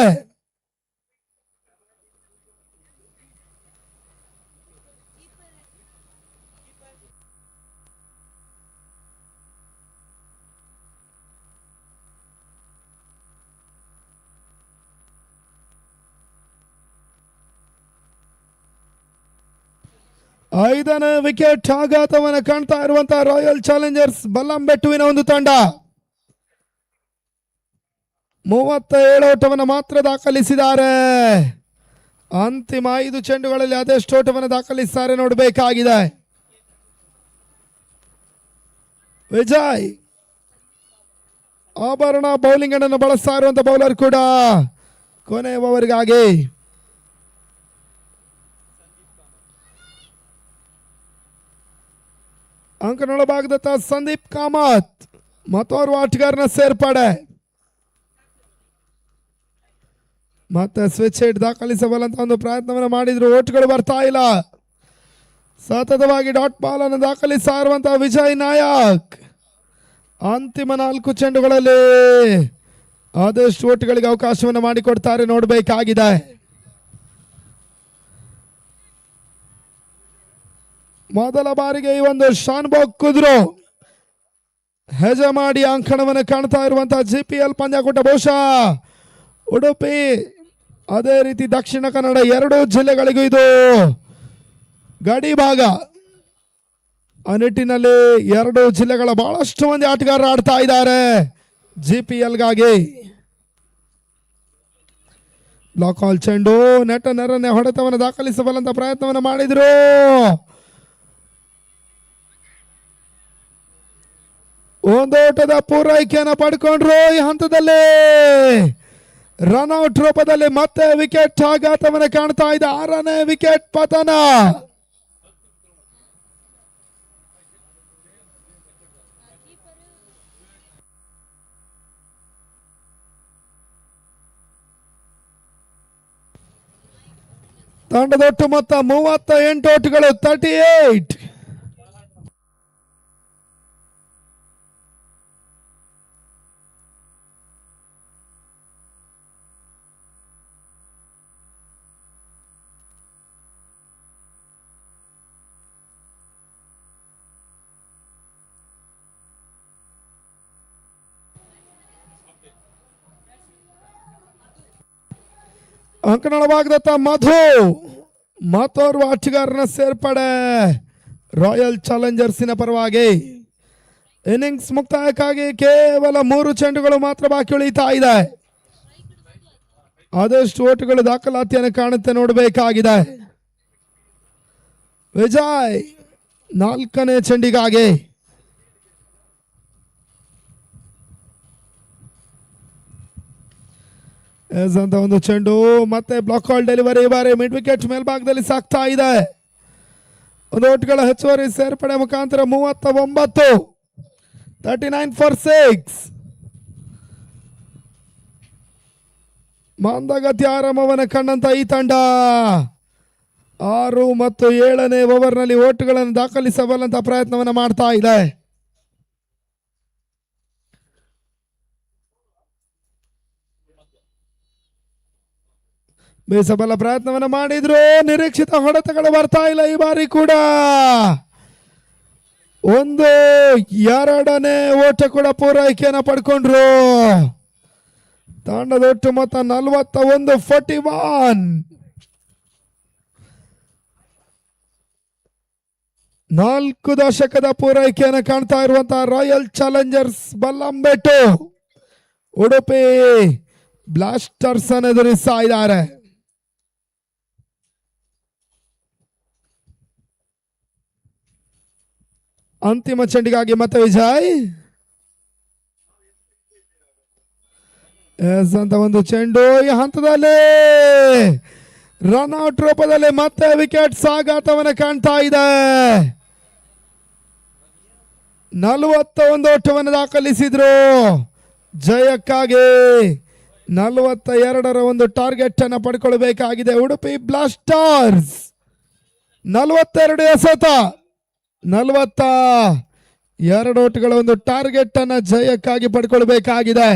ಐದನೇ ವಿಕೆಟ್ ಆಘಾತವನ್ನು ಕಾಣ್ತಾ ಇರುವಂತಹ ರಾಯಲ್ ಚಾಲೆಂಜರ್ಸ್ ಬಲ್ಲಂಬೆಟ್ಟುವಿನ ಒಂದು ತಂಡ 37 ಓಟವನ್ನು ಮಾತ್ರ ದಾಖಲಿಸಿದ್ದಾರೆ. ಅಂತಿಮ 5 ಚೆಂಡುಗಳಲ್ಲಿ ಅದೆಷ್ಟು ಓಟವನ್ನು ದಾಖಲಿಸಿದ್ದಾರೆ ನೋಡಬೇಕಾಗಿದೆ. ವಿಜಯ್ ಆಭರಣ ಬೌಲಿಂಗ್ ಅನ್ನು ಬಳಸ್ತಾ ಇರುವಂತಹ ಬೌಲರ್ ಕೂಡ ಕೊನೆ ಓವರ್ಗಾಗಿ ಅಂಕನೊಳಭಾಗದತ್ತ ಸಂದೀಪ್ ಕಾಮತ್ ಮತ್ತೋರ್ವ ಆಟಗಾರನ ಸೇರ್ಪಡೆ. ಮತ್ತೆ ಸ್ವಿಚ್ ಹಿಟ್ ದಾಖಲಿಸಬಲ್ಲಂತ ಒಂದು ಪ್ರಯತ್ನವನ್ನು ಮಾಡಿದ್ರು. ಓಟ್ಗಳು ಬರ್ತಾ ಇಲ್ಲ. ಸತತವಾಗಿ ಡಾಟ್ ಬಾಲ್ ಅನ್ನು ದಾಖಲಿಸ್ತಾ ಇರುವಂತಹ ವಿಜಯ್ ನಾಯಕ್ ಅಂತಿಮ 4 ಚೆಂಡುಗಳಲ್ಲಿ ಆದಷ್ಟು ಓಟ್ಗಳಿಗೆ ಅವಕಾಶವನ್ನು ಮಾಡಿಕೊಡ್ತಾರೆ ನೋಡಬೇಕಾಗಿದೆ. ಮೊದಲ ಬಾರಿಗೆ ಈ ಒಂದು ಶಾನ್ಭೋಗ್ ಕುದ್ರು ಹೆಜಮಾಡಿ ಅಂಕಣವನ್ನು ಕಾಣ್ತಾ ಇರುವಂತಹ GPL ಪಂದ್ಯಾಕೂಟ ಬಹುಶಃ ಉಡುಪಿ ಅದೇ ರೀತಿ ದಕ್ಷಿಣ ಕನ್ನಡ ಎರಡೂ ಜಿಲ್ಲೆಗಳಿಗೂ ಇದು ಗಡಿ ಭಾಗ. ಆ ನಿಟ್ಟಿನಲ್ಲಿ ಎರಡು ಜಿಲ್ಲೆಗಳ ಬಹಳಷ್ಟು ಮಂದಿ ಆಟಗಾರರು ಆಡ್ತಾ ಇದ್ದಾರೆ GPLಗಾಗಿ. ಬ್ಲಾಕ್ ಹಾಲ್ ಚೆಂಡು ನೆಟ್ ನೆರನೆ ಹೊಡೆತವನ್ನು ದಾಖಲಿಸಬಲ್ಲಂತ ಪ್ರಯತ್ನವನ್ನು ಮಾಡಿದ್ರು. ಒಂದೋಟದ ಪೂರೈಕೆಯನ್ನು ಪಡ್ಕೊಂಡ್ರು. ಈ ಹಂತದಲ್ಲಿ ರನ್ಔಟ್ ರೂಪದಲ್ಲಿ ಮತ್ತೆ ವಿಕೆಟ್ ಆಘಾತವನ್ನು ಕಾಣ್ತಾ ಇದೆ. 6ನೇ ವಿಕೆಟ್ ಪತನ. ತಂಡದೊಟ್ಟು ಮೊತ್ತ 38 ಓಟುಗಳು 38. ಅಂಕಣಳವಾಗದತ್ತ ಮಧು ಮತ್ತೋರ್ವ ಆಟಗಾರನ ಸೇರ್ಪಡೆ ರಾಯಲ್ ಚಾಲೆಂಜರ್ಸಿನ ಪರವಾಗಿ. ಇನ್ನಿಂಗ್ಸ್ ಮುಕ್ತಾಯಕ್ಕಾಗಿ ಕೇವಲ 3 ಚೆಂಡುಗಳು ಮಾತ್ರ ಬಾಕಿ ಉಳಿತಾ ಇದೆ. ಆದಷ್ಟು ಓಟುಗಳು ದಾಖಲಾತಿಯನ್ನು ಕಾಣುತ್ತೆ, ನೋಡಬೇಕಾಗಿದೆ. ವಿಜಯ್ 4ನೇ ಚೆಂಡಿಗಾಗಿ ಅಂತ ಒಂದು ಚೆಂಡು ಮತ್ತೆ ಬ್ಲಾಕ್ ಹಾಲ್ ಡೆಲಿವರಿ ಬಾರಿ ಮಿಡ್ ವಿಕೆಟ್ ಮೇಲ್ಭಾಗದಲ್ಲಿ ಸಾಕ್ತಾ ಇದೆ. ಒಂದು ಓಟ್ಗಳ ಹೆಚ್ಚುವರಿ ಸೇರ್ಪಡೆ ಮುಖಾಂತರ 39, 39 for 6. ಮಂದಗತಿ ಆರಂಭವನ್ನು ಕಂಡಂತ ಈ ತಂಡ 6 ಮತ್ತು 7ನೇ ಓವರ್ನಲ್ಲಿ ಓಟುಗಳನ್ನು ದಾಖಲಿಸಬಲ್ಲಂತ ಪ್ರಯತ್ನವನ್ನು ಮಾಡ್ತಾ ಇದೆ. ಬೇಸಬಲ್ಲ ಪ್ರಯತ್ನವನ್ನು ಮಾಡಿದ್ರು, ನಿರೀಕ್ಷಿತ ಹೊಡೆತಗಳು ಬರ್ತಾ ಇಲ್ಲ ಈ ಬಾರಿ ಕೂಡ. 2ನೇ ಓಟ ಕೂಡ ಪೂರೈಕೆಯನ್ನು ಪಡ್ಕೊಂಡ್ರು. ತಂಡದ ಒಟ್ಟು ಮೊತ್ತ 41, 41. 4 ದಶಕದ ಪೂರೈಕೆಯನ್ನು ಕಾಣ್ತಾ ಇರುವಂತಹ ರಾಯಲ್ ಚಾಲೆಂಜರ್ಸ್ ಬಲ್ಲಂಬೆಟ್ಟು ಉಡುಪಿ ಬ್ಲಾಸ್ಟರ್ಸ್ ಅನ್ನು ಎದುರಿಸ್ತಾ ಇದ್ದಾರೆ. ಅಂತಿಮ ಚೆಂಡಿಗಾಗಿ ಮತ್ತೆ ವಿಜಯ್ ಅಂತ ಒಂದು ಚೆಂಡು ಈ ಹಂತದಲ್ಲಿ ರನ್ಔಟ್ ರೂಪದಲ್ಲಿ ಮತ್ತೆ ವಿಕೆಟ್ ಸಾಗಾಟವನ್ನು ಕಾಣ್ತಾ ಇದೆ. 41 ಓಟವನ್ನು ದಾಖಲಿಸಿದ್ರು. ಜಯಕ್ಕಾಗಿ 42ರ ಒಂದು ಟಾರ್ಗೆಟ್ ಅನ್ನು ಪಡ್ಕೊಳ್ಬೇಕಾಗಿದೆ ಉಡುಪಿ ಬ್ಲಾಸ್ಟರ್ಸ್. 42 ಎಸೆತ, 42 ಓಟಗಳ ಒಂದು ಟಾರ್ಗೆಟ್ ಅನ್ನ ಜಯಕ್ಕಾಗಿ ಪಡ್ಕೊಳ್ಬೇಕಾಗಿದೆ.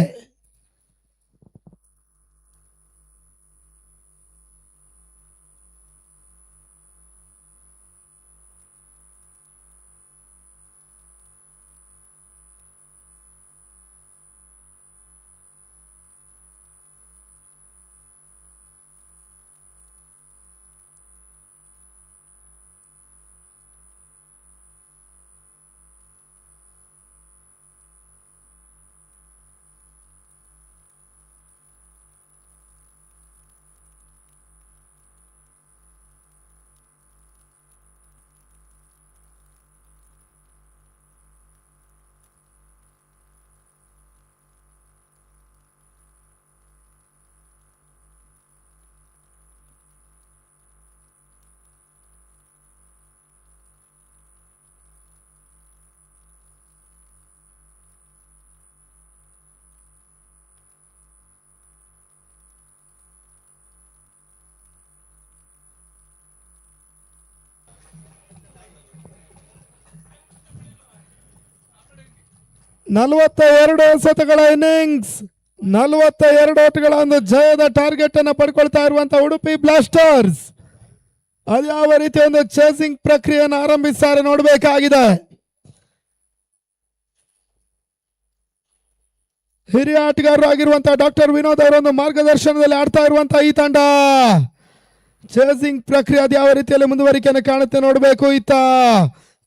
ನಲವತ್ತೆರಡು ಎಸೆತಗಳ ಇನ್ನಿಂಗ್ಸ್, 42 ಓಟಗಳ ಒಂದು ಜಯದ ಟಾರ್ಗೆಟ್ ಅನ್ನು ಪಡ್ಕೊಳ್ತಾ ಇರುವಂತಹ ಉಡುಪಿ ಬ್ಲಾಸ್ಟರ್ಸ್ ಅದು ಯಾವ ರೀತಿ ಒಂದು ಚೇಸಿಂಗ್ ಪ್ರಕ್ರಿಯೆಯನ್ನು ಆರಂಭಿಸ್ತಾರೆ ನೋಡಬೇಕಾಗಿದೆ. ಹಿರಿಯ ಆಟಗಾರರು ಆಗಿರುವಂತಹ ಡಾಕ್ಟರ್ ವಿನೋದ್ ಅವರ ಒಂದು ಮಾರ್ಗದರ್ಶನದಲ್ಲಿ ಆಡ್ತಾ ಇರುವಂತಹ ಈ ತಂಡ ಚೇಸಿಂಗ್ ಪ್ರಕ್ರಿಯೆ ಅದು ಯಾವ ರೀತಿಯಲ್ಲಿ ಮುಂದುವರಿಕೆಯನ್ನು ಕಾಣುತ್ತೆ ನೋಡಬೇಕು. ಇತ್ತ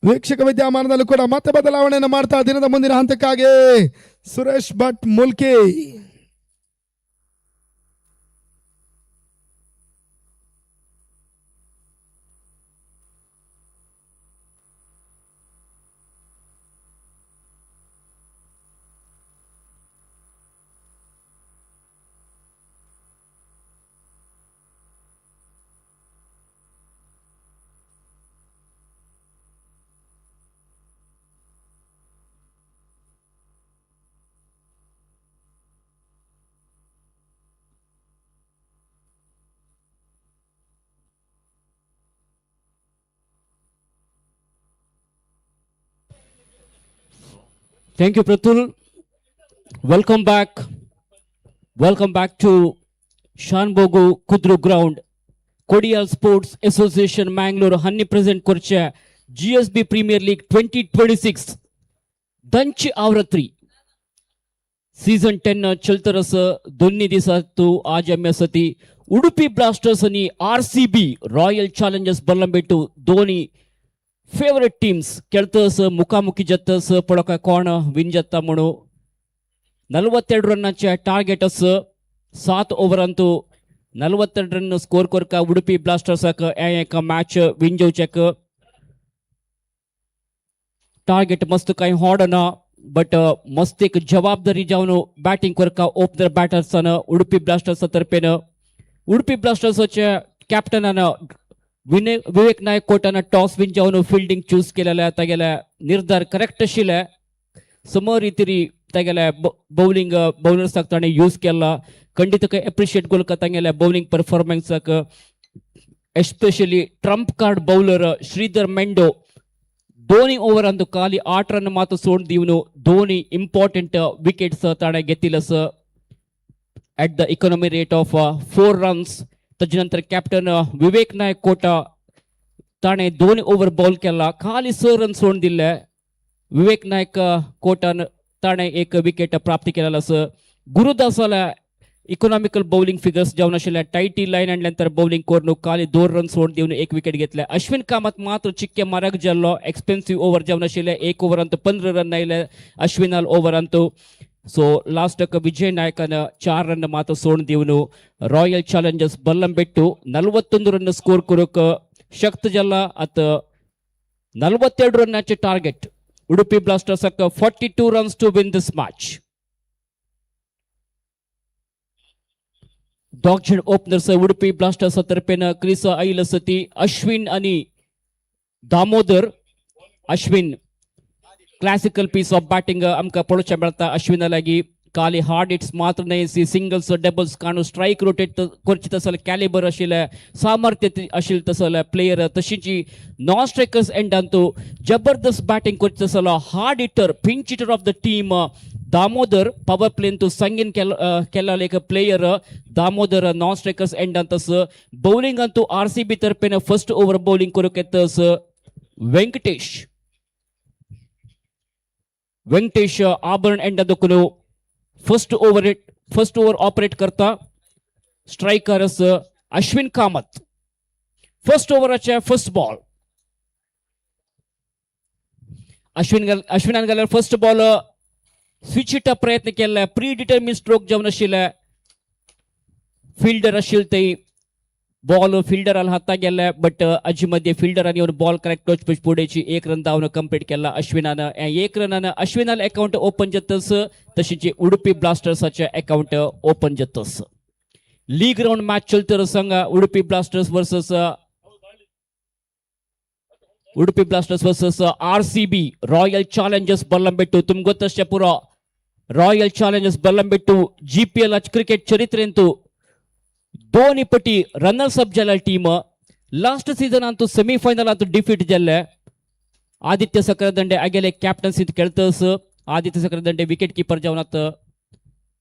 ವೀಕ್ಷಕ ವಿದ್ಯಮಾನದಲ್ಲೂ ಕೂಡ ಮತ್ತೆ ಬದಲಾವಣೆಯನ್ನು ಮಾಡ್ತಾ ದಿನದ ಮುಂದಿನ ಹಂತಕ್ಕಾಗಿ Suresh Bhat Mulki.
Thank you, Pratul. Welcome back. Welcome back to Shanbhogue Kudru Ground. Kodiyal Sports Association Mangalore Honey present Korcha GSB Premier League 2026. Danchi Avratri. Season 10 Chaltaras Dunni Disatu Ajamesati Udupi Blasters ani RCB Royal Challengers Ballambetu Dhoni favourite teams खेळतस मुखामुखी जत्तस पडोक कोण win जाता म्हणू 42 ರನ್ನच्या target 7 over ಅಂತೂ 42 run score ಕೊರ್ಕ Udupi Blasters ಏಕ ಮ್ಯಾಚ್ ವಿನ್ ಜೌಚಕ್ ಟಾರ್ಗೆಟ್ ಮಸ್ತ್ ಕೈ ಹಾಡನ बट मस्त एक जबाबदारी जाऊन बॅटिंग करका ओपनर बॅटर्स उडुपी ब्लास्टर्स तर्फेन उडुपी ब्लास्टर्सच्या कॅप्टनान विवेक नायक कोटान टॉस विन जाऊन फिल्डिंग चूज केलेला तागेला निर्धार करेक्ट आशिल्ले समोर रितीरी तागेल्या बॉलिंग बॉलर्स ताणे यूज केला खंडित एप्रिशिएट गोल तागेल्या बॉलिंग परफॉर्मन्साक especially trump card bowler Shridhar Mendo दोन्ही ओव्हर अंतू खाली 8 रन मात्र सोड दिवन दोन्ही इंपॉर्टंट विकेट्स ताणे घेतिलस at the economy rate of 4 runs त्याच्यानंतर कॅप्टन विवेक नायक कोटा ताणे दोन्ही ओव्हर बॉल केला खाली 6 रन सोड दिले विवेक नायक कोटान ताणे एक विकेट प्राप्त केलेला गुरुदासाला इकॉनॉमिकल बॉलिंग फिगर्स जाऊन आशिल्ले टाइटी लाइन आणि नंतर बॉलिंग कोरनु खाली 2 रन सोड दिवन एक विकेट घेतले अश्विन कामत मात्र चिक्के मारक जाल्लो एक्सपेन्सिव ओव्हर जाऊन आशिल्ले 1 ओव्हर अंतू 15 रन आयले अश्विनाल ओव्हर अंतू सो लास्ट विजय नायकन 4 रन मात्र सोड दिवन Royal challengers Ballambettu 41 run score करूक शक्त जल्ला अत 47 रनाचे target Udupi Blasters 42 runs to win this match डॉक्जन ओपनर्स उडुपी ब्लास्टर्स तर्फेन क्रिस ऐलसती अश्विन आणि Damodar Ashwin classical piece of batting आमकां पळोवचें मेळटा अश्विना लागी खाली हार्ड हिट्स मात्र न्हय सिंगल्स डबल्स काणू स्ट्राईक रोटेट करचे तसले कॅलिबर आशिल्ले सामर्थ्य आशिल्ले तसले प्लेयर तशीच नॉन स्ट्रायकर्स एंडांतू जबरदस्त बैटिंग करचे तसलो hard hitter pinch hitter of the team Damodar power प्लेन तू संगीन केला एक प्लेयर दामोदर नॉन स्ट्रायकर्स एंडांत बॉलिंग अंतू आरसीबी तर्फेन फर्स्ट ओव्हर बॉलिंग करूक येतस वेंकटेश आभरण एंडांत फर्स्ट ओव्हर ऑपरेट करता स्ट्रायकर्स अश्विन कामत फर्स्ट ओव्हरचे फर्स्ट बॉल अश्विनान गेल्यार फर्स्ट बॉल स्विचिटा प्रयत्न केला प्री डिटर्मिन स्ट्रोक जावन आशिल्ले फिल्डर आशिल्ले ते बॉल फिल्डराल हाता गेले बट अजी मध्ये फिल्डरान येवन बॉल करेक्ट टच पिच पुडेची 1 रन धावन कंप्लीट केला अश्विनान 1 रनान अश्विनाल अकाउंट ओपन जातस तशीच उडुपी ब्लास्टर्साचे अकाउंट ओपन जातस लीग राउंड मैच चलतर संघ Udupi blasters versus RCB royal challengers Ballambettu तुमगे ಗೊತ್ತಷ್ಟೇ ಪೂರ royal challengers Ballambettu GPL cricket चरित्रेंतू दोन्ही पटी रनर्स अप जाला टीम लास्ट सीजन अंतू सेमीफायनल अंतू डिफीट जाल्ले आदित्य सकरदंडे आगेले कॅप्टन्सीत खेळतस आदित्य सकरदंडे विकेट कीपर जावन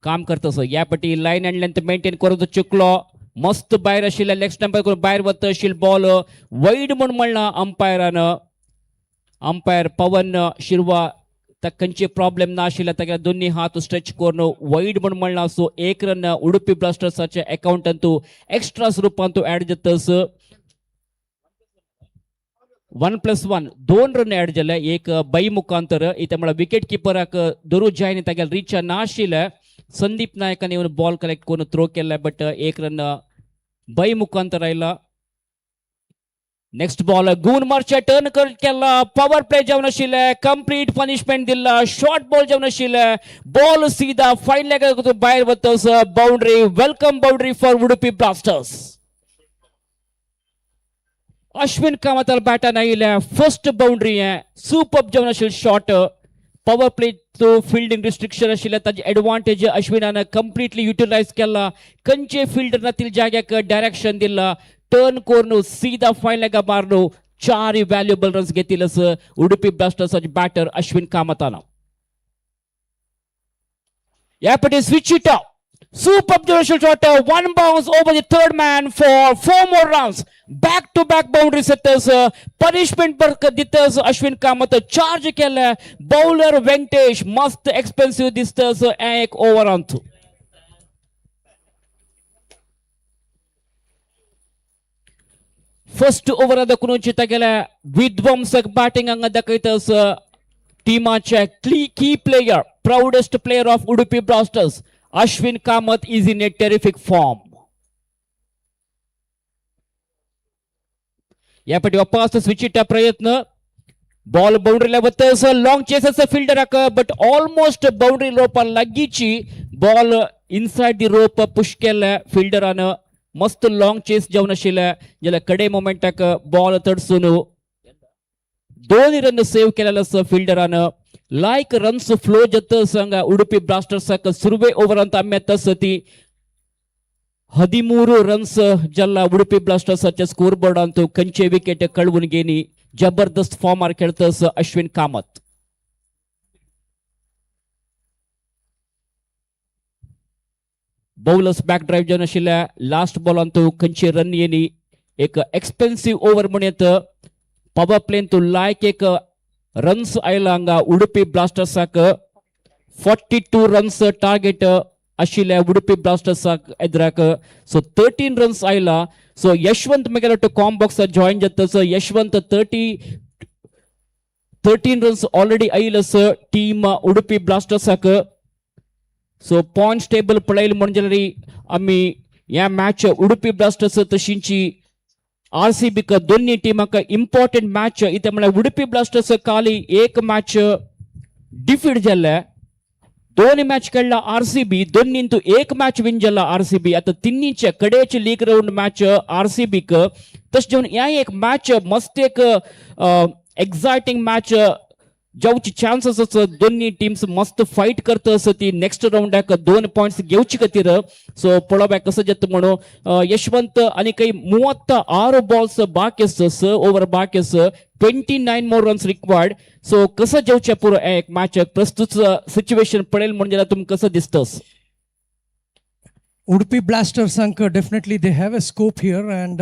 काम करतस या पटी लाइन एंड लेंथ मेंटेन करूंक चुकलो मस्त बाहेर आशिल्ले लेग स्टंपर करून बाहेर वता आशिल्लो बॉल वाईड म्हणून म्हणला अंपायर पवन शिरवा खंयचे प्रॉब्लेम ना आशिल्ले तागे दोन्ही हात स्ट्रेच करून वाईड म्हणून म्हणला सो 1 रन उडुपी ब्लास्टर्साचे अकाउंट अंतू एक्स्ट्रा स्वरूपांतू ऍड जातस 1+1 2 रन ऍड जाले एक बाई मुखांतर इथे मला विकेट किपराक दरू जायनी तागे रीच ना आशिल्ले संदीप नायकान येवन बॉल कलेक्ट करून थ्रो केला बट 1 रन बाई मुखांतर आयला नेक्स्ट बॉल गुण मारचे टर्न केला पॉवर प्ले जावन आशिल्ले कंप्लीट पनिशमेंट दिला शॉर्ट बॉल जावन आशिल्ले बॉल सीधा फाइन लेग बाहेर वतस boundary welcome boundary four Udupi blasters Ashwin कामताल बॅटान आयिल्ले फर्स्ट बाउंड्री सुपर जावन आशिल्ले शॉट पॉवर प्ले तो फील्डिंग रिस्ट्रिक्शन आशिल्ले ताजे एडवांटेज अश्विनान कंप्लीटली युटिलाइज केला खंयचे फील्डर नातील जाग्याक डायरेक्शन दिला टर्न करून सीधा फाइन लेग मारनो 4 व्हॅल्युएबल रन्स घेतिलस उडुपी ब्लास्टर्साचे बॅटर अश्विन कामतान या पटी switch it up Superb directional shot, one bounce over the third man for 4 more runs. Back to back boundary setters, punishment दितस अश्विन कामत चार्ज केले बॉलर वेंकटेश मस्त एक्सपेन्सिव दिसतस एक ओव्हर अंतू फर्स्ट ओव्हर दाखवून गेल्या विध्वंसक बॅटिंग हांगा दाखयतस टीमाचे की player proudest player of Udupi blasters Ashwin Kamath is in a terrific form. या पाटी वापस स्विचिटा प्रयत्न बॉल बाउंड्रीला वतस लॉंग चेस अस फील्डराक बट ऑलमोस्ट बाउंड्री रोप लागीची ball inside the rope push केल्या फिल्डरान मस्त लॉंग चेस जावन आशिल्ले जाल्यार कडे मोमेंटाक बॉल तडसून 2 रन सेव्ह केलेला आसा फिल्डरान. लायक रन्स फ्लो जातस हांगा उडुपी ब्लास्टर्साक सुरवे ओव्हरांत आमी येतस ती 13 रन्स जल्ला उडुपी ब्लास्टर्साच्या स्कोर बोर्डांत खंयचे विकेट कळवून गेनी. जबरदस्त फॉर्मार खेळतस Ashwin Kamath. Bowlers back drive जावन आशिल्ल्या लास्ट बॉलांत खंयचे रन येनी. एक एक्सपेन्सिव्ह ओव्हर म्हण येत पॉवर प्लेन तो लायक एक रन्स आयला हांगा उडुपी ब्लास्टर्साक 42 रन्स टार्गेट आशिल्ल्या उडुपी ब्लास्टर्साक एद्राक. सो 13 रन्स आयला. सो यशवंत म्हगेलो तो कॉम बॉक्स जॉईन जातस. यशवंत 13 रन्स ऑलरेडी आयलस टीम उडुपी ब्लास्टर्साक. सो पॉइंट्स टेबल पळयल म्हणजे आमी ह्या मॅच उडुपी ब्लास्टर्स तशींची RCB का दोन्ही टीमाक इम्पॉर्टंट मॅच इथे म्हळ्यार उडुपी ब्लास्टर्स काली एक मॅच डिफीट जाल्ले. 2 मॅच खेळला RCB दोन्हींतू एक मॅच विन जाला RCB. आता तिन्हीचे कडेचे लीग राउंड मॅच RCB क तशें जेवन ह्या एक मॅच मस्त एक एक्साइटिंग मॅच जावची चान्सेस आसा. दोन्ही टीम्स मस्त फाईट करतस ती नेक्स्ट राउंडाक 2 पॉइंट्स घेवचे खातीर. सो पळोवया कसं जाता म्हणून. यशवंत आनी काही 36 बॉल्स बाकी आसा 6 ओव्हर बाकी आसा 29 मोर रन्स रिक्वायर्ड. सो कसं जेवचे पुरो एक मॅच प्रस्तुत सिच्युएशन पळेल म्हणजे तुमकां कसं दिसतस.
Udupi Blasters definitely they have a scope here, and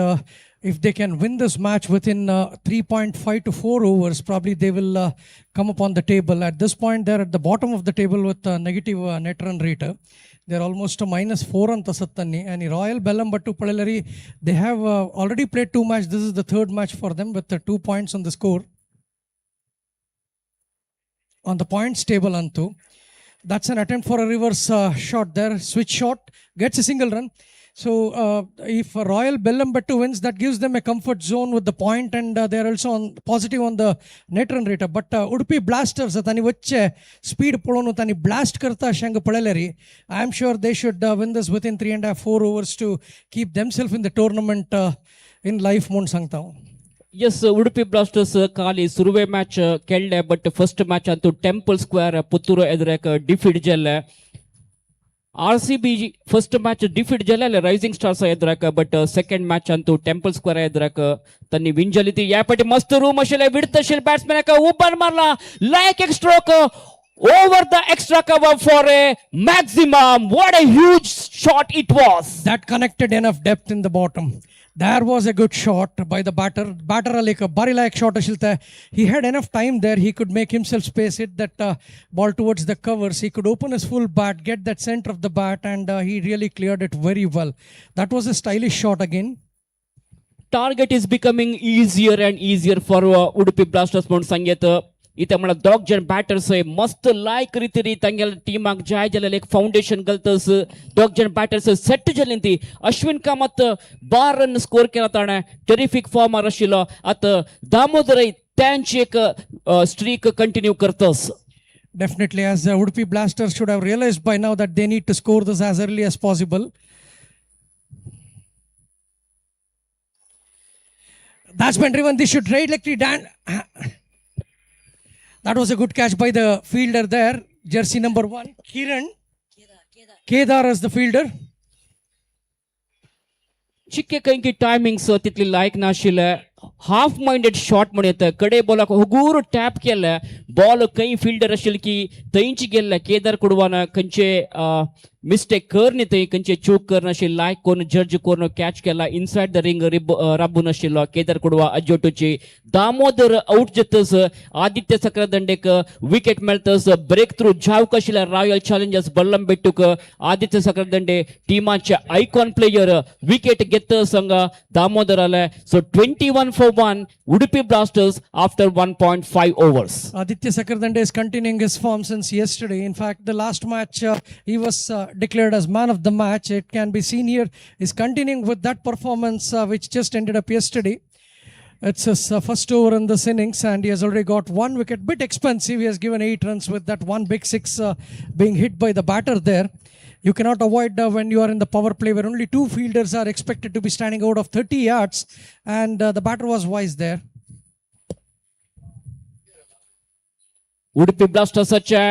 if they can win this match within 3.5 to 4 overs, probably they will come up on the table. At this point, they're at the bottom of the table with negative net run rate. They're almost a -4 on Tasattani. And Royal Bellambattu Padalari, they have already played 2 matches. This is the 3rd match for them with 2 points on the score. On the points table, Antu. That's an attempt for a reverse shot there. Switch shot, gets a single run. So if Royal Bellambattu wins, that gives them a comfort zone with the point, and they're also on positive on the net run rate. But Udupi Blasters, tani vacche speed polonu tani blast karta shang padaleri. I am sure they should win this within 3.5-4 overs to keep themselves in the tournament in life mon sangta.
Yes, Udupi Blasters ಕಾಲಿ ಸುರುವೆ match ಕೆಳ್ಳೆ but first match ಅಂತೂ temple square Puttur ಎದುರಕ defeat ಜಲ್ಲೆ. RCB first match defeat ಜಲ್ಲೆ rising stars ಎದುರಕ but second match ಅಂತೂ temple square ಎದುರಕ ತನ್ನಿ ವಿಂಜಲಿತಿ ಯಾಪಟಿ ಮಸ್ತ್ ರೂಮ್ ಅಶಲೆ ವಿಡ್ತಶಲ್ ಬ್ಯಾಟ್ಸ್ಮನ್ ಕ ಓಪನ್ ಮಾರ್ಲಾ ಲೈಕ್ ಎಕ್ stroke over the extra cover for a maximum. What a huge shot it was.
That connected enough depth in the bottom. There was a good shot by the batter. Batter like a bari like shot ashilte. He had enough time there. He could make himself space, hit that ball towards the covers. He could open his full bat, get that center of the bat, and he really cleared it very well. That was a stylish shot again.
Target is becoming easier and easier for Udupi Blasters म्हणून सांगेत. इथे मला 2 जण batters आहे मस्त लायक रीती तांगेल टीमाक जाय जाल्यार एक फाउंडेशन घालतस. 2 जण बॅटर्स सेट जालीं ती. अश्विन कामत 12 रन स्कोर केला ताणें टेरिफिक फॉर्मार आशिल्लो. आतां दामोदर त्यांची एक स्ट्रीक कंटिन्यू करतस.
Definitely, as Udupi Blasters should have realized by now that they need to score this as early as possible. That's been driven. They should ride like Dan. That was a good catch by the fielder there. Jersey number 1, Kiran. Kedar as the fielder.
चिक्के काही timings तितली लायक नाशिल्ले. Half minded shot म्हण येता. कडे बॉलाक हुगूर tap केले. Ball काही fielder आशिल्ले की थंयची गेल्ले केदार कुडवान खंयचे मिस्टेक कर न्ही थंय खंयचे चूक कर नाशिल्ला कोण जड्ज कोण कॅच केला इनसाइड द रिंग राबू नाशिल्लो केदार कुडवा अजोटूची दामोदर आउट जातस आदित्य सक्रादंडेक विकेट मेळतस ब्रेक थ्रू जावक आशिल्ल्या रॉयल चॅलेंजर्स बल्लम बेट्टूक आदित्य सक्रादंडे टीमाचे आयकॉन प्लेयर विकेट घेतस हांगा दामोदराले सो 21 for 1 Udupi blasters after 1.5 overs.
Aditya Sakardande is continuing his form since yesterday. In fact, the last match he was declared as man of the match. It can be seen here. He's continuing with that performance which just ended up yesterday. It's his first over in this innings and he has already got one wicket. Bit expensive. He has given 8 runs with that one big six being hit by the batter there. You cannot avoid when you are in the power play where only 2 fielders are expected to be standing out of 30 yards and the batter was wise there.
Udupi ब्लास्टर्सचे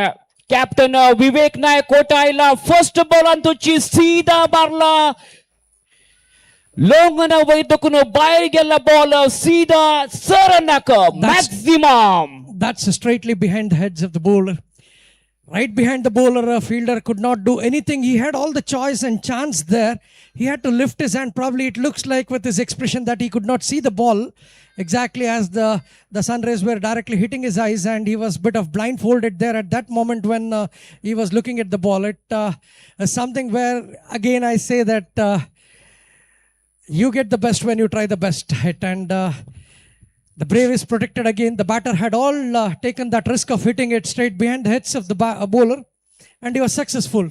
captain Vivek Nayak Kota आयला first बॉलान तुची सीधा मारला लोंगन वैदकून भायर गेला ball सीधा सरनाक maximum.
That's straightly behind the heads of the bowler. Right behind the bowler, a fielder could not do anything. He had all the choice and chance there. He had to lift his hand. Probably it looks like with his expression that he could not see the ball exactly as the sun rays were directly hitting his eyes and he was a bit of blindfolded there at that moment when he was looking at the ball. It is something where again I say that you get the best when you try the best hit and the brave is protected again. The batter had all taken that risk of hitting it straight behind the heads of the bowler and he was successful.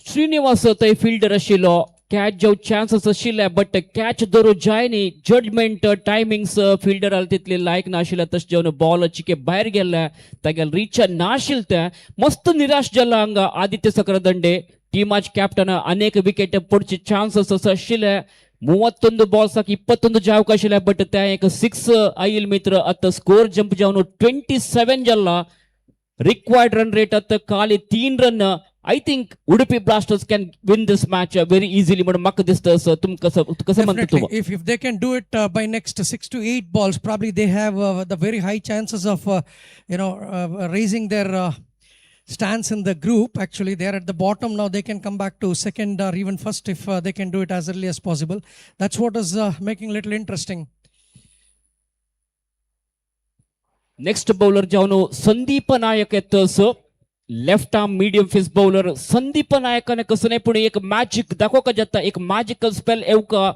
Srinivas थंय fielder आशिल्लो catch जावं chances आशिल्ले but catch धरू जायनी judgement timings फिल्डराल तितले लायक नाशिल्ले तशें जावन ball चिके भायर गेल्ले तागेले रीच नाशिल्ले ते मस्त निराश जाला हांगा आदित्य सक्रादंडे टीमाचे कॅप्टन अनेक विकेट पडचे चान्सेस आशिल्ले 31 balls 21 जावक आशिल्ले बट ते एक 6 आयल मित्र आतां स्कोर जंप जावन 27 जाला रिक्वायर्ड रन रेट आतां खाली 3 run. I think Udupi Blasters can win this match very easily. But म्हाका दिसता तुम कसं म्हणता तुम्ही?
If they can do it by next 6 to 8 balls, probably they have the very high chances of raising their stance in the group. Actually, they are at the bottom now. They can come back to second or even first if they can do it as early as possible. That's what is making a little interesting.
Next bowler जाऊन संदीप नायक येतस left arm medium pace bowler Sandeep नायकाने कसं नाही पण एक magic दाखवका जाता एक magical spell येवका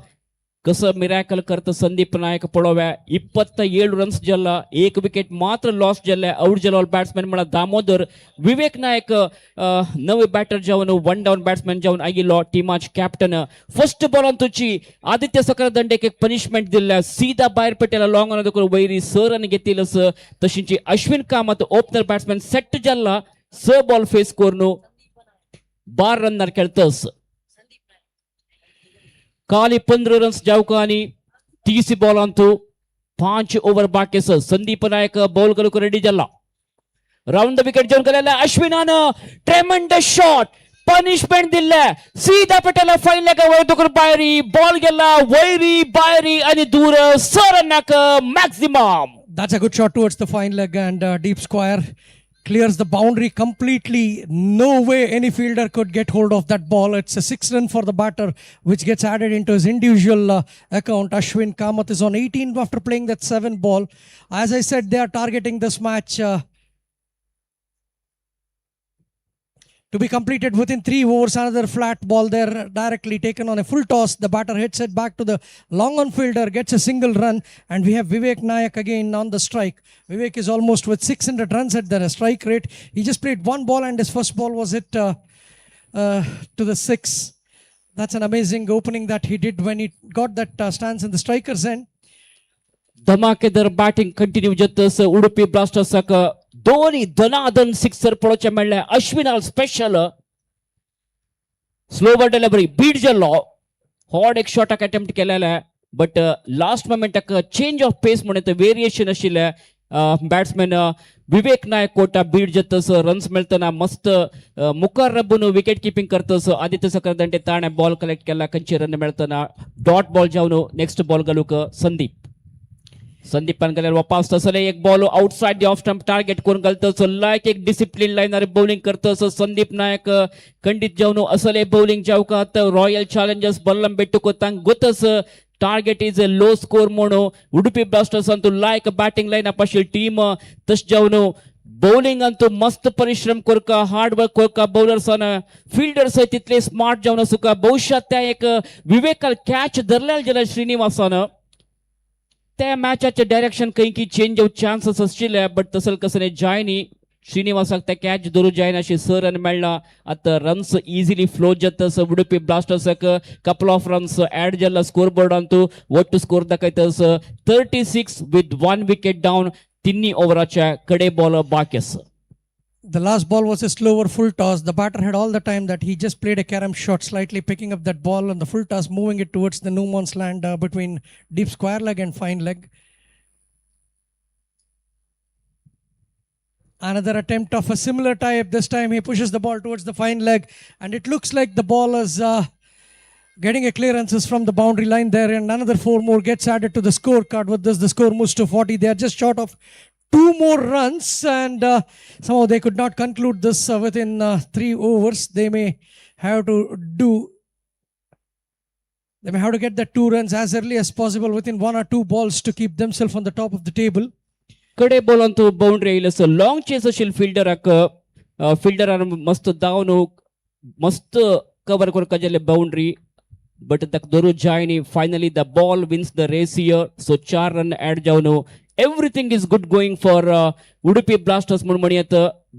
कसं मिराकल करता संदीप नायक पळोव्या 27 रन्स जाला एक विकेट मात्र लॉस जाल्ले आउट जालो बॅट्समॅन म्हणा दामोदर विवेक नायक नवे बॅटर जावन 1 डाउन बॅट्समॅन जावन आयिल्लो टीमाचे कॅप्टन फर्स्ट बॉलान तुची आदित्य सक्रादंडेक एक पनिशमेंट दिल्ल्या सीधा भायर पटेला लॉंग ऑन द वैरी सर आणि घेतिलस तशीची Ashwin Kamath opener batsman set जाला 6 बॉल फेस करून 12 रन्नार खेळतस खाली 15 रन्स जावका आणि 30 बॉलांतू 5 ओव्हर बाकीस संदीप नायक बॉल करूक रेडी जाला राउंड द विकेट जावन गेलेला अश्विनान ट्रेमेंडस शॉट पनिशमेंट दिल्ले सीधा पटेला फाइन लेग वैदकून बायरी बॉल गेला वैरी बायरी आणि दूर 6 रन्नाक maximum.
That's a good shot towards the fine leg and deep square. Clears the boundary completely. No way any fielder could get hold of that ball. It's a 6 run for the batter, which gets added into his individual account. Ashwin Kamath is on 18 after playing that 7 ball. As I said, they are targeting this match to be completed within 3 overs. Another flat ball there directly taken on a full toss. The batter hits it back to the long on fielder, gets a single run, and we have Vivek Nayak again on the strike. Vivek is almost with 600 runs at the strike rate. He just played 1 ball and his first ball was hit to the 6. That's an amazing opening that he did when he got that stance in the striker's end.
धमाकेदार batting continue जातस उडुपी ब्लास्टर्साक दोन्ही धनाधन sixer पळोवचे मेळ्ळे अश्विनाल special slower delivery beat जाल्लो hot एक शॉटाक अटेम्प्ट केलेले बट लास्ट मोमेंटाक चेंज ऑफ पेस म्हणून वेरिएशन आशिल्ले बॅट्समॅन विवेक नायक कोटा बीट जातस रन्स मेळतना मस्त मुखार रबून विकेट किपिंग करतस आदित्य सक्रादंडे ताणे बॉल कलेक्ट केला खंयचे रन मेळतना डॉट बॉल जावन नेक्स्ट बॉल घालूक संदीप. संदीप पानगलेर वापस तसले एक ball outside the off stump target करून घालतस लायक एक डिसिप्लिन लायनर बॉलिंग करतस संदीप नायक खंडित जावन असले बॉलिंग जावकात रॉयल चॅलेंजर्स बल्लम बेट्टुको तांग गोतस target is a low score म्हणो उडुपी ब्लास्टर्स अंतु लायक बैटिंग लायनअप आशिल्ली टीम तश जावन बॉलिंग अंतु मस्त परिश्रम कोरका हार्ड वर्क कोरका बॉलर्स फील्डर्स तितले स्मार्ट जावन सुका बहुशः त्या एक विवेकल कॅच धरलेल जाल्यार श्रीनिवासन त्या मॅचाचे डायरेक्शन काही चेंज जावचे चान्सेस आसले बट तसल कसले जायनी श्रीनिवासाक त्या कॅच धरू जायना अशी स रन मेळना आता रन्स इजिली फ्लो जातस उडुपी ब्लास्टर्साक कपल ऑफ रन्स ऍड जाला स्कोर बोर्डान तू वॉट टू स्कोर दाखयतस 36 विथ 1 विकेट डाऊन तिन्ही ओव्हराच्या कडे बॉल बाकी आसा.
The last ball was a slower full toss. The batter had all the time that he just played a carom shot, slightly picking up that ball on the full toss, moving it towards the no man's land between deep square leg and fine leg. Another attempt of a similar tie-up. This time he pushes the ball towards the fine leg, and it looks like the ball is getting a clearances from the boundary line there, and another 4 more gets added to the scorecard. With this, the score moves to 40. They are just short of 2 more runs, and somehow they could not conclude this within 3 overs. They may have to get that 2 runs as early as possible within 1 or 2 balls to keep themselves on the top of the table.
कडे ball अंतु boundary येयलस long chess आशिल फील्डराक फील्डरान मस्त धांवन मस्त cover करका जाले boundary but ताका धरू जायनी finally the ball wins the race here so 4 run add जावन everything is good going for Udupi Blasters म्हणत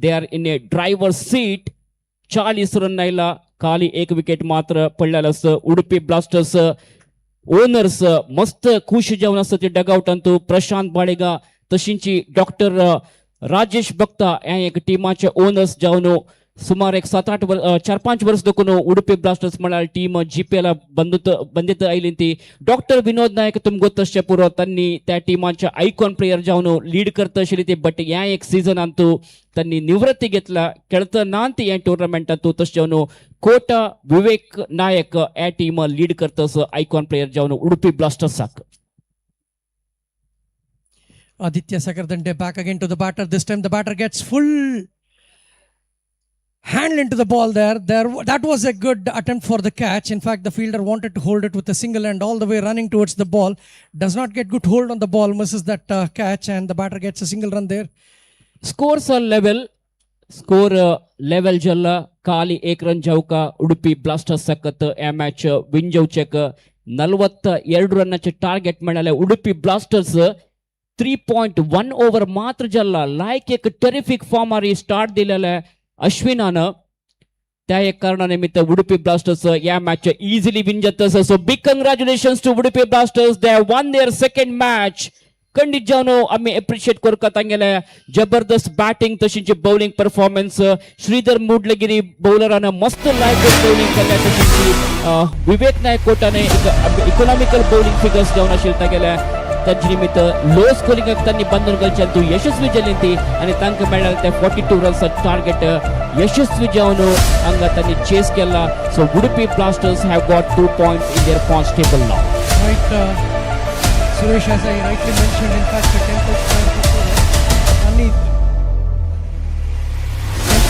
they are in a driver's seat 40 run आयला खाली 1 विकेट मात्र पडलेला असं उडुपी ब्लास्टर्स ओनर्स मस्त खुश जावन असं ते डगआउट अंतू प्रशांत बाळेगा तशींची डॉक्टर राजेश भक्ता हे एक टीमाचे ओनर्स जावन सुमार एक 4-5 वर्ष देखून उडुपी ब्लास्टर्स म्हळ्यार टीम जीपीएल ಬಂದಿತ आयली डॉक्टर विनोद नायक तुमकां ಗೊತ್ತಷ್ಟೇ पुरो तांणी त्या टीमाच्या आयकॉन प्लेयर जावन लीड करता आशिल्ली ती बट ह्या एक सीझन अंतू तांणी निवृत्ती घेतला खेळतना हे टुर्नामेंटांतू तशें जावन कोटा विवेक नायक ह्या टीम लीड करता आयकॉन प्लेयर जावन Udupi ब्लास्टर्साक.
Aditya Sakardante back again to the batter. This time the batter gets full hand into the ball there. That was a good attempt for the catch. In fact, the fielder wanted to hold it with a single hand all the way running towards the ball. Does not get good hold on the ball, misses that catch, and the batter gets a single run there.
Scores are level. Score level jalla kali 1 run jauka Udupi Blasters sakat a match win jauchek 42 रनाचे target मिळाले Udupi blasters 3.1 over मात्र जल्ला लायक एक terrific फॉर्मारी start दिलेला अश्विनानं त्या एक कारणानिमित्त Udupi blasters या मॅच इझिली विन जातस so big congratulations to Udupi blasters they have won their second match खंडित जावन आम्ही एप्रिशिएट करता तांगेले जबरदस्त बॅटिंग तशींची बॉलिंग परफॉर्मन्स श्रीधर मुडलगिरी बॉलरान मस्त लायक बॉलिंग केल्या तशींची विवेक नायक कोटाने इकॉनॉमिकल बॉलिंग फिगर्स जावन आशिल्ले तांगेले तांचे निमित्त लो स्कोरिंगाक तांणी बांदून घालच्यान तूं यशस्वी जाली ती आनी तांकां मेळ्ळें ते 42 रन्स टार्गेट यशस्वी जावन हांगा तांणी चेस केला so Udupi blasters have got 2 points in their points table now.
Right, Suresh, as I rightly mentioned, in fact, the Temple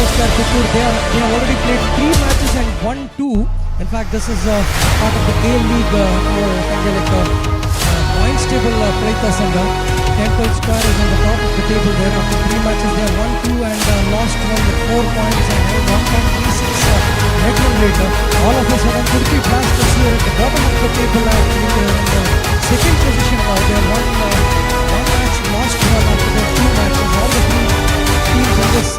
Square Kudru, they have already played 3 matches and won 2. In fact, this is part of the Gale League points table Praita Sangha. Temple Square is on the top of the table there. After 3 matches, they have won 2 and lost 1 with 4 points and have 1.36 net run later. All of a sudden, Udupi Blasters here at the bottom of the table actually in the second position now. They have won 1 match, lost 1 after their 2 matches. All the 3 teams in this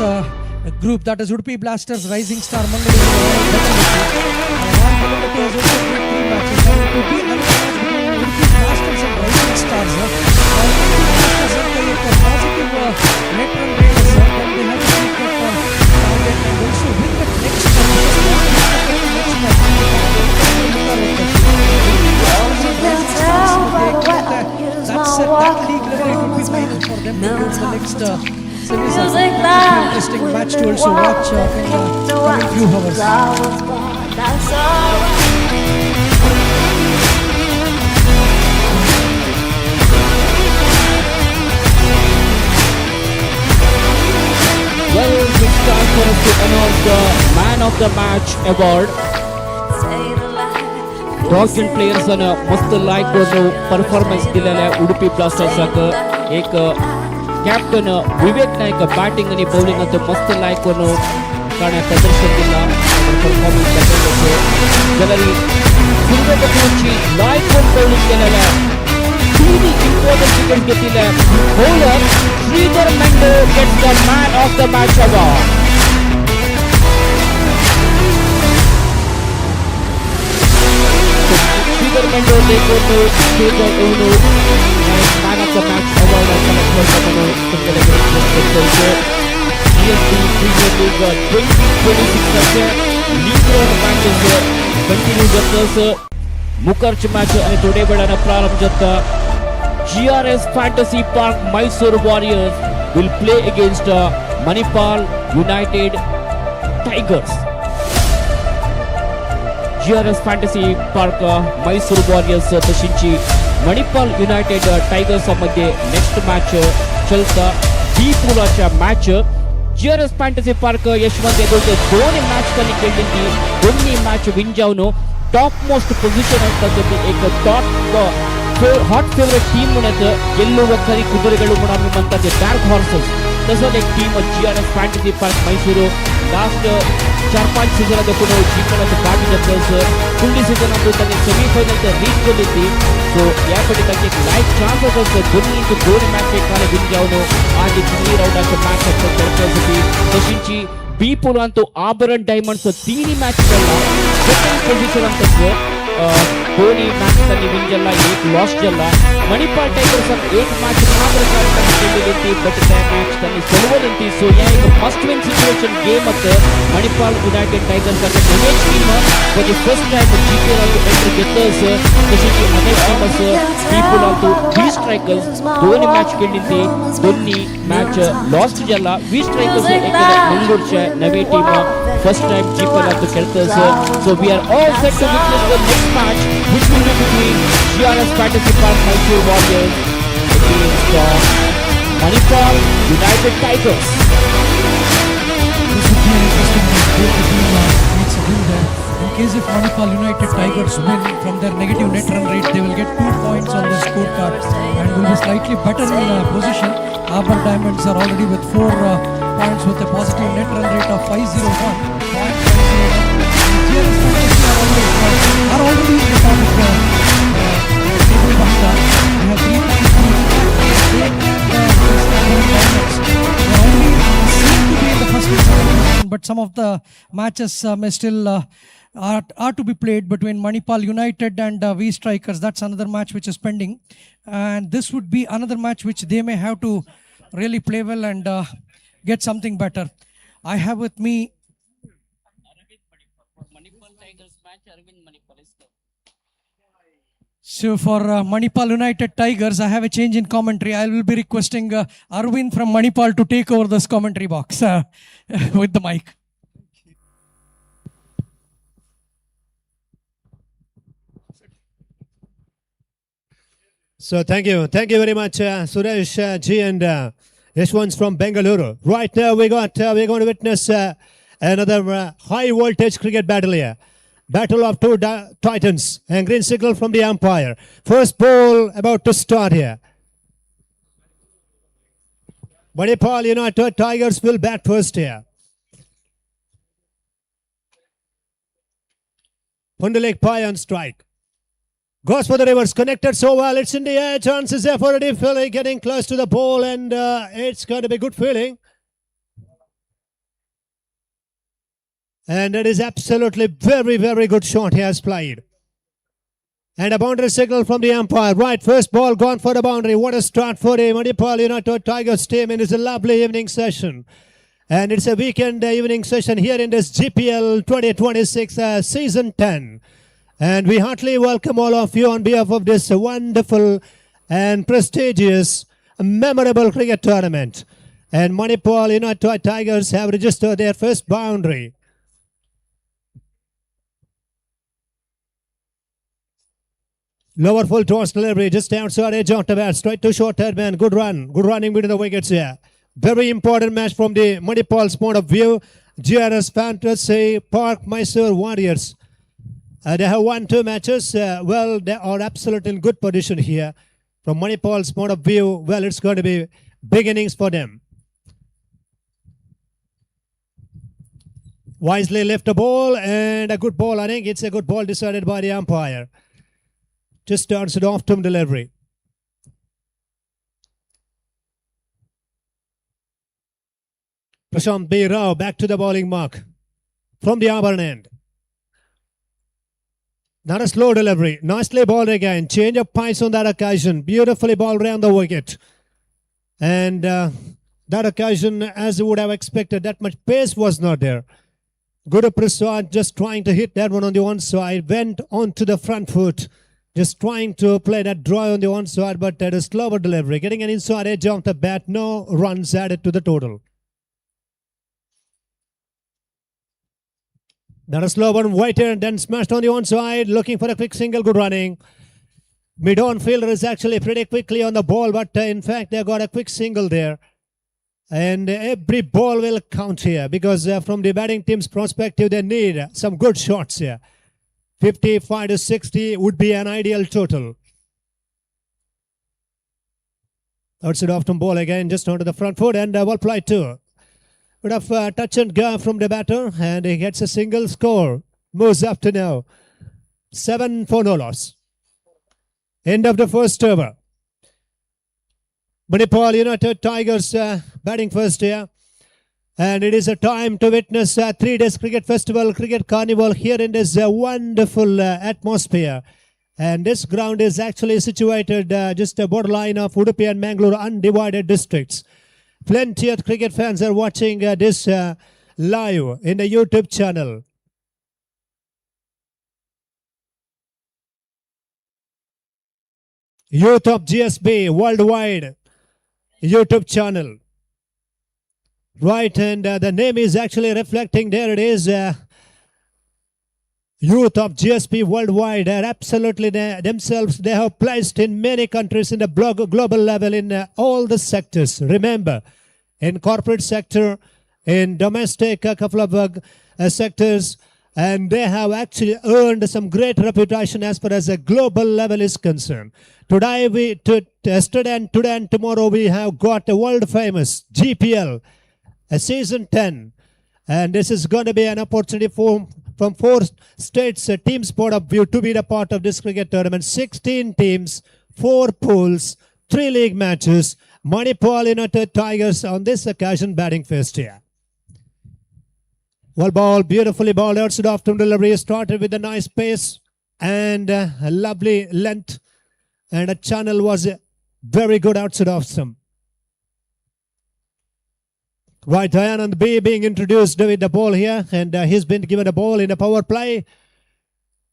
group, that is Udupi Blasters, Rising Star Mangalore, and has also played 3 matches. Now it would be another match between Udupi Blasters and Rising Stars. Udupi Blasters have a positive net run rate, and they have to keep that target and also win the next that league level, it would be vital for them to win the next series. It will be an interesting match to also watch in the coming few hours.
Well, it's time for us to announce the Man of the Match award. Dolphin players मस्त लायक performance दिलेल्या उडुपी ब्लास्टर्साक एक captain Vivek नायक batting आणि bowling मस्त लायक ताणें प्रदर्शन दिला performance जाल्यार सुरवेची लायक bowling केलेल्या तीन इम्पॉर्टंट विकेट घेतिल्ल्या bowler Shridhar Mendo gets the man of the match award. Peter Mendo take man of the match award GSB Premier League 2026 league matches continue जातात. मुखर्च match आणि थोडे वेळाने प्रारंभ जाता. GRS Fantasy Park Mysore Warriors will play against Manipal United Tigers. GRS Fantasy Park Mysore Warriors तशींची Manipal United tigers मध्ये next match चलता D पुलाच्या match. GRS Fantasy Park Yashwant Yedolkar दोन मॅच त्यांनी खेळली दोन्ही मॅच विन जावन टॉप मोस्ट पोझिशन एक टॉप हॉट फेवरेट टीम म्हणत ಗೆಲ್ಲುವ ಕರಿ ಕುದುರೆಗಳು म्हणतात डार्क हॉर्सेस तसंच एक team GRS Fantasy Park Mysore last 4-5 season जिंकण्याचं गाठी घेतलं. पुढली सीझन सेमीफायनल रीच केली सो यासाठी त्यांची एक लाईफ चान्स दोन्ही दोन मॅच एकाने विन जाऊन आज तिन्ही राऊंडाचं मॅच खेळण्यासाठी तशींची बी पोलांतो आभरण डायमंड्स तीन मॅच खेळला सेकंड पोझिशन अंतर्गत दोन्ही मॅच त्यांनी विन झाला एक लॉस झाला. मणिपाल टायगर्स एक मॅच केलेली बट त्या मॅच त्यांनी सोडवली सो या एक must win situation game Manipal United tigers नवे team for the first time GPL entry घेतस तशीच अनेक teams people also V strikers दोन मॅच खेळली दोन्ही मॅच लॉस झाला. वी स्ट्रायकर्स एक मंगळूरच्या नवी टीम फर्स्ट टाइम जीपीएल खेळतस. So we are all set to witness the next match which will be between GRS Fantasy Park Mysore Warriors against Manipal United Tigers.
This would be an interesting match. Both the team needs a win there. In case if Manipal United Tigers win from their negative net run rate, they will get 2 points on the scorecard and will be slightly better in position. Abharan Diamonds are already with 4 points with a positive net run rate of 501. GRS Fantasy are already in the top of the table. They have 3 points. They only seem to be in the first position, but some of the matches may still are to be played between Manipal United and V Strikers. That's another match which is pending, and this would be another match which they may have to really play well and get something better. I have with me so for Manipal United Tigers, I have a change in commentary. I will be requesting Arvind from Manipal to take over this commentary box with the mic.
So thank you very much, Suresh G and Yashwant from Bengaluru. Right now we're going to witness another high voltage cricket battle here. Battle of two titans and green signal from the umpire. First ball about to start here. Manipal United Tigers will bat first here. Pundaleg Pai on strike. Goes for the reverse, connected so well. It's in the air. Chances there for a deep fielding, getting close to the ball, and it's going to be good fielding. And it is absolutely very, very good shot he has played. And a boundary signal from the umpire. Right, first ball gone for the boundary. What a start for the Manipal United Tigers team. And it's a lovely evening session. And it's a weekend evening session here in this GPL 2026 Season 10. And we heartily welcome all of you on behalf of this wonderful and prestigious, memorable cricket tournament. And Manipal United Tigers have registered their first boundary. Lower full toss delivery, just outside edge of the bat, straight to short head man. Good run, good running between the wickets here. Very important match from the Manipal's point of view. GRS Fantasy Park Mysore Warriors. They have won 2 matches. Well, they are absolutely in good position here. From Manipal's point of view, well, it's going to be big innings for them. Wisely left a ball and a good ball. I think it's a good ball decided by the umpire. Just starts it off to delivery. Prashant B. Rao back to the bowling mark from the Abharan end. Not a slow delivery. Nicely bowled again. Change of pace on that occasion. Beautifully bowled around the wicket. And that occasion, as you would have expected, that much pace was not there. Kudru Prasad just trying to hit that one on the one side. Went onto the front foot. Just trying to play that draw on the one side, but at a slower delivery. Getting an inside edge off the bat. No runs added to the total. Not a slow one, waited, then smashed on the one side, looking for a quick single, good running. Mid-on fielder is actually pretty quickly on the ball, but in fact, they got a quick single there. And every ball will count here because from the batting team's perspective, they need some good shots here. 55 to 60 would be an ideal total. Outside off from ball again, just onto the front foot and well played too. Bit of touch and go from the batter and he gets a single score. Moves up to now. 7 for no loss. End of the first over. Manipal United Tigers batting first here. And it is a time to witness 3 days cricket festival, cricket carnival here in this wonderful atmosphere. And this ground is actually situated just a borderline of Udupi and Mangalore undivided districts. Plenty of cricket fans are watching this live in the YouTube channel. Youth of GSB worldwide YouTube channel. Right, and the name is actually reflecting there. It is Youth of GSB worldwide. They're absolutely themselves. They have placed in many countries in the global level in all the sectors. Remember, in corporate sector, in domestic, a couple of sectors, and they have actually earned some great reputation as far as the global level is concerned. Today, yesterday and tomorrow, we have got a world famous GPL, a season 10, and this is going to be an opportunity from 4 states teams point of view to be the part of this cricket tournament. 16 teams, 4 pools, 3 league matches. Manipal United Tigers on this occasion batting first here. Well ball, beautifully balled outside off to delivery. Started with a nice pace and a lovely length. And a channel was very good outside off some. Right, Anand B being introduced with the ball here. And he's been given a ball in a power play.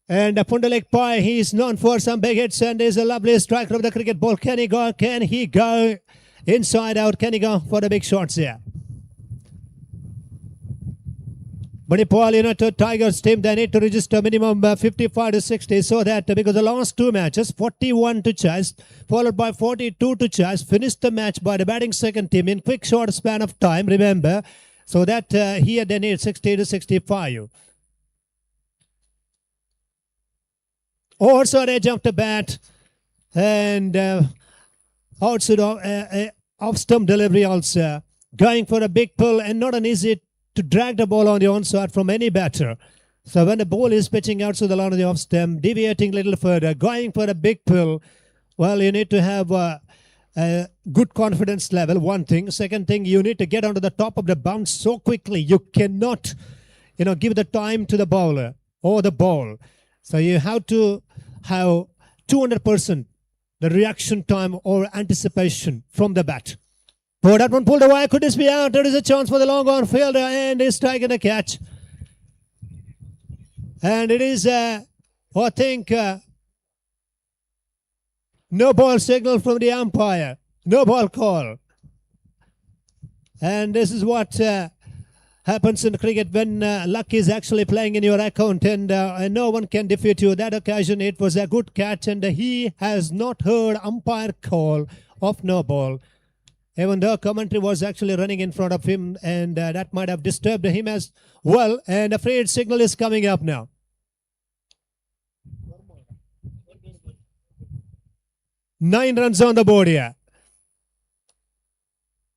And Pundalik Pai, he's known for some big hits and is a lovely striker of the cricket ball. Can he go? Can he go? Inside out, can he go for the big shots here? Manipal United Tigers team, they need to register minimum 55 to 60 so that because the last 2 matches, 41 to chase, followed by 42 to chase, finished the match by the batting second team in quick short span of time, remember. So that here they need 60 to 65. Also edge of the bat and outside off stump delivery also. Going for a big pull and not an easy to drag the ball on the onside from any batter. So when the ball is pitching out to the line of the off stump, deviating a little further, going for a big pull, well, you need to have a good confidence level, one thing. Second thing, you need to get onto the top of the bounce so quickly. You cannot, give the time to the bowler or the ball. So you have to have 200% the reaction time or anticipation from the bat. Oh, that one pulled away. Could this be out? There is a chance for the long on fielder and he's taking the catch. And it is, I think, no ball signal from the umpire. No ball call. And this is what happens in cricket when luck is actually playing in your account and no one can defeat you. That occasion it was a good catch and he has not heard umpire call of no ball. even though commentary was actually running in front of him, and that might have disturbed him as well. And a free hit signal is coming up now. Nine runs on the board here.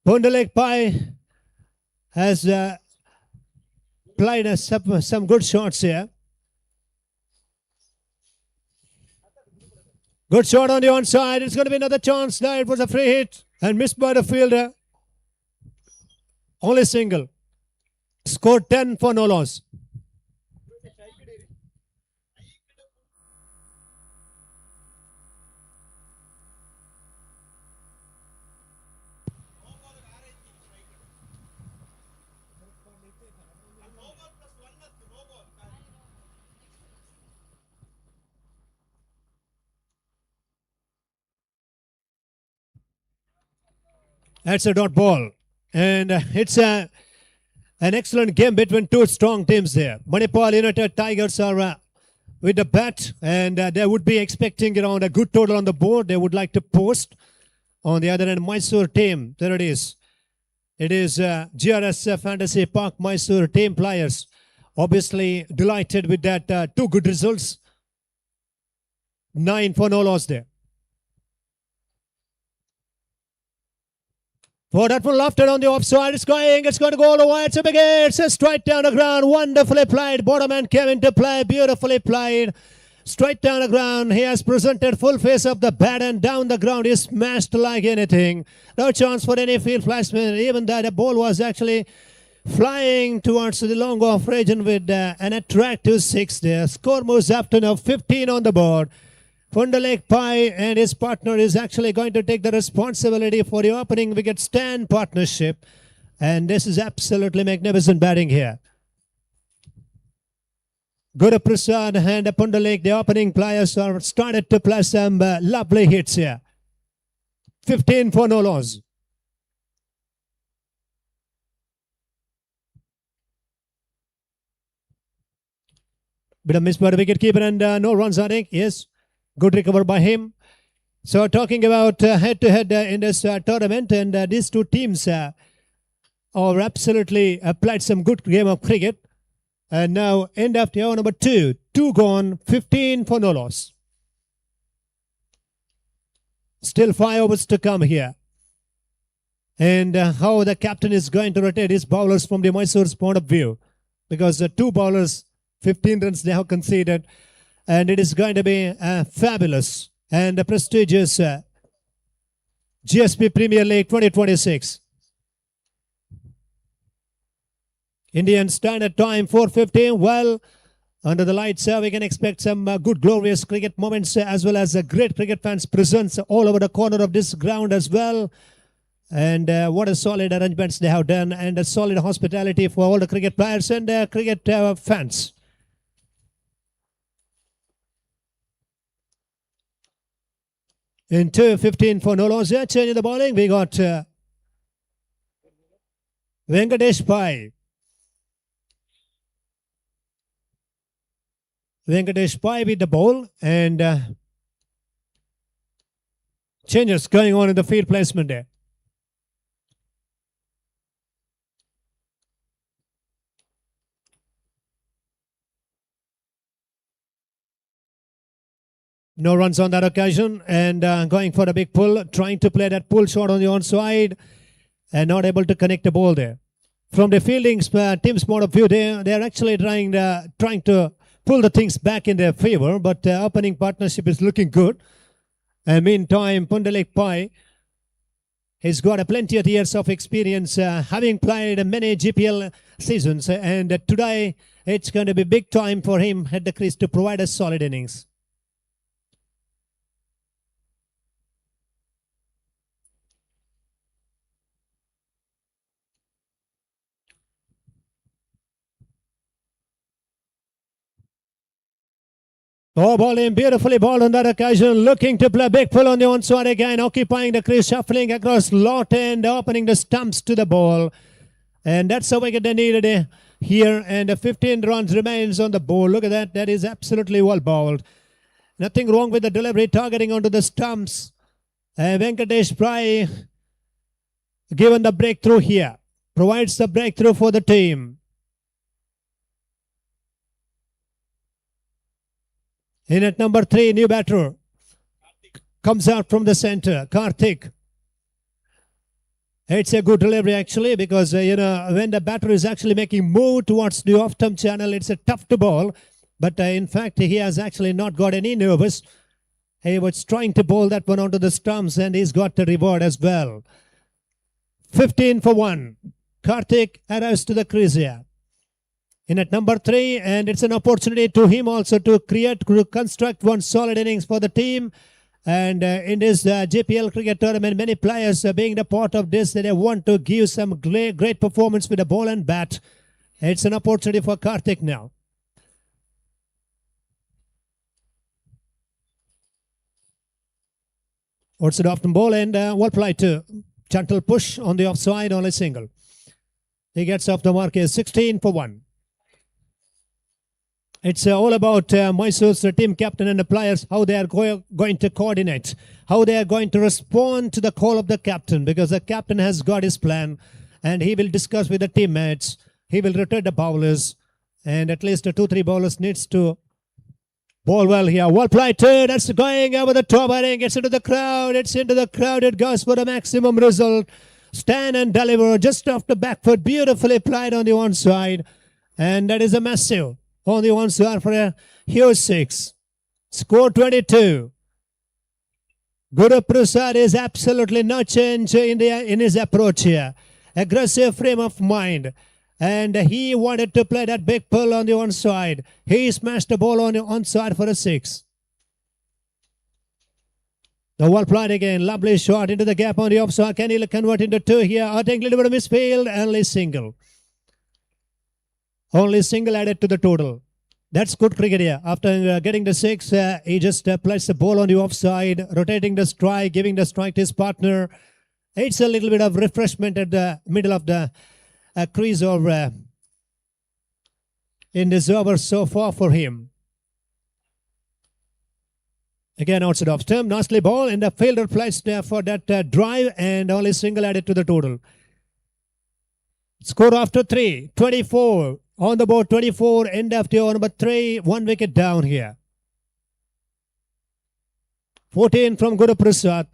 Pundalik Pai has played some good shots here. Good shot on the onside. It's going to be another chance. Now it was a free hit and missed by the fielder. Only single. Scored 10 for no loss. That's a dot ball. And it's an excellent game between two strong teams there. Manipal United Tigers are with the bat, and they would be expecting around a good total on the board. They would like to post. On the other end, Mysore team, there it is. It is GRS Fantasy Park Mysore team players. Obviously delighted with that two good results. 9 for no loss there. For that one lofted on the offside, it's going to go all the way. It's a big hit. It's straight down the ground. Wonderfully played. Bottom man came into play. Beautifully played. Straight down the ground. He has presented full face of the bat, and down the ground he smashed like anything. No chance for any field flashman. Even though the ball was actually flying towards the long off region with an attractive 6 there. Score moves up to now 15 on the board. Pundalik Pai and his partner is actually going to take the responsibility for the opening wicket stand partnership. And this is absolutely magnificent batting here. Guru Prasad and Pundalik, the opening players, are started to play some lovely hits here. 15 for no loss. Bit of miss by the wicketkeeper, and no runs, I think. Yes. Good recover by him. So talking about head-to-head in this tournament, and these two teams are absolutely played some good game of cricket. And now end of the hour number 2. 2 gone, 15 for no loss. Still 5 overs to come here. And how the captain is going to rotate his bowlers from the Mysore's point of view. Because the 2 bowlers, 15 runs they have conceded. And it is going to be fabulous and prestigious GSB Premier League 2026. Indian Standard Time 4:15. Well, under the lights, we can expect some good, glorious cricket moments as well as great cricket fans presence all over the corner of this ground as well. And what a solid arrangements they have done, and a solid hospitality for all the cricket players and cricket fans. In 2:15 for no loss here, changing the bowling, we got Venkatesh Pai. Venkatesh Pai with the ball, and changes going on in the field placement there. No runs on that occasion, and going for a big pull, trying to play that pull shot on the onside, and not able to connect the ball there. From the fielding team's point of view, they're actually trying to pull the things back in their favor, but opening partnership is looking good. And meantime, Pundalik Pai, he's got plenty of years of experience, having played many GPL seasons, and today it's going to be big time for him at the crease to provide a solid innings. Oh, bowling beautifully bowled on that occasion, looking to play big pull on the onside again, occupying the crease, shuffling across lot and opening the stumps to the ball. And that's a wicket they needed here, and 15 runs remains on the board. Look at that, that is absolutely well bowled. Nothing wrong with the delivery, targeting onto the stumps. Venkatesh Pai given the breakthrough here. Provides the breakthrough for the team. In at number 3, new batter. Comes out from the center. Karthik. It's a good delivery actually because, when the batter is actually making move towards the off-stump channel, it's a tough to bowl. But in fact, he has actually not got any nervous. He was trying to bowl that one onto the stumps and he's got the reward as well. 15 for 1. Karthik arrives to the crease here. In at number 3, and it's an opportunity to him also to construct one solid innings for the team. And in this JPL cricket tournament, many players being the part of this, they want to give some great performance with the ball and bat. It's an opportunity for Karthik now. What's it often ball and well played to gentle push on the offside, only single. He gets off the mark is 16 for 1. It's all about Mysore's team captain and the players, how they are going to coordinate, how they are going to respond to the call of the captain, because the captain has got his plan and he will discuss with the teammates. He will rotate the bowlers and at least 2-3 bowlers needs to bowl well here. Well played too. That's going over the top. I think it's into the crowd. It's into the crowd. It goes for the maximum result. Stand and deliver just off the back foot. Beautifully played on the one side. And that is a massive on the one side for a huge 6. Score 22. Guru Prasad is absolutely no change in his approach here. Aggressive frame of mind. And he wanted to play that big pull on the one side. He smashed the ball on the on side for a 6. The well played again. Lovely shot into the gap on the offside. Can he convert into 2 here? I think a little bit of misfield. Only single. Only single added to the total. That's good cricket here. After getting the 6, he just placed the ball on the offside, rotating the strike, giving the strike to his partner. It's a little bit of refreshment at the middle of the crease over in this over so far for him. Again, outside off stump, nicely ball, and the fielder placed there for that drive, and only single added to the total. Score after 3, 24. On the board, 24, end of the over number 3, 1 wicket down here. 14 from Guru Prasad.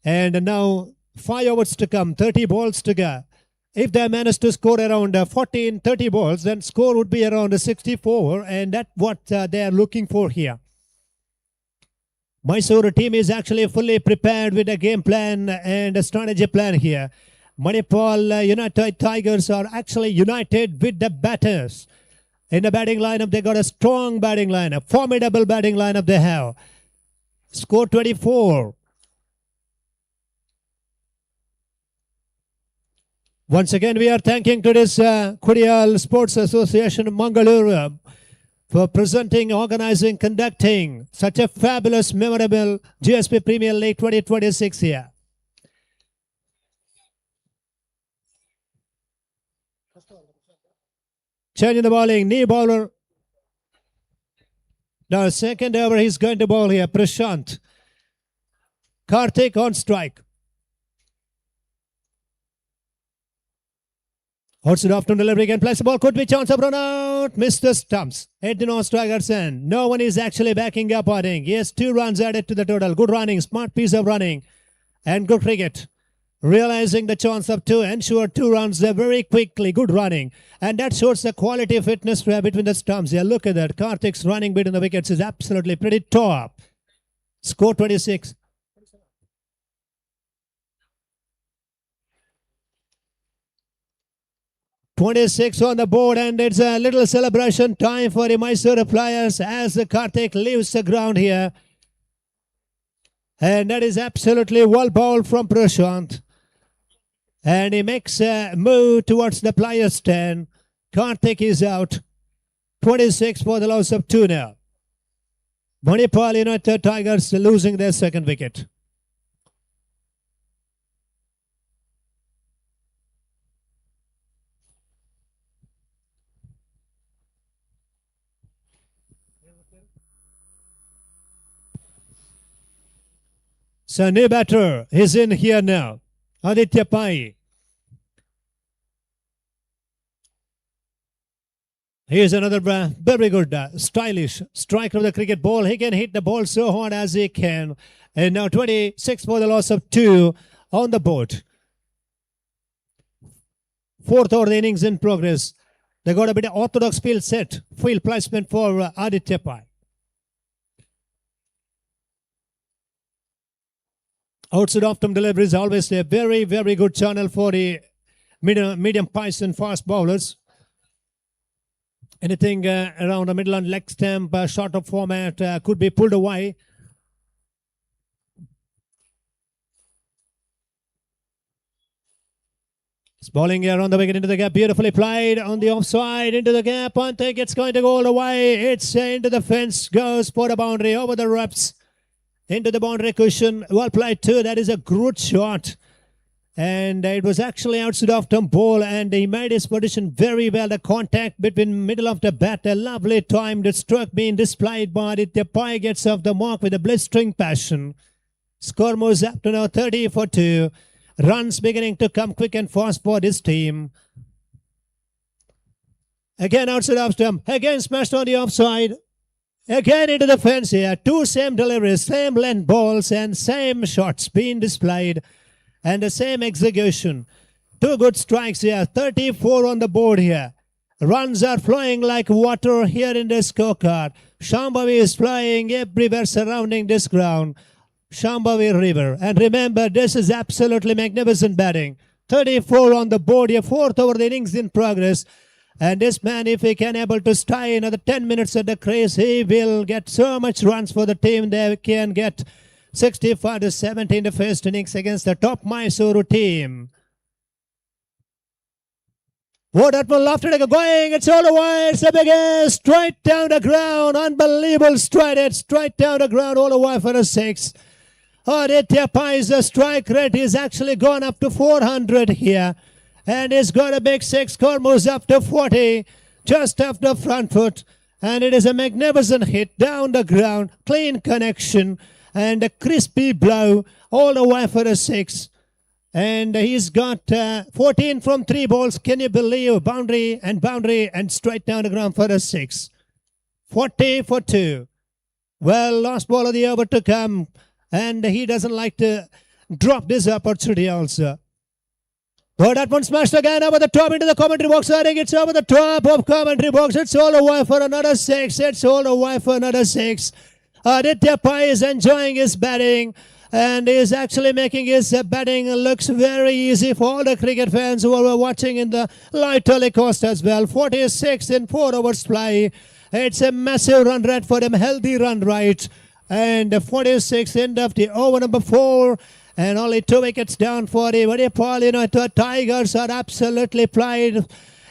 And now 5 overs to come, 30 balls to go. If they manage to score around 14, 30 balls, then score would be around 64, and that's what they are looking for here. Mysore team is actually fully prepared with a game plan and a strategy plan here. Manipal United Tigers are actually united with the batters. In the batting lineup, they got a strong batting lineup, formidable batting lineup they have. Score 24. Once again, we are thanking to this Kudial Sports Association of Mangalore for presenting, organizing, conducting such a fabulous, memorable GSB Premier League 2026 here. Changing the bowling, knee bowler. Now, second over, he's going to bowl here. Prashant. Karthik on strike. Holds it off to delivery again. Place the ball. Could be chance of run out. Missed the stumps. Head to no strikers end. No one is actually backing up, I think. Yes, 2 runs added to the total. Good running. Smart piece of running. And good cricket. Realizing the chance of 2, ensure 2 runs there very quickly. Good running. And that shows the quality of fitness between the stumps. Yeah, look at that. Karthik's running between the wickets is absolutely pretty top. Score 26. .26 on the board, and it's a little celebration time for the Mysore players as the Karthik leaves the ground here. And that is absolutely well bowled from Prashant. And he makes a move towards the players' stand. Karthik is out. 26 for the loss of 2 now. Manipal United Tigers losing their second wicket. So new batter is in here now. Aditya Pai. Here's another very good, stylish striker of the cricket ball. He can hit the ball so hard as he can. And now 26 for the loss of 2 on the board. Fourth over the innings in progress. They got a bit of orthodox field placement for Aditya Pai. Outside off-stump delivery is always a very, very good channel for the medium pace and fast bowlers. Anything around the middle and leg stump, short of format could be pulled away. It's bowling here on the wicket into the gap, beautifully played on the offside, into the gap. I think it's going to go all the way. It's into the fence, goes for the boundary, over the reps, into the boundary cushion. Well played too. That is a good shot. And it was actually outside off stump ball, and he made his position very well. The contact between middle of the bat, a lovely timed stroke being displayed by Aditya Pai, gets off the mark with a blistering passion. Score moves up to now 30 for 2. Runs beginning to come quick and fast for this team. Again outside off stump, again smashed on the offside. Again into the fence here. 2 same deliveries, same length balls, and same shots being displayed. And the same execution. 2 good strikes here. 34 on the board here. Runs are flowing like water here in the scorecard. Shanbhogue is flying everywhere surrounding this ground. Shanbhogue River. And remember, this is absolutely magnificent batting. 34 on the board here. 4th over the innings in progress. And this man, if he can able to stay another 10 minutes at the crease, he will get so much runs for the team. They can get 65 to 70 in the first innings against the top Mysuru team. What that one lofted going, it's all the way, it's the biggest, straight down the ground, unbelievable straight, it's straight down the ground all the way for a 6. Aditya Pai's strike rate is actually gone up to 400 here, and he's got a big 6, score moves up to 40, just off the front foot, and it is a magnificent hit down the ground, clean connection, and a crispy blow all the way for a 6. And he's got 14 from 3 balls. Can you believe? Boundary and straight down the ground for a 6. 40 for 2. Well, last ball of the over to come. And he doesn't like to drop this opportunity also. But that one smashed again over the top into the commentary box. I think it's over the top of commentary box. It's all the way for another 6. It's all the way for another 6. Aditya Pai is enjoying his batting, and is actually making his batting looks very easy for all the cricket fans who are watching in the live telecast as well. 46 in 4 overs play. It's a massive run rate for them, healthy run rate. And 46 end of the over number 4. And only 2 wickets down for the, what do you call, the Tigers are absolutely played.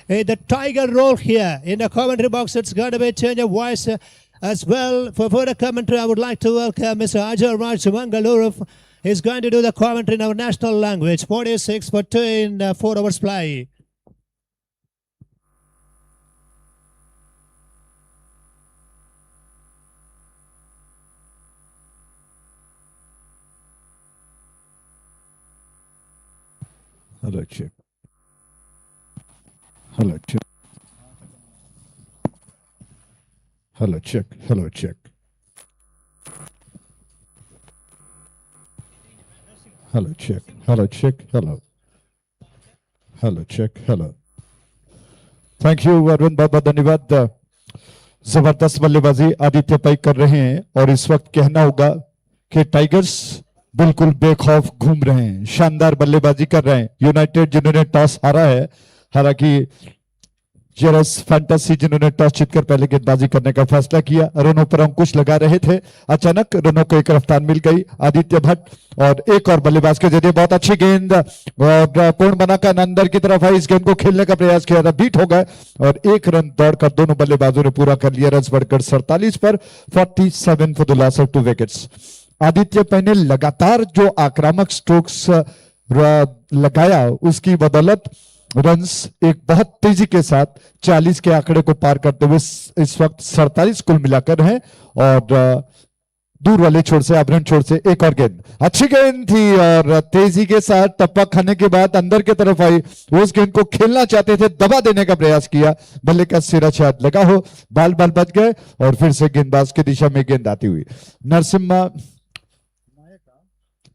The Tiger role here in the commentary box, it's got to be a change of voice. As well, for further commentary, I would like to welcome Mr. Ajay Raj Mangaluru. He's going to do the commentary in our national language. 46 for 2 in 4 overs play.
Hello, check. Hello, check. Hello, check. Hello, check. Hello, check. Hello, check. Hello. Hello, check. Hello. Thank you Arvind, बहुत बहुत धन्यवाद। जबरदस्त बल्लेबाजी Aditya pai कर रहे हैं, और इस वक्त कहना होगा कि टाइगर्स बिल्कुल बेखौफ घूम रहे हैं, शानदार बल्लेबाजी कर रहे हैं। यूनाइटेड जिन्होंने टॉस हारा है, हालांकि जेरस फैंटेसी जिन्होंने टॉस जीतकर पहले गेंदबाजी करने का फैसला किया, रनों पर अंकुश लगा रहे थे। अचानक रनों को एक रफ्तार मिल गई आदित्य भट्ट, और एक और बल्लेबाज के जरिए बहुत अच्छी गेंद और पूर्ण बनाकर अंदर की तरफ आई। इस गेंद को खेलने का प्रयास किया था, बीट हो गए, और 1 रन दौड़कर दोनों बल्लेबाजों ने पूरा कर लिया। रन बढ़कर 47 पर 47 for the loss of 2 wickets. Aditya pai ने लगातार जो आक्रामक स्ट्रोक्स लगाया, उसकी बदौलत रन्स एक बहुत तेजी के साथ 40 के आंकड़े को पार करते हुए इस वक्त 47 कुल मिलाकर हैं, और दूर वाले छोर से, आभरण छोर से एक और गेंद, अच्छी गेंद थी और तेजी के साथ टप्पा खाने के बाद अंदर की तरफ आई। उस गेंद को खेलना चाहते थे, दबा देने का प्रयास किया, बल्ले का सिरा शायद लगा हो, बाल बच गए और फिर से गेंदबाज की दिशा में गेंद आती हुई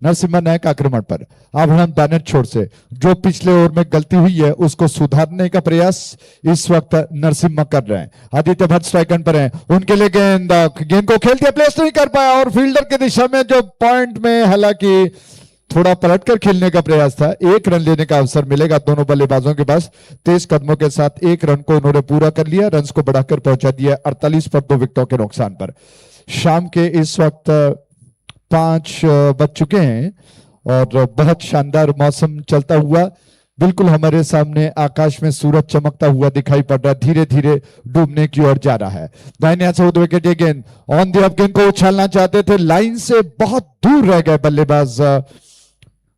नरसिम्हा नायक आक्रमण पर। आभरण बैनर छोर से जो पिछले ओवर में गलती हुई है उसको सुधारने का प्रयास इस वक्त नरसिम्हा कर रहे हैं। आदित्य भट्ट स्ट्राइक एंड पर हैं, उनके लिए गेंद को खेल दिया, प्लेस नहीं कर पाया और फील्डर की दिशा में जो पॉइंट में हालांकि थोड़ा पलटकर खेलने का प्रयास था। एक रन लेने का अवसर मिलेगा दोनों बल्लेबाजों के पास। तेज कदमों के साथ एक रन को इन्होंने पूरा कर लिया, रन को बढ़ाकर पहुंचा दिया 48 पर 2 विकेटों के नुकसान पर। शाम के इस वक्त 5 बज चुके हैं और बहुत शानदार मौसम चलता हुआ बिल्कुल हमारे सामने आकाश में सूरज चमकता हुआ दिखाई पड़ रहा है, धीरे धीरे डूबने की ओर जा रहा है। दाहिने हाथ से विकेट, ये गेंद ऑन द ऑफ गेंद को उछालना चाहते थे, लाइन से बहुत दूर रह गए बल्लेबाज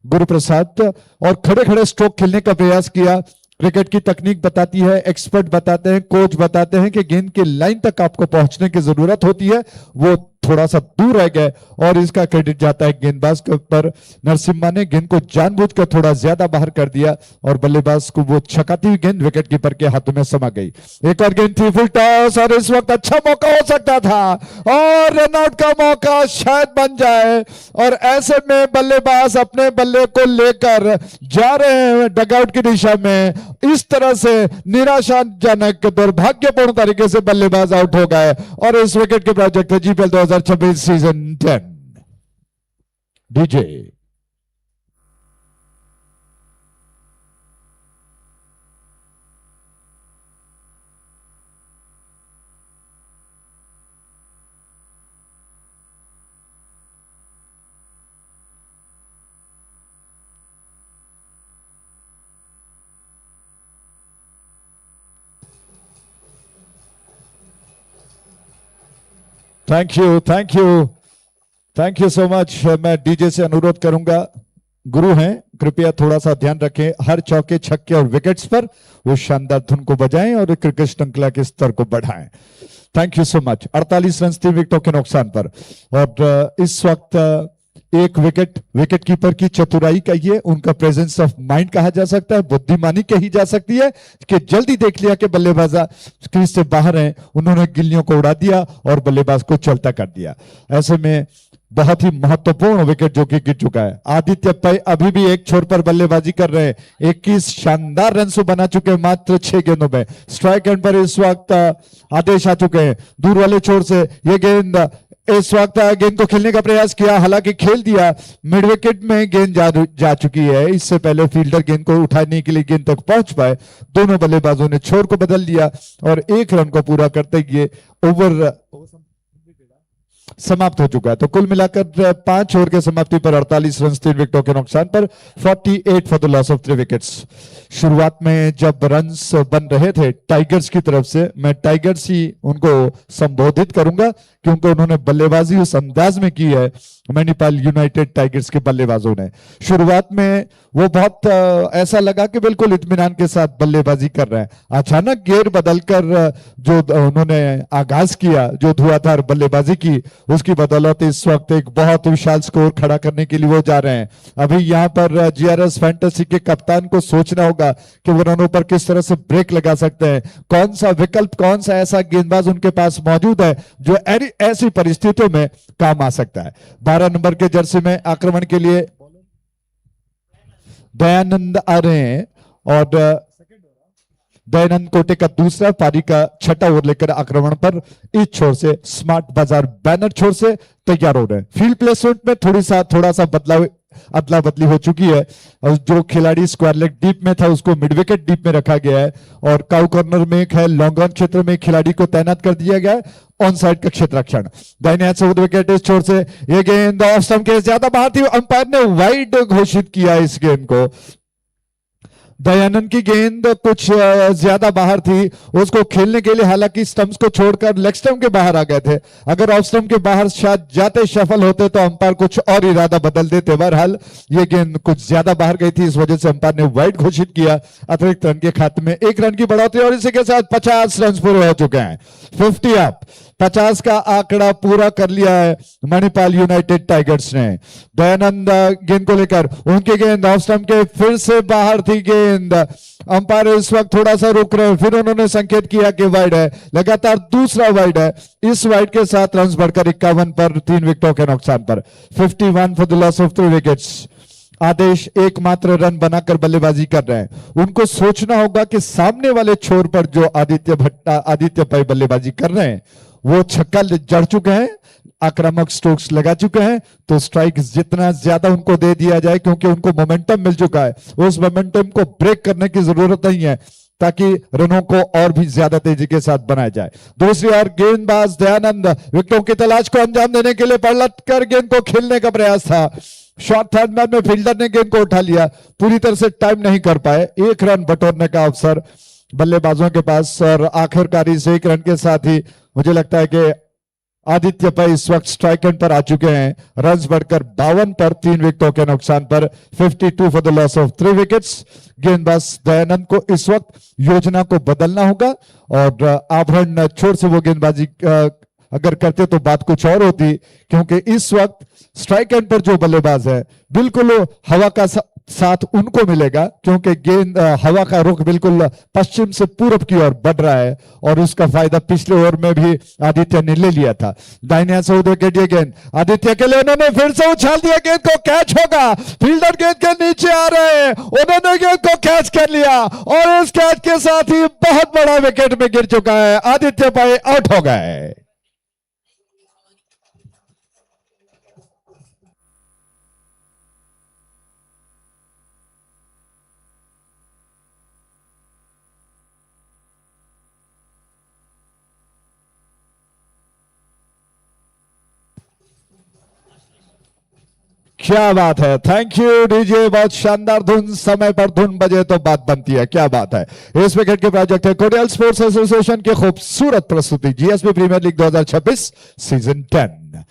गुरु प्रसाद और खड़े खड़े स्ट्रोक खेलने का प्रयास किया। क्रिकेट की तकनीक बताती है, एक्सपर्ट बताते हैं, कोच बताते हैं कि गेंद की लाइन तक आपको पहुंचने की जरूरत होती है, वो थोड़ा सा दूर रह गए और इसका क्रेडिट जाता है गेंदबाज के ऊपर। नरसिम्हा ने गेंद को जानबूझकर थोड़ा ज्यादा बाहर कर दिया और बल्लेबाज को वो छकाती हुई गेंद विकेट कीपर के हाथों में समा गई। एक और गेंद थी, फुल टॉस और इस वक्त अच्छा मौका हो सकता था और रनआउट का मौका शायद बन जाए और ऐसे में बल्लेबाज अपने बल्ले को लेकर जा रहे हैं डगआउट की दिशा में। इस तरह से निराशाजनक दुर्भाग्यपूर्ण तरीके से बल्लेबाज आउट हो गए और इस विकेट के प्रोजेक्ट थे GPL 2026 season 10। DJ thank you so much. मैं डीजे से अनुरोध करूंगा, गुरु हैं, कृपया थोड़ा सा ध्यान रखें, हर चौके छक्के और विकेट्स पर वो शानदार धुन को बजाएं और क्रिकेट श्रृंखला के स्तर को बढ़ाएं। Thank you so much. 48 run 3 विकेटों के नुकसान पर और इस वक्त एक विकेट कीपर की चतुराई कहिए, उनका प्रेजेंस ऑफ माइंड कहा जा सकता है, बुद्धिमानी कही जा सकती है कि जल्दी देख लिया कि बल्लेबाज क्रीज से बाहर हैं, उन्होंने गिल्लियों को उड़ा दिया और बल्लेबाज को चलता कर दिया। ऐसे में बहुत ही महत्वपूर्ण विकेट जो कि गिर चुका है। आदित्य पै अभी भी एक छोर पर बल्लेबाजी कर रहे हैं, 21 शानदार रन बना चुके हैं मात्र 6 गेंदों में। स्ट्राइक एंड पर इस वक्त आदेश आ चुके हैं, दूर वाले छोर से ये गेंद इस वक्त गेंद को खेलने का प्रयास किया, हालांकि खेल दिया, मिड विकेट में गेंद जा चुकी है। इससे पहले फील्डर गेंद को उठाने के लिए गेंद तक पहुंच पाए। दोनों बल्लेबाजों ने छोर को बदल दिया और 1 रन को पूरा करते ये ओवर समाप्त हो चुका है। तो कुल मिलाकर 5 ओवर के समाप्ति पर 48 रन 3 विकेटों के नुकसान पर 48 for the loss of 3 wickets. शुरुआत में जब रन्स बन रहे थे टाइगर्स की तरफ से, मैं टाइगर्स ही उनको संबोधित करूंगा क्योंकि उन्होंने बल्लेबाजी उस अंदाज में की है, मणिपाल यूनाइटेड टाइगर्स के बल्लेबाजों ने। शुरुआत में वो बहुत ऐसा लगा कि बिल्कुल इत्मीनान के साथ बल्लेबाजी कर रहे हैं, अचानक गेयर बदलकर जो उन्होंने आगाज किया, जो धुआंधार बल्लेबाजी की, उसकी बदौलत इस वक्त एक बहुत विशाल स्कोर खड़ा करने के लिए वो जा रहे हैं। अभी यहाँ पर जीआरएस फैंटेसी के कप्तान को सोचना होगा कि वो रनों पर किस तरह से ब्रेक लगा सकते हैं, कौन सा विकल्प, कौन सा ऐसा गेंदबाज उनके पास मौजूद है जो ऐसी परिस्थितियों में काम आ सकता है। 12 नंबर के जर्सी में आक्रमण के लिए दयानंद आ रहे हैं और दयानंद कोटे का दूसरा पारी का छठा ओवर लेकर आक्रमण पर इस छोर से स्मार्ट बाजार बैनर छोर से तैयार हो रहे हैं। फील्ड प्लेसमेंट में थोड़ा सा बदलाव, अदला बदली हो चुकी है और जो खिलाड़ी स्क्वायर लेग डीप में था उसको मिड विकेट डीप में रखा गया है और काउ कॉर्नर में एक है लॉन्ग ऑन क्षेत्र में खिलाड़ी को तैनात कर दिया गया है, ऑन साइड का क्षेत्ररक्षण। दाहिने हाथ से विकेट इस छोर से ये गेंद ऑफ स्टंप के ज्यादा बाहर थी, अंपायर ने वाइड घोषित किया इस गेंद को। दयानंद की गेंद कुछ ज्यादा बाहर थी, उसको खेलने के लिए हालांकि स्टंप्स को छोड़कर लेग स्टंप के बाहर आ गए थे। अगर ऑफ स्टंप के बाहर शायद जाते सफल होते तो अंपायर कुछ और इरादा बदल देते। बहरहाल ये गेंद कुछ ज्यादा बाहर गई थी, इस वजह से अंपायर ने वाइड घोषित किया। अतिरिक्त रन के खाते में 1 रन की बढ़ोतरी और इसी के साथ 50 रन पूरे हो चुके हैं। 50 अप, 50 का आंकड़ा पूरा कर लिया है मणिपाल यूनाइटेड टाइगर्स ने। दयानंद गेंद को लेकर, उनकी गेंद ऑफ स्टंप के फिर से बाहर थी गेंद। अंपायर इस वक्त थोड़ा सा रुक रहे हैं, फिर उन्होंने संकेत किया कि वाइड है, लगातार दूसरा वाइड है। इस वाइड के साथ रन बढ़कर 51 पर 3 विकेटों के नुकसान पर। 51 for the loss of 3 wickets. Adesh एकमात्र रन बनाकर बल्लेबाजी कर रहे हैं। उनको सोचना होगा कि सामने वाले छोर पर जो आदित्य पै बल्लेबाजी कर रहे हैं वो छक्का जड़ चुके हैं, आक्रामक स्ट्रोक्स लगा चुके हैं, तो स्ट्राइक जितना ज्यादा उनको दे दिया जाए, क्योंकि उनको मोमेंटम मिल चुका है। उस मोमेंटम को ब्रेक करने की जरूरत नहीं है ताकि रनों को और भी ज्यादा तेजी के साथ बनाया जाए। दूसरी ओर गेंदबाज दयानंद विकेटों की तलाश को अंजाम देने के लिए पलट कर गेंद को खेलने का प्रयास था। शॉर्ट थर्ड मैन में फील्डर ने गेंद को उठा लिया, पूरी तरह से टाइम नहीं कर पाए। 1 रन बटोरने का अवसर बल्लेबाजों के पास और आखिरकारी से 1 रन के साथ ही मुझे लगता है कि आदित्य पै इस वक्त स्ट्राइक एंड पर आ चुके हैं। रन बढ़कर 52 पर 3 विकेटों के नुकसान पर। 52 for the loss of 3 wickets. गेंदबाज दयानंद को इस वक्त योजना को बदलना होगा और आभरण छोर से वो गेंदबाजी अगर करते तो बात कुछ और होती, क्योंकि इस वक्त स्ट्राइक एंड पर जो बल्लेबाज है बिल्कुल हवा का साथ उनको मिलेगा, क्योंकि गेंद हवा का रुख बिल्कुल पश्चिम से पूरब की ओर बढ़ रहा है और उसका फायदा पिछले ओवर में भी आदित्य ने ले लिया था। दाहिने से विकेट ये गेंद आदित्य के लिए, उन्होंने फिर से उछाल दिया, गेंद को कैच होगा। फील्डर गेंद के नीचे आ रहे हैं, उन्होंने गेंद को कैच कर लिया और इस कैच के साथ ही बहुत बड़ा विकेट में गिर चुका है। आदित्य पै आउट हो गए। क्या बात है, थैंक यू डीजे, बहुत शानदार धुन, समय पर धुन बजे तो बात बनती है, क्या बात है। इस विकेट के प्रोजेक्ट है कोडियल स्पोर्ट्स एसोसिएशन की खूबसूरत प्रस्तुति, जीएसबी प्रीमियर लीग 2026 सीजन 10।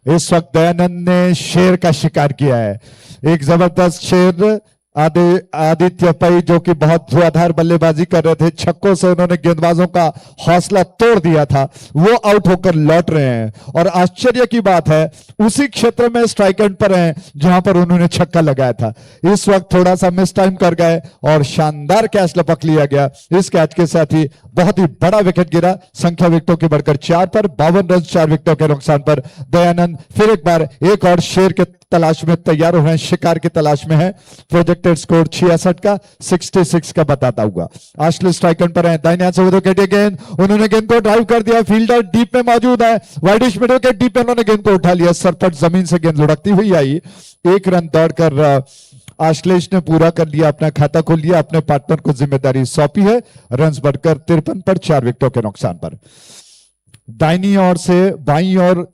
इस वक्त दयानंद ने शेर का शिकार किया है, एक जबरदस्त शेर। आदित्य पै जो कि बहुत धुआंधार बल्लेबाजी कर रहे थे, छक्कों से उन्होंने गेंदबाजों का हौसला तोड़ दिया था, वो आउट होकर लौट रहे हैं और आश्चर्य की बात है उसी क्षेत्र में स्ट्राइक एंड पर हैं जहां पर उन्होंने छक्का लगाया था। इस वक्त थोड़ा सा मिस टाइम कर गए और शानदार कैच लपक लिया गया। इस कैच के साथ ही बहुत ही बड़ा विकेट गिरा, संख्या विकेटों की बढ़कर 4 पर, 52 रन 4 विकेटों के नुकसान पर। दयानंद फिर एक बार एक और शेर के तलाश में तैयार हो रहे हैं, शिकार की तलाश में है। प्रोजेक्टेड स्कोर 66 का 66 का बताता हुआ आश्ले स्ट्राइक पर है। दाहिने हाथ से विकेट गेंद, उन्होंने गेंद को ड्राइव कर दिया, फील्डर डीप में मौजूद है, वाइडिश मिड विकेट डीप में उन्होंने गेंद को उठा लिया, सरपट जमीन से गेंद लुढ़कती हुई आई। 1 रन दौड़कर आश्लेष ने पूरा कर लिया, अपना खाता खोल लिया, अपने पार्टनर को जिम्मेदारी सौंपी है। रन बढ़कर 53 पर 4 विकेटों के नुकसान पर। दाहिनी ओर से बाईं ओर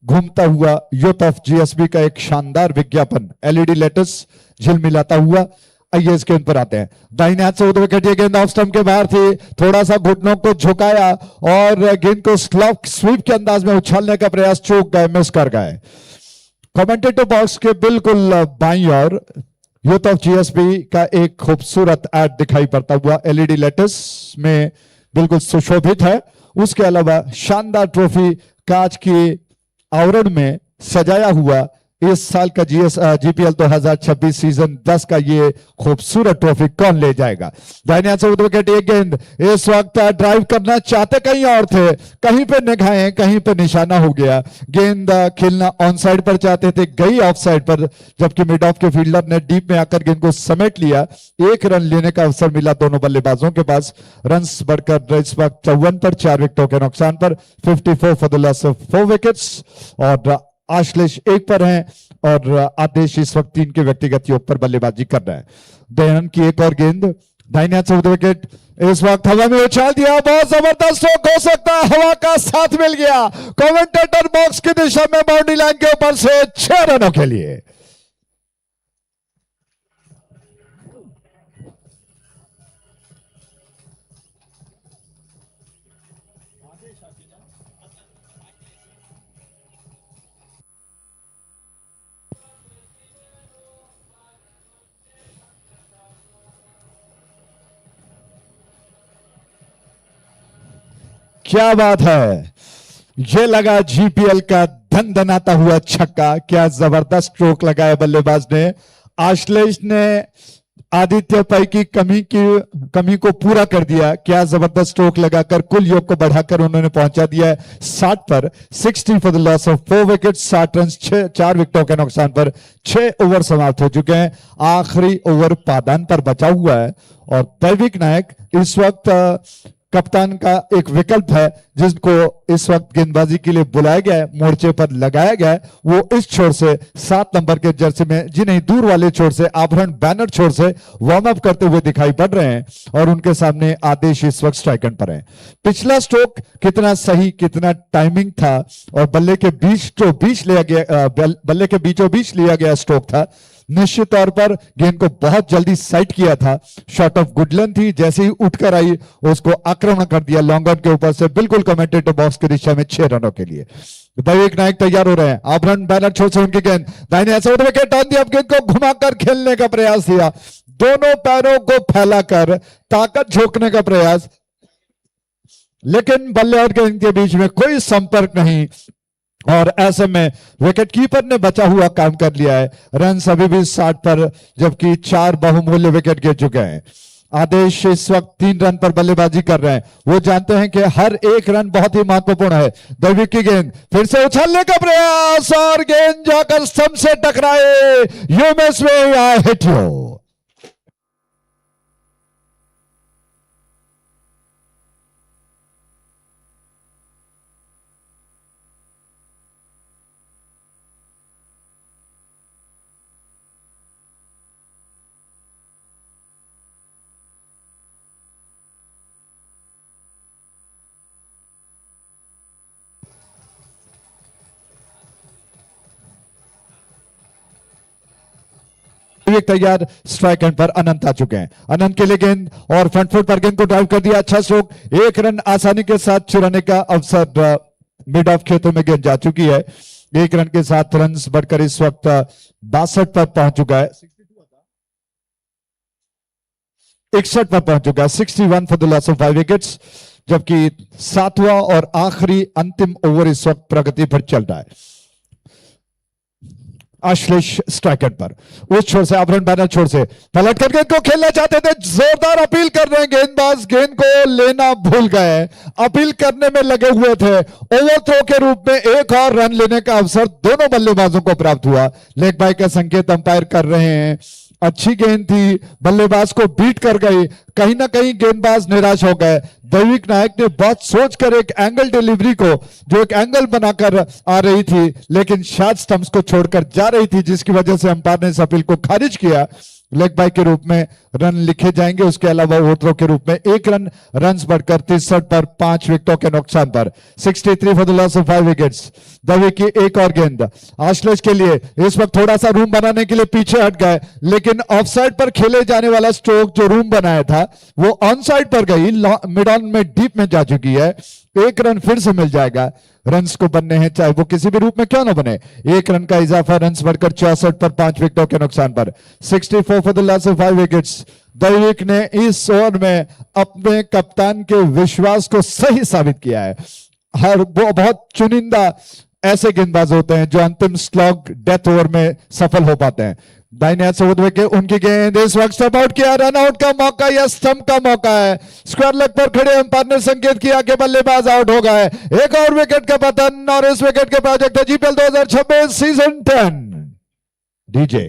घूमता हुआ यूथ ऑफ जीएसबी का एक शानदार विज्ञापन एलईडी लेटेस झिलमिलाता हुआ। आइए इस गेंद पर आते हैं। दाहिने हाथ से विकेट, ये गेंद ऑफ स्टंप के बाहर थी, थोड़ा सा घुटनों को झुकाया और गेंद को स्वीप के अंदाज में उछालने का प्रयास, चूक गए, मिस कर गए। कमेंटेटर बॉक्स के बिल्कुल बाईं ओर यूथ ऑफ जीएसबी का एक खूबसूरत एड दिखाई पड़ता हुआ एलईडी लेटेस में बिल्कुल सुशोभित है। उसके अलावा शानदार ट्रॉफी कांच की आवरण में सजाया हुआ इस साल का जीपीएल 2026 सीजन 10 का ये खूबसूरत ट्रॉफी कौन ले जाएगा। दाहिने हाथ से विकेट, एक गेंद इस वक्त ड्राइव करना चाहते कहीं और थे, कहीं पे निगाहें, कहीं पे निशाना हो गया। गेंद खेलना ऑन साइड पर चाहते थे, गई ऑफ साइड पर, जबकि मिड ऑफ के फील्डर ने डीप में आकर गेंद को समेट लिया। 1 रन लेने का अवसर मिला दोनों बल्लेबाजों के पास। रन बढ़कर इस वक्त 54 पर 4 विकेटों के नुकसान पर। 54 for the loss of 4 wickets और आश्लेष 1 पर हैं और आदेश इस वक्त 3 के व्यक्तिगत योग पर बल्लेबाजी कर रहा है। दयानंद की एक और गेंद, दाहिने हाथ से विकेट, इस वक्त हवा में उछाल दिया, बहुत जबरदस्त स्ट्रोक हो सकता है, हवा का साथ मिल गया। कमेंटेटर बॉक्स की दिशा में बाउंड्री लाइन के ऊपर से 6 रनों के लिए। क्या बात है, ये लगा जीपीएल का धनधनाता हुआ छक्का। क्या जबरदस्त स्ट्रोक लगाया बल्लेबाज ने। आश्लेष ने आदित्य पै की कमी को पूरा कर दिया। क्या जबरदस्त स्ट्रोक लगाकर कुल योग को बढ़ाकर उन्होंने पहुंचा दिया है 60 पर। 60 for the loss of 4 wicket, 60 run, 4 विकेटों के नुकसान पर 6 ओवर समाप्त हो चुके हैं। आखिरी ओवर पादान पर बचा हुआ है और दैविक नायक इस वक्त कप्तान का एक विकल्प है जिसको इस वक्त गेंदबाजी के लिए बुलाया गया है, मोर्चे पर लगाया गया है। वो इस छोर से 7 नंबर के जर्सी में, जी नहीं, दूर वाले छोर से, आभरण बैनर छोर से वार्म अप करते हुए दिखाई पड़ रहे हैं और उनके सामने आदेश इस वक्त स्ट्राइक एंड पर है। पिछला स्ट्रोक कितना सही, कितना टाइमिंग था और बल्ले के बीच लिया गया, बल्ले के बीचों बीच लिया गया स्ट्रोक था। निश्चित तौर पर गेंद को बहुत जल्दी साइट किया था। शॉट ऑफ गुडलन थी, जैसे ही उठकर आई उसको आक्रमण कर दिया लॉन्ग ऑन के ऊपर से, बिल्कुल कमेंटेटर बॉक्स की दिशा में 6 रनों के लिए। दैविक नायक तैयार हो रहे हैं। आभरण बैनर छोड़ से उनकी गेंद दाहिने ऐसे उठ विकेट ऑन दी। अब गेंद को घुमाकर खेलने का प्रयास किया, दोनों पैरों को फैलाकर ताकत झोंकने का प्रयास, लेकिन बल्ले और गेंद के बीच में कोई संपर्क नहीं और ऐसे में विकेट कीपर ने बचा हुआ काम कर लिया है। रन अभी भी 60 पर, जबकि 4 बहुमूल्य विकेट गिर चुके हैं। आदेश इस वक्त 3 रन पर बल्लेबाजी कर रहे हैं। वो जानते हैं कि हर एक रन बहुत ही महत्वपूर्ण है। दैविक की गेंद फिर से उछलने का प्रयास और गेंद जाकर स्तंभ से टकराए। You miss me, I hit you. तैयार, स्ट्राइक एंड पर अनंत आ चुके हैं। अनंत के लिए गेंद और फ्रंट फुट पर गेंद को ड्राइव कर दिया। अच्छा स्ट्रोक, 1 रन आसानी के साथ चुराने का अवसर मिड ऑफ क्षेत्र में गेंद जा चुकी है। 1 रन के साथ रन बढ़कर इस वक्त 62 पर पहुंच चुका है, 61 पर पहुंच चुका है। 61 for the loss of 5 wickets, जबकि 7वां और आखिरी अंतिम ओवर इस वक्त प्रगति पर चल रहा है। आश्लेष स्ट्राइकर पर, उस छोर से आभरण बैनर छोर से पलट कर गेंद को खेलना चाहते थे। जोरदार अपील कर रहे हैं गेंदबाज, गेंद को लेना भूल गए, अपील करने में लगे हुए थे। ओवरथ्रो के रूप में एक और रन लेने का अवसर दोनों बल्लेबाजों को प्राप्त हुआ। लेग बाय का संकेत अंपायर कर रहे हैं। अच्छी गेंद थी, बल्लेबाज को बीट कर गई, कहीं ना कहीं गेंदबाज निराश हो गए। दैविक नायक ने बहुत सोचकर एक एंगल डिलीवरी को, जो एक एंगल बनाकर आ रही थी लेकिन शायद स्टंप्स को छोड़कर जा रही थी, जिसकी वजह से अंपायर ने इस अपील को खारिज किया। लेग बाय के रूप में रन लिखे जाएंगे, उसके अलावा ओवरथ्रो के रूप में 1 रन, रन बढ़कर 63 पर 5 विकेटों के नुकसान पर। 63 for the loss of 5 wickets. Dave की एक और गेंद आश्लेष के लिए, इस वक्त थोड़ा सा रूम बनाने के लिए पीछे हट गए, लेकिन ऑफसाइड पर खेले जाने वाला स्ट्रोक जो रूम बनाया था वो ऑन साइड पर गई, मिड ऑन में डीप में जा चुकी है। 1 रन फिर से मिल जाएगा। रन्स को बनने हैं चाहे वो किसी भी रूप में क्यों ना बने। 1 रन का इजाफा, रन्स बढ़कर 64 पर 5 विकेटों के नुकसान पर। 64 for the loss of 5 wickets. दैविक ने इस ओवर में अपने कप्तान के विश्वास को सही साबित किया है। हर वो बहुत चुनिंदा ऐसे गेंदबाज होते हैं जो अंतिम स्लॉग डेथ ओवर में सफल हो पाते हैं। दाहिने हाथ से होते हुए उनकी गेंद इस वक्त स्टंप आउट किया, रन आउट का मौका या स्टंप का मौका है। स्क्वायर लेग पर खड़े अंपायर ने संकेत किया कि बल्लेबाज आउट हो गए। एक और विकेट का पतन और इस विकेट के प्रोजेक्ट है GPL 2026 season 10 DJ.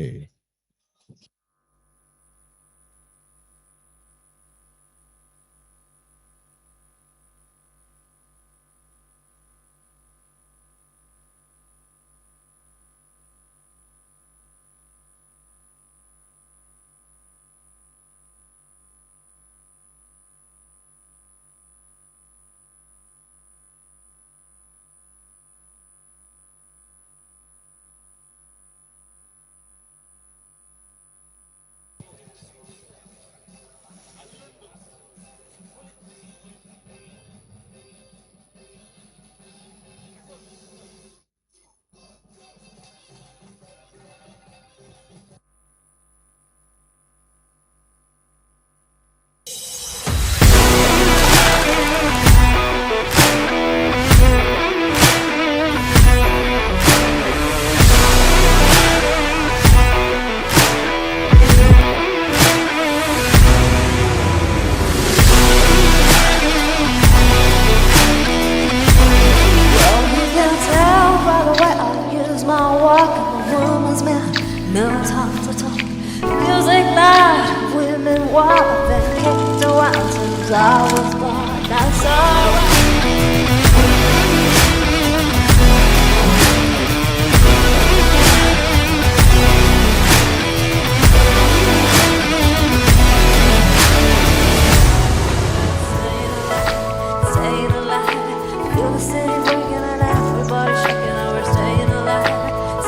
the city freaking and everybody shaking and we're staying alive,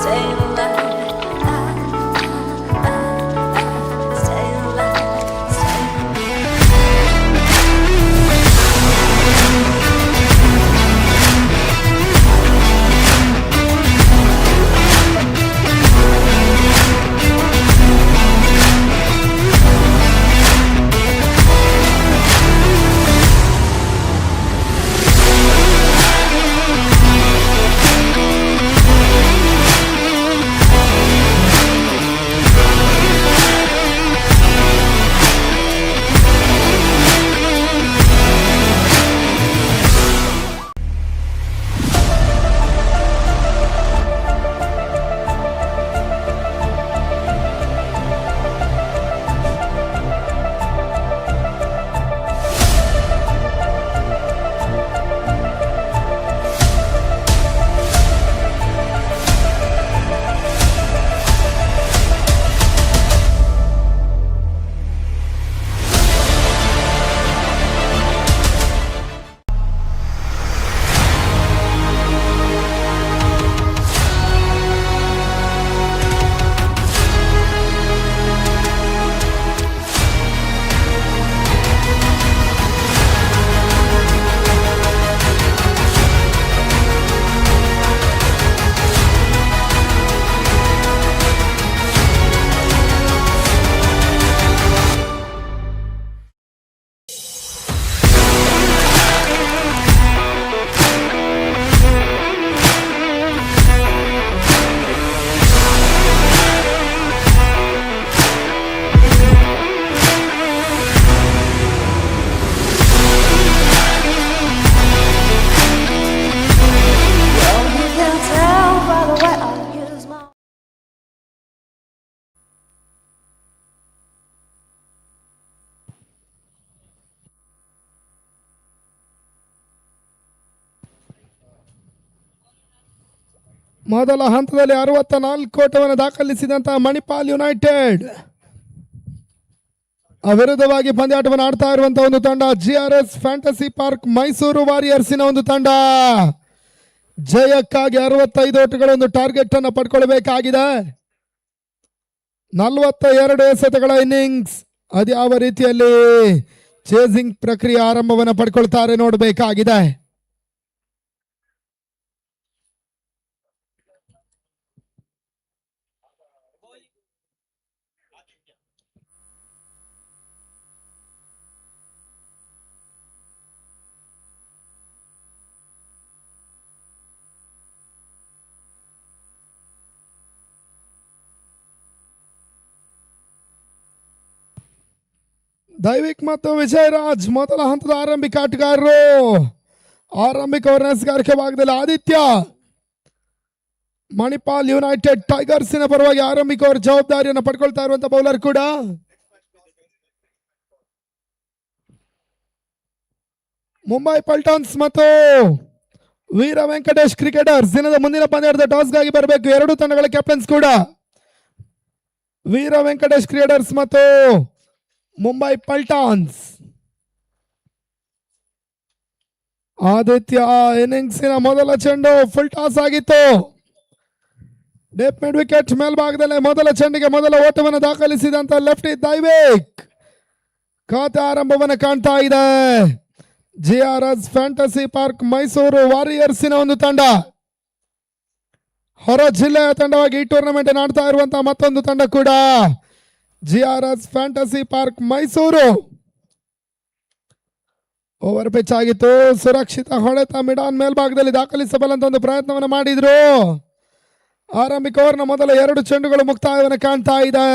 staying alive. Staying alive, staying You can tell by the way I use my
ಮೊದಲ ಹಂತದಲ್ಲಿ 64 ಓಟವನ್ನು ದಾಖಲಿಸಿದಂತಹ ಮಣಿಪಾಲ್ ಯುನೈಟೆಡ್ ವಿರುದ್ಧವಾಗಿ ಪಂದ್ಯಾಟವನ್ನು ಆಡ್ತಾ ಇರುವಂತಹ ಒಂದು ತಂಡ GRS ಫ್ಯಾಂಟಸಿ ಪಾರ್ಕ್ ಮೈಸೂರು ವಾರಿಯರ್ಸಿನ ಒಂದು ತಂಡ. ಜಯಕ್ಕಾಗಿ 65 ಓಟಗಳ ಒಂದು ಟಾರ್ಗೆಟ್ ಅನ್ನು ಪಡ್ಕೊಳ್ಬೇಕಾಗಿದೆ. 42 ಎಸೆತಗಳ ಇನ್ನಿಂಗ್ಸ್. ಅದ್ಯಾವ ರೀತಿಯಲ್ಲಿ ಚೇಸಿಂಗ್ ಪ್ರಕ್ರಿಯೆ ಆರಂಭವನ್ನು ಪಡ್ಕೊಳ್ತಾರೆ ನೋಡಬೇಕಾಗಿದೆ. ದೈವಿಕ್ ಮತ್ತು ವಿಜಯರಾಜ್ ಮೊದಲ ಹಂತದ ಆರಂಭಿಕ ಆಟಗಾರರು. ಆರಂಭಿಕ ವರ್ಣಸ್ಗಾರಿಕೆ ಭಾಗದಲ್ಲಿ ಆದಿತ್ಯ ಮಣಿಪಾಲ್ ಯುನೈಟೆಡ್ ಟೈಗರ್ಸಿನ ಪರವಾಗಿ ಆರಂಭಿಕ ಅವರ ಜವಾಬ್ದಾರಿಯನ್ನು ಪಡ್ಕೊಳ್ತಾ ಇರುವಂತಹ ಬೌಲರ್ ಕೂಡ. ಮುಂಬೈ ಪಲ್ಟಾನ್ಸ್ ಮತ್ತು ವೀರ ವೆಂಕಟೇಶ್ ಕ್ರಿಕೆಟರ್ಸ್ ದಿನದ ಮುಂದಿನ ಪಂದ್ಯದ ಟಾಸ್ಗಾಗಿ ಬರಬೇಕು. ಎರಡು ತಂಡಗಳ ಕ್ಯಾಪ್ಟನ್ಸ್ ಕೂಡ ವೀರ ವೆಂಕಟೇಶ್ ಕ್ರಿಕೆಟರ್ಸ್ ಮತ್ತು ಮುಂಬೈ ಪಲ್ಟಾನ್ಸ್. ಆದಿತ್ಯ ಇನ್ನಿಂಗ್ಸಿನ ಮೊದಲ ಚೆಂಡು ಫುಲ್ ಟಾಸ್ ಆಗಿತ್ತು. ಡೆಪ್ ಮಿಡ್ ವಿಕೆಟ್ ಮೇಲ್ಭಾಗದಲ್ಲೇ ಮೊದಲ ಚೆಂಡಿಗೆ ಮೊದಲ ಓಟವನ್ನು ದಾಖಲಿಸಿದಂತ ಲೆಫ್ಟಿ ದೈವಿಕ್ ಖಾತೆ ಆರಂಭವನ್ನು ಕಾಣ್ತಾ ಇದೆ. GRS ಫ್ಯಾಂಟಸಿ ಪಾರ್ಕ್ ಮೈಸೂರು ವಾರಿಯರ್ಸಿನ ಒಂದು ತಂಡ ಹೊರ ಜಿಲ್ಲೆಯ ತಂಡವಾಗಿ ಈ ಟೂರ್ನಮೆಂಟ್ ಆಡ್ತಾ ಇರುವಂತಹ ಮತ್ತೊಂದು ತಂಡ ಕೂಡ GRS fantasy park Mysuru. Over pitch ಆಗಿತ್ತು. ಸುರಕ್ಷಿತ ಹೊಡೆತ ಮಿಡಾನ್ ಮೇಲ್ಭಾಗದಲ್ಲಿ ದಾಖಲಿಸಬಲ್ಲಂತ ಒಂದು ಪ್ರಯತ್ನವನ್ನು ಮಾಡಿದ್ರು. ಆರಂಭಿಕ ಓವರ್ನ ಮೊದಲ 2 ಚೆಂಡುಗಳು ಮುಕ್ತಾಯವನ್ನು ಕಾಣ್ತಾ ಇದೆ.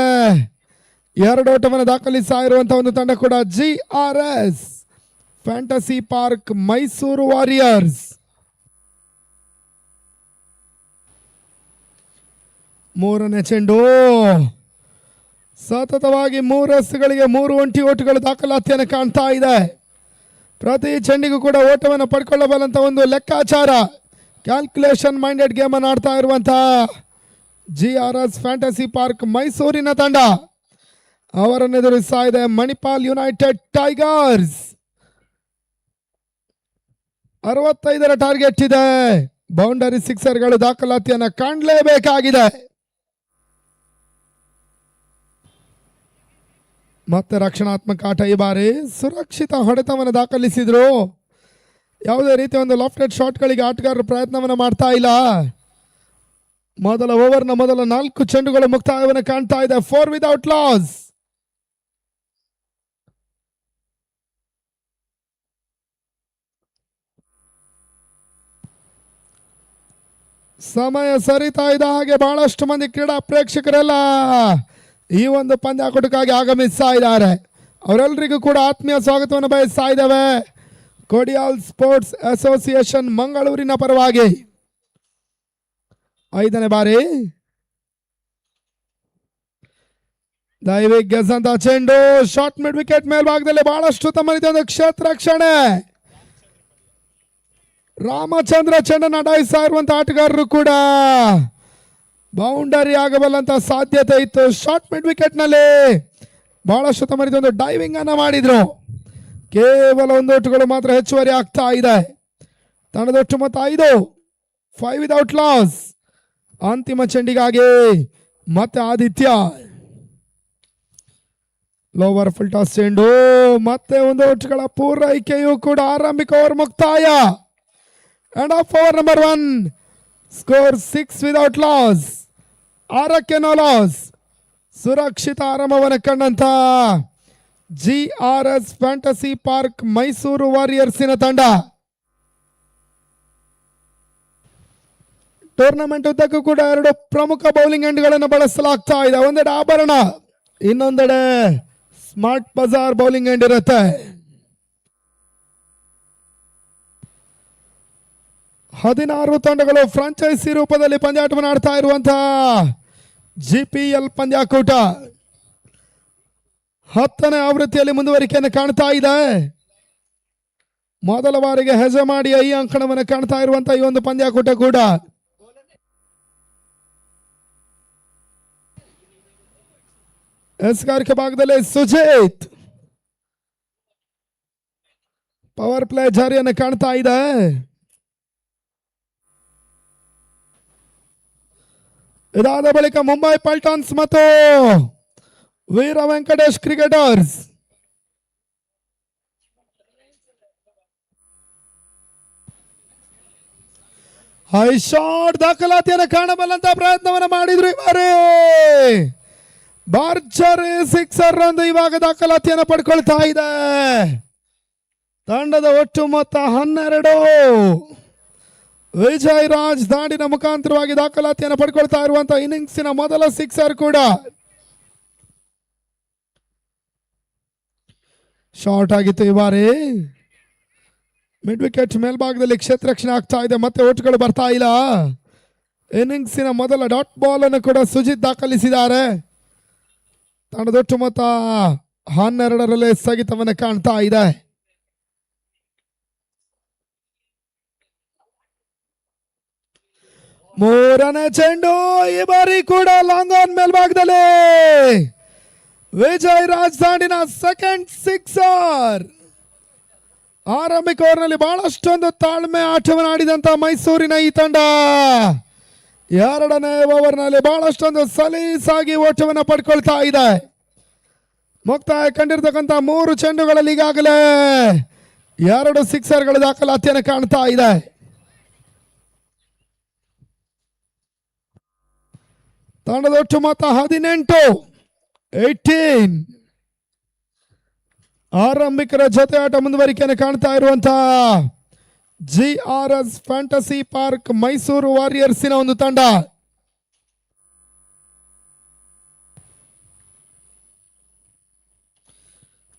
2 ಓಟವನ್ನು ದಾಖಲಿಸ್ತಾ ಇರುವಂತಹ ಒಂದು ತಂಡ ಕೂಡ GRS fantasy park Mysuru warriors. ಮೂರನೇ ಚೆಂಡು ಸತತವಾಗಿ 3 ರನ್ಸ್ಗಳಿಗೆ 3 ಒಂಟಿ ಓಟುಗಳು ದಾಖಲಾತಿಯನ್ನು ಕಾಣ್ತಾ ಇದೆ. ಪ್ರತಿ ಚೆಂಡಿಗೂ ಕೂಡ ಓಟವನ್ನು ಪಡ್ಕೊಳ್ಳಬಲ್ಲಂತ ಒಂದು ಲೆಕ್ಕಾಚಾರ ಕ್ಯಾಲ್ಕುಲೇಷನ್ ಮೈಂಡೆಡ್ ಗೇಮ್ ಅನ್ನು ಆಡ್ತಾ ಇರುವಂತಹ GRS ಫ್ಯಾಂಟಸಿ ಪಾರ್ಕ್ ಮೈಸೂರಿನ ತಂಡ ಅವರನ್ನು ಎದುರಿಸ್ತಾ ಇದೆ ಮಣಿಪಾಲ್ ಯುನೈಟೆಡ್ ಟೈಗರ್ಸ್. 65 ಟಾರ್ಗೆಟ್ ಇದೆ. ಬೌಂಡರಿ ಸಿಕ್ಸರ್ಗಳು ದಾಖಲಾತಿಯನ್ನು ಕಾಣಲೇಬೇಕಾಗಿದೆ. ಮತ್ತೆ ರಕ್ಷಣಾತ್ಮಕ ಆಟ ಈ ಬಾರಿ ಸುರಕ್ಷಿತ ಹೊಡೆತವನ್ನು ದಾಖಲಿಸಿದ್ರು. ಯಾವುದೇ ರೀತಿಯ ಒಂದು ಲಾಫ್ಟೆಡ್ ಶಾಟ್ಗಳಿಗೆ ಆಟಗಾರರು ಪ್ರಯತ್ನವನ್ನು ಮಾಡ್ತಾ ಇಲ್ಲ. ಮೊದಲ ಓವರ್ನ ಮೊದಲ 4 ಚೆಂಡುಗಳು ಮುಕ್ತಾಯವನ್ನು ಕಾಣ್ತಾ ಇದೆ. 4 ವಿದೌಟ್ ಲಾಸ್. ಸಮಯ ಸರಿತಾ ಇದ್ದ ಹಾಗೆ ಬಹಳಷ್ಟು ಮಂದಿ ಕ್ರೀಡಾ ಪ್ರೇಕ್ಷಕರೆಲ್ಲ ಈ ಒಂದು ಪಂದ್ಯಾಕೂಟಕ್ಕಾಗಿ ಆಗಮಿಸ್ತಾ ಇದ್ದಾರೆ. ಅವರೆಲ್ಲರಿಗೂ ಕೂಡ ಆತ್ಮೀಯ ಸ್ವಾಗತವನ್ನು ಬಯಸ್ತಾ ಇದ್ದೇವೆ. ಕೊಡಿಯಾಲ್ ಸ್ಪೋರ್ಟ್ಸ್ ಅಸೋಸಿಯೇಷನ್ ಮಂಗಳೂರಿನ ಪರವಾಗಿ 5ನೇ ಬಾರಿ ದೈವಿಕ್ ಗೆಸಂತ ಚೆಂಡು ಶಾರ್ಟ್ ಮಿಡ್ ವಿಕೆಟ್ ಮೇಲ್ಭಾಗದಲ್ಲಿ ಬಹಳಷ್ಟು ತಮ್ಮ ಒಂದು ಕ್ಷೇತ್ರ ರಕ್ಷಣೆ. ರಾಮಚಂದ್ರ ಚೆಂಡನ್ನು ಅಡಾಯಿಸ್ತಾ ಇರುವಂತಹ ಆಟಗಾರರು ಕೂಡ ಬೌಂಡರಿ ಆಗಬಲ್ಲಂತ ಸಾಧ್ಯತೆ ಇತ್ತು. ಶಾರ್ಟ್ ಮಿಡ್ ವಿಕೆಟ್ ನಲ್ಲಿ ಬಹಳಷ್ಟು ತಮ್ಮ ಒಂದು ಡೈವಿಂಗ್ ಅನ್ನ ಮಾಡಿದ್ರು. ಕೇವಲ 1 ಓಟುಗಳು ಮಾತ್ರ ಹೆಚ್ಚುವರಿ ಆಗ್ತಾ ಇದೆ. ತಂಡದ ಒಟ್ಟು ಮೊತ್ತ 5 ವಿದೌಟ್ ಲಾಸ್. ಅಂತಿಮ ಚೆಂಡಿಗಾಗಿ ಮತ್ತೆ ಆದಿತ್ಯ ಲೋವರ್ ಫುಲ್ ಟಾಸ್ ಚೆಂಡು ಮತ್ತೆ 1 ಓಟುಗಳ ಪೂರೈಕೆಯೂ ಕೂಡ ಆರಂಭಿಕ ಓವರ್ ಮುಕ್ತಾಯ. End of over number 1. Score 6 without loss. 6ಕ್ಕೆ ನೋ ಲಾಸ್. ಸುರಕ್ಷಿತ ಆರಂಭವನ್ನು ಕಂಡಂತ GRS ಫ್ಯಾಂಟಸಿ ಪಾರ್ಕ್ ಮೈಸೂರು ವಾರಿಯರ್ಸಿನ ತಂಡ ಟೂರ್ನಮೆಂಟ್ ಉದ್ದಕ್ಕೂ ಕೂಡ 2 ಪ್ರಮುಖ ಬೌಲಿಂಗ್ ಎಂಡ್ಗಳನ್ನು ಬಳಸಲಾಗ್ತಾ ಇದೆ. ಒಂದೆಡೆ ಆಭರಣ, ಇನ್ನೊಂದೆಡೆ ಸ್ಮಾರ್ಟ್ ಬಜಾರ್ ಬೌಲಿಂಗ್ ಎಂಡ್ ಇರುತ್ತೆ. ಹದಿನಾರು ತಂಡಗಳು ಫ್ರಾಂಚೈಸಿ ರೂಪದಲ್ಲಿ ಪಂದ್ಯಾಟವನ್ನು ಆಡ್ತಾ ಇರುವಂತಹ GPL ಪಂದ್ಯಾಕೂಟ 10ನೇ ಆವೃತ್ತಿಯಲ್ಲಿ ಮುಂದುವರಿಕೆಯನ್ನು ಕಾಣ್ತಾ ಇದೆ. ಮೊದಲ ಬಾರಿಗೆ ಹೆಜಮಾಡಿಯ ಈ ಅಂಕಣವನ್ನು ಕಾಣ್ತಾ ಇರುವಂತಹ ಈ ಒಂದು ಪಂದ್ಯಾಕೂಟ ಕೂಡ ಎಸ್ಗಾರಿಕೆ ಭಾಗದಲ್ಲಿ ಸುಜಿತ್ ಪವರ್ ಪ್ಲೇ ಜಾರಿಯನ್ನು ಕಾಣ್ತಾ ಇದೆ. ಇದಾದ ಬಳಿಕ ಮುಂಬೈ ಪಲ್ಟಾನ್ಸ್ ಮತ್ತು ವೀರ ವೆಂಕಟೇಶ್ ಕ್ರಿಕೆಟರ್ಸ್ ಹೈ ಶಾಟ್ ದಾಖಲಾತಿಯನ್ನು ಕಾಣಬಲ್ಲಂತ ಪ್ರಯತ್ನವನ್ನು ಮಾಡಿದ್ರು. ಈ ಬಾರಿ ಭರ್ಜರಿ ಸಿಕ್ಸರ್ ಒಂದು ಇವಾಗ ದಾಖಲಾತಿಯನ್ನು ಪಡ್ಕೊಳ್ತಾ ಇದೆ. ತಂಡದ ಒಟ್ಟು ಮೊತ್ತ 12. ವಿಜಯ್ ರಾಜ್ ದಾಂಡಿನ ಮುಖಾಂತರವಾಗಿ ದಾಖಲಾತಿಯನ್ನು ಪಡ್ಕೊಳ್ತಾ ಇರುವಂತಹ ಇನ್ನಿಂಗ್ಸಿನ ಮೊದಲ ಸಿಕ್ಸರ್ ಕೂಡ ಶಾರ್ಟ್ ಆಗಿತ್ತು. ಈ ಬಾರಿ ಮಿಡ್ ವಿಕೆಟ್ ಮೇಲ್ಭಾಗದಲ್ಲಿ ಕ್ಷೇತ್ರ ರಕ್ಷಣೆ ಆಗ್ತಾ ಇದೆ. ಮತ್ತೆ ಓಟುಗಳು ಬರ್ತಾ ಇಲ್ಲ. ಇನ್ನಿಂಗ್ಸಿನ ಮೊದಲ ಡಾಟ್ ಬಾಲ್ ಅನ್ನು ಕೂಡ ಸುಜಿತ್ ದಾಖಲಿಸಿದ್ದಾರೆ. ತಂಡದೊಟ್ಟು ಮೊತ್ತ 12ರಲ್ಲಿ ಸ್ಥಗಿತವನ್ನು ಕಾಣ್ತಾ ಇದೆ. ಮೂರನೇ ಚೆಂಡು ಈ ಬಾರಿ ಕೂಡ ಲಾಂಗ್ ಆನ್ ಮೇಲ್ಭಾಗದಲ್ಲಿ ವಿಜಯ್ ರಾಜ್ ದಾಂಡಿನ ಸೆಕೆಂಡ್ ಸಿಕ್ಸರ್. ಆರಂಭಿಕ ಓವರ್ನಲ್ಲಿ ಬಹಳಷ್ಟೊಂದು ತಾಳ್ಮೆ ಆಟವನ್ನು ಆಡಿದಂತ ಮೈಸೂರಿನ ಈ ತಂಡ 2ನೇ ಓವರ್ನಲ್ಲಿ ಬಹಳಷ್ಟೊಂದು ಸಲೀಸಾಗಿ ಓಟವನ್ನು ಪಡ್ಕೊಳ್ತಾ ಇದೆ. ಮುಕ್ತಾಯ ಕಂಡಿರ್ತಕ್ಕಂಥ 3 ಚೆಂಡುಗಳಲ್ಲಿ ಈಗಾಗಲೇ 2 ಸಿಕ್ಸರ್ಗಳ ದಾಖಲಾತಿಯನ್ನು ಕಾಣ್ತಾ ಇದೆ. ತಂಡದ ಒಟ್ಟು ಮೊತ್ತ 18. ಆರಂಭಿಕರ ಜೊತೆ ಆಟ ಮುಂದುವರಿಕೆಯನ್ನು ಕಾಣ್ತಾ ಇರುವಂತಹ GRS ಫ್ಯಾಂಟಸಿ ಪಾರ್ಕ್ ಮೈಸೂರು ವಾರಿಯರ್ಸಿನ ಒಂದು ತಂಡ.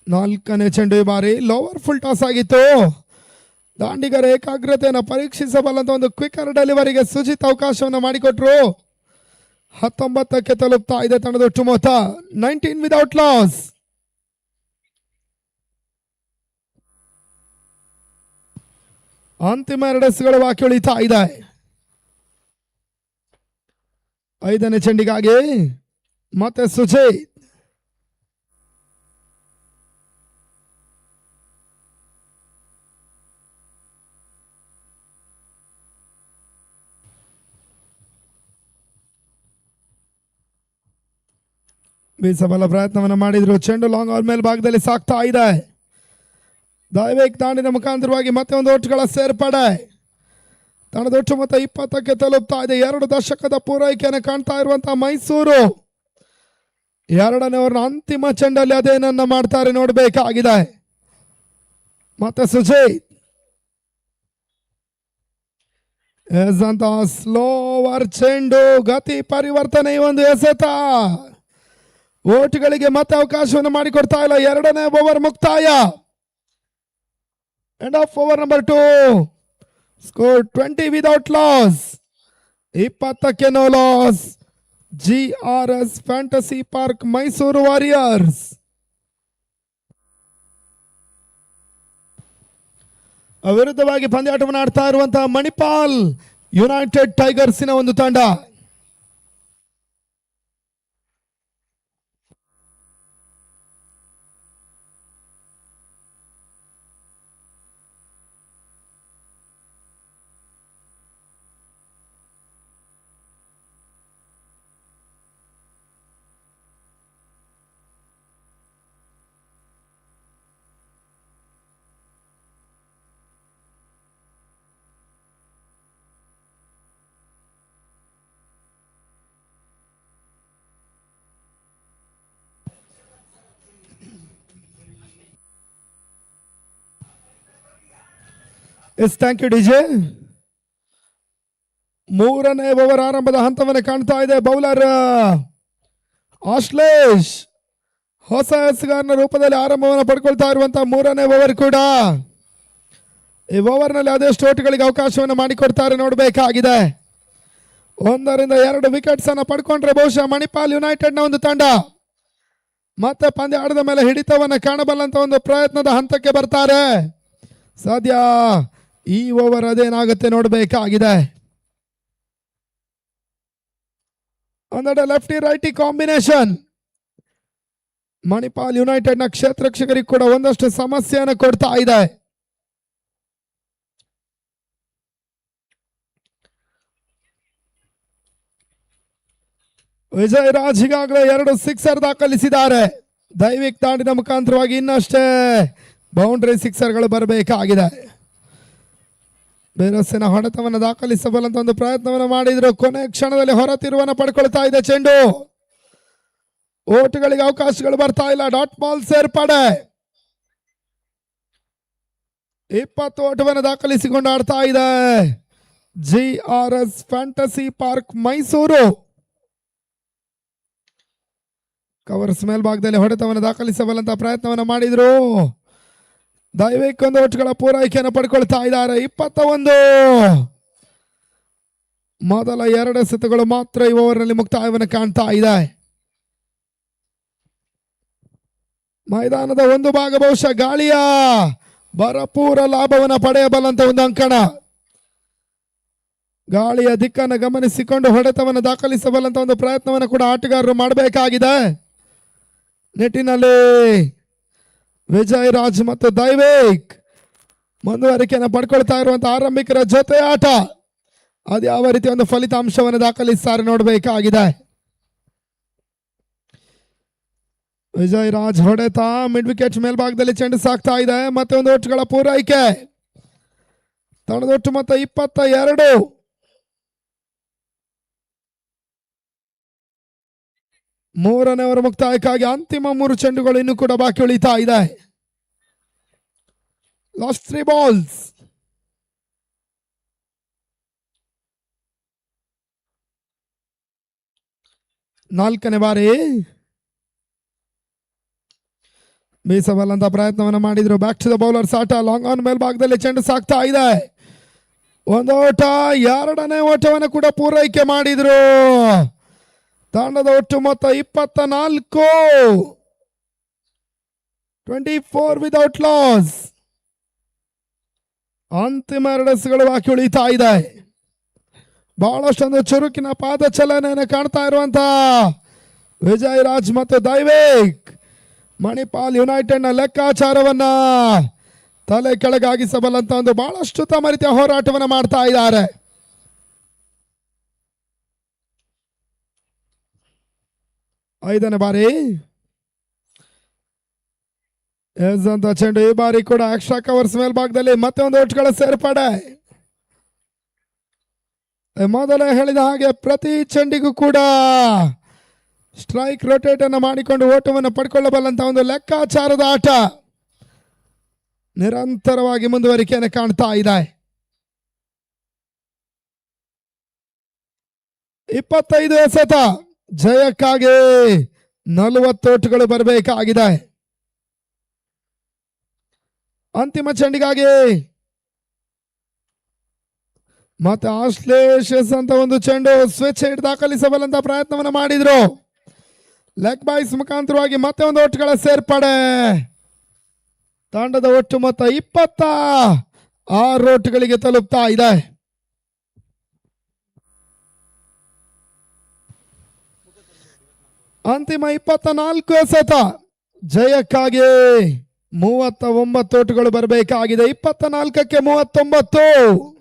ನಾಲ್ಕನೇ ಚೆಂಡು ಈ ಬಾರಿ ಲೋವರ್ ಫುಲ್ ಟಾಸ್ ಆಗಿತ್ತು. ದಾಂಡಿಗರ ಏಕಾಗ್ರತೆಯನ್ನು ಪರೀಕ್ಷಿಸಬಲ್ಲಂತ ಒಂದು ಕ್ವಿಕರ್ ಡೆಲಿವರಿಗೆ ಸುಜಿತ್ ಅವಕಾಶವನ್ನು ಮಾಡಿಕೊಟ್ರು. 19ಕ್ಕೆ ತಲುಪ್ತಾ ಇದೆ ತಂಡದ ಒಟ್ಟು ಮೊತ್ತ 19 ವಿದೌಟ್ ಲಾಸ್. ಅಂತಿಮ 2 ಎಸ್ಗಳು ಬಾಕಿ ಉಳಿತಾ ಇದೆ. 5ನೇ ಚೆಂಡಿಗಾಗಿ ಮತ್ತೆ ಸುಜಿತ್ ಬೀಸಬಲ ಪ್ರಯತ್ನವನ್ನು ಮಾಡಿದ್ರು. ಚೆಂಡು ಲಾಂಗ್ ಆನ್ ಮೇಲ್ ಭಾಗದಲ್ಲಿ ಸಾಕ್ತಾ ಇದೆ. ದಯವೇಕ್ ದಾಂಡಿನ ಮುಖಾಂತರವಾಗಿ ಮತ್ತೆ ಒಂದು ಓಟ್ಗಳ ಸೇರ್ಪಡೆ. ತಂಡದ ಒಟ್ಟು ಮೊತ್ತ 20ಕ್ಕೆ ತಲುಪ್ತಾ ಇದೆ. 2 ದಶಕದ ಪೂರೈಕೆಯನ್ನು ಕಾಣ್ತಾ ಇರುವಂತಹ ಮೈಸೂರು 2ನೇ ಓವರ್ನ ಅಂತಿಮ ಚೆಂಡಲ್ಲಿ ಅದೇನನ್ನ ಮಾಡ್ತಾರೆ ನೋಡಬೇಕಾಗಿದೆ. ಮತ್ತೆ ಸುಜಯ್ ಅಂತ ಸ್ಲೋವರ್ ಚೆಂಡು, ಗತಿ ಪರಿವರ್ತನೆ ಈ ಒಂದು ಎಸೆತ ಓಟ್ಗಳಿಗೆ ಮತ್ತೆ ಅವಕಾಶವನ್ನು ಮಾಡಿಕೊಡ್ತಾ ಇಲ್ಲ. 2ನೇ ಓವರ್ ಮುಕ್ತಾಯ. End of over number 2. Score 20 without loss. 20ಕ್ಕೆ no loss. GRS fantasy park Mysuru warriors. ವಿರುದ್ಧವಾಗಿ ಪಂದ್ಯಾಟವನ್ನು ಆಡ್ತಾ ಇರುವಂತಹ ಮಣಿಪಾಲ್ ಯುನೈಟೆಡ್ ಟೈಗರ್ಸಿನ ಒಂದು ತಂಡ. Yes, thank you DJ. 3ನೇ ಓವರ್ ಆರಂಭದ ಹಂತವನ್ನು ಕಾಣ್ತಾ ಇದೆ. ಬೌಲರ್ ಆಶ್ಲೇಷ್ ಹೊಸ ಎಸ್ಗಾರನ ರೂಪದಲ್ಲಿ ಆರಂಭವನ್ನು ಪಡ್ಕೊಳ್ತಾ ಇರುವಂತಹ 3ನೇ ಓವರ್ ಕೂಡ. ಈ ಓವರ್ನಲ್ಲಿ ಅದೆಷ್ಟು ಓಟ್ಗಳಿಗೆ ಅವಕಾಶವನ್ನು ಮಾಡಿಕೊಡ್ತಾರೆ ನೋಡಬೇಕಾಗಿದೆ. 1ರಿಂದ 2 ವಿಕೆಟ್ಸ್ ಅನ್ನು ಪಡ್ಕೊಂಡ್ರೆ ಬಹುಶಃ ಮಣಿಪಾಲ್ ಯುನೈಟೆಡ್ ನ ಒಂದು ತಂಡ ಮತ್ತೆ ಪಂದ್ಯ ಆಡದ ಮೇಲೆ ಹಿಡಿತವನ್ನು ಕಾಣಬಲ್ಲಂತ ಒಂದು ಪ್ರಯತ್ನದ ಹಂತಕ್ಕೆ ಬರ್ತಾರೆ. ಸದ್ಯ ಈ ಓವರ್ ಅದೇನಾಗುತ್ತೆ ನೋಡಬೇಕಾಗಿದೆ. ಒಂದೆಡೆ ಲೆಫ್ಟಿ ರೈಟಿ ಕಾಂಬಿನೇಷನ್. ಮಣಿಪಾಲ್ ಯುನೈಟೆಡ್ ನ ಕ್ಷೇತ್ರಕ್ಷಕರಿಗೆ ಕೂಡ ಒಂದಷ್ಟು ಸಮಸ್ಯೆಯನ್ನು ಕೊಡ್ತಾ ಇದೆ. ವಿಜಯ್ ರಾಜ್ ಈಗಾಗಲೇ 2 ಸಿಕ್ಸರ್ ದಾಖಲಿಸಿದ್ದಾರೆ. ದೈವಿಕ್ ದಾಂಡಿನ ಮುಖಾಂತರವಾಗಿ ಇನ್ನಷ್ಟೇ ಬೌಂಡ್ರಿ ಸಿಕ್ಸರ್ಗಳು ಬರಬೇಕಾಗಿದೆ. ಬೇರೊಸಿನ ಹೊಡೆತವನ್ನು ದಾಖಲಿಸಬಲ್ಲಂತ ಒಂದು ಪ್ರಯತ್ನವನ್ನು ಮಾಡಿದ್ರು. ಕೊನೆ ಕ್ಷಣದಲ್ಲಿ ಹೊರ ತಿರುವನ್ನು ಪಡ್ಕೊಳ್ತಾ ಇದೆ ಚೆಂಡು. ಓಟುಗಳಿಗೆ ಅವಕಾಶಗಳು ಬರ್ತಾ ಇಲ್ಲ. ಡಾಟ್ ಬಾಲ್ ಸೇರ್ಪಡೆ. 20 ಓಟವನ್ನು ದಾಖಲಿಸಿಕೊಂಡು ಆಡ್ತಾ ಇದೆ GRS fantasy park Mysuru. Covers ಮೇಲ್ಭಾಗದಲ್ಲಿ ಹೊಡೆತವನ್ನು ದಾಖಲಿಸಬಲ್ಲಂತ ಪ್ರಯತ್ನವನ್ನು ಮಾಡಿದ್ರು. ದಯವಿಟ್ಟು ಒಂದು ಓಟ್ಗಳ ಪೂರೈಕೆಯನ್ನು ಪಡ್ಕೊಳ್ತಾ ಇದ್ದಾರೆ. 21. ಮೊದಲ 2 ಎಸೆತಗಳು ಮಾತ್ರ ಈ ಓವರ್ನಲ್ಲಿ ಮುಕ್ತಾಯವನ್ನು ಕಾಣ್ತಾ ಇದೆ. ಮೈದಾನದ ಒಂದು ಭಾಗ ಬಹುಶಃ ಗಾಳಿಯ ಭರಪೂರ ಲಾಭವನ್ನು ಪಡೆಯಬಲ್ಲಂತ ಒಂದು ಅಂಕಣ. ಗಾಳಿಯ ದಿಕ್ಕನ್ನು ಗಮನಿಸಿಕೊಂಡು ಹೊಡೆತವನ್ನು ದಾಖಲಿಸಬಲ್ಲಂತ ಒಂದು ಪ್ರಯತ್ನವನ್ನು ಕೂಡ ಆಟಗಾರರು ಮಾಡಬೇಕಾಗಿದೆ. ನೆಟ್ಟಿನಲ್ಲಿ ವಿಜಯ್ ರಾಜ್ ಮತ್ತು ದೈವಿಕ್ ಮುಂದುವರಿಕೆಯನ್ನು ಪಡ್ಕೊಳ್ತಾ ಇರುವಂತಹ ಆರಂಭಿಕರ ಜೊತೆ ಆಟ ಅದು ಯಾವ ರೀತಿ ಒಂದು ಫಲಿತಾಂಶವನ್ನು ದಾಖಲಿಸ್ತಾರೆ ನೋಡಬೇಕಾಗಿದೆ. ವಿಜಯ್ ರಾಜ್ ಹೊಡೆತ ಮಿಡ್ ವಿಕೆಟ್ ಮೇಲ್ಭಾಗದಲ್ಲಿ ಚೆಂಡು ಸಾಕ್ತಾ ಇದೆ. ಮತ್ತೆ ಒಂದು ಓಟ್ಗಳ ಪೂರೈಕೆ. ತಂಡದೊಟ್ಟು ಮೊತ್ತ 22. ಮೂರನೇ ಓವರ್ ಮುಕ್ತಾಯಕ್ಕಾಗಿ ಅಂತಿಮ 3 ಚೆಂಡುಗಳು ಇನ್ನೂ ಕೂಡ ಬಾಕಿ ಉಳಿತಾ ಇದೆ. Last 3 balls. ನಾಲ್ಕನೇ ಬಾರಿ ಬೀಸಬಲ್ಲಂತ ಪ್ರಯತ್ನವನ್ನು ಮಾಡಿದ್ರು. ಬ್ಯಾಕ್ ಟು ದ ಬೌಲರ್ಸ್ ಆಟ. ಲಾಂಗ್ ಆನ್ ಮೇಲ್ಭಾಗದಲ್ಲಿ ಚೆಂಡು ಸಾಕ್ತಾ ಇದೆ. ಒಂದು ಓಟ, 2ನೇ ಓಟವನ್ನು ಕೂಡ ಪೂರೈಕೆ ಮಾಡಿದ್ರು. ತಂಡದ ಒಟ್ಟು ಮೊತ್ತ 24. 24 ವಿದೌಟ್ ಲಾಸ್. ಅಂತಿಮ 2 ಎಸೆತಗಳು ಬಾಕಿ ಉಳಿತಾ ಇದೆ. ಬಹಳಷ್ಟೊಂದು ಚುರುಕಿನ ಪಾದ ಚಲನೆಯನ್ನು ಕಾಣ್ತಾ ಇರುವಂತಹ ವಿಜಯ್ ರಾಜ್ ಮತ್ತು ದೈವಿಕ್ ಮಣಿಪಾಲ್ ಯುನೈಟೆಡ್ ನ ಲೆಕ್ಕಾಚಾರವನ್ನ ತಲೆ ಕೆಳಗಾಗಿಸಬಲ್ಲಂತ ಒಂದು ಬಹಳಷ್ಟು ತಮ್ಮ ರೀತಿಯ ಹೋರಾಟವನ್ನು ಮಾಡ್ತಾ ಇದ್ದಾರೆ. 5ನೇ ಬಾರಿ ಎಸ್ ಅಂತ ಚೆಂಡು. ಈ ಬಾರಿ ಕೂಡ ಎಕ್ಸ್ಟ್ರಾ ಕವರ್ಸ್ ಮೇಲ್ಭಾಗದಲ್ಲಿ ಮತ್ತೆ ಒಂದು ಒಟ್ಟುಗಳ ಸೇರ್ಪಡೆ. ಮೊದಲೇ ಹೇಳಿದ ಹಾಗೆ ಪ್ರತಿ ಚೆಂಡಿಗೂ ಕೂಡ ಸ್ಟ್ರೈಕ್ ರೊಟೇಟ್ ಅನ್ನು ಮಾಡಿಕೊಂಡು ಓಟವನ್ನು ಪಡ್ಕೊಳ್ಳಬಲ್ಲಂತ ಒಂದು ಲೆಕ್ಕಾಚಾರದ ಆಟ ನಿರಂತರವಾಗಿ ಮುಂದುವರಿಕೆಯನ್ನು ಕಾಣ್ತಾ ಇದೆ. 25 ಎಸೆತ ಜಯಕ್ಕಾಗಿ 40 ಓಟುಗಳು ಬರಬೇಕಾಗಿದೆ. ಅಂತಿಮ ಚೆಂಡಿಗಾಗಿ ಮತ್ತೆ ಆಶ್ಲೇಷಸ್ ಅಂತ ಒಂದು ಚೆಂಡು ಸ್ವಿಚ್ ಹಿಟ್ ದಾಖಲಿಸಬಲ್ಲಂತ ಪ್ರಯತ್ನವನ್ನು ಮಾಡಿದ್ರು. ಲೆಗ್ ಬಾಯ್ಸ್ ಮುಖಾಂತರವಾಗಿ ಮತ್ತೆ ಒಂದು ಒಟ್ಟುಗಳ ಸೇರ್ಪಡೆ. ತಂಡದ ಒಟ್ಟು ಮೊತ್ತ 26 ಓಟುಗಳಿಗೆ ತಲುಪ್ತಾ ಇದೆ. ಅಂತಿಮ 24 ಎಸೆತ ಜಯಕ್ಕಾಗಿ 39 ಓಟುಗಳು ಬರಬೇಕಾಗಿದೆ. 24ಕ್ಕೆ 39.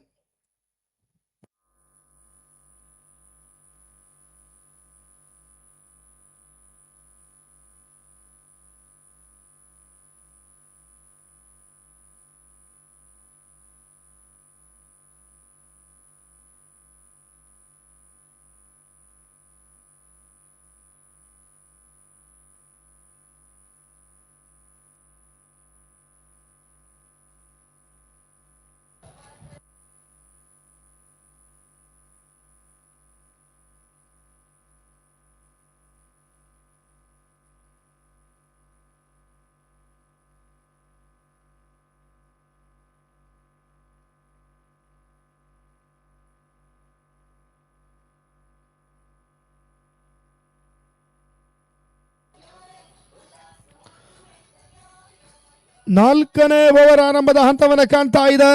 ನಾಲ್ಕನೇ ಓವರ್ ಆರಂಭದ ಹಂತವನ್ನು ಕಾಣ್ತಾ ಇದೆ.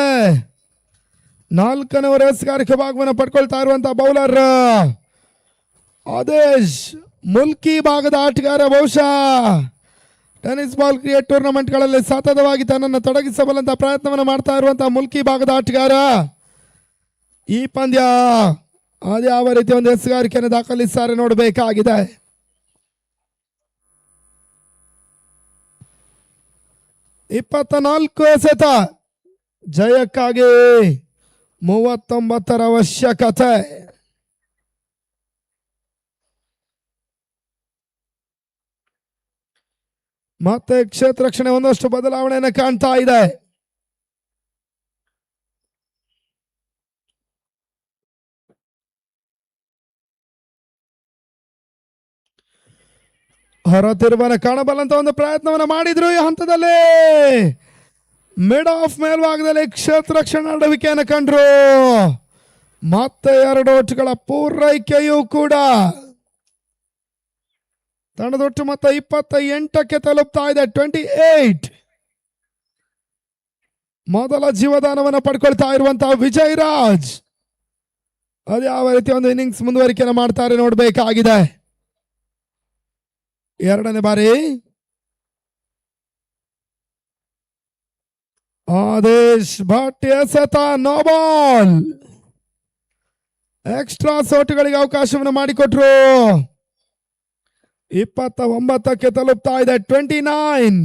4ನೇ ಓವರ್ ಎಸ್ಗಾರಿಕೆ ಭಾಗವನ್ನು ಪಡ್ಕೊಳ್ತಾ ಇರುವಂತಹ ಬೌಲರ್ ಆದೇಶ್ ಮುಲ್ಕಿ ಭಾಗದ ಆಟಗಾರ. ಬಹುಶಃ ಟೆನ್ನಿಸ್ ಬಾಲ್ ಕ್ರಿಕೆಟ್ ಟೂರ್ನಮೆಂಟ್ಗಳಲ್ಲಿ ಸತತವಾಗಿ ತನ್ನನ್ನು ತೊಡಗಿಸಬಲ್ಲಂತ ಪ್ರಯತ್ನವನ್ನು ಮಾಡ್ತಾ ಇರುವಂತಹ ಮುಲ್ಕಿ ಭಾಗದ ಆಟಗಾರ. ಈ ಪಂದ್ಯ ಅದ್ಯಾವ ರೀತಿ ಒಂದು ಎಸ್ಗಾರಿಕೆಯನ್ನು ದಾಖಲಿಸ್ತಾರೆ ನೋಡಬೇಕಾಗಿದೆ. 24 ಎಸೆತ ಜಯಕ್ಕಾಗಿ 39 ಅವಶ್ಯಕತೆ. ಮತ್ತೆ ಕ್ಷೇತ್ರ ರಕ್ಷಣೆ ಒಂದಷ್ಟು ಬದಲಾವಣೆಯನ್ನು ಕಾಣ್ತಾ ಇದೆ. ಹೊರತಿರುವನ್ನ ಕಾಣಬಲ್ಲಂತ ಒಂದು ಪ್ರಯತ್ನವನ್ನು ಮಾಡಿದ್ರು. ಈ ಹಂತದಲ್ಲಿ ಮಿಡ್ ಆಫ್ ಮೇಲ್ಭಾಗದಲ್ಲಿ ಕ್ಷೇತ್ರ ರಕ್ಷಣೆ ನಡುವಿಕೆಯನ್ನು ಕಂಡ್ರು. ಮತ್ತೆ 2 ಓಟುಗಳ ಪೂರೈಕೆಯೂ ಕೂಡ. ತಂಡದೊಟ್ಟು ಮೊತ್ತ 28ಕ್ಕೆ ತಲುಪ್ತಾ ಇದೆ. 28. ಮೊದಲ ಜೀವದಾನವನ್ನು ಪಡ್ಕೊಳ್ತಾ ಇರುವಂತಹ ವಿಜಯ್ ರಾಜ್ ಅದ್ಯಾವ ರೀತಿ ಒಂದು ಇನ್ನಿಂಗ್ಸ್ ಮುಂದುವರಿಕೆಯನ್ನು ಮಾಡ್ತಾರೆ ನೋಡಬೇಕಾಗಿದೆ. 2ನೇ ಬಾರಿ ಆದೇಶ್ ಭಟ್ ಎಸೆತ ನೋ ಬಾಲ್. ಎಕ್ಸ್ಟ್ರಾ ಸೋಟುಗಳಿಗೆ ಅವಕಾಶವನ್ನು ಮಾಡಿಕೊಟ್ರು. 29ಕ್ಕೆ ತಲುಪ್ತಾ ಇದೆ. 29.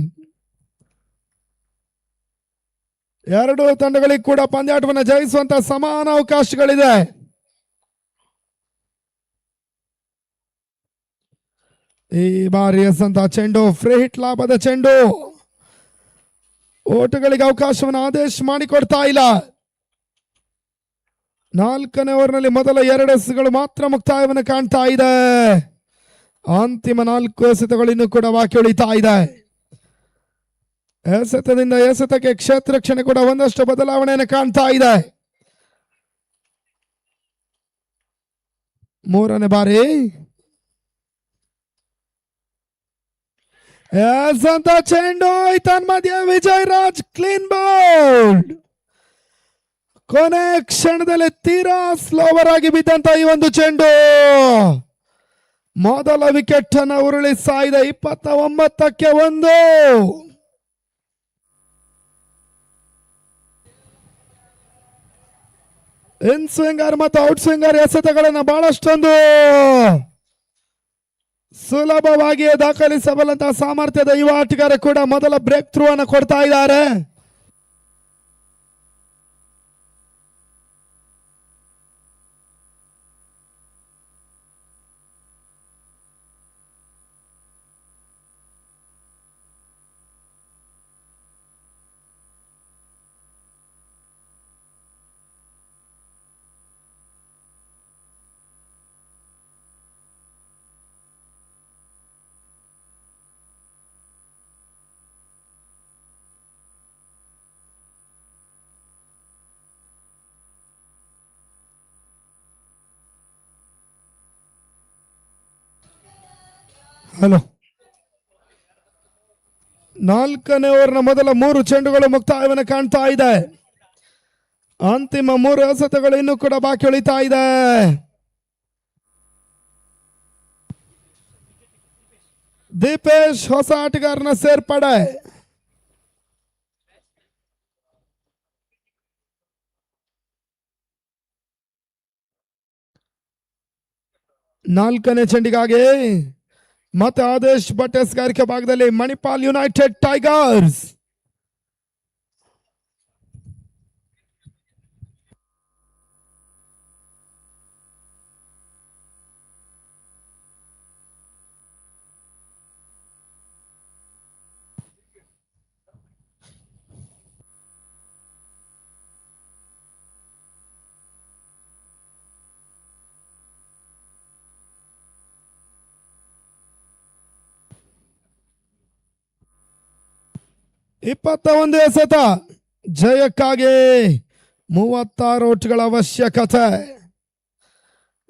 2 ತಂಡಗಳಿಗೆ ಕೂಡ ಪಂದ್ಯಾಟವನ್ನು ಜಯಿಸುವಂತ ಸಮಾನ ಅವಕಾಶಗಳಿದೆ. ಈ ಬಾರಿ ಎಸೆದಂತ ಚೆಂಡು ಫ್ರೀ ಹಿಟ್ ಲಾಭದ ಚೆಂಡು. ಓಟುಗಳಿಗೆ ಅವಕಾಶವನ್ನು ಆದೇಶ್ ಮಾಡಿಕೊಡ್ತಾ ಇಲ್ಲ. 4ನೇ ಓವರ್ನಲ್ಲಿ ಮೊದಲ 2 ಎಸೆತಗಳು ಮಾತ್ರ ಮುಕ್ತಾಯವನ್ನು ಕಾಣ್ತಾ ಇದೆ. ಅಂತಿಮ 4 ಎಸೆತಗಳು ಇನ್ನೂ ಕೂಡ ಬಾಕಿ ಉಳಿತಾ ಇದೆ. ಎಸೆತದಿಂದ ಎಸೆತಕ್ಕೆ ಕ್ಷೇತ್ರ ರಕ್ಷಣೆ ಕೂಡ ಒಂದಷ್ಟು ಬದಲಾವಣೆಯನ್ನು ಕಾಣ್ತಾ ಇದೆ. 3ನೇ ಬಾರಿ ಅಂತ ಚೆಂಡು ತನ್ಮಧ್ಯೆ ವಿಜಯ್ ರಾಜ್ ಕ್ಲೀನ್ ಬೌಲ್ಡ್. ಕೊನೆ ಕ್ಷಣದಲ್ಲಿ ತೀರಾ ಸ್ಲೋವರ್ ಆಗಿ ಬಿದ್ದಂತ ಈ ಒಂದು ಚೆಂಡು ಮೊದಲ ವಿಕೆಟ್ ಅನ್ನು ಉರುಳಿಸ್ತಾ ಇದೆ. 29ಕ್ಕೆ 1. ಇನ್ ಸ್ವಿಂಗರ್ ಮತ್ತು ಔಟ್ ಸ್ವಿಂಗರ್ ಎಸೆತಗಳನ್ನ ಬಹಳಷ್ಟೊಂದು ಸುಲಭವಾಗಿ ದಾಖಲಿಸಬಲ್ಲಂತಹ ಸಾಮರ್ಥ್ಯದ ಯುವ ಆಟಗಾರ ಕೂಡ ಮೊದಲ ಬ್ರೇಕ್ ಥ್ರೂ ಅನ್ನು ಕೊಡ್ತಾ ಇದ್ದಾರೆ. ಹಲೋ, 4ನೇ ಓವರ್ನ ಮೊದಲ 3 ಚೆಂಡುಗಳು ಮುಕ್ತಾಯವನ್ನು ಕಾಣ್ತಾ ಇದೆ. ಅಂತಿಮ 3 ಎಸೆತಗಳು ಇನ್ನೂ ಕೂಡ ಬಾಕಿ ಉಳಿತಾ ಇದೆ. ದೀಪೇಶ್ ಹೊಸ ಆಟಗಾರನ ಸೇರ್ಪಡೆ. ನಾಲ್ಕನೇ ಚೆಂಡಿಗಾಗಿ ಮತ್ತೆ ಆದೇಶ್ ಭಟ್ ಎಸ್ಗಾರಿಕೆ ಭಾಗದಲ್ಲಿ ಮಣಿಪಾಲ್ ಯುನೈಟೆಡ್ ಟೈಗರ್ಸ್. ಇಪ್ಪತ್ತ ಎಸೆತ ಜಯಕ್ಕಾಗಿ 36 ಓಟ್ಗಳ ಅವಶ್ಯಕತೆ.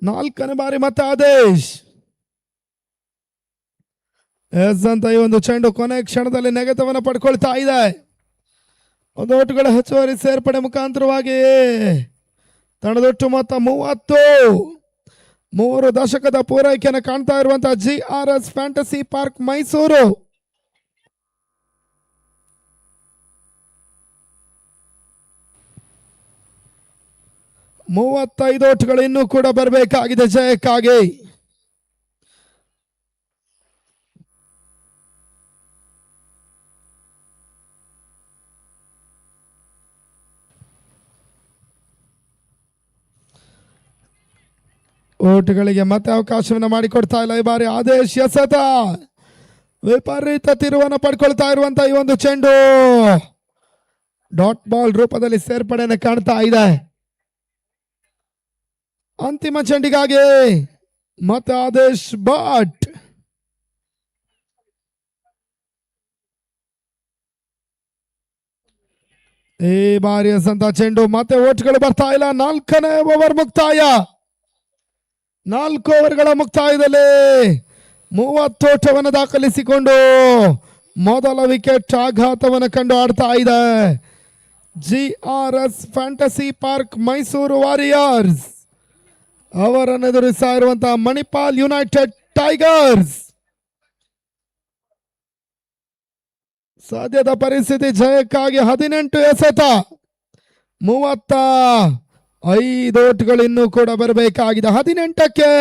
4ನೇ ಬಾರಿ ಮತ್ತೆ ಆದೇಶ್ ಎಸ್ ಅಂತ ಈ ಒಂದು ಚೆಂಡು ಕೊನೆ ಕ್ಷಣದಲ್ಲಿ ನೆಗೆತವನ್ನು ಪಡ್ಕೊಳ್ತಾ ಇದೆ. 1 ಓಟುಗಳ ಹೆಚ್ಚುವರಿ ಸೇರ್ಪಡೆ ಮುಖಾಂತರವಾಗಿ ತಂಡದೊಟ್ಟು ಮೊತ್ತ 30. 3 ದಶಕದ ಪೂರೈಕೆಯನ್ನು ಕಾಣ್ತಾ ಇರುವಂತಹ GRS ಫ್ಯಾಂಟಸಿ ಪಾರ್ಕ್ ಮೈಸೂರು 35 ಓಟ್ಗಳು ಇನ್ನೂ ಕೂಡ ಬರಬೇಕಾಗಿದೆ ಜಯಕ್ಕಾಗಿ. ಓಟುಗಳಿಗೆ ಮತ್ತೆ ಅವಕಾಶವನ್ನು ಮಾಡಿಕೊಡ್ತಾ ಇಲ್ಲ ಈ ಬಾರಿ ಆದೇಶ್ ಎಸೆತ. ವಿಪರೀತ ತಿರುವನ್ನು ಪಡ್ಕೊಳ್ತಾ ಇರುವಂತಹ ಈ ಒಂದು ಚೆಂಡು ಡಾಟ್ ಬಾಲ್ ರೂಪದಲ್ಲಿ ಸೇರ್ಪಡೆಯನ್ನು ಕಾಣ್ತಾ ಇದೆ. ಅಂತಿಮ ಚೆಂಡಿಗಾಗಿ ಮತ್ತೆ ಆದೇಶ್ ಭಟ್. ಈ ಬಾರಿಯ ಸಂತ ಚೆಂಡು ಮತ್ತೆ ಓಟ್ಗಳು ಬರ್ತಾ ಇಲ್ಲ. 4ನೇ ಓವರ್ ಮುಕ್ತಾಯ. 4 ಓವರ್ಗಳ ಮುಕ್ತಾಯದಲ್ಲಿ 30 ಓಟವನ್ನು ದಾಖಲಿಸಿಕೊಂಡು ಮೊದಲ ವಿಕೆಟ್ ಆಘಾತವನ್ನು ಕಂಡು ಆಡ್ತಾ ಇದೆ GRS fantasy park Mysuru warriors. ಅವರನ್ನು ಎದುರಿಸ್ತಾ ಇರುವಂತಹ ಮಣಿಪಾಲ್ ಯುನೈಟೆಡ್ ಟೈಗರ್ಸ್. ಸಾಧ್ಯದ ಪರಿಸ್ಥಿತಿ ಜಯಕ್ಕಾಗಿ 18 ಎಸೆತ 35 ಓಟ್ಗಳು ಇನ್ನೂ ಕೂಡ ಬರಬೇಕಾಗಿದೆ. 18ಕ್ಕೆ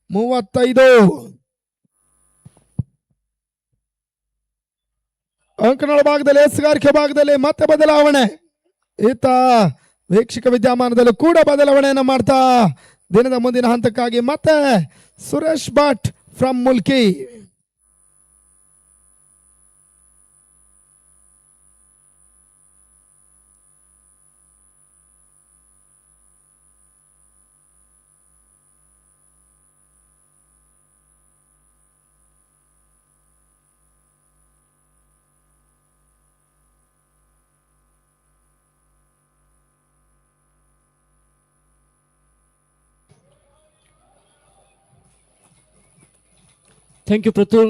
35 ಅಂಕಣಗಳ ಭಾಗದಲ್ಲಿ ಎಸ್ಗಾರಿಕೆ ಭಾಗದಲ್ಲಿ ಮತ್ತೆ ಬದಲಾವಣೆ. ಈತ ವೀಕ್ಷಕ ವಿದ್ಯಮಾನದಲ್ಲೂ ಕೂಡ ಬದಲಾವಣೆಯನ್ನು ಮಾಡ್ತಾ ದಿನದ ಮುಂದಿನ ಹಂತಕ್ಕಾಗಿ ಮತ್ತೆ Suresh Bhat from Mulki.
Thank you, Pratul.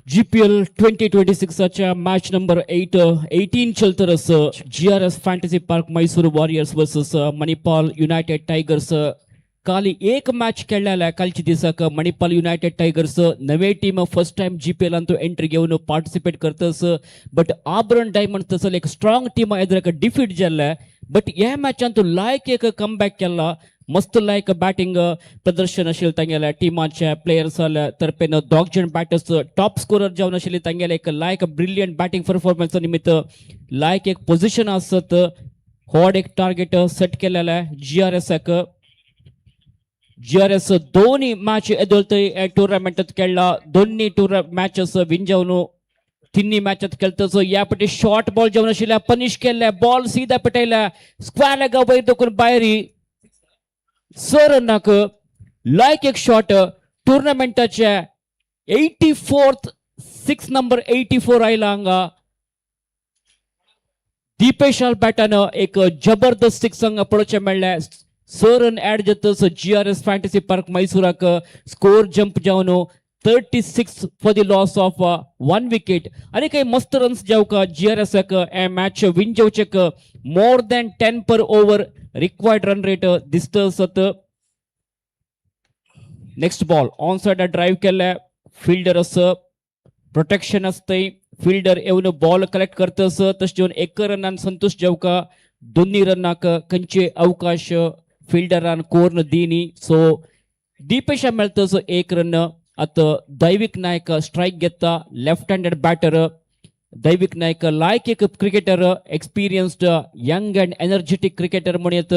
GPL 2026 match number 8, 18 चलते रस GRS Fantasy Park Mysuru Warriors versus Manipal United Tigers. खाली एक मैच खेळला कालची दिवसाक मणिपाल युनायटेड टायगर्स नवे टीम फर्स्ट टाइम GPL अंतू एंट्री घेऊन पार्टिसिपेट करतस. बट आभरण डायमंड तसल एक स्ट्रॉंग टीम एदरक डिफीट जाला. बट ह्या मॅच अंतू लायक एक कमबॅक केला. मस्त लायक बॅटिंग प्रदर्शन आशिल्लें तांगेल्या टिमाच्या प्लेयर्सां तर्फेन दोग जण बॅटर्स टॉप स्कोरर जावन आशिल्ले तांगेले एक लायक ब्रिलियंट बॅटिंग परफॉर्मन्स निमित्त लायक एक पोझिशन आसत हॉड एक टार्गेट सेट केलेला GRSक GRS दोन्ही मॅच एदोलतय टुर्नामेंटात खेळला दोन्ही मॅचेस विन जावन तिन्ही मॅचात खेळतच या पटी शॉर्ट बॉल जावन आशिल्ल्या पनिश केल्ल्या बॉल सीधा पटयल्या स्क्वेअर लेगा वयर दोकून भायरी सर रनाक लायक एक शॉट टुर्नामेंटाच्या 84th 6 नंबर 84 आयला हांगा दीपेशाल बॅटान एक जबरदस्त सिक्स हांगा पळोवचें मेळ्ळें स रन ऍड जातच GRS फॅन्टसी पार्क मैसूराक स्कोर जंप जावन 36 for the loss of 1 wicket. आणि काही मस्त रन्स जावका GRS मॅच विन जावचेक more than 10 per over required run rate दिसत. Next ball on side drive केल्या फिल्डर असं प्रोटेक्शन असतंय फिल्डर येऊन बॉल कलेक्ट करतस तशें जेवन एक रनान संतोष जावका दोन्ही रनाक खंयचे अवकाश फिल्डरान कोर्न दिनी सो दीपेशा मेळतस एक रन आता दैविक नायक स्ट्राइक घेता लेफ्ट हँडेड बॅटर दैविक नायक लायक एक cricketer experienced young and energetic cricketer म्हणत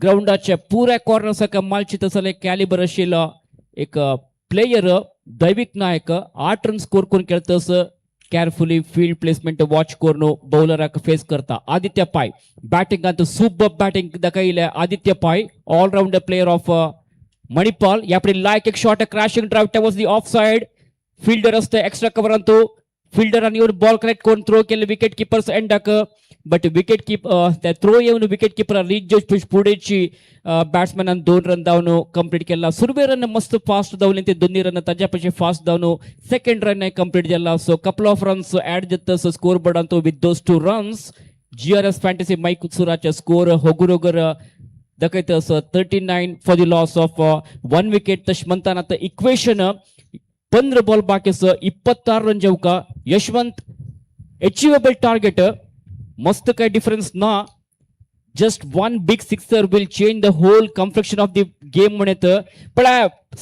ग्राउंडाच्या पुऱ्या कॉर्नर्साक मालचित असले कॅलिबर आशिल्लो एक प्लेयर दैविक नायक 8 रन स्कोर करून खेळतस केअरफुली फील्ड प्लेसमेंट वॉच करून बॉलराक फेस करता आदित्य पाय बॅटिंगांत सुपर बॅटिंग दाखयल्या Aditya Pai allrounder player of Manipal यापुढे लायक एक shot crashing drive towards the off side fielder असते एक्स्ट्रा कव्हरान तो फिल्डरान येऊन बॉल कलेक्ट करून थ्रो केले विकेट किपर्स एंडाक बट विकेट त्या थ्रो येऊन विकेट किपर रीच जो फुडेची बॅट्समॅनान 2 रन धांवन कंप्लीट केला सुरवे रन मस्त फास्ट धांवले ते दोन्ही रन ताज्या पेक्षा फास्ट धांवन सेकंड रन कंप्लीट जाला so couple of runs add जाता स्कोर बोर्डान तो with those 2 runs GRS fantasy माईक उत्सुराचे स्कोर होगुरोगर दाखयतस 39 for the loss of 1 wicket तश म्हणताना आता इक्वेशन 15 बॉल बाकी 26 रन जावका यशवंत अचिवेबल टार्गेट मस्त काय डिफरन्स ना just 1 big sixer will change the whole complexion of the game म्हणत पण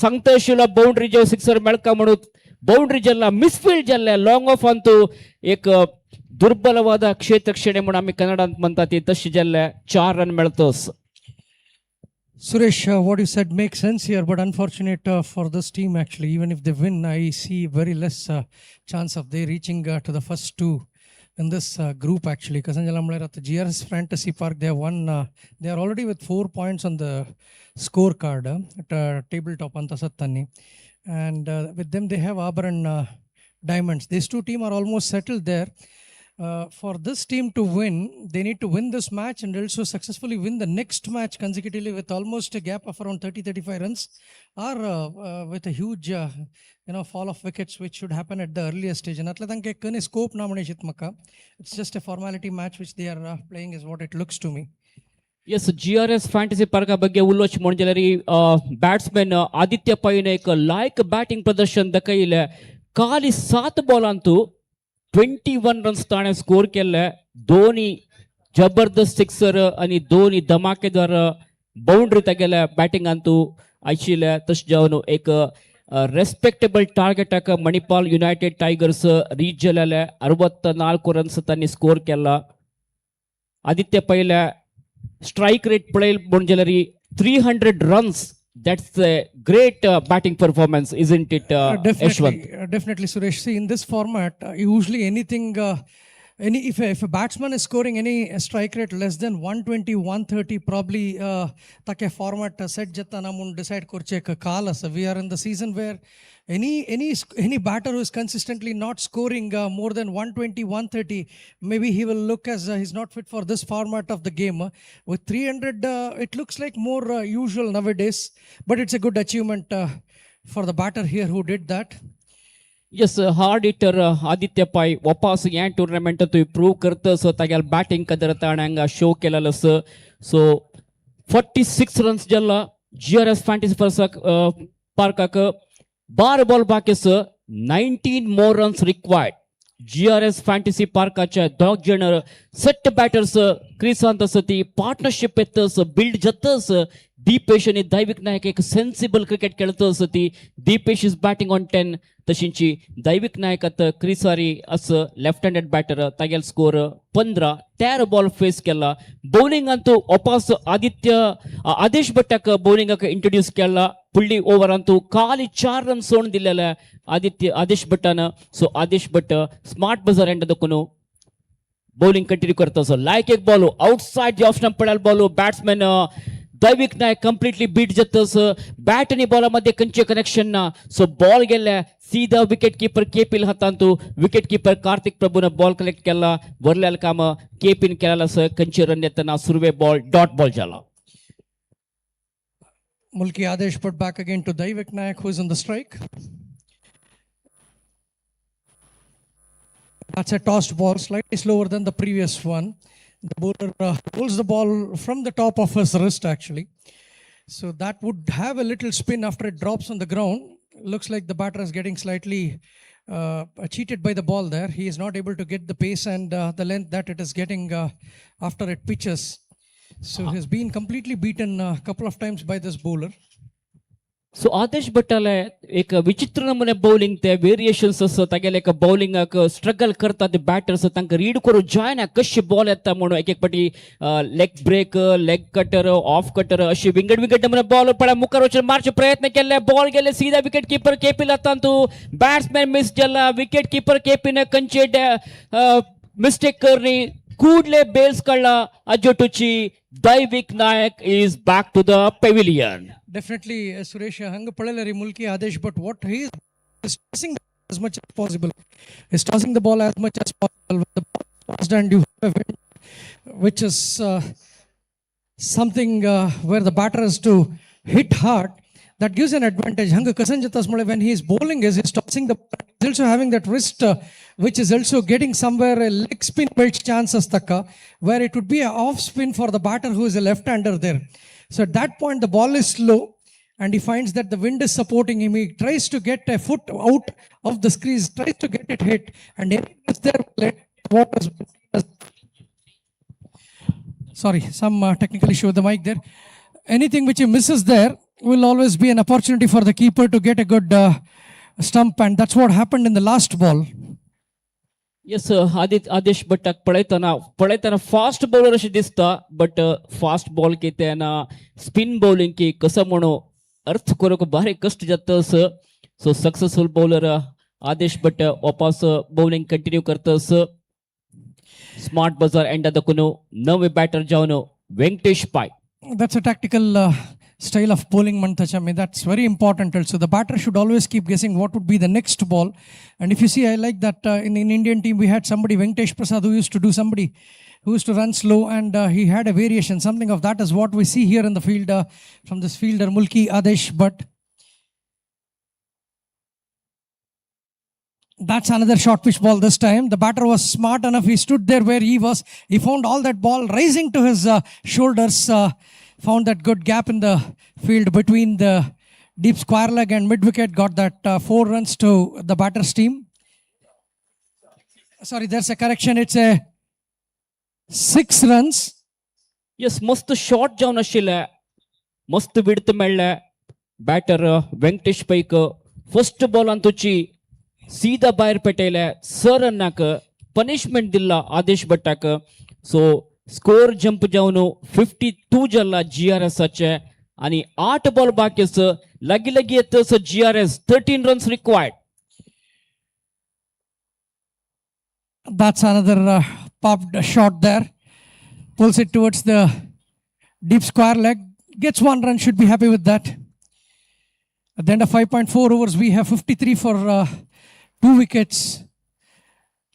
सांगता आशिल्लो बाउंड्री जो सिक्सर मेळका म्हणून बाउंड्री जल्ला मिसफील्ड जाल्ल्या लॉंग ऑफ अंतू एक दुर्बलवाद क्षेत्र ಕ್ಷೇಣೆ म्हणून आम्ही कन्नडांत म्हणता ते तशी जाल्ल्या 4 run मेळतस
Suresh, what you said makes sense here, but unfortunate for this team actually. Even if they win, I see very less chance of they reaching to the first 2 in this group actually. Because at the GRS Fantasy Park, they have won. They are already with 4 points on the scorecard at tabletop Antasattani, and with them they have Abharan Diamonds. These two teams are almost settled there. For this team to win, they need to win this match and also successfully win the next match consecutively with almost a gap of around 30-35 runs or with a huge fall of wickets which should happen at the earliest stage. And atla tanke kane scope na mane shitmaka. It's just a formality match which they are playing is what it looks to me.
Yes, GRS Fantasy Park ಬಗ್ಗೆ ಉಲ್ಲೋಚ್ ಮೊಂಜಲರಿ batsman Aditya ಪೈನ एक लायक batting ಪ್ರದರ್ಶನ ದಕೈಲೆ ಖಾಲಿ 7 ball ಅಂತೂ 21 runs ताणे score केले दोन्ही जबरदस्त sixer आणि दोन्ही धमाकेदार बाउंड्री तेगेल्या बॅटिंगांतू आशिल्ल्या तशें जावन एक रेस्पेक्टेबल टार्गेटाक मणिपाल युनायटेड टायगर्स रीच जालेले 64 रन्स तांणी स्कोर केला आदित्य पयल्या स्ट्राइक रेट पळयल म्हणजे 300 runs that's a great batting performance, isn't it, Ashwant?
Definitely, Suresh. See, in this format, usually anything, if a batsman is scoring any strike rate less than 120, 130, probably take format set jata namun decide korche ka kala. So we are in the season where any batter who is consistently not scoring more than 120, 130, maybe he will look as he's not fit for this format of the game. With 300, it looks like more usual nowadays, but it's a good achievement for the batter here who did that.
Yes, hard hitter Aditya Pai वापस या tournament तो prove करतस तागेल batting कदर ताणेंगा show केलेलो so 46 runs जल्ला GRS fantasy पार्काक 12 ball बाकी 19 more runs required GRS fantasy पार्काच्या दोग जण सट्ट बॅटर्स क्रिसांत असती पार्टनरशिप येतस बिल्ड जतस दीपेश आणि दैविक नायक एक सेन्सिबल क्रिकेट खेळत असती दीपेश इज बॅटिंग ऑन 10 तशींची दैविक नायक आता क्रिसारी असं लेफ्ट हँडेड बॅटर तागेल स्कोर 15 13 बॉल फेस केला बॉलिंग अंतू वापस आदेश भट्टाक बॉलिंगाक इंट्रोड्यूस केला फुडली ओव्हर अंतू खाली 4 रन सोडून दिलेला आदेश भट्टानं so Adesh Bhat smart buzzer end दकुनो बॉलिंग कंटिन्यू करता सो लाइक एक ball outside the off stump पडाल ball batsman Daivik Nayak completely beat जातस बॅट आणि बॉल मध्ये कंचे कनेक्शन ना सो बॉल गेल्या सीधा विकेट कीपर केपील हातांतू विकेट कीपर कार्तिक प्रभून बॉल कलेक्ट केला वरल्याल काम केपीन केला कंचे रन येताना सुरवे बॉल डॉट बॉल झाला
Mulki Adesh put back again to Daivik Nayak, who is on the strike. That's a tossed ball, slightly slower than the previous one. The bowler pulls the ball from the top of his wrist, actually. So that would have a little spin after it drops on the ground. Looks like the batter is getting slightly cheated by the ball there. He is not able to get the pace and the length that it is getting after it pitches. So he's been completely beaten a couple of times by this bowler.
सो आदेश भट्टाला एक विचित्र नमुने bowling ते variations असं तागेले एक bowling struggle करता ते batters तांकां रीड करू जायना कशी बॉल येता म्हणून एक पाटी leg break leg cutter off cutter अशी विंगड नमुने बॉल पडा मुखार वचून मारचे प्रयत्न केले बॉल गेले सीधा विकेट कीपर केपी लातांतू बॅट्समॅन मिस जाला विकेट कीपर केपीने कंचे मिस्टेक करनी कूडले बेल्स काढला अजोटुची Daivik Nayak is back to the pavilion.
Definitely, Suresh hang padalari Mulki Adesh, but what he is tossing as much as possible. He's tossing the ball as much as possible. When the ball is tossed and you have a wind, which is something where the batter is to hit hard, that gives an advantage. Hang Kasanjatas Mole, when he is bowling, he's tossing the ball. He's also having that wrist, which is also getting somewhere a leg spin built chance as taka, where it would be an off spin for the batter who is a left-hander there. So at that point, the ball is slow and he finds that the wind is supporting him. He tries to get a foot out of the crease, tries to get it hit, and everything is there. Sorry, some technical issue with the mic there. Anything which he misses there will always be an opportunity for the keeper to get a good stump, and that's what happened in the last ball.
Yes Adesh भट्टाक पळयताना fast bowler अशें दिसता but fast ball की तेना spin bowling की कसं म्हणून अर्थ करूंक भारी कष्ट जातस सो सक्सेसफुल बॉलर आदेश भट्ट वापस बॉलिंग कंटिन्यू करतस स्मार्ट बजार एंड दकुनु नवे बैटर जावन वेंकटेश पाय.
That's a tactical style of bowling, Mantachami. That's very important also. The batter should always keep guessing what would be the next ball. And if you see, I like that in Indian team, we had somebody, Venkatesh Prasad, who used to run slow, and he had a variation. Something of that is what we see here in the field from this fielder, Mulki Adesh. But that's another short pitch ball this time. The batter was smart enough. He stood there where he was. He found all that ball rising to his shoulders. Found that good gap in the field between the deep square leg and mid wicket. Got that 4 runs to the batter's team. Sorry, there's a correction. It's a 6 runs.
Yes, मस्त shot जावन आशिल्ले मस्त विडत मेळ्ळे batter Venkatesh pack first बॉलान तुची सीधा भायर पेटयले sir रनाक punishment दिला आदेश भट्टाक so score jump जावन 52 जाला GRS आणि 8 बॉल बाकी लगी येतस GRS 13 runs required.
That's another popped shot there. Pulls it towards the deep square leg. Gets 1 run, should be happy with that. At the end of 5.4 overs, we have 53 for 2 wickets.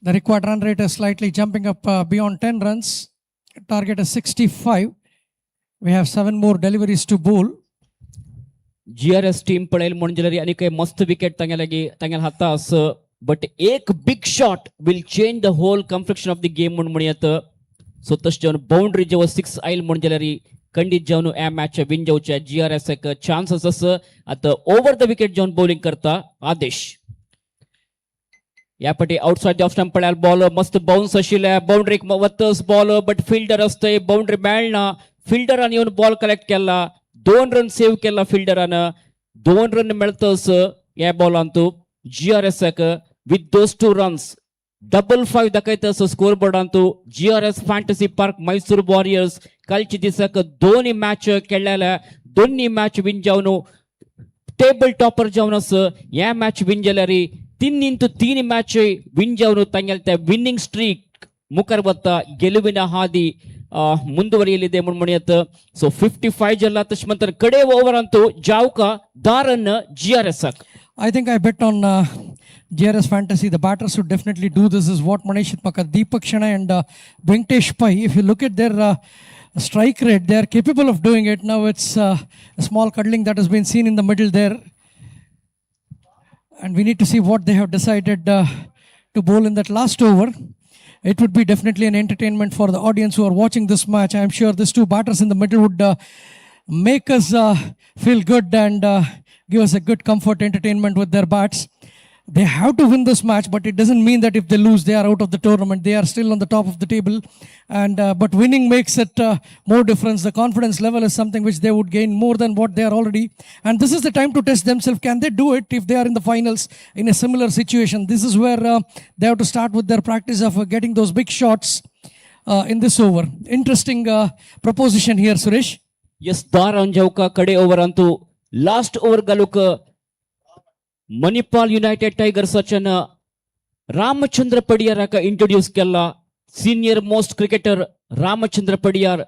The required run rate is slightly jumping up beyond 10 runs. Target is 65. We have 7 more deliveries to bowl.
GRS team पळेल म्हणजे आणि काही मस्त wicket तांगेल हाता अस but एक big shot will change the whole complexion of the game म्हणून म्हणयत सो तश जावन बाउंड्री जेव्हा 6 आयल म्हणजे खंडित जावन ह्या मॅच विन जावचे GRS एक चान्सेस आता ओव्हर द विकेट जावन बॉलिंग करता आदेश. यापटी आउटसाइड ऑफ स्टंप पळाल बॉल मस्त बाउन्स आशिल्ले बाउंड्रीक वतस बॉल बट फिल्डर असतंय बाउंड्री मेळना फिल्डरान येवन बॉल कलेक्ट केला 2 रन सेव्ह केला फिल्डरान 2 रन मेळतस ह्या बॉलांतू GRS विथ दोस 2 रन्स 5-5 दाखयतस स्कोर बोर्डांतू GRS fantasy park Mysore warriors कालची दिसाक दोन्ही मॅच खेळलेल्या दोन्ही मॅच विन जावन टेबल टॉपर जावन ह्या मॅच विन जाल्यार 3 मॅच विन जावन तांगेल त्या विन्निंग स्ट्रीक मुखार वता ಗೆಲುವಿನ ಹಾದಿ ಮುಂದುವರಿಯಲಿದೆ म्हणत सो 55 जल्ला तशमंतर कडे ओव्हर ಅಂತೂ ಜಾವ್ಕ ದಾರನ್ GRS
I think I bet on GRS Fantasy. The batters should definitely do this. Is what Manish Itmakar, Deepak Shana and Venkatesh Pai. If you look at their strike rate, they are capable of doing it. Now it's a small cuddling that has been seen in the middle there. And we need to see what they have decided to bowl in that last over. It would be definitely an entertainment for the audience who are watching this match. I am sure these two batters in the middle would make us feel good and give us a good comfort entertainment with their bats. They have to win this match, but it doesn't mean that if they lose, they are out of the tournament. They are still on the top of the table, and but winning makes it more difference. The confidence level is something which they would gain more than what they are already. And this is the time to test themselves. Can they do it if they are in the finals in a similar situation? This is where they have to start with their practice of getting those big shots in this over. Interesting proposition here, Suresh.
Yes, Daran Jauka Kade over onto last over Galuk Manipal United Tigers ಸಚನ ರಾಮಚಂದ್ರ ಪಡಿಯಾರಕ introduce ಕೆಲ್ಲ senior most cricketer Ramachandra Padiyar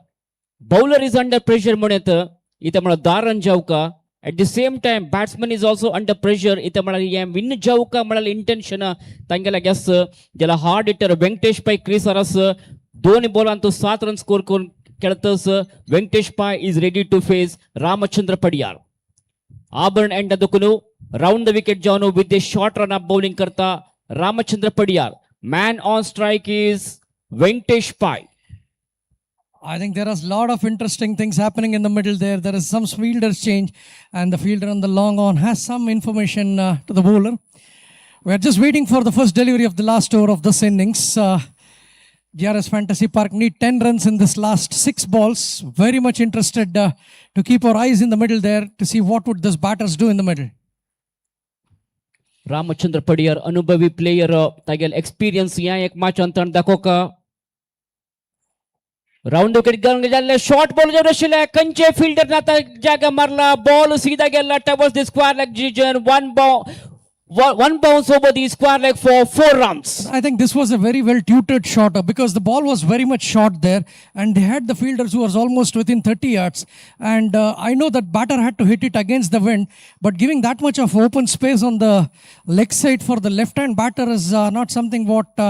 bowler is under pressure म्हणत इथे मला दारन जावका at the same time batsman is also under pressure इथे मला या win जावका मला इंटेंशन तांगेला गॅस ज्याला हार्ड हिटर वेंकटेश पै क्रीस अरस दोन्ही बॉलांतू 7 रन स्कोर करून खेळतस Venkatesh Pai is ready to face Ramachandra Padiyar Abharan end ಅದಕ್ಕೂ round the wicket Jano with a short run up bowling karta Ramachandra Padiyar. Man on strike is Venkatesh Pai.
I think there is a lot of interesting things happening in the middle there. There is some fielders change, and the fielder on the long on has some information to the bowler. We are just waiting for the first delivery of the last over of this innings. GRS Fantasy Park need 10 runs in this last 6 balls. Very much interested to keep our eyes in the middle there to see what would this batters do in the middle.
Ramachandra Padiyar अनुभवी player तागेल experience या एक match अंतण दाखोका round wicket गंग जाल्ले short ball जो रशिले कंचे fielder ना जागा मारला ball सीधा गेला towards the square leg region one bounce over the square leg for 4 runs.
I think this was a very well tutored shot because the ball was very much short there and they had the fielders who was almost within 30 yards and I know that batter had to hit it against the wind, but giving that much of open space on the leg side for the left hand batter is not something what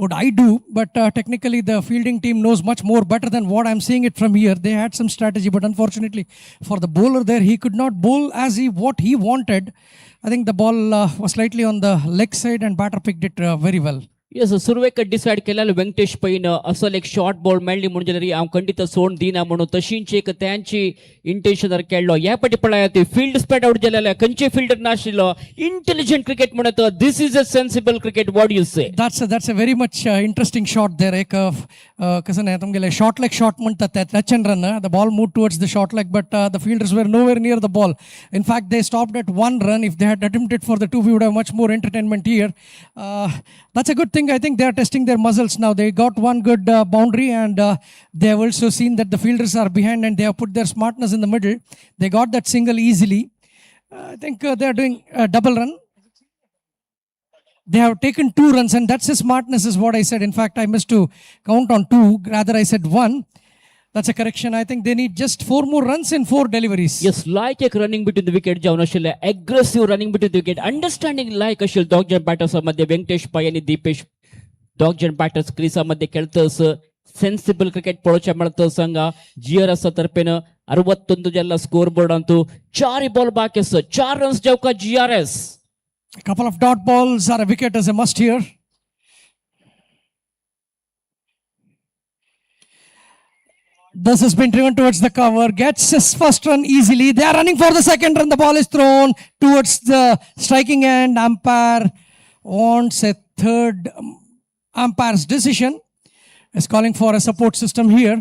would I do, but technically the fielding team knows much more better than what I'm seeing it from here. They had some strategy, but unfortunately for the bowler there, he could not bowl as what he wanted. I think the ball was slightly on the leg side and batter picked it very well.
Yes, सुरवेक decide केलेलं Venkatesh pan असल एक short ball मेळ्ळी म्हणजे तरी हांव खंडीत सोड दिना म्हणून तशींच एक त्यांची इंटेन्शन केळ्ळो ह्या फाटी पळया ते फील्ड स्प्रेड आउट जालेले खंयचे फील्डर नाशिल्लो इंटेलिजंट क्रिकेट म्हणत this is a sensible cricket what you से
that's a very much interesting shot there एक कसं नाही तुमगेले शॉर्ट लेग शॉट म्हणतात ते touch and run the ball moved towards the short leg but the fielders were nowhere near the ball. In fact they stopped at 1 run. If they had attempted for the 2 we would have much more entertainment here. That's a good thing. I think they are testing their muscles now. They got one good boundary and they have also seen that the fielders are behind and they have put their smartness in the middle. They got that single easily. I think they are doing a double run. They have taken 2 runs and that's the smartness is what I said. In fact, I missed to count on 2. Rather, I said 1. That's a correction. I think they need just 4 more runs in 4 deliveries.
Yes, like a running between the wicket जाऊन अशिल्ले aggressive running between the wicket. Understanding like अशिल्ले दोग batters मध्ये वेंकटेश पै आणि दीपेश दोग batters क्रीसा मध्ये खेळतस sensible cricket पळोवचे मेळतस हांगा GRS तर्फेन 61 जल्ला score board Antu 4 ball बाकी आसा 4 रन्स जावका GRS.
A couple of dot balls are a wicket as a must here. This has been driven towards the cover. Gets his first run easily. They are running for the second run. The ball is thrown towards the striking end. Umpire wants a third umpire's decision. Is calling for a support system here.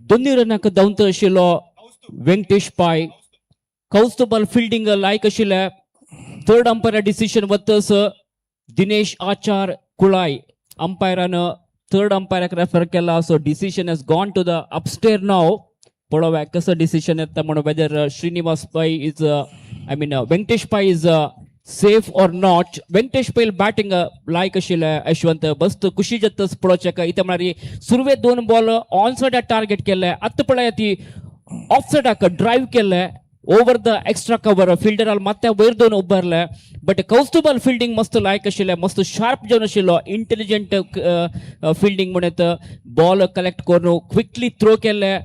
दोन्ही रनाक धांवत आशिल्लो वेंकटेश पाय कौस्तुभल fielding like आशिल्ले third umpire decision वतस दिनेश आचार कुळाय अंपायरान third अंपायराक refer केला so decision has gone to the upstair नाव पळोवया कसो डिसिशन येता म्हणून whether Srinivas Pai is I mean Venkatesh Pai is safe or not. Venkatesh Pail batting like आशिल्ले यशवंत बस्त खुशी जत्तस पळोवचेका इते म्हळ्यार सुरवे दोन बॉल ऑन साइड टार्गेट केले आत्ता पळय ती ऑफ साइडाक ड्राइव केले ओवर द एक्स्ट्रा कवर फिल्डराल ಮತ್ತೆ वयर दोन उबारले बट कौस्तुभल फील्डिंग मस्त लायक आशिल्ले मस्त शार्प जावन आशिल्लो इंटेलिजंट फील्डिंग म्हणत बॉल कलेक्ट करून क्विकली थ्रो केले.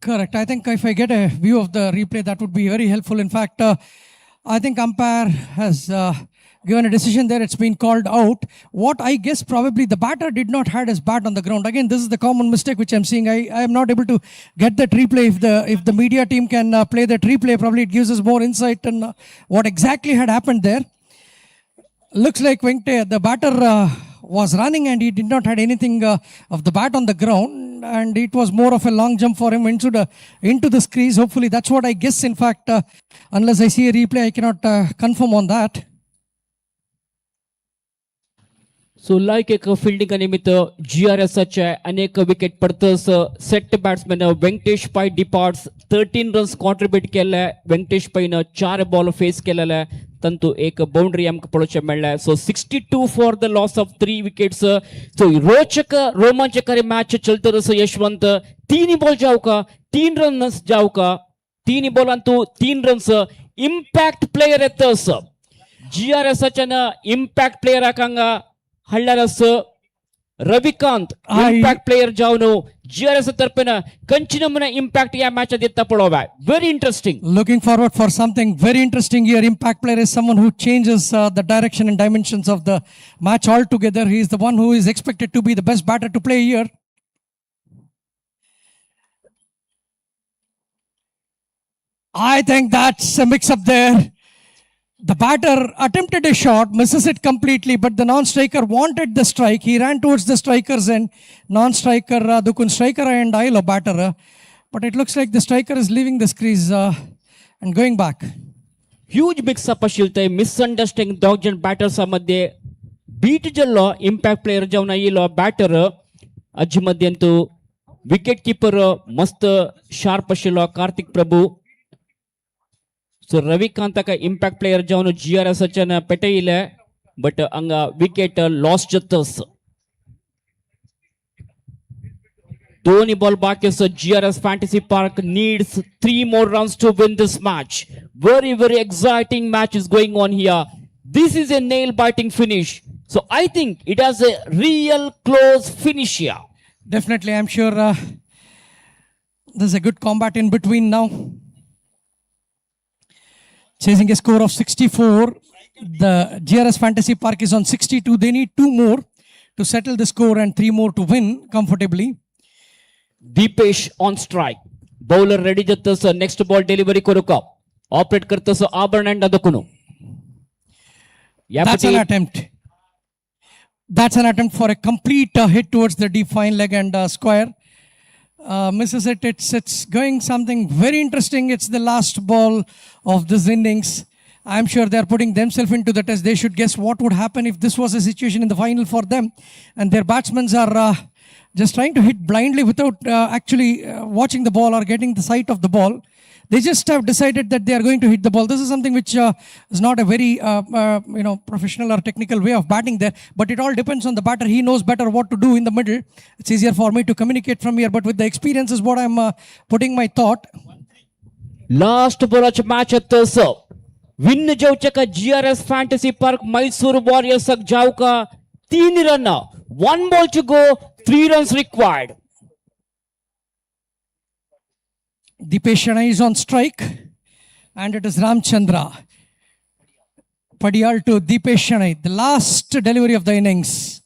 Correct. I think if I get a view of the replay, that would be very helpful. In fact, I think umpire has given a decision there. It's been called out. What I guess probably the batter did not had his bat on the ground. Again, this is the common mistake which I'm seeing. I am not able to get that replay. If the media team can play that replay, probably it gives us more insight on what exactly had happened there. Looks like the batter was running and he did not had anything of the bat on the ground, and it was more of a long jump for him into the crease. Hopefully that's what I guess. In fact, unless I see a replay, I cannot confirm on that.
सो लायक एक fielding निमित्त GRS अनेक wicket पडतस set batsman Venkatesh पाय departs 13 runs contribute केले. वेंकटेश पायन 4 ball face केलेले तंतु एक boundary आमकां पळोवचें मेळ्ळें. So 62 for the loss of 3 wickets. So रोचक रोमांचकारी मैच चलतरस यशवंत 3 बॉल जावका 3 रन्स जावका 3 बॉलांतू 3 रन्स इंपॅक्ट प्लेयर येतस GRS इंपॅक्ट प्लेयर आकांगा हल्लारस रविकांत इंपॅक्ट प्लेयर जावन GRS तर्फेन कंचिनमन इंपॅक्ट या मैच दिता पळोवया. Very interesting.
Looking forward for something very interesting here. Impact player is someone who changes the direction and dimensions of the match altogether. He is the one who is expected to be the best batter to play here. I think that's a mix-up there. The batter attempted a shot, misses it completely, but the non-striker wanted the strike. He ran towards the strikers and non-striker, Dukun striker and Ilo batter. But it looks like the striker is leaving the crease and going back.
Huge mix-up आशिल्ले misunderstanding दोन batters मध्ये beat जल्लो impact player जावन आयिल्लो batter अज मध्यंतू wicket keeper मस्त sharp आशिल्लो कार्तिक प्रभु. सो Ravikant impact player जावन GRS पेटयले but हांगा wicket loss जातस. दोन बॉल बाकी आसा. GRS Fantasy Park needs 3 more runs to win this match. Very exciting match is going on here. This is a nail biting finish. So I think it has a real close finish here.
Definitely, I'm sure there's a good combat in between now. Chasing a score of 64. The GRS Fantasy Park is on 62. They need 2 more to settle the score and 3 more to win comfortably.
Deepesh on strike. Bowler ready jatas next ball delivery koruka. Operate kartas Abharan and Adakunu.
That's an attempt. That's an attempt for a complete hit towards the deep fine leg and square. Misses it. It's going something very interesting. It's the last ball of this innings. I'm sure they're putting themselves into the test. They should guess what would happen if this was a situation in the final for them. And their batsmen are just trying to hit blindly without actually watching the ball or getting the sight of the ball. They just have decided that they are going to hit the ball. This is something which is not a very professional or technical way of batting there. But it all depends on the batter. He knows better what to do in the middle. It's easier for me to communicate from here. But with the experience is what I'm putting my thought.
Last ball of match at the win जाऊचका GRS Fantasy Park Mysore Warriors जाऊका 3 run. 1 ball to go. 3 runs required.
Deepesh Shanai is on strike, and it is Ramchandra Padiyal to Deepesh Shanai, the last delivery of the innings.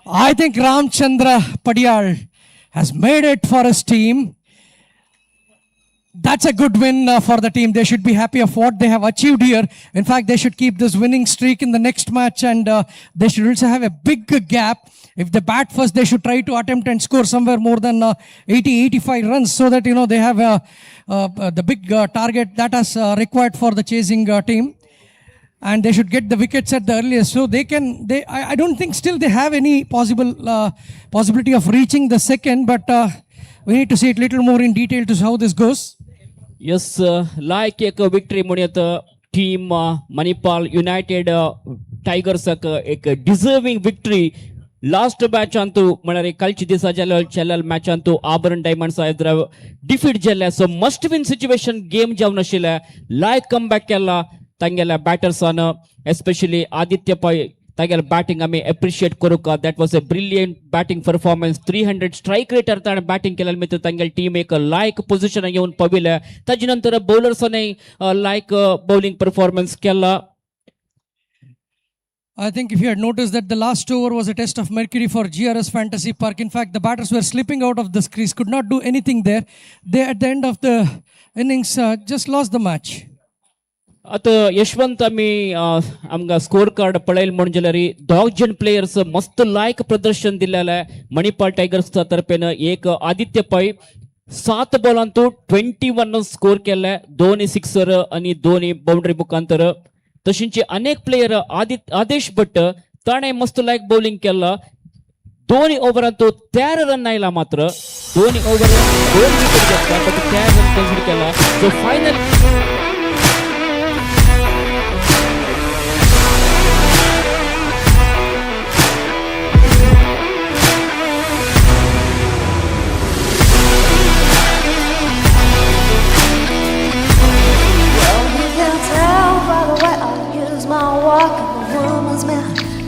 I think Ramchandra Padiyal has made it for his team. that's a good win for the team. They should be happy of what they have achieved here. In fact, they should keep this winning streak in the next match, and they should also have a big gap. If they bat first, they should try to attempt and score somewhere more than 80-85 runs, so that they have the big target that is required for the chasing team. And they should get the wickets at the earliest, so I don't think still they have any possibility of reaching the second, but we need to see it little more in detail to how this goes.
Yes, like एक victory म्हणत team Manipal United Tigers एक deserving victory. Last match Antu म्हळ्यार कालची दिसा चॅलल match Antu आभरण diamonds defeat जाल्ले सो must win situation game जावन आशिल्ले लायक come back केला तांगेल्या बॅटर्सान एस्पेशली आदित्य पै तांगेल बॅटिंग आमी एप्रिशिएट करूंक that was a brilliant batting performance 300 strike rater ताणें बॅटिंग केलें मित्र तांगेल टीम एक लायक पोझिशन येवन पविले ताजे नंतर बॉलर्सांनी लायक बॉलिंग परफॉर्मन्स केला.
I think if you had noticed that the last over was a test of mercury for GRS Fantasy Park. In fact, the batters were slipping out of the crease, could not do anything there. They, at the end of the innings, just lost the match.
आता यशवंत आम्ही आमगा score card पळयल म्हणून जाल्यार दोग जण players मस्त लायक प्रदर्शन दिलेले Manipal tigers तर्फेन एक आदित्य पै 7 बॉलांतू 21 स्कोर केले 2 सिक्सर आणि 2 बाउंड्री मुखांतर तशींचे अनेक प्लेयर आदेश भट्ट ताणें मस्त लायक बॉलिंग केला 2 ओव्हरांतू 13 रन आयला मात्र 2 ओव्हर 2 विकेट घेतला पण 13 रन कन्सिडर केला सो final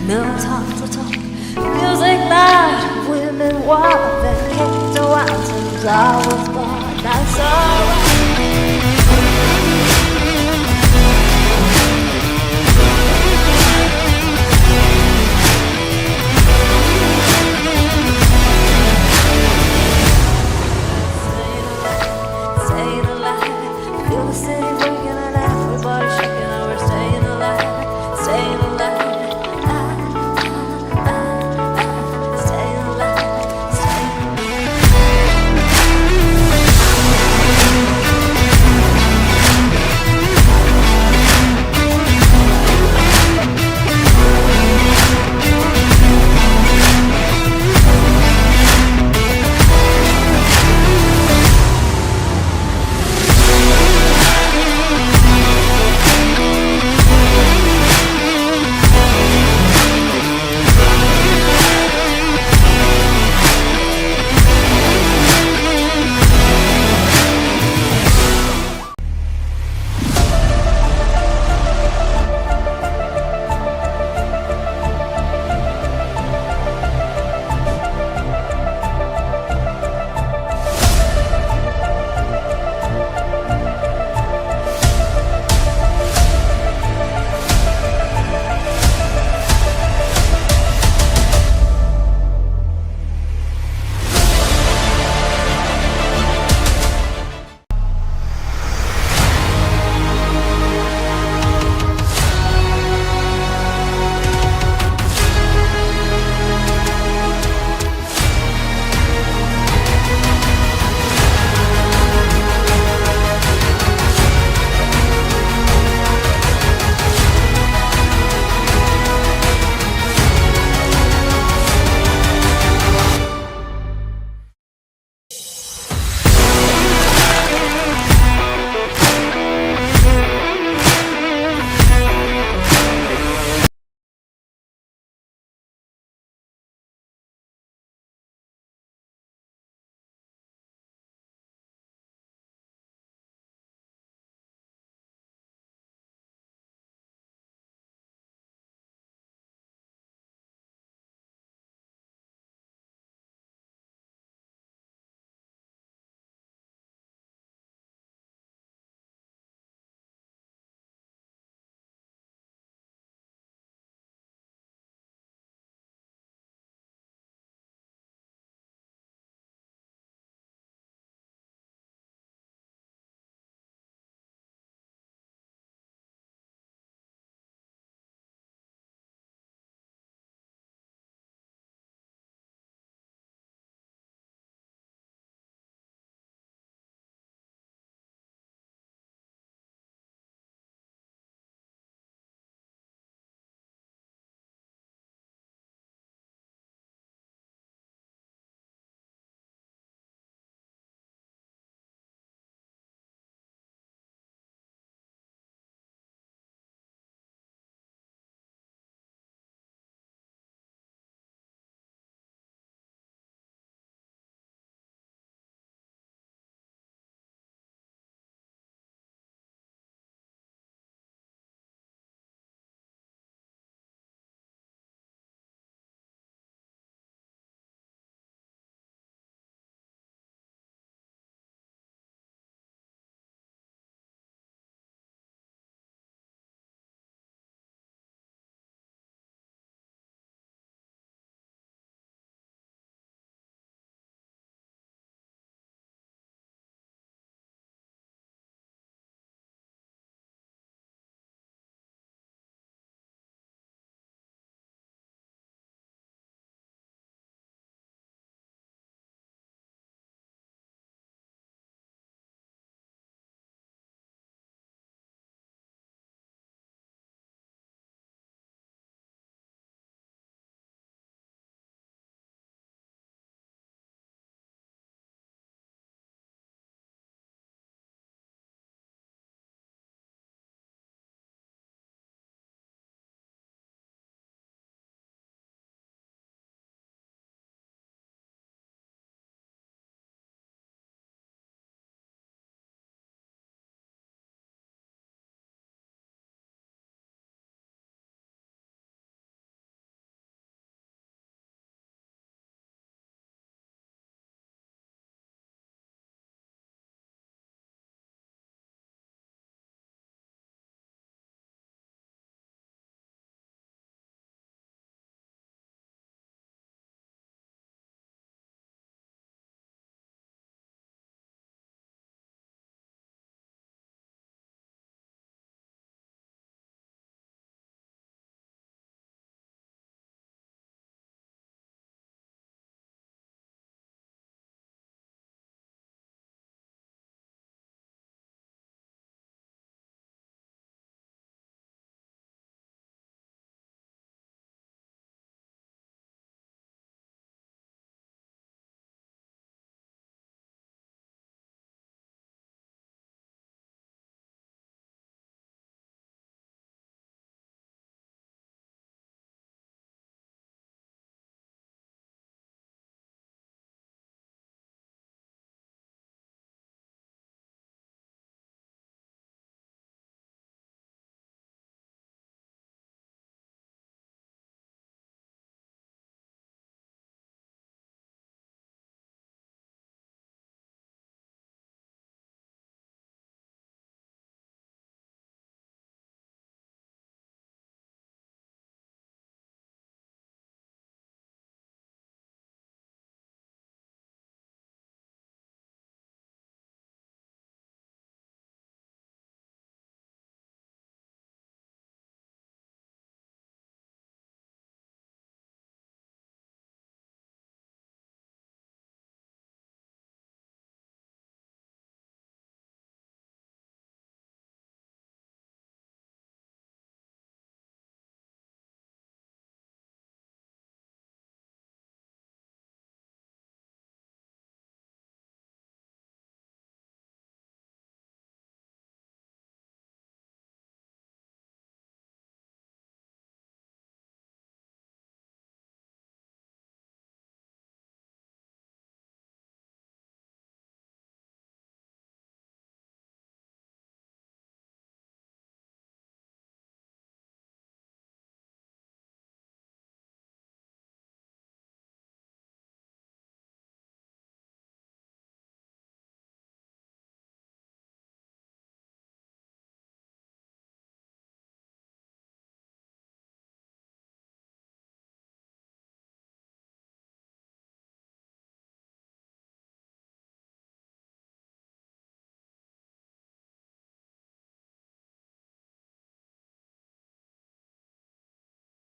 No time to talk. Music loud, women wild, then kicked around since I was born. That's alright. Staying alive, feel the city breaking and everybody shaking. And we're staying alive, staying alive.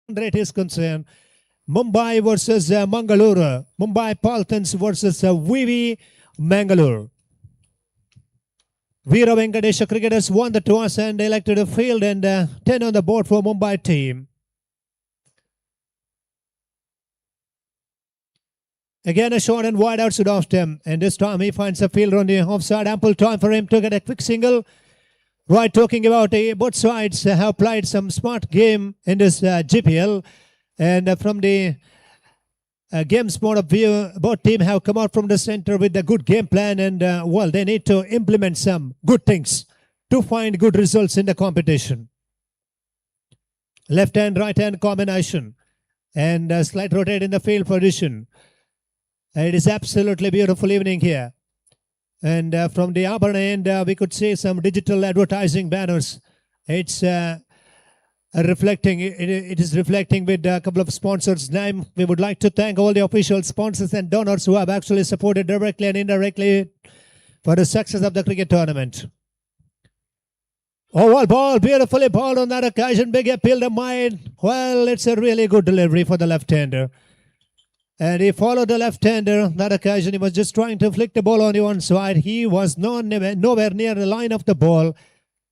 rate is concerned. Mumbai versus Mangalore. Mumbai Paltons versus VV Mangalore. Veera Venkatesha cricketers won the toss and elected a field and 10 on the board for Mumbai team. Again, a short and wide outside off stem, and this time he finds a fielder on the offside. Ample time for him to get a quick single. Right, talking about both sides have played some smart game in this GPL, and from the game's point of view, both teams have come out from the center with a good game plan, and well, they need to implement some good things to find good results in the competition. Left hand, right hand combination, and slight rotate in the field position. It is absolutely beautiful evening here. And from the Abharan end, we could see some digital advertising banners. It's reflecting. It is reflecting with a couple of sponsors' name. We would like to thank all the official sponsors and donors who have actually supported directly and indirectly for the success of the cricket tournament. Oh, ball, beautifully balled on that occasion. Big appeal to mind. Well, it's a really good delivery for the left-hander. And he followed the left-hander. That occasion, he was just trying to flick the ball on the one side. He was nowhere near the line of the ball.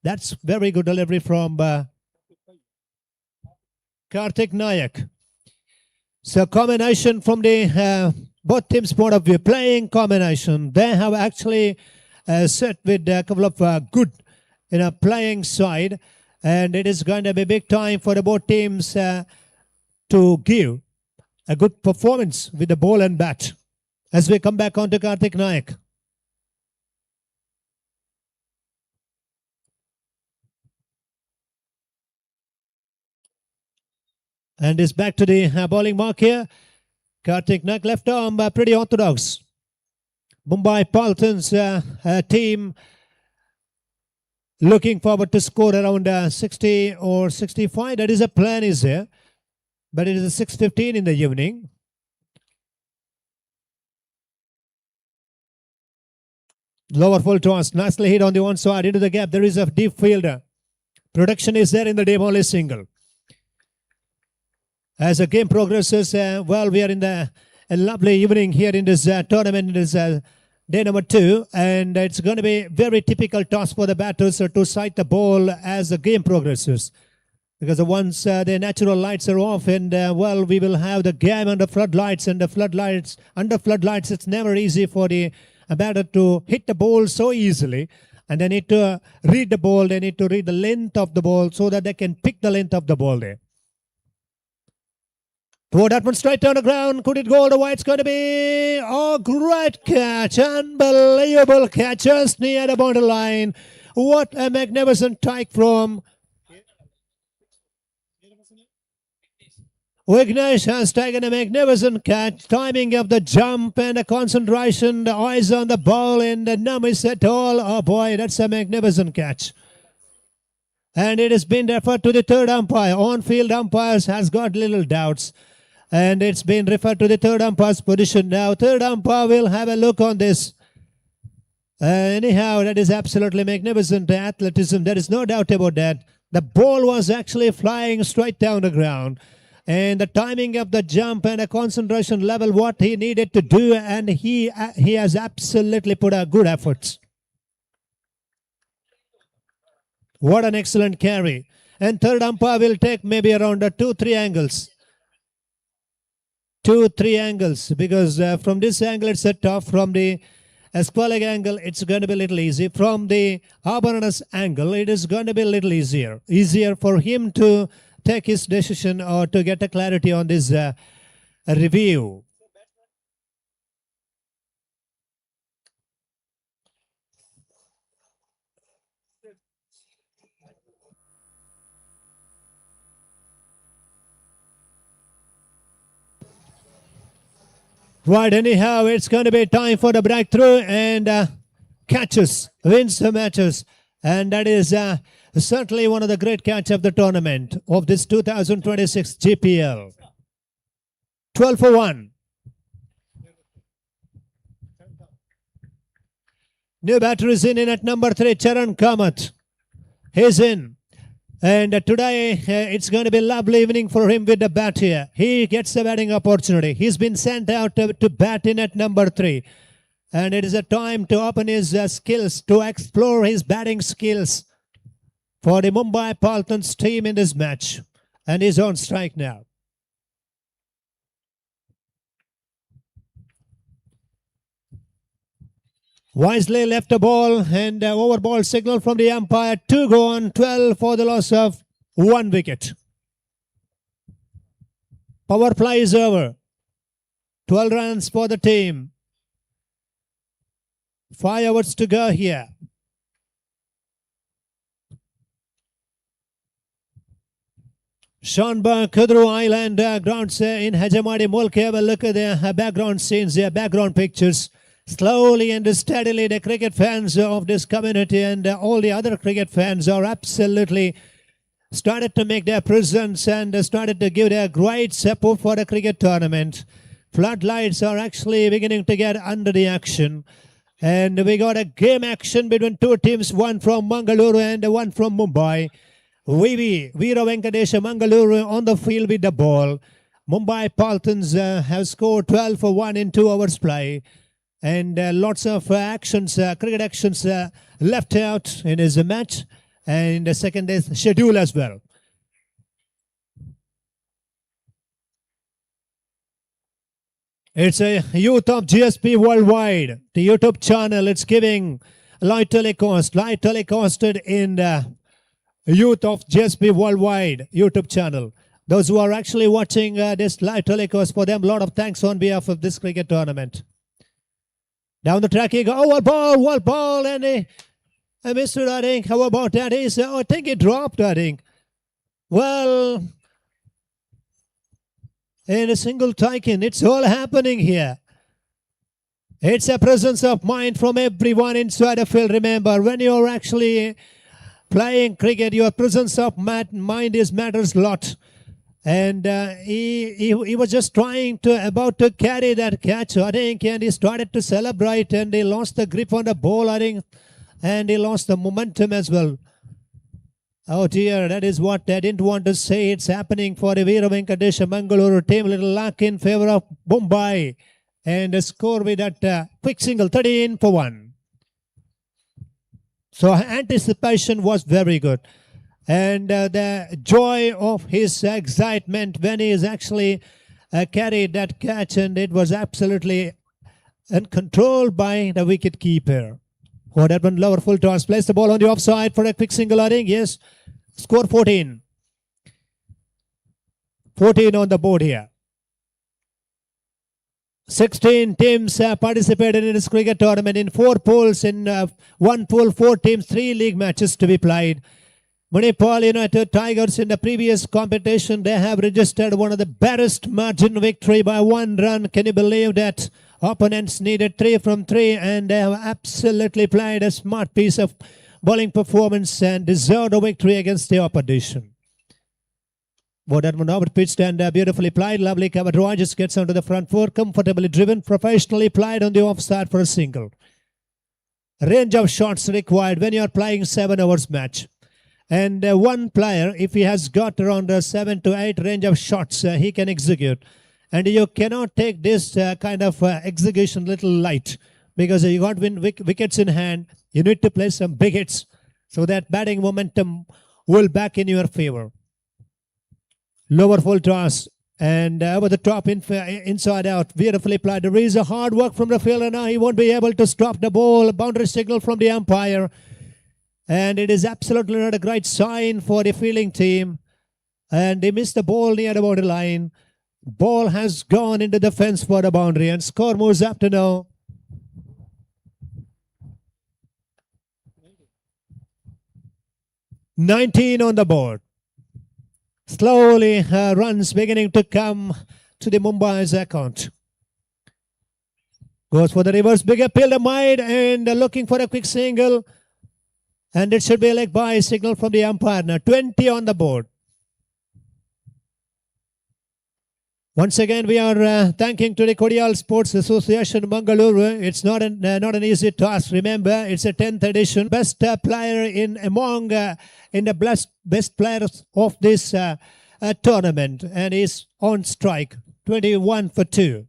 That's very good delivery from Karthik Nayak. So combination from the both teams' point of view, playing combination. They have actually set with a couple of good playing side. And it is going to be big time for the both teams to give a good performance with the ball and bat. As we come back on to Karthik Nayak. And is back to the bowling mark here. Karthik Nayak left arm, pretty orthodox. Mumbai Paltons team looking forward to score around 60 or 65. That is a plan is there. But it is 6:15 in the evening. Lower full toss, nicely hit on the one side into the gap. There is a deep fielder. Production is there in the deep only single. As the game progresses, well, we are in a lovely evening here in this tournament. It is day number 2, and it's going to be very typical task for the batters to sight the ball as the game progresses. Because once the natural lights are off and, well, we will have the game under floodlights. And under floodlights, it's never easy for the batter to hit the ball so easily. And they need to read the ball. They need to read the length of the ball so that they can pick the length of the ball there. Throw that one straight down the ground. Could it go all the way? It's going to be a great catch. Unbelievable catch just near the borderline. What a magnificent take from Vignesh has taken a magnificent catch, timing of the jump and the concentration, the eyes on the ball and the no miss at all. Oh boy, that's a magnificent catch. And it has been referred to the third umpire. On-field umpires has got little doubts. And it's been referred to the third umpire's position now. Third umpire will have a look on this. Anyhow, that is absolutely magnificent athleticism. There is no doubt about that. The ball was actually flying straight down the ground. And the timing of the jump and the concentration level, what he needed to do, and he has absolutely put a good efforts. What an excellent carry. And third umpire will take maybe around 2-3 angles. 2-3 angles, because from this angle it's a tough. From the Esqualik angle, it's going to be a little easy. From the Abharan's angle, it is going to be a little easier. Easier for him to take his decision or to get a clarity on this review. Right, anyhow, it's going to be time for the breakthrough and catches, wins the matches. And that is certainly one of the great catch of the tournament of this 2026 GPL. 12 for 1. New batter is in at number 3, Charan Kamath. He's in. And today it's going to be a lovely evening for him with the bat here. He gets a batting opportunity. He's been sent out to bat in at number 3. And it is a time to open his skills, to explore his batting skills for the Mumbai Paltons team in this match. And he's on strike now. Wisely left the ball and over ball signal from the umpire. 2 gone, 12 for the loss of 1 wicket. Power play is over. 12 runs for the team. 5 overs to go here. Shanbhogue, Kudru Island grounds in Hajamadi Mulk. Have a look at the background scenes, their background pictures. Slowly and steadily, the cricket fans of this community and all the other cricket fans are absolutely started to make their presence and started to give their great support for the cricket tournament. Floodlights are actually beginning to get under the action. And we got a game action between 2 teams, one from Mangaluru and one from Mumbai. Veera Venkatesha Mangaluru on the field with the ball. Mumbai Paltons have scored 12 for 1 in 2 hours play. And lots of actions, cricket actions left out in his match and the second day's schedule as well. It's a Youth of GSB Worldwide, the YouTube channel. It's giving live telecasted in the Youth of GSB Worldwide YouTube channel. Those who are actually watching this live telecast, for them, a lot of thanks on behalf of this cricket tournament. Down the track he goes, wall ball, and he missed it, I think. How about that? I think he dropped, I think. Well, in a single taken, it's all happening here. It's a presence of mind from everyone inside the field. Remember, when you're actually playing cricket, your presence of mind matters a lot. And he was just about to carry that catch, I think, and he started to celebrate, and he lost the grip on the ball, I think, and he lost the momentum as well. Oh dear, that is what I didn't want to say. It's happening for the Veera Venkatesha Mangaluru team. Little luck in favor of Mumbai, and a score with that quick single, 13 for 1. So anticipation was very good. And the joy of his excitement when he is actually carried that catch, and it was absolutely uncontrolled by the wicket keeper. Oh, that one lower full toss, placed the ball on the offside for a quick single, I think. Yes, score 14. 14 on the board here. 16 teams participated in this cricket tournament in 4 pools. In 1 pool, 4 teams, 3 league matches to be played. Manipal United Tigers in the previous competition, they have registered one of the barest margin victory by 1 run. Can you believe that? Opponents needed 3 from 3, and they have absolutely played a smart piece of bowling performance and deserved a victory against the opposition. That one over pitched and beautifully played. Lovely cover. Roy just gets onto the front foot, comfortably driven, professionally played on the offside for a single. Range of shots required when you are playing 7 hours match. And one player, if he has got around 7 to 8 range of shots, he can execute. And you cannot take this kind of execution little light, because you got wickets in hand. You need to play some big hits so that batting momentum will back in your favor. Lower full toss and over the top, inside out, beautifully played. There is a hard work from the fielder now. He won't be able to stop the ball. Boundary signal from the umpire. And it is absolutely not a great sign for the fielding team. And they missed the ball near the borderline. Ball has gone into the fence for the boundary, and score moves up to now. $19 on the board. Slowly runs beginning to come to the Mumbai's account. Goes for the reverse big appeal to Mide, and looking for a quick single. And it should be a leg by signal from the umpire now. 20 on the board. Once again, we are thanking to the Kodial Sports Association Mangaluru. It's not an easy task. Remember, it's a 10th edition. Best player in the best players of this tournament, and is on strike. 21 for 2.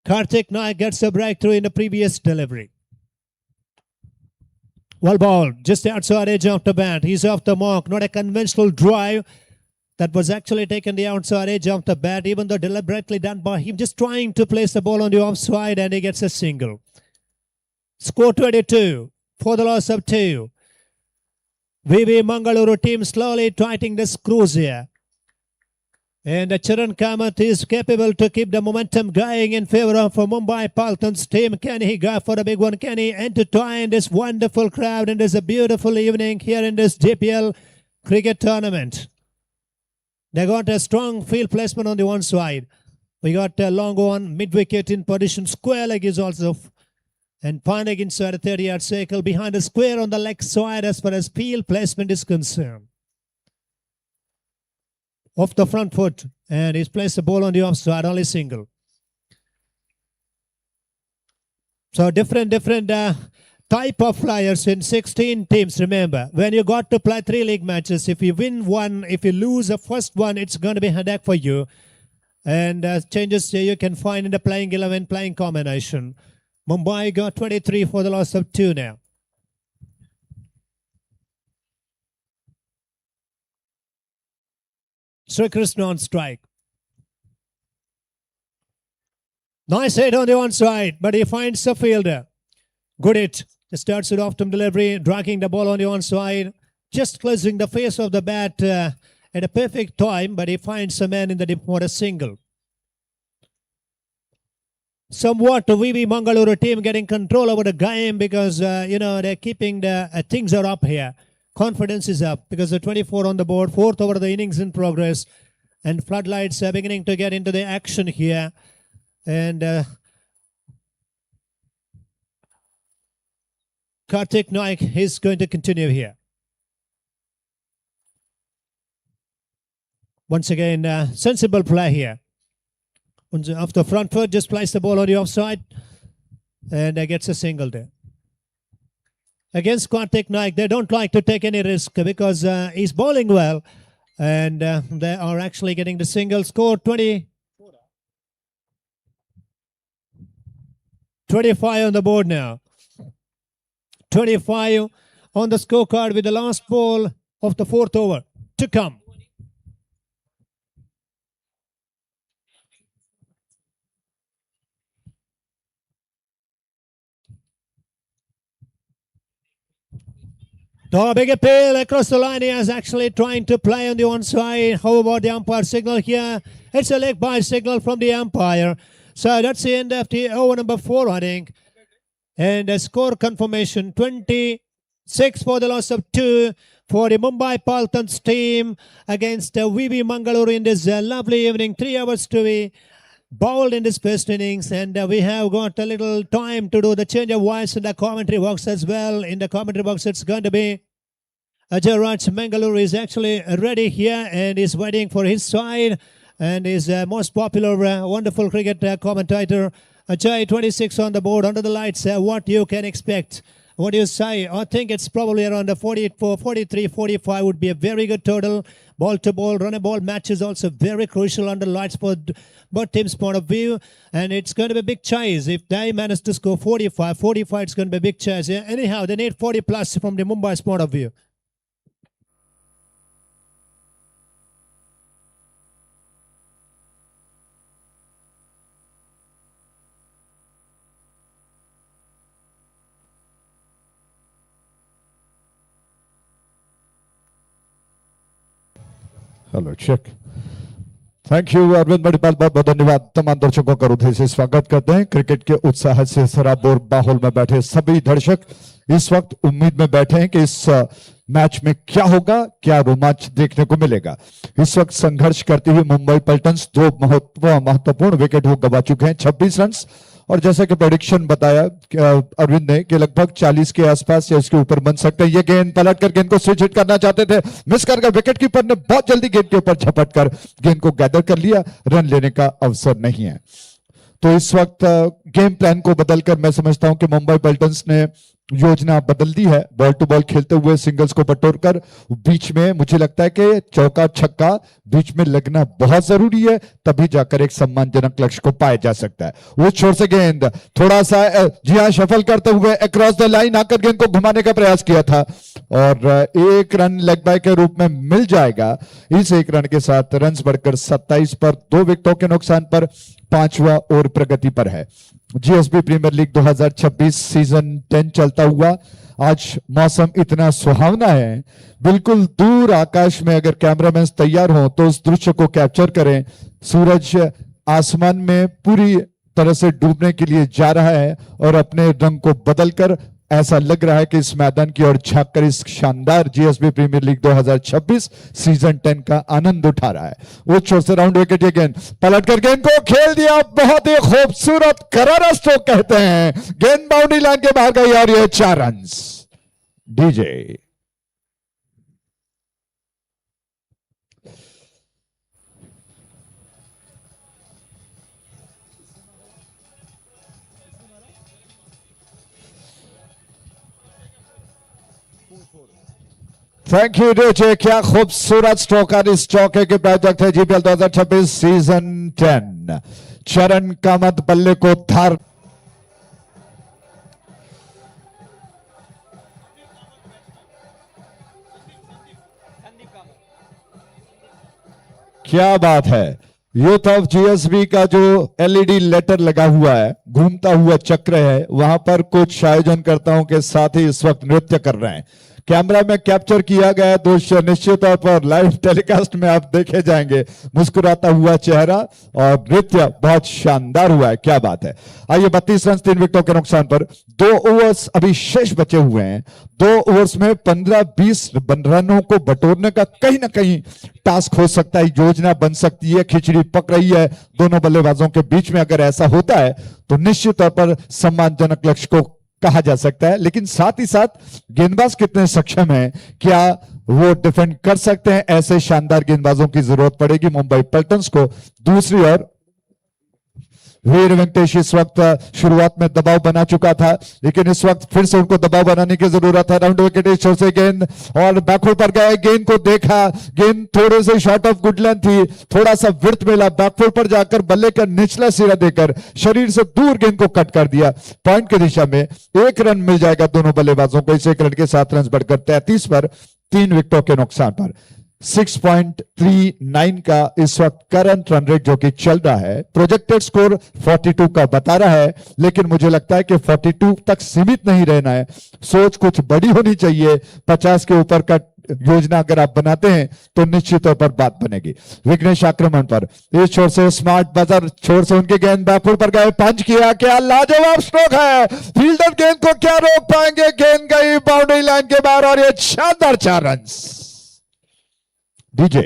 Karthik Naik gets a breakthrough in the previous delivery. Well ball, just outside edge of the bat. He's off the mark. Not a conventional drive. That was actually taken the outside edge of the bat, even though deliberately done by him, just trying to place the ball on the offside, and he gets a single. Score 22 for the loss of 2. VV Mangaluru team slowly tightening the screws here. And Charan Kamath is capable to keep the momentum going in favor of Mumbai Palton's team. Can he go for a big one? Can he entertain this wonderful crowd? And there's a beautiful evening here in this JPL cricket tournament. They got a strong field placement on the one side. We got a long one, mid-wicket in position. Square leg is also. And Pandey inside a 30-yard circle behind the square on the leg side as far as field placement is concerned. Off the front foot. And he's placed the ball on the offside, only single. So different type of flyers in 16 teams. Remember, when you got to play 3 league matches, if you win one, if you lose the first one, it's going to be a headache for you. And changes you can find in the playing 11, playing combination. Mumbai got 23 for the loss of 2 now. Sri Krishna on strike. Nice hit on the one side, but he finds the fielder. Good hit. Just starts it off to delivery, dragging the ball on the one side, just closing the face of the bat at a perfect time, but he finds a man in the deep for a single. Somewhat the VV Mangaluru team getting control over the game because, they're keeping the things are up here. Confidence is up because the 24 on the board, 4th over the innings in progress, and floodlights are beginning to get into the action here. And Karthik Naik is going to continue here. Once again, sensible play here. Off the front foot, just place the ball on the offside, and gets a single there. Against Karthik Naik, they don't like to take any risk because he's bowling well, and they are actually getting the single. Score 25 on the board now. 25 on the scorecard with the last ball of the 4th over to come. No, big appeal across the line. He is actually trying to play on the one side. How about the umpire signal here? It's a leg by signal from the umpire. So that's the end of the over number 4, I think. And a score confirmation, 26 for the loss of 2 for the Mumbai Palton's team against VV Mangaluru in this lovely evening. 3 hours to be bowled in this first innings, and we have got a little time to do the change of voice in the commentary box as well. In the commentary box, it's going to be Ajay Raj Mangaluru is actually ready here and is waiting for his side, and is most popular, wonderful cricket commentator. Ajay, 26 on the board, under the lights. What you can expect? What do you say? I think it's probably around the 44, 43, 45 would be a very good total. Ball to ball, run a ball match is also very crucial under lights for both teams' point of view. And it's going to be a big chase. If they manage to score 45, it's going to be a big chase. Yeah? Anyhow, they need 40 plus from the Mumbai's point of view.
Hello check thank you Arvind Manipal, बहुत बहुत धन्यवाद। तमाम दर्शकों का हृदय से स्वागत करते हैं। क्रिकेट के उत्साह से सराबोर माहौल में बैठे सभी दर्शक इस वक्त उम्मीद में बैठे हैं कि इस मैच में क्या होगा, क्या रोमांच देखने को मिलेगा। इस वक्त संघर्ष करती हुई मुंबई पल्टन्स 2 महत्वपूर्ण विकेट गवा चुके हैं। 26 रन और जैसा कि प्रेडिक्शन बताया अरविंद ने कि लगभग 40 के आसपास या उसके ऊपर बन सकते हैं। ये गेंद पलट कर गेंद को स्विच हिट करना चाहते थे, मिस कर गए। विकेट कीपर ने बहुत जल्दी गेंद के ऊपर झपट कर गेंद को गैदर कर लिया, रन लेने का अवसर नहीं है। तो इस वक्त गेम प्लान को बदलकर मैं समझता हूं कि मुंबई पल्टन्स ने योजना बदल दी है। बॉल टू बॉल खेलते हुए सिंगल्स को बटोरकर बीच में मुझे लगता है कि चौका छक्का बीच में लगना बहुत जरूरी है, तभी जाकर एक सम्मानजनक लक्ष्य को पाया जा सकता है। उस छोर से गेंद थोड़ा सा जी हां शफल करते हुए अक्रॉस द लाइन आकर गेंद को घुमाने का प्रयास किया था और एक रन लेग बाय के रूप में मिल जाएगा। इस एक रन के साथ रन बढ़कर 27 पर 2 विकेटों के नुकसान पर 5वां ओवर प्रगति पर है। जीएसबी प्रीमियर लीग 2026 सीजन 10 चलता हुआ। आज मौसम इतना सुहावना है, बिल्कुल दूर आकाश में अगर कैमरामैन तैयार हो तो उस दृश्य को कैप्चर करें। सूरज आसमान में पूरी तरह से डूबने के लिए जा रहा है और अपने रंग को बदलकर ऐसा लग रहा है कि इस मैदान की ओर झांककर इस शानदार जीएसबी प्रीमियर लीग 2026 सीजन 10 का आनंद उठा रहा है। वो छोर से राउंड विकेट, ये गेंद पलट कर गेंद को खेल दिया, बहुत ही खूबसूरत करारा स्ट्रोक कहते हैं। गेंद बाउंड्री लाइन के बाहर गई और ये 4 run. DJ thank you DJ, क्या खूबसूरत स्ट्रोक और इस चौके के प्रायोजक थे जीपीएल 2026 सीजन 10। चरण कामत बल्ले को धार क्या बात है। यूथ ऑफ जीएसबी का जो एलईडी लेटर लगा हुआ है, घूमता हुआ चक्र है, वहां पर कुछ आयोजनकर्ताओं के साथ ही इस वक्त नृत्य कर रहे हैं। कैमरा में कैप्चर किया गया दृश्य निश्चित तौर पर लाइव टेलीकास्ट में आप देखे जाएंगे। मुस्कुराता हुआ चेहरा और नृत्य बहुत शानदार हुआ है, क्या बात है। आइए 32 रन 3 विकेटों के नुकसान पर 2 ओवर्स अभी शेष बचे हुए हैं। 2 ओवर्स में 15-20 रनों को बटोरने का कहीं ना कहीं टास्क हो सकता है, योजना बन सकती है। खिचड़ी पक रही है दोनों बल्लेबाजों के बीच में, अगर ऐसा होता है तो निश्चित तौर पर सम्मानजनक लक्ष्य को कहा जा सकता है। लेकिन साथ ही साथ गेंदबाज कितने सक्षम हैं, क्या वो डिफेंड कर सकते हैं, ऐसे शानदार गेंदबाजों की जरूरत पड़ेगी मुंबई पल्टन्स को। दूसरी ओर वीर वेंकटेश इस वक्त शुरुआत में दबाव बना चुका था, लेकिन इस वक्त फिर से उनको दबाव बनाने की जरूरत है। राउंड विकेट इस छोर से गेंद और बैकफुट पर गए, गेंद को देखा, गेंद थोड़े से शॉर्ट ऑफ गुड लेंथ थी, थोड़ा सा विड्थ मिला, बैकफुट पर जाकर बल्ले का निचला सिरा देकर शरीर से दूर गेंद को कट कर दिया। पॉइंट की दिशा में 1 रन मिल जाएगा दोनों बल्लेबाजों को। इस 1 रन के 7 रन बढ़कर 33 पर 3 विकेटों के नुकसान पर 6.39 का इस वक्त करंट रन रेट जो कि चल रहा है। प्रोजेक्टेड स्कोर 42 का बता रहा है, लेकिन मुझे लगता है कि 42 तक सीमित नहीं रहना है, सोच कुछ बड़ी होनी चाहिए। 50 के ऊपर का योजना अगर आप बनाते हैं तो निश्चित तौर पर बात बनेगी। विघ्नेश आक्रमण पर इस छोर से स्मार्ट बजर छोर से उनके गेंद बैकफुट पर गए, पंच किया, क्या लाजवाब स्ट्रोक है। फील्डर गेंद को क्या रोक पाएंगे, गेंद गई बाउंड्री लाइन के बाहर और ये शानदार 4 run. DJ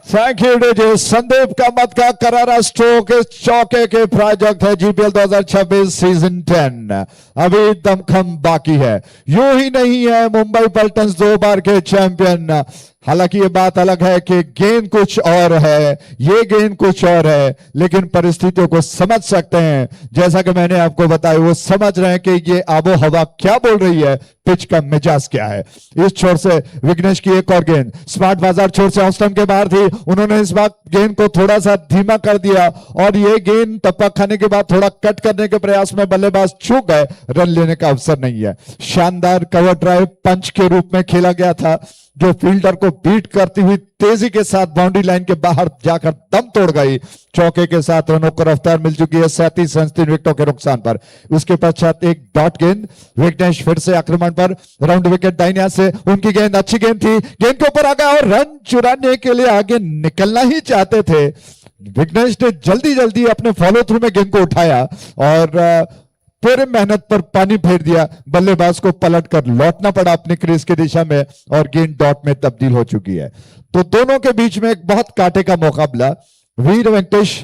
thank you DJ. Sandeep Kamat का करारा स्ट्रोक इस चौके के प्रायोजक है जीपीएल 2026 सीजन 10। अभी दमखम बाकी है, यूं ही नहीं है मुंबई पल्टन्स 2 बार के चैंपियन। हालांकि ये बात अलग है कि गेंद कुछ और है, ये गेंद कुछ और है, लेकिन परिस्थितियों को समझ सकते हैं। जैसा कि मैंने आपको बताया, वो समझ रहे हैं कि ये आबो हवा क्या बोल रही है, पिच का मिजाज क्या है। इस छोर से विघ्नेश की एक और गेंद स्मार्ट बाजार छोर से ऑफ स्टंप के बाहर थी, उन्होंने इस बार गेंद को थोड़ा सा धीमा कर दिया और ये गेंद टप्पा खाने के बाद थोड़ा कट करने के प्रयास में बल्लेबाज चूक गए, रन लेने का अवसर नहीं है। शानदार कवर ड्राइव पंच के रूप में खेला गया था, जो फील्डर को बीट करती हुई तेजी के साथ बाउंड्री लाइन के बाहर जाकर दम तोड़ गई। चौके के साथ रनों को रफ्तार मिल चुकी है 37 रन 3 विकेटों के नुकसान पर। उसके पश्चात एक डॉट गेंद, विघ्नेश फिर से आक्रमण पर, राउंड विकेट दाहिने से उनकी गेंद अच्छी गेंद थी, गेंद के ऊपर आ गया और रन चुराने के लिए आगे निकलना ही चाहते थे। विघ्नेश ने जल्दी जल्दी अपने फॉलो थ्रू में गेंद को उठाया और पूरे मेहनत पर पानी फेर दिया, बल्लेबाज को पलट कर लौटना पड़ा अपनी क्रीज की दिशा में और गेंद डॉट में तब्दील हो चुकी है। तो दोनों के बीच में एक बहुत कांटे का मुकाबला। वीर वेंकटेश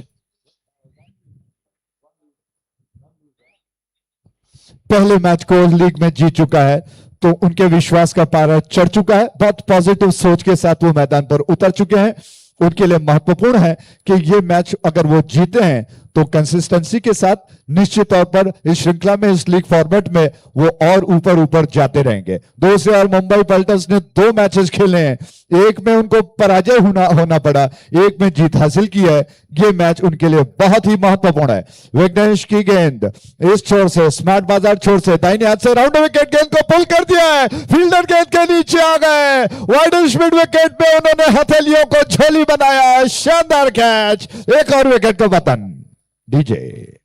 पहले मैच को लीग में जीत चुका है, तो उनके विश्वास का पारा चढ़ चुका है। बहुत पॉजिटिव सोच के साथ वो मैदान पर उतर चुके हैं। उनके लिए महत्वपूर्ण है कि ये मैच अगर वो जीते हैं तो कंसिस्टेंसी के साथ निश्चित तौर पर इस श्रृंखला में, इस लीग फॉर्मेट में वो और ऊपर ऊपर जाते रहेंगे। दूसरी ओर मुंबई पल्टन्स ने 2 मैचेस खेले हैं, एक में उनको पराजय होना पड़ा, एक में जीत हासिल की है। ये मैच उनके लिए बहुत ही महत्वपूर्ण है। विघ्नेश की गेंद इस छोर से, स्मार्ट बाजार छोर से दाहिने हाथ से राउंड विकेट, गेंद को पुल कर दिया है, फील्डर गेंद के नीचे आ गए, वाइड मिड विकेट में उन्होंने हथेलियों को झोली बनाया। शानदार कैच, एक और विकेट का पतन। डीजे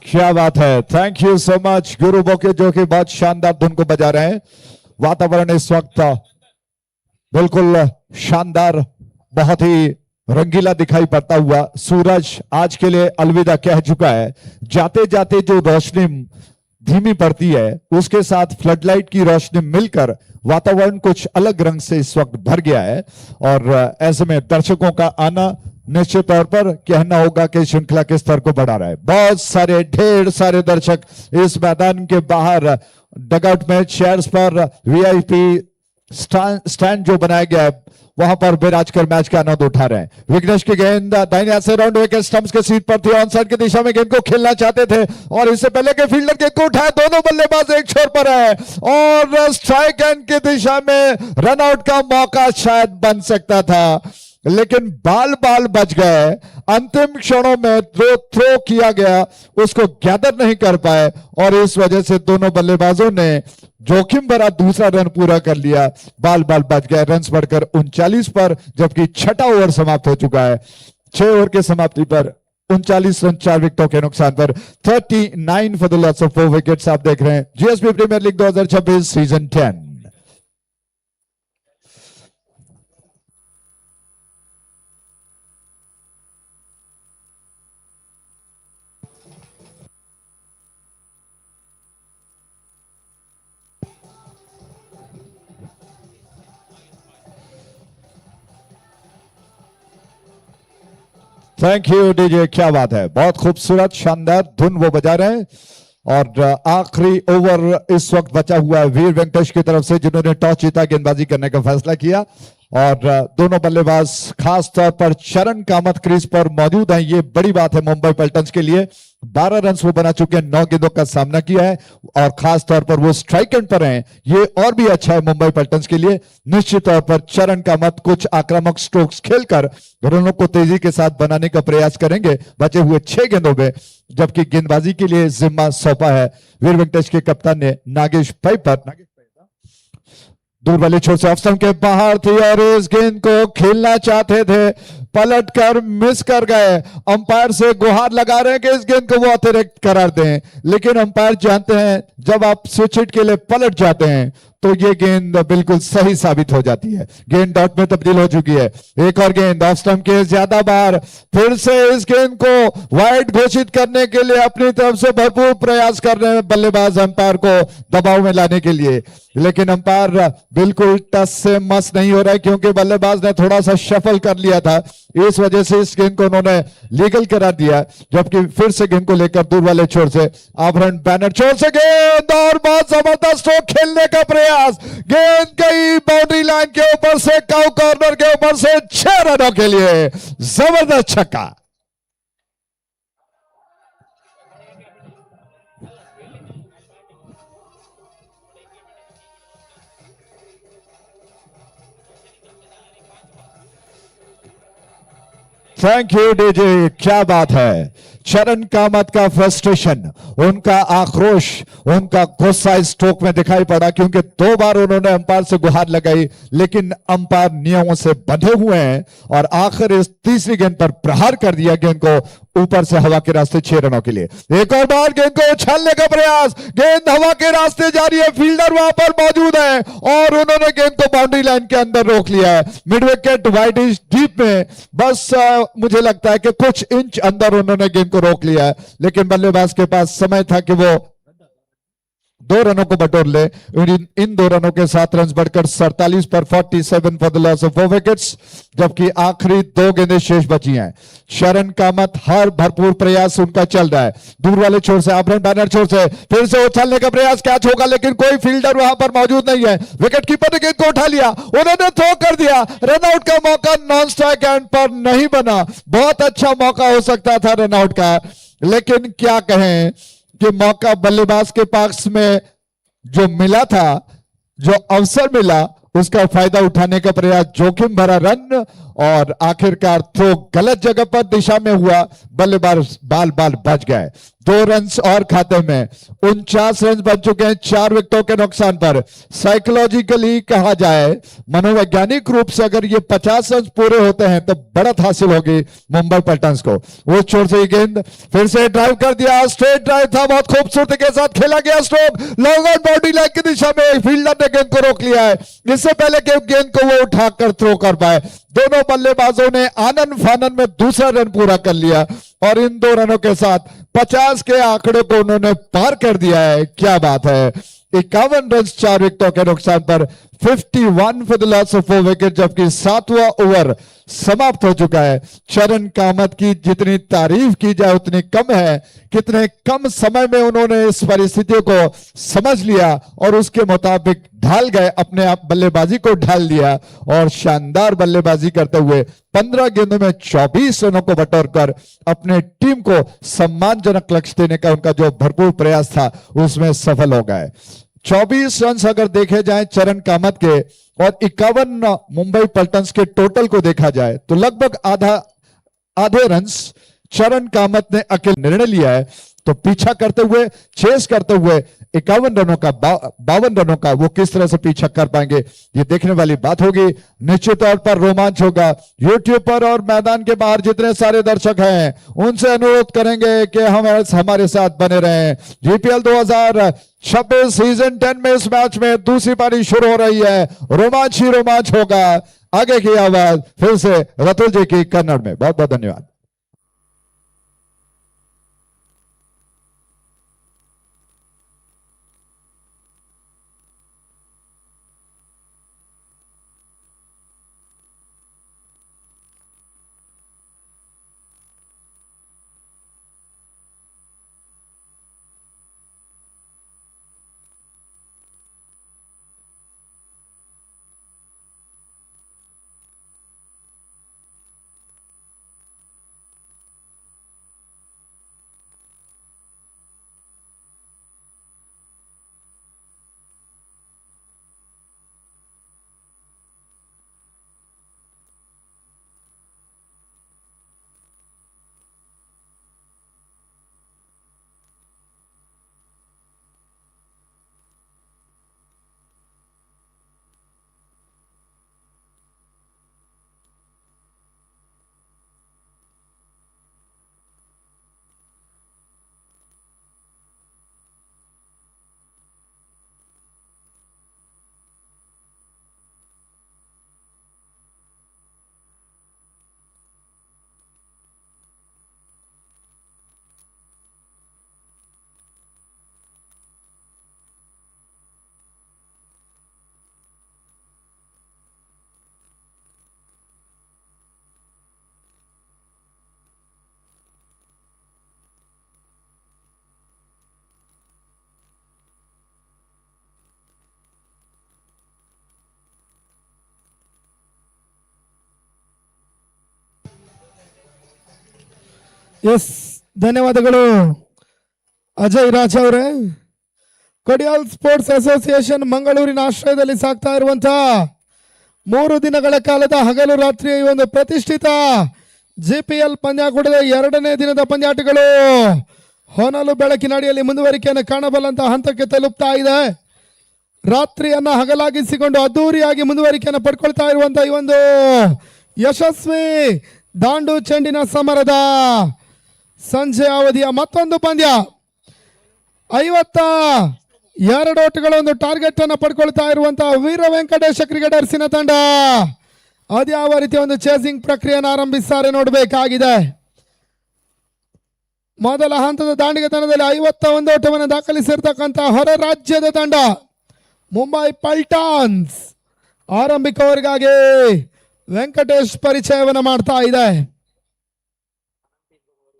क्या बात है, थैंक यू सो मच गुरु बोके, जो कि बहुत शानदार धुन को बजा रहे हैं। वातावरण इस वक्त बिल्कुल शानदार, बहुत ही रंगीला दिखाई पड़ता हुआ। सूरज आज के लिए अलविदा कह चुका है। जाते जाते जो रोशनी धीमी पड़ती है, उसके साथ फ्लडलाइट की रोशनी मिलकर वातावरण कुछ अलग रंग से इस वक्त भर गया है। और ऐसे में दर्शकों का आना निश्चित तौर पर कहना होगा कि श्रृंखला के स्तर को बढ़ा रहा है। बहुत सारे, ढेर सारे दर्शक इस मैदान के बाहर डगआउट में चेयर्स पर, वीआईपी स्टैंड जो बनाया गया है वहां पर विराज कर मैच का आनंद उठा रहे हैं। विघ्नेश की गेंद दाहिने हाथ से राउंड विकेट स्टंप्स के सीट पर थी, ऑन साइड की दिशा में गेंद को खेलना चाहते थे और इससे पहले के फील्डर गेंद को उठाया। दोनों बल्लेबाज एक छोर पर है और स्ट्राइक एंड की दिशा में रनआउट का मौका शायद बन सकता था, लेकिन बाल बच गए। अंतिम क्षणों में जो थ्रो किया गया उसको गैदर नहीं कर पाए और इस वजह से दोनों बल्लेबाजों ने जोखिम भरा दूसरा रन पूरा कर लिया। बाल बच गए, रन बढ़कर 39 पर, जबकि छठा ओवर समाप्त हो चुका है। 6 ओवर के समाप्ति पर 39 रन 4 विकेटों के नुकसान पर 39 for the loss of 4 wickets. आप देख रहे हैं GSB premier league 2026 season 10। Thank you DJ, क्या बात है, बहुत खूबसूरत शानदार धुन वो बजा रहे हैं। और आखिरी ओवर इस वक्त बचा हुआ है वीर वेंकटेश की तरफ से, जिन्होंने टॉस जीता, गेंदबाजी करने का फैसला किया। और दोनों बल्लेबाज खास तौर पर चरण कामत क्रीज पर मौजूद हैं। ये बड़ी बात है मुंबई पल्टन्स के लिए। 12 रन वो बना चुके हैं, 9 गेंदों का सामना किया है और खास तौर पर वो स्ट्राइक एंड पर हैं। ये और भी अच्छा है मुंबई पल्टन्स के लिए। निश्चित तौर पर चरण कामत कुछ आक्रामक स्ट्रोक्स खेलकर रनों को तेजी के साथ बनाने का प्रयास करेंगे बचे हुए 6 गेंदों में, जबकि गेंदबाजी के लिए जिम्मा सौंपा है वीर वेंकटेश के कप्तान ने नागेश पै पर। दूर वाले छोर से ऑफ स्टंप के बाहर थी और इस गेंद को खेलना चाहते थे, पलट कर मिस कर गए। अंपायर से गुहार लगा रहे हैं कि इस गेंद को वो अतिरिक्त करार दें, लेकिन अंपायर जानते हैं जब आप स्विच हिट के लिए पलट जाते हैं तो ये गेंद बिल्कुल सही साबित हो जाती है। गेंद डॉट में तब्दील हो चुकी है। एक और गेंद ऑफ स्टंप के ज्यादा बार, फिर से इस गेंद को वाइड घोषित करने के लिए अपनी तरफ से भरपूर प्रयास कर रहे हैं बल्लेबाज अंपायर को दबाव में लाने के लिए, लेकिन अंपायर बिल्कुल टस से मस नहीं हो रहा है क्योंकि बल्लेबाज ने थोड़ा सा शफल कर लिया था। इस वजह से इस गेंद को उन्होंने लीगल करार दिया, जबकि फिर से गेंद को लेकर दूर वाले छोर से आभरण बैनर छोर से गेंद और बहुत जबरदस्त स्ट्रोक खेलने का प्रयास। गेंद गई बाउंड्री लाइन के ऊपर से, काउ कॉर्नर के ऊपर से 6 रनों के लिए जबरदस्त छक्का। थैंक यू डीजे, क्या बात है। चरण कामत का फ्रस्ट्रेशन, उनका आक्रोश, उनका गुस्सा इस स्ट्रोक में दिखाई पड़ा, क्योंकि 2 बार उन्होंने अंपायर से गुहार लगाई, लेकिन अंपायर नियमों से बंधे हुए हैं और आखिर इस तीसरी गेंद पर प्रहार कर दिया गेंद को ऊपर से हवा के रास्ते 6 रनों के लिए। एक और बार गेंद को उछालने का प्रयास, गेंद हवा के रास्ते जा रही है, फील्डर वहां पर मौजूद है और उन्होंने गेंद को बाउंड्री लाइन के अंदर रोक लिया है। मिड विकेट वाइड डीप में बस मुझे लगता है कि कुछ इंच अंदर उन्होंने गेंद को रोक लिया है, लेकिन बल्लेबाज के पास समय था कि वो 2 रनों को बटोर ले। इन 2 रनों के 7 रन बढ़कर 47 पर 47 for the loss of 4 wickets, जबकि आखिरी 2 गेंदें शेष बची हैं। शरण कामत हर भरपूर प्रयास उनका चल रहा है, दूर वाले छोर से, आभरण बैनर छोर से फिर से उछालने का प्रयास, कैच होगा लेकिन कोई फील्डर वहां पर मौजूद नहीं है। विकेट कीपर ने गेंद को उठा लिया, उन्होंने थ्रो कर दिया, रन आउट का मौका नॉन स्ट्राइक एंड पर नहीं बना। बहुत अच्छा मौका हो सकता था रन आउट का, लेकिन क्या कहें कि मौका बल्लेबाज के पक्ष में जो मिला था, जो अवसर मिला, उसका फायदा उठाने का प्रयास, जोखिम भरा रन और आखिरकार थ्रो गलत जगह पर दिशा में हुआ, बल्लेबाज बाल बच गए। 2 रन और खाते में 49 रन बन चुके हैं 4 विकेटों के नुकसान पर। साइकोलॉजिकली कहा जाए, मनोवैज्ञानिक रूप से अगर ये 50 रन पूरे होते हैं तो बढ़त हासिल होगी मुंबई पल्टन्स को। वो छोर से गेंद फिर से ड्राइव कर दिया, स्ट्रेट ड्राइव था, बहुत खूबसूरती के साथ खेला गया stroke, long on boundary line की दिशा में फील्डर ने गेंद को रोक लिया है, इससे पहले कि गेंद को वो उठाकर थ्रो कर पाए। दोनों बल्लेबाजों ने आनंद फानन में दूसरा रन पूरा कर लिया और इन 2 रनों के साथ 50 के आंकड़े को उन्होंने पार कर दिया है। क्या बात है, 51 रन 4 विकेटों के नुकसान पर 51 for the loss of 4 wicket, जबकि 7वां ओवर समाप्त हो चुका है। चरण कामत की जितनी तारीफ की जाए उतनी कम है, कितने कम समय में उन्होंने इस परिस्थितियों को समझ लिया और उसके मुताबिक ढाल गए, अपने आप बल्लेबाजी को ढाल दिया और शानदार बल्लेबाजी करते हुए 15 गेंदों में 24 रनों को बटोरकर अपने टीम को सम्मानजनक लक्ष्य देने का उनका जो भरपूर प्रयास था उसमें सफल हो गए। 24 रन अगर देखे जाए चरण कामत के और 51 मुंबई पल्टन्स के टोटल को देखा जाए तो लगभग आधे रन चरण कामत ने अकेले निर्णय लिया है। तो पीछा करते हुए, चेस करते हुए 51 रनों का 52 रनों का वो किस तरह से पीछा कर पाएंगे, ये देखने वाली बात होगी। निश्चित तौर पर रोमांच होगा। यूट्यूब पर और मैदान के बाहर जितने सारे दर्शक हैं उनसे अनुरोध करेंगे कि हम हमारे साथ बने रहें। जीपीएल 2026 सीजन 10 में इस मैच में दूसरी पारी शुरू हो रही है, रोमांच ही रोमांच होगा। आगे की आवाज फिर से रतुल जी की कन्नड़ में। बहुत बहुत धन्यवाद।
ಎಸ್, ಧನ್ಯವಾದಗಳು ಅಜಯ್ ರಾಜ್ ಅವರೇ. ಕೊಡಿಯಾಲ್ ಸ್ಪೋರ್ಟ್ಸ್ ಅಸೋಸಿಯೇಷನ್ ಮಂಗಳೂರಿನ ಆಶ್ರಯದಲ್ಲಿ ಸಾಗ್ತಾ ಇರುವಂತಹ 3 ದಿನಗಳ ಕಾಲದ ಹಗಲು ರಾತ್ರಿಯ ಈ ಒಂದು ಪ್ರತಿಷ್ಠಿತ ಜಿಪಿಎಲ್ ಪಂದ್ಯಾಕೂಟದ 2ನೇ ದಿನದ ಪಂದ್ಯಾಟಗಳು ಹೊನಲು ಬೆಳಕಿನ ಅಡಿಯಲ್ಲಿ ಮುಂದುವರಿಕೆಯನ್ನು ಕಾಣಬಲ್ಲಂತಹ ಹಂತಕ್ಕೆ ತಲುಪ್ತಾ ಇದೆ. ರಾತ್ರಿಯನ್ನ ಹಗಲಾಗಿಸಿಕೊಂಡು ಅದ್ದೂರಿಯಾಗಿ ಮುಂದುವರಿಕೆಯನ್ನು ಪಡ್ಕೊಳ್ತಾ ಇರುವಂತಹ ಈ ಒಂದು ಯಶಸ್ವಿ ದಾಂಡು ಚೆಂಡಿನ ಸಮರದ ಸಂಜೆ ಅವಧಿಯ ಮತ್ತೊಂದು ಪಂದ್ಯ. 52 ಓಟಗಳ ಒಂದು ಟಾರ್ಗೆಟ್ ಅನ್ನು ಪಡ್ಕೊಳ್ತಾ ಇರುವಂತಹ ವೀರ ವೆಂಕಟೇಶ ಕ್ರಿಕೆಟರ್ಸಿನ ತಂಡ ಅದ್ಯಾವ ರೀತಿಯ ಒಂದು ಚೇಸಿಂಗ್ ಪ್ರಕ್ರಿಯೆಯನ್ನು ಆರಂಭಿಸ್ತಾರೆ ನೋಡಬೇಕಾಗಿದೆ. ಮೊದಲ ಹಂತದ ದಾಂಡಿಗೆತನದಲ್ಲಿ 51 ಓಟವನ್ನು ದಾಖಲಿಸಿರ್ತಕ್ಕಂಥ ಹೊರ ರಾಜ್ಯದ ತಂಡ ಮುಂಬೈ ಪಲ್ಟಾನ್ಸ್ ಆರಂಭಿಕ ಓವರ್ಗಾಗಿ ವೆಂಕಟೇಶ್ ಪರಿಚಯವನ್ನು ಮಾಡ್ತಾ ಇದೆ.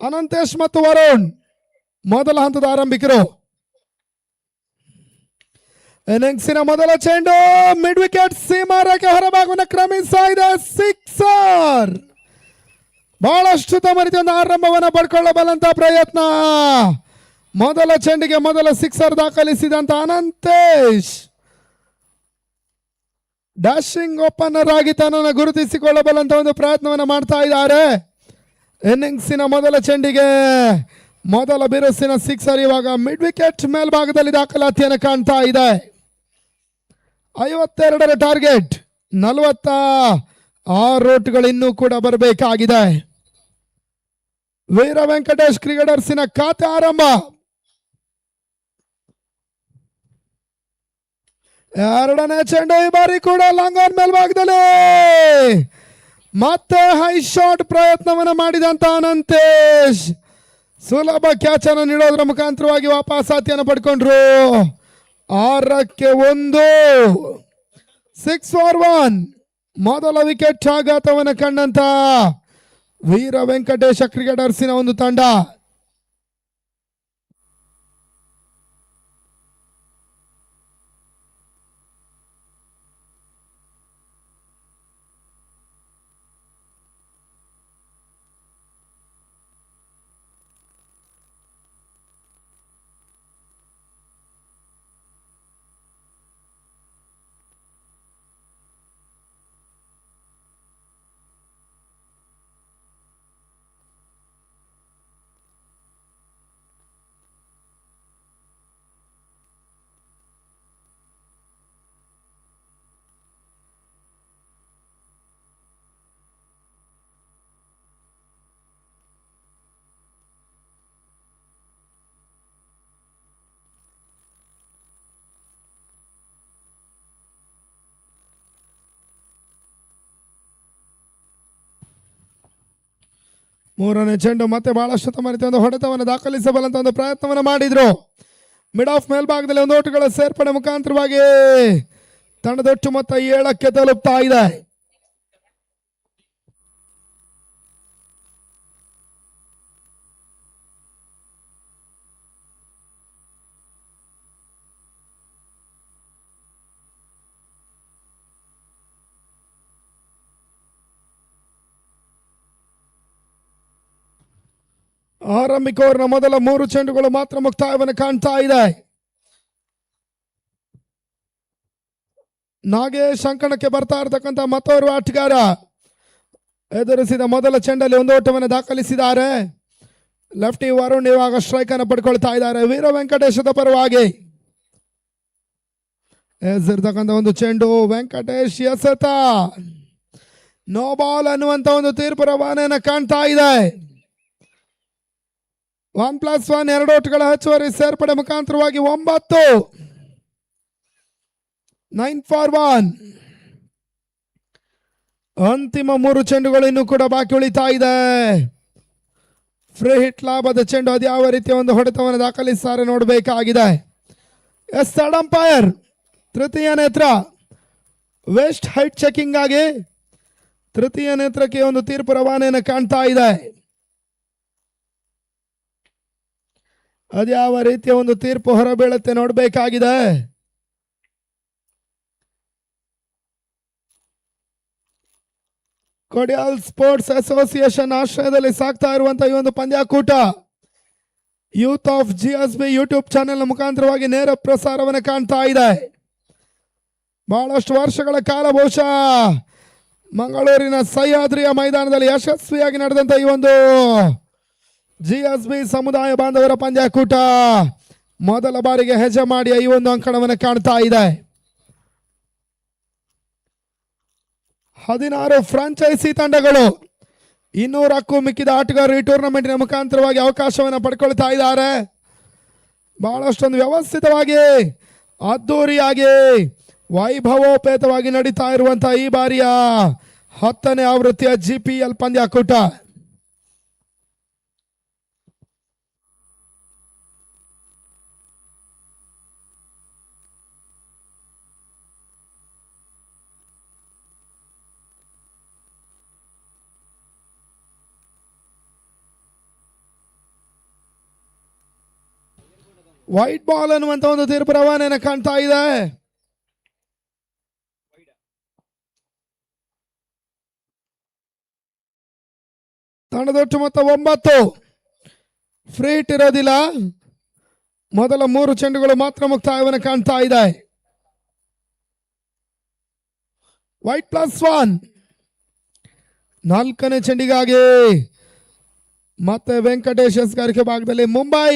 ಅನಂತೇಶ್ ಮತ್ತು ವರುಣ್ ಮೊದಲ ಹಂತದ ಆರಂಭಿಕರು. ಇನ್ನಿಂಗ್ಸಿನ ಮೊದಲ ಚೆಂಡು ಮಿಡ್ ವಿಕೆಟ್ ಸೀಮಾರೇಖೆ ಹೊರಭಾಗವನ್ನು ಕ್ರಮಿಸ್ತಾ ಇದೆ. ಸಿಕ್ಸರ್. ಬಹಳಷ್ಟು ತಮ್ಮ ರೀತಿಯ ಒಂದು ಆರಂಭವನ್ನು ಪಡ್ಕೊಳ್ಳಬಲ್ಲಂತ ಪ್ರಯತ್ನ. ಮೊದಲ ಚೆಂಡಿಗೆ ಮೊದಲ ಸಿಕ್ಸರ್ ದಾಖಲಿಸಿದಂತ ಅನಂತೇಶ್ ಡ್ಯಾಶಿಂಗ್ ಓಪನರ್ ಆಗಿ ತನ್ನನ್ನು ಗುರುತಿಸಿಕೊಳ್ಳಬಲ್ಲಂತ ಒಂದು ಪ್ರಯತ್ನವನ್ನು ಮಾಡ್ತಾ ಇದ್ದಾರೆ. ಇನ್ನಿಂಗ್ಸಿನ ಮೊದಲ ಚೆಂಡಿಗೆ ಮೊದಲ ಬಿರುಸಿನ ಸಿಕ್ಸರ್ ಇವಾಗ ಮಿಡ್ ವಿಕೆಟ್ ಮೇಲ್ಭಾಗದಲ್ಲಿ ದಾಖಲಾತಿಯನ್ನು ಕಾಣ್ತಾ ಇದೆ. 52ರ ಟಾರ್ಗೆಟ್, 46 ಓಟ್ಗಳು ಇನ್ನೂ ಕೂಡ ಬರಬೇಕಾಗಿದೆ. ವೀರ ವೆಂಕಟೇಶ್ ಕ್ರಿಕೆಟರ್ಸಿನ ಖಾತೆ ಆರಂಭ. ಎರಡನೇ ಚೆಂಡು ಈ ಬಾರಿ ಕೂಡ ಲಾಂಗ್ ಆನ್ ಮೇಲ್ಭಾಗದಲ್ಲಿ ಮತ್ತೆ ಹೈ ಶಾಟ್ ಪ್ರಯತ್ನವನ್ನು ಮಾಡಿದಂತ ಅನಂತೇಶ್ ಸುಲಭ ಕ್ಯಾಚ್ ಅನ್ನು ನೀಡೋದ್ರ ಮುಖಾಂತರವಾಗಿ ವಾಪಸಾತಿಯನ್ನು ಪಡ್ಕೊಂಡ್ರು. 6ಕ್ಕೆ 1, 6 ಫಾರ್ 1. ಮೊದಲ ವಿಕೆಟ್ ಆಘಾತವನ್ನು ಕಂಡಂತ ವೀರ ವೆಂಕಟೇಶ ಕ್ರಿಕೆಟರ್ಸಿನ ಒಂದು ತಂಡ. ಮೂರನೇ ಚೆಂಡು ಮತ್ತೆ ಬಹಳಷ್ಟು ತಮ್ಮ ರೀತಿಯ ಒಂದು ಹೊಡೆತವನ್ನು ದಾಖಲಿಸಬಲ್ಲಂತ ಒಂದು ಪ್ರಯತ್ನವನ್ನು ಮಾಡಿದ್ರು. ಮಿಡ್ ಆಫ್ ಮೇಲ್ಭಾಗದಲ್ಲಿ 1 ಓಟುಗಳ ಸೇರ್ಪಡೆ ಮುಖಾಂತರವಾಗಿ ತಂಡದೊಟ್ಟು ಮೊತ್ತ 7ಕ್ಕೆ ತಲುಪ್ತಾ ಇದೆ. ಆರಂಭಿಕ ಓವರ್ನ ಮೊದಲ 3 ಚೆಂಡುಗಳು ಮಾತ್ರ ಮುಕ್ತಾಯವನ್ನು ಕಾಣ್ತಾ ಇದೆ. ನಾಗೇಶ್ ಅಂಕಣಕ್ಕೆ ಬರ್ತಾ ಇರತಕ್ಕಂಥ ಮತ್ತೋರ್ವ ಆಟಗಾರ ಎದುರಿಸಿದ ಮೊದಲ ಚೆಂಡಲ್ಲಿ 1 ಓಟವನ್ನು ದಾಖಲಿಸಿದ್ದಾರೆ. ಲೆಫ್ಟಿ ವರುಣ್ ಇವಾಗ ಸ್ಟ್ರೈಕ್ ಅನ್ನು ಪಡ್ಕೊಳ್ತಾ ಇದ್ದಾರೆ. ವೀರ ವೆಂಕಟೇಶದ ಪರವಾಗಿ ಎಸೆದಿರ್ತಕ್ಕಂಥ ಒಂದು ಚೆಂಡು ವೆಂಕಟೇಶ್ ಎಸೆತ ನೋ ಬಾಲ್ ಅನ್ನುವಂತ ಒಂದು ತೀರ್ಪು ರವಾನೆಯನ್ನು ಕಾಣ್ತಾ ಇದೆ. 1+1 2 ಓಟುಗಳ ಹೆಚ್ಚುವರಿ ಸೇರ್ಪಡೆ ಮುಖಾಂತರವಾಗಿ 9, 9 ಫಾರ್ 1. ಅಂತಿಮ 3 ಚೆಂಡುಗಳು ಇನ್ನೂ ಕೂಡ ಬಾಕಿ ಉಳಿತಾ ಇದೆ. ಫ್ರೀ ಹಿಟ್ ಲಾಭದ ಚೆಂಡು ಅದ್ಯಾವ ರೀತಿಯ ಒಂದು ಹೊಡೆತವನ್ನು ದಾಖಲಿಸುತ್ತಾರೆ ನೋಡಬೇಕಾಗಿದೆ. ಎಸ್ ಥರ್ಡ್ ಅಂಪೈರ್ ತೃತೀಯ ನೇತ್ರ ವೆಸ್ಟ್ ಹೈಟ್ ಚೆಕಿಂಗ್ ಆಗಿ ತೃತೀಯ ನೇತ್ರಕ್ಕೆ ಒಂದು ತೀರ್ಪು ರವಾನೆಯನ್ನು ಕಾಣ್ತಾ ಇದೆ. ಅದ್ಯಾವ ರೀತಿಯ ಒಂದು ತೀರ್ಪು ಹೊರಬೀಳುತ್ತೆ ನೋಡಬೇಕಾಗಿದೆ. ಕೊಡಿಯಾಲ್ ಸ್ಪೋರ್ಟ್ಸ್ ಅಸೋಸಿಯೇಷನ್ ಆಶ್ರಯದಲ್ಲಿ ಸಾಗ್ತಾ ಇರುವಂತಹ ಈ ಒಂದು ಪಂದ್ಯಾಕೂಟ youth of GSB YouTube channel ಮುಖಾಂತರವಾಗಿ ನೇರ ಪ್ರಸಾರವನ್ನು ಕಾಣ್ತಾ ಇದೆ. ಬಹಳಷ್ಟು ವರ್ಷಗಳ ಕಾಲ ಬಹುಶಃ ಮಂಗಳೂರಿನ ಸಹ್ಯಾದ್ರಿಯ ಮೈದಾನದಲ್ಲಿ ಯಶಸ್ವಿಯಾಗಿ ನಡೆದಂತ ಈ ಒಂದು GSB ಸಮುದಾಯ ಬಾಂಧವರ ಪಂದ್ಯಾಕೂಟ ಮೊದಲ ಬಾರಿಗೆ ಹೆಜ್ಜೆ ಮಾಡಿ ಈ ಒಂದು ಅಂಕಣವನ್ನು ಕಾಣ್ತಾ ಇದೆ. 16 ಫ್ರಾಂಚೈಸಿ ತಂಡಗಳು 200ಕ್ಕೂ ಮಿಕ್ಕಿದ ಆಟಗಾರರು ಈ ಟೂರ್ನಮೆಂಟಿನ ಮುಖಾಂತರವಾಗಿ ಅವಕಾಶವನ್ನು ಪಡ್ಕೊಳ್ತಾ ಇದ್ದಾರೆ. ಬಹಳಷ್ಟೊಂದು ವ್ಯವಸ್ಥಿತವಾಗಿ ಅದ್ದೂರಿಯಾಗಿ ವೈಭವೋಪೇತವಾಗಿ ನಡೀತಾ ಇರುವಂತಹ ಈ ಬಾರಿಯ 10ನೇ ಆವೃತ್ತಿಯ GPL ಪಂದ್ಯಾಕೂಟ. ವೈಟ್ ಬಾಲ್ ಅನ್ನುವಂತ ಒಂದು ತೀರ್ಪು ರವಾನೆಯನ್ನು ಕಾಣ್ತಾ ಇದೆ. ತಂಡದೊಟ್ಟು ಮೊತ್ತ 9. ಫ್ರೀ ಹಿಟ್ ಇರೋದಿಲ್ಲ. ಮೊದಲ 3 ಚೆಂಡುಗಳು ಮಾತ್ರ ಮುಕ್ತಾಯವನ್ನು ಕಾಣ್ತಾ ಇದೆ. ವೈಟ್ +1. 4ನೇ ಚೆಂಡಿಗಾಗಿ ಮತ್ತೆ ವೆಂಕಟೇಶ್ ಎಸ್ಗಾರಿಕೆ ಭಾಗದಲ್ಲಿ ಮುಂಬೈ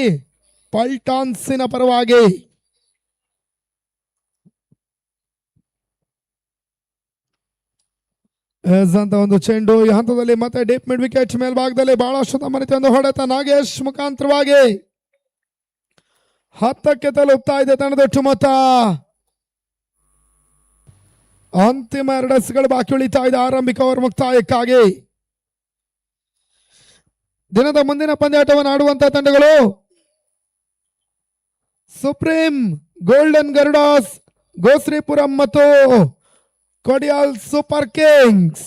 ಪಲ್ಟಾನ್ಸಿನ ಪರವಾಗಿ ಅಂತ ಒಂದು ಚೆಂಡು. ಈ ಹಂತದಲ್ಲಿ ಮತ್ತೆ ಡೀಪ್ ಮಿಡ್ ವಿಕೆಟ್ ಮೇಲ್ಭಾಗದಲ್ಲಿ ಬಹಳಷ್ಟು ತಮ್ಮ ರೀತಿಯ ಒಂದು ಹೊಡೆತ ನಾಗೇಶ್ ಮುಖಾಂತರವಾಗಿ 10ಕ್ಕೆ ತಲುಪ್ತಾ ಇದೆ ತಂಡದೊಟ್ಟು ಮೊತ್ತ. ಅಂತಿಮ 2 ಎಸ್ಗಳು ಬಾಕಿ ಉಳಿತಾ ಇದೆ ಆರಂಭಿಕ ಓವರ್ ಮುಕ್ತಾಯಕ್ಕಾಗಿ. ದಿನದ ಮುಂದಿನ ಪಂದ್ಯಾಟವನ್ನು ಆಡುವಂತಹ ತಂಡಗಳು ಸುಪ್ರೀಂ ಗೋಲ್ಡನ್ ಗರುಡಾಸ್ ಗೋಶ್ರೀಪುರಂ ಮತ್ತು ಕೊಡಿಯಾಲ್ ಸೂಪರ್ ಕಿಂಗ್ಸ್.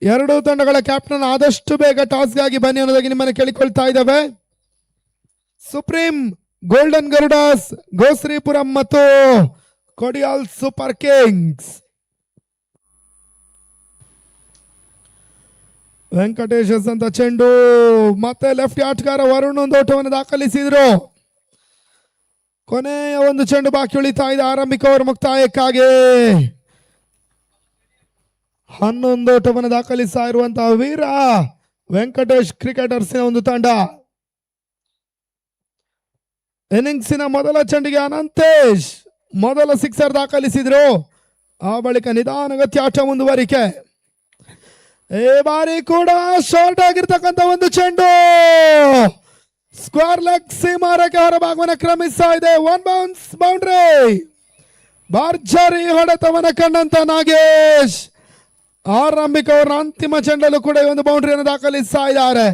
2 ತಂಡಗಳ ಕ್ಯಾಪ್ಟನ್ ಆದಷ್ಟು ಬೇಗ ಟಾಸ್ಗಾಗಿ ಬನ್ನಿ ಅನ್ನೋದಾಗಿ ನಿಮ್ಮನ್ನು ಕೇಳಿಕೊಳ್ತಾ ಇದ್ದಾವೆ. ಸುಪ್ರೀಂ ಗೋಲ್ಡನ್ ಗರುಡಾಸ್ ಗೋಶ್ರೀಪುರಂ ಮತ್ತು ಕೊಡಿಯಾಲ್ ಸೂಪರ್ ಕಿಂಗ್ಸ್. ವೆಂಕಟೇಶ್ ಅಂತ ಚೆಂಡು ಮತ್ತೆ ಲೆಫ್ಟ್ ಆಟಗಾರ ವರುಣ್ ಒಂದು ಓಟವನ್ನು ದಾಖಲಿಸಿದ್ರು. ಕೊನೆಯ ಒಂದು ಚೆಂಡು ಬಾಕಿ ಉಳಿತಾ ಇದೆ ಆರಂಭಿಕ ಓವರ್ ಮುಕ್ತಾಯಕ್ಕಾಗಿ. 11 ಓಟವನ್ನು ದಾಖಲಿಸ್ತಾ ಇರುವಂತಹ ವೀರ ವೆಂಕಟೇಶ್ ಕ್ರಿಕೆಟರ್ಸ್ನ ಒಂದು ತಂಡ. ಇನ್ನಿಂಗ್ಸಿನ ಮೊದಲ ಚೆಂಡಿಗೆ ಅನಂತೇಶ್ ಮೊದಲ 6 ದಾಖಲಿಸಿದ್ರು. ಆ ಬಳಿಕ ನಿಧಾನಗತಿ ಆಟ ಮುಂದುವರಿಕೆ. ಈ ಬಾರಿ ಕೂಡ ಶಾರ್ಟ್ ಆಗಿರ್ತಕ್ಕಂಥ ಒಂದು ಚೆಂಡು ಸ್ಕ್ವೇರ್ ಲೆಗ್ ಸೀಮಾರಕ್ಕೆ ಹೊರಭಾಗವನ್ನು ಕ್ರಮಿಸ್ತಾ ಇದೆ. 1 ಬೌನ್ಸ್ ಬೌಂಡ್ರಿ. ಭರ್ಜರಿ ಹೊಡೆತವನ್ನು ಕಂಡಂತ ನಾಗೇಶ್ ಆರಂಭಿಕ ಅವರ ಅಂತಿಮ ಚೆಂಡಲ್ಲೂ ಕೂಡ ಈ ಒಂದು ಬೌಂಡ್ರಿಯನ್ನು ದಾಖಲಿಸ್ತಾ ಇದ್ದಾರೆ.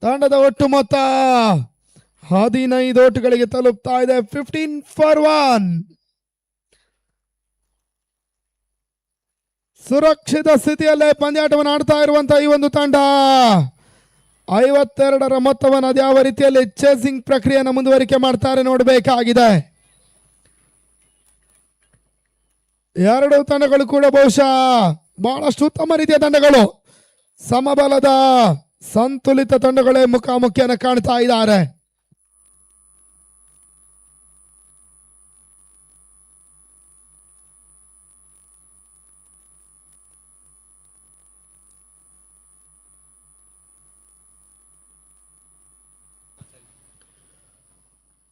ತಂಡದ ಒಟ್ಟು ಮೊತ್ತ 15 ಓಟುಗಳಿಗೆ ತಲುಪ್ತಾ ಇದೆ. 15 for 1. ಸುರಕ್ಷಿತ ಸ್ಥಿತಿಯಲ್ಲೇ ಪಂದ್ಯಾಟವನ್ನು ಆಡ್ತಾ ಇರುವಂತಹ ಈ ಒಂದು ತಂಡ 52ರ ಮೊತ್ತವನ್ನು ಅದ್ಯಾವ ರೀತಿಯಲ್ಲಿ ಚೇಸಿಂಗ್ ಪ್ರಕ್ರಿಯೆಯನ್ನು ಮುಂದುವರಿಕೆ ಮಾಡ್ತಾರೆ ನೋಡಬೇಕಾಗಿದೆ. 2 ತಂಡಗಳು ಕೂಡ ಬಹುಶಃ ಬಹಳಷ್ಟು ಉತ್ತಮ ರೀತಿಯ ತಂಡಗಳು, ಸಮಬಲದ ಸಂತುಲಿತ ತಂಡಗಳೇ ಮುಖಾಮುಖಿಯನ್ನು ಕಾಣ್ತಾ ಇದ್ದಾರೆ.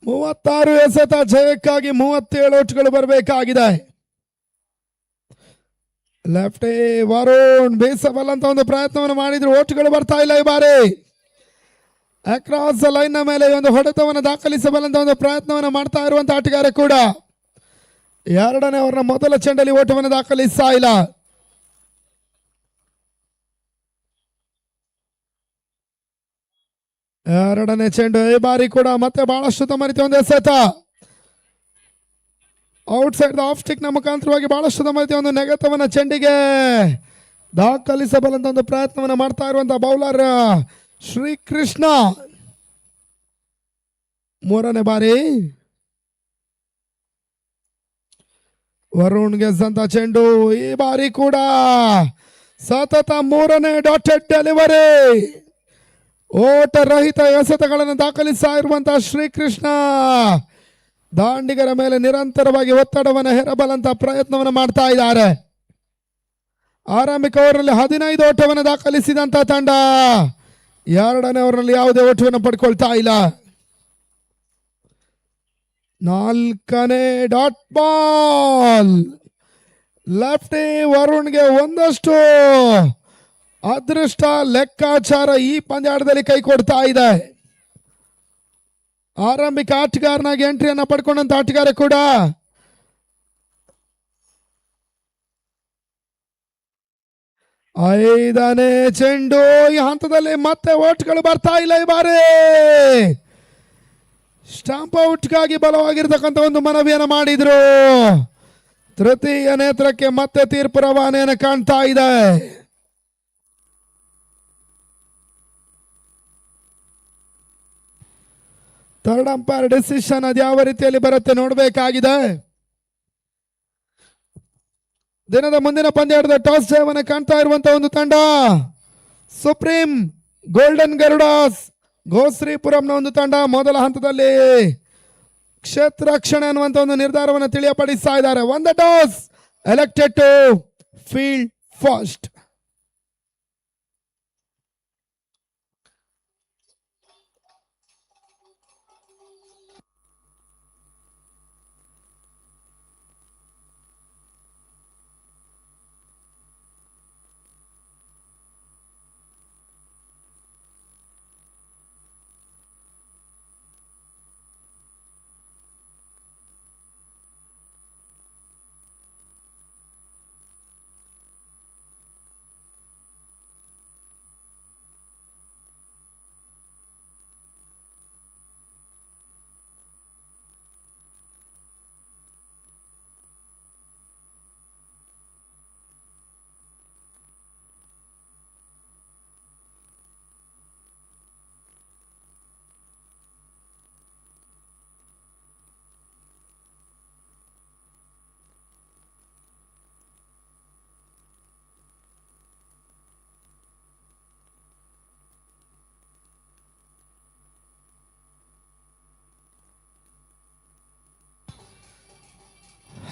ಮೂವತ್ತಾರು ಎಸೆತ ಜಯಕ್ಕಾಗಿ 37 ಓಟುಗಳು ಬರಬೇಕಾಗಿದೆ. ಲೆಫ್ಟ್ ವರುಣ್ ಬೇಸಬಲ್ ಅಂತ ಒಂದು ಪ್ರಯತ್ನವನ್ನು ಮಾಡಿದ್ರು, ಓಟುಗಳು ಬರ್ತಾ ಇಲ್ಲ ಈ ಬಾರಿ. ಅಕ್ರಾಸ್ ಲೈನ್ ನ ಮೇಲೆ ಒಂದು ಹೊಡೆತವನ್ನು ದಾಖಲಿಸಬಲ್ಲಂತ ಒಂದು ಪ್ರಯತ್ನವನ್ನು ಮಾಡ್ತಾ ಇರುವಂತಹ ಆಟಗಾರ ಕೂಡ 2ನೇ ಓವರ್ನ ಮೊದಲ ಚೆಂಡಲ್ಲಿ ಓಟವನ್ನು ದಾಖಲಿಸ್ತಾ ಇಲ್ಲ. ಎರಡನೇ ಚೆಂಡು ಈ ಬಾರಿ ಕೂಡ ಮತ್ತೆ ಬಹಳಷ್ಟು ತಮ್ಮ ರೀತಿಯ ಒಂದು ಎಸೆತ ಔಟ್ ಸೈಡ್ ಆಫ್ ಸ್ಟಿಕ್ ನ ಮುಖಾಂತರವಾಗಿ ಬಹಳಷ್ಟು ತಮ್ಮ ರೀತಿಯ ಒಂದು ನೆಗೆತವನ್ನ ಚೆಂಡಿಗೆ ದಾಖಲಿಸಬಲ್ಲಂತ ಒಂದು ಪ್ರಯತ್ನವನ್ನು ಮಾಡ್ತಾ ಇರುವಂತಹ ಬೌಲರ್ ಶ್ರೀಕೃಷ್ಣ. 3ನೇ ಬಾರಿ ವರುಣ್ ಗೆದ್ದಂತ ಚೆಂಡು ಈ ಬಾರಿ ಕೂಡ ಸತತ 3ನೇ ಡಾಟೆಡ್ ಡೆಲಿವರಿ. ಓಟ ರಹಿತ ಎಸೆತಗಳನ್ನು ದಾಖಲಿಸ್ತಾ ಇರುವಂತಹ ಶ್ರೀಕೃಷ್ಣ ದಾಂಡಿಗರ ಮೇಲೆ ನಿರಂತರವಾಗಿ ಒತ್ತಡವನ್ನು ಹೇರಬಲ್ಲಂತ ಪ್ರಯತ್ನವನ್ನು ಮಾಡ್ತಾ ಇದ್ದಾರೆ. ಆರಂಭಿಕ ಓವರ್ನಲ್ಲಿ 15 ಓಟವನ್ನು ದಾಖಲಿಸಿದಂತ ತಂಡ 2ನೇ ಓವರ್ನಲ್ಲಿ ಯಾವುದೇ ಓಟವನ್ನು ಪಡ್ಕೊಳ್ತಾ ಇಲ್ಲ. 4ನೇ ಡಾಟ್ ಬಾಲ್ ಲೆಫ್ಟಿ ವರುಣ್ಗೆ ಒಂದಷ್ಟು ಅದೃಷ್ಟ ಲೆಕ್ಕಾಚಾರ ಈ ಪಂದ್ಯಾಟದಲ್ಲಿ ಕೈ ಕೊಡ್ತಾ ಇದೆ. ಆರಂಭಿಕ ಆಟಗಾರನಾಗಿ ಎಂಟ್ರಿಯನ್ನು ಪಡ್ಕೊಂಡಂತ ಆಟಗಾರ ಕೂಡ ಐದನೇ ಚೆಂಡು. ಈ ಹಂತದಲ್ಲಿ ಮತ್ತೆ ಓಟ್ಗಳು ಬರ್ತಾ ಇಲ್ಲ. ಈ ಬಾರಿ ಸ್ಟಾಂಪ್ ಔಟ್ಗಾಗಿ ಬಲವಾಗಿರ್ತಕ್ಕಂಥ ಒಂದು ಮನವಿಯನ್ನು ಮಾಡಿದ್ರು. ತೃತೀಯ ನೇತ್ರಕ್ಕೆ ಮತ್ತೆ ತೀರ್ಪು ರವಾನೆಯನ್ನು ಕಾಣ್ತಾ ಇದೆ. ಥರ್ಡ್ ಅಂಪೈರ್ ಡಿಸಿಷನ್ ಅದು ಯಾವ ರೀತಿಯಲ್ಲಿ ಬರುತ್ತೆ ನೋಡಬೇಕಾಗಿದೆ. ದಿನದ ಮುಂದಿನ ಪಂದ್ಯಾಟದ ಟಾಸ್ ಜಯವನ್ನು ಕಾಣ್ತಾ ಇರುವಂತಹ ಒಂದು ತಂಡ ಸುಪ್ರೀಂ ಗೋಲ್ಡನ್ ಗರುಡಾಸ್ ಗೋಶ್ರೀಪುರಂನ ಒಂದು ತಂಡ. ಮೊದಲ ಹಂತದಲ್ಲಿ ಕ್ಷೇತ್ರ ರಕ್ಷಣೆ ಅನ್ನುವಂಥ ಒಂದು ನಿರ್ಧಾರವನ್ನು ತಿಳಿಯಪಡಿಸ್ತಾ ಇದ್ದಾರೆ. ಒಂದು toss elected to field first.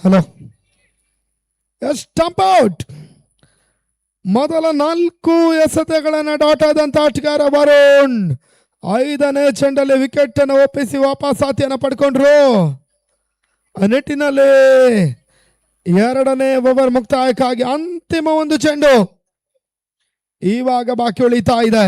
Hello, stump out. ಮೊದಲ 4 ಎಸೆತಗಳನ್ನು ಡಾಟ್ ಆದಂತ ಆಟಗಾರ ವರುಣ್ 5ನೇ ಚೆಂಡಲ್ಲಿ ವಿಕೆಟ್ ಅನ್ನು ಒಪ್ಪಿಸಿ ವಾಪಸ್ ಆತಿಯನ್ನು ಪಡ್ಕೊಂಡ್ರು. ಆ ನಿಟ್ಟಿನಲ್ಲಿ 2ನೇ ಓವರ್ ಮುಕ್ತಾಯಕ್ಕಾಗಿ ಅಂತಿಮ ಒಂದು ಚೆಂಡು ಇವಾಗ ಬಾಕಿ ಉಳಿತಾ ಇದೆ.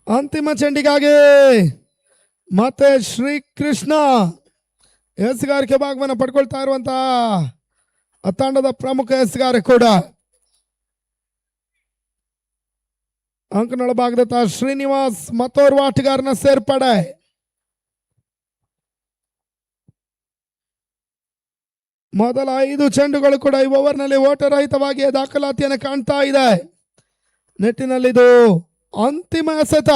ಅಂತಿಮ ಚೆಂಡಿಗಾಗಿ ಮತ್ತೆ ಶ್ರೀಕೃಷ್ಣ ಎಸ್ಗಾರಿಕೆ ಭಾಗವನ್ನು ಪಡ್ಕೊಳ್ತಾ ಇರುವಂತಹ ತಂಡದ ಪ್ರಮುಖ ಎಸ್ಗಾರ ಕೂಡ ಅಂಕನೊಳ ಭಾಗದ ಶ್ರೀನಿವಾಸ್ ಮತ್ತೋರ್ವ ಆಟಗಾರನ ಸೇರ್ಪಡೆ. ಮೊದಲ 5 ಚೆಂಡುಗಳು ಕೂಡ ಈ ಓವರ್ನಲ್ಲಿ ಓಟರಹಿತವಾಗಿ ದಾಖಲಾತಿಯನ್ನು ಕಾಣ್ತಾ ಇದೆ. ನೆಟ್ಟಿನಲ್ಲಿದು ಅಂತಿಮ ಎಸೆತ.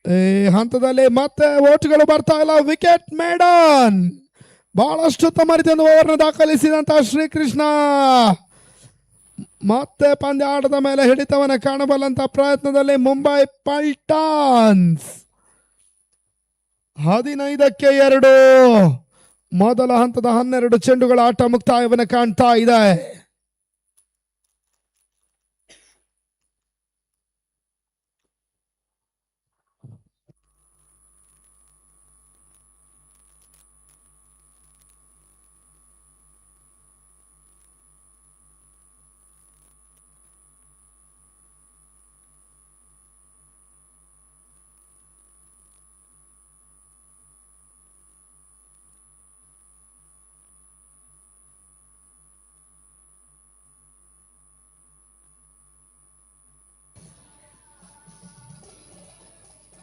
ಈ ಹಂತದಲ್ಲಿ ಮತ್ತೆ ಓಟುಗಳು ಬರ್ತಾ ಇಲ್ಲ. ವಿಕೆಟ್ ಮೇಡನ್ ಬಹಳಷ್ಟು ಉತ್ತಮ ರೀತಿಯ ಓವರ್ನ ದಾಖಲಿಸಿದಂತಹ ಶ್ರೀಕೃಷ್ಣ ಮತ್ತೆ ಪಂದ್ಯ ಆಟದ ಮೇಲೆ ಹಿಡಿತವನ್ನು ಕಾಣಬಲ್ಲಂತ ಪ್ರಯತ್ನದಲ್ಲಿ ಮುಂಬೈ ಪಲ್ಟಾನ್ಸ್ 15ಕ್ಕೆ 2 ಮೊದಲ ಹಂತದ 12 ಚೆಂಡುಗಳ ಆಟ ಮುಕ್ತಾಯವನ್ನು ಕಾಣ್ತಾ ಇದೆ.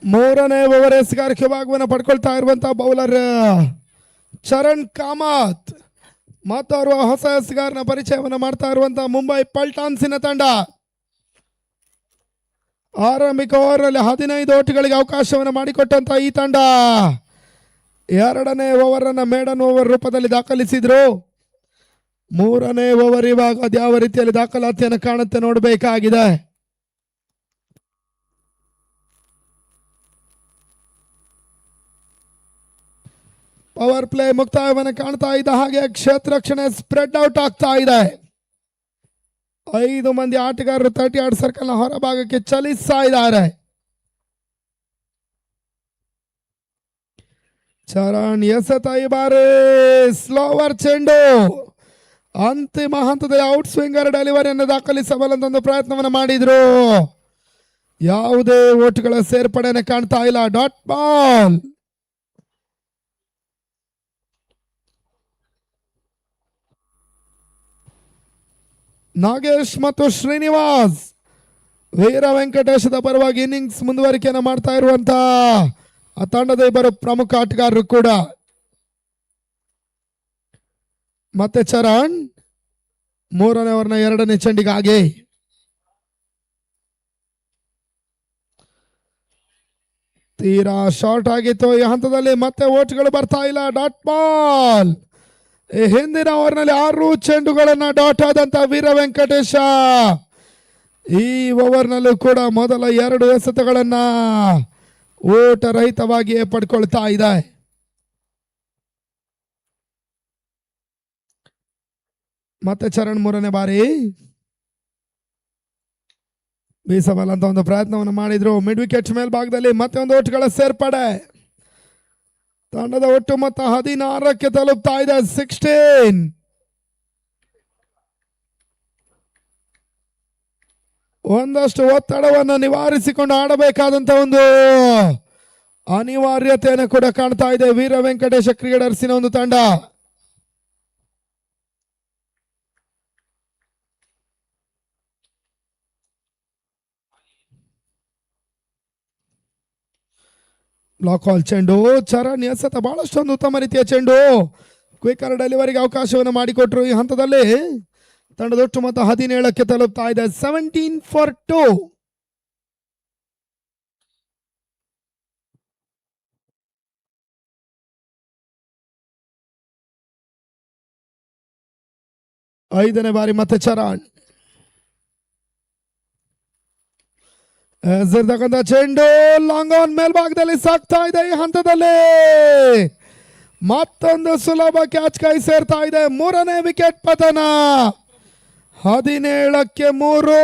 ಮೂರನೇ ಓವರ್ ಎಸ್ಗಾರಿಕೆ ಭಾಗವನ್ನು ಪಡ್ಕೊಳ್ತಾ ಇರುವಂತಹ ಬೌಲರ್ ಚರಣ್ ಕಾಮತ್ ಮತ್ತೋರ್ವ ಹೊಸ ಎಸ್ಗಾರನ ಪರಿಚಯವನ್ನು ಮಾಡ್ತಾ ಇರುವಂತಹ ಮುಂಬೈ ಪಲ್ಟಾನ್ಸಿನ ತಂಡ ಆರಂಭಿಕ ಓವರ್ನಲ್ಲಿ 15 ಓಟುಗಳಿಗೆ ಅವಕಾಶವನ್ನು ಮಾಡಿಕೊಟ್ಟಂತ ಈ ತಂಡ ಎರಡನೇ ಓವರ್ ಅನ್ನ ಮೇಡನ್ ಓವರ್ ರೂಪದಲ್ಲಿ ದಾಖಲಿಸಿದ್ರು. ಮೂರನೇ ಓವರ್ ಇವಾಗ ಅದ್ಯಾವ ರೀತಿಯಲ್ಲಿ ದಾಖಲಾತಿಯನ್ನು ಕಾಣುತ್ತೆ ನೋಡಬೇಕಾಗಿದೆ. ಪವರ್ ಪ್ಲೇ ಮುಕ್ತಾಯವನ್ನು ಕಾಣ್ತಾ ಇದ್ದ ಹಾಗೆ ಕ್ಷೇತ್ರ ರಕ್ಷಣೆ ಸ್ಪ್ರೆಡ್ ಔಟ್ ಆಗ್ತಾ ಇದೆ. 5 ಮಂದಿ ಆಟಗಾರರು 30 ಯಾರ್ಡ್ ಸರ್ಕಲ್ ನ ಹೊರಭಾಗಕ್ಕೆ ಚಲಿಸ್ತಾ ಇದ್ದಾರೆ. ಚರಣ್ ಎಸೆತ ಈ ಬಾರಿ ಸ್ಲೋವರ್ ಚೆಂಡು ಅಂತಿಮ ಹಂತದಲ್ಲಿ ಔಟ್ ಸ್ವಿಂಗರ್ ಡೆಲಿವರಿಯನ್ನು ದಾಖಲಿಸಬಲ್ಲಂತ ಒಂದು ಪ್ರಯತ್ನವನ್ನು ಮಾಡಿದ್ರು. ಯಾವುದೇ ಓಟುಗಳ ಸೇರ್ಪಡೆಯನ್ನು ಕಾಣ್ತಾ ಇಲ್ಲ. Dot ball. ನಾಗೇಶ್ ಮತ್ತು ಶ್ರೀನಿವಾಸ್ ವೀರ ವೆಂಕಟೇಶದ ಪರವಾಗಿ ಇನ್ನಿಂಗ್ಸ್ ಮುಂದುವರಿಕೆಯನ್ನು ಮಾಡ್ತಾ ಇರುವಂತ ಆ ತಂಡದ ಇಬ್ಬರು ಪ್ರಮುಖ ಆಟಗಾರರು ಕೂಡ. ಮತ್ತೆ ಚರಣ್ ಮೂರನೇ ಓವರ್ನ ಎರಡನೇ ಚೆಂಡಿಗಾಗಿ ತೀರಾ ಶಾರ್ಟ್ ಆಗಿತ್ತು. ಈ ಹಂತದಲ್ಲಿ ಮತ್ತೆ ಓಟ್ಗಳು ಬರ್ತಾ ಇಲ್ಲ. Dot ball. ಹಿಂದಿನ ಓವರ್ನಲ್ಲಿ 6 ಚೆಂಡುಗಳನ್ನ ಡಾಟ್ ಆದಂತ ವೀರ ವೆಂಕಟೇಶ ಈ ಓವರ್ನಲ್ಲೂ ಕೂಡ ಮೊದಲ 2 ಎಸೆತಗಳನ್ನ ಓಟ ರಹಿತವಾಗಿಯೇ ಪಡ್ಕೊಳ್ತಾ ಇದೆ. ಮತ್ತೆ ಚರಣ್ ಮೂರನೇ ಬಾರಿ ಬೀಸಬಲ್ಲ ಅಂತ ಒಂದು ಪ್ರಯತ್ನವನ್ನು ಮಾಡಿದ್ರು. ಮಿಡ್ ವಿಕೆಟ್ ಮೇಲ್ಭಾಗದಲ್ಲಿ ಮತ್ತೆ ಒಂದು ಓಟುಗಳ ಸೇರ್ಪಡೆ. ತಂಡದ ಒಟ್ಟು ಮೊತ್ತ 16ಕ್ಕೆ ತಲುಪ್ತಾ ಇದೆ. 16. ಒಂದಷ್ಟು ಒತ್ತಡವನ್ನು ನಿವಾರಿಸಿಕೊಂಡು ಆಡಬೇಕಾದಂತ ಒಂದು ಅನಿವಾರ್ಯತೆಯನ್ನು ಕೂಡ ಕಾಣ್ತಾ ಇದೆ ವೀರ ವೆಂಕಟೇಶ ಕ್ರಿಕೆಟರ್ಸಿನ ಒಂದು ತಂಡ. ಬ್ಲಾಕ್ ಹಾಲ್ ಚೆಂಡು. ಚರಣ್ ಎಸೆತ ಬಹಳಷ್ಟೊಂದು ಉತ್ತಮ ರೀತಿಯ ಚೆಂಡು. ಕ್ವಿಕರ್ ಡೆಲಿವರಿಗೆ ಅವಕಾಶವನ್ನು ಮಾಡಿಕೊಟ್ರು. ಈ ಹಂತದಲ್ಲಿ ತಂಡದ ಒಟ್ಟು ಮೊತ್ತ 17ಕ್ಕೆ ತಲುಪ್ತಾ ಇದೆ. 17 for 2. ಐದನೇ ಬಾರಿ ಮತ್ತೆ ಚರಣ್ ಎಸೆರ್ತಕ್ಕಂಥ ಚೆಂಡು ಲಾಂಗ್ ಆನ್ ಮೇಲ್ಭಾಗದಲ್ಲಿ ಸಾಕ್ತಾ ಇದೆ. ಈ ಹಂತದಲ್ಲಿ ಮತ್ತೊಂದು ಸುಲಭ ಕ್ಯಾಚ್ ಕೈ ಸೇರ್ತಾ ಇದೆ. ಮೂರನೇ ವಿಕೆಟ್ ಪತನ. 17ಕ್ಕೆ 3.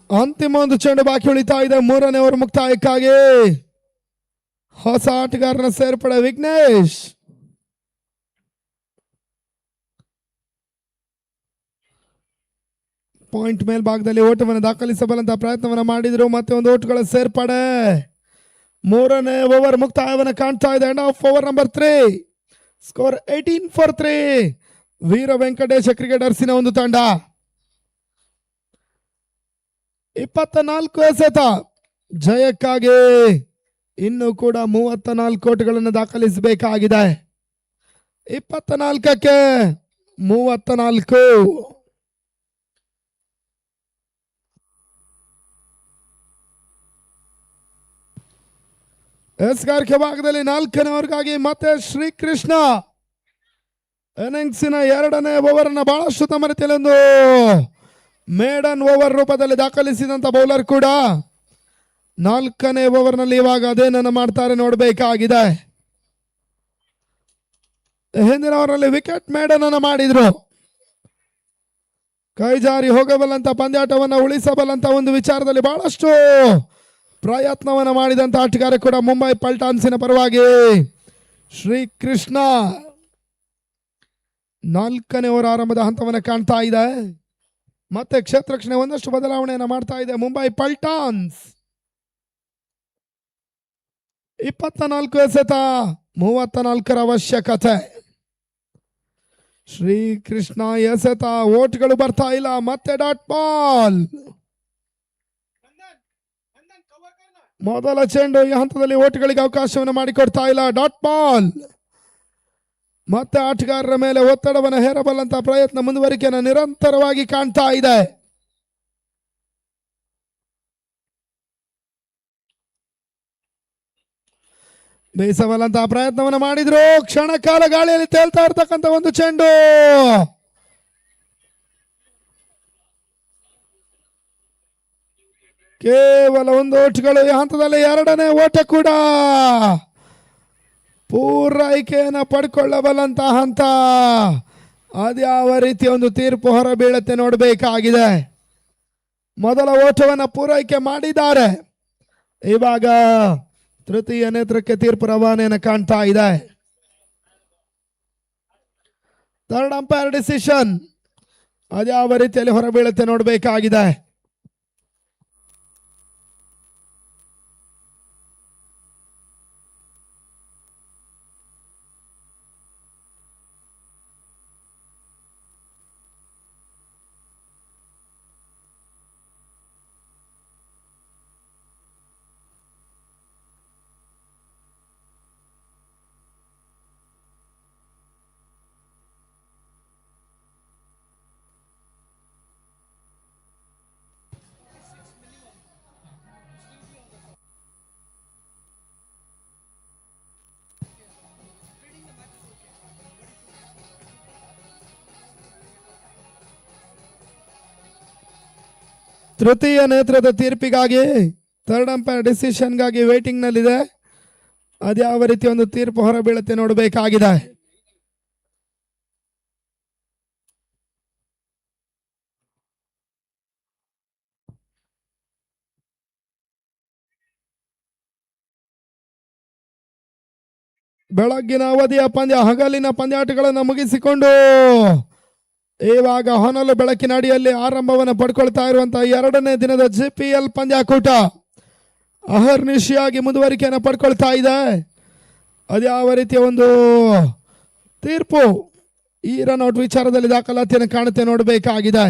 ಅಂತಿಮ ಒಂದು ಚೆಂಡು ಬಾಕಿ ಉಳಿತಾ ಇದೆ. ಮೂರನೇ ಓವರ್ ಮುಕ್ತಾಯಕ್ಕಾಗಿ ಹೊಸ ಆಟಗಾರನ ಸೇರ್ಪಡೆ ವಿಘ್ನೇಶ್. ಪಾಯಿಂಟ್ ಮೇಲ್ಭಾಗದಲ್ಲಿ ಓಟವನ್ನು ದಾಖಲಿಸಬಲ್ಲಂತ ಪ್ರಯತ್ನವನ್ನು ಮಾಡಿದ್ರು. ಮತ್ತೆ ಒಂದು ಓಟುಗಳ ಸೇರ್ಪಡೆ. ಮೂರನೇ ಓವರ್ ಮುಕ್ತಾಯವನ್ನು ಕಾಣ್ತಾ ಇದೆ. End of over number 3. Score 18 for 3. ವೀರ ವೆಂಕಟೇಶ ಕ್ರಿಕೆಟರ್ಸಿನ ಒಂದು ತಂಡ 24 ಎಸೆತ. ಜಯಕ್ಕಾಗಿ ಇನ್ನು ಕೂಡ 34 ಓಟುಗಳನ್ನು ದಾಖಲಿಸಬೇಕಾಗಿದೆ. 24ಕ್ಕೆ 34. ಎಸ್ಗಾರಿಕೆ ಭಾಗದಲ್ಲಿ 4ನೇ ಓವರ್ಗಾಗಿ ಮತ್ತೆ ಶ್ರೀಕೃಷ್ಣ ಇನ್ನಿಂಗ್ಸಿನ 2ನೇ ಓವರ್ ಅನ್ನ ಬಹಳಷ್ಟು ತಮ್ಮ ರೀತಿಯಲ್ಲಿ ಒಂದು ಮೇಡನ್ ಓವರ್ ರೂಪದಲ್ಲಿ ದಾಖಲಿಸಿದಂತ ಬೌಲರ್ ಕೂಡ 4ನೇ ಓವರ್ನಲ್ಲಿ ಇವಾಗ ಅದೇನನ್ನು ಮಾಡ್ತಾರೆ ನೋಡಬೇಕಾಗಿದೆ. ಹಿಂದಿನ ಓವರ್ನಲ್ಲಿ ವಿಕೆಟ್ ಮೇಡನ್ ಅನ್ನು ಮಾಡಿದ್ರು. ಕೈ ಜಾರಿ ಹೋಗಬಲ್ಲಂತ ಪಂದ್ಯಾಟವನ್ನು ಉಳಿಸಬಲ್ಲಂತ ಒಂದು ವಿಚಾರದಲ್ಲಿ ಬಹಳಷ್ಟು ಪ್ರಯತ್ನವನ್ನು ಮಾಡಿದಂತ ಆಟಗಾರ ಕೂಡ ಮುಂಬೈ ಪಲ್ಟಾನ್ಸಿನ ಪರವಾಗಿ ಶ್ರೀಕೃಷ್ಣ. 4ನೇ ಓವರ್ ಆರಂಭದ ಹಂತವನ್ನು ಕಾಣ್ತಾ ಇದೆ. ಮತ್ತೆ ಕ್ಷೇತ್ರ ರಕ್ಷಣೆ ಒಂದಷ್ಟು ಬದಲಾವಣೆಯನ್ನು ಮಾಡ್ತಾ ಇದೆ ಮುಂಬೈ ಪಲ್ಟಾನ್ಸ್. 24 ಎಸೆತ 34ರ ಅವಶ್ಯಕತೆ. ಶ್ರೀಕೃಷ್ಣ ಎಸೆತ, ಓಟ್ಗಳು ಬರ್ತಾ ಇಲ್ಲ. ಮತ್ತೆ ಡಾಟ್ ಬಾಲ್. ಮೊದಲ ಚೆಂಡು ಈ ಹಂತದಲ್ಲಿ ಓಟ್ಗಳಿಗೆ ಅವಕಾಶವನ್ನು ಮಾಡಿಕೊಡ್ತಾ ಇಲ್ಲ. Dot ball. ಮತ್ತೆ ಆಟಗಾರರ ಮೇಲೆ ಒತ್ತಡವನ್ನು ಹೇರಬಲ್ಲಂತ ಪ್ರಯತ್ನ ಮುಂದುವರಿಕೆಯನ್ನು ನಿರಂತರವಾಗಿ ಕಾಣ್ತಾ ಇದೆ. ಬೇಯಿಸಬಲ್ಲಂತಹ ಪ್ರಯತ್ನವನ್ನು ಮಾಡಿದ್ರು. ಕ್ಷಣ ಕಾಲ ಗಾಳಿಯಲ್ಲಿ ತೇಲ್ತಾ ಇರ್ತಕ್ಕಂಥ ಒಂದು ಚೆಂಡು. ಕೇವಲ 1 ಓಟ್ಗಳು ಈ ಹಂತದಲ್ಲಿ. 2ನೇ ಓಟ ಕೂಡ ಪೂರೈಕೆಯನ್ನು ಪಡ್ಕೊಳ್ಳಬಲ್ಲಂತಹ ಹಂತ. ಅದ್ಯಾವ ರೀತಿ ಒಂದು ತೀರ್ಪು ಹೊರಬೀಳತ್ತೆ ನೋಡಬೇಕಾಗಿದೆ. ಮೊದಲ ಓಟವನ್ನು ಪೂರೈಕೆ ಮಾಡಿದ್ದಾರೆ. ಇವಾಗ ತೃತೀಯ ನೇತ್ರಕ್ಕೆ ತೀರ್ಪು ರವಾನೆಯನ್ನು ಕಾಣ್ತಾ ಇದೆ. ಥರ್ಡ್ ಅಂಪೈರ್ ಡಿಸಿಷನ್ ಅದ್ಯಾವ ರೀತಿಯಲ್ಲಿ ಹೊರಬೀಳುತ್ತೆ ನೋಡಬೇಕಾಗಿದೆ. ತೃತೀಯ ನೇತ್ರದ ತೀರ್ಪಿಗಾಗಿ ಥರ್ಡ್ ಅಂಪೈರ್ ಡಿಸಿಷನ್ಗಾಗಿ ವೇಟಿಂಗ್ ನಲ್ಲಿದೆ. ಅದ್ಯಾವ ರೀತಿ ಒಂದು ತೀರ್ಪು ಹೊರಬೀಳುತ್ತೆ ನೋಡಬೇಕಾಗಿದೆ. ಬೆಳಗ್ಗಿನ ಅವಧಿಯ ಪಂದ್ಯ, ಹಗಲಿನ ಪಂದ್ಯಾಟಗಳನ್ನು ಮುಗಿಸಿಕೊಂಡು ಇವಾಗ ಹೊನಲು ಬೆಳಕಿನ ಅಡಿಯಲ್ಲಿ ಆರಂಭವನ್ನು ಪಡ್ಕೊಳ್ತಾ ಇರುವಂತಹ 2ನೇ ದಿನದ GPL ಪಂದ್ಯಾಕೂಟ ಅಹರ್ನಿಶಿಯಾಗಿ ಮುಂದುವರಿಕೆಯನ್ನು ಪಡ್ಕೊಳ್ತಾ ಇದೆ. ಅದ್ಯಾವ ರೀತಿಯ ಒಂದು ತೀರ್ಪು ಈ ರನ್ಔಟ್ ವಿಚಾರದಲ್ಲಿ ದಾಖಲಾತಿಯನ್ನು ಕಾಣುತ್ತೆ ನೋಡಬೇಕಾಗಿದೆ.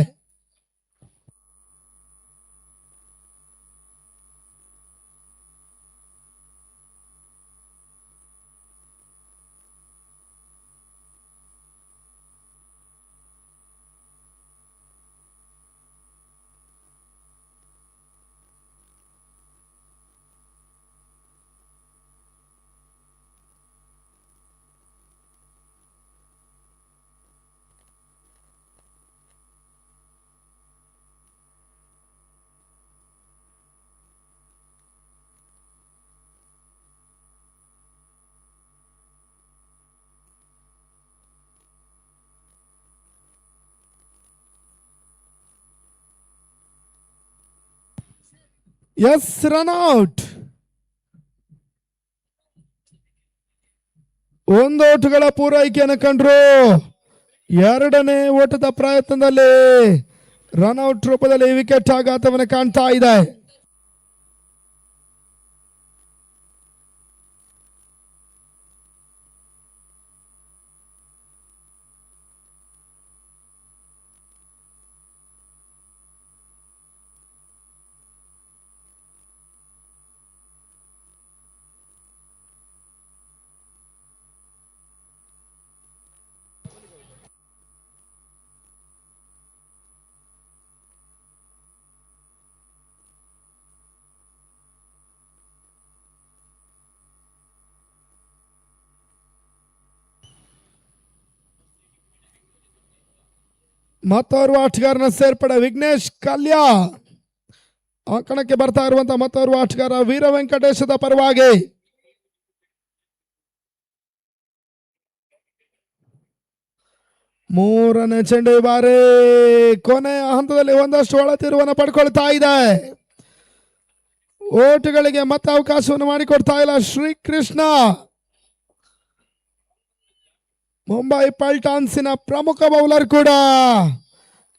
S, run out. 1 ಓಟುಗಳ ಪೂರೈಕೆಯನ್ನು ಕಂಡ್ರು. 2ನೇ ಓಟದ ಪ್ರಯತ್ನದಲ್ಲಿ ರನ್ಔಟ್ ರೂಪದಲ್ಲಿ ವಿಕೆಟ್ ಆಘಾತವನ್ನು ಕಾಣ್ತಾ ಇದೆ. ಮತ್ತೋರ್ವ ಆಟಗಾರನ ಸೇರ್ಪಡೆ ವಿಘ್ನೇಶ್ ಕಲ್ಯಾ ಅಂಕಣಕ್ಕೆ ಬರ್ತಾ ಇರುವಂತಹ ಮತ್ತೋರ್ವ ಆಟಗಾರ ವೀರ ವೆಂಕಟೇಶದ ಪರವಾಗಿ. ಮೂರನೇ ಚೆಂಡು ಈ ಬಾರಿ ಕೊನೆಯ ಹಂತದಲ್ಲಿ ಒಂದಷ್ಟು ಒಳತಿರುವನ್ನು ಪಡ್ಕೊಳ್ತಾ ಇದೆ. ಓಟುಗಳಿಗೆ ಮತ್ತೆ ಅವಕಾಶವನ್ನು ಮಾಡಿಕೊಡ್ತಾ ಇಲ್ಲ ಶ್ರೀಕೃಷ್ಣ. ಮುಂಬೈ ಪಲ್ಟಾನ್ಸಿನ ಪ್ರಮುಖ ಬೌಲರ್ ಕೂಡ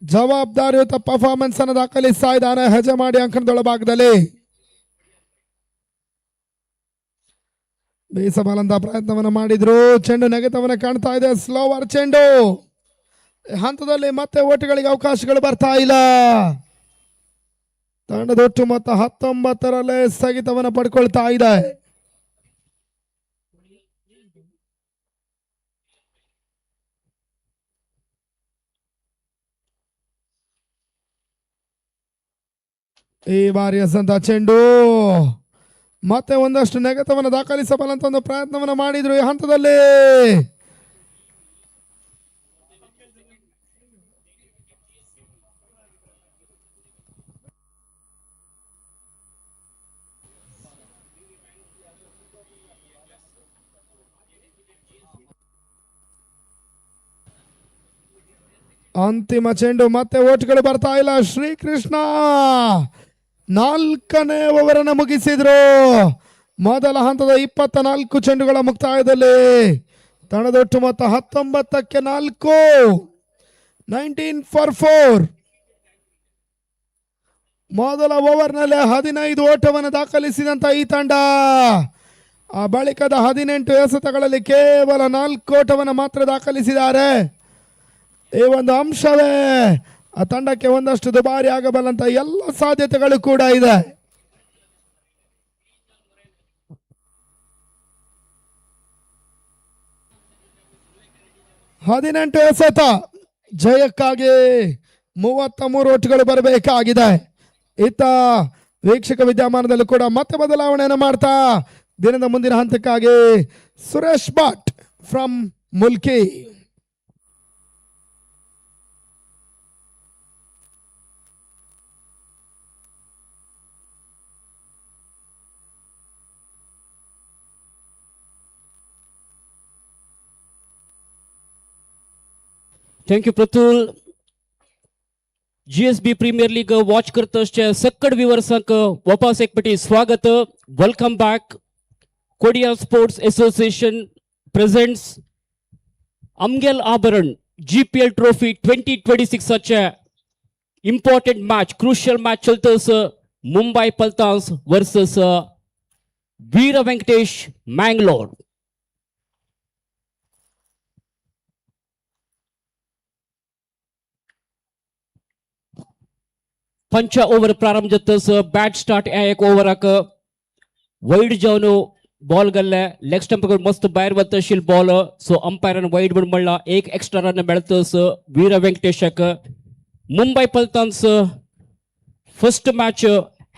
ಜವಾಬ್ದಾರಿಯುತ ಪರ್ಫಾರ್ಮೆನ್ಸ್ ಅನ್ನು ದಾಖಲಿಸ್ತಾ ಇದ್ದಾನೆ ಹೆಜೆ ಮಾಡಿ ಅಂಕಣದೊಳ ಭಾಗದಲ್ಲಿ. ಬೀಸಬಾಲಂತ ಪ್ರಯತ್ನವನ್ನು ಮಾಡಿದ್ರು, ಚೆಂಡು ನೆಗೆತವನ್ನು ಕಾಣ್ತಾ ಇದೆ. ಸ್ಲೋವರ್ ಚೆಂಡು ಹಂತದಲ್ಲಿ ಮತ್ತೆ ಓಟುಗಳಿಗೆ ಅವಕಾಶಗಳು ಬರ್ತಾ ಇಲ್ಲ. ತಂಡದೊಟ್ಟು ಮೊತ್ತ 19ರಲ್ಲೇ ಸ್ಥಗಿತವನ್ನು ಪಡ್ಕೊಳ್ತಾ ಇದೆ. ಈ ಬಾರಿಯ ಸಂತ ಚೆಂಡು ಮತ್ತೆ ಒಂದಷ್ಟು ನೆಗೆತವನ್ನು ದಾಖಲಿಸಬಲ್ಲಂತ ಒಂದು ಪ್ರಯತ್ನವನ್ನು ಮಾಡಿದ್ರು ಈ ಹಂತದಲ್ಲಿ. ಅಂತಿಮ ಚೆಂಡು ಮತ್ತೆ ಓಟ್ಗಳು ಬರ್ತಾ ಇಲ್ಲ. ಶ್ರೀಕೃಷ್ಣ 4ನೇ ಓವರನ್ನು ಮುಗಿಸಿದ್ರು. ಮೊದಲ ಹಂತದ 24 ಚೆಂಡುಗಳ ಮುಕ್ತಾಯದಲ್ಲಿ ತಂಡದೊಟ್ಟು ಮೊತ್ತ 19ಕ್ಕೆ 4, 19 for 4. ಮೊದಲ ಓವರ್ನಲ್ಲಿ 15 ಓಟವನ್ನು ದಾಖಲಿಸಿದಂತ ಈ ತಂಡ ಆ ಬಳಿಕದ 18 ಎಸೆತಗಳಲ್ಲಿ ಕೇವಲ 4 ಓಟವನ್ನು ಮಾತ್ರ ದಾಖಲಿಸಿದ್ದಾರೆ. ಈ ಒಂದು ಅಂಶವೇ ಆ ತಂಡಕ್ಕೆ ಒಂದಷ್ಟು ದುಬಾರಿ ಆಗಬಲ್ಲಂತ ಎಲ್ಲ ಸಾಧ್ಯತೆಗಳು ಕೂಡ ಇದೆ. ಹದಿನೆಂಟು ಎಸೆತ ಜಯಕ್ಕಾಗಿ 33 ಓಟುಗಳು ಬರಬೇಕಾಗಿದೆ. ಇತ್ತ ವೀಕ್ಷಕ ವಿದ್ಯಮಾನದಲ್ಲೂ ಕೂಡ ಮತ್ತೆ ಬದಲಾವಣೆಯನ್ನು ಮಾಡ್ತಾ ದಿನದ ಮುಂದಿನ ಹಂತಕ್ಕಾಗಿ Suresh Bhat from Mulki.
Thank you Pratul. GSB premiere league watch करत असच्या सक्कड व्ह्यूअर्सांक वापस एक पटी स्वागत. Welcome back. Kodiya sports association presents Amgele Abharan GPL trophy 2026 च्या इंपॉर्टंट मैच, क्रुशियल मैच चलतस मुंबई पल्टान्स वर्सेस वीर वेंकटेश मैंगलोर. पंच ओवर प्रारंभ जातस. बॅट स्टार्ट एक ओवराक वैड जावन बॉल गेल्ले. लेग स्टंप मस्त भायर वतशील बॉल. सो अंपायरान वैड म्हणून म्हणला. एक एक्स्ट्रा रन मेळतस वीर वेंकटेशाक. मुंबई पल्टान्स फर्स्ट मैच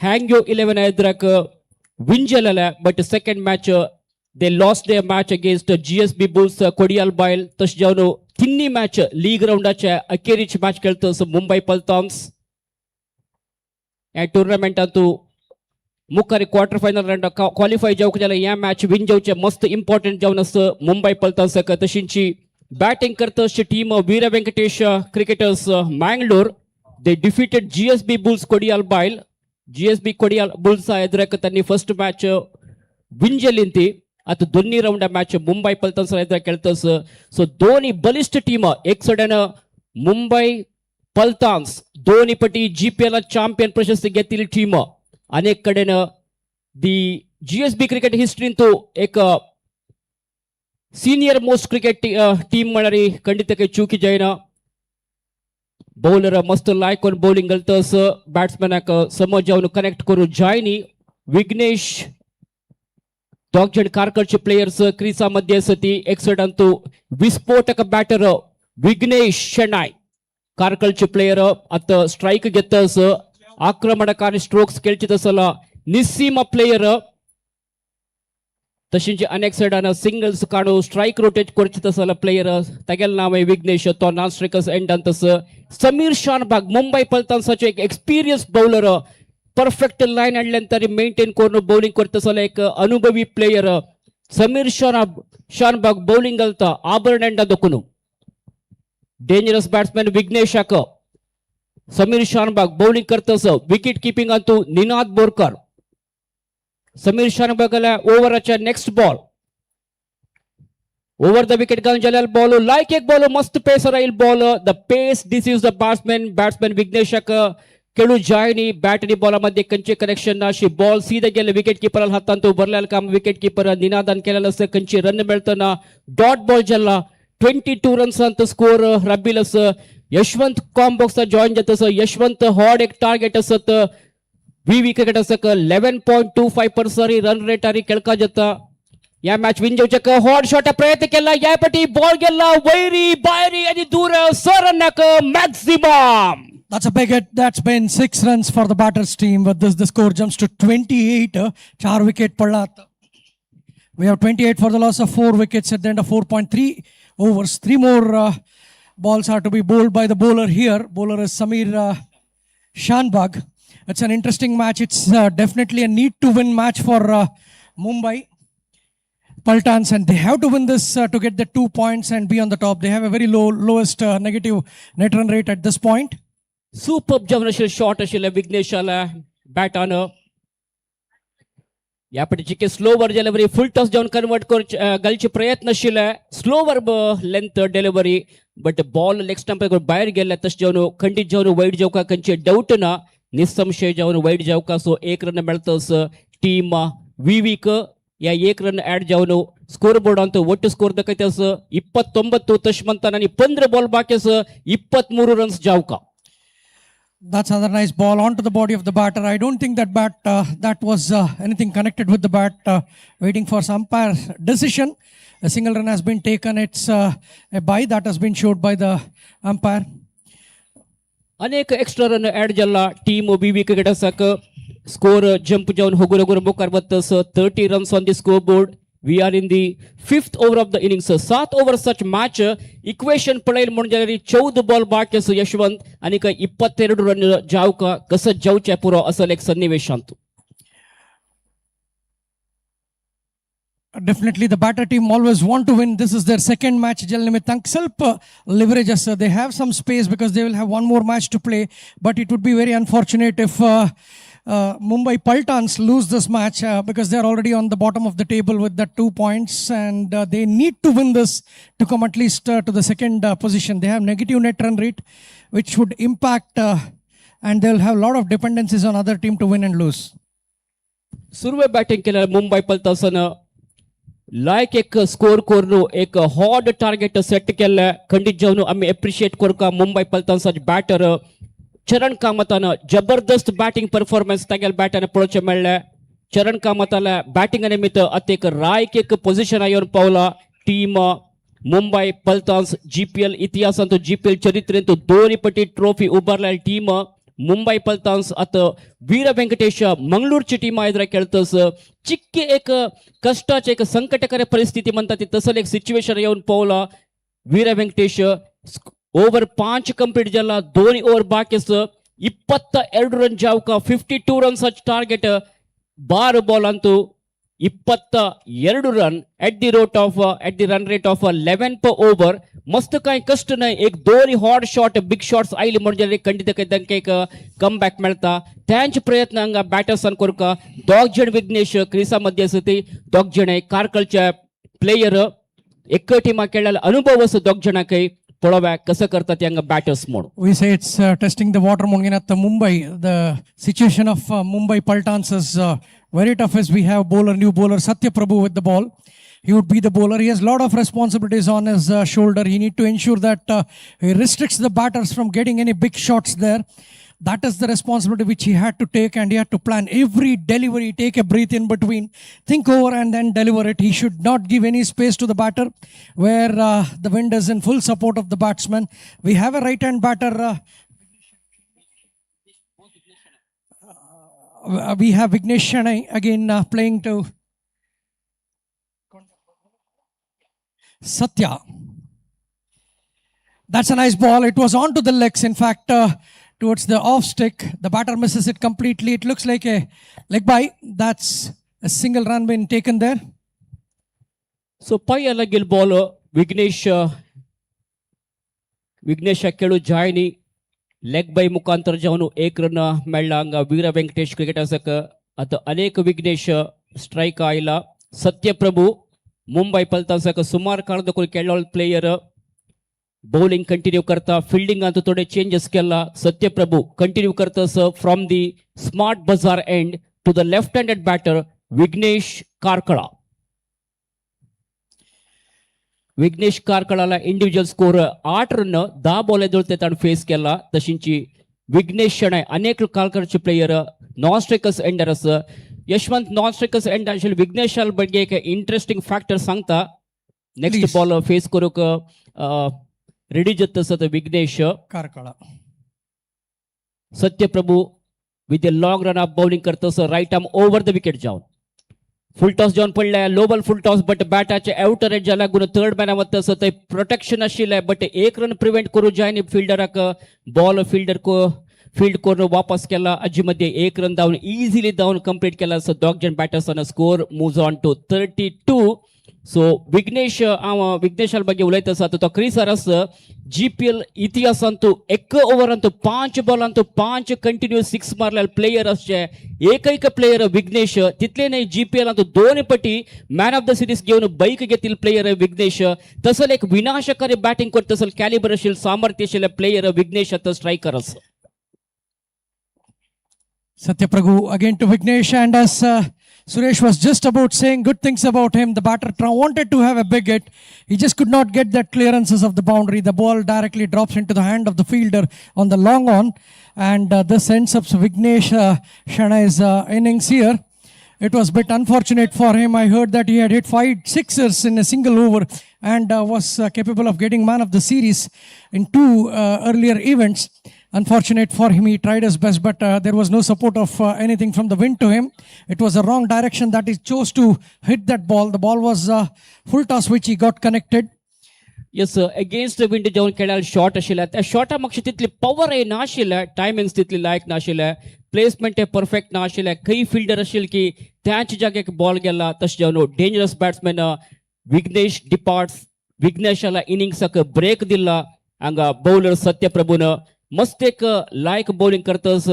हँग्यो 11 एद्राक विन जालेले. But second match they lost their match against GSB bulls Kodial Bail. तशें जावन तिन्नी मैच लीग राउंडाचे अखेरीची मैच खेळतस मुंबई पल्टान्स. या टुर्नामेंटांतू मुखारी क्वार्टर फायनल राउंड क्वालिफाय जावंक जाल्यार ह्या मैच विन जावचे मस्त इंपॉर्टंट जावन आसा मुंबई पल्टान्साक. तशींची बैटिंग करता अशी team Veer Venkatesh cricketers Mangalore. They defeated GSB bulls Kodial Bail. GSB Kodiyal bulls एद्राक तांणी फर्स्ट मैच विन जाली ती. आता दोन्ही राउंड मैच मुंबई पल्टान्स एद्राक खेळतस. सो दोन्ही बलिष्ठ टीम. एक सडन मुंबई पल्टान्स दोन्ही पटी GPL चॅम्पियन प्रशस्ती घेतलेली टीम. अनेक कडेन दी GSB क्रिकेट हिस्ट्रीन तो एक सीनियर मोस्ट क्रिकेट टीम म्हळ्यार खंडित काही चूक जायना. बॉलर मस्त लायक करून बॉलिंग घालतस. बॅट्समॅनाक समज जावन कनेक्ट करून जायनी. विघ्नेश दोग जण कारकरचे प्लेयर्स क्रिसा मध्ये असती. एक सडान तो विस्फोटक बॅटर विघ्नेश शेणाय कारकलचे प्लेयर आता स्ट्राइक घेतस. आक्रमणकारी स्ट्रोक्स खेळचित असला निस्सीम प्लेयर. तशींचे अनेक साइडान सिंगल्स काढू स्ट्राइक रोटेट करचित असला प्लेयर. तागेल नाव आहे विघ्नेश. तो नॉन स्ट्राइकर्स एंडांतस समीर शानभाग मुंबई पल्टान्साचे एक एक्सपिरियन्स बॉलर. परफेक्ट लाइन हाडल्यानंतर मेंटेन करून बॉलिंग करत असला एक अनुभवी प्लेयर समीर शानभाग बॉलिंग घालता. आभरण एंडा दोकुन dangerous batsman Vighnesh Shakar, Sameer Shanbhag bowling करतस, विकेट किपिंग अंतू निनाद बोरकर. समीर शानबागला ओव्हरच्या next ball over the wicket घालून जाल्यार बॉल लायक एक बॉल मस्त पेस राहील ball the pace this is the batsman Vighnesh Shakar खेळू जायनी बॅट आणि बॉलामध्ये कंचे कनेक्शन नाशी बॉल सीधा गेले विकेट किपर हातांत उभरलेलं काम विकेट किपर निनादन केलेलं असं कंची रन मिळताना डॉट बॉल जाल्ला 22 रन्स ಅಂತ स्कोर राबिल असं यशवंत कॉम्बॉक्स जॉईन जात असं यशवंत हॉड एक टार्गेट असत व्ही क्रिकेट असक 11.25 पर सरी रन रेट आरी केळका जाता या मॅच विन जावचक हॉड शॉट प्रयत्न केला या पटी बॉल गेला वैरी बायरी आणि दूर सरनक maximum.
That's a big hit. That's been 6 runs for the batters team. With this, the score jumps to 28. 4 wicket padla. We have 28 for the loss of 4 wickets at the end of 4.3 overs. 3 more balls are to be bowled by the bowler here. Bowler is Samir Shanbhogue. It's an interesting match. It's definitely a need to win match for Mumbai Paltans, and they have to win this to get the 2 points and be on the top. They have a very lowest negative net run rate at this point.
Super जावन असेल shot असेल विघ्नेशाला bat on या पटीचे slower delivery full toss जाऊन convert कर गलचे प्रयत्न आशिल्ले slower length delivery but ball leg stump भायर गेले तशें जावन खंडीत जावन वाईट जावका खंयचे डाऊट ना निसंशय जावन वाईट जावका सो 1 रन मेळतस टीम विवीक या 1 रन ऍड जावन स्कोर बोर्ड अंतू ಒಟ್ಟು ಸ್ಕೋರ್ ದಕ್ಕೈತಸ್ 29 ತಶ್ಮಂತನ 15 ಬಾಲ್ ಬಾಕಿಸ್ 23 ರನ್ಸ್ ಜಾವಕ.
That's another nice ball onto the body of the batter. I don't think that was anything connected with the bat. Waiting for some umpire decision. A single run has been taken. It's a bye that has been showed by the umpire.
अनेक extra run add जाला team बीबी cricket असक score jump जाऊन होगुर मुखार वतस 30 runs on the score board. We are in the 5th over of the innings. 7 over such match equation पळेल म्हणून जाल्यार 14 ball बाकी यशवंत आणि 22 run जावका कसं जावचे पुरो असं एक सन्निवेश Antu.
Definitely the batter team always want to win. This is their second match. Jalnimitang self leverages. They have some space because they will have one more match to play. But it would be very unfortunate if Mumbai Paltans lose this match because they are already on the bottom of the table with the 2 points, and they need to win this to come at least to the second position. They have negative net run rate, which would impact, and they will have a lot of dependencies on other team to win and lose.
सुरुवे batting केल्यार मुंबई पलतासन लायक एक score करून एक हॉड target set केले खंडीत जावन आम्ही appreciate करका Mumbai पलतासाचे batter चरण कामतान जबरदस्त बॅटिंग परफॉर्मन्स तागेल बॅटान पळोवचें मेळ्ळें. चरण कामताला बॅटिंग निमित्त अतेक रायक एक पोझिशन येवन पावला टीम मुंबई पलतान्स जीपीएल इतिहासांत जीपीएल चरित्रेंत दोनी पटी ट्रॉफी उबारलेली टीम मुंबई पलतान्स आता वीर वेंकटेश मंगळूरची टीम एದುರ खेळतस चिक्के एक कष्टाचे एक संकटकारी परिस्थिती म्हणतात ती तसं एक सिच्युएशन येऊन पावला वीर वेंकटेश ओव्हर 5 कंप्लीट जाला 2 ओव्हर बाकीस 22 रन जावका 52 रन्स टार्गेट 12 बॉल अंतू 22 run at the run rate of 11 per over मस्त काही कष्ट नाही एक 2 हॉट शॉट बिग शॉट्स आयले म्हणजे खंडित एक कम बॅक मेळता त्यांचे प्रयत्न हांगा बॅटर्सान करका दोग जण विघ्नेश क्रिसा मध्ये असती दोग जण कारकलचे प्लेयर एक टीमा खेळलेला अनुभव असो दोग जणांकय पळोव्या कसं करतात यांगा बॅटर्स म्हणून.
We say it's testing the water म्हणून at the Mumbai. The situation of Mumbai Paltans is very tough as we have new bowler Satya Prabhu with the ball. He would be the bowler. He has a lot of responsibilities on his shoulder. He need to ensure that he restricts the batters from getting any big shots there. That is the responsibility which he had to take, and he had to plan every delivery, take a breath in between, think over and then deliver it. He should not give any space to the batter where the wind is in full support of the batsman. We have a right-hand batter. We have Vignesh Shanai again playing to Satya. That's a nice ball. It was on to the legs. In fact, towards the off stick, the batter misses it completely. It looks like a leg bye. That's a single run been taken there.
So pay alagil ball Vighnesh खेळू जायनी leg bye मुखांतर जावन एक run मेळ्ळा हांगा वीर वेंकटेश क्रिकेटर्सक आता अनेक Vighnesh strike आयला सत्यप्रभू मुंबई पलतासक सुमार काळात खेळ्ळो प्लेयर बॉलिंग कंटिन्यू करता फिल्डिंग अंतू थोडे चेंजेस केला सत्यप्रभू कंटिन्यू करतास फ्रॉम दी स्मार्ट बाजार end to the left handed batter Vighnesh Karkala विघ्नेश कारकळाला इंडिव्हिज्युअल स्कोर 8 रन 10 बॉल एदुळते ताण फेस केला तशींची विघ्नेश शणै अनेक कालकरचे प्लेयर नॉन स्ट्राइकर्स एंडर आस यशवंत नॉन स्ट्राइकर्स एंड आशिल्ले विघ्नेशाल बद्दल एक इंटरेस्टिंग फॅक्टर सांगता नेक्स्ट बॉल फेस करूक रेडी जाता आसत Vighnesh
Karkala.
Satyaprabhu with a long run off bowling करता right arm over the wicket जावन फुल टॉस जावन पडले low ball full toss but बॅटाचे आउटर एज जाला गुण थर्ड मॅन वता थंय प्रोटेक्शन आशिल्लें बट एक रन प्रिव्हेंट करू जायनी फिल्डराक बॉल फील्ड करून वापस केला अजी मध्ये एक रन धांवन इझिली धांवन कंप्लीट केला सो दोग जण बॅटर्सान स्कोर मूव्स ऑन टू 32 सो विघ्नेशाल ಬಗ್ಗೆ उलयता आसा तो क्रीसार आसा GPL इतिहासांतू एक ओव्हरांतू 5 बॉलांतू 5 कंटिन्यू 6 मारलेले प्लेयर असचे एकैक प्लेयर विघ्नेश तितले नाही GPL अंतू 2 पटी मॅन ऑफ द सिरीज घेऊन बैक घेतील प्लेयर विघ्नेश तसल एक विनाशकारी बॅटिंग करत असेल कॅलिबर असेल सामर्थ्य असलेले प्लेयर विघ्नेश आता स्ट्रायकर आसा
Satyaprabhu again to Vignesh, and as Suresh was just about saying good things about him, the batter wanted to have a big hit. He just could not get that clearances of the boundary. The ball directly drops into the hand of the fielder on the long on, and this ends up Vignesh Shanai's innings here. It was a bit unfortunate for him. I heard that he had hit 5 sixers in a single over and was capable of getting man of the series in 2 earlier events. Unfortunate for him, he tried his best, but there was no support of anything from the wind to him. It was a wrong direction that he chose to hit that ball. The ball was full toss which he got connected.
Yes against the wind जाऊन खेळायला shot आशिल्ले त्या शॉटा म्हाका तितली power नाशिल्ले timings तितली लायक नाशिल्ले placement perfect नाशिल्ले खंय फिल्डर आशिल्ले की त्याच जाग्याक बॉल गेला तशें जावन डेंजरस बॅट्समॅन विघ्नेश डिपार्ट्स विघ्नेशाला इनिंग्साक ब्रेक दिला हांगा बॉलर सत्यप्रभून मस्त एक लायक बॉलिंग करतस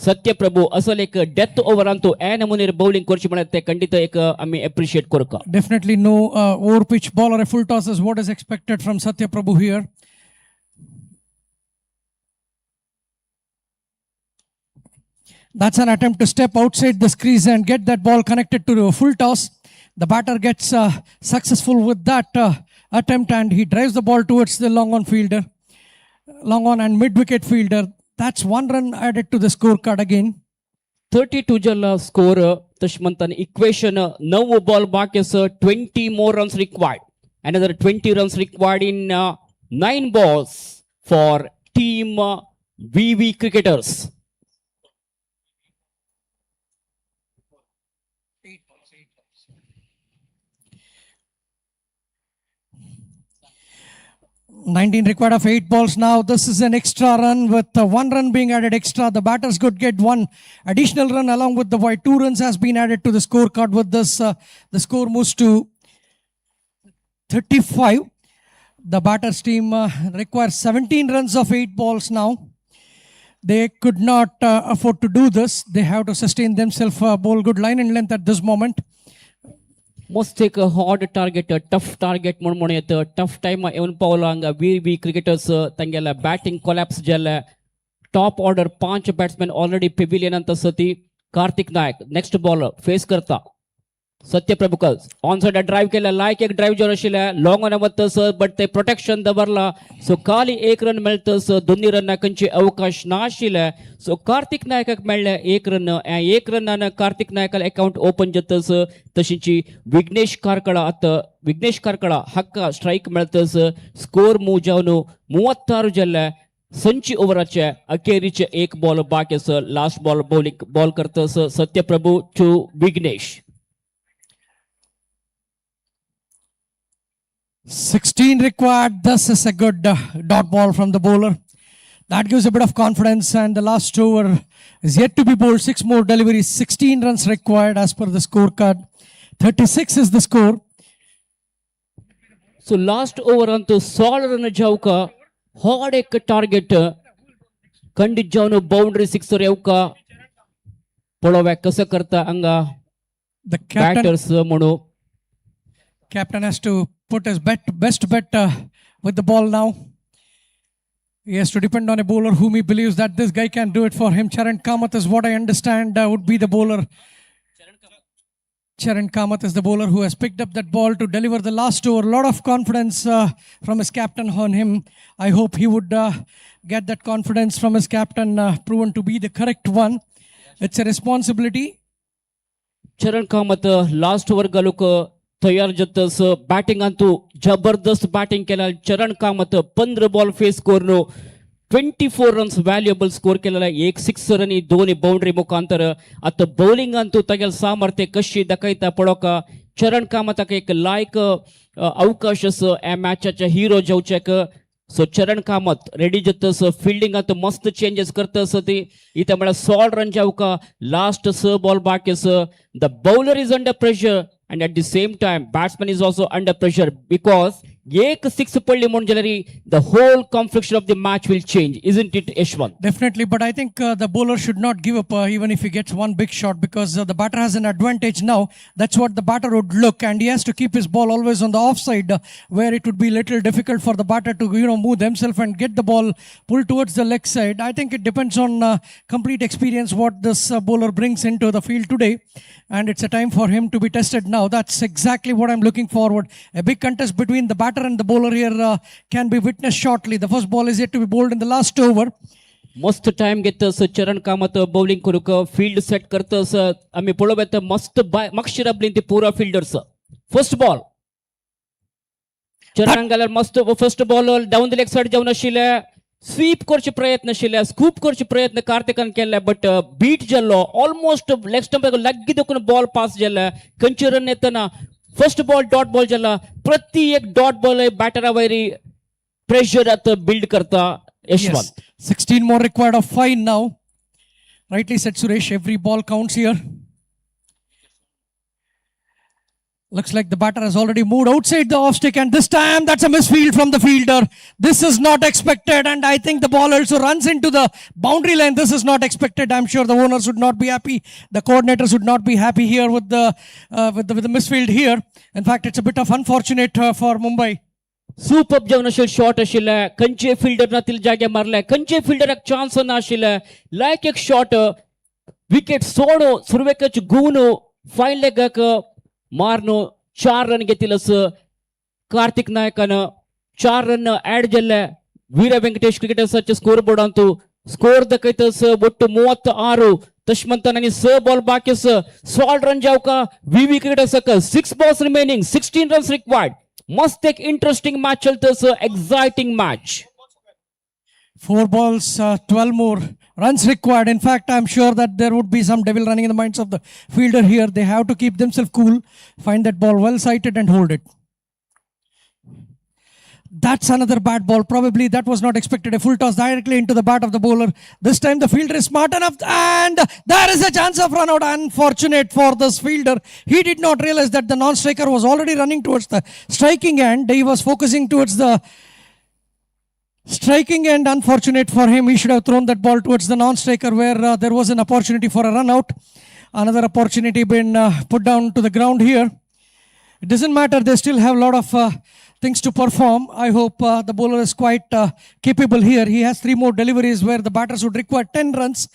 सत्यप्रभू असल एक डेथ ओव्हरांतू ए नमुनेर बॉलिंग करची म्हळ्यार ते खंडित एक आमी एप्रिशिएट करूक
Definitely no over pitch ball or a full toss is what is expected from Satyaprabhu here. That's an attempt to step outside the crease and get that ball connected to a full toss. The batter gets successful with that attempt, and he drives the ball towards the long on fielder. Long on and mid wicket fielder. That's 1 run added to the scorecard again.
32 जल्ला score तशें म्हणटानी equation 9 ball बाकी आसा 20 more runs required. Another 20 runs required in 9 balls for team VV cricketers.
19 required of 8 balls now. This is an extra run with 1 run being added extra. The batters could get 1 additional run along with the wide. 2 runs has been added to the scorecard. With this, the score moves to 35. The batters team requires 17 runs of 8 balls now. They could not afford to do this. They have to sustain themselves, bowl good line and length at this moment.
मस्त एक hot target tough target म्हणून येतं tough time येवन Paulo हांगा we cricketers तांगेल्या batting collapse जाल्ले top order 5 batsman already पेविलियनांत आसा ती कार्तिक नायक नेक्स्ट बॉलर फेस करता सत्यप्रभुकल ऑन साइड ड्राइव केला लायक एक ड्राइव जावन आशिल्ले लॉंग ऑन वतस बट ते प्रोटेक्शन दवरला सो खाली 1 रन मेळतस 2 रन खंयचे अवकाश नाशिल्ले सो कार्तिक नायकाक मेळ्ळे 1 रन 1 रनान कार्तिक नायकाल अकाउंट ओपन जातस तशींची विघ्नेश कारकळा हक्का स्ट्राईक मेळतस स्कोर मूव जावन 36 जाल्ले संची ओव्हराचे अखेरीचे 1 बॉल बाकी आसा लास्ट बॉल करतस सत्यप्रभू to Vighnesh
16 required. This is a good dot ball from the bowler. That gives a bit of confidence, and the last over is yet to be bowled. 6 more deliveries, 16 runs required as per the scorecard. 36 is the score.
So last over on to 16 run jauka hot एक target खंडित जाऊन boundary sixer येऊ का पळोव्याक कसं करता हांगा
The captain,
batters म्हणून
captain has to put his best bet with the ball now. He has to depend on a bowler whom he believes that this guy can do it for him. Charan Kamath is what I understand would be the bowler. Charan Kamath is the bowler who has picked up that ball to deliver the last over. A lot of confidence from his captain on him. I hope he would get that confidence from his captain proven to be the correct one. It's a responsibility.
चरण Kamat last over घालूक तयार जतस batting Antu जबरदस्त batting केला चरण Kamat 15 ball face करून 24 runs valuable score केलेला एक sixer आणि 2 बाउंड्री मुखांतर आता बೌಲಿಂಗ್ ಅಂತೂ ತಗಲ್ ಸಾಮರ್ಥ್ಯ कशी दाखयता पळोवक चरण कामताक एक लायक अवकाश या मॅचाच्या हिरो जावचेक सो चरण कामत रेडी जतस फिल्डिंग आता मस्त चेंजेस करतस ती इथे मला 16 रन जावक लास्ट 6 बॉल बाकीस the bowler is under pressure and at the same time batsman is also under pressure because एक सिक्स पडली म्हणून जाल्यार the whole confliction of the match will change, isn't it, Yashwant?
Definitely, but I think the bowler should not give up even if he gets one big shot because the batter has an advantage now. That's what the batter would look, and he has to keep his ball always on the offside where it would be little difficult for the batter to move themselves and get the ball pulled towards the leg side. I think it depends on complete experience what this bowler brings into the field today, and it's a time for him to be tested now. That's exactly what I'm looking forward. A big contest between the batter and the bowler here can be witnessed shortly. The first ball is yet to be bowled in the last over.
मस्त time घेतस चरण Kamat bowling करूक field set करतस आम्ही पळोवप मस्त मक्षर आपली पुरा fielders first ball चरण गेल्यार मस्त first ball down the leg side जावन आशिल्ले स्वीप करचे प्रयत्न आशिल्ले स्कूप करचे प्रयत्न कार्तिकान केले बट बीट जाल्लो ऑलमोस्ट लेग स्टंप लग्गी दुखून बॉल पास जाल्ले खंयचे रन येतना फर्स्ट बॉल डॉट बॉल जाला प्रति एक डॉट बॉल बॅटरा वयरी प्रेशर आता बिल्ड करता Yashwant.
Yes. 16 more required of 5 now. Rightly said Suresh, every ball counts here. Looks like the batter has already moved outside the off stick, and this time that's a misfield from the fielder. This is not expected, and I think the ball also runs into the boundary line. This is not expected. I'm sure the owners would not be happy. The coordinators would not be happy here with the misfield here. In fact, it's a bit of unfortunate for Mumbai.
Super जावन अशें shot आशिल्ले खंयचे fielder ना तिल जागे मारले खंयचे फिल्डराक chance ना आशिल्ले लायक एक शॉट विकेट सोडो सुरवेकच गुवन फायन लेगाक मारनो 4 रन घेतिलस कार्तिक नायकान 4 रन ऍड जाल्ले वीर वेंकटेश क्रिकेटर्साचे स्कोर बोर्डांतू स्कोर दाखयतस ಒಟ್ಟು 36 तशमंतन 6 बॉल बाकीस 16 रन जावका वीवी क्रिकेटर्साक 6 balls remaining 16 runs required. मस्त एक इंटरेस्टिंग मैच चलते exciting match
4 balls 12 more runs required. In fact, I'm sure that there would be some devil running in the minds of the fielder here. They have to keep themselves cool, find that ball well sighted and hold it. That's another bad ball. Probably that was not expected. A full toss directly into the bat of the bowler. This time the fielder is smart enough, and there is a chance of run out. Unfortunate for this fielder. He did not realize that the non-striker was already running towards the striking end. He was focusing towards the striking end. Unfortunate for him. He should have thrown that ball towards the non-striker where there was an opportunity for a run out. Another opportunity been put down to the ground here. It doesn't matter. They still have a lot of things to perform. I hope the bowler is quite capable here. He has 3 more deliveries where the batters would require 10 runs.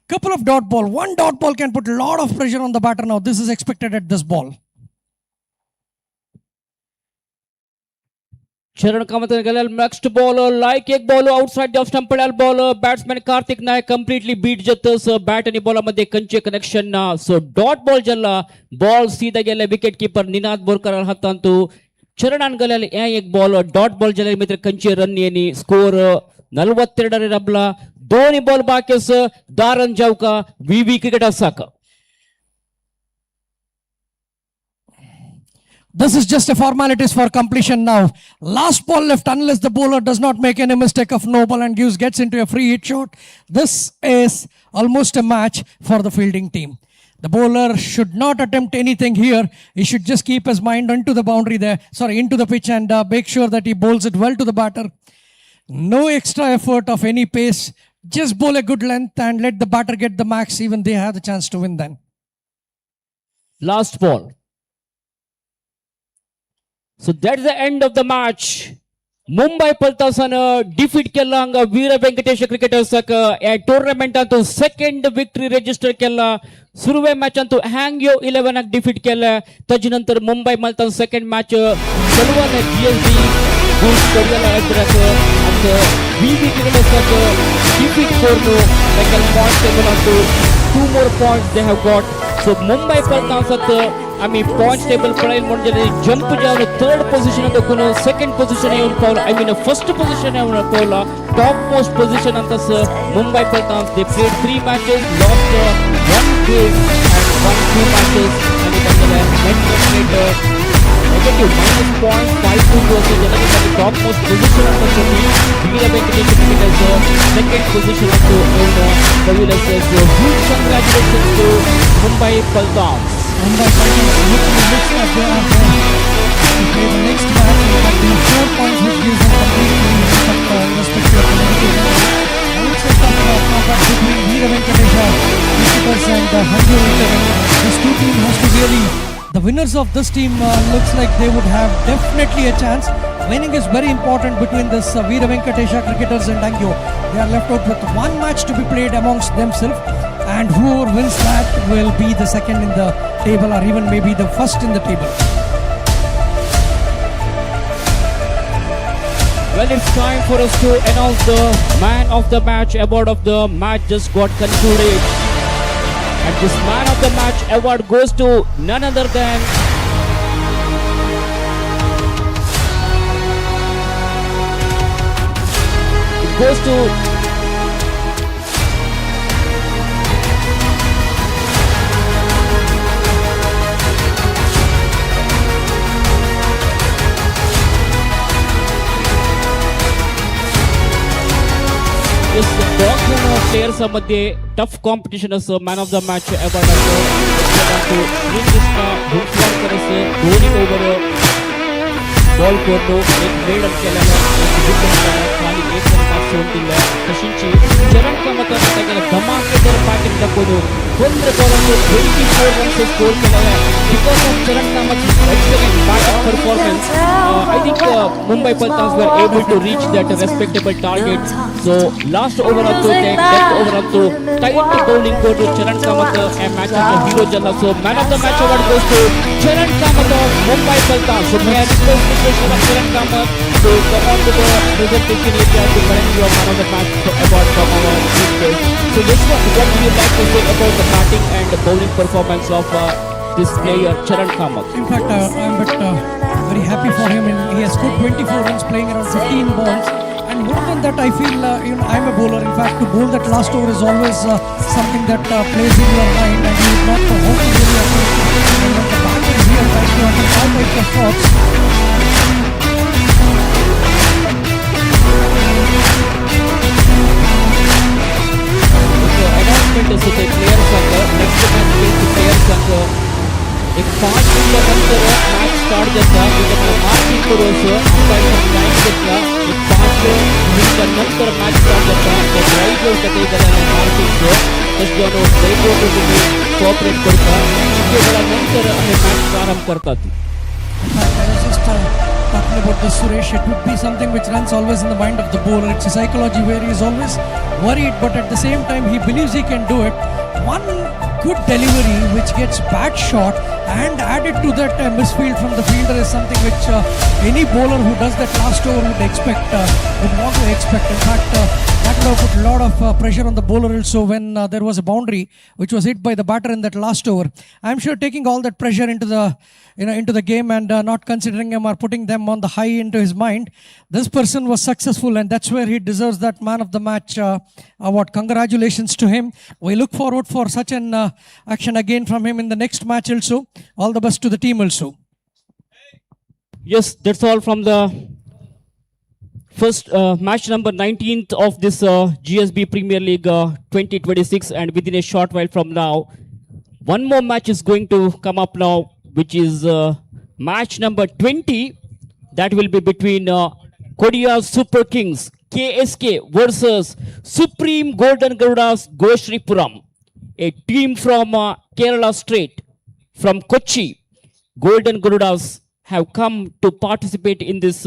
Couple of dot ball. One dot ball can put a lot of pressure on the batter now. This is expected at this ball.
चरण कामत गेल्यार next ball like एक ball outside the off stump पडल्यार ball batsman Kartik नायक completely beat जातस bat आणि बॉला मध्ये खंयचे connection ना so dot ball जाल्ला बॉल सीधा गेले विकेट कीपर निनाद बोरकार हातांतू चरणान गेल्यार हे एक बॉल डॉट बॉल जाल्यार मित्र खंयचे रन येनी स्कोर 42 रबला 2 बॉल बाकीस 10 रन जावका वीवी क्रिकेट आसाका.
This is just a formalities for completion now. Last ball left unless the bowler does not make any mistake of no ball and gets into a free hit shot. This is almost a match for the fielding team. The bowler should not attempt anything here. He should just keep his mind into the boundary there, into the pitch and make sure that he bowls it well to the batter. No extra effort of any pace. Just bowl a good length and let the batter get the max. Even they have the chance to win then.
Last ball. So that's the end of the match. Mumbai Paltasan defeat Kellanga Veera Venkatesh cricketers a tournament antu second victory register kella Suruve match antu Hangyo 11 ak defeat kella Tajinantar Mumbai Maltan second match Salwan GSB Goud Saraswat Brahmin and VV cricketers defeat Kudru like a point table antu 2 more points they have got. So Mumbai Paltasan points table playing jump down third position and the second position first position top most position and Mumbai Paltans they played 3 matches, lost 1 game and won 2 matches and it was a net negative -0.52 percent the top most position of the team. Veera Venkatesh cricketers second position of the huge congratulations to Mumbai Paltans.
Mumbai Paltans looks like they are there to play the next match. In fact, they have 4 points which gives them complete lead irrespective of the negative. I would say that combat between Veera Venkatesh cricketers and Hangyo 11. This two teams has to really. The winners of this team looks like they would have definitely a chance. Winning is very important between this Veera Venkatesh cricketers and Hangyo. They are left out with 1 match to be played amongst themselves. And whoever wins that will be the second in the table or even maybe the first in the table.
Well, it's time for us to announce the man of the match. Award of the match just got concluded. And this man of the match award goes to none other than Yes, players मध्ये tough competition असं man of the match award असं Krishna Bhutwalkar असं 2 over ball करून एक medal केलेला खाली 1 run मारून दिला तशीची चरण कामत त्याला धमाकेदार बॅटिंग दाखवून 100 बॉलवर 24 रन्स स्कोर केला because of Charan Kamat's excellent batting performance. I think Mumbai Paltans were able to reach that respectable target. So last over up to death over up to tight bowling go to Charan Kamat and match of the hero jalla. So man of the match award goes to Charan Kamat of Mumbai Paltans. So may I request Mr. Charan Kamat to come on to the presentation area to collect your man of the match award from our speakers. So what do you like to say about the batting and the bowling performance of this player Charan Kamat?
In fact, I'm very happy for him, and he has scored 24 runs playing around 15 balls. And more than that, I feel I'm a bowler. In fact, to bowl that last over is always something that plays in your mind, and you would not know how to really approach it. And when the batter is here, tries to accommodate the shots.
Announcement is to the players next match is the players एक 5 minute नंतर match start जाता त्याच्यामुळे marking करून umpire time घेतला एक 5 minute नंतर match start जाता त्या ड्राइव्ह कधी करायला मार्किंग तसं ड्राइव्ह तुम्ही कोऑपरेट करता त्या नंतर आम्ही मॅच प्रारंभ करतात.
Talking about this, Suresh, it would be something which runs always in the mind of the bowler. It's a psychology where he is always worried, but at the same time he believes he can do it. One good delivery which gets bad shot and added to that misfield from the fielder is something which any bowler who does that last over would want to expect. In fact, that would have put a lot of pressure on the bowler also when there was a boundary which was hit by the batter in that last over. I'm sure taking all that pressure into the game and not considering him or putting them on the high into his mind, this person was successful, and that's where he deserves that man of the match award. Congratulations to him. We look forward for such an action again from him in the next match also. All the best to the team also.
Yes, that's all from the first match number 19th of this GSB Premier League 2026, and within a short while from now, one more match is going to come up now, which is match number 20. That will be between Korea Super Kings KSK versus Supreme Golden Garudas Goshripuram, a team from Kerala State, from Kochi. Golden Garudas have come to participate in this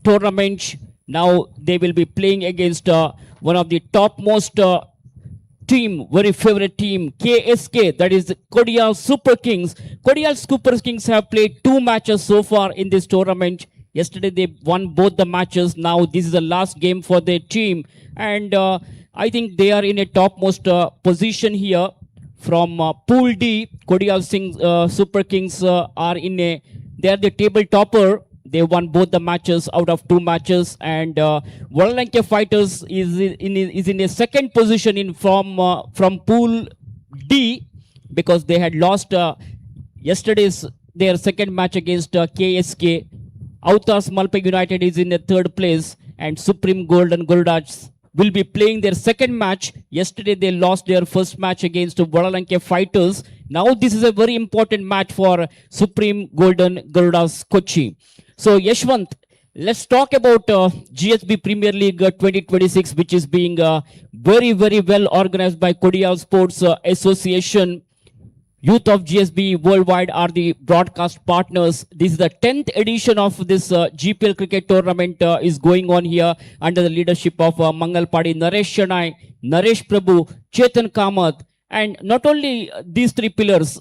tournament. Now they will be playing against one of the topmost team, very favorite team, KSK, that is Kodiyal Super Kings. Kodiyal Super Kings have played 2 matches so far in this tournament. Yesterday they won both the matches. Now this is the last game for their team. And I think they are in a topmost position here. From Pool D, Kodiyal Super Kings are they are the table topper. They won both the matches out of 2 matches, and Vadalanke Fighters is in a second position from Pool D because they had lost yesterday's their second match against KSK. Autas Malpe United is in the 3rd place, and Supreme Golden Garudas will be playing their second match. Yesterday they lost their first match against Vadalanke Fighters. Now this is a very important match for Supreme Golden Garudas Kochi. So Yashwant, let's talk about GSB Premier League 2026, which is being very, very well organized by Kodiyal Sports Association. Youth of GSB Worldwide are the broadcast partners. This is the 10th edition of this GPL cricket tournament is going on here under the leadership of Mangal Padi, Naresh Shanai, Naresh Prabhu, Chetan Kamath, and not only these 3 pillars,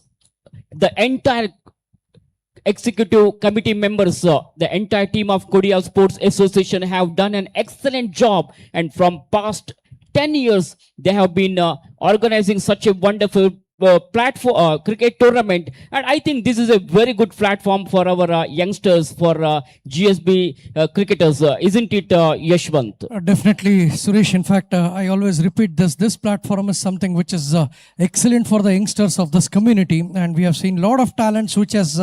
the entire executive committee members, the entire team of Kodiyal Sports Association have done an excellent job, and from past 10 years they have been organizing such a wonderful platform cricket tournament, and I think this is a very good platform for our youngsters, for GSB cricketers, isn't it, Yashwant?
Definitely, Suresh. In fact, I always repeat this. This platform is something which is excellent for the youngsters of this community, and we have seen a lot of talents which has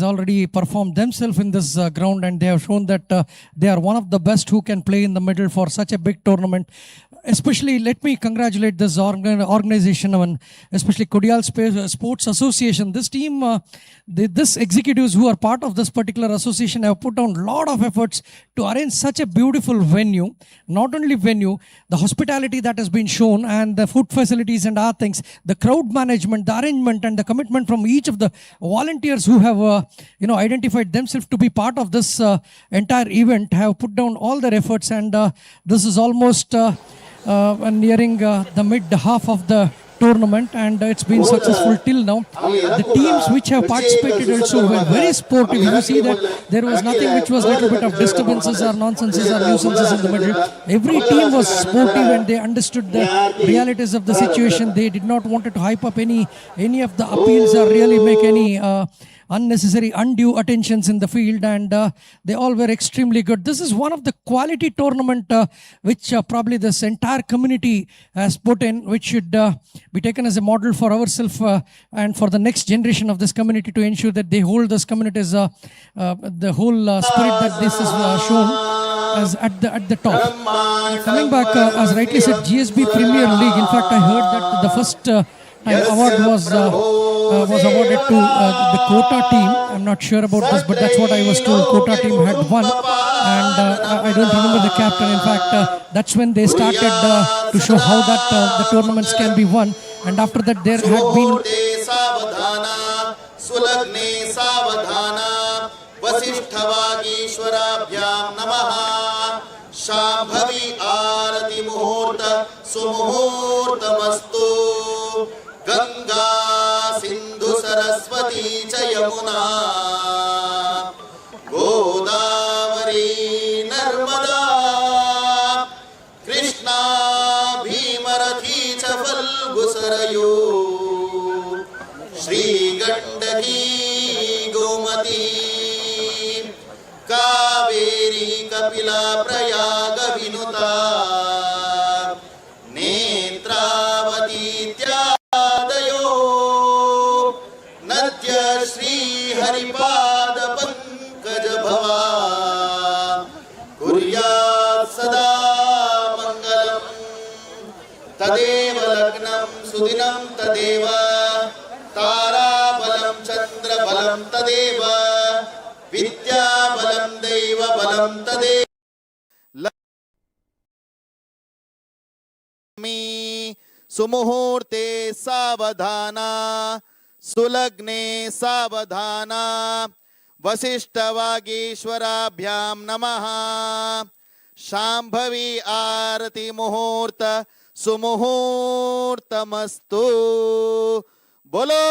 already performed themselves in this ground, and they have shown that they are one of the best who can play in the middle for such a big tournament. Especially, let me congratulate this organization, and especially Kodiyal Sports Association. This team, this executives who are part of this particular association have put down a lot of efforts to arrange such a beautiful venue. Not only venue, the hospitality that has been shown, and the food facilities and other things, the crowd management, the arrangement, and the commitment from each of the volunteers who have identified themselves to be part of this entire event have put down all their efforts, and this is almost nearing the mid half of the tournament, and it's been successful till now. The teams which have participated also were very sportive. You see that there was nothing which was a little bit of disturbances or nonsenses or nuisances in the middle. Every team was sportive, and they understood the realities of the situation. They did not want to hype up any of the appeals or really make any unnecessary undue attentions in the field, and they all were extremely good. This is one of the quality tournament which probably this entire community has put in, which should be taken as a model for ourselves and for the next generation of this community, to ensure that they hold this community as the whole spirit that this is shown as at the top. Coming back, as rightly said, GSB Premier League. In fact, I heard that the first time award was awarded to the Kota team. I'm not sure about this, but that's what I was told. Kota team had won, and I don't remember the captain. In fact, that's when they started to show how that the tournaments can be won. And after that, there had been
Shambhavi Arati Muhurta Sumuhurtamastu Ganga Sindhu Saraswati Chayamuna Godavari Narmada Krishna Bhimarathi Chafal Gusarayu Shri Gandaki Gomati Kaveri Kapila Prayaga Vinuta Netravati Tyadayo Natya Shri Haripada Pankaja Bhava Kuryat Sada Mangalam Tadeva Lagnam Sudinam Tadeva Tara Balam Chandra Balam Tadeva Vidya Balam Deva Balam Tadeva सुमुहूर्ते सावधाना सुलग्ने सावधाना वसिष्ठवागीश्वराभ्यां नमः शांभवी आरती मुहूर्त सुमुहूर्तमस्तु बोलो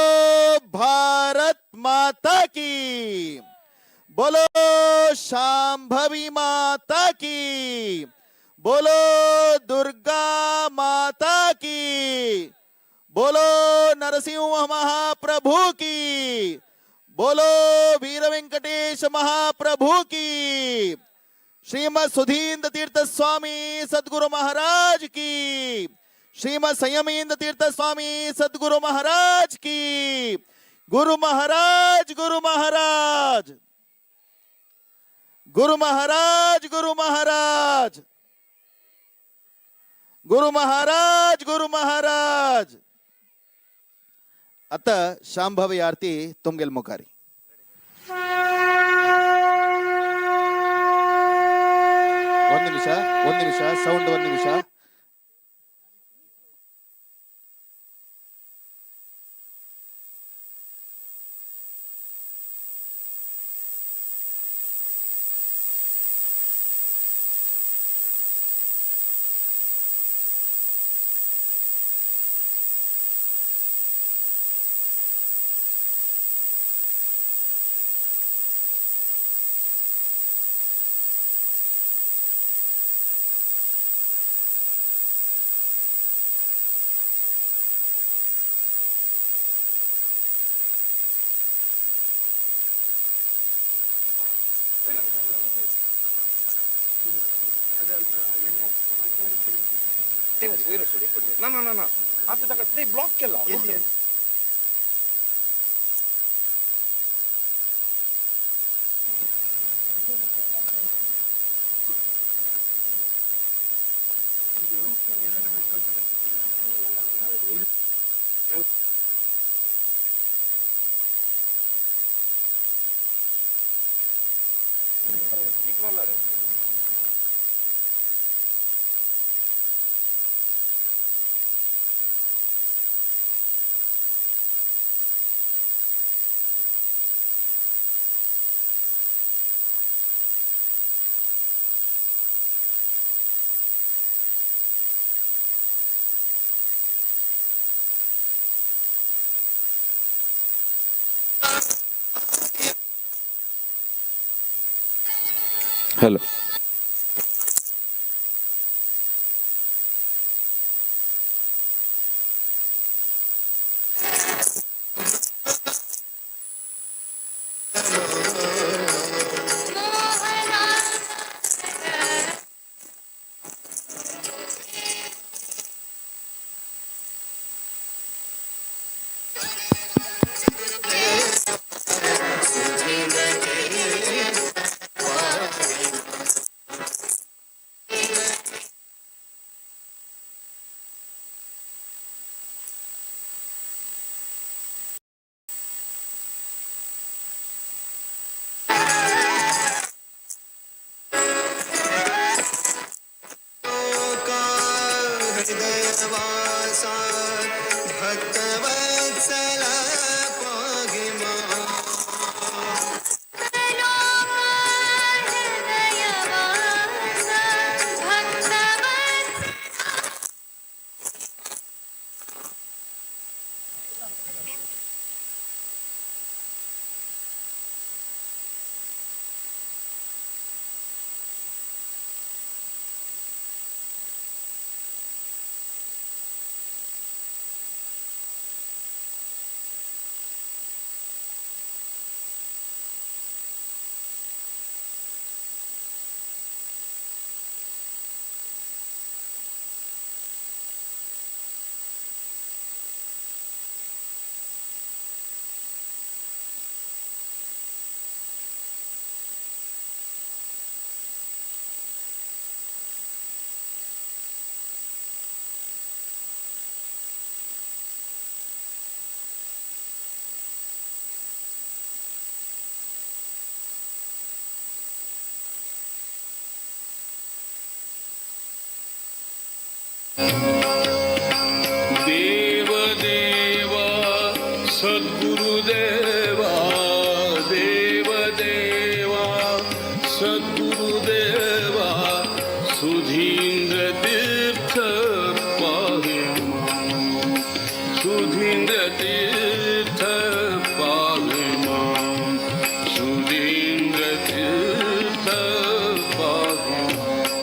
भारत माता की बोलो शांभवी माता की बोलो दुर्गा माता की बोलो नरसिंह महाप्रभु की बोलो वीर वेंकटेश महाप्रभु की श्रीमद सुधींद्र तीर्थ स्वामी सद्गुरु महाराज की श्रीमद संयमेंद्र तीर्थ स्वामी सद्गुरु महाराज की गुरु महाराज गुरु महाराज गुरु महाराज गुरु महाराज गुरु महाराज गुरु महाराज आता शांभवी आरती तुमगेल मुखारी ಒಂದು ನಿಮಿಷ ಸೌಂಡ್ ಒಂದು ನಿಮಿಷ
ना आता तक ते ब्लॉक केला हेलो
वासुदेवा सुधींद्र तीर्थ पाहि मां सुधींद्र तीर्थ पाहि मां सुधींद्र तीर्थ पाहि मां.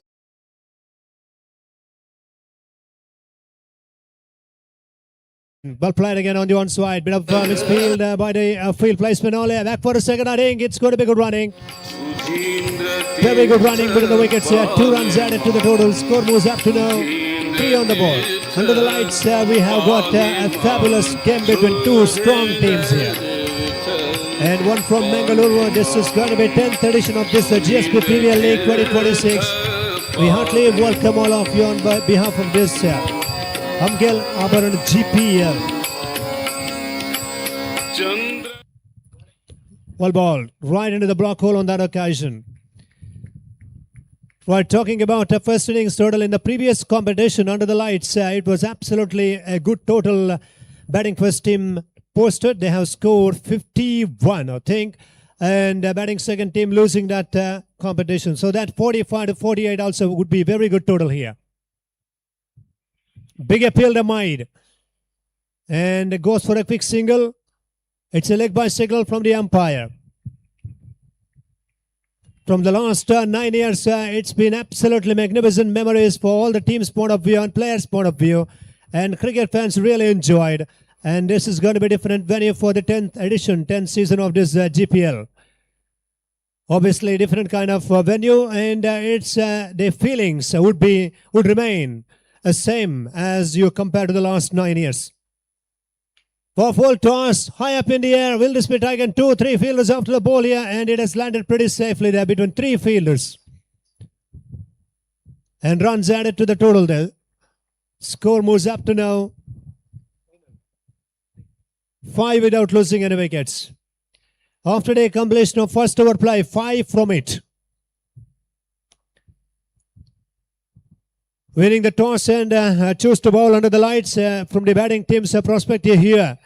Ball played again on the onside. Bit of misfield by the field placement only. Back for a second, I think it's going to be good running. Very good running between the wickets here. 2 runs added to the total. Score moves up to now 3 on the ball. Under the lights, we have got a fabulous game between 2 strong teams here. And one from Mangaluru. This is going to be 10th edition of this GSB Premier League 2026. We heartily welcome all of you on behalf of this Amgele Abharan GPL. Well ball right into the block hole on that occasion. Right, talking about the first innings total in the previous competition under the lights, it was absolutely a good total batting first team posted. They have scored 51, I think, and batting second team losing that competition. So that 45 to 48 also would be very good total here. Big appeal to Maid, and goes for a quick single. It's a leg by signal from the umpire. From the last 9 years, it's been absolutely magnificent memories for all the team's point of view and players' point of view, and cricket fans really enjoyed. And this is going to be a different venue for the 10th edition, 10th season of this GPL. Obviously, different kind of venue, and it's the feelings would remain the same as you compare to the last 9 years. For full toss, high up in the air. Will this be taken? 2-3 fielders after the ball here, and it has landed pretty safely there between 3 fielders. And runs added to the total there. Score moves up to now 5 without losing any wickets. After the completion of first over play, 5 from it. Winning the toss and choose to bowl under the lights from the batting team's perspective here.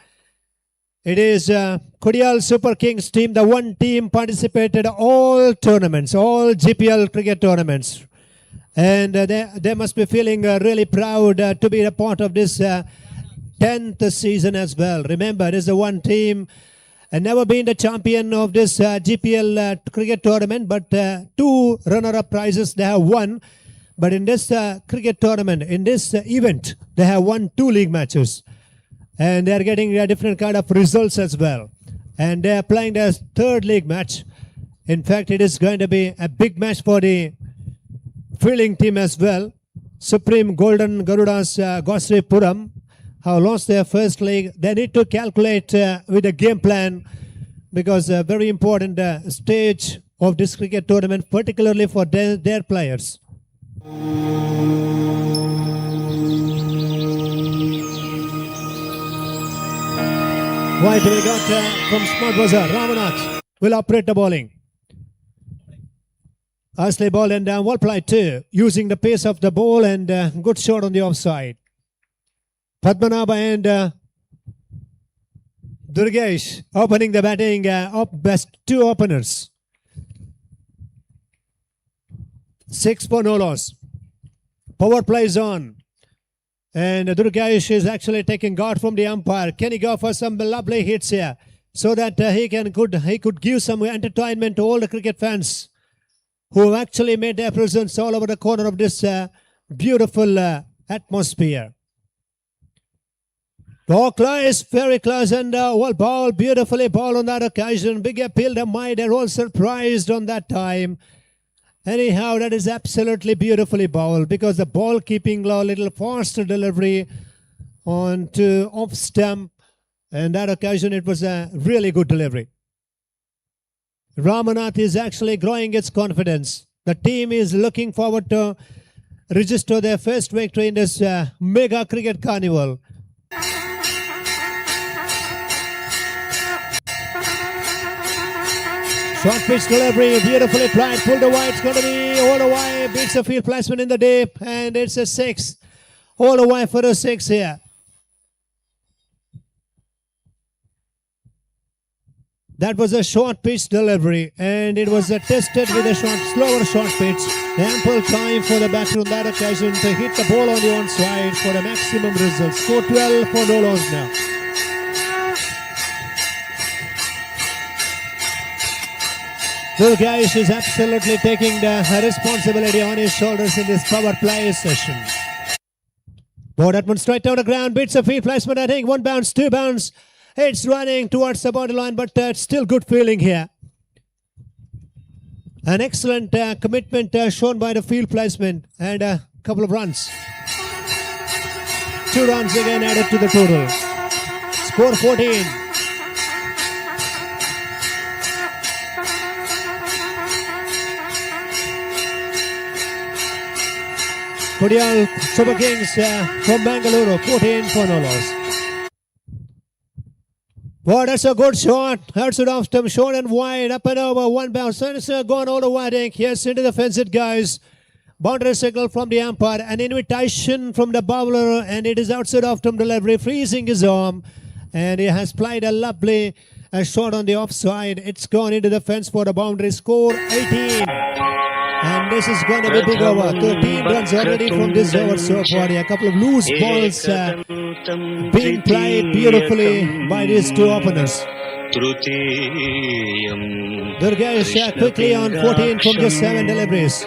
It is Kudial Super Kings team, the one team participated all tournaments, all GPL cricket tournaments. And they must be feeling really proud to be a part of this 10th season as well. Remember, it is the one team and never been the champion of this GPL cricket tournament, but 2 runner-up prizes they have won. But in this cricket tournament, in this event, they have won 2 league matches. And they are getting a different kind of results as well. And they are playing their 3rd league match. In fact, it is going to be a big match for the fielding team as well. Supreme Golden Garudas Gosripuram have lost their first league. They need to calculate with a game plan, because a very important stage of this cricket tournament, particularly for their players. Right, we got from Smart Bazaar, Ramanath will operate the bowling. Ashley ball and well played too, using the pace of the ball and good shot on the offside. Padmanabha and Durgesh opening the batting, best 2 openers. 6 for no loss. Power plays on. And Durgesh is actually taking guard from the umpire. Can he go for some lovely hits here so that he could give some entertainment to all the cricket fans who have actually made their presence all over the corner of this beautiful atmosphere. Ball is very close and well ball, beautifully ball on that occasion. Big appeal to Mai. They're all surprised on that time. Anyhow, that is absolutely beautifully bowled, because the ball keeping low, little faster delivery on to off stump, and that occasion it was a really good delivery. Ramanath is actually growing its confidence. The team is looking forward to register their first victory in this mega cricket carnival. Short pitch delivery, beautifully played, pulled away, it's going to be all the way, beats the field placement in the deep, and it's a 6. All the way for a 6 here. That was a short pitch delivery, and it was tested with a slower short pitch. Ample time for the batter on that occasion to hit the ball on the onside for the maximum results. Score 12 for no loss now. Durgesh is absolutely taking the responsibility on his shoulders in this power play session. Ball that one straight down the ground, beats a field placement, I think. 1 bounce, 2 bounce. It's running towards the borderline, but it's still good feeling here. An excellent commitment shown by the field placement and a couple of runs. 2 runs again added to the total. Score 14. Kudru Super Kings from Bangalore, 14 for no loss. Wow, that's a good shot. Hurts it off stump, short and wide, up and over, 1 bounce. And it's gone all the way. Yes, into the fence it goes. Boundary signal from the umpire, an invitation from the bowler, and it is outside off stump delivery, freezing his arm. And he has played a lovely shot on the offside. It's gone into the fence for the boundary. Score 18. And this is going to be big over. 13 runs already from this over so far. A couple of loose balls being played beautifully by these 2 openers. Durgesh quickly on 14 from just 7 deliveries.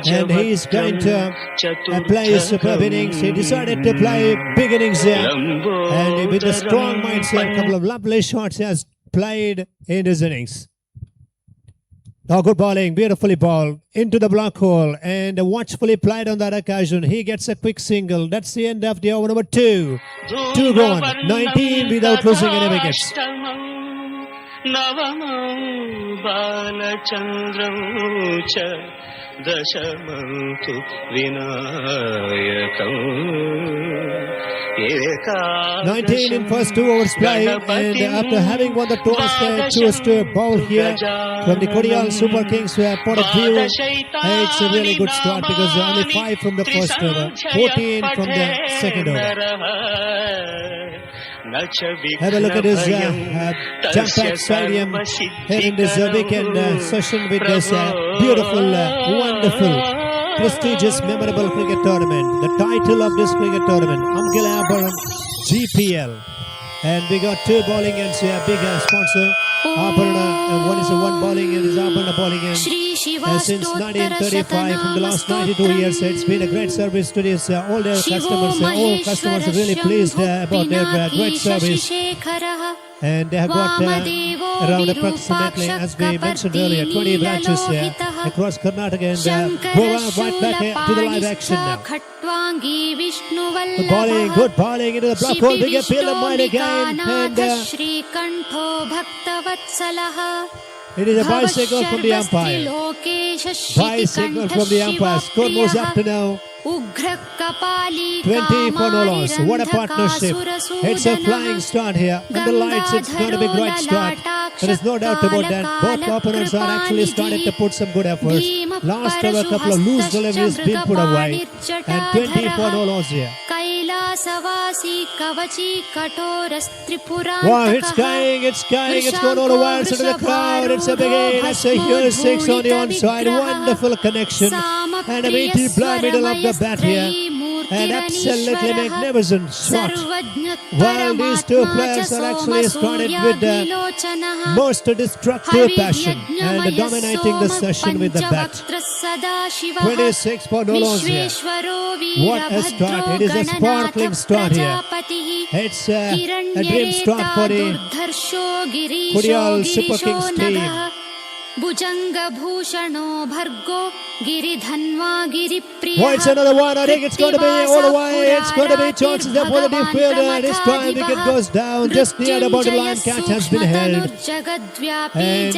And he's going to play superb innings. He decided to play big innings here. And with a strong mindset, a couple of lovely shots he has played in his innings. Oh, good bowling, beautifully bowled into the block hole and watchfully played on that occasion. He gets a quick single. That's the end of the over number 2. 2 gone, 19 without losing any wickets.
Dashamantu Vinayakam
19 in first 2 overs play, and after having won the toss, they choose to bowl here from the Kudru Super Kings point of view. It's a really good start because only 5 from the first over, 14 from the second over. Have a look at this Jump Pack Stadium here in this weekend session with this beautiful, wonderful, prestigious, memorable cricket tournament. The title of this cricket tournament, Amgele Abharan GPL. And we got 2 bowling ends here, big sponsor. Abharan, one is a 1 bowling and is Abharan bowling end. Since 1935, from the last 92 years, it's been a great service to this, all their customers. All customers are really pleased about their great service. And they have got around approximately, as we mentioned earlier, 20 branches here across Karnataka and Goa. Right back to the live action now. Good bowling into the block hole. Big appeal of mine again. And it is a bicycle from the umpire. Bicycle from the umpire. Score moves up to now 20 for no loss. What a partnership. It's a flying start here. And the lights, it's going to be a great start. There is no doubt about that. Both opponents are actually starting to put some good efforts. Last over, a couple of loose deliveries being put away. And 20 for no loss here. Wow, it's going, it's going all the way into the crowd. It's a big hit. It's a huge 6 on the onside. Wonderful connection. And a meaty middle of the bat here. An absolutely magnificent shot. While these 2 players are actually started with the most destructive passion and dominating the session with the bat. 26 for no loss here. What a start. It is a sparkling start here. It's a dream start for the Kudru Super Kings team. It's another one. I think it's going to be all the way. It's going to be chances there for the deep fielder. This time wicket goes down just near the borderline. Catch has been held. And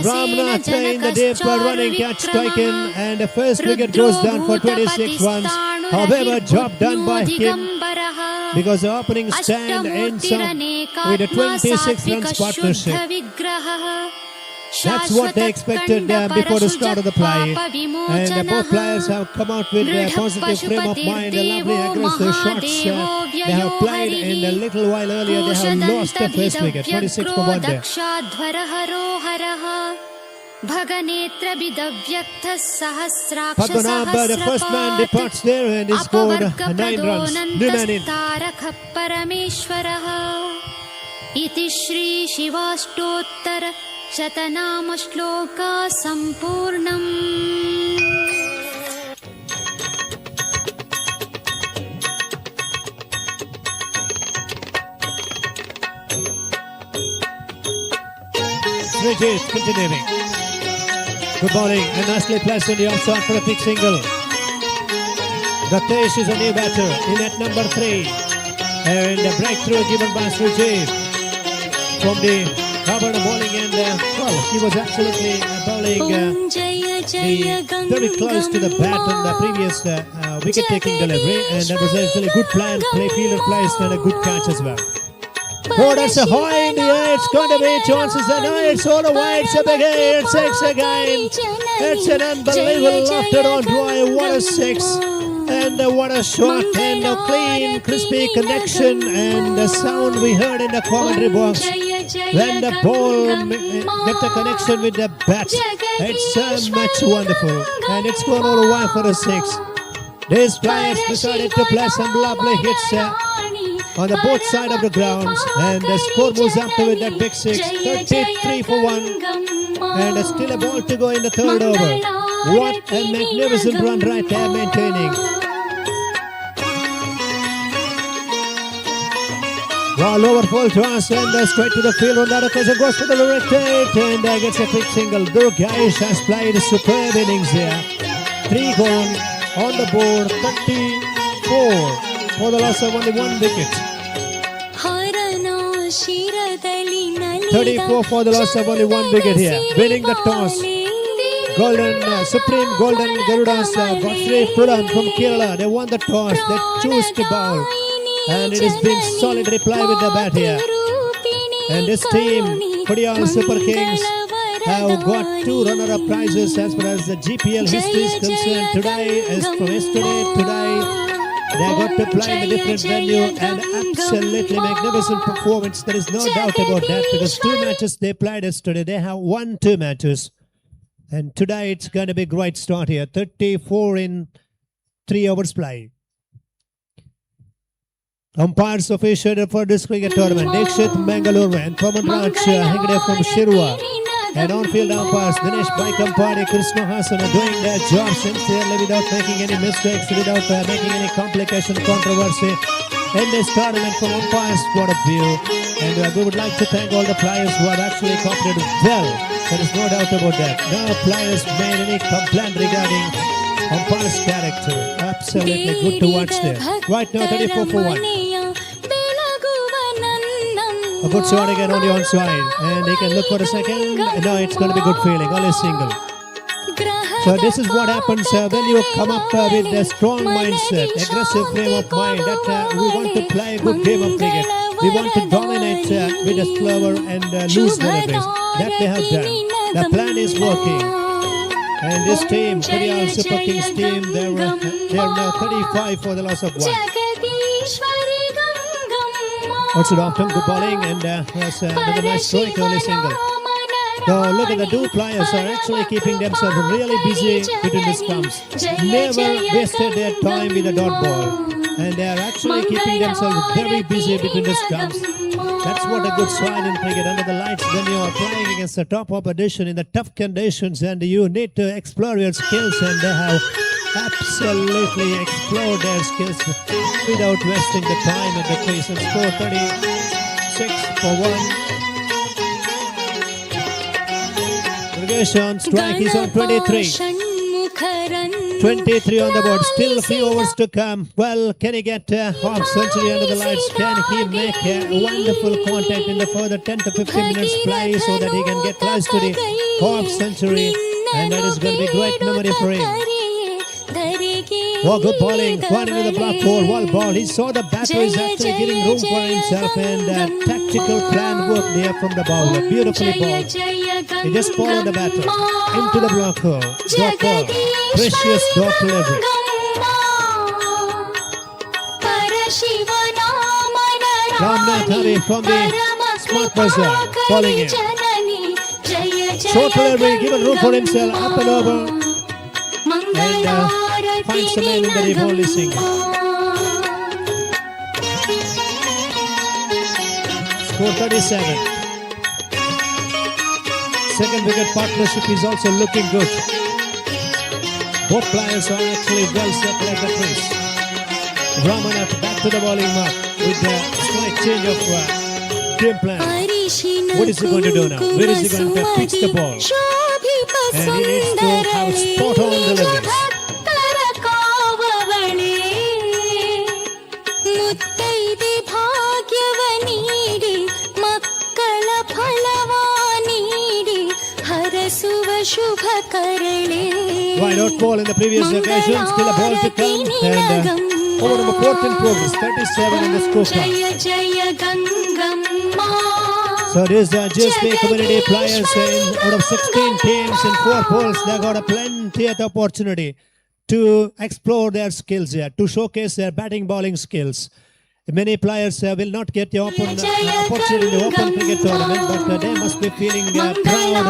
Ramnath in the deep running catch taken. And the first wicket goes down for 26 runs. However, job done by him, because the opening stand ends up with a 26 runs partnership. That's what they expected before the start of the play. And both players have come out with a positive frame of mind, a lovely aggressive shots. They have played in a little while earlier. They have lost the first wicket, 26 for 1 day. Padmanabh, the first man, departs there and he scored 9 runs. New man in.
इति Shri शिवाष्टोत्तर शतनाम shloka संपूर्णम्.
Srijit continuing. Good bowling and nicely placed on the outside for a big single. Datesh is a new batter in at number 3. And a breakthrough given by Srijit from the Abharan bowling and well, he was absolutely bowling very close to the bat on the previous wicket-taking delivery, and that was actually a good plan, fielder placed and a good catch as well. Oh, that's a high in the air. It's going to be chances. And now it's all the way. It's a big air. It's 6 again. It's an unbelievable lofted on drive. What a 6. And what a shot. And a clean, crispy connection. And the sound we heard in the commentary box when the ball got the connection with the bat. It's much wonderful. And it's gone all the way for a 6. These players decided to play some lovely hits on the both side of the grounds, and the score moves up with that big 6, 33 for 1, and still a ball to go in the third over. What a magnificent run right there, maintaining. Ball over full toss and straight to the field on that occasion, goes for the direct hit and gets a quick single. Durgaish has played a superb innings there. 3 gone on the board, 34 for the loss of only 1 wicket. 34 for the loss of only 1 wicket here. Winning the toss. Supreme Golden Garudas Godfrey Puran from Kerala. They won the toss. They choose to bowl. And it has been solid reply with the bat here. And this team, Kudru Super Kings, have got 2 runner-up prizes as far as the GPL history is concerned. Today, as from yesterday, today, they got to play in a different venue and absolutely magnificent performance. There is no doubt about that, because 2 matches they played yesterday. They have won 2 matches. And today it's going to be a great start here. 34 in 3 overs play. Umpires officiated for this cricket tournament: Dikshit Mangalore and Pawan Raj Hegde from Shirwa. And on-field umpires Dinesh Baikampadi, Krishna Hassan are doing their job sincerely without making any mistakes, without making any complication, controversy in this tournament from umpires' point of view. And we would like to thank all the players who have actually cooperated well. There is no doubt about that. No players made any complaint regarding umpire's character. Absolutely good to watch there. Right now, 34 for 1. A good shot again on the onside, and he can look for a second. No, it's going to be good feeling, only single. So this is what happens when you come up with a strong mindset, aggressive frame of mind, that we want to play a good game of cricket. We want to dominate with a slower and loose deliveries. That they have done. The plan is working. And this team, Kudru Super Kings team, they are now 35 for the loss of 1. Also, Doctor, good bowling, and that's another nice strike, only single. So look at the 2 players are actually keeping themselves really busy between the stumps. Never wasted their time with a dot ball. And they are actually keeping themselves very busy between the stumps. That's what a good sign in cricket. Under the lights, when you are playing against the top opposition in the tough conditions, and you need to explore your skills, and they have absolutely explored their skills without wasting the time at the crease, and score 36 for 1. Irrigation strike is on 23. 23 on the board. Still a few overs to come. Well, can he get half century under the lights? Can he make a wonderful contact in the further 10 to 15 minutes play so that he can get close to the half century? And that is going to be great memory for him. Oh, good bowling. One into the black ball. One ball. He saw the batter is actually giving room for himself, and tactical plan work there from the bowler. Beautifully bowled. He just followed the batter into the block hole. Dot ball. Precious dot delivery. Ramnath Hari from the smart buzzer bowling in. Short delivery, given room for himself, up and over, and finds the man in the deep only single. Score 37. Second wicket partnership is also looking good. Both players are actually well set at the crease. Ramnath back to the bowling mark with the slight change of game plan. What is he going to do now? Where is he going to pitch the ball? And he needs to have spot on deliveries. Right out ball in the previous occasion, still a ball to come, and over number 4 in progress, 37 in the scorecard. So these GSB community players out of 16 teams in 4 polls, they got a plenty of opportunity to explore their skills here, to showcase their batting bowling skills. Many players will not get the opportunity to open cricket tournament, but they must be feeling proud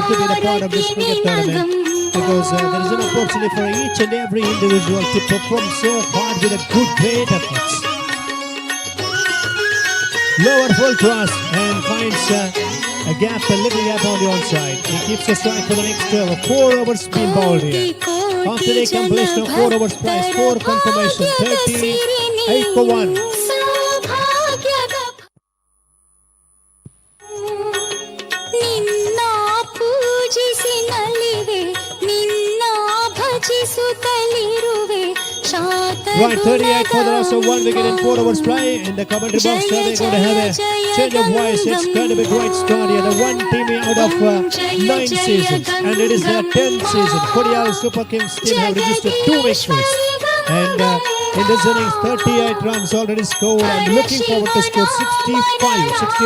to be the part of this cricket tournament, because there is an opportunity for each and every individual to perform so hard with a good great efforts. Lower full toss and finds a gap, a little gap on the onside. He keeps the strike for the next 4 overs being bowled here. After the completion of 4 overs play, score confirmation 38 for 1. Right, 38 for the loss of 1 wicket in 4 overs play. In the commentary box, they're going to have a change of voice. It's going to be a great start here. The one team out of 9 seasons, and it is their 10th season. Kodial Super Kings team have registered 2 victories. And in this innings, 38 runs already scored, and looking forward to score 60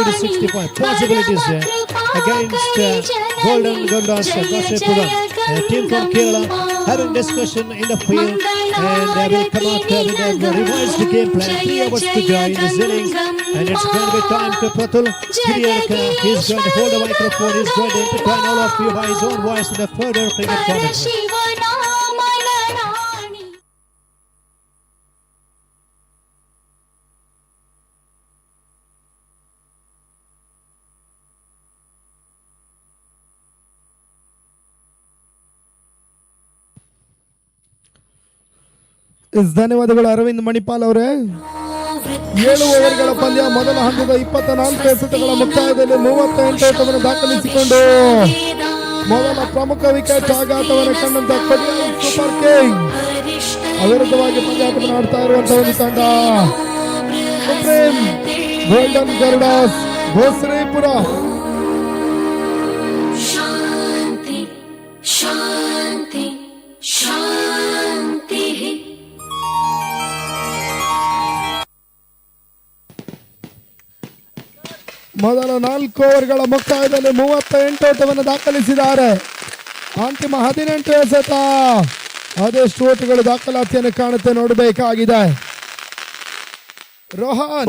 to 65 possibilities there against Golden Gondas Gosepuram, a team from Kerala, having discussion in the field, and they will come out with a revised game plan. 3 overs to go in this innings, and it's going to be time to Pratul Kiriyaka. He's going to hold the microphone. He's going to entertain all of you by his own voice in the further cricket commentary.
ಧನ್ಯವಾದಗಳು ಅರವಿಂದ್ ಮಣಿಪಾಲ್ ಅವರೇ. 7 ಓವರ್ಗಳ ಪಂದ್ಯ ಮೊದಲ ಹಂತದ 24 ಎಸೆತಗಳ ಮುಕ್ತಾಯದಲ್ಲಿ 38 ಓಟವನ್ನು ದಾಖಲಿಸಿಕೊಂಡು ಮೊದಲ ಪ್ರಮುಖ wicket ಆಘಾತವನ್ನು ಕಂಡಂತ ಕಡಿಯಲ್ ಸೂಪರ್ ಕಿಂಗ್ ಅವಿರುದ್ಧವಾಗಿ ಪಂದ್ಯಾಟವನ್ನು ಆಡ್ತಾ ಇರುವಂತಹ ಒಂದು ತಂಡ ಗೋಲ್ಡನ್ ಗರುಡಾಸ್ ಗೋಸರೇಪುರ. ಮೊದಲ 4 ಓವರ್ಗಳ ಮುಕ್ತಾಯದಲ್ಲಿ 38 ಓಟವನ್ನು ದಾಖಲಿಸಿದ್ದಾರೆ. ಅಂತಿಮ 18 ಎಸೆತ ಅದೆಷ್ಟು ಓಟಗಳು ದಾಖಲಾತಿಯನ್ನು ಕಾಣುತ್ತೆ ನೋಡಬೇಕಾಗಿದೆ. ರೋಹನ್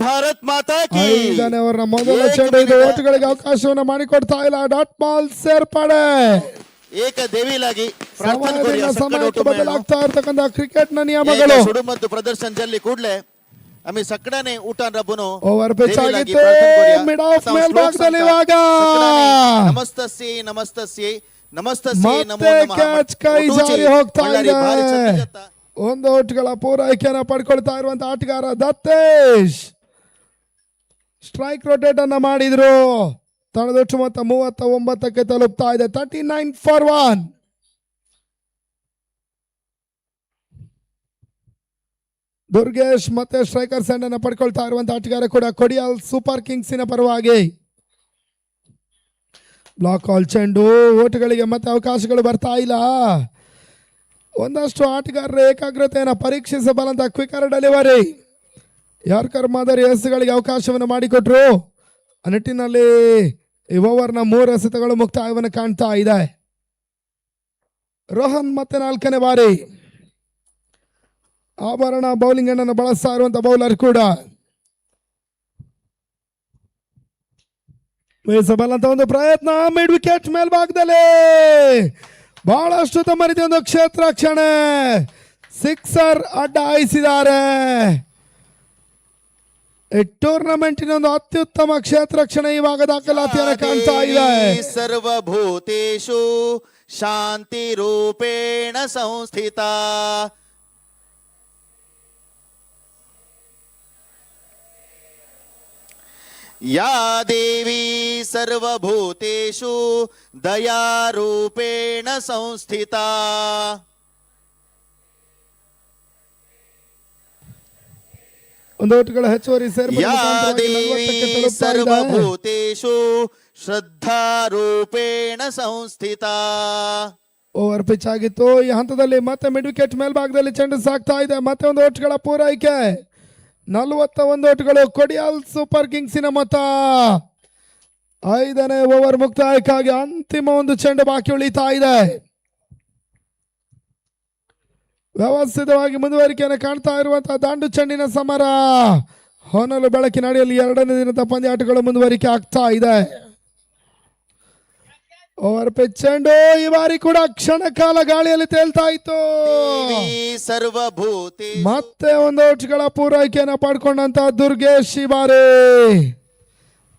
ಭಾರತ್ ಮಾತಾ ಕಿ
5ನೇ ಓವರ್ನ ಮೊದಲ ಚೆಂಡು, ಇದು ಓಟಗಳಿಗೆ ಅವಕಾಶವನ್ನು ಮಾಡಿಕೊಡ್ತಾ ಇಲ್ಲ. ಡಾಟ್ ಬಾಲ್ ಸೇರ್ಪಡೆ
ಏಕದೇವಿಲಾಗಿ
ಸಮಯಕ್ಕೆ ಬದಲಾಗ್ತಾ ಇರ್ತಕ್ಕಂಥ ಕ್ರಿಕೆಟ್ ನ ನಿಯಮಗಳು.
ಸುಡುಮದ್ದು ಪ್ರದರ್ಶನ ಜಲ್ಲಿ ಕೂಡಲೇ ಆಮಿ ಸಕ್ಕಡನೆ ಊಟನ್ ರಬ್ಬನು
ಓವರ್ ಪಿಚ್ ಆಗಿತ್ತು. ಮಿಡ್ ಆಫ್ ಮೇಲ್ಭಾಗದಲ್ಲಿ ಇವಾಗ
ನಮಸ್ತಸ್ಯೈ ನಮಸ್ತಸ್ಯೈ ನಮಸ್ತಸ್ಯೈ ನಮೋ ನಮಃ.
ಕ್ಯಾಚ್ ಕೈ ಜಾರಿ ಹೋಗ್ತಾ ಇದೆ. 1 ಔಟ್ಗಳ ಪೂರೈಕೆಯನ್ನು ಪಡ್ಕೊಳ್ತಾ ಇರುವಂತಹ ಆಟಗಾರ ದತ್ತೇಶ್ ಸ್ಟ್ರೈಕ್ ರೊಟೇಟ್ ಅನ್ನ ಮಾಡಿದ್ರು. ತಳದೊಟ್ಟು ಮೊತ್ತ 39ಕ್ಕೆ ತಲುಪ್ತಾ ಇದೆ. 39 for 1. ದುರ್ಗೇಶ್ ಮತ್ತೆ ಸ್ಟ್ರೈಕರ್ ಸೆಂಡ್ ಅನ್ನು ಪಡ್ಕೊಳ್ತಾ ಇರುವಂತಹ ಆಟಗಾರ ಕೂಡ ಕೊಡಿಯಾಲ್ ಸೂಪರ್ ಕಿಂಗ್ಸಿನ ಪರವಾಗಿ. ಬ್ಲಾಕ್ ಆಲ್ ಚೆಂಡು, ಓಟುಗಳಿಗೆ ಮತ್ತೆ ಅವಕಾಶಗಳು ಬರ್ತಾ ಇಲ್ಲ. ಒಂದಷ್ಟು ಆಟಗಾರರ ಏಕಾಗ್ರತೆಯನ್ನು ಪರೀಕ್ಷಿಸಬಲ್ಲಂತ ಕ್ವಿಕರ್ ಡೆಲಿವರಿ ಯಾರ್ಕರ್ ಮಾದರಿ ಎಸ್ಗಳಿಗೆ ಅವಕಾಶವನ್ನು ಮಾಡಿಕೊಟ್ರು. ಆ ನಿಟ್ಟಿನಲ್ಲಿ ಈ ಓವರ್ನ 3 ಎಸೆತಗಳು ಮುಕ್ತಾಯವನ್ನು ಕಾಣ್ತಾ ಇದೆ. ರೋಹನ್ ಮತ್ತೆ 4ನೇ ಬಾರಿ ಆಭರಣ ಬೌಲಿಂಗ್ ಅನ್ನು ಬಳಸ್ತಾ ಇರುವಂತ ಬೌಲರ್ ಕೂಡ ಬೀಸಬಲ್ಲಂತ ಒಂದು ಪ್ರಯತ್ನ. ಮಿಡ್ ವಿಕೆಟ್ ಮೇಲ್ಭಾಗದಲ್ಲಿ ಬಹಳಷ್ಟು ತಮ್ಮ ರೀತಿಯ ಒಂದು ಕ್ಷೇತ್ರ ರಕ್ಷಣೆ, ಸಿಕ್ಸರ್ ಅಡ್ಡ ಹಾಯಿಸಿದ್ದಾರೆ. ಈ ಟೂರ್ನಮೆಂಟಿನ ಒಂದು ಅತ್ಯುತ್ತಮ ಕ್ಷೇತ್ರ ರಕ್ಷಣೆ ಇವಾಗ ದಾಖಲಾತಿಯನ್ನು ಕಾಣ್ತಾ ಇದೆ.
ಸರ್ವಭೂತೇಷು ಶಾಂತಿ ರೂಪೇಣ ಸಂಸ್ಥಿತ. ಯಾ ದೇವಿ ಸರ್ವಭೂತೇಷು ದಯಾರೂಪೇಣ ಸಂಸ್ಥಿತ.
ಒಂದು ಓಟುಗಳ ಹೆಚ್ಚುವರಿ
ಯಾ ದೇವಿ ಸರ್ವಭೂತೇಷು ಶ್ರದ್ಧಾರೂಪೇಣ ಸಂಸ್ಥಿತ.
ಓವರ್ ಪಿಚ್ ಆಗಿತ್ತು. ಈ ಹಂತದಲ್ಲಿ ಮತ್ತೆ ಮಿಡ್ ವಿಕೆಟ್ ಮೇಲ್ಭಾಗದಲ್ಲಿ ಚೆಂಡು ಸಾಕ್ತಾ ಇದೆ. ಮತ್ತೆ ಒಂದು ಓಟುಗಳ ಪೂರೈಕೆ, 41 ಓಟುಗಳು. ಕೊಡಿಯಾಲ್ ಸೂಪರ್ ಕಿಂಗ್ಸಿನ ಮೊತ್ತ. 5ನೇ ಓವರ್ ಮುಕ್ತಾಯಕ್ಕಾಗಿ ಅಂತಿಮ ಒಂದು ಚೆಂಡು ಬಾಕಿ ಉಳಿತಾ ಇದೆ. ವ್ಯವಸ್ಥಿತವಾಗಿ ಮುಂದುವರಿಕೆಯನ್ನು ಕಾಣ್ತಾ ಇರುವಂತಹ ದಾಂಡು ಚೆಂಡಿನ ಸಮರ. ಹೊನಲು ಬೆಳಕಿನ ಅಡಿಯಲ್ಲಿ 2ನೇ ದಿನದ ಪಂದ್ಯಾಟಗಳು ಮುಂದುವರಿಕೆ ಆಗ್ತಾ ಇದೆ. ಓವರ್ ಪಿಚ್ ಚೆಂಡು ಈ ಬಾರಿ ಕೂಡ ಕ್ಷಣ ಕಾಲ ಗಾಳಿಯಲ್ಲಿ ತೇಲ್ತಾ ಇತ್ತು.
ಸರ್ವಭೂತಿ
ಮತ್ತೆ ಒಂದು ಓಟುಗಳ ಪೂರೈಕೆಯನ್ನು ಪಡ್ಕೊಂಡಂತ ದುರ್ಗೇಶ್ ಈ ಬಾರಿ.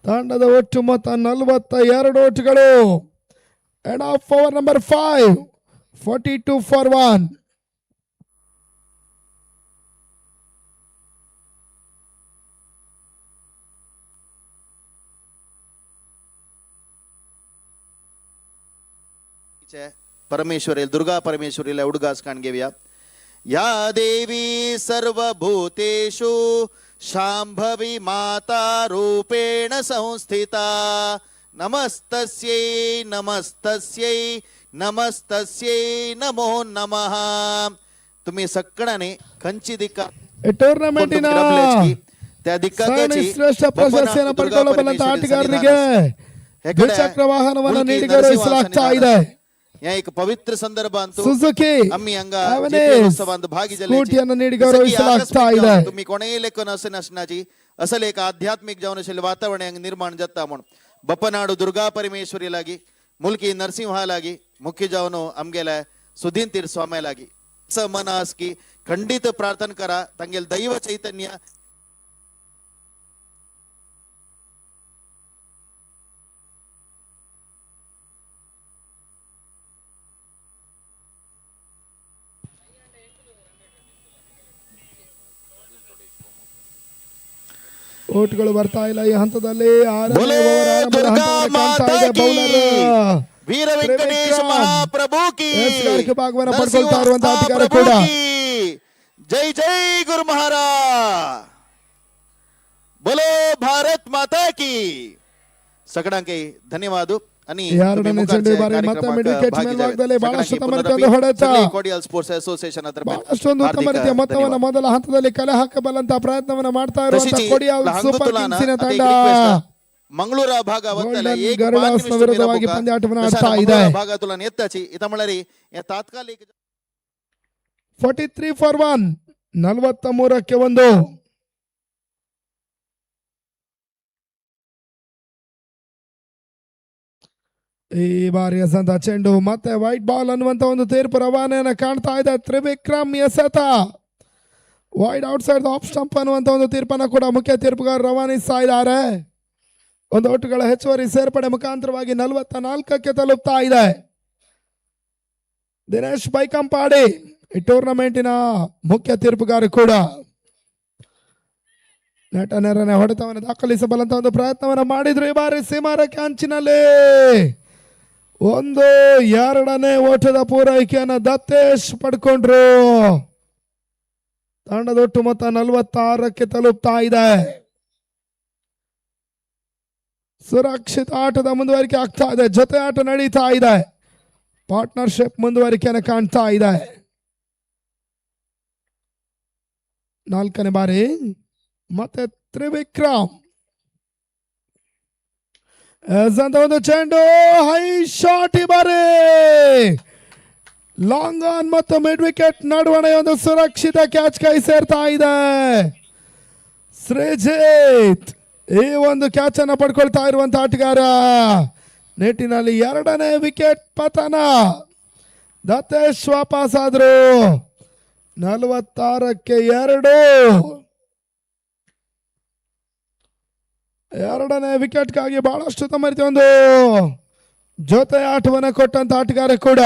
ತಂಡದ ಒಟ್ಟು ಮೊತ್ತ 42 ಓಟುಗಳು. End of over number 5, 42 for 1.
Parameshwari Durga Parameshwari ಹುಡುಗಾಸ್ ಕಾಣ್ಗೆವ್ಯಾ. ಯಾ ದೇವಿ ಸರ್ವಭೂತೇಷು ಶಾಂಭವಿ ಮಾತಾ ರೂಪೇಣ ಸಂಸ್ಥಿತ. ನಮಸ್ತಸ್ಯೈ ನಮಸ್ತಸ್ಯೈ ನಮಸ್ತಸ್ಯೈ ನಮೋ ನಮಃ. तुम्ही सक्कडाने कंची दिक्का
ಟೂರ್ನಮೆಂಟಿನ ಶ್ರೇಷ್ಠ ಪ್ರಶಸ್ತಿಯನ್ನು ಪಡೆದುಕೊಳ್ಳಬಲ್ಲಂತ ಆಟಗಾರರಿಗೆ ದ್ವಿಚಕ್ರ ವಾಹನವನ್ನು ನೀಡಿ ಗೌರವಿಸಲಾಗ್ತಾ ಇದೆ.
एक पवित्र संदर्भ अंतु
ಸುಜುಕಿ
अम्मी अंग
ಸ್ಕೂಟಿಯನ್ನು ನೀಡಿ ಗೌರವಿಸಲಾಗ್ತಾ ಇದೆ.
तुम्ही कोणेही लेख नसण्याची असल एक आध्यात्मिक जीवनशैली वातावरण निर्माण जाता म्हणून बप्पनाडू दुर्गा परमेश्वरी लागी मुलकी नरसिंहा लागी मुख्य जावनो अमगेला सुधीन तीर स्वामी लागी मनास की खंडित प्रार्थना करा तंगेल दैव चैतन्य
ಓಟ್ಗಳು ಬರ್ತಾ ಇಲ್ಲ ಈ ಹಂತದಲ್ಲಿ. 6ನೇ ಓವರ್ ಆರಂಭದ ಹಂತವನ್ನು ಕಾಣ್ತಾ ಇದೆ. ಬೌಲರ್
ವೀರ ವೆಂಕಟೇಶ ಮಹಾಪ್ರಭು ಕಿ
ಭಾಗವನ್ನು ಪಡ್ಕೊಳ್ತಾ ಇರುವಂತಹ ಆಟಗಾರ ಕೂಡ
ಜೈ ಜೈ ಗುರು ಮಹಾರಾಜ್ बोलो भारत माता की. सगळ्यांके धन्यवाद. आणि
2ನೇ ಚೆಂಡು ಬಾರಿ ಮತ್ತೆ ಮಿಡ್ ವಿಕೆಟ್ ಮೇಲ್ಭಾಗದಲ್ಲಿ ಬಹಳಷ್ಟು ತಮ್ಮ ರೀತಿಯ ಹೊಡೆತ.
ಕೋಡಿಯಲ್ ಸ್ಪೋರ್ಟ್ಸ್ ಅಸೋಸಿಯೇಷನ್ ಅದರ
ಅಷ್ಟೊಂದು ತಮ್ಮ ರೀತಿಯ ಮೊತ್ತವನ್ನು ಮೊದಲ ಹಂತದಲ್ಲಿ ಕಲೆ ಹಾಕಬಲ್ಲಂತ ಪ್ರಯತ್ನವನ್ನು ಮಾಡ್ತಾ ಇರುವಂತಹ ಕೋಡಿಯಲ್ ಸೂಪರ್ ಕಿಂಗ್ಸಿನ ತಂಡ
ಮಂಗಳೂರ ಭಾಗ
ವಿರುದ್ಧವಾಗಿ ಪಂದ್ಯಾಟವನ್ನು ಆಡ್ತಾ ಇದೆ.
ಭಾಗ ತುಲನ ಎತ್ತಾಚಿ ಇತಮಳರಿ ತಾತ್ಕಾಲಿಕ
43 for 1, 43ಕ್ಕೆ 1. ಈ ಬಾರಿ ಎಸೆದ ಚೆಂಡು ಮತ್ತೆ ವೈಟ್ ಬಾಲ್ ಅನ್ನುವಂತ ಒಂದು ತೀರ್ಪು ರವಾನೆಯನ್ನು ಕಾಣ್ತಾ ಇದೆ. ತ್ರಿವಿಕ್ರಮ್ ಎಸೆತ wide out side of stump ಅನ್ನುವಂತ ಒಂದು ತೀರ್ಪನ್ನು ಕೂಡ ಮುಖ್ಯ ತೀರ್ಪುಗಾರರು ರವಾನಿಸ್ತಾ ಇದ್ದಾರೆ. ಒಂದು ಓಟುಗಳ ಹೆಚ್ಚುವರಿ ಸೇರ್ಪಡೆ ಮುಖಾಂತರವಾಗಿ 44ಕ್ಕೆ ತಲುಪ್ತಾ ಇದೆ. ದಿನೇಶ್ ಬೈಕಂಪಾಡಿ ಈ ಟೂರ್ನಮೆಂಟಿನ ಮುಖ್ಯ ತೀರ್ಪುಗಾರ ಕೂಡ ನೆಟ ನೆರನೆ ಹೊಡೆತವನ್ನು ದಾಖಲಿಸಬಲ್ಲಂತ ಒಂದು ಪ್ರಯತ್ನವನ್ನು ಮಾಡಿದ್ರು. ಈ ಬಾರಿ ಸೀಮಾರಕ್ಕೆ ಅಂಚಿನಲ್ಲಿ 2ನೇ ಓಟದ ಪೂರೈಕೆಯನ್ನು ದತ್ತೇಶ್ ಪಡ್ಕೊಂಡ್ರು. ತಂಡದ ಒಟ್ಟು ಮೊತ್ತ 46ಕ್ಕೆ ತಲುಪ್ತಾ ಇದೆ. ಸುರಕ್ಷಿತ ಆಟದ ಮುಂದುವರಿಕೆ ಆಗ್ತಾ ಇದೆ. ಜೊತೆ ಆಟ ನಡೀತಾ ಇದೆ. ಪಾರ್ಟ್ನರ್ಶಿಪ್ ಮುಂದುವರಿಕೆಯನ್ನು ಕಾಣ್ತಾ ಇದೆ. 4ನೇ ಬಾರಿ ಮತ್ತೆ ತ್ರಿವಿಕ್ರಮ್ ಅಂತ ಒಂದು ಚೆಂಡು ಹೈ ಶಾಟ್. ಈ ಬಾರಿ ಲಾಂಗ್ ಆನ್ ಮತ್ತು ಮಿಡ್ ವಿಕೆಟ್ ನಡುವಣೆ ಒಂದು ಸುರಕ್ಷಿತ ಕ್ಯಾಚ್ ಕೈ ಸೇರ್ತಾ ಇದೆ. ಶ್ರೀಜಿತ್ ಈ ಒಂದು ಕ್ಯಾಚ್ ಅನ್ನು ಪಡ್ಕೊಳ್ತಾ ಇರುವಂತ ಆಟಗಾರ. ನೆಟ್ಟಿನಲ್ಲಿ 2ನೇ ವಿಕೆಟ್ ಪತನ. ದತ್ತೇಶ್ ವಾಪಸ್ ಆದ್ರು. 46ಕ್ಕೆ 2. 2ನೇ ವಿಕೆಟ್ಗಾಗಿ ಬಹಳಷ್ಟು ತಮ್ಮ ರೀತಿ ಒಂದು ಜೊತೆ ಆಟವನ್ನು ಕೊಟ್ಟಂತ ಆಟಗಾರ ಕೂಡ.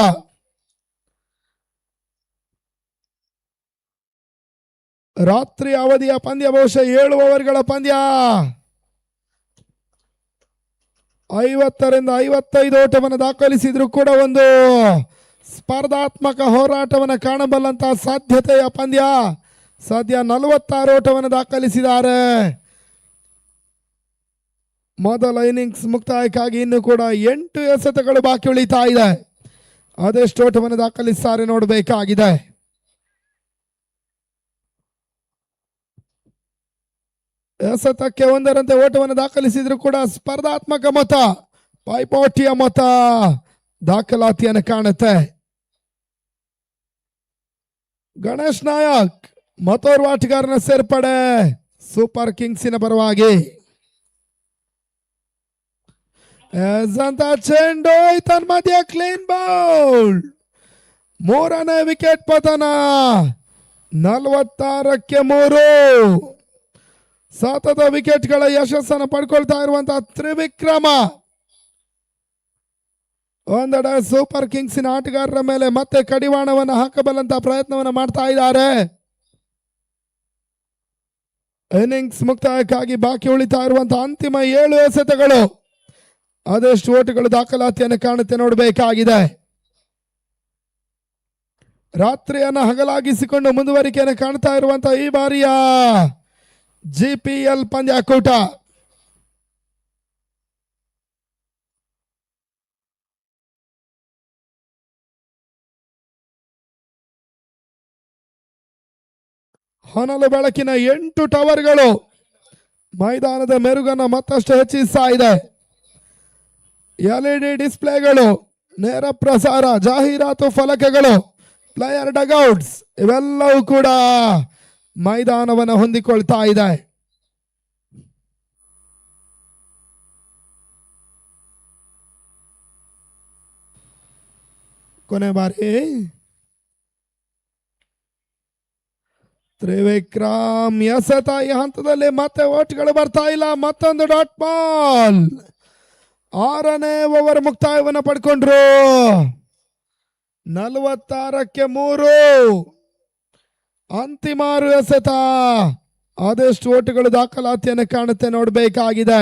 ರಾತ್ರಿ ಅವಧಿಯ ಪಂದ್ಯ, ಬಹುಶಃ 7 ಓವರ್ಗಳ ಪಂದ್ಯ. 50 ರಿಂದ 55 ಓಟವನ್ನು ದಾಖಲಿಸಿದ್ರು ಕೂಡ ಒಂದು ಸ್ಪರ್ಧಾತ್ಮಕ ಹೋರಾಟವನ್ನು ಕಾಣಬಲ್ಲಂತಹ ಸಾಧ್ಯತೆಯ ಪಂದ್ಯ. ಸದ್ಯ 46 ಓಟವನ್ನು ದಾಖಲಿಸಿದ್ದಾರೆ. ಮೊದಲ ಇನ್ನಿಂಗ್ಸ್ ಮುಕ್ತಾಯಕ್ಕಾಗಿ ಇನ್ನು ಕೂಡ 8 ಎಸೆತಗಳು ಬಾಕಿ ಉಳಿತಾ ಇದೆ. ಅದೆಷ್ಟು ಓಟವನ್ನು ದಾಖಲಿಸುತ್ತಾರೆ ನೋಡಬೇಕಾಗಿದೆ. ಎಸೆತಕ್ಕೆ 1ರಂತೆ ಓಟವನ್ನು ದಾಖಲಿಸಿದ್ರು ಕೂಡ ಸ್ಪರ್ಧಾತ್ಮಕ ಮೊತ್ತ, ಪೈಪೋಟಿಯ ಮೊತ್ತ ದಾಖಲಾತಿಯನ್ನು ಕಾಣುತ್ತೆ. ಗಣೇಶ್ ನಾಯಕ್ ಮತ್ತೋರ್ವ ಆಟಗಾರನ ಸೇರ್ಪಡೆ ಸೂಪರ್ ಕಿಂಗ್ಸಿನ ಪರವಾಗಿ. ಅಂತ ಚೆಂಡು ತನ್ಮಧ್ಯ ಕ್ಲೀನ್ ಬೌಲ್. 3ನೇ ವಿಕೆಟ್ ಪತನ. 46ಕ್ಕೆ 3. ಸತತ ವಿಕೆಟ್ಗಳ ಯಶಸ್ಸನ್ನು ಪಡ್ಕೊಳ್ತಾ ಇರುವಂತಹ ತ್ರಿವಿಕ್ರಮ ಒಂದೆಡೆ ಸೂಪರ್ ಕಿಂಗ್ಸಿನ ಆಟಗಾರರ ಮೇಲೆ ಮತ್ತೆ ಕಡಿವಾಣವನ್ನು ಹಾಕಬಲ್ಲಂತ ಪ್ರಯತ್ನವನ್ನು ಮಾಡ್ತಾ ಇದ್ದಾರೆ. ಇನ್ನಿಂಗ್ಸ್ ಮುಕ್ತಾಯಕ್ಕಾಗಿ ಬಾಕಿ ಉಳಿತಾ ಇರುವಂತಹ ಅಂತಿಮ 7 ಎಸೆತಗಳು. ಅದೆಷ್ಟು ಓಟುಗಳು ದಾಖಲಾತಿಯನ್ನು ಕಾಣುತ್ತೆ ನೋಡಬೇಕಾಗಿದೆ. ರಾತ್ರಿಯನ್ನು ಹಗಲಾಗಿಸಿಕೊಂಡು ಮುಂದುವರಿಕೆಯನ್ನು ಕಾಣ್ತಾ ಇರುವಂತಹ ಈ ಬಾರಿಯ GPL ಪಂದ್ಯಾಕೂಟ. ಹೊನಲು ಬೆಳಕಿನ 8 ಟವರ್ಗಳು ಮೈದಾನದ ಮೆರುಗನ್ನು ಮತ್ತಷ್ಟು ಹೆಚ್ಚಿಸ್ತಾ ಇದೆ. LED ಡಿಸ್ಪ್ಲೇಗಳು, ನೇರ ಪ್ರಸಾರ, ಜಾಹೀರಾತು ಫಲಕಗಳು, ಪ್ಲೇಯರ್ ಡಗೌಟ್ಸ್ ಇವೆಲ್ಲವೂ ಕೂಡ ಮೈದಾನವನ್ನು ಹೊಂದಿಕೊಳ್ತಾ ಇದೆ. ಕೊನೆ ಬಾರಿ ತ್ರಿವಿಕ್ರಮ್ ಎಸೆತ. ಈ ಹಂತದಲ್ಲಿ ಮತ್ತೆ ಓಟ್ಗಳು ಬರ್ತಾ ಇಲ್ಲ. ಮತ್ತೊಂದು ಡಾಟ್ ಬಾಲ್. 6ನೇ ಓವರ್ ಮುಕ್ತಾಯವನ್ನು ಪಡ್ಕೊಂಡ್ರು. 46ಕ್ಕೆ 3. ಅಂತಿಮ 6 ಎಸೆತ. ಅದೆಷ್ಟು ಓಟುಗಳು ದಾಖಲಾತಿಯನ್ನು ಕಾಣುತ್ತೆ ನೋಡಬೇಕಾಗಿದೆ.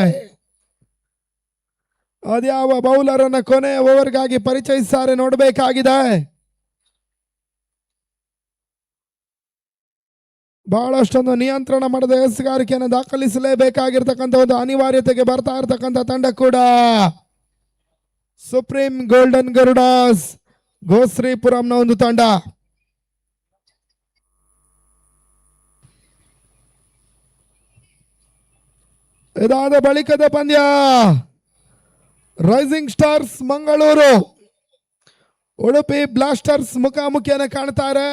ಅದ್ಯಾವ ಬೌಲರ್ ಅನ್ನ ಕೊನೆಯ ಓವರ್ಗಾಗಿ ಪರಿಚಯಿಸುತ್ತಾರೆ ನೋಡಬೇಕಾಗಿದೆ. ಬಹಳಷ್ಟೊಂದು ನಿಯಂತ್ರಣ ಮಾಡದ ಎಸೆಗಾರಿಕೆಯನ್ನು ದಾಖಲಿಸಲೇಬೇಕಾಗಿರ್ತಕ್ಕಂಥ ಒಂದು ಅನಿವಾರ್ಯತೆಗೆ ಬರ್ತಾ ಇರತಕ್ಕಂಥ ತಂಡ ಕೂಡ ಸುಪ್ರೀಂ ಗೋಲ್ಡನ್ ಗರುಡಾಸ್ ಗೋಶ್ರೀಪುರಂನ ಒಂದು ತಂಡ. ಇದಾದ ಬಳಿಕದ ಪಂದ್ಯ rising stars Mangaluru Udupi blasters ಮುಖಾಮುಖಿಯನ್ನು ಕಾಣ್ತಾರೆ.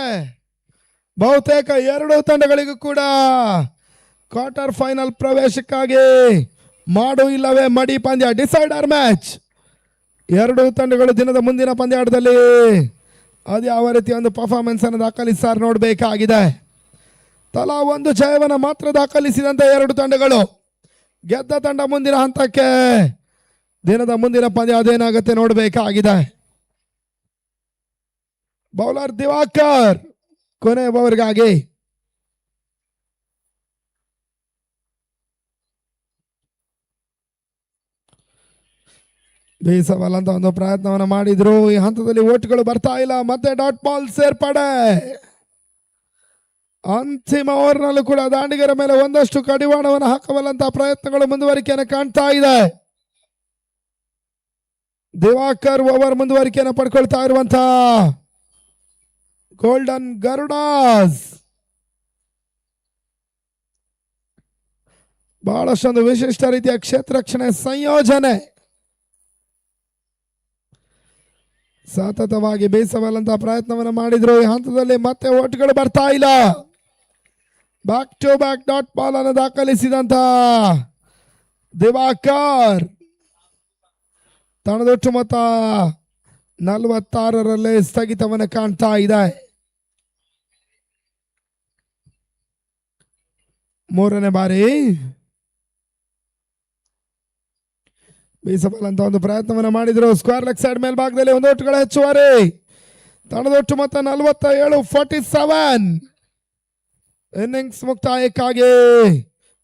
ಬಹುತೇಕ 2 ತಂಡಗಳಿಗೂ ಕೂಡ ಕ್ವಾರ್ಟರ್ ಫೈನಲ್ ಪ್ರವೇಶಕ್ಕಾಗಿ ಮಾಡು ಇಲ್ಲವೇ ಮಡಿ ಪಂದ್ಯ, ಡಿಸೈಡರ್ ಮ್ಯಾಚ್. 2 ತಂಡಗಳು ದಿನದ ಮುಂದಿನ ಪಂದ್ಯಾಟದಲ್ಲಿ ಅದು ಯಾವ ರೀತಿಯ ಒಂದು ಪರ್ಫಾರ್ಮೆನ್ಸ್ ಅನ್ನು ದಾಖಲಿಸಾರ ನೋಡಬೇಕಾಗಿದೆ. ತಲಾ 1 ಜಯವನ್ನು ಮಾತ್ರ ದಾಖಲಿಸಿದಂತ 2 ತಂಡಗಳು. ಗೆದ್ದ ತಂಡ ಮುಂದಿನ ಹಂತಕ್ಕೆ. ದಿನದ ಮುಂದಿನ ಪಂದ್ಯ ಅದೇನಾಗುತ್ತೆ ನೋಡಬೇಕಾಗಿದೆ. ಬೌಲರ್ ದಿವಾಕರ್ ಕೊನೆ ಓವರ್ಗಾಗಿ. ಬೇಸವಲ್ಲಂತ ಒಂದು ಪ್ರಯತ್ನವನ್ನು ಮಾಡಿದ್ರು. ಈ ಹಂತದಲ್ಲಿ ಓಟ್ಗಳು ಬರ್ತಾ ಇಲ್ಲ. ಮತ್ತೆ ಡಾಟ್ ಬಾಲ್ ಸೇರ್ಪಡೆ. ಅಂತಿಮ ಓವರ್ನಲ್ಲೂ ಕೂಡ ದಾಂಡಿಗರ ಮೇಲೆ ಒಂದಷ್ಟು ಕಡಿವಾಣವನ್ನು ಹಾಕಬಲ್ಲಂತ ಪ್ರಯತ್ನಗಳು ಮುಂದುವರಿಕೆಯನ್ನು ಕಾಣ್ತಾ ಇದೆ. ದಿವಾಕರ್ ಓವರ್ ಮುಂದುವರಿಕೆಯನ್ನು ಪಡ್ಕೊಳ್ತಾ ಇರುವಂತಹ ಗೋಲ್ಡನ್ ಗರುಡಾಸ್ ಬಹಳಷ್ಟೊಂದು ವಿಶಿಷ್ಟ ರೀತಿಯ ಕ್ಷೇತ್ರ ರಕ್ಷಣೆ ಸಂಯೋಜನೆ. ಸತತವಾಗಿ ಬೇಯಿಸಬಲ್ಲಂತ ಪ್ರಯತ್ನವನ್ನು ಮಾಡಿದ್ರು. ಈ ಹಂತದಲ್ಲಿ ಮತ್ತೆ ಓಟ್ಗಳು ಬರ್ತಾ ಇಲ್ಲ. Back to back dot ball ಅನ್ನು ದಾಖಲಿಸಿದಂತ ದಿವಾಕರ್ ತಂಡದೊಟ್ಟು ಮೊತ್ತ 46ರಲ್ಲೇ ಸ್ಥಗಿತವನ್ನು ಕಾಣ್ತಾ ಇದೆ. ಮೂರನೇ ಬಾರಿ ಬೀಸಬಲ್ಲಂತ ಒಂದು ಪ್ರಯತ್ನವನ್ನು ಮಾಡಿದ್ರು. ಸ್ಕ್ವೇರ್ ಲೆಗ್ ಸೈಡ್ ಮೇಲ್ಭಾಗದಲ್ಲಿ ಒಂದು ಓಟುಗಳ ಹೆಚ್ಚುವರಿ. ತಂಡದೊಟ್ಟು ಮೊತ್ತ 47-47. ಇನ್ನಿಂಗ್ಸ್ ಮುಕ್ತಾಯಕ್ಕಾಗಿ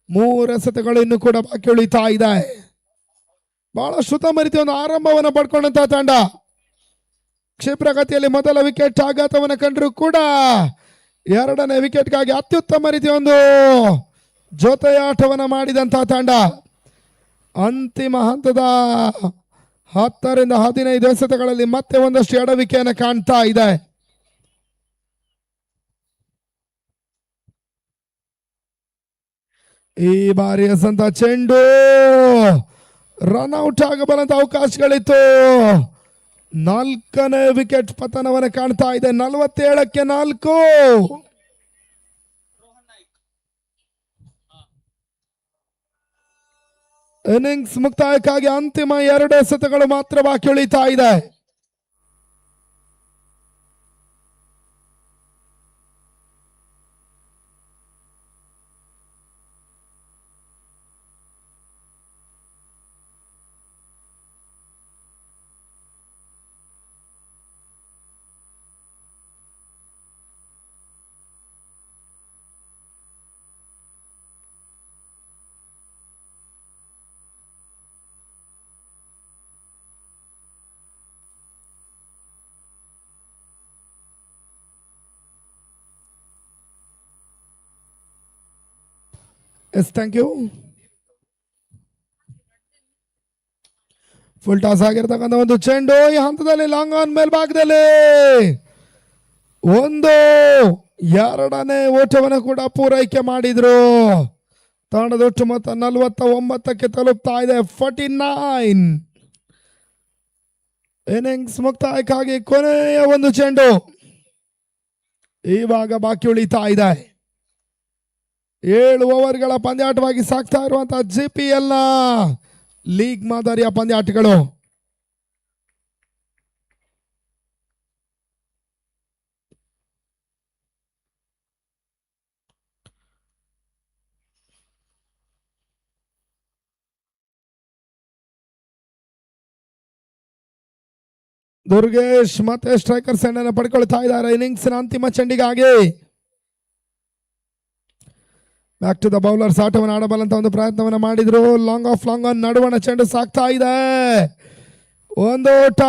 3 ಎಸೆತಗಳು ಇನ್ನು ಕೂಡ ಬಾಕಿ ಉಳಿತಾ ಇದೆ. ಬಹಳ ಉತ್ತಮ ರೀತಿಯ ಒಂದು ಆರಂಭವನ್ನು ಪಡ್ಕೊಂಡಂತ ತಂಡ. ಕ್ಷಿಪ್ರಗತಿಯಲ್ಲಿ ಮೊದಲ ವಿಕೆಟ್ ಆಘಾತವನ್ನು ಕಂಡರೂ ಕೂಡ ಎರಡನೇ ವಿಕೆಟ್ಗಾಗಿ ಅತ್ಯುತ್ತಮ ರೀತಿಯ ಒಂದು ಜೊತೆಯಾಟವನ್ನು ಮಾಡಿದಂತಹ ತಂಡ. ಅಂತಿಮ ಹಂತದ 10ರಿಂದ 15 ಎಸೆತಗಳಲ್ಲಿ ಮತ್ತೆ ಒಂದಷ್ಟು ಎಡವಿಕೆಯನ್ನು ಕಾಣ್ತಾ ಇದೆ. ಈ ಬಾರಿ ಎಸೆದಂತ ಚೆಂಡು ರನ್ಔಟ್ ಆಗಬಲ್ಲಂತ ಅವಕಾಶಗಳಿತ್ತು. 4ನೇ ವಿಕೆಟ್ ಪತನವನ್ನು ಕಾಣ್ತಾ ಇದೆ. 47-4. ಇನ್ನಿಂಗ್ಸ್ ಮುಕ್ತಾಯಕ್ಕಾಗಿ ಅಂತಿಮ 2 ಎಸೆತಗಳು ಮಾತ್ರ ಬಾಕಿ ಉಳಿತಾ ಇದೆ. Yes, thank you. Full toss ಆಗಿರ್ತಕ್ಕಂಥ ಒಂದು ಚೆಂಡು ಈ ಹಂತದಲ್ಲಿ ಲಾಂಗ್ ಆನ್ ಮೇಲ್ಭಾಗದಲ್ಲಿ ಒಂದು 2ನೇ ಓಟವನ್ನು ಕೂಡ ಪೂರೈಕೆ ಮಾಡಿದ್ರು. ತಂಡದೊಟ್ಟು ಮೊತ್ತ 49ಕ್ಕೆ ತಲುಪ್ತಾ ಇದೆ. 49. ಇನ್ನಿಂಗ್ಸ್ ಮುಕ್ತಾಯಕ್ಕಾಗಿ ಕೊನೆಯ ಒಂದು ಚೆಂಡು ಇವಾಗ ಬಾಕಿ ಉಳಿತಾ ಇದೆ. 7 ಓವರ್ಗಳ ಪಂದ್ಯಾಟವಾಗಿ ಸಾಗ್ತಾ ಇರುವಂತಹ GPL ನ ಲೀಗ್ ಮಾದರಿಯ ಪಂದ್ಯಾಟಗಳು. ದುರ್ಗೇಶ್ ಮತ್ತೆ ಸ್ಟ್ರೈಕರ್ ಸೆಂಡ್ ಅನ್ನು ಪಡ್ಕೊಳ್ತಾ ಇದ್ದಾರೆ ಇನ್ನಿಂಗ್ಸ್ನ ಅಂತಿಮ ಚೆಂಡಿಗಾಗಿ. ಬ್ಯಾಕ್ ಟು ದ ಬೌಲರ್ಸ್ ಆಟವನ್ನು ಆಡಬಲ್ಲಂತ ಒಂದು ಪ್ರಯತ್ನವನ್ನು ಮಾಡಿದ್ರು. ಲಾಂಗ್ ಆಫ್ ಲಾಂಗ್ ಆನ್ ನಡುವಣ ಚೆಂಡು ಸಾಕ್ತಾ ಇದೆ. ಒಂದು ಓಟ.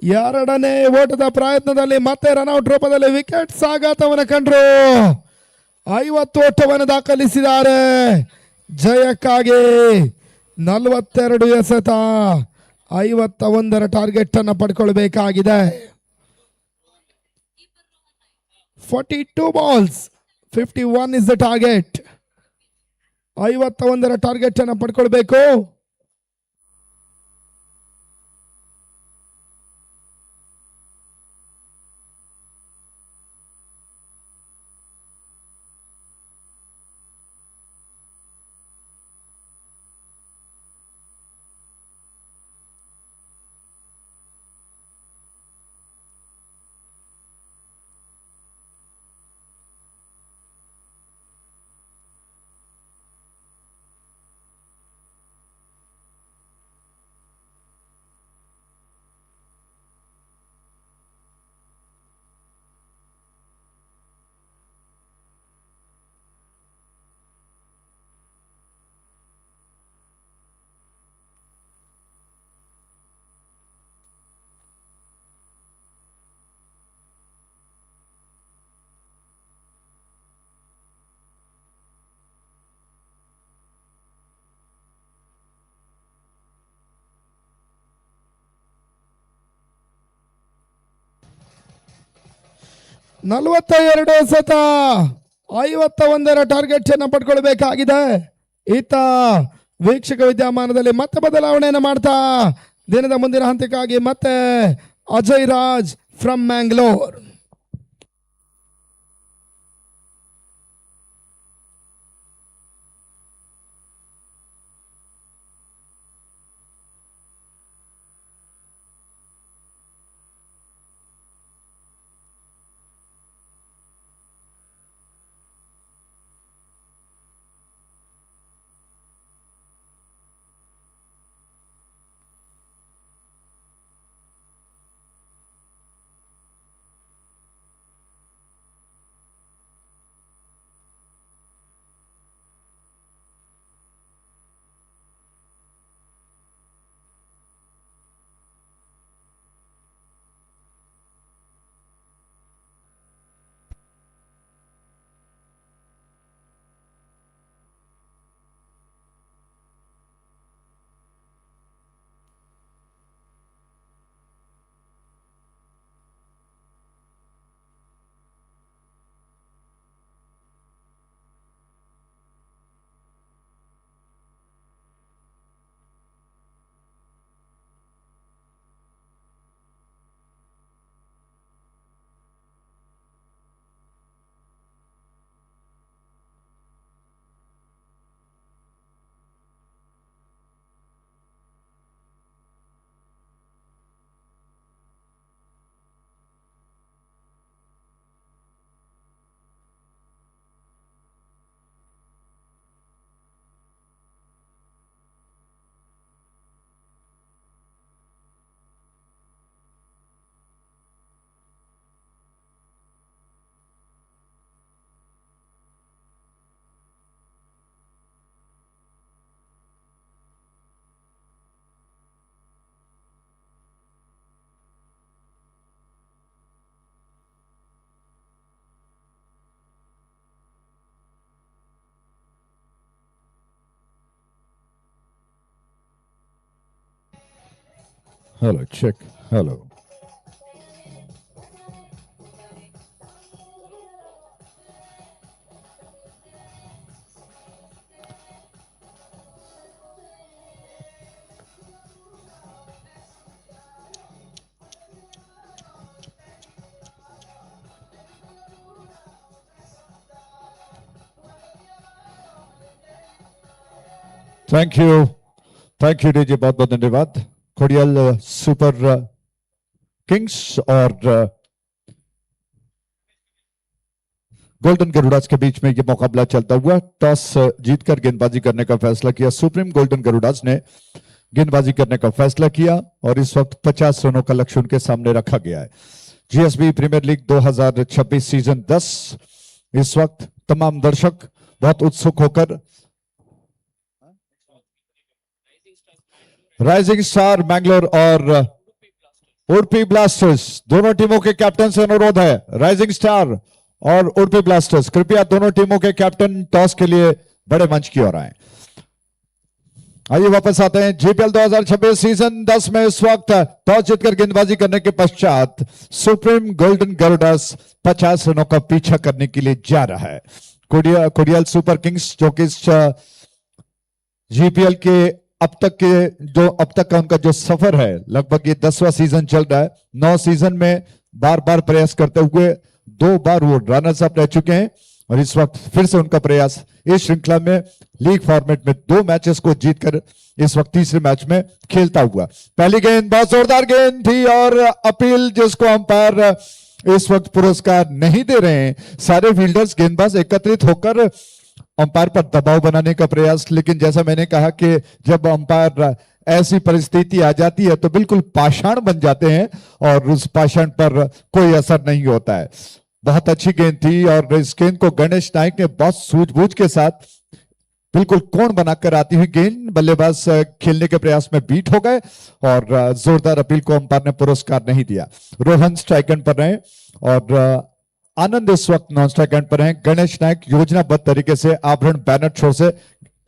2ನೇ ಓಟದ ಪ್ರಯತ್ನದಲ್ಲಿ ಮತ್ತೆ ರನ್ಔಟ್ ರೂಪದಲ್ಲಿ ವಿಕೆಟ್ ಆಘಾತವನ್ನು ಕಂಡ್ರು. 50 ಓಟವನ್ನು ದಾಖಲಿಸಿದ್ದಾರೆ. ಜಯಕ್ಕಾಗಿ 42 ಎಸೆತ, 51ರ ಟಾರ್ಗೆಟ್ ಅನ್ನು ಪಡ್ಕೊಳ್ಬೇಕಾಗಿದೆ. 42 balls, 51 is the target. 51ರ ಟಾರ್ಗೆಟ್ ಅನ್ನು ಪಡ್ಕೊಳ್ಬೇಕು. ನಲವತ್ತ 42 ಎಸೆತ, 51ರ ಟಾರ್ಗೆಟ್ ಅನ್ನು ಪಡ್ಕೊಳ್ಬೇಕಾಗಿದೆ. ಈತ ವೀಕ್ಷಕ ವಿದ್ಯಮಾನದಲ್ಲಿ ಮತ್ತೆ ಬದಲಾವಣೆಯನ್ನು ಮಾಡ್ತಾ ದಿನದ ಮುಂದಿನ ಹಂತಕ್ಕಾಗಿ ಮತ್ತೆ Ajay Raj from Mangalore.
Hello, check. Hello. Thank you. Thank you, DJ. बहुत बहुत धन्यवाद. कोडियल सुपर किंग्स और गोल्डन गरुडास के बीच में ये मुकाबला चलता हुआ. टॉस जीतकर गेंदबाजी करने का फैसला किया सुप्रीम गोल्डन गरुडास ने. गेंदबाजी करने का फैसला किया और इस वक्त 50 रनों का लक्ष्य उनके सामने रखा गया है. GSB premier league 2026 season 10. इस वक्त तमाम दर्शक बहुत उत्सुक होकर राइजिंग स्टार बैंगलोर और उडुपी ब्लास्टर्स दोनों टीमों के कैप्टन से अनुरोध है. राइजिंग स्टार और उडुपी ब्लास्टर्स, कृपया दोनों टीमों के कैप्टन टॉस के लिए बड़े मंच की ओर आए. आइए वापस आते हैं. जीपीएल 2026 सीजन 10 में इस वक्त टॉस जीतकर गेंदबाजी करने के पश्चात सुप्रीम गोल्डन गरुडास 50 रनों का पीछा करने के लिए जा रहा है. कोडियल सुपर किंग्स जो कि जीपीएल के अब तक का उनका जो सफर है, लगभग ये 10वां सीजन चल रहा है. 9 सीजन में बार बार प्रयास करते हुए 2 बार वो रनर्स अप रह चुके हैं और इस वक्त फिर से उनका प्रयास इस श्रृंखला में लीग फॉर्मेट में 2 मैचेस को जीतकर इस वक्त तीसरे मैच में खेलता हुआ. पहली गेंद बहुत जोरदार गेंद थी और अपील जिसको अंपायर इस वक्त पुरस्कार नहीं दे रहे हैं. सारे फील्डर्स गेंदबाज एकत्रित होकर अंपायर पर दबाव बनाने का प्रयास, लेकिन जैसा मैंने कहा कि जब अंपायर ऐसी परिस्थिति आ जाती है तो बिल्कुल पाषाण बन जाते हैं और उस पाषाण पर कोई असर नहीं होता है. बहुत अच्छी गेंद थी और इस गेंद को गणेश नायक ने बहुत सूझबूझ के साथ बिल्कुल कोण बनाकर आती हुई गेंद बल्लेबाज खेलने के प्रयास में बीट हो गए और जोरदार अपील को अंपायर ने पुरस्कार नहीं दिया. रोहन स्ट्राइक एंड पर रहे और आनंद इस वक्त नॉन स्ट्राइक एंड पर हैं. गणेश नायक योजनाबद्ध तरीके से आभरण बैनर छोर से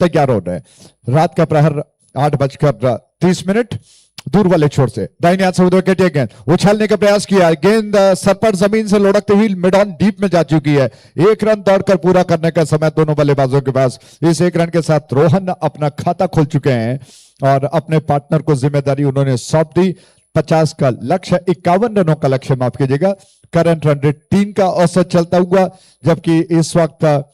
तैयार हो रहे हैं. रात का प्रहर 8:30 दूर वाले छोर से दाहिने हाथ से विकेट ये गेंद उछालने का प्रयास किया, गेंद सर पर जमीन से लुढ़कते हुई मिड ऑन डीप में जा चुकी है। एक रन दौड़कर पूरा करने का समय दोनों बल्लेबाजों के पास। इस एक रन के साथ रोहन अपना खाता खोल चुके हैं और अपने पार्टनर को जिम्मेदारी उन्होंने सौंप दी। 50 का लक्ष्य, 51 रनों का लक्ष्य, माफ कीजिएगा। करंट रन रेट 3 का औसत चलता हुआ, जबकि इस वक्त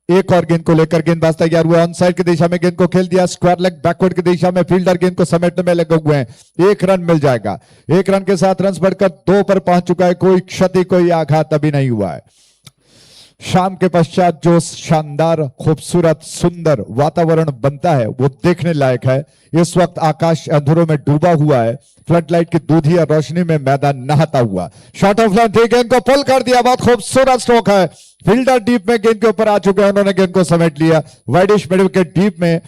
एक और गेंद को लेकर गेंदबाज तैयार हुआ। ऑन साइड की दिशा में गेंद को खेल दिया, स्क्वायर लेग बैकवर्ड की दिशा में फील्डर गेंद को समेटने में लगे हुए हैं। एक रन मिल जाएगा। एक रन के साथ रन बढ़कर 2 पर पहुंच चुका है। कोई क्षति कोई आघात अभी नहीं हुआ है। शाम के पश्चात जो शानदार खूबसूरत सुंदर वातावरण बनता है वो देखने लायक है। इस वक्त आकाश अंधेरों में डूबा हुआ है, फ्लडलाइट की दूधिया रोशनी में मैदान नहाता हुआ। शॉट ऑफ लेंथ, गेंद को पुल कर दिया, बहुत खूबसूरत स्ट्रोक है। फील्डर डीप में गेंद के ऊपर आ चुके हैं, उन्होंने गेंद को समेट लिया। वाइडिश मिड विकेट डीप में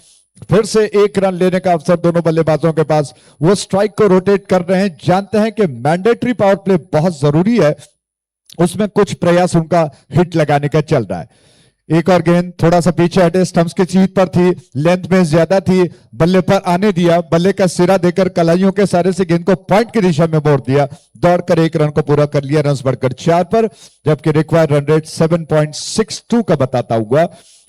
फिर से एक रन लेने का अवसर दोनों बल्लेबाजों के पास। वो स्ट्राइक को रोटेट कर रहे हैं, जानते हैं कि मैंडेटरी पावर प्ले बहुत जरूरी है, उसमें कुछ प्रयास उनका हिट लगाने का चल रहा है। एक और गेंद थोड़ा सा पीछे हटे, स्टंप्स की चीज पर थी, लेंथ में ज्यादा थी, बल्ले पर आने दिया, बल्ले का सिरा देकर कलाइयों के सारे से गेंद को पॉइंट की दिशा में मोड़ दिया। दौड़कर एक रन को पूरा कर लिया, रन बढ़कर 4 पर, जबकि रिक्वायर्ड रन रेट 7.62 का बताता हुआ।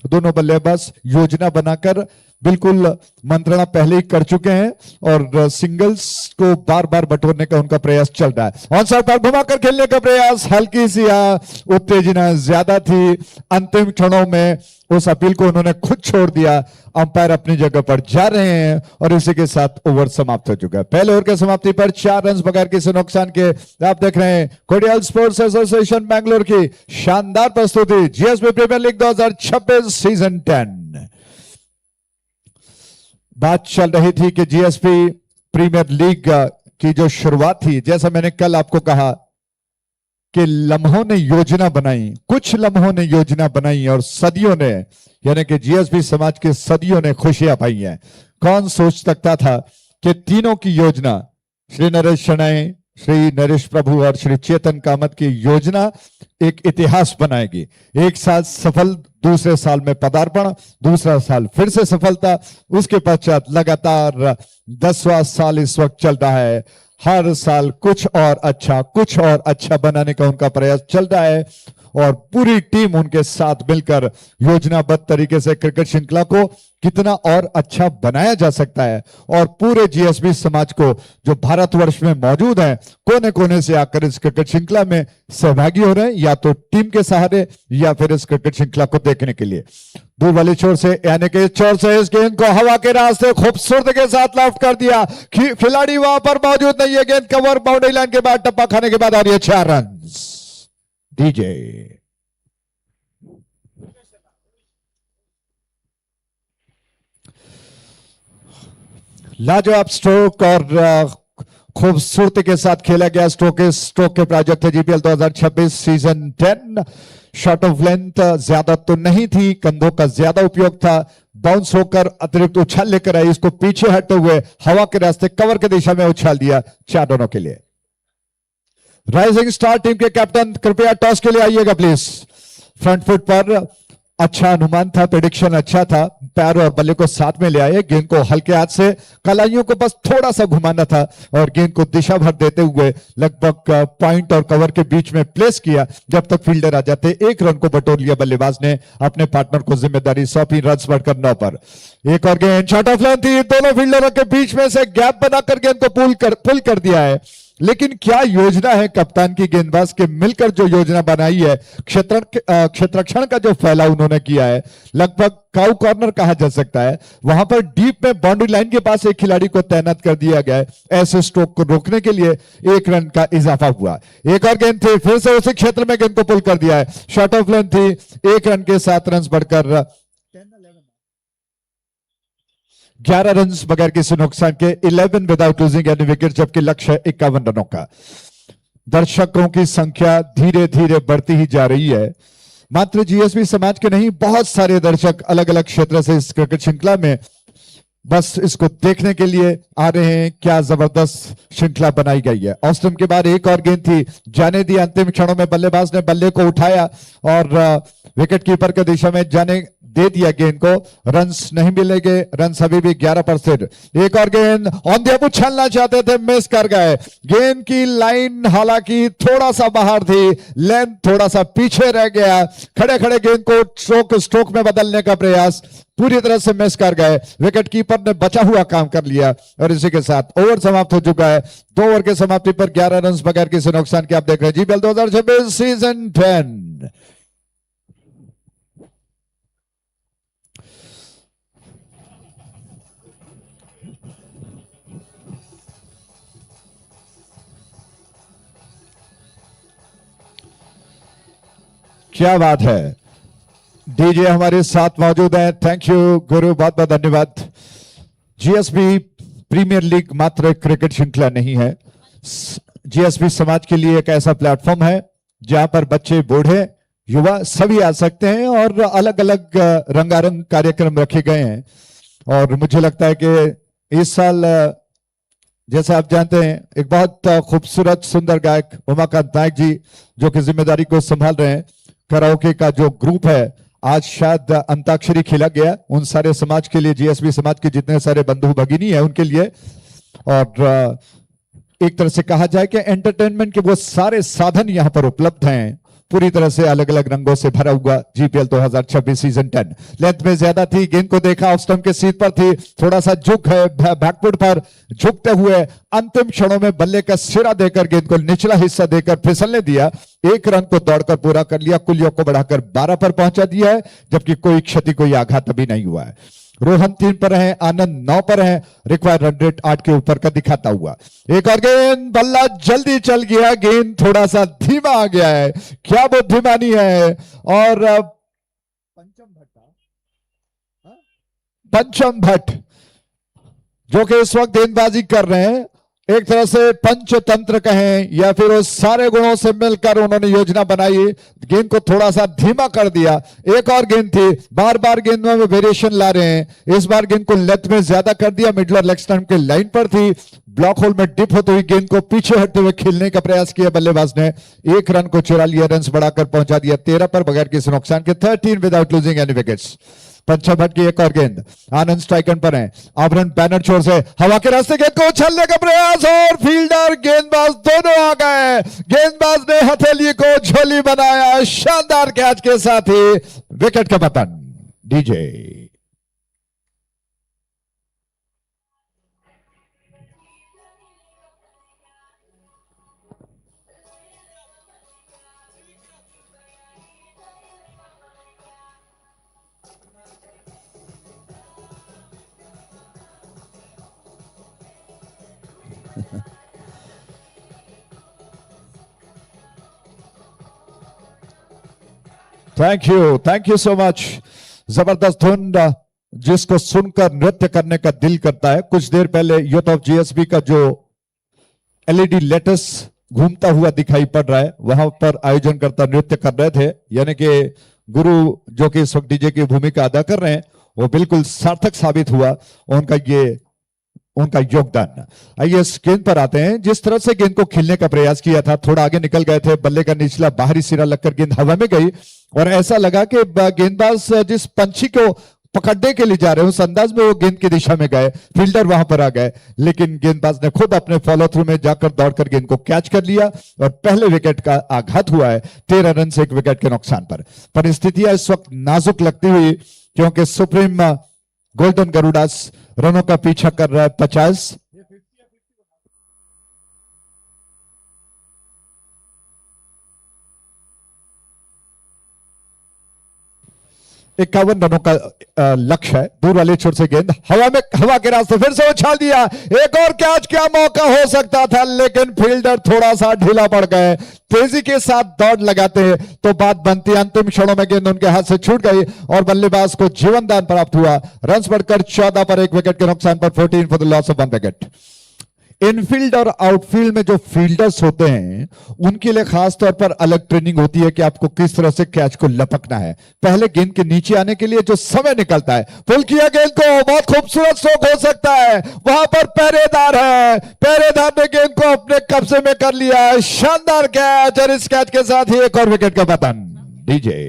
दोनों बल्लेबाज योजना बनाकर बिल्कुल मंत्रणा पहले ही कर चुके हैं और सिंगल्स को बार बार बटोरने का उनका प्रयास चल रहा है। ऑन साइड पर घुमाकर खेलने का प्रयास, हल्की सी उत्तेजना ज्यादा थी। अंतिम क्षणों में उस अपील को उन्होंने खुद छोड़ दिया। अंपायर अपनी जगह पर जा रहे हैं और इसी के साथ ओवर समाप्त हो चुका है। पहले ओवर की समाप्ति पर 4 रन बगैर किसी नुकसान के। आप देख रहे हैं कोडियल स्पोर्ट्स एसोसिएशन बैंगलोर की शानदार प्रस्तुति, जीएसबी प्रीमियर लीग 2026 सीजन 10। बात चल रही थी कि जीएसबी प्रीमियर लीग की जो शुरुआत थी, जैसा मैंने कल आपको कहा कि लम्हों ने योजना बनाई, कुछ लम्हों ने योजना बनाई और सदियों ने, यानी कि जीएसबी समाज के सदियों ने खुशियां पाई हैं। कौन सोच सकता था कि तीनों की योजना, श्री नरेश शनाई, श्री नरेश प्रभु और श्री चेतन कामत की योजना एक इतिहास बनाएगी। एक साल सफल, दूसरे साल में पदार्पण, दूसरा साल फिर से सफलता, उसके पश्चात लगातार 10वां साल इस वक्त चल रहा है। हर साल कुछ और अच्छा बनाने का उनका प्रयास चल रहा है और पूरी टीम उनके साथ मिलकर योजनाबद्ध तरीके से क्रिकेट श्रृंखला को कितना और अच्छा बनाया जा सकता है और पूरे जीएसबी समाज को जो भारतवर्ष में मौजूद है, कोने कोने से आकर इस क्रिकेट श्रृंखला में सहभागी हो रहे हैं, या तो टीम के सहारे या फिर इस क्रिकेट श्रृंखला को देखने के लिए। दूर वाले छोर से, यानी कि इस छोर से इस गेंद को हवा के रास्ते खूबसूरती के साथ लॉफ्ट कर दिया। खिलाड़ी वहां पर मौजूद नहीं है, गेंद कवर बाउंड्री लाइन के बाद टप्पा खाने के बाद आ रही है 4 रन। डीजे लाजवाब स्ट्रोक और खूबसूरती के साथ खेला गया स्ट्रोक के प्रायोजक थे GPL 2026 season 10। Shot of length ज्यादा तो नहीं थी, कंधों का ज्यादा उपयोग था, बाउंस होकर अतिरिक्त उछाल लेकर आई, इसको पीछे हटते हुए हवा के रास्ते कवर की दिशा में उछाल दिया 4 रनों के लिए। राइजिंग स्टार टीम के कैप्टन कृपया टॉस के लिए आइएगा प्लीज। फ्रंट फुट पर अच्छा अनुमान था, प्रेडिक्शन अच्छा था, पैर और बल्ले को साथ में ले आए, गेंद को हल्के हाथ से कलाइयों को बस थोड़ा सा घुमाना था और गेंद को दिशा भर देते हुए लगभग पॉइंट और कवर के बीच में प्लेस किया जब तक फील्डर आ जाते। 1 रन को बटोर लिया बल्लेबाज ने, अपने पार्टनर को जिम्मेदारी सौंपी, रन बढ़कर 9 पर। एक और गेंद शॉट ऑफ लेंथ थी, दोनों फील्डरों के बीच में से गैप बनाकर गेंद को पुल कर दिया है। लेकिन क्या योजना है कप्तान की, गेंदबाज के मिलकर जो योजना बनाई है, क्षेत्ररक्षण का जो फैलाव उन्होंने किया है, लगभग काउ कॉर्नर कहा जा सकता है, वहां पर डीप में बाउंड्री लाइन के पास एक खिलाड़ी को तैनात कर दिया गया है। ऐसे स्ट्रोक को रोकने के लिए 1 रन का इजाफा हुआ। एक और गेंद थी, फिर से उसी क्षेत्र में गेंद को पुल कर दिया है। शॉट ऑफ लेंथ थी, 1 रन के 7 रन बढ़कर 11 रन बगैर किसी नुकसान के, 11 विदाउट लूजिंग एनी विकेट, जबकि लक्ष्य 51 रनों का। दर्शकों की संख्या धीरे धीरे बढ़ती ही जा रही है। मात्र जीएसबी समाज के नहीं, बहुत सारे दर्शक अलग अलग क्षेत्र से इस क्रिकेट श्रृंखला में बस इसको देखने के लिए आ रहे हैं। क्या जबरदस्त श्रृंखला बनाई गई है। ऑस्टम के बाद एक और गेंद थी, जाने दी, अंतिम क्षणों में बल्लेबाज ने बल्ले को उठाया और विकेट कीपर की दिशा में जाने दे दिया गेंद को, रन्स नहीं मिलेंगे, रन्स अभी भी 11%। एक और गेंद ऑन द अप उछलना चाहते थे, मिस कर गए। गेंद की लाइन हालांकि थोड़ा सा बाहर थी, लेंथ थोड़ा सा पीछे रह गया। खड़े खड़े गेंद को स्ट्रोक में बदलने का प्रयास पूरी तरह से मिस कर गए। विकेट कीपर ने बचा हुआ काम कर लिया और इसी के साथ ओवर समाप्त हो चुका है। 2 ओवर के समाप्ति पर 11 रन बगैर किसी नुकसान के। आप देख रहे हैं जीपीएल 2026 सीजन 10। क्या बात है, डीजे हमारे साथ मौजूद हैं। थैंक यू गुरु, बहुत बहुत धन्यवाद। जीएसबी प्रीमियर लीग मात्र एक क्रिकेट श्रृंखला नहीं है, जीएसबी समाज के लिए एक ऐसा प्लेटफॉर्म है जहां पर बच्चे, बूढ़े, युवा सभी आ सकते हैं और अलग अलग रंगारंग कार्यक्रम रखे गए हैं। और मुझे लगता है कि इस साल जैसे आप जानते हैं एक बहुत खूबसूरत सुंदर गायक उमाकांत नायक जी जो कि जिम्मेदारी को संभाल रहे हैं। कराओके का जो ग्रुप है, आज शायद अंताक्षरी खेला गया उन सारे समाज के लिए, जीएसबी समाज के जितने सारे बंधु भगिनी है उनके लिए। और एक तरह से कहा जाए कि एंटरटेनमेंट के वो सारे साधन यहां पर उपलब्ध हैं, पूरी तरह से अलग अलग रंगों से भरा हुआ जीपीएल 2026 सीजन 10। लेंथ में ज्यादा थी, गेंद को देखा ऑफ स्टंप के सीट पर थी, थोड़ा सा झुक है, बैकफुट पर झुकते हुए अंतिम क्षणों में बल्ले का सिरा देकर गेंद को निचला हिस्सा देकर फिसलने दिया। 1 रन को दौड़कर पूरा कर लिया, कुल योग को बढ़ाकर 12 पर पहुंचा दिया है, जबकि कोई क्षति, कोई आघात अभी नहीं हुआ है। रोहन 3 पर है, आनंद 9 पर है, रिक्वायर्ड रन रेट 8 के ऊपर का दिखाता हुआ। एक और गेंद, बल्ला जल्दी चल गया, गेंद थोड़ा सा धीमा आ गया है, क्या बुद्धिमानी है। और पंचम भट्ट जो कि इस वक्त गेंदबाजी कर रहे हैं, एक तरह से पंचतंत्र कहें या फिर उस सारे गुणों से मिलकर उन्होंने योजना बनाई, गेंद को थोड़ा सा धीमा कर दिया। एक और गेंद थी, बार बार गेंदों में वेरिएशन ला रहे हैं, इस बार गेंद को लेंथ में ज्यादा कर दिया, मिडल और लेग स्टंप के लाइन पर थी, ब्लॉक होल में डिप होते हुए गेंद को पीछे हटते हुए खेलने का प्रयास किया बल्लेबाज ने। 1 रन को चुरा लिया, रन बढ़ाकर पहुंचा दिया 13 पर बगैर किसी नुकसान के, 13 विदाउट लूजिंग एनी विकेट्स। पंचम भट्ट की एक और गेंद, आनंद स्ट्राइक एंड पर है, आभरण बैनर छोर से हवा के रास्ते गेंद को उछलने का प्रयास और फील्डर गेंदबाज दोनों आ गए। गेंदबाज ने हथेली को झोली बनाया, शानदार कैच के साथ ही विकेट का पतन। DJ thank you so much. जबरदस्त धुन जिसको सुनकर नृत्य करने का दिल करता है। कुछ देर पहले यूथ ऑफ जीएसबी का जो एलईडी लेटेस घूमता हुआ दिखाई पड़ रहा है, वहां पर आयोजनकर्ता नृत्य कर रहे थे, यानी कि गुरु जो कि इस वक्त डीजे की भूमिका अदा कर रहे हैं वो बिल्कुल सार्थक साबित हुआ उनका योगदान। आइए इस गेंद पर आते हैं। जिस तरह से गेंद को खेलने का प्रयास किया था, थोड़ा आगे निकल गए थे, बल्ले का निचला बाहरी सिरा लगकर गेंद हवा में गई और ऐसा लगा कि गेंदबाज जिस पंछी को पकड़ने के लिए जा रहे हैं उस अंदाज में वो गेंद की दिशा में गए, फील्डर वहां पर आ गए, लेकिन गेंदबाज ने खुद अपने फॉलो थ्रू में जाकर दौड़कर गेंद को कैच कर लिया और पहले विकेट का आघात हुआ है 13 रन से 1 विकेट के नुकसान पर। परिस्थितियां इस वक्त नाजुक लगती हुई, क्योंकि सुप्रीम गोल्डन गरुडास रनों का पीछा कर रहा है 50। इक्यावन रनों का लक्ष्य है। दूर वाले छोर से गेंद हवा के रास्ते फिर से उछाल दिया, एक और कैच का मौका हो सकता था, लेकिन फील्डर थोड़ा सा ढीला पड़ गए। तेजी के साथ दौड़ लगाते हैं तो बात बनती, अंतिम क्षणों में गेंद उनके हाथ से छूट गई और बल्लेबाज को जीवन दान प्राप्त हुआ। रन बढ़कर 14 पर 1 विकेट के नुकसान पर 14 for the loss of 1 wicket. Enfield और आउटफील्ड में जो फील्डर्स होते हैं उनके लिए खास तौर पर अलग ट्रेनिंग होती है कि आपको किस तरह से कैच को लपकना है। पहले गेंद के नीचे आने के लिए जो समय निकलता है, पुल किया गेंद को, बहुत खूबसूरत स्ट्रोक हो सकता है, वहां पर पहरेदार है, पहरेदार ने गेंद को अपने कब्जे में कर लिया, शानदार कैच और इस कैच के साथ ही 1 और विकेट का पतन। DJ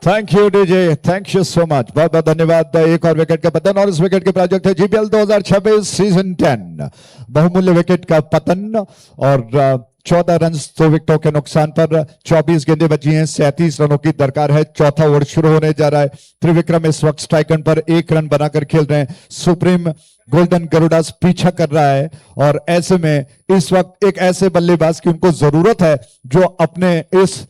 thank you DJ, thank you so much, बहुत बहुत धन्यवाद। एक और विकेट का पतन और इस विकेट के प्रायोजक थे जीपीएल 2026 सीजन 10। बहुमूल्य विकेट का पतन और 14 रन 2 विकेटों के नुकसान पर 24 गेंदें बची हैं, 37 रनों की दरकार है। चौथा ओवर शुरू होने जा रहा है। त्रिविक्रम इस वक्त स्ट्राइक एंड पर 1 रन बनाकर खेल रहे हैं। सुप्रीम गोल्डन गरुडास पीछा कर रहा है और ऐसे में इस वक्त एक ऐसे बल्लेबाज की उनको जरूरत है जो अपने इस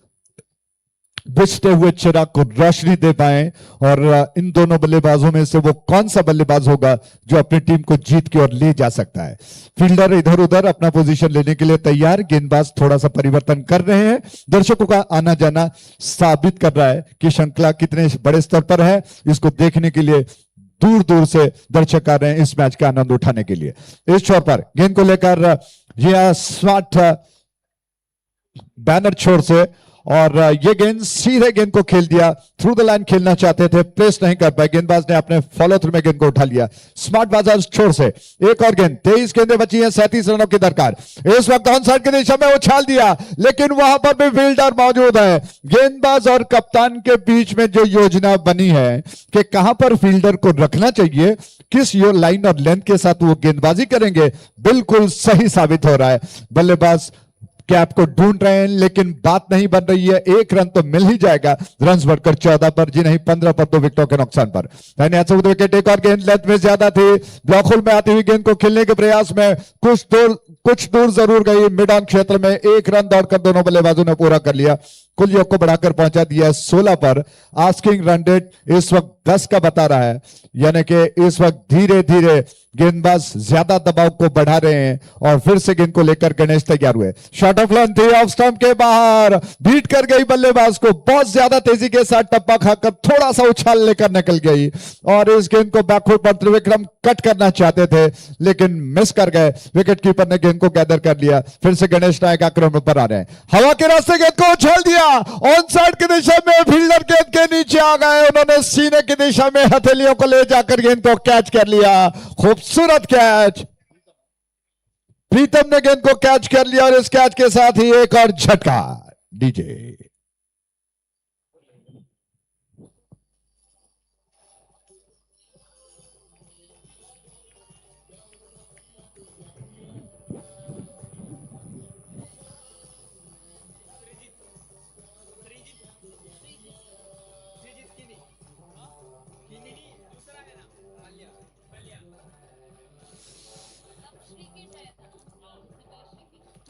बुझते हुए चिराग को रोशनी दे पाए। और इन दोनों बल्लेबाजों में से वो कौन सा बल्लेबाज होगा जो अपनी टीम को जीत की ओर ले जा सकता है। फील्डर इधर उधर अपना पोजीशन लेने के लिए तैयार, गेंदबाज थोड़ा सा परिवर्तन कर रहे हैं। दर्शकों का आना जाना साबित कर रहा है कि श्रृंखला कितने बड़े स्तर पर है। इसको देखने के लिए दूर दूर से दर्शक आ रहे हैं इस मैच का आनंद उठाने के लिए। इस छोर पर गेंद को लेकर यह स्मार्ट बैनर छोर से और ये गेंद सीधे गेंद को खेल दिया। थ्रू द लाइन खेलना चाहते थे, प्रेस नहीं कर पाए। गेंदबाज ने अपने फॉलो थ्रू में गेंद को उठा लिया। स्मार्ट बाजार छोर से एक और गेंद, 23 गेंदें बची हैं, 37 रनों की दरकार। इस वक्त ऑन साइड की दिशा में उछाल दिया, लेकिन वहां पर भी फील्डर मौजूद है। गेंदबाज और कप्तान के बीच में जो योजना बनी है कि कहां पर फील्डर को रखना चाहिए, किस लाइन और लेंथ के साथ वो गेंदबाजी करेंगे, बिल्कुल सही साबित हो रहा है। बल्लेबाज कैप को ढूंढ रहे हैं लेकिन बात नहीं बन रही है। 1 रन तो मिल ही जाएगा। रन बढ़कर 14 पर, जी नहीं 15 पर, 2 विकेटों के नुकसान पर। विकेट एक और गेंद लेंथ में ज्यादा थी, ब्लॉक होल में आती हुई गेंद को खेलने के प्रयास में कुछ दूर जरूर गई। मिड ऑन क्षेत्र में 1 रन दौड़कर दोनों बल्लेबाजों ने पूरा कर लिया। कुल योग को बढ़ाकर पहुंचा दिया 16 पर। आस्किंग रन रेट इस वक्त 10 का बता रहा है, यानी कि इस वक्त धीरे धीरे गेंदबाज ज्यादा दबाव को बढ़ा रहे हैं। और फिर से गेंद को लेकर गणेश तैयार हुए। शॉट ऑफ लेंथ थी, ऑफ स्टंप के बाहर, बीट कर गई बल्लेबाज को। बहुत ज्यादा तेजी के साथ टप्पा खाकर थोड़ा सा उछाल लेकर निकल गई और इस गेंद को बैकफुट पर त्रिविक्रम कट करना चाहते थे लेकिन मिस कर गए। विकेट कीपर ने गेंद को गैदर कर लिया। फिर से गणेश नायक आक्रमण पर आ रहे हैं। हवा के रास्ते गेंद को उछाल दिया, ऑन साइड की दिशा में फील्डर गेंद के नीचे आ गए। उन्होंने सीने की दिशा में हथेलियों को ले जाकर गेंद को कैच कर लिया। खूबसूरत कैच, प्रीतम ने गेंद को कैच कर लिया और इस कैच के साथ ही एक और झटका। डीजे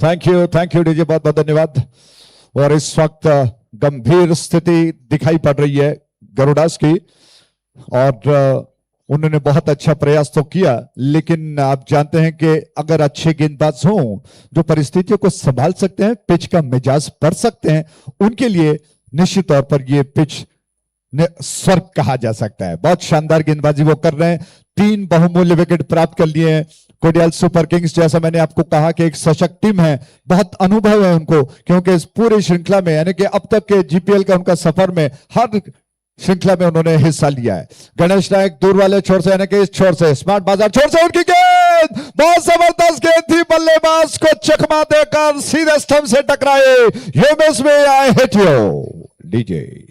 थैंक यू डीजे, बहुत बहुत धन्यवाद। और इस वक्त गंभीर स्थिति दिखाई पड़ रही है गरुडास की और उन्होंने बहुत अच्छा प्रयास तो किया, लेकिन आप जानते हैं कि अगर अच्छे गेंदबाज हों जो परिस्थितियों को संभाल सकते हैं, पिच का मिजाज पढ़ सकते हैं, उनके लिए निश्चित तौर पर यह पिच स्वर्ग कहा जा सकता है। बहुत शानदार गेंदबाजी वो कर रहे हैं। 3 बहुमूल्य विकेट प्राप्त कर लिए हैं। कोडियाल सुपर किंग्स, जैसा मैंने आपको कहा कि एक सशक्त टीम है, बहुत अनुभव है उनको, क्योंकि इस पूरी श्रृंखला में यानी कि अब तक के जीपीएल का उनका सफर में हर श्रृंखला में उन्होंने हिस्सा लिया है। गणेश नायक दूर वाले छोर से यानी कि इस छोर से, स्मार्ट बाजार छोर से उनकी गेंद बहुत जबरदस्त गेंद थी, बल्लेबाज को चकमा देकर सीधे स्टंप से टकराए। You miss me, I hit you. DJ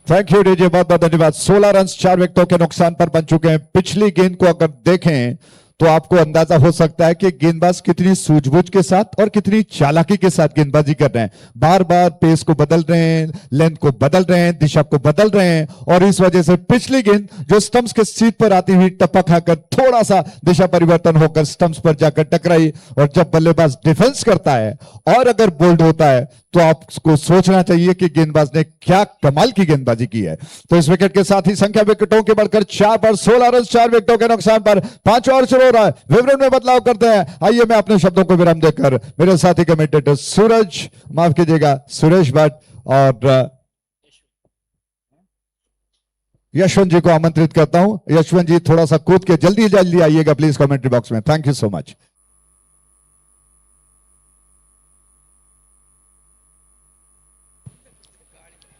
thank you DJ, बहुत बहुत धन्यवाद। 16 रन 4 विकेटों के नुकसान पर बन चुके हैं। पिछली गेंद को अगर देखें तो आपको अंदाजा हो सकता है कि गेंदबाज कितनी सूझबूझ के साथ और कितनी चालाकी के साथ गेंदबाजी कर रहे हैं। बार बार पेस को बदल रहे हैं, लेंथ को बदल रहे हैं, दिशा को बदल रहे हैं और इस वजह से पिछली गेंद जो स्टंप्स के सीट पर आती हुई टप्पा खाकर थोड़ा सा दिशा परिवर्तन होकर स्टंप्स पर जाकर टकराई। और जब बल्लेबाज डिफेंस करता है और अगर बोल्ड होता है तो आपको सोचना चाहिए कि गेंदबाज ने क्या कमाल की गेंदबाजी की है। तो इस विकेट के साथ ही संख्या विकेटों के बढ़कर 4 पर, 16 रन 4 विकेटों के नुकसान पर 5 और शुरू हो रहा है। विवरण में बदलाव करते हैं। आइए मैं अपने शब्दों को विराम देकर मेरे साथी कमेंटेटर सूरज, माफ कीजिएगा सुरेश भट्ट और यशवंत जी को आमंत्रित करता हूं। यशवंत जी थोड़ा सा कूद के जल्दी जल्दी आइएगा प्लीज कमेंट्री बॉक्स में। Thank you so much.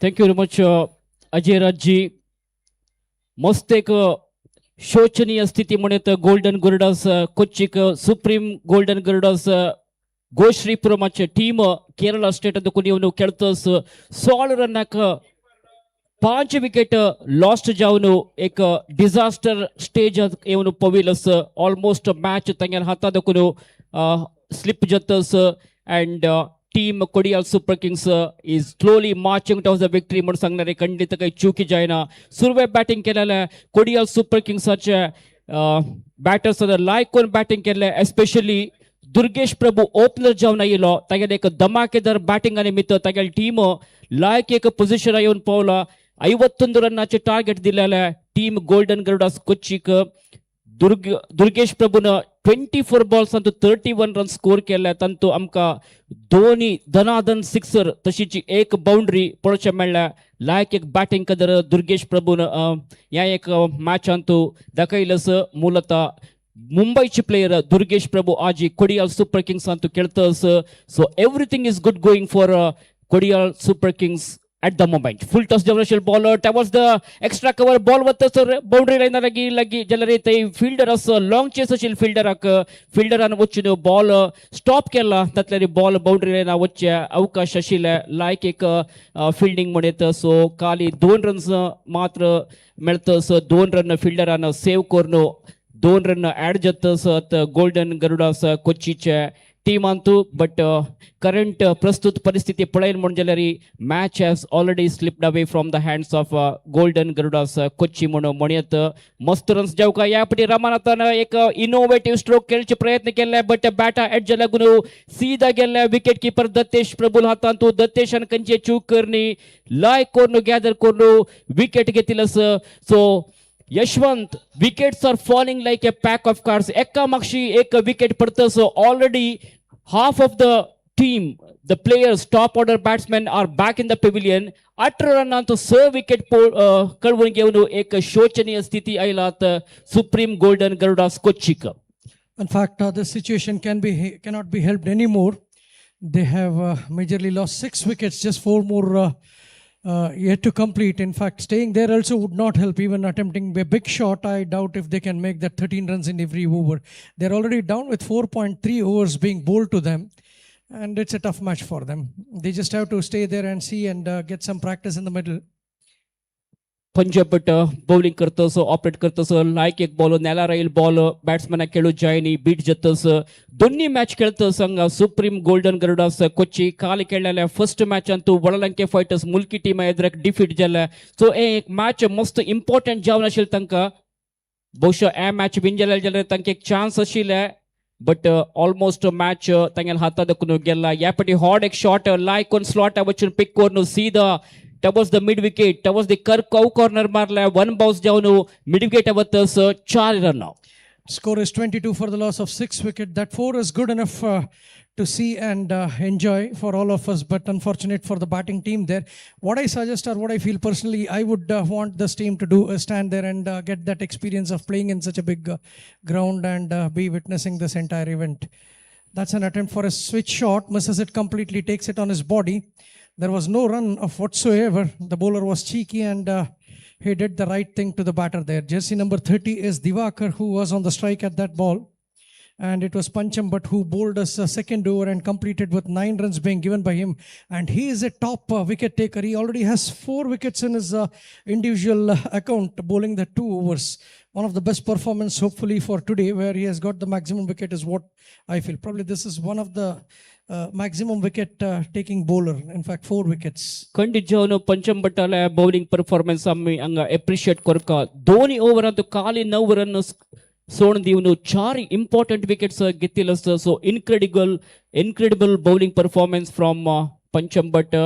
Thank you very much Ajay Rajji. मस्त एक शोचनीय स्थिती म्हणत गोल्डन गरुडास कोच्चिक सुप्रीम गोल्डन गरुडास ಗೋಶ್ರೀಪುರಮಚ್ಚ ಟೀಮ್ ಕೇರಳ ಸ್ಟೇಟ್ ಅಂತ ಕುಣಿಯವನು ಕೆಳ್ತಸ್ 16 ರನ್ನಕ 5 ವಿಕೆಟ್ लास्ट जावन एक डिजास्टर स्टेज एवनु पविलस ऑलमोस्ट मैच तंगन हाता दकुनु स्लिप जतस and team Kodial super kings is slowly marching towards the victory म्हणून सांगणारे खंडित काही चुकी जायना. सुरवे बॅटिंग केलेले कोडियाल सुपर किंग्साचे बॅटर्स लायक कोण बॅटिंग केले एस्पेशली दुर्गेश प्रभु ओपनर जावन आयलो तागेले एक धमाकेदार बॅटिंग निमित्त तागेले टीम लायक एक पोझिशन येऊन पावला. 51 रनाचे टार्गेट दिलेले team golden Garudas कोच्चिक Durgesh प्रभुन 24 balls Antu 31 run score केले. तंतू आमका दोन्ही धनाधन सिक्सर तशीची एक बाउंड्री पळोवचे मेळ्ळ्या. लायक एक बॅटिंग कदर दुर्गेश प्रभुन ह्या एक मॅच अंतू दाखयलस. मूलतः मुंबईचे प्लेयर दुर्गेश प्रभु आजी कोडियाल सुपर किंग्स अंतू खेळतस. So everything is good going for Kodial super kings at the moment. Full toss differential bowler towards the extra cover ball with the boundary line lagi generate fielder as long chase ashil fielder an ochinu ball stop kella tatlari ball boundary line avche avakash ashile like ek fielding modet. So kali 2 runs matra meltas 2 run fielder an save korno 2 run add jatas at golden garudas kochiche team अंतू but current प्रस्तुत परिस्थिती पळयन म्हणून जाल्यार match has already slipped away from the hands of golden Garudas Kochi म्हणून म्हणत. मस्त runs जावका ह्या फाटी रामानाथन एक इनोवेटिव्ह स्ट्रोक खेळचे प्रयत्न केले बट बॅटा एडज लागून सीधा गेले विकेट कीपर दत्तेश प्रभुल हातांतू दत्तेशान खंयचे चूक करनी लायक कोरनो गॅदर कोरनो विकेट घेतिलस. So Yashwant wickets are falling like a pack of cards एका मागशी एक विकेट पडतं. So already half of the team, the players, top order batsmen are back in the pavilion. 18 रनांत 6 विकेट कळवून घेऊन एक शोचनीय स्थिती आयलात सुप्रीम गोल्डन गरुडास कोच्चिक.
In fact, this situation cannot be helped anymore. They have majorly lost 6 wickets, just 4 more yet to complete. In fact, staying there also would not help. Even attempting a big shot, I doubt if they can make that 13 runs in every over. They're already down with 4.3 overs being bowled to them, and it's a tough match for them. They just have to stay there and see and get some practice in the middle.
Punjab bowling करतस operate करतस लायक एक ball नेला राहील ball batsman खेळू जायनी beat जतस दोन्ही match खेळतस हांगा supreme golden Garudas Kochi काल खेळलेल्या फर्स्ट मॅच अंतू वडलंके फायटर्स मुल्की टीम एद्रक डिफीट जाले. सो एक मॅच मस्त इम्पॉर्टंट जावन आशिल्लें तांकां. बहुशा हे मॅच विन जाल्यार जाल्यार तांकां एक चान्स आशिल्ले बट ऑलमोस्ट मॅच तांगेल्या हातांत दखून गेला. ह्या फाटी हॉट एक शॉट लायक कोन स्लॉट वचून पिक करून सीधा towards the mid wicket, towards the cow corner marla, 1 bounce down mid wicket avatas 4 run now.
Score is 22 for the loss of 6 wicket. That 4 is good enough to see and enjoy for all of us, but unfortunate for the batting team there. What I suggest or what I feel personally, I would want this team to do stand there and get that experience of playing in such a big ground and be witnessing this entire event. That's an attempt for a switch shot, misses it completely, takes it on his body. There was no run of whatsoever. The bowler was cheeky and he did the right thing to the batter there. Jersey number 30 is Divakar, who was on the strike at that ball. And it was Pancham Bhatt who bowled us a second over and completed with 9 runs being given by him. And he is a top wicket taker. He already has 4 wickets in his individual account, bowling the 2 overs. One of the best performance hopefully for today, where he has got the maximum wicket is what I feel. Probably this is one of the maximum wicket taking bowler. In fact, 4 wickets.
खंडित जावन पंचम भट्टाला bowling performance आम्ही हांगा appreciate करका. दोन्ही ओव्हरांत खाली 9 run सोडून दिवन 4 important wickets घेतिलस. So incredible bowling performance from Pancham Bhat.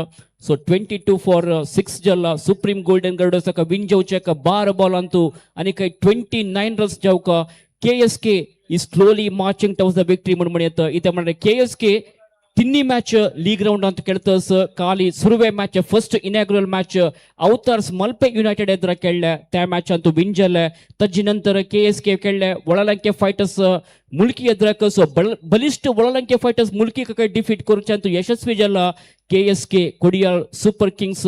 So 22 for 6 जाला सुप्रीम गोल्डन गरुडास विन जावचे 12 बॉल अंतू आणि काही 29 runs जावका. KSK is slowly marching towards the victory म्हणून म्हणत. इथे म्हणणे KSK ತಿನ್ನಿ ಮ್ಯಾಚ್ ಲೀಗ್ ರೌಂಡ್ ಅಂತ ಕೇಳ್ತಸ್ ಖಾಲಿ ಸುರುವೆ match first inaugural match Avatars Malpe united ಎದುರ ಕೆಳ್ಳೆ ತ್ಯಾ ಮ್ಯಾಚ್ ಅಂತೂ ವಿಂಜಲ್ ತಜ್ಜಿ ನಂತರ KSK ಕೆಳ್ಳೆ ಒಳಲಂಕೆ ಫೈಟರ್ಸ್ ಮುಲ್ಕಿ ಎದುರಕ ಸೊ ಬಲಿಷ್ಠ ಒಳಲಂಕೆ ಫೈಟರ್ಸ್ ಮುಲ್ಕಿ ಕೈ ಡಿಫೀಟ್ ಕೊರ್ಚ ಅಂತೂ ಯಶಸ್ವಿ ಜಲ್ಲ KSK Kodial super kings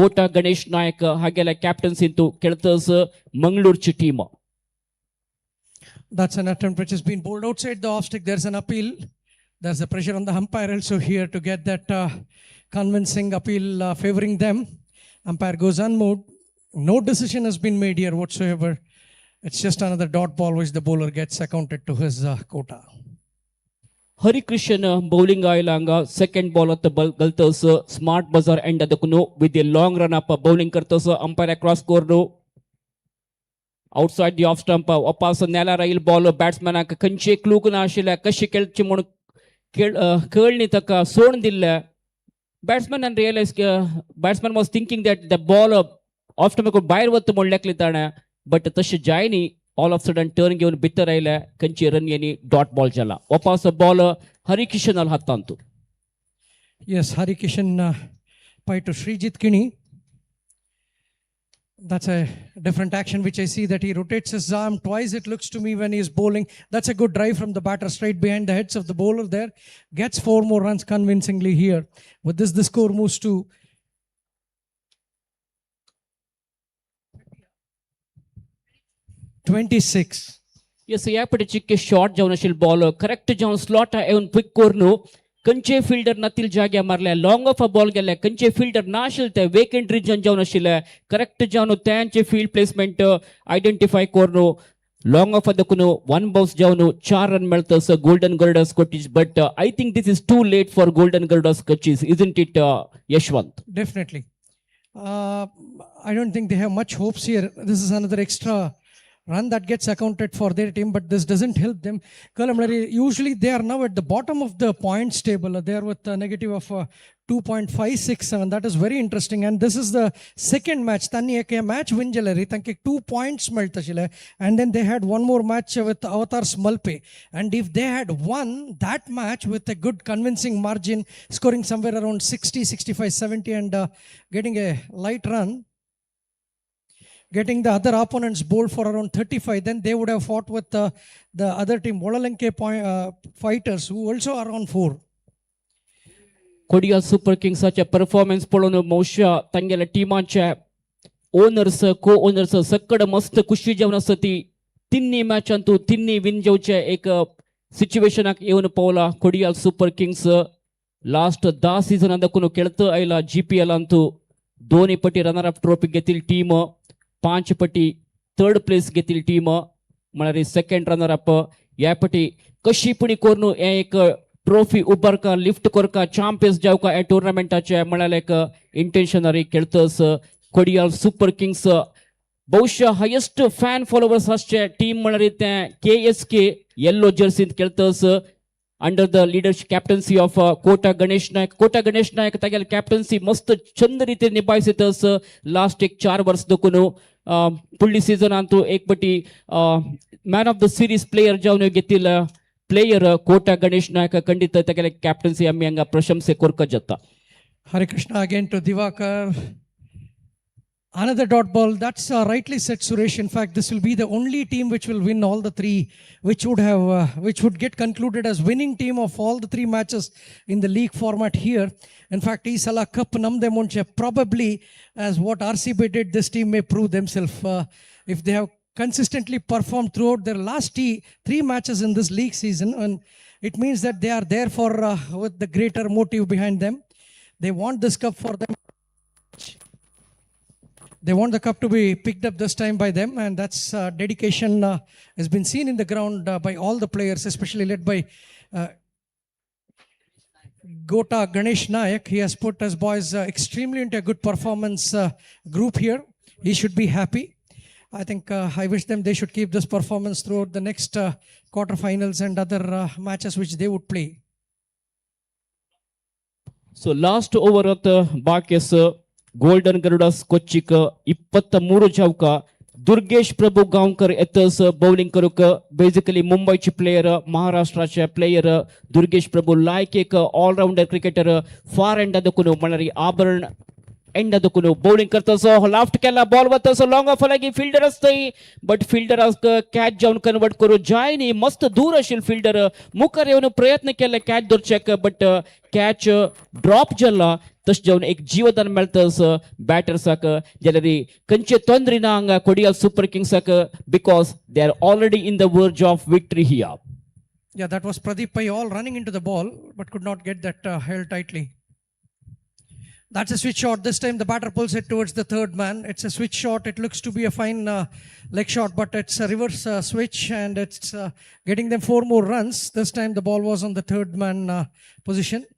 Kota Ganesh Nayak ಹಾಗೆಲ್ಲ ಕ್ಯಾಪ್ಟನ್ಸಿ ಅಂತೂ ಕೇಳ್ತಸ್ Mangaluru team.
That's an attempt which has been bowled outside the off stick. There's an appeal. There's a pressure on the umpire also here to get that convincing appeal favoring them. Umpire goes unmoved. No decision has been made here whatsoever. It's just another dot ball which the bowler gets accounted to his quota.
Harikrishnan bowling आयलांगा second ball at the galtas smart buzzer end adakunu with a long run up bowling करतस umpire across corner outside the off stump वापस नेला राइल ball batsman कंचे क्लूकना आशिला कशी केळची म्हणून curlni taka sondilla batsman and realized batsman was thinking that the ball off stump ko bayar wattu molleklittana but tash jaini all of sudden turn घेऊन भितर राहिला Kanchi run यांनी dot ball झाला वापस ball Harikishan al hattantu.
Yes, Harikishan pay to Srijit Kini. That's a different action which I see that he rotates his arm twice, it looks to me, when he is bowling. That's a good drive from the batter straight behind the heads of the bowler there. Gets 4 more runs convincingly here. With this, the score moves to 26.
Yes, यापटे चिक्के shot जाऊन असेल ball correct जाऊन slot येऊन quick cornu कंचे fielder नातील जाग्या मारल्या long of a ball गेल्या कंचे fielder ना असेल त्या वेकेंट रिजन जाऊन असेल करेक्ट जाऊन त्यांचे फील्ड प्लेसमेंट आयडेंटिफाय कोर्नो लॉंग ऑफ ಅದಕ್ಕೂ 1 ಬೌನ್ಸ್ ಜಾವನು 4 ರನ್ ಮೆಳ್ತಸ್ ಗೋಲ್ಡನ್ ಗರುಡಸ್ ಕೊಟ್ಟಿಸ್ but I think this is too late for golden Garudas ಕೊಟ್ಟಿಸ್ isn't it Yashwant?
Definitely. I don't think they have much hopes here. This is another extra run that gets accounted for their team, but this doesn't help them. Kalamlari, usually they are now at the bottom of the points table. They are with a negative of 2.567. That is very interesting. And this is the second match. Tanni eke match win jalari. Tanke 2 points meltashile. And then they had one more match with Avatars Malpe. And if they had won that match with a good convincing margin, scoring somewhere around 60, 65, 70 and getting a light run, getting the other opponents bowled for around 35, then they would have fought with the other team, Volalanke fighters, who also are on 4.
Kodia Super Kings such a performance पळून मौशा तंगेला टीमांच्या owners को owners सकड मस्त खुशी जेवण असती तिन्ही match Antu तिन्ही win जेवचे एक situation येऊन पावला Kodial super Kings last 10 season अंदकून केळत आयला GPL अंतू दोन्ही पटी रनर अप ट्रॉफी घेतील टीम 5 पटी थर्ड प्लेस घेतील टीम म्हळ्यार सेकंड रनर अप या पटी कशी पुणी कोरनू एक ट्रॉफी उबारका लिफ्ट करका चॅम्पियन्स जावका या टुर्नामेंटाचे म्हळ्यार एक इंटेन्शनरी खेळतस कोडियाल सुपर किंग्स ಬಹುಶಃ ಹೈಯೆಸ್ಟ್ ಫ್ಯಾನ್ ಫಾಲೋವರ್ಸ್ ಅಷ್ಟೇ ಟೀಮ್ म्हळ्यार KSK येल्लो जर्सींत खेळतस under the leadership captaincy of Kota Ganesh नायक तागेल कैप्टन्सी मस्त चंद रीते निभायसतस लास्ट एक 4 वर्ष दकुनो फुडली सीझन अंतू एक पटी man of the series player जावन घेतील प्लेयर कोटा गणेश नायक खंडित तागेल कैप्टन्सी आम्ही हांगा प्रशंसे करक जाता.
Harikrishna again to Divakar. Another dot ball. That's rightly said, Suresh. In fact, this will be the only team which will win all the 3, which would get concluded as winning team of all the 3 matches in the league format here. In fact, Isala Cup namde munche probably, as what RCB did, this team may prove themselves if they have consistently performed throughout their last 3 matches in this league season, and it means that they are there for with the greater motive behind them. They want this cup for them. They want the cup to be picked up this time by them, and that's dedication has been seen in the ground by all the players, especially led by Gota Ganesh Nayak. He has put his boys extremely into a good performance group here. He should be happy. I think I wish them they should keep this performance throughout the next quarterfinals and other matches which they would play.
So last over at the Bakes golden Garudas ಕೊಚ್ಚಿಕ್ 23 ಚೌಕ दुर्गेश प्रभू गांवकर येतस bowling करूक basically मुंबईचे player महाराष्ट्राचे player Durgesh प्रभू लायक एक allrounder cricketer far and देखून म्हणल्यार आभरण and देखून बॉलिंग करतसो लाफ्ट केला बॉल वतसो लॉंग ऑफ लागी फिल्डर असतय बट फिल्डर कॅच जावन कन्वर्ट करू जाय न्ही मस्त दूर आशिल फिल्डर मुखार येवन प्रयत्न केले कॅच धरचेक बट कॅच ड्रॉप जाला तशें जावन एक जीवदान मेळतस बॅटर्साक जाल्यार खंयचे तोंदरी ना हांगा कोडियाल सुपर किंग्साक because they are already in the verge of victory here.
Yeah, that was Pradeep Pai all running into the ball, but could not get that held tightly. That's a switch shot. This time the batter pulls it towards the third man. It's a switch shot. It looks to be a fine leg shot, but it's a reverse switch and it's getting them 4 more runs. This time the ball was on the third man position.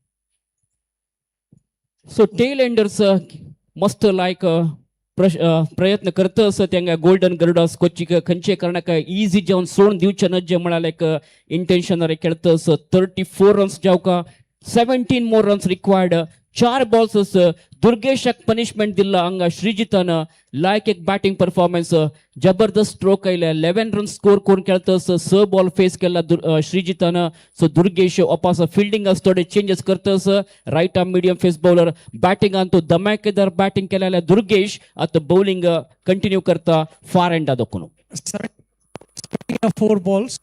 So tell Anders मस्त लायक प्रयत्न करतस त्यांना golden गरुडास कोचिक खंयचे कारणाक easy जावन सोडून दिवचे न्हय जे म्हळ्यार लायक इंटेन्शनर खेळतस 34 रन्स जावका 17 मोर रन्स रिक्वायर्ड 4 बॉल्स दुर्गेशाक पनिशमेंट दिला हांगा श्रीजितान लायक एक बॅटिंग परफॉर्मन्स जबरदस्त स्ट्रोक आयले 11 रन स्कोर करून खेळतस 6 बॉल फेस केला श्रीजितान सो दुर्गेश वापस फिल्डिंग थोडे चेंजेस करतस right arm medium pace bowler बॅटिंगान तो धमाकेदार बॅटिंग केलेल्या दुर्गेश आता बॉलिंग कंटिन्यू करता फार एंडा दोकून
4 balls.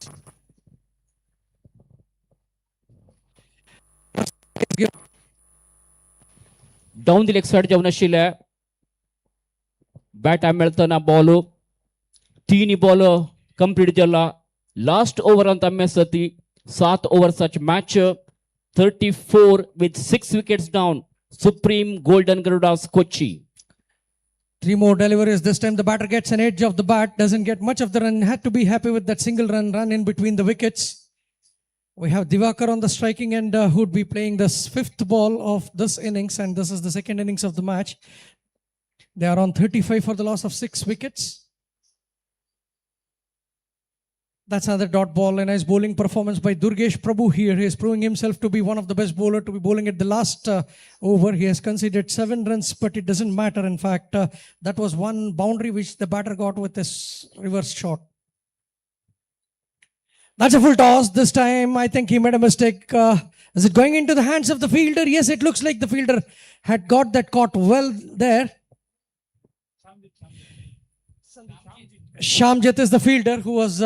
Down the leg side जावन आशिल्ले बॅट मेळतना बॉल 3 बॉल कंप्लीट जाला लास्ट ओव्हरांत आमी आसा ती 7 ओव्हर्साची match 34 with 6 wickets down Supreme Golden Garudas Kochi.
3 more deliveries. This time the batter gets an edge of the bat, doesn't get much of the run. Had to be happy with that single run in between the wickets. We have Divakar on the striking end who would be playing the 5th ball of this innings, and this is the 2nd innings of the match. They are on 35 for the loss of 6 wickets. That's another dot ball. A nice bowling performance by Durgesh Prabhu here. He is proving himself to be one of the best bowlers to be bowling at the last over. He has conceded 7 runs, but it doesn't matter. In fact, that was one boundary which the batter got with his reverse shot. That's a full toss. This time, I think he made a mistake. Is it going into the hands of the fielder? Yes, it looks like the fielder had got that caught well there. Shamjit is the fielder who was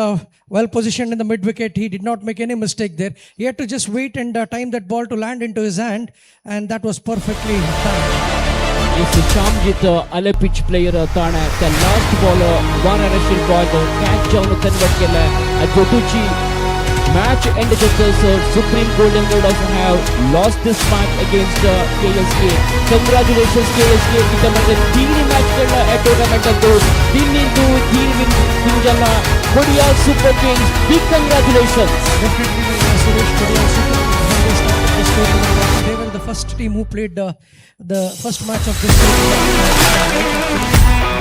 well positioned in the mid wicket. He did not make any mistake there. He had to just wait and time that ball to land into his hand, and that was perfectly done.
Yes, Shamjit ale pitch player ताणे त्या last ball one रशील ball catch जावन convert केला गोटूची match end जस्टस supreme golden Garudas have lost this match against KSK. Congratulations KSK इतमध्ये 3 match खेळला या टूर्नामेंटात 3 विन जाला Kodial super Kings. Big congratulations.
They were the first team who played the first match of this season.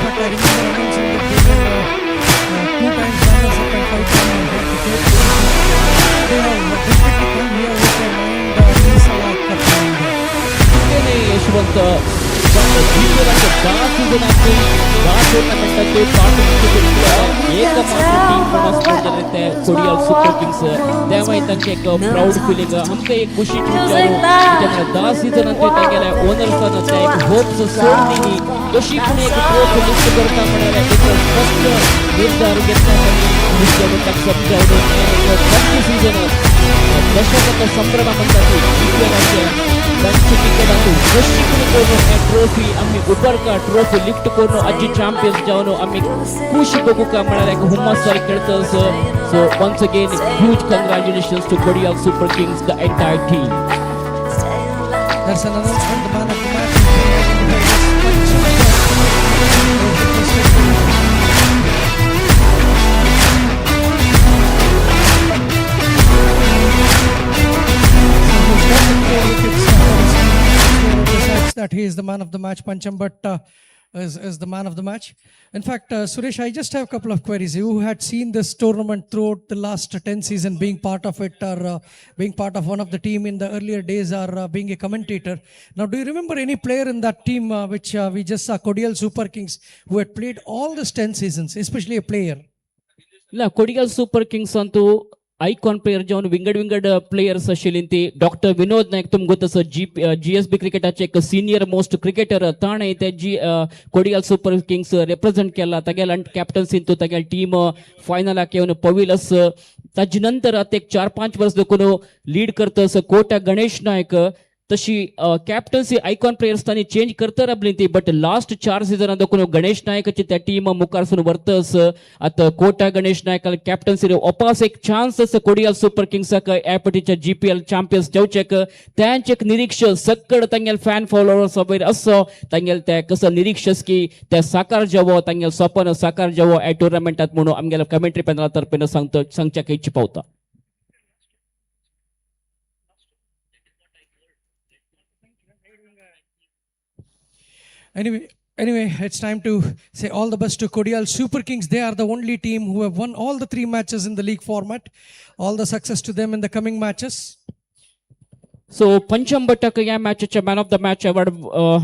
But I remember announcing that they were 2 times runners up and 5 times had the third place. They have definitely come here with their mind Salah Cup.
Yashwant जीवनाच्या 10 सीझनाचे 10 टूर्नामेंटाचे participate केला एकमात्र team म्हणून स्पर्धेत Kodiyal super Kings त्यामुळे तांचे एक proud filling आमकां एक खुशीची विचार 10 सीझनांत तांगेल्या ओनर्सान त्या एक होप्स सोडली कशी पण एक ट्रॉफी लिस्ट करता म्हणाल्या एक फर्स्ट निर्धार घेतला त्यांनी विश्वकप समजावून 5 सीझनात दशकाचा संभ्रम म्हणतात विश्वाचे तांचे क्रिकेटातून कशी पण ट्रॉफी आम्ही उबरका ट्रॉफी लिफ्ट करून आजी चॅम्पियन्स जावन आम्ही खुशी बघूका म्हणाल्या एक हुम्मस सारी खेळतस. So once again huge congratulations to Kodial super Kings the entire team.
That's an announcement. The man of the match. That he is the man of the match, Pancham, but as the man of the match. In fact, Suresh, I just have a couple of queries. You had seen this tournament throughout the last 10 season, being part of it, or being part of one of the team in the earlier days, or being a commentator. Now, do you remember any player in that team which we just saw, Kodial Super Kings, who had played all these 10 seasons, especially a player?
ಇಲ್ಲ Kodial super Kings ಅಂತೂ icon player ಜಾನ್ ವಿಂಗಡ್ players ಶಿಲಿಂತಿ doctor Vinod Nayak तुम ಗೊತ್ತ sir GSB cricket ಅಚೆಕ್ senior most cricketer ತಾಣೆ ಐತೆ ಕೊಡಿಗಲ್ ಸೂಪರ್ ಕಿಂಗ್ಸ್ ರೆಪ್ರೆಸೆಂಟ್ ಕೆಲ್ಲ ತಗೆಲ್ ಅಂಡ್ ಕ್ಯಾಪ್ಟನ್ಸ್ ಇಂತು ತಗೆಲ್ ಟೀಮ್ ಫೈನಲ್ ಆಕೆ ಅವನು ಪವಿಲಸ್ तज नंतर ते 4-5 वर्ष देखून लीड करतस कोटा गणेश नायक तशी कॅप्टन्सी आयकॉन प्लेयर्स तांणी चेंज करता राबली बट लास्ट 4 सीझन देखून गणेश नायकाची त्या टीम मुखारसून वर्तस आता कोटा गणेश नायकाला कॅप्टन्सी वापस एक चान्स कोडियल सुपर किंग्साक ह्या पटीच्या GPL चॅम्पियन्स जेवचेक त्यांचे एक निरीक्षक सक्कड तांगेल फॅन फॉलोअर्स वगैरे असो तांगेल त्या कसं निरीक्षस की त्या साकार जावो तांगेल स्वप्न साकार जावो ह्या टुर्नामेंटात म्हणून आमगेल्या कमेंट्री पॅनला तर्फेन सांगच्याक इच्छा पावता.
Anyway, it's time to say all the best to Kodial Super Kings. They are the only team who have won all the 3 matches in the league format. All the success to them in the coming matches.
सो पंचम बटक या मॅचच्या man of the match award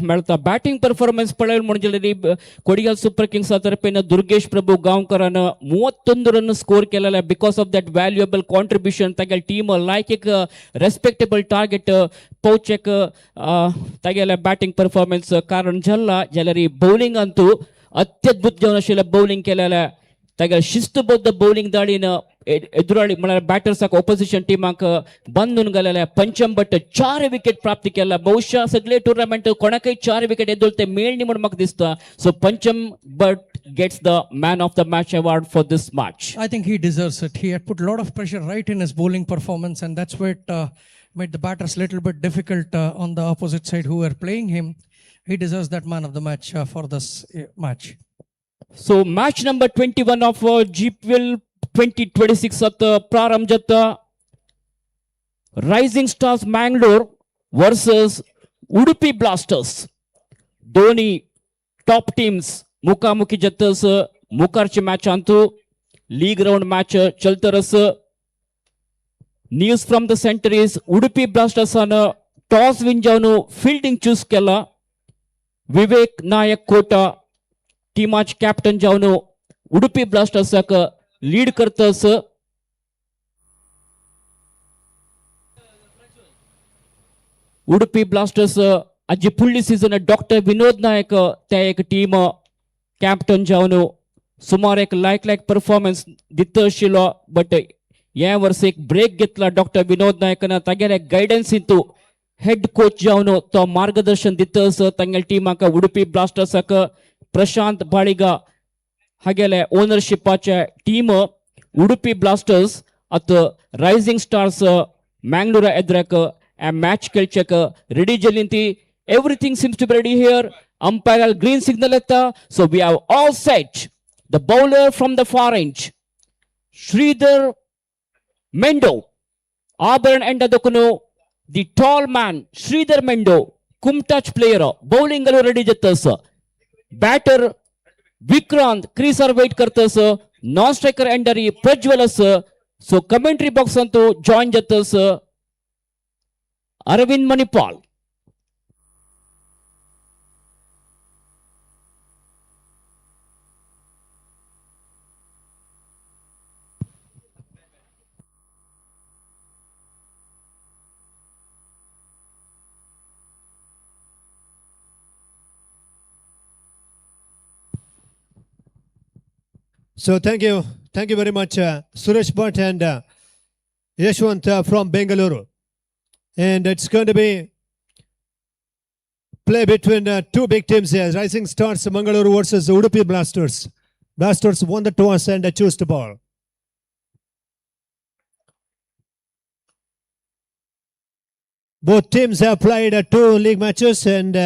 मेळता. Batting performance पळयली म्हणजे Kodial super Kings तर्फेन दुर्गेश प्रभू गांवकरान 31 run score केलेला because of that valuable contribution तागेल टीम लायक एक रेस्पेक्टेबल टार्गेट पोचेक तागेल्या बॅटिंग परफॉर्मन्स कारण झाला जाल्यार बॉलिंग अंतू अत्यद्भुत जावन आशिल्लें बॉलिंग केलेल्या तागेल्या शिस्तबद्ध बॉलिंग दाळीन एदुराळी म्हळ्यार बॅटर्साक ऑपोजिशन टीमाक बांदून घालेल्या पंचम बट 4 विकेट प्राप्त केला. बहुशा सगळे टुर्नामेंट कोणाकय 4 विकेट येदोल ते मेळणी म्हणून म्हाका दिसता. सो पंचम but gets the man of the match award for this match.
I think he deserves it. He had put a lot of pressure right in his bowling performance, and that's where it made the batters a little bit difficult on the opposite side who were playing him. He deserves that man of the match for this match.
So match number 21 of GPL 2026 at Praram Jatta. Rising Stars Mangalore versus Udupi Blasters. Doni top teams मुखामुखी जत्तस मुखारची match अंतू league round match चलतरस. News from the centre is Udupi ब्लास्टर्सान toss win जावन fielding choose केला. Vivek Nayak Kota टीमाच captain जावन Udupi ब्लास्टर्साक lead करतस. उडुपी ब्लास्टर्स आज फुडली सीझन डॉक्टर विनोद नायक त्या एक टीम कॅप्टन जावन सुमार एक लायक परफॉर्मन्स दित आशिल्लो बट ह्या वर्स एक ब्रेक घेतला डॉक्टर विनोद नायकान. तागेले गायडन्स इंतू हेड कोच जावन तो मार्गदर्शन दितस तांगेल टीमाक उडुपी ब्लास्टर्साक प्रशांत बाळिगा हागेले ओनरशिपाचे टीम उडुपी ब्लास्टर्स आत रायझिंग स्टार्स मँगलोर एद्राक मॅच खेळचेक रेडी जालीं. Everything seems to be ready here. Umpire green signal etta. So we have all set. The bowler from the far end, Sridhar Mendo. Abharan end adokuno. The tall man, Sridhar Mendo. Kumtouch player. Bowling alu ready jattas. Batter Vikrant. Creaser wait kartas. Non-striker endari Prajwalas. So commentary box antu join jattas. Arvind Manipal.
So thank you very much, Suresh Bhatt and Yashwant from Bengaluru. And it's going to be play between 2 big teams here. Rising Stars Mangalore versus Udupi Blasters. Blasters won the toss and chose the ball. Both teams have played 2 league matches, and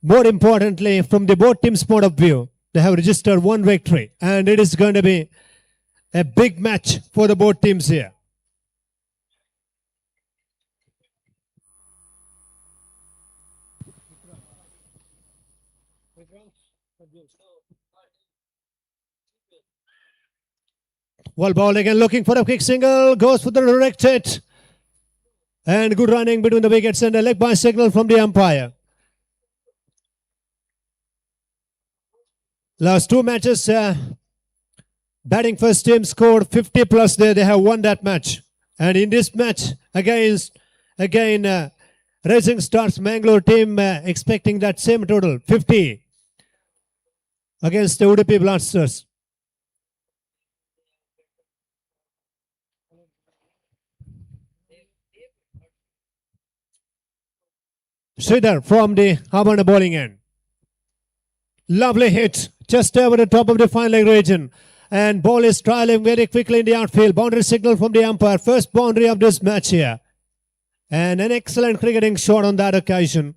more importantly, from the both teams' point of view, they have registered 1 victory, and it is going to be a big match for the both teams here. Well, ball again looking for a quick single, goes for the direct hit. And good running between the wickets and a leg by signal from the umpire. Last two matches, batting first team scored 50 plus there. They have won that match. And in this match, again, Rising Stars Mangalore team expecting that same total, 50 against the Udupi Blasters. Sridhar from the Abharan bowling end. Lovely hit, just over the top of the fine leg region. And ball is trialing very quickly in the outfield. Boundary signal from the umpire. First boundary of this match here. And an excellent cricketing shot on that occasion.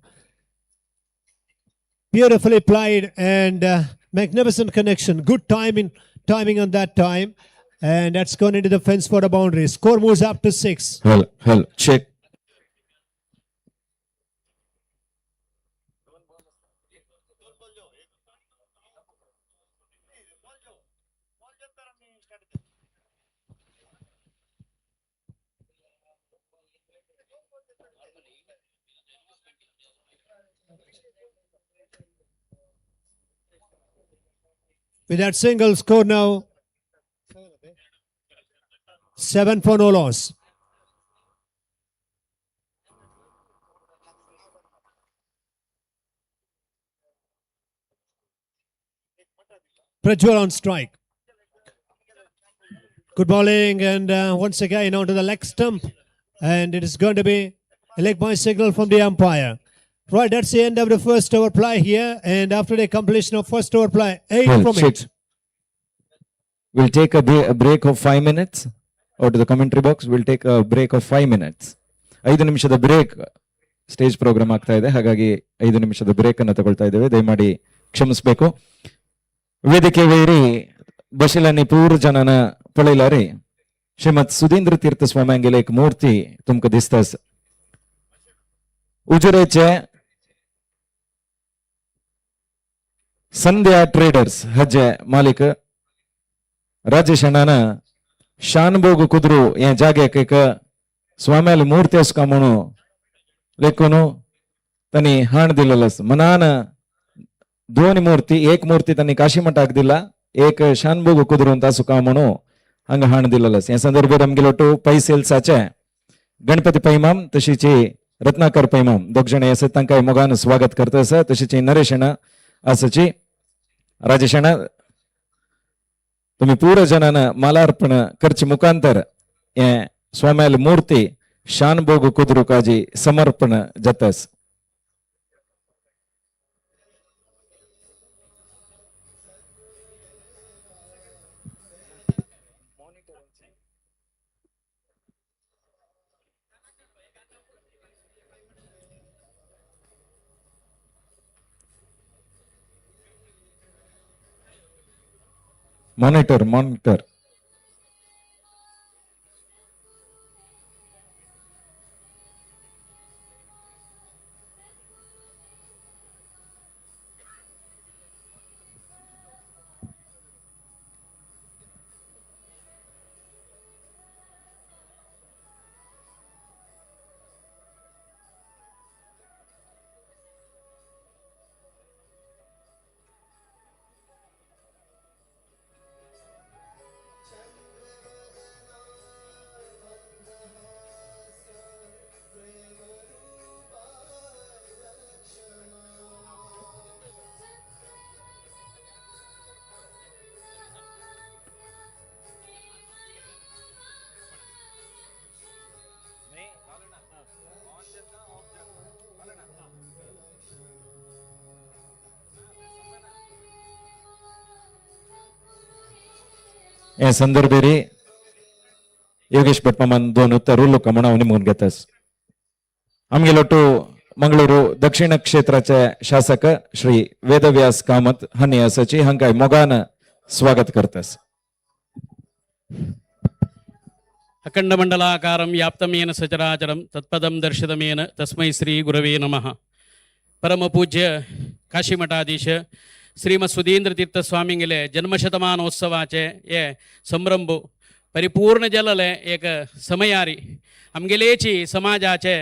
Beautifully played and magnificent connection. Good timing on that time. And that's gone into the fence for a boundary. Score moves up to 6.
Hell, check.
With that single score now, 7 for no loss. Prajwal on strike. Good bowling and once again onto the leg stump. And it is going to be a leg by signal from the umpire. Right, that's the end of the first over play here. And after the completion of first over play, 8 from
check.
8.
We'll take a break of 5 minutes. Or to the commentary box, we'll take a break of 5 minutes. 5 ನಿಮಿಷದ break stage program ಆಗ್ತಾ ಇದೆ, ಹಾಗಾಗಿ 5 ನಿಮಿಷದ break ಅನ್ನು ತಗೊಳ್ತಾ ಇದ್ದೇವೆ, ದಯಮಾಡಿ ಕ್ಷಮಿಸಬೇಕು. ವೇದಿಕೆ ವೇರಿ ಬಶಿಲನಿ ಪೂರ್ ಜನನ ಪೊಳೆಲಾರಿ ಶ್ರೀಮತ್ ಸುಧೀಂದ್ರ ತೀರ್ಥ ಸ್ವಾಮಿ ಅಂಗೆಲೆ एक मूर्ति तुमको दिसतस. उजुरेचे संध्या ट्रेडर्स हजे मालिक राजेश अण्णाना शानभोग कुद्रू या जागे एक स्वाम्याला मूर्ती असका म्हणू लेखून त्यांनी हाण दिलेलस. मनान 2 मूर्ती, एक मूर्ती त्यांनी काशी मठाक दिला, एक शानभोग कुद्रू ಅಂತ असका म्हणू हंग हाण दिलेलस. या संदर्भात आमगेलोटू पैसेलसाचे गणपती पैमाम तशीची रत्नाकर पैमाम दोग जण असत तांकां मोगान स्वागत करता आसा. तशीची नरेश अण्णा आसाची राजेश अण्णा तुम्ही पूर्ण जनांना मालार्पण करचे मुखांतर हे स्वाम्याल मूर्ती शानभोग कुद्रू काजी समर्पण जातस. मॉनिटर या संदर्भेरी योगेश भटमामन 2 उत्तर लोक म्हणावून निमून घेतस. आमगेलोटू मंगळूरू दक्षिण क्षेत्राचे शासक श्री वेदव्यास कामत हानी आसाची हांकाय मोगान स्वागत करतस.
अखंड मंडलाकारं व्याप्तमेन सचराचरं तत्पदं दर्शितमेन तस्मै श्री गुरवे नमः. परम पूज्य काशीमठाधीश श्रीमद सुधींद्र तीर्थ स्वामींगेले जन्मशतमानोत्सवाचे हे संभ्रम परिपूर्ण जलले एक समयारी आमगेलेची समाजाचे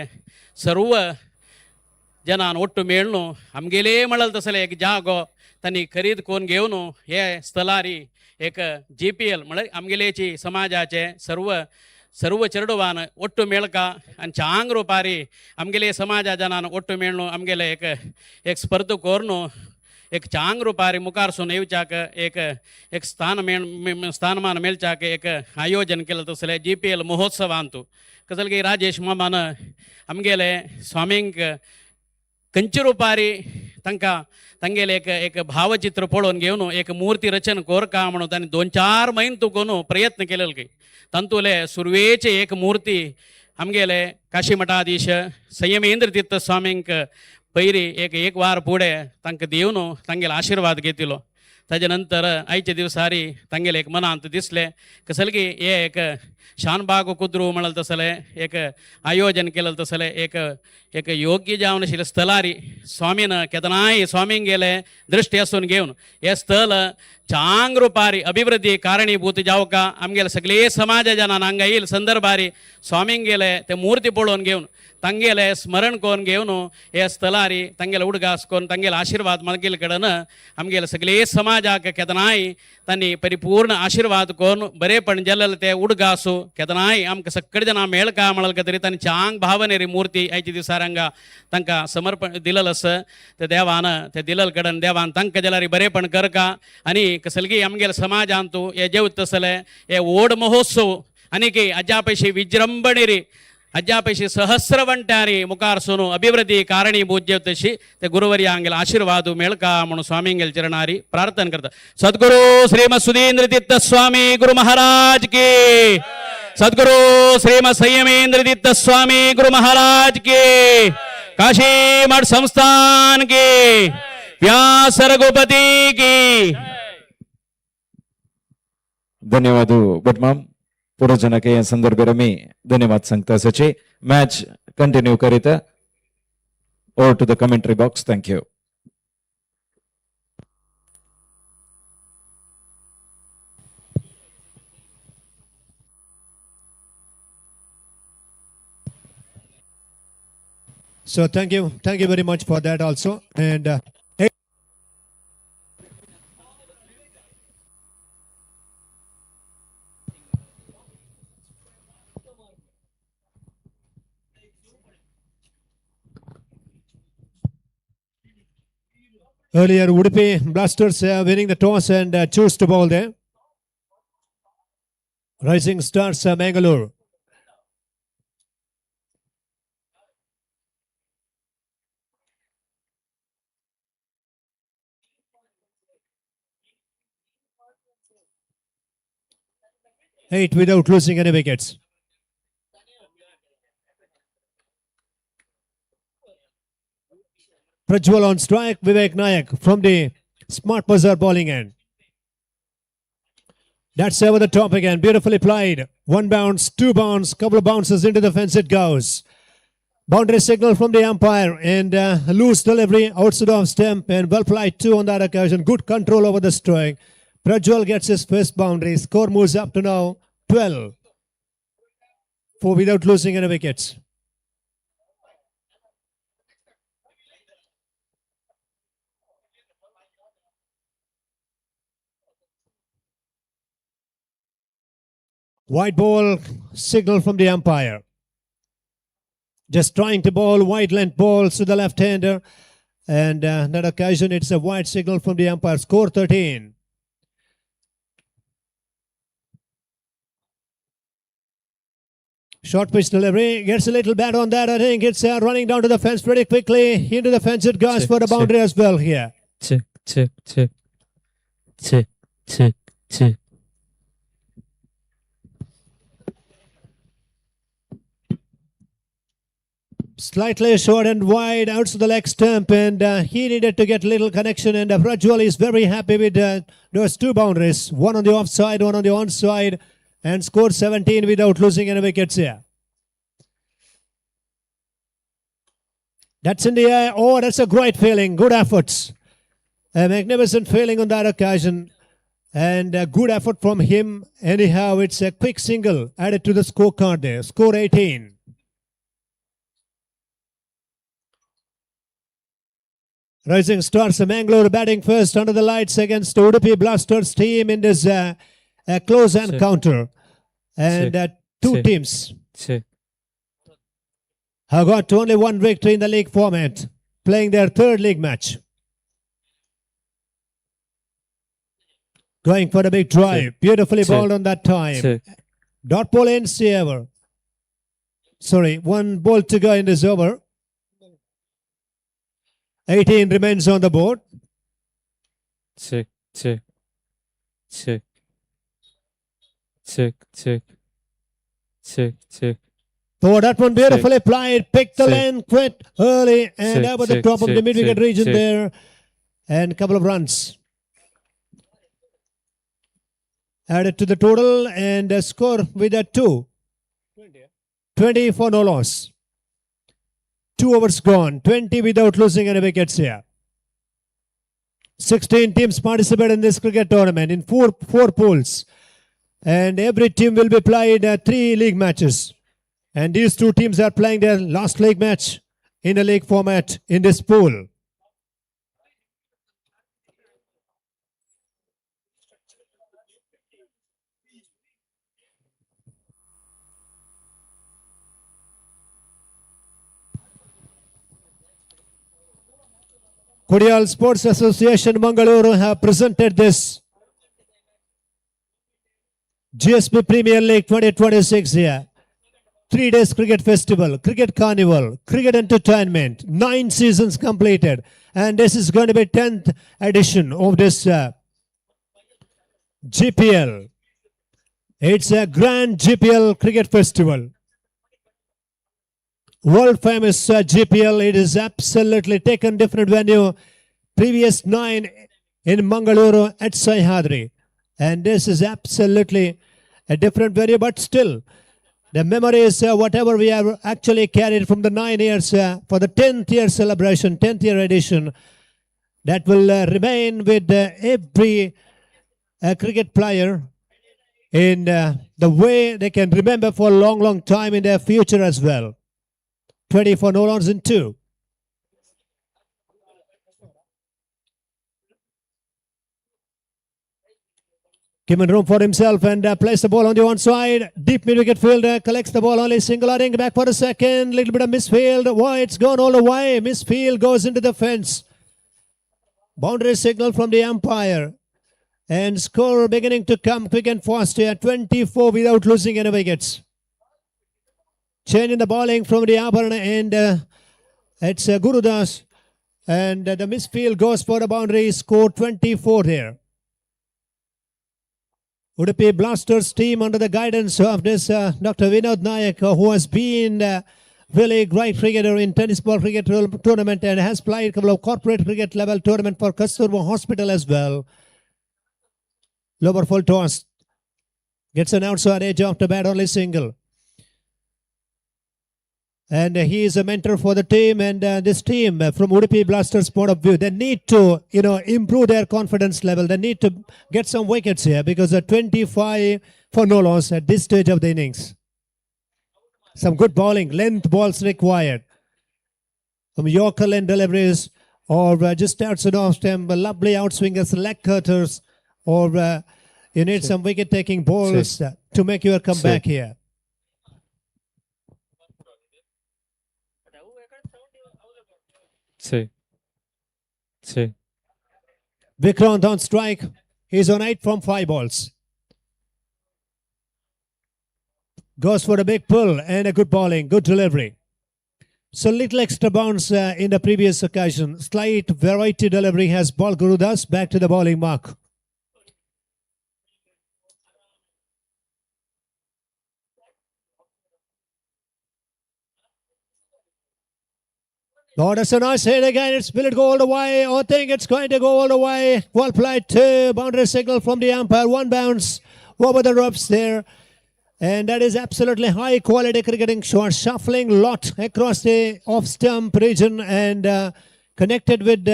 सर्व जनान ಒಟ್ಟು ಮೇಳ್ನು आमगेले मळल तसले एक जागो त्यांनी खरीद कोण घेऊन हे स्थलारी एक GPL म्हळ्यार आमगेलेची समाजाचे सर्व चरडवान ಒಟ್ಟು ಮೇಳ್का आणि चांग रुपारी आमगेले समाजा जनान ಒಟ್ಟು ಮೇಳ್नु आमगेले एक स्पर्ध कोरनु एक चांग रुपारी मुखारसून येवच्याक एक स्थानमान मेळच्याक एक आयोजन केलं तसले GPL महोत्सवांतू कसलगी राजेश मामान आमगेले स्वामींक कंची रुपारी तांगेले एक भावचित्र पळोवन घेवन एक मूर्ती रचन कोरका म्हणून तांणी 2-4 महिने तुकोन प्रयत्न केलेले की तांतुले सुरवेचे एक मूर्ती आमगेले काशी मठाधीश संयमेंद्र तीर्थ स्वामींक पैरी एक वार पुढे तांकां दिवन तांगेले आशीर्वाद घेतिलो ताजे नंतर आयचे दिवसारी तांगेले एक मनांत दिसले कसलगी हे एक शानबाग कुद्रू म्हणल तसले एक आयोजन केलें तसले एक योग्य जावन आशिल्ले स्थलारी स्वामीन केतनाय स्वामींक गेले दृश्टी आसून घेवन हे स्थल चांग रुपारी अभिवृद्धी कारणीभूत जावका आमगेले सगळे समाज जनान हांगा येईल संदर्भारी स्वामींक गेले ते मूर्ती पळोवन घेवन तांगेले स्मरण कोन घेवन हे स्थलारी तांगेले उडगास कोन तांगेले आशीर्वाद मागील कडेन आमगेले सगळे समाजाक केतनाय तांणी परिपूर्ण आशीर्वाद कोन बरेपण जल्ले ते उडगासू केतनाय आमकां सगळे जाणां मेळका म्हणल तरी तांणी चांग भावनेरी मूर्ती आयच्या दिसार हांगा तांकां समर्पण दिलेलें आसा ते देवान ते दिलेले कडेन देवान तांकां जाल्यार बरेपण करका आनी कसलगी आमगेले समाजांतू हे जेवत तसले हे ओड महोत्सव आनी की अज्या पैशी विजृंभणेरी अज्या पैशी सहस्रवंट्यारी मुखार सोनू अभिवृद्धी कारणीभूत जेवतशी ते गुरुवर्या आंगेले आशीर्वाद मेळका म्हणून स्वामींगेले चरणारी प्रार्थना करता सद्गुरु श्रीमद सुधींद्र तीर्थ स्वामी गुरु महाराज की सद्गुरु श्रीमद संयमेंद्र तीर्थ स्वामी गुरु महाराज की काशी मठ संस्थान की व्यास रघुपति की
ಧನ್ಯವಾದ ಬಟ್ಮಾಮ್ ಪೂರ್ವ ಜನಕ್ಕೆ ಈ ಸಂದರ್ಭ मी धन्यवाद सांगता सचे मॅच कंटिन्यू करीत over to the commentary box thank you
So thank you very much for that also. And 8 earlier Udupi Blasters winning the toss and choose to bowl there. Rising Stars Mangalore. Eight without losing any wickets. Prajwal on strike, Vivek Nayak from the smart buzzer bowling end. That's over the top again, beautifully played. 1 bounce, 2 bounce, couple of bounces into the fence it goes. Boundary signal from the umpire and loose delivery outside of stump and well played too on that occasion. Good control over the strike. Prajwal gets his first boundary. Score moves up to now 12 for without losing any wickets. White ball signal from the umpire. Just trying to bowl wide length balls to the left-hander. And that occasion it's a white signal from the umpire. Score 13. Short pitch delivery. Gets a little bat on that. I think it's running down to the fence pretty quickly. Into the fence it goes for the boundary as well here. Slightly short and wide out to the leg stump, and he needed to get little connection, and Prajwal is very happy with those 2 boundaries, one on the offside, one on the onside, and scored 17 without losing any wickets here. That's in the air. Oh, that's a great feeling. Good efforts. A magnificent feeling on that occasion. And a good effort from him. Anyhow, it's a quick single added to the scorecard there. Score 18. Rising Stars Mangalore batting first under the lights against Udupi Blasters team in this close encounter. And two teams have got only one victory in the league format, playing their third league match. Going for a big drive. Beautifully bowled on that time. Dot ball ends the over. Sorry, one ball to go in this over. 18 remains on the board.
Check. So
that one beautifully applied. Picked the length quite early and over the top of the mid-wicket region there. And a couple of runs added to the total and a score with a 2. 20 for no loss. 2 overs gone. 20 without losing any wickets here. 16 teams participate in this cricket tournament in four pools. And every team will be played 3 league matches. And these 2 teams are playing their last league match in a league format in this pool. Kodiyal Sports Association Mangaluru have presented this GSB Premier League 2026 here. 3 days cricket festival, cricket carnival, cricket entertainment, 9 seasons completed. And this is going to be 10th edition of this GPL. It's a grand GPL cricket festival. World famous GPL. It is absolutely taken different venue. Previous 9 in Mangaluru at Sahyadri. And this is absolutely a different venue, but still the memories, whatever we have actually carried from the 9 years for the 10th year celebration, 10th year edition, that will remain with every cricket player in the way they can remember for a long, long time in their future as well. 20 for no runs in 2. Given room for himself and plays the ball on the one side. Deep mid-wicket fielder collects the ball only single outing. Back for a second. Little bit of misfield. Why it's gone all the way. Misfield goes into the fence. Boundary signal from the umpire. And score beginning to come quick and fast here. 24 without losing any wickets. Changing the bowling from the Abharan and it's Gurudas. And the misfield goes for the boundary. Score 24 there. Udupi Blasters team under the guidance of this Dr. Vinod Nayak, who has been really great cricketer in tennis ball cricket tournament and has played a couple of corporate cricket level tournament for Kasturba Hospital as well. Lower full toss. Gets an outside edge after bat only single. And he is a mentor for the team, and this team from Udupi Blasters point of view, they need to, improve their confidence level. They need to get some wickets here because 25 for no loss at this stage of the innings. Some good bowling, length balls required. Some Yorker length deliveries or just outside off stem, lovely outswingers, leg cutters, or you need some wicket taking balls to make your comeback here. Vikrant on strike. He's on 8 from 5 balls. Goes for a big pull and a good bowling, good delivery. So little extra bounce in the previous occasion. Slight variety delivery has ball Gurudas back to the bowling mark. Oh, that's a nice hit again. It's will it go all the way? I think it's going to go all the way. Well played. 2 boundary signal from the umpire. 1 bounce over the ropes there. And that is absolutely high quality cricketing shot. Shuffling lot across the off stump region and connected with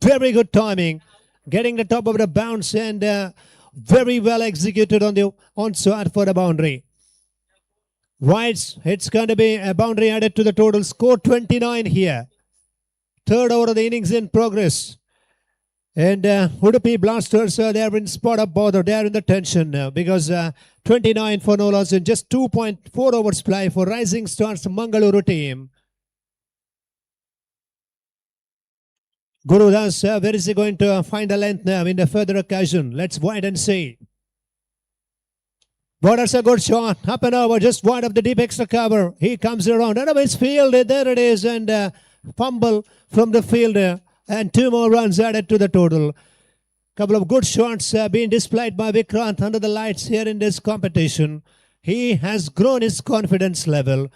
very good timing. getting the top of the bounce and very well executed on the onside for the boundary. Wides, it's going to be a boundary added to the total score, 29 here. Third over of the innings in progress. And Udupi Blasters, they're in spot of bother. They're in the tension now because 29 for no loss in just 2.4 overs play for Rising Stars Mangaluru team. Guru Das, where is he going to find the length now in the further occasion? Let's wait and see. Borders a good shot, up and over, just wide of the deep extra cover. He comes around, out of his field, there it is, and fumble from the fielder, and 2 more runs added to the total. Couple of good shots being displayed by Vikrant under the lights here in this competition. He has grown his confidence level.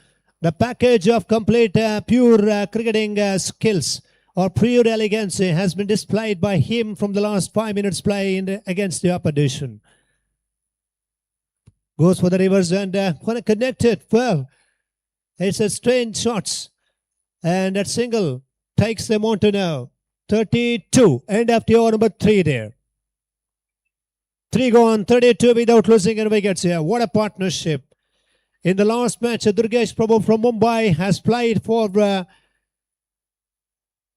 The package of complete pure cricketing skills or pure elegancy has been displayed by him from the last 5 minutes play against the opposition. Goes for the reverse and connected. Well, it's a strange shots. And that single takes them on to now. 32. End of the over number 3 there. 3 gone, 32 without losing any wickets here. What a partnership. In the last match, Durgesh Prabhu from Mumbai has played for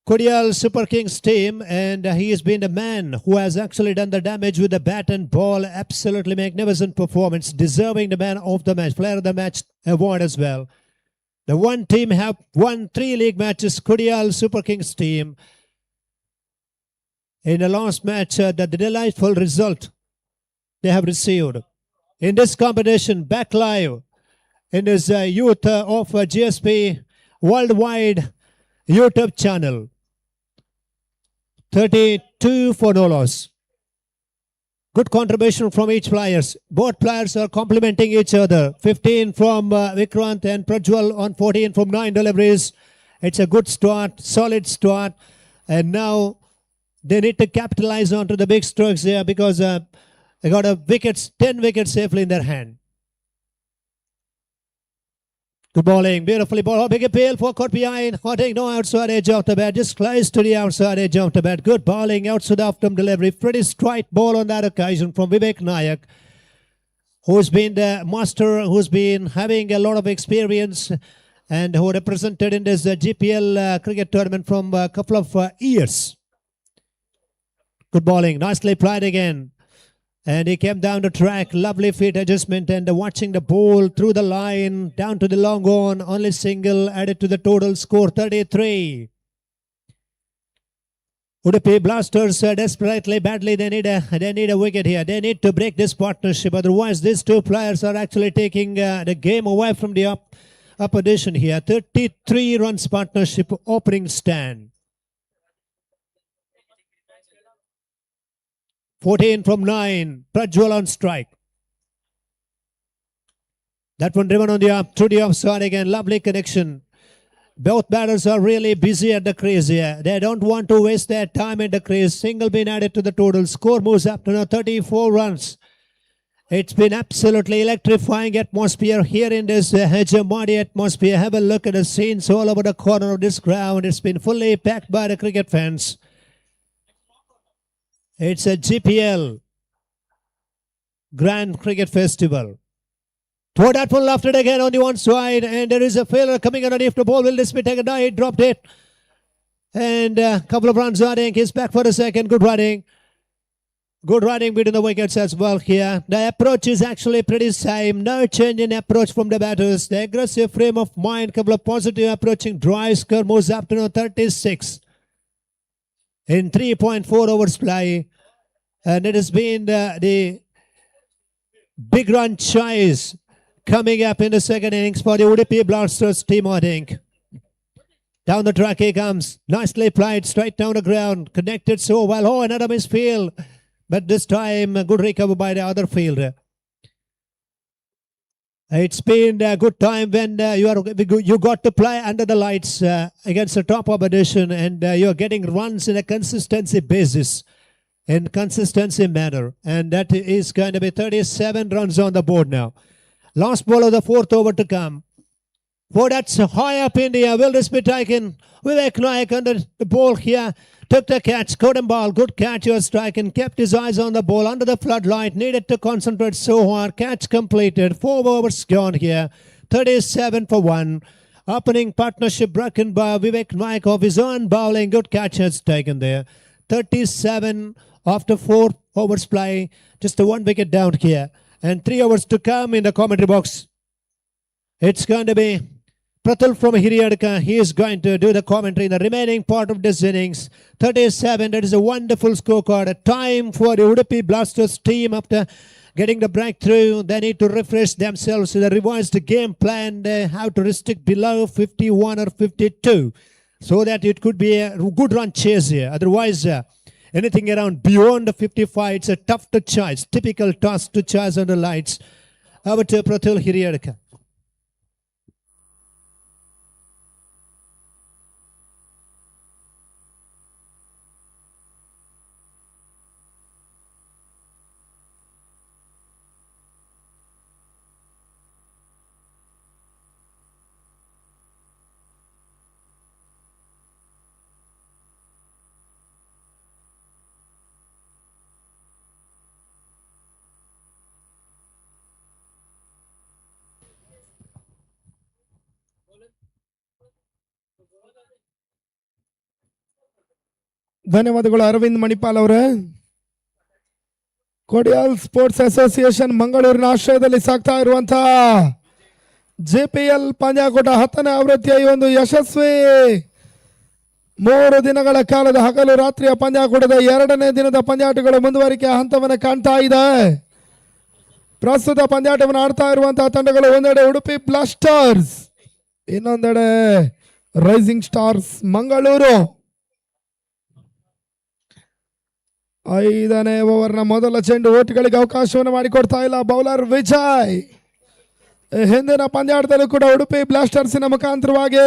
Kodial Super Kings team, and he has been the man who has actually done the damage with the bat and ball. Absolutely magnificent performance, deserving the man of the match, player of the match award as well. The one team have won 3 league matches, Kodial Super Kings team. In the last match, the delightful result they have received. In this competition, back live in this Youth of GSB worldwide YouTube channel. 32 for no loss. Good contribution from each players. Both players are complementing each other. 15 from Vikrant and Prajwal on 14 from 9 deliveries. It's a good start, solid start. And now they need to capitalize onto the big strokes here because they got 10 wickets safely in their hand. Good bowling, beautifully bowled. Big appeal for caught behind. Hotting no outside edge of the bat, just close to the outside edge of the bat. Good bowling, outside after delivery. Pretty straight ball on that occasion from Vivek Nayak, who's been the master, who's been having a lot of experience and who represented in this GPL cricket tournament from a couple of years. Good bowling, nicely played again. And he came down the track, lovely feet adjustment and watching the ball through the line, down to the long on, only single added to the total score, 33. Udupi Blasters desperately, badly, they need a wicket here. They need to break this partnership, otherwise these two players are actually taking the game away from the opposition here. 33 runs partnership opening stand. 14 from 9. Prajwal on strike. That one driven on the up, through the offside again. Lovely connection. Both batters are really busy at the crease here. They don't want to waste their time at the crease. Single been added to the total. Score moves up to now 34 runs. It's been absolutely electrifying atmosphere here in this Hajamadi atmosphere. Have a look at the scenes all over the corner of this ground. It's been fully packed by the cricket fans. It's a GPL Grand Cricket Festival. Throw that one left it again on the one side, and there is a failure coming underneath the ball. Will this be taken down? He dropped it. And a couple of runs running. He's back for the second. Good running. Good running between the wickets as well here. The approach is actually pretty same. No change in approach from the batters. The aggressive frame of mind, couple of positive approaching drives. Score moves up to now 36. In 3.4 overs play, and it has been the big run chase coming up in the second innings for the Udupi Blasters team, I think. Down the track he comes, nicely played, straight down the ground, connected so well. Oh, another misfield, but this time a good recovery by the other fielder. It's been a good time when you got to play under the lights against the top opposition, and you're getting runs in a consistency basis, in consistency manner. And that is going to be 37 runs on the board now. Last ball of the fourth over to come. Oh, that's high up in the air. Will this be taken? Vivek Nayak under the ball here. took the catch, caught him ball, good catch, your strike, and kept his eyes on the ball under the floodlight. Needed to concentrate so hard. Catch completed. 4 overs gone here. 37 for 1. Opening partnership broken by Vivek Naik of his own bowling. Good catch has taken there. 37 after 4 overs play. Just a 1 wicket down here. And 3 overs to come in the commentary box. It's going to be Pratul from Hiriyadka. He is going to do the commentary in the remaining part of this innings. 37, that is a wonderful scorecard. A time for the Udupi Blasters team after getting the breakthrough. They need to refresh themselves with a revised game plan. They have to restrict below 51 or 52 so that it could be a good run chase here. Otherwise, anything around beyond 55, it's a tough to chase. Typical task to chase under lights. Over to Pratul Hiriyadka.
ಧನ್ಯವಾದಗಳು ಅರವಿಂದ್ ಮಣಿಪಾಲ್ ಅವರೇ. Kodial sports association ಮಂಗಳೂರಿನ ಆಶ್ರಯದಲ್ಲಿ ಸಾಗ್ತಾ ಇರುವಂತಹ JPL ಪಂದ್ಯಾಕೂಟ 10ನೇ ಆವೃತ್ತಿಯ ಈ ಒಂದು ಯಶಸ್ವಿ 3 ದಿನಗಳ ಕಾಲದ ಹಗಲು ರಾತ್ರಿಯ ಪಂದ್ಯಾಕೂಟದ 2ನೇ ದಿನದ ಪಂದ್ಯಾಟಗಳು ಮುಂದುವರಿಕೆಯ ಹಂತವನ್ನು ಕಾಣ್ತಾ ಇದೆ. ಪ್ರಸ್ತುತ ಪಂದ್ಯಾಟವನ್ನು ಆಡ್ತಾ ಇರುವಂತಹ ತಂಡಗಳು ಒಂದೆಡೆ ಉಡುಪಿ ಬ್ಲಾಸ್ಟರ್ಸ್, ಇನ್ನೊಂದೆಡೆ ರೈಸಿಂಗ್ ಸ್ಟಾರ್ಸ್ ಮಂಗಳೂರು. 5ನೇ ಓವರ್ನ ಮೊದಲ ಚೆಂಡು ಓಟ್ಗಳಿಗೆ ಅವಕಾಶವನ್ನು ಮಾಡಿಕೊಡ್ತಾ ಇಲ್ಲ ಬೌಲರ್ ವಿಜಯ್. ಹಿಂದಿನ ಪಂದ್ಯಾಟದಲ್ಲೂ ಕೂಡ ಉಡುಪಿ ಬ್ಲಾಸ್ಟರ್ಸಿನ ಮುಖಾಂತರವಾಗಿ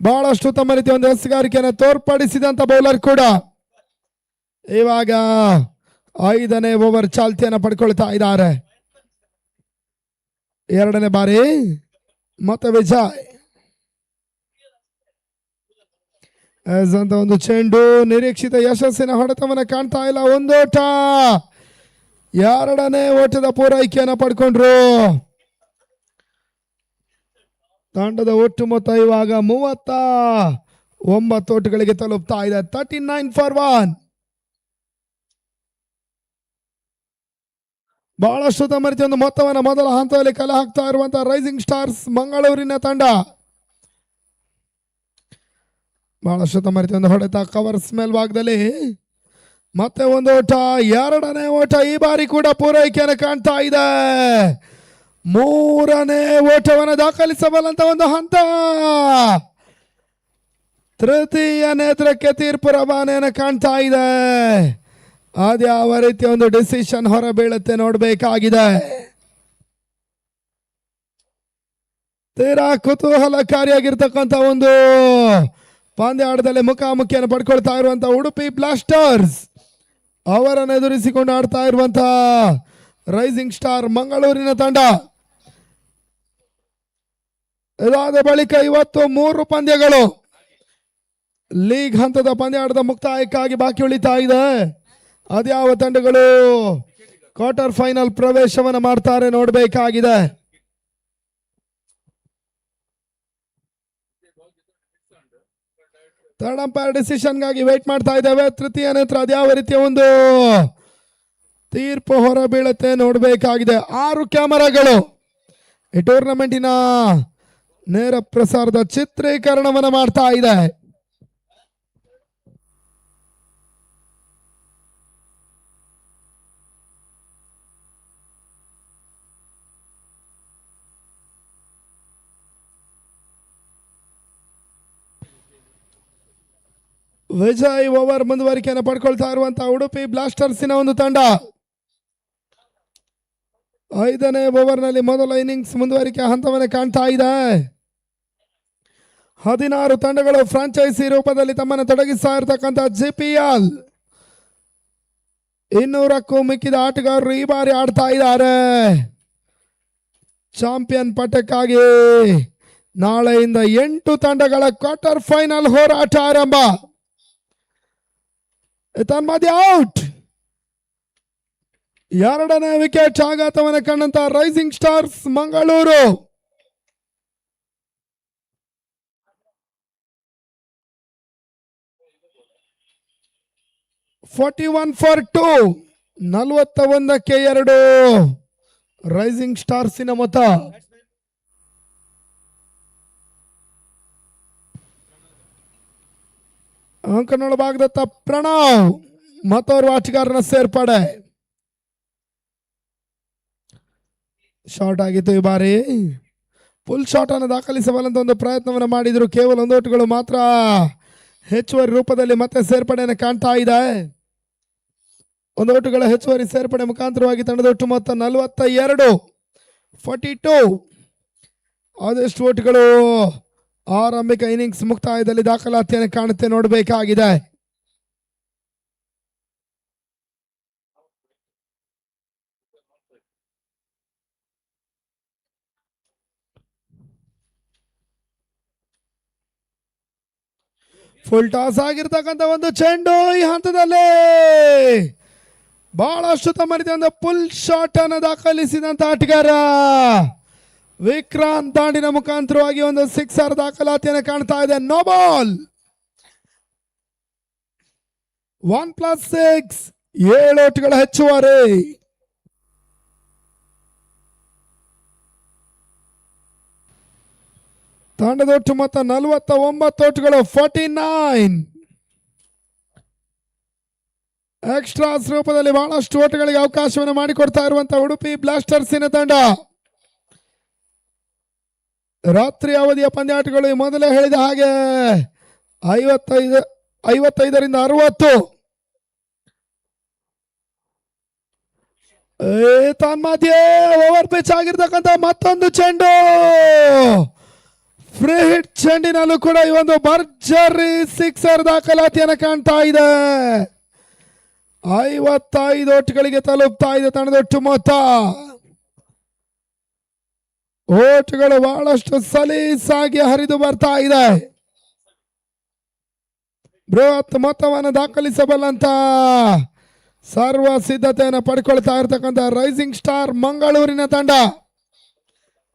ಬಹಳಷ್ಟು ತಮ್ಮ ರೀತಿಯ ಒಂದು ಎಸ್ಗಾರಿಕೆಯನ್ನು ತೋರ್ಪಡಿಸಿದಂತ ಬೌಲರ್ ಕೂಡ ಇವಾಗ 5ನೇ ಓವರ್ ಚಾಲ್ತಿಯನ್ನು ಪಡ್ಕೊಳ್ತಾ ಇದ್ದಾರೆ. 2ನೇ ಬಾರಿ ಮತ್ತೆ ವಿಜಯ್ ಅಂತ ಒಂದು ಚೆಂಡು ನಿರೀಕ್ಷಿತ ಯಶಸ್ಸಿನ ಹೊಡೆತವನ್ನು ಕಾಣ್ತಾ ಇಲ್ಲ. ಒಂದೋಟ, 2ನೇ ಓಟದ ಪೂರೈಕೆಯನ್ನು ಪಡ್ಕೊಂಡ್ರು. ತಂಡದ ಒಟ್ಟು ಮೊತ್ತ ಇವಾಗ 39 ಓಟಗಳಿಗೆ ತಲುಪ್ತಾ ಇದೆ. 39 for 1. ಬಹಳಷ್ಟು ತಮ್ಮ ರೀತಿಯ ಒಂದು ಮೊತ್ತವನ್ನು ಮೊದಲ ಹಂತದಲ್ಲಿ ಕಲೆ ಹಾಕ್ತಾ ಇರುವಂತಹ ರೈಸಿಂಗ್ ಸ್ಟಾರ್ಸ್ ಮಂಗಳೂರಿನ ತಂಡ. ಬಹಳಷ್ಟು ತಮ್ಮ ರೀತಿಯ ಒಂದು ಹೊಡೆತ ಕವರ್ಸ್ ಮೇಲ್ಭಾಗದಲ್ಲಿ ಮತ್ತೆ ಒಂದು ಓಟ, 2ನೇ ಓಟ ಈ ಬಾರಿ ಕೂಡ ಪೂರೈಕೆಯನ್ನು ಕಾಣ್ತಾ ಇದೆ. 3ನೇ ಓಟವನ್ನು ದಾಖಲಿಸಬಲ್ಲಂತ ಒಂದು ಹಂತ. ತೃತೀಯ ನೇತ್ರಕ್ಕೆ ತೀರ್ಪು ರವಾನೆಯನ್ನು ಕಾಣ್ತಾ ಇದೆ. ಅದ್ಯಾವ ರೀತಿಯ ಒಂದು ಡಿಸಿಷನ್ ಹೊರ ಬೀಳುತ್ತೆ ನೋಡಬೇಕಾಗಿದೆ. ತೀರಾ ಕುತೂಹಲಕಾರಿಯಾಗಿರ್ತಕ್ಕಂಥ ಒಂದು ಪಂದ್ಯಾಟದಲ್ಲಿ ಮುಖಾಮುಖಿಯನ್ನು ಪಡ್ಕೊಳ್ತಾ ಇರುವಂತಹ ಉಡುಪಿ ಬ್ಲಾಸ್ಟರ್ಸ್ ಅವರನ್ನು ಎದುರಿಸಿಕೊಂಡು ಆಡ್ತಾ ಇರುವಂತಹ ರೈಸಿಂಗ್ ಸ್ಟಾರ್ ಮಂಗಳೂರಿನ ತಂಡ. ಇದಾದ ಬಳಿಕ ಇವತ್ತು 3 ಪಂದ್ಯಗಳು ಲೀಗ್ ಹಂತದ ಪಂದ್ಯಾಟದ ಮುಕ್ತಾಯಕ್ಕಾಗಿ ಬಾಕಿ ಉಳಿತಾ ಇದೆ. ಅದ್ಯಾವ ತಂಡಗಳು ಕ್ವಾರ್ಟರ್ ಫೈನಲ್ ಪ್ರವೇಶವನ್ನು ಮಾಡ್ತಾರೆ ನೋಡಬೇಕಾಗಿದೆ. ಥರ್ಡ್ ಅಂಪೈರ್ ಡಿಸಿಷನ್ಗಾಗಿ ವೇಟ್ ಮಾಡ್ತಾ ಇದ್ದೇವೆ. ತೃತೀಯ ನೇತ್ರ ಅದ್ಯಾವ ರೀತಿಯ ಒಂದು ತೀರ್ಪು ಹೊರ ಬೀಳುತ್ತೆ ನೋಡಬೇಕಾಗಿದೆ. 6 ಕ್ಯಾಮರಾಗಳು ಈ ಟೂರ್ನಮೆಂಟಿನ ನೇರ ಪ್ರಸಾರದ ಚಿತ್ರೀಕರಣವನ್ನು ಮಾಡ್ತಾ ಇದೆ. ವಿಜಯ್ ಓವರ್ ಮುಂದುವರಿಕೆಯನ್ನು ಪಡ್ಕೊಳ್ತಾ ಇರುವಂತಹ ಉಡುಪಿ ಬ್ಲಾಸ್ಟರ್ಸಿನ ಒಂದು ತಂಡ 5ನೇ ಓವರ್ನಲ್ಲಿ ಮೊದಲ ಇನ್ನಿಂಗ್ಸ್ ಮುಂದುವರಿಕೆ ಹಂತವನ್ನು ಕಾಣ್ತಾ ಇದೆ. 16 ತಂಡಗಳು ಫ್ರಾಂಚೈಸಿ ರೂಪದಲ್ಲಿ ತಮ್ಮನ್ನು ತೊಡಗಿಸ್ತಾ ಇರತಕ್ಕಂಥ JPL 200ಕ್ಕೂ ಮಿಕ್ಕಿದ ಆಟಗಾರರು ಈ ಬಾರಿ ಆಡ್ತಾ ಇದ್ದಾರೆ. ಚಾಂಪಿಯನ್ ಪಟ್ಟಕ್ಕಾಗಿ ನಾಳೆಯಿಂದ 8 ತಂಡಗಳ ಕ್ವಾರ್ಟರ್ ಫೈನಲ್ ಹೋರಾಟ ಆರಂಭ. ತನ್ಮಧ್ಯೆ ಔಟ್. ಎರಡನೇ ವಿಕೆಟ್ ಆಘಾತವನ್ನು ಕಂಡಂತ rising stars Mangaluru. $41 for 2. 41-2 rising ಸ್ಟಾರ್ಸಿನ ಮೊತ್ತ. ಅಂಕನೊಳ ಭಾಗದತ್ತ ಪ್ರಣವ್ ಮತ್ತೋರ್ವ ಆಟಗಾರನ ಸೇರ್ಪಡೆ. ಶಾರ್ಟ್ ಆಗಿತ್ತು ಈ ಬಾರಿ. ಫುಲ್ ಶಾಟ್ ಅನ್ನು ದಾಖಲಿಸಬಲ್ಲಂತ ಒಂದು ಪ್ರಯತ್ನವನ್ನು ಮಾಡಿದ್ರು. ಕೇವಲ 1 ಓಟುಗಳು ಮಾತ್ರ ಹೆಚ್ಚುವರಿ ರೂಪದಲ್ಲಿ ಮತ್ತೆ ಸೇರ್ಪಡೆಯನ್ನು ಕಾಣ್ತಾ ಇದೆ. 1 ಓಟುಗಳ ಹೆಚ್ಚುವರಿ ಸೇರ್ಪಡೆ ಮುಖಾಂತರವಾಗಿ ತಂಡದ ಒಟ್ಟು ಮೊತ್ತ 42-42. ಆದಷ್ಟು ಓಟುಗಳು ಆರಂಭಿಕ ಇನ್ನಿಂಗ್ಸ್ ಮುಕ್ತಾಯದಲ್ಲಿ ದಾಖಲಾತಿಯನ್ನು ಕಾಣುತ್ತೆ, ನೋಡಬೇಕಾಗಿದೆ. ಫುಲ್ ಟಾಸ್ ಆಗಿರ್ತಕ್ಕಂಥ ಒಂದು ಚೆಂಡು ಈ ಹಂತದಲ್ಲಿ ಬಹಳಷ್ಟು ತಮ್ಮ ರೀತಿಯ ಫುಲ್ ಶಾಟ್ ಅನ್ನು ದಾಖಲಿಸಿದಂತ ಆಟಗಾರ ವಿಕ್ರಾಂತ್ ದಾಂಡಿನ ಮುಖಾಂತರವಾಗಿ ಒಂದು 6 ದಾಖಲಾತಿಯನ್ನು ಕಾಣ್ತಾ ಇದೆ. No ball. 1+6 7 ಓಟುಗಳ ಹೆಚ್ಚುವರಿ. ತಂಡದ ಒಟ್ಟು ಮೊತ್ತ 49 ಓಟುಗಳು 49. ಎಕ್ಸ್ಟ್ರಾಸ್ ರೂಪದಲ್ಲಿ ಬಹಳಷ್ಟು ಓಟುಗಳಿಗೆ ಅವಕಾಶವನ್ನು ಮಾಡಿಕೊಡ್ತಾ ಇರುವಂತಹ ಉಡುಪಿ ಬ್ಲಾಸ್ಟರ್ಸಿನ ತಂಡ. ರಾತ್ರಿ ಅವಧಿಯ ಪಂದ್ಯಾಟಗಳು ಮೊದಲೇ ಹೇಳಿದ ಹಾಗೆ 55ರಿಂದ 60. ತನ್ಮಧ್ಯೆ ಓವರ್ ಪಿಚ್ ಆಗಿರ್ತಕ್ಕಂಥ ಮತ್ತೊಂದು ಚೆಂಡು. ಫ್ರೀ ಹಿಟ್ ಚೆಂಡಿನಲ್ಲೂ ಕೂಡ ಈ ಒಂದು ಭರ್ಜರಿ 6 ದಾಖಲಾತಿಯನ್ನು ಕಾಣ್ತಾ ಇದೆ. 55 ಓಟುಗಳಿಗೆ ತಲುಪ್ತಾ ಇದೆ ತಂಡದ ಒಟ್ಟು ಮೊತ್ತ. ಓಟುಗಳು ಬಹಳಷ್ಟು ಸಲೀಸಾಗಿ ಹರಿದು ಬರ್ತಾ ಇದೆ. ಬೃಹತ್ ಮೊತ್ತವನ್ನು ದಾಖಲಿಸಬಲ್ಲಂತ ಸರ್ವ ಸಿದ್ಧತೆಯನ್ನು ಪಡ್ಕೊಳ್ತಾ ಇರತಕ್ಕಂಥ ರೈಸಿಂಗ್ ಸ್ಟಾರ್ ಮಂಗಳೂರಿನ ತಂಡ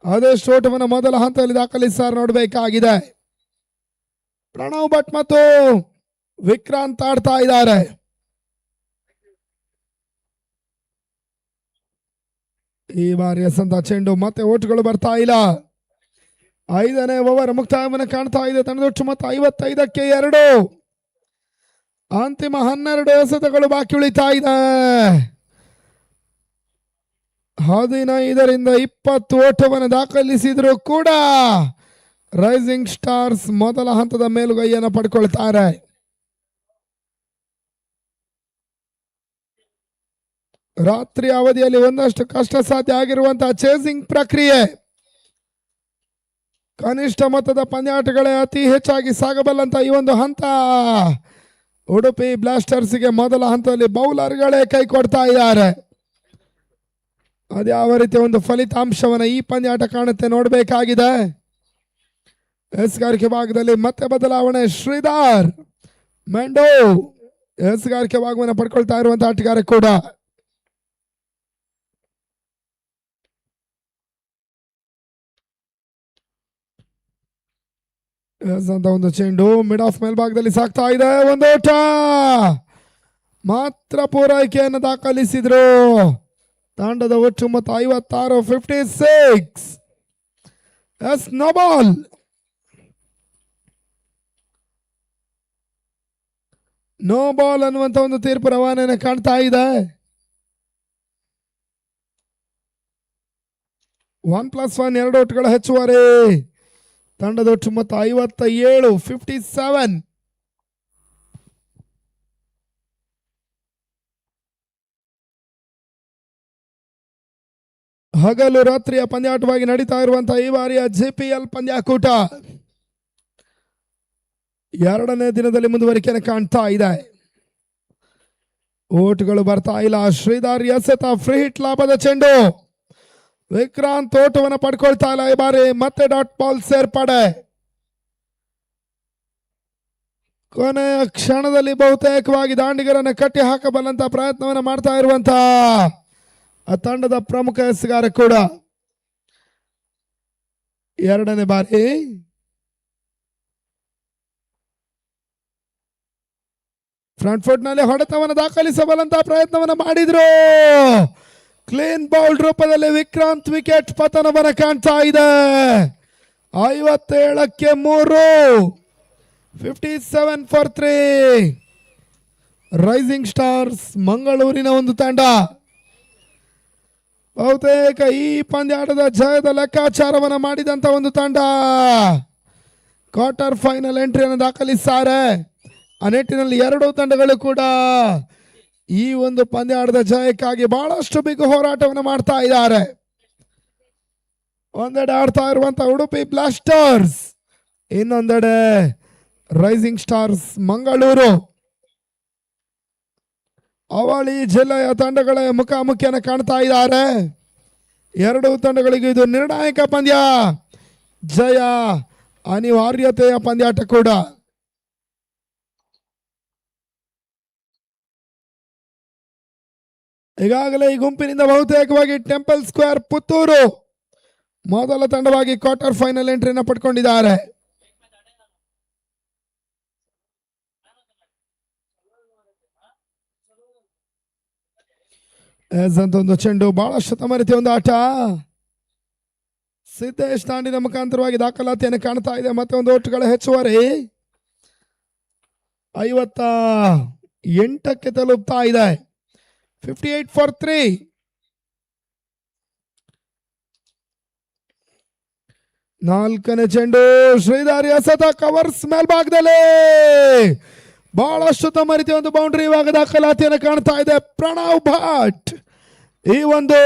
ಅದೆಷ್ಟು ಓಟವನ್ನು ಮೊದಲ ಹಂತದಲ್ಲಿ ದಾಖಲಿಸ್ತಾರೆ ನೋಡಬೇಕಾಗಿದೆ. ಪ್ರಣವ್ ಭಟ್ ಮತ್ತು ವಿಕ್ರಾಂತ್ ಆಡ್ತಾ ಇದ್ದಾರೆ. ಈ ಬಾರಿ ಎಸಂತ ಚೆಂಡು ಮತ್ತೆ ಓಟುಗಳು ಬರ್ತಾ ಇಲ್ಲ. 5ನೇ ಓವರ್ ಮುಕ್ತಾಯವನ್ನು ಕಾಣ್ತಾ ಇದೆ. ತಂಡದೊಟ್ಟು ಮೊತ್ತ 55-2. ಅಂತಿಮ 12 ಎಸೆತಗಳು ಬಾಕಿ ಉಳಿತಾ ಇದೆ. 15ರಿಂದ 20 ಓಟವನ್ನು ದಾಖಲಿಸಿದ್ರು ಕೂಡ ರೈಸಿಂಗ್ ಸ್ಟಾರ್ಸ್ ಮೊದಲ ಹಂತದ ಮೇಲುಗೈಯನ್ನು ಪಡ್ಕೊಳ್ತಾರೆ. ರಾತ್ರಿ ಅವಧಿಯಲ್ಲಿ ಒಂದಷ್ಟು ಕಷ್ಟ ಸಾಧ್ಯ ಆಗಿರುವಂತಹ ಚೇಸಿಂಗ್ ಪ್ರಕ್ರಿಯೆ, ಕನಿಷ್ಠ ಮೊತ್ತದ ಪಂದ್ಯಾಟಗಳೇ ಅತಿ ಹೆಚ್ಚಾಗಿ ಸಾಗಬಲ್ಲಂತ ಈ ಒಂದು ಹಂತ ಉಡುಪಿ ಬ್ಲಾಸ್ಟರ್ಸ್ಗೆ ಮೊದಲ ಹಂತದಲ್ಲಿ ಬೌಲರ್ಗಳೇ ಕೈ ಕೊಡ್ತಾ ಇದ್ದಾರೆ. ಅದ್ಯಾವ ರೀತಿಯ ಒಂದು ಫಲಿತಾಂಶವನ್ನು ಈ ಪಂದ್ಯಾಟ ಕಾಣುತ್ತೆ ನೋಡಬೇಕಾಗಿದೆ. ಎಸ್ಗಾರಿಕೆ ಭಾಗದಲ್ಲಿ ಮತ್ತೆ ಬದಲಾವಣೆ. ಶ್ರೀಧರ್ ಮೆಂಡೋ ಎಸ್ಗಾರಿಕೆ ಭಾಗವನ್ನು ಪಡ್ಕೊಳ್ತಾ ಇರುವಂತಹ ಆಟಗಾರ ಕೂಡ. ಅಂತ ಒಂದು ಚೆಂಡು ಮಿಡ್ ಆಫ್ ಮೇಲ್ಭಾಗದಲ್ಲಿ ಸಾಕ್ತಾ ಇದೆ. ಒಂದು ಓಟ ಮಾತ್ರ ಪೂರೈಕೆಯನ್ನು ದಾಖಲಿಸಿದ್ರು. ತಂಡದ ಒಟ್ಟು ಮೊತ್ತ 56-56. Yes no ball. No ball ಅನ್ನುವಂತ ಒಂದು ತೀರ್ಪು ರವಾನೆಯನ್ನು ಕಾಣ್ತಾ ಇದೆ. 1+1 2 ಓಟುಗಳ ಹೆಚ್ಚುವರಿ. ತಂಡದ ಒಟ್ಟು ಮೊತ್ತ 57-57. ಹಗಲು ರಾತ್ರಿಯ ಪಂದ್ಯಾಟವಾಗಿ ನಡೀತಾ ಇರುವಂತಹ ಈ ಬಾರಿಯ JPL ಪಂದ್ಯಾಕೂಟ 2ನೇ ದಿನದಲ್ಲಿ ಮುಂದುವರಿಕೆಯನ್ನು ಕಾಣ್ತಾ ಇದೆ. ಓಟುಗಳು ಬರ್ತಾ ಇಲ್ಲ. ಶ್ರೀಧರ್ ಎಸೆತ ಫ್ರೀ ಹಿಟ್ ಲಾಭದ ಚೆಂಡು. ವಿಕ್ರಾಂತ್ ಓಟವನ್ನು ಪಡ್ಕೊಳ್ತಾ ಇಲ್ಲ. ಈ ಬಾರಿ ಮತ್ತೆ ಡಾಟ್ ಬಾಲ್ ಸೇರ್ಪಡೆ. ಕೊನೆಯ ಕ್ಷಣದಲ್ಲಿ ಬಹುತೇಕವಾಗಿ ದಾಂಡಿಗರನ್ನು ಕಟ್ಟಿ ಹಾಕಬಲ್ಲಂತ ಪ್ರಯತ್ನವನ್ನು ಮಾಡ್ತಾ ಇರುವಂತ ಆ ತಂಡದ ಪ್ರಮುಖ ಎಸೆಗಾರ ಕೂಡ ಎರಡನೇ ಬಾರಿ ಫ್ರಂಟ್ ಫುಟ್ ನಲ್ಲಿ ಹೊಡೆತವನ್ನು ದಾಖಲಿಸಬಲ್ಲಂತ ಪ್ರಯತ್ನವನ್ನು ಮಾಡಿದ್ರು. ಕ್ಲೀನ್ ಬೌಲ್ಡ್ ರೂಪದಲ್ಲಿ ವಿಕ್ರಾಂತ್ ವಿಕೆಟ್ ಪತನವನ್ನು ಕಾಣ್ತಾ ಇದೆ. 57ಕ್ಕೆ 3, 57 ಫಾರ್ 3. ರೈಸಿಂಗ್ ಸ್ಟಾರ್ಸ್ ಮಂಗಳೂರಿನ ಒಂದು ತಂಡ ಬಹುತೇಕ ಈ ಪಂದ್ಯಾಟದ ಜಯದ ಲೆಕ್ಕಾಚಾರವನ್ನು ಮಾಡಿದಂತ ಒಂದು ತಂಡ ಕ್ವಾರ್ಟರ್ ಫೈನಲ್ ಎಂಟ್ರಿಯನ್ನು ದಾಖಲಿಸಿದ್ದಾರೆ. ಆ ನಿಟ್ಟಿನಲ್ಲಿ ಎರಡೂ ತಂಡಗಳು ಕೂಡ ಈ ಒಂದು ಪಂದ್ಯಾಟದ ಜಯಕ್ಕಾಗಿ ಬಹಳಷ್ಟು ಬಿಗ್ ಹೋರಾಟವನ್ನು ಮಾಡ್ತಾ ಇದ್ದಾರೆ. ಒಂದೆಡೆ ಆಡ್ತಾ ಇರುವಂತಹ ಉಡುಪಿ ಬ್ಲಾಸ್ಟರ್ಸ್, ಇನ್ನೊಂದೆಡೆ ರೈಸಿಂಗ್ ಸ್ಟಾರ್ಸ್ ಮಂಗಳೂರು. ಅವಳಿ ಜಿಲ್ಲೆಯ ತಂಡಗಳ ಮುಖಾಮುಖಿಯನ್ನು ಕಾಣ್ತಾ ಇದ್ದಾರೆ. ಎರಡೂ ತಂಡಗಳಿಗೆ ಇದು ನಿರ್ಣಾಯಕ ಪಂದ್ಯ, ಜಯ ಅನಿವಾರ್ಯತೆಯ ಪಂದ್ಯಾಟ ಕೂಡ. ಈಗಾಗಲೇ ಈ ಗುಂಪಿನಿಂದ ಬಹುತೇಕವಾಗಿ ಟೆಂಪಲ್ ಸ್ಕ್ವೇರ್ ಪುತ್ತೂರು ಮೊದಲ ತಂಡವಾಗಿ ಕ್ವಾರ್ಟರ್ ಫೈನಲ್ ಎಂಟ್ರಿಯನ್ನು ಪಡ್ಕೊಂಡಿದ್ದಾರೆ. ಅಂತ ಒಂದು ಚೆಂಡು ಬಹಳಷ್ಟು ತಮರಿತಿ ಒಂದು ಆಟ. ಸಿದ್ದೇಶ್ ತಾಂಡಿನ ಮುಖಾಂತರವಾಗಿ ದಾಖಲಾತಿಯನ್ನು ಕಾಣ್ತಾ ಇದೆ. ಮತ್ತೆ ಒಂದು ಓಟುಗಳ ಹೆಚ್ಚುವರಿ 58ಕ್ಕೆ ತಲುಪ್ತಾ ಇದೆ. 58 ಫಾರ್ 3. ನಾಲ್ಕನೇ ಚೆಂಡು ಶ್ರೀಧಾರಿ ಎಸೆತ ಕವರ್ಸ್ ಮೇಲ್ಭಾಗದಲ್ಲಿ ಬಹಳಷ್ಟು ತಮ್ಮ ರೀತಿಯ ಒಂದು ಬೌಂಡ್ರಿ ಇವಾಗ ದಾಖಲಾತಿಯನ್ನು ಕಾಣ್ತಾ ಇದೆ. ಪ್ರಣವ್ ಭಟ್ ಈ ಒಂದು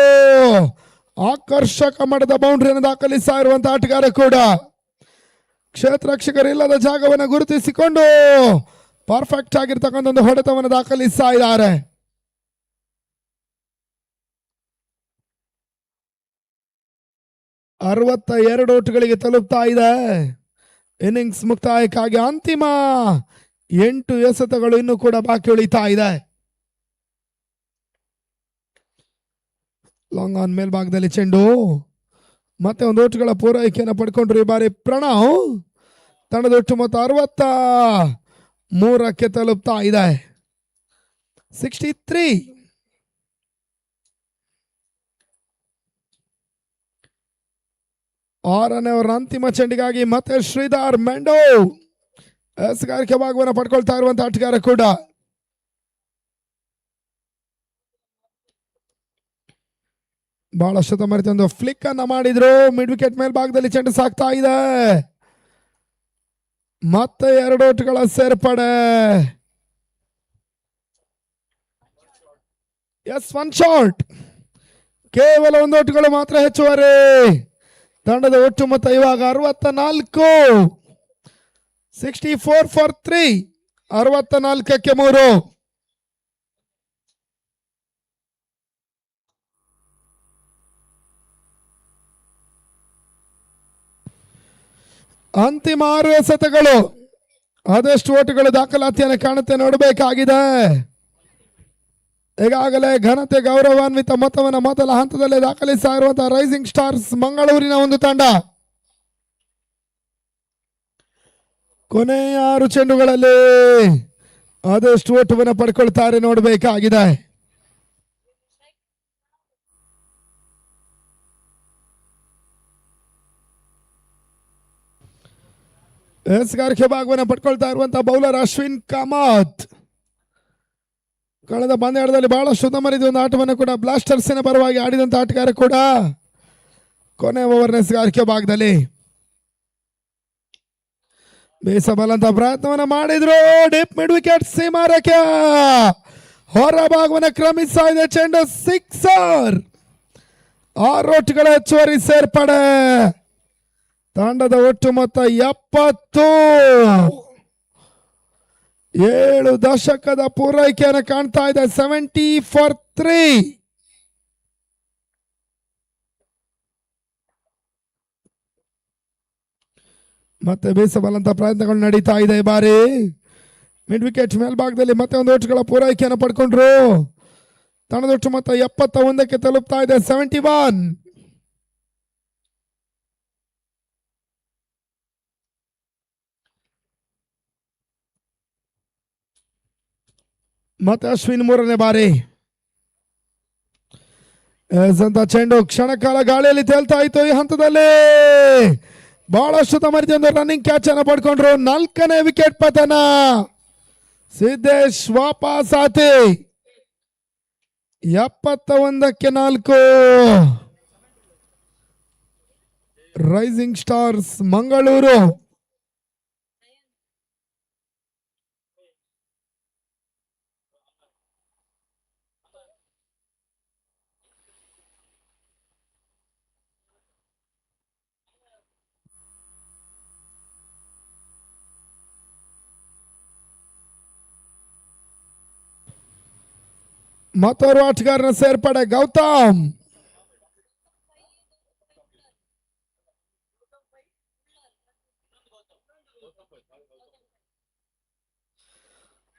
ಆಕರ್ಷಕ ಮಟ್ಟದ ಬೌಂಡ್ರಿಯನ್ನು ದಾಖಲಿಸ್ತಾ ಇರುವಂತಹ ಆಟಗಾರ ಕೂಡ ಕ್ಷೇತ್ರ ರಕ್ಷಕರಿಲ್ಲದ ಜಾಗವನ್ನು ಗುರುತಿಸಿಕೊಂಡು ಪರ್ಫೆಕ್ಟ್ ಆಗಿರ್ತಕ್ಕಂಥ ಒಂದು ಹೊಡೆತವನ್ನು ದಾಖಲಿಸ್ತಾ ಇದ್ದಾರೆ. ಅರವತ್ತ ಓಟುಗಳಿಗೆ ತಲುಪ್ತಾ ಇದೆ. ಇನ್ನಿಂಗ್ಸ್ ಮುಕ್ತಾಯಕ್ಕಾಗಿ ಅಂತಿಮ 8 ಎಸೆತಗಳು ಇನ್ನೂ ಕೂಡ ಬಾಕಿ ಉಳಿತಾ ಇದೆ. ಲಾಂಗ್ ಆನ್ ಮೇಲ್ಭಾಗದಲ್ಲಿ ಚೆಂಡು ಮತ್ತೆ ಒಂದು ಓಟುಗಳ ಪೂರೈಕೆಯನ್ನು ಪಡ್ಕೊಂಡ್ರು ಈ ಬಾರಿ ಪ್ರಣವ್. ತಂಡದ ಒಟ್ಟು ಮೊತ್ತ 63ಕ್ಕೆ ತಲುಪ್ತಾ ಇದೆ. 63. ಆರನೇ ಅವರ ಅಂತಿಮ ಚೆಂಡಿಗಾಗಿ ಮತ್ತೆ ಶ್ರೀಧರ್ ಮೆಂಡೋ ಎಸೆಗಾರಿಕೆ ಭಾಗವನ್ನು ಪಡ್ಕೊಳ್ತಾ ಇರುವಂತಹ ಆಟಗಾರ ಕೂಡ. ಬಹಳಷ್ಟು ತಮ್ಮ ಒಂದು ಫ್ಲಿಕ್ ಅನ್ನ ಮಾಡಿದ್ರು. ಮಿಡ್ ವಿಕೆಟ್ ಮೇಲ್ಭಾಗದಲ್ಲಿ ಚೆಂಡು ಸಾಕ್ತಾ ಇದೆ. ಮತ್ತೆ 2 ಓಟುಗಳ ಸೇರ್ಪಡೆ. Yes, 1 shot. ಕೇವಲ 1 ಓಟುಗಳು ಮಾತ್ರ ಹೆಚ್ಚುವರಿ. ತಂಡದ ಒಟ್ಟು ಮೊತ್ತ ಇವಾಗ 64. 64 ಫಾರ್ 3. 64ಕ್ಕೆ 3. ಅಂತಿಮ 6 ಎಸೆತಗಳು. ಅದೆಷ್ಟು ಓಟುಗಳು ದಾಖಲಾತಿಯನ್ನು ಕಾಣುತ್ತೆ ನೋಡಬೇಕಾಗಿದೆ. ಈಗಾಗಲೇ ಘನತೆ ಗೌರವಾನ್ವಿತ ಮೊತ್ತವನ್ನು ಮೊದಲ ಹಂತದಲ್ಲಿ ದಾಖಲಿಸ್ತಾ ಇರುವಂತಹ ರೈಸಿಂಗ್ ಸ್ಟಾರ್ಸ್ ಮಂಗಳೂರಿನ ಒಂದು ತಂಡ ಕೊನೆಯ 6 ಚೆಂಡುಗಳಲ್ಲಿ ಅದೆಷ್ಟು ಓಟವನ್ನು ಪಡ್ಕೊಳ್ತಾರೆ ನೋಡಬೇಕಾಗಿದೆ. ಎಸೆಗಾರಿಕೆ ಭಾಗವನ್ನು ಪಡ್ಕೊಳ್ತಾ ಇರುವಂತಹ ಬೌಲರ್ ಅಶ್ವಿನ್ ಕಾಮತ್ ಕಳೆದ ಪಂದ್ಯಾಟದಲ್ಲಿ ಬಹಳಷ್ಟು ತಮ್ಮರಿದ ಒಂದು ಆಟವನ್ನು ಕೂಡ ಬ್ಲಾಸ್ಟರ್ಸಿನ ಪರವಾಗಿ ಆಡಿದಂತ ಆಟಗಾರ ಕೂಡ ಕೊನೆ ಓವರ್ನ ಎಸೆಗಾರಿಕೆ ಭಾಗದಲ್ಲಿ ಬೇಸಬಲ್ಲಂತ ಪ್ರಯತ್ನವನ್ನು ಮಾಡಿದ್ರು. ಡೀಪ್ ಮಿಡ್ ವಿಕೆಟ್ ಸೀಮಾರೇಖೆ ಹೊರ ಭಾಗವನ್ನು ಕ್ರಮಿಸ್ತಾ ಇದೆ. ಚೆಂಡು 6. 6 ಓಟುಗಳ ಹೆಚ್ಚುವರಿ ಸೇರ್ಪಡೆ. ತಂಡದ ಒಟ್ಟು ಮೊತ್ತ 70. 7 ದಶಕದ ಪೂರೈಕೆಯನ್ನು ಕಾಣ್ತಾ ಇದೆ. 70 ಫಾರ್ 3. ಮತ್ತೆ ಬೇಸಬಲ್ಲಂತ ಪ್ರಯತ್ನಗಳು ನಡೀತಾ ಇದೆ ಈ ಬಾರಿ. ಮಿಡ್ ವಿಕೆಟ್ ಮೇಲ್ಭಾಗದಲ್ಲಿ ಮತ್ತೆ ಒಂದು ಓಟ್ಗಳ ಪೂರೈಕೆಯನ್ನು ಪಡ್ಕೊಂಡ್ರು. ತಂಡದೊಟ್ಟು ಮೊತ್ತ 71ಕ್ಕೆ ತಲುಪ್ತಾ ಇದೆ. 71. ಮತ್ತೆ ಅಶ್ವಿನ್ ಮೂರನೇ ಬಾರಿ ಅಂತ ಚೆಂಡು ಕ್ಷಣಕಾಲ ಗಾಳಿಯಲ್ಲಿ ತೇಲ್ತಾ ಇತ್ತು. ಈ ಹಂತದಲ್ಲಿ ಬಹಳಷ್ಟು ತಮರ್ಜಿ ಒಂದು ರನ್ನಿಂಗ್ ಕ್ಯಾಚ್ ಅನ್ನು ಪಡ್ಕೊಂಡ್ರು. 4ನೇ ವಿಕೆಟ್ ಪತನ. ಸಿದ್ದೇಶ್ ವಾಪಸ್ ಆತಿ. 71ಕ್ಕೆ 4. ರೈಸಿಂಗ್ ಸ್ಟಾರ್ಸ್ ಮಂಗಳೂರು ಮತ್ತೋರ್ವ ಆಟಗಾರನ ಸೇರ್ಪಡೆ ಗೌತಮ್.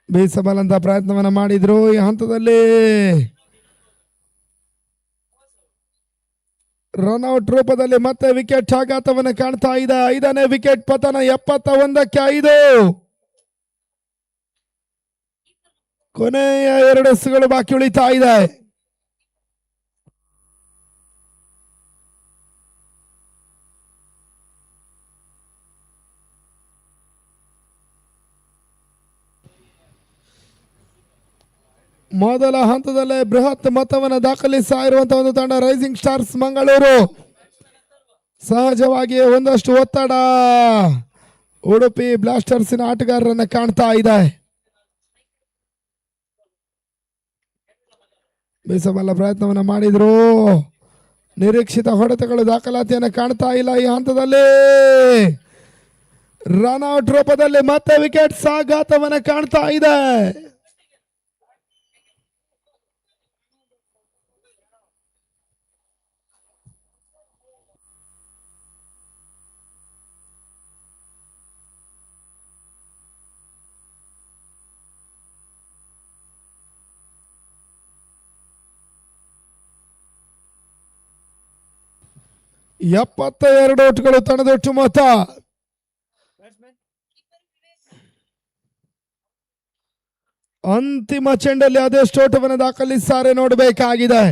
ಬೀಸಬಲ್ಲಂತ ಪ್ರಯತ್ನವನ್ನ ಮಾಡಿದ್ರು. ಈ ಹಂತದಲ್ಲಿ ರನ್ಔಟ್ ರೂಪದಲ್ಲಿ ಮತ್ತೆ ವಿಕೆಟ್ ಆಘಾತವನ್ನು ಕಾಣ್ತಾ ಇದೆ. 5ನೇ ವಿಕೆಟ್ ಪತನ. 71ಕ್ಕೆ 5. ಕೊನೆಯ 2 ಎಸೆಗಳು ಬಾಕಿ ಉಳಿತಾ ಇದೆ. ಮೊದಲ ಹಂತದಲ್ಲೇ ಬೃಹತ್ ಮೊತ್ತವನ್ನು ದಾಖಲಿಸ್ತಾ ಇರುವಂತಹ ಒಂದು ತಂಡ ರೈಸಿಂಗ್ ಸ್ಟಾರ್ಸ್ ಮಂಗಳೂರು. ಸಹಜವಾಗಿ ಒಂದಷ್ಟು ಒತ್ತಡ ಉಡುಪಿ ಬ್ಲಾಸ್ಟರ್ಸಿನ ಆಟಗಾರರನ್ನ ಕಾಣ್ತಾ ಇದೆ. ಬೀಸಬಲ್ಲ ಪ್ರಯತ್ನವನ್ನ ಮಾಡಿದ್ರು. ನಿರೀಕ್ಷಿತ ಹೊಡೆತಗಳು ದಾಖಲಾತಿಯನ್ನು ಕಾಣ್ತಾ ಇಲ್ಲ. ಈ ಹಂತದಲ್ಲಿ ರನ್ಔಟ್ ರೂಪದಲ್ಲಿ ಮತ್ತೆ ವಿಕೆಟ್ ಸಾಘಾತವನ್ನು ಕಾಣ್ತಾ ಇದೆ. ಎಪ್ಪತ್ತ 2 ಓಟ್ಗಳು ತಂಡದೊಟ್ಟು ಮೊತ್ತ. ಅಂತಿಮ ಚೆಂಡಲ್ಲಿ ಅದೆಷ್ಟು ಓಟವನ್ನು ದಾಖಲಿಸುತ್ತಾರೆ ನೋಡಬೇಕಾಗಿದೆ.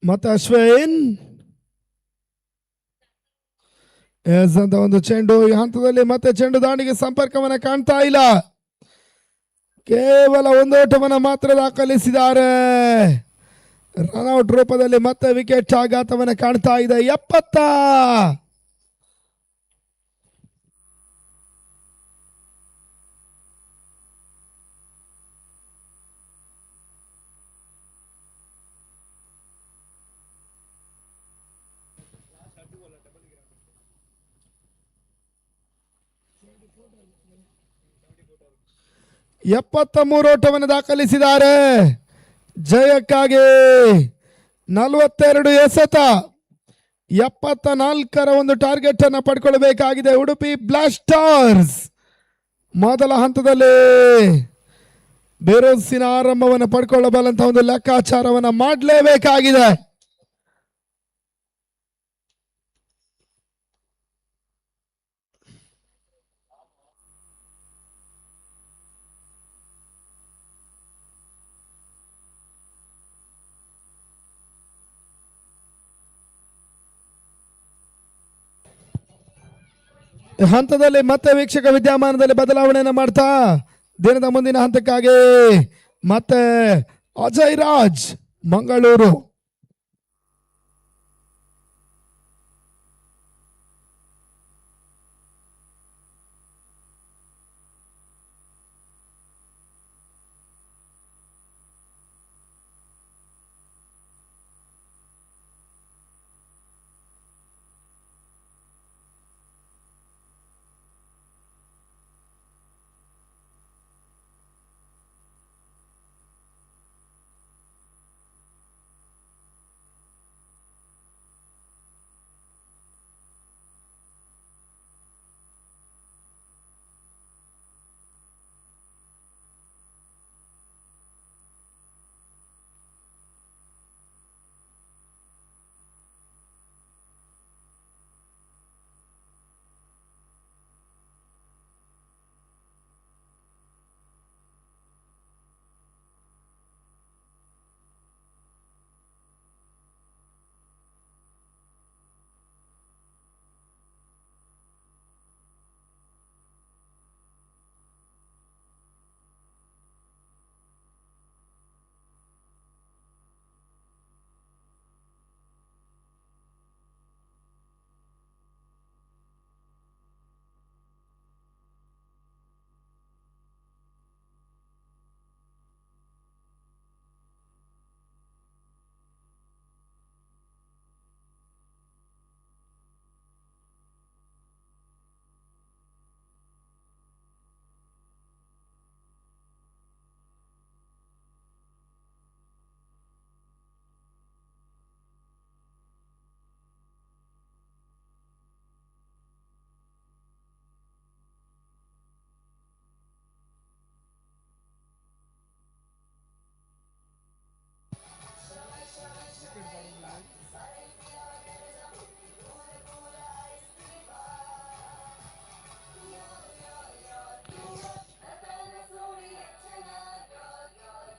ಮತ್ತೆ ಅಶ್ವಿನ್ ಅಂತ ಒಂದು ಚೆಂಡು. ಈ ಹಂತದಲ್ಲಿ ಮತ್ತೆ ಚೆಂಡು ದಾಂಡಿಗೆ ಸಂಪರ್ಕವನ್ನ ಕಾಣ್ತಾ ಇಲ್ಲ. ಕೇವಲ 1 ಓಟವನ್ನ ಮಾತ್ರ ದಾಖಲಿಸಿದ್ದಾರೆ. ರನ್ಔಟ್ ರೂಪದಲ್ಲಿ ಮತ್ತೆ ವಿಕೆಟ್ ಆಘಾತವನ್ನ ಕಾಣ್ತಾ ಇದೆ. 70. ಎಪ್ಪತ್ತ 3 ಓಟವನ್ನು ದಾಖಲಿಸಿದ್ದಾರೆ. ಜಯಕ್ಕಾಗಿ 42 ಎಸೆತ. 74ರ ಒಂದು ಟಾರ್ಗೆಟ್ ಅನ್ನು ಪಡ್ಕೊಳ್ಬೇಕಾಗಿದೆ ಉಡುಪಿ ಬ್ಲಾಸ್ಟರ್ಸ್. ಮೊದಲ ಹಂತದಲ್ಲಿ ಬೇರೋಸಿನ ಆರಂಭವನ್ನು ಪಡ್ಕೊಳ್ಳಬಲ್ಲಂತ ಒಂದು ಲೆಕ್ಕಾಚಾರವನ್ನು ಮಾಡಲೇಬೇಕಾಗಿದೆ. ಹಂತದಲ್ಲಿ ಮತ್ತೆ ವೀಕ್ಷಕ ವಿದ್ಯಮಾನದಲ್ಲಿ ಬದಲಾವಣೆಯನ್ನು ಮಾಡ್ತಾ ದಿನದ ಮುಂದಿನ ಹಂತಕ್ಕಾಗಿ ಮತ್ತೆ Ajay Raj Mangaluru.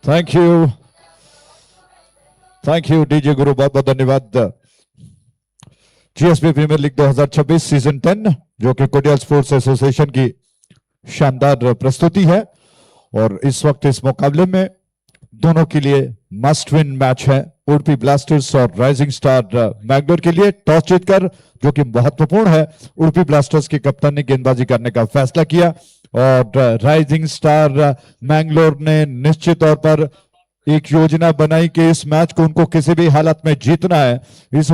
Thank you DJ गुरु, बहुत बहुत धन्यवाद। जीएसबी प्रीमियर लीग 2026 सीजन 10 जो कि कोडियल स्पोर्ट्स एसोसिएशन की शानदार प्रस्तुति है, और इस वक्त इस मुकाबले में दोनों के लिए मस्ट विन मैच है। उडुपी ब्लास्टर्स और राइजिंग स्टार मैंगलोर के लिए टॉस जीतकर, जो कि महत्वपूर्ण है, उडुपी ब्लास्टर्स के कप्तान ने गेंदबाजी करने का फैसला किया, और राइजिंग स्टार मैंगलोर ने निश्चित तौर पर एक योजना बनाई कि इस मैच को उनको किसी भी हालत में जीतना है। इस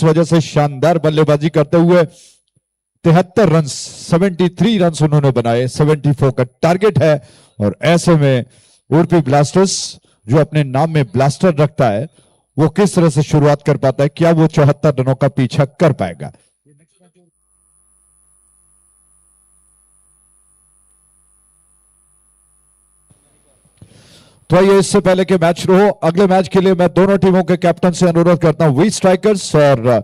वजह से शानदार बल्लेबाजी करते हुए 73 रन 73 रन उन्होंने बनाए, 74 का टारगेट है। और ऐसे में उडुपी ब्लास्टर्स जो अपने नाम में ब्लास्टर रखता है, वो किस तरह से शुरुआत कर पाता है, क्या वो 74 रनों का पीछा कर पाएगा? तो आइए, इससे पहले कि मैच शुरू हो, अगले मैच के लिए मैं दोनों टीमों के कैप्टन से अनुरोध करता हूं। वी स्ट्राइकर्स और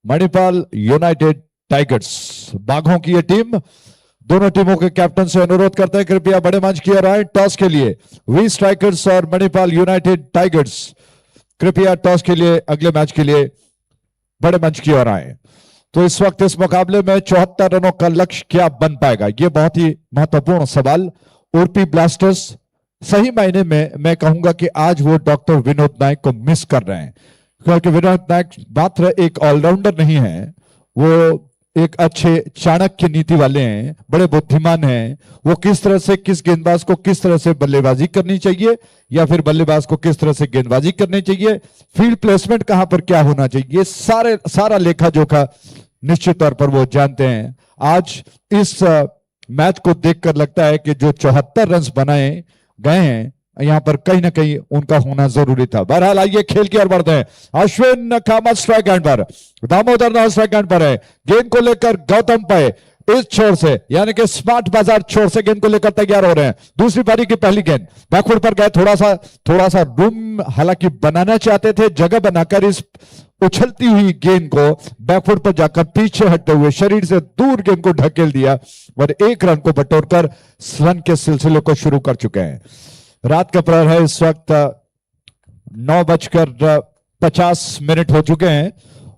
मणिपाल यूनाइटेड टाइगर्स, बाघों की ये टीम, दोनों टीमों के कैप्टन से अनुरोध करते हैं कृपया बड़े मंच की ओर आए टॉस के लिए। वी स्ट्राइकर्स और मणिपाल यूनाइटेड टाइगर्स कृपया टॉस के लिए, अगले मैच के लिए बड़े मंच की ओर आए। तो इस वक्त इस मुकाबले में 74 रनों का लक्ष्य क्या बन पाएगा, यह बहुत ही महत्वपूर्ण सवाल। उडुपी ब्लास्टर्स सही मायने में मैं कहूंगा कि आज वो डॉक्टर विनोद नायक को मिस कर रहे हैं, क्योंकि विनोद नायक मात्र एक ऑलराउंडर नहीं है, वो एक अच्छे चाणक्य नीति वाले हैं, बड़े बुद्धिमान हैं। वो किस तरह से, किस गेंदबाज को किस तरह से बल्लेबाजी करनी चाहिए, या फिर बल्लेबाज को किस तरह से गेंदबाजी करनी चाहिए, फील्ड प्लेसमेंट कहां पर क्या होना चाहिए, सारा लेखा जोखा निश्चित तौर पर वो जानते हैं। आज इस मैच को देखकर लगता है कि जो 74 रन बनाए गए हैं यहां पर कहीं ना कहीं उनका होना जरूरी था। बहरहाल आइए खेल की ओर बढ़ते हैं। अश्विन कामत स्ट्राइक एंड पर, दामोदर नाथ स्ट्राइक एंड पर है, गेंद को लेकर गौतम पे इस छोर से, यानी कि स्मार्ट बाजार छोर से गेंद को लेकर तैयार हो रहे हैं। दूसरी पारी की पहली गेंद बैकफुट पर गए, थोड़ा सा रूम हालांकि बनाना चाहते थे, जगह बनाकर इस उछलती हुई गेंद को बैकफुट पर जाकर पीछे हटते हुए शरीर से दूर गेंद को ढकेल दिया, और 1 रन को बटोरकर रन के सिलसिले को शुरू कर चुके हैं। रात का प्रहर है, इस वक्त 9:50 हो चुके हैं,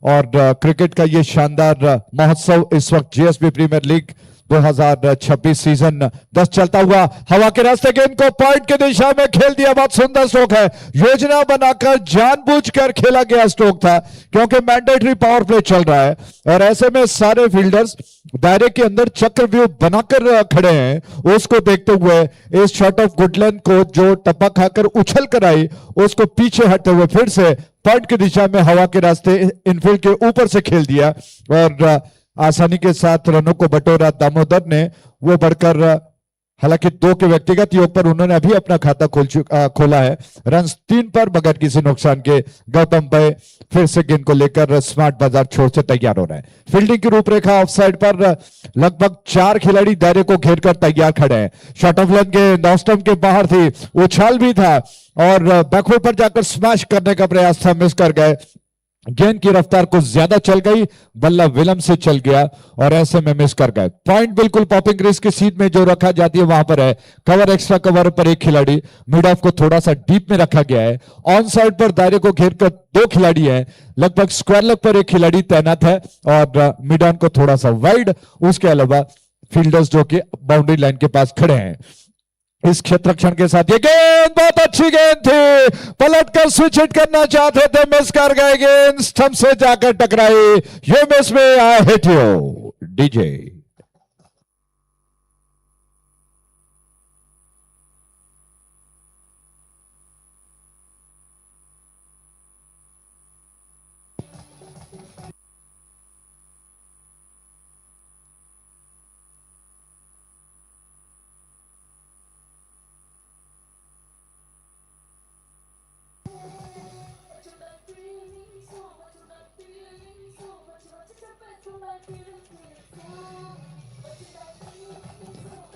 और क्रिकेट का ये शानदार महोत्सव इस वक्त जीएसबी प्रीमियर लीग 2026 सीजन 10 चलता हुआ। हवा के रास्ते गेंद को पॉइंट की दिशा में खेल दिया, बहुत सुंदर स्ट्रोक है, योजना बनाकर जानबूझकर खेला गया स्ट्रोक था, क्योंकि मैंडेटरी पावर प्ले चल रहा है, और ऐसे में सारे फील्डर्स दायरे के अंदर चक्रव्यूह बनाकर खड़े हैं। उसको देखते हुए इस शॉट ऑफ गुडलैंड को जो टप्पा खाकर उछल कर आई, उसको पीछे हटते हुए फिर से पॉइंट की दिशा में हवा के रास्ते इनफील्ड के ऊपर से खेल दिया, और आसानी के साथ रनों को बटोरा दामोदर ने। वो बढ़कर हालांकि 2 के व्यक्तिगत योग पर उन्होंने अभी अपना खाता खोला है। रन 3 पर बगैर किसी नुकसान के गौतम पे फिर से गेंद को लेकर स्मार्ट बाजार छोर से तैयार हो रहे हैं। फील्डिंग की रूपरेखा ऑफ साइड पर लगभग 4 खिलाड़ी दायरे को घेर कर तैयार खड़े हैं। शॉट ऑफ लेंथ के 9 स्टंप के बाहर थी, उछाल भी था, और बैकवर्ड पर जाकर स्मैश करने का प्रयास था, मिस कर गए। गेंद की रफ्तार कुछ ज्यादा चल गई, बल्ला विलंब से चल गया, और ऐसे में मिस कर गए। पॉइंट बिल्कुल पॉपिंग रिस्क की सीट में जो रखा जाती है वहां पर है। कवर एक्स्ट्रा कवर पर 1 खिलाड़ी, मिड ऑफ को थोड़ा सा डीप में रखा गया है। ऑन साइड पर दायरे को घेर कर 2 खिलाड़ी हैं, लगभग स्क्वायर लेग पर 1 खिलाड़ी तैनात है, और मिड ऑन को थोड़ा सा वाइड, उसके अलावा फील्डर्स जो कि बाउंड्री लाइन के पास खड़े हैं। इस क्षेत्ररक्षण के साथ ये गेंद बहुत अच्छी गेंद थी, पलटकर स्विच हिट करना चाहते थे, मिस कर गए, गेंद स्टंप से जाकर टकराई। ये मिस में I hit you DJ.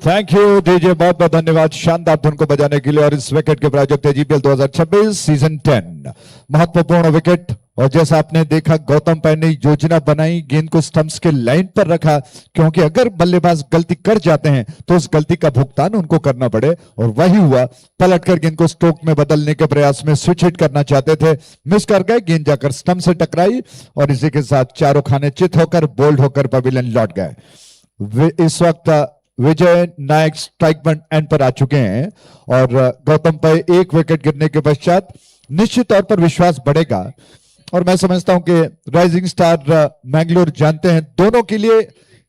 Thank you DJ, बहुत बहुत धन्यवाद शानदार धुन को बजाने के लिए। और इस विकेट के प्रायोजक थे जीपीएल 2026 सीजन 10। रन, महत्वपूर्ण विकेट। और जैसा आपने देखा गौतम पै ने योजना बनाई, गेंद को स्टंप्स के लाइन पर रखा, क्योंकि अगर बल्लेबाज गलती कर जाते हैं तो उस गलती का भुगतान उनको करना पड़े, और वही हुआ। पलटकर गेंद को स्ट्रोक में बदलने के प्रयास में स्विच हिट करना चाहते थे, मिस कर गए, गेंद जाकर स्टंप से टकराई और इसी के साथ चारों खाने चित होकर बोल्ड होकर पवेलियन लौट गए। इस वक्त विजय नायक स्ट्राइक एंड पर आ चुके हैं और गौतम पै एक विकेट गिरने के पश्चात निश्चित तौर पर विश्वास बढ़ेगा। और मैं समझता हूं कि राइजिंग स्टार मैंगलोर जानते हैं दोनों के लिए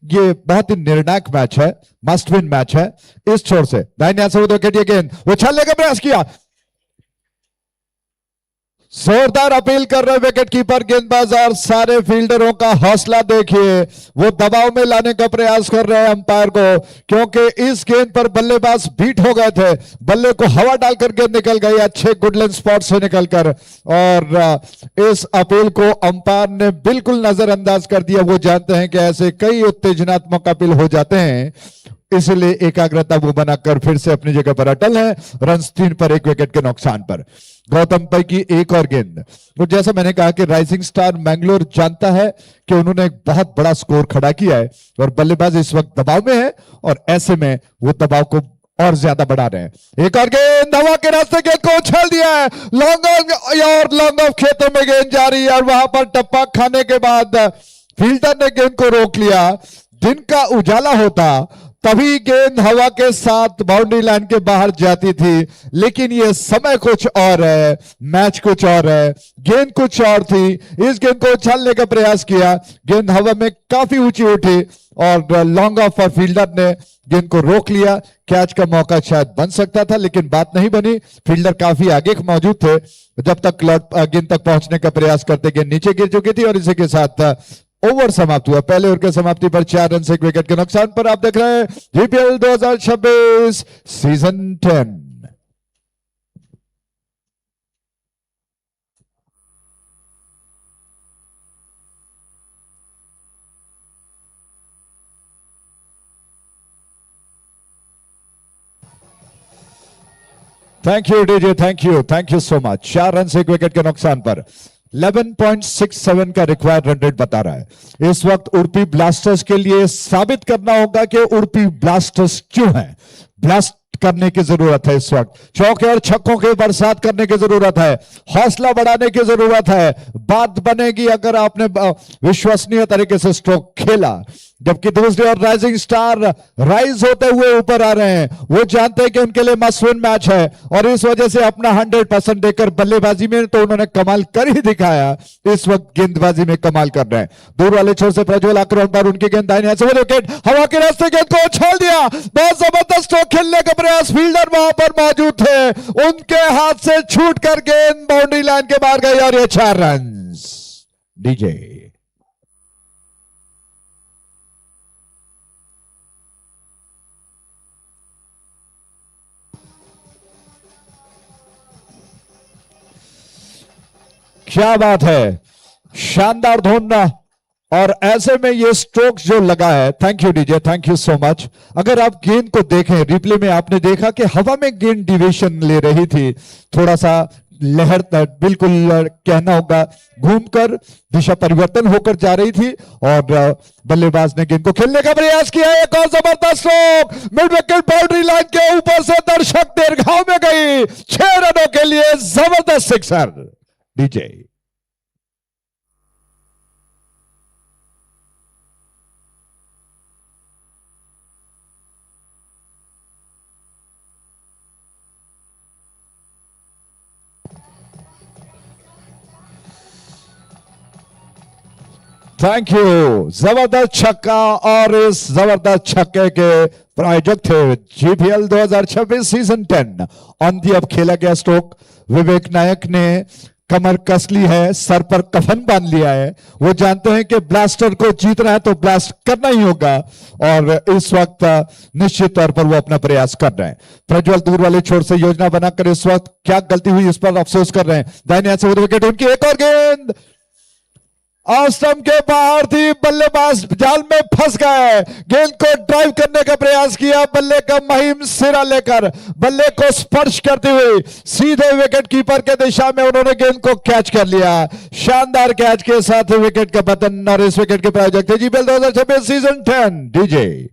ये बहुत ही निर्णायक मैच है, मस्ट विन मैच है। इस छोर से दाहिने हाथ से विकेट, ये गेंद उछालने का प्रयास किया, जोरदार अपील कर रहे विकेट कीपर गेंदबाज और सारे फील्डरों का हौसला देखिए, वो दबाव में लाने का प्रयास कर रहे हैं अंपायर को, क्योंकि इस गेंद पर बल्लेबाज बीट हो गए थे, बल्ले को हवा डालकर गेंद निकल गई अच्छे गुडलैंड स्पॉट से निकलकर, और इस अपील को अंपायर ने बिल्कुल नजरअंदाज कर दिया। वो जानते हैं कि ऐसे कई उत्तेजनात्मक अपील हो जाते हैं, इसलिए एकाग्रता वो बनाकर फिर से अपनी जगह पर अटल है। रन 3 पर 1 विकेट के नुकसान पर गौतम पै की एक और गेंद। तो जैसा मैंने कहा कि राइजिंग स्टार मैंगलोर जानता है कि उन्होंने एक बहुत बड़ा स्कोर खड़ा किया है और बल्लेबाज इस वक्त दबाव में है, और ऐसे में वो दबाव को और ज्यादा बढ़ा रहे हैं। एक और गेंद हवा के रास्ते गेंद को उछाल दिया है, लॉन्ग ऑफ खेतों में गेंद जा रही है और वहां पर टप्पा खाने के बाद फील्डर ने गेंद को रोक लिया। दिन का उजाला होता तभी गेंद हवा के साथ बाउंड्री लाइन के बाहर जाती थी, लेकिन ये समय कुछ और है, मैच कुछ और है, गेंद कुछ और थी। इस गेंद को उछालने का प्रयास किया, गेंद हवा में काफी ऊंची उठी और लॉन्ग ऑफ पर फील्डर ने गेंद को रोक लिया। कैच का मौका शायद बन सकता था, लेकिन बात नहीं बनी। फील्डर काफी आगे मौजूद थे, जब तक गेंद तक पहुंचने का प्रयास करते गेंद नीचे गिर चुकी थी और इसी के साथ ओवर समाप्त हुआ। पहले ओवर के समाप्ति पर 4 रन से 1 विकेट के नुकसान पर। आप देख रहे हैं GPL 2026 season 10। Thank you DJ, thank you so much. 4 run से 1 विकेट के नुकसान पर 11.67 का रिक्वायर्ड रन रेट बता रहा है। इस वक्त उड़पी ब्लास्टर्स के लिए साबित करना होगा कि उड़पी ब्लास्टर्स क्यों है। ब्लास्ट करने की जरूरत है, इस वक्त चौके और छक्कों की बरसात करने की जरूरत है, हौसला बढ़ाने की जरूरत है। बात बनेगी अगर आपने विश्वसनीय तरीके से स्ट्रोक खेला। जबकि दूसरी ओर राइजिंग स्टार राइज होते हुए ऊपर आ रहे हैं, वो जानते हैं कि उनके लिए मस्ट विन मैच है और इस वजह से अपना 100% देकर बल्लेबाजी में तो उन्होंने कमाल कर ही दिखाया। इस वक्त गेंदबाजी में कमाल कर रहे हैं। दूर वाले छोर से प्रज्वल आक्रमण पर उनकी गेंद दाहिने से विकेट, हवा के रास्ते गेंद को उछाल दिया। बहुत जबरदस्त स्ट्रोक खेलने का प्रयास, फील्डर वहां पर मौजूद थे, उनके हाथ से छूट कर गेंद बाउंड्री लाइन के बाहर गई और ये 4 रन। डीजे क्या बात है, शानदार धुन। और ऐसे में ये स्ट्रोक जो लगा है, thank you DJ, thank you so much. अगर आप गेंद को देखें रिप्ले में, आपने देखा कि हवा में गेंद डिविएशन ले रही थी, थोड़ा सा लहर, बिल्कुल कहना होगा घूमकर दिशा परिवर्तन होकर जा रही थी और बल्लेबाज ने गेंद को खेलने का प्रयास किया। एक और जबरदस्त stroke, mid wicket boundary line के ऊपर से दर्शक दीर्घाव में गई। 6 रनों के लिए जबरदस्त सिक्सर। डीजे थैंक यू, जबरदस्त छक्का। और इस जबरदस्त छक्के के प्रायोजक थे जीपीएल 2026 सीजन 10। ऑन दी अब खेला गया स्ट्रोक, विवेक नायक ने कमर कस ली है, सर पर कफन बांध लिया है। वो जानते हैं कि ब्लास्टर को जीतना है तो ब्लास्ट करना ही होगा और इस वक्त निश्चित तौर पर वो अपना प्रयास कर रहे हैं। प्रज्वल दूर वाले छोर से योजना बनाकर इस वक्त क्या गलती हुई इस पर अफसोस कर रहे हैं। दाहिने हाथ से विकेट, उनकी एक और गेंद ऑफ स्टंप के बाहर थी, बल्लेबाज जाल में फंस गए। गेंद को ड्राइव करने का प्रयास किया, बल्ले का महीम सिरा लेकर बल्ले को स्पर्श करते हुए सीधे विकेट कीपर के दिशा में उन्होंने गेंद को कैच कर लिया। शानदार कैच के साथ विकेट का पतन। और इस विकेट के प्रायोजक थे GPL 2026 season 10 DJ.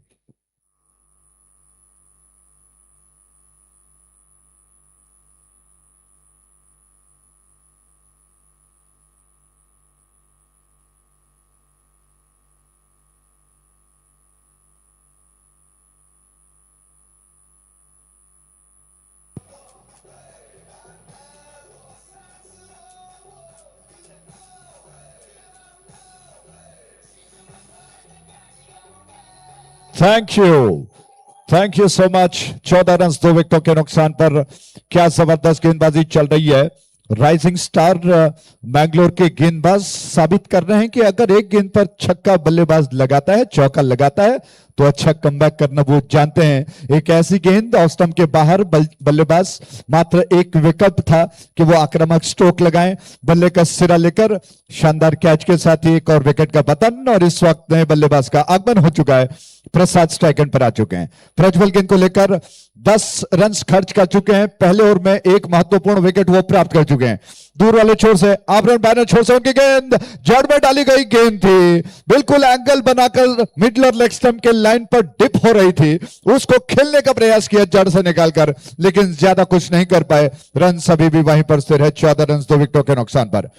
Thank you so much. 14 run 2 विकेटों के नुकसान पर क्या जबरदस्त गेंदबाजी चल रही है। राइजिंग स्टार बैंगलोर के गेंदबाज साबित कर रहे हैं कि अगर एक गेंद पर छक्का बल्लेबाज लगाता है, चौका लगाता है, तो अच्छा कमबैक करना वो जानते हैं। एक ऐसी गेंद ऑफ स्टंप के बाहर बल्लेबाज मात्र एक विकल्प था कि वो आक्रामक स्ट्रोक लगाएं, बल्ले का सिरा लेकर शानदार कैच के साथ ही एक और विकेट का पतन। और इस वक्त नए बल्लेबाज का आगमन हो चुका है। प्रसाद स्ट्राइक एंड पर आ चुके हैं। प्रज्वल गेंद को लेकर 10 रन खर्च कर चुके हैं। पहले ओवर में एक महत्वपूर्ण विकेट वो प्राप्त कर चुके हैं। दूर वाले छोर से आभरण बैनर छोर से उनकी गेंद जड़ में डाली गई गेंद थी, बिल्कुल एंगल बनाकर मिडल और लेग स्टंप के लाइन पर डिप हो रही थी, उसको खेलने का प्रयास किया जड़ से निकालकर, लेकिन ज्यादा कुछ नहीं कर पाए। रन अभी भी वहीं पर स्थिर है, 14 रन 2 विकेटों के नुकसान पर।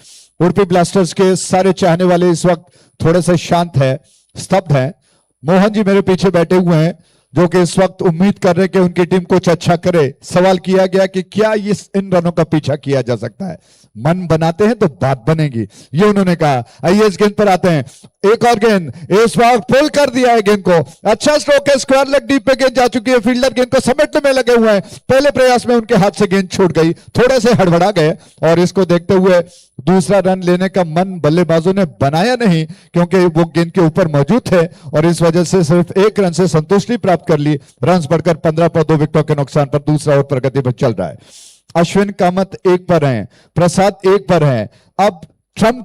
उडुपी ब्लास्टर्स के सारे चाहने वाले इस वक्त थोड़े से शांत है, स्तब्ध है। मोहन जी मेरे पीछे बैठे हुए हैं, जो कि इस वक्त उम्मीद कर रहे हैं कि उनकी टीम कुछ अच्छा करे। सवाल किया गया कि क्या इन रनों का पीछा किया जा सकता है। मन बनाते हैं तो बात बनेगी, ये उन्होंने कहा। आइए इस गेंद पर आते हैं। एक और गेंद इस वक्त पुल कर दिया है गेंद को। अच्छा स्ट्रोक है, स्क्वायर लेग डीप पे गेंद जा चुकी है। फील्डर गेंद को समेटने में लगे हुए हैं। पहले प्रयास में उनके हाथ से गेंद छूट गई, थोड़े से हड़बड़ा गए। और इसको देखते हुए दूसरा रन लेने का मन बल्लेबाजों ने बनाया नहीं, क्योंकि वो गेंद के ऊपर मौजूद थे और इस वजह से सिर्फ 1 रन से संतुष्टि प्राप्त कर ली। रन बढ़कर 15 पर 2 विकेटों के नुकसान पर दूसरा ओवर प्रगति पर चल रहा है। अश्विन कामत 1 पर हैं, प्रसाद 1 पर हैं। अब ट्रम्प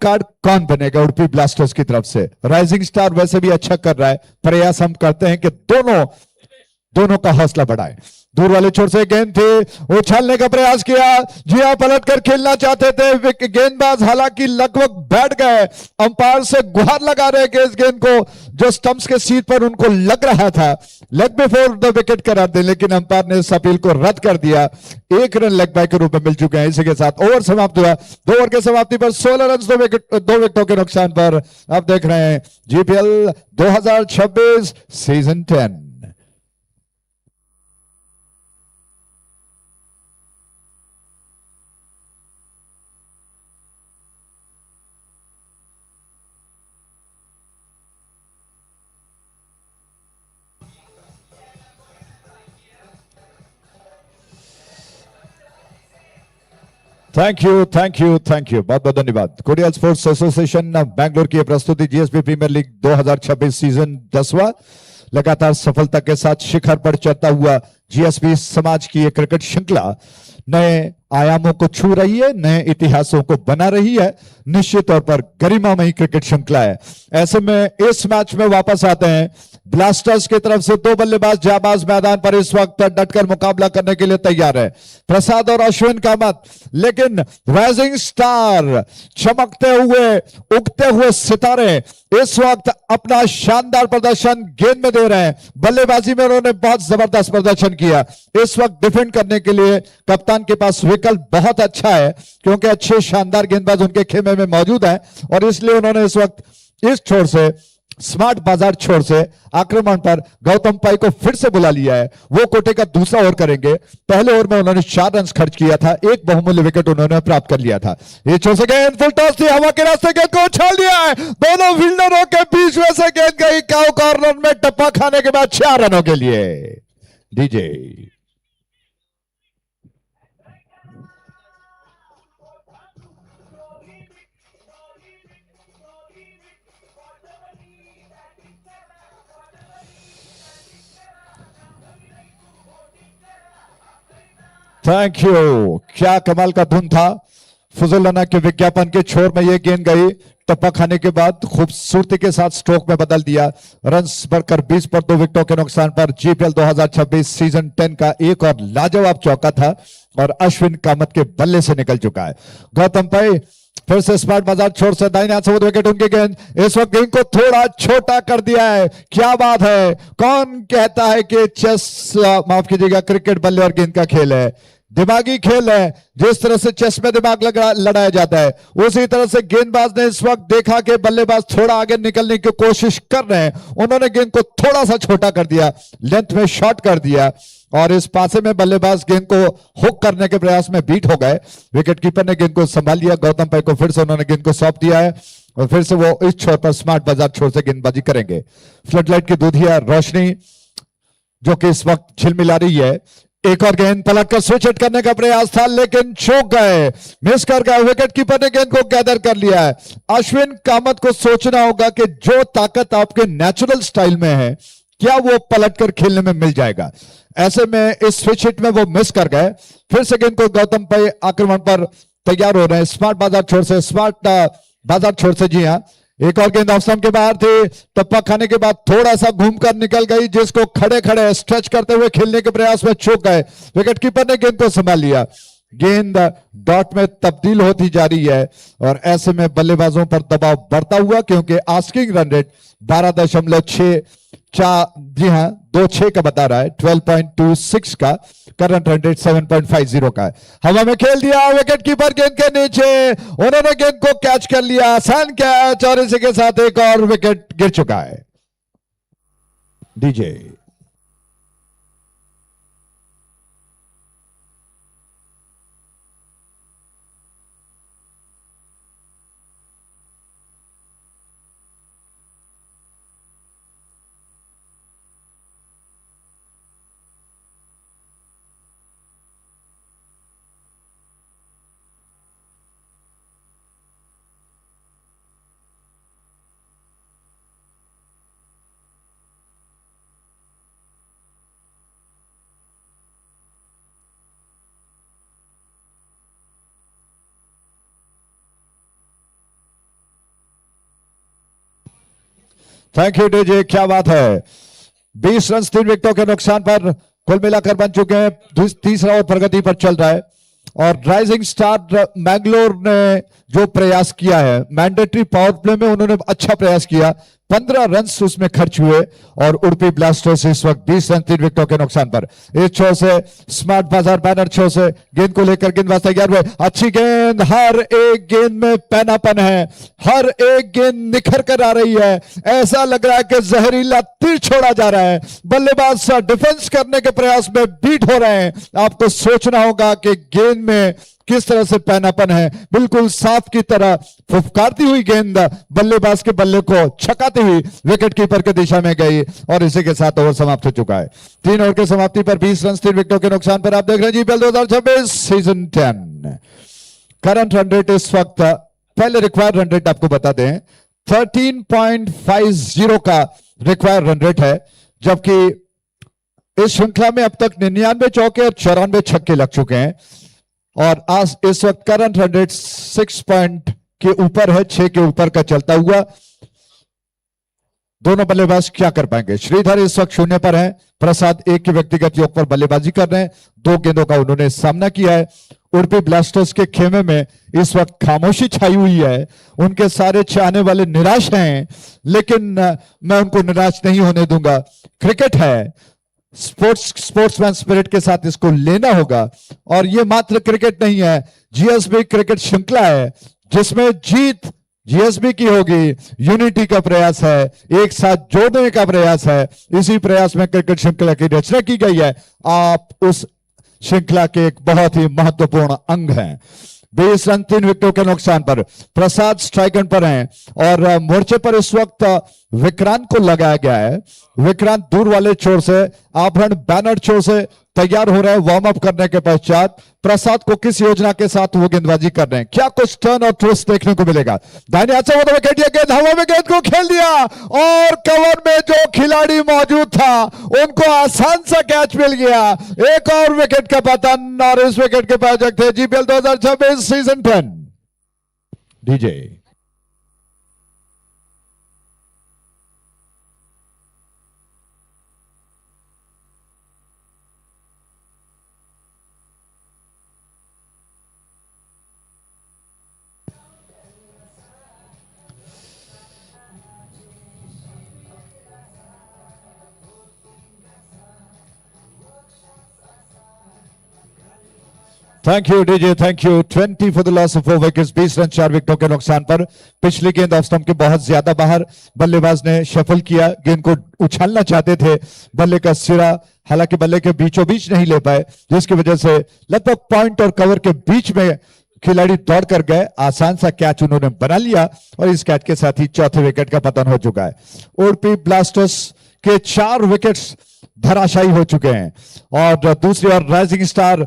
कार्ड कौन बनेगा उडुपी ब्लास्टर्स की तरफ से? राइजिंग स्टार वैसे भी अच्छा कर रहा है, प्रयास हम करते हैं कि दोनों का हौसला बढ़ाए। दूर वाले छोर से गेंद थी, उछालने का प्रयास किया, जी हाँ पलट कर खेलना चाहते थे गेंदबाज, हालांकि लगभग बैठ गए। अंपायर से गुहार लगा रहे कि इस गेंद को जो स्टंप्स के सीट पर उनको लग रहा था लेग बिफोर द विकेट करार दे, लेकिन अंपायर ने इस अपील को रद्द कर दिया। 1 रन लेग बाय के रूप में मिल चुके हैं। इसी के साथ ओवर समाप्त हुआ। 2 ओवर के समाप्ति पर 16 रन 2 विकेटों के नुकसान पर आप देख रहे हैं जीपीएल 2026 सीजन 10। थैंक यू बहुत बहुत धन्यवाद। कोडियल स्पोर्ट्स एसोसिएशन बैंगलोर की प्रस्तुति जीएसबी प्रीमियर लीग 2026 सीजन 10वां लगातार सफलता के साथ शिखर पर चढ़ता हुआ जीएसबी समाज की एक क्रिकेट श्रृंखला नए आयामों को छू रही है, नए इतिहासों को बना रही है। निश्चित तौर पर गरिमामयी क्रिकेट श्रृंखला है। ऐसे में इस मैच में वापस आते हैं ब्लास्टर्स की तरफ से 2 बल्लेबाज जाबाज मैदान पर इस वक्त डटकर मुकाबला करने के लिए तैयार है, प्रसाद और अश्विन कामत। लेकिन राइजिंग स्टार, चमकते हुए उगते हुए सितारे इस वक्त अपना शानदार प्रदर्शन गेंद में दे रहे हैं। बल्लेबाजी में उन्होंने बहुत जबरदस्त प्रदर्शन किया। इस वक्त डिफेंड करने के लिए कप्तान के पास विकल्प बहुत अच्छा है, क्योंकि अच्छे शानदार गेंदबाज उनके खेमे में मौजूद हैं, और इसलिए उन्होंने इस वक्त इस छोर से स्मार्ट बाजार छोर से आक्रमण पर गौतम पाई को फिर से बुला लिया है। वो कोटे का दूसरा ओवर करेंगे। पहले ओवर में उन्होंने 4 रन खर्च किया था, एक बहुमूल्य विकेट उन्होंने प्राप्त कर लिया था। ये छोर से गेंद फुल टॉस थी, हवा के रास्ते गेंद को उछाल दिया है। दोनों फील्डरों के बीच में से गेंद गई काउ कॉर्नर में, टप्पा खाने के बाद 4 रनों के लिए डीजे। थैंक यू, क्या कमाल का धुन था। फुजुलना के विज्ञापन के छोर में ये गेंद गई, टप्पा खाने के बाद खूबसूरती के साथ स्ट्रोक में बदल दिया। रन्स बढ़कर 20 पर 2 विकेटों के नुकसान पर। जीपीएल 2026 सीजन 10 का एक और लाजवाब चौका था और अश्विन कामत के बल्ले से निकल चुका है। गौतम पै फिर से स्मार्ट बाजार छोर से दाहिने हाथ से वो विकेट उनकी गेंद, इस वक्त गेंद को थोड़ा छोटा कर दिया है। क्या बात है, कौन कहता है कि चेस माफ कीजिएगा क्रिकेट बल्ले और गेंद का खेल है, दिमागी खेल है। जिस तरह से चेस में दिमाग लड़ाया जाता है उसी तरह से गेंदबाज ने इस वक्त देखा कि बल्लेबाज थोड़ा आगे निकलने की कोशिश कर रहे हैं, उन्होंने गेंद को थोड़ा सा छोटा कर दिया, लेंथ में शॉर्ट कर दिया और इस पासे में बल्लेबाज गेंद को हुक करने के प्रयास में बीट हो गए। विकेट कीपर ने गेंद को संभाल लिया, गौतम पै को फिर से उन्होंने गेंद को सौंप दिया है और फिर से वो इस छोर पर स्मार्ट बाजार छोर से गेंदबाजी करेंगे। फ्लडलाइट की दूधिया रोशनी जो कि इस वक्त झिलमिला रही है। एक और गेंद पलट कर स्विच हिट करने का प्रयास था लेकिन चूक गए, मिस कर गए। विकेट कीपर ने गेंद को गैदर कर लिया है। अश्विन कामत को सोचना होगा कि जो ताकत आपके नेचुरल स्टाइल में है क्या वो पलट कर खेलने में मिल जाएगा। ऐसे में इस स्विच हिट में वो मिस कर गए। फिर से गेंद को गौतम पै आक्रमण पर तैयार हो रहे हैं स्मार्ट बाजार छोर से, स्मार्ट बाजार छोर से। जी हां, एक और गेंद ऑफ स्टंप के बाहर थी, टप्पा खाने के बाद थोड़ा सा घूमकर निकल गई जिसको खड़े खड़े स्ट्रेच करते हुए खेलने के प्रयास में चूक गए। विकेट कीपर ने गेंद को संभाल लिया। गेंद डॉट में तब्दील होती जा रही है और ऐसे में बल्लेबाजों पर दबाव बढ़ता हुआ क्योंकि आस्किंग रन रेट 12.64 जी हां 26 का बता रहा है, 12.26 का। करंट रन रेट 7.50 का है। हवा में खेल दिया, विकेट कीपर गेंद के नीचे, उन्होंने गेंद को कैच कर लिया, आसान कैच और इसी के साथ एक और विकेट गिर चुका है। डीजे थैंक यू डीजे, क्या बात है। 20 रन 3 विकेटों के नुकसान पर कुल मिलाकर बन चुके हैं। तीसरा ओवर प्रगति पर चल रहा है और राइजिंग स्टार मैंगलोर ने जो प्रयास किया है मैंडेटरी पावर प्ले में उन्होंने अच्छा प्रयास किया, 15 रन उसमें खर्च हुए और उडुपी ब्लास्टर्स इस वक्त 20 रन 3 विकेटों के नुकसान पर। इस छोर से स्मार्ट बाजार बैनर छोर से गेंद को लेकर गेंदबाज तैयार हुए। अच्छी गेंद, हर एक गेंद में पैनापन है, हर एक गेंद निखर कर आ रही है, ऐसा लग रहा है कि जहरीला तीर छोड़ा जा रहा है। बल्लेबाज डिफेंस करने के प्रयास में बीट हो रहे हैं। आपको सोचना होगा कि गेंद में किस तरह से पैनापन है। बिल्कुल साफ की तरह फुफकारती हुई गेंद बल्लेबाज के बल्ले को छकाती हुई विकेट कीपर की दिशा में गई और इसी के साथ ओवर समाप्त हो चुका है। 3 ओवर की समाप्ति पर 20 रन 3 विकेटों के नुकसान पर आप देख रहे हैं GPL 2026 season 10। Current run rate इस वक्त, पहले रिक्वायर्ड रन रेट आपको बता दें, 13.50 का रिक्वायर्ड रन रेट है, जबकि इस श्रृंखला में अब तक 99 चौके और 94 छक्के लग चुके हैं और आज इस वक्त करंट रन रेट 6 पॉइंट के ऊपर है, 6 के ऊपर का चलता हुआ। दोनों बल्लेबाज क्या कर पाएंगे। श्रीधर इस वक्त 0 पर है, प्रसाद 1 के व्यक्तिगत योग पर बल्लेबाजी कर रहे हैं, 2 गेंदों का उन्होंने सामना किया है। उडुपी ब्लास्टर्स के खेमे में इस वक्त खामोशी छाई हुई है, उनके सारे चाहने वाले निराश हैं, लेकिन मैं उनको निराश नहीं होने दूंगा। क्रिकेट है, स्पोर्ट्समैन स्पिरिट के साथ इसको लेना होगा और ये मात्र क्रिकेट नहीं है, जीएसबी क्रिकेट श्रृंखला है जिसमें जीत जीएसबी की होगी। यूनिटी का प्रयास है, एक साथ जोड़ने का प्रयास है, इसी प्रयास में क्रिकेट श्रृंखला की रचना की गई है। आप उस श्रृंखला के एक बहुत ही महत्वपूर्ण अंग हैं। 20 रन 3 विकेटों के नुकसान पर प्रसाद स्ट्राइक एंड पर हैं और मोर्चे पर इस वक्त विक्रांत को लगाया गया है। विक्रांत दूर वाले छोर से, आभरण बैनर छोर से तैयार हो रहे हैं वार्म अप करने के पश्चात। प्रसाद को किस योजना के साथ वो गेंदबाजी कर रहे हैं, क्या कुछ टर्न और ट्विस्ट देखने को मिलेगा। दाहिने हाथ से वो विकेट, गेंद हवा में, गेंद को खेल दिया और कवर में जो खिलाड़ी मौजूद था उनको आसान सा कैच मिल गया। एक और विकेट का पतन और इस विकेट के प्रायोजक थे GPL 2026 season 10। DJ. Thank you DJ, thank you. 20 for the loss of 4 wickets, 20 run 4 विकेटों के नुकसान पर। पिछली गेंद ऑफ स्टंप के बहुत ज्यादा बाहर, बल्लेबाज ने शफल किया, गेंद को उछालना चाहते थे, बल्ले का सिरा हालांकि बल्ले के बीचों बीच नहीं ले पाए, जिसकी वजह से लगभग पॉइंट और कवर के बीच में खिलाड़ी दौड़ कर गए। आसान सा कैच उन्होंने बना लिया और इस कैच के साथ ही चौथे विकेट का पतन हो चुका है। उडुपी ब्लास्टर्स के 4 विकेट्स धराशायी हो चुके हैं और दूसरी ओर राइजिंग स्टार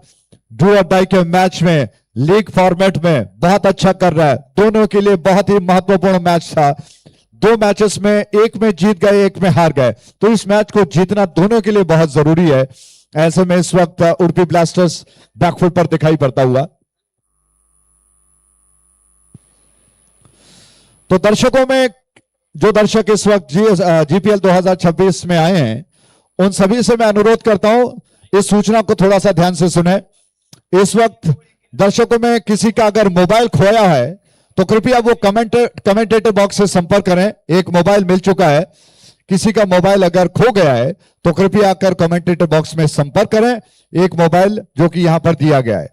डू और डाई के मैच में लीग फॉर्मेट में बहुत अच्छा कर रहा है। दोनों के लिए बहुत ही महत्वपूर्ण मैच था। 2 मैचेस में एक में जीत गए, एक में हार गए, तो इस मैच को जीतना दोनों के लिए बहुत जरूरी है। ऐसे में इस वक्त उडुपी ब्लास्टर्स बैकफुट पर दिखाई पड़ता हुआ। तो दर्शकों में जो दर्शक इस वक्त जीपीएल 2026 में आए हैं, उन सभी से मैं अनुरोध करता हूं इस सूचना को थोड़ा सा ध्यान से सुने। इस वक्त दर्शकों में किसी का अगर मोबाइल खोया है तो कृपया वो कमेंटेटर बॉक्स से संपर्क करें। एक मोबाइल मिल चुका है, किसी का मोबाइल अगर खो गया है तो कृपया आकर कमेंटेटर बॉक्स में संपर्क करें। एक मोबाइल जो कि यहां पर दिया गया है।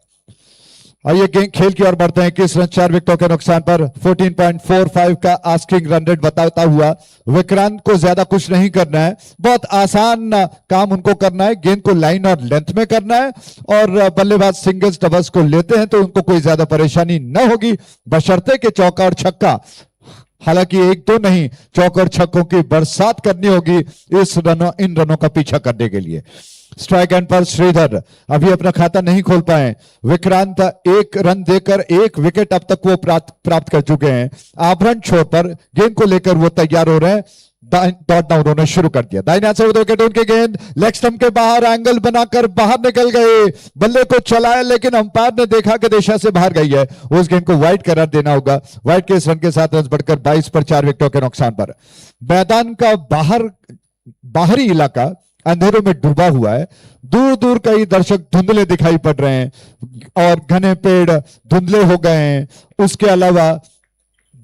आइए गेंद खेल की ओर बढ़ते हैं। 21 रन 4 विकेटों के नुकसान पर 14.45 का आस्किंग रन रेट बताता हुआ विक्रांत को ज्यादा कुछ नहीं करना है, बहुत आसान काम उनको करना है, गेंद को लाइन और लेंथ में करना है और बल्लेबाज सिंगल्स डबल्स को लेते हैं तो उनको कोई ज्यादा परेशानी न होगी, बशर्ते के चौका और छक्का, हालांकि 1-2 नहीं, चौका और छक्कों की बरसात करनी होगी इन रनों का पीछा करने के लिए। स्ट्राइक एंड पर श्रीधर अभी अपना खाता नहीं खोल पाए। विक्रांत 1 रन देकर 1 विकेट अब तक वो प्राप्त कर चुके हैं। आभरण छोर पर गेंद को लेकर वो तैयार हो रहे हैं। दौड़ना उन्होंने शुरू कर दिया। दाहिने हाथ से विकेट, उनके गेंद लेग स्टंप के बाहर एंगल बनाकर बाहर निकल गए, बल्ले को चलाया लेकिन अंपायर ने देखा कि दिशा से बाहर गई है, उस गेंद को वाइड करार देना होगा। वाइड के इस रन के साथ रन बढ़कर 22 पर 4 विकेटों के नुकसान पर। मैदान का बाहरी इलाका अंधेरों में डूबा हुआ है, दूर दूर कई दर्शक धुंधले दिखाई पड़ रहे हैं और घने पेड़ धुंधले हो गए हैं। उसके अलावा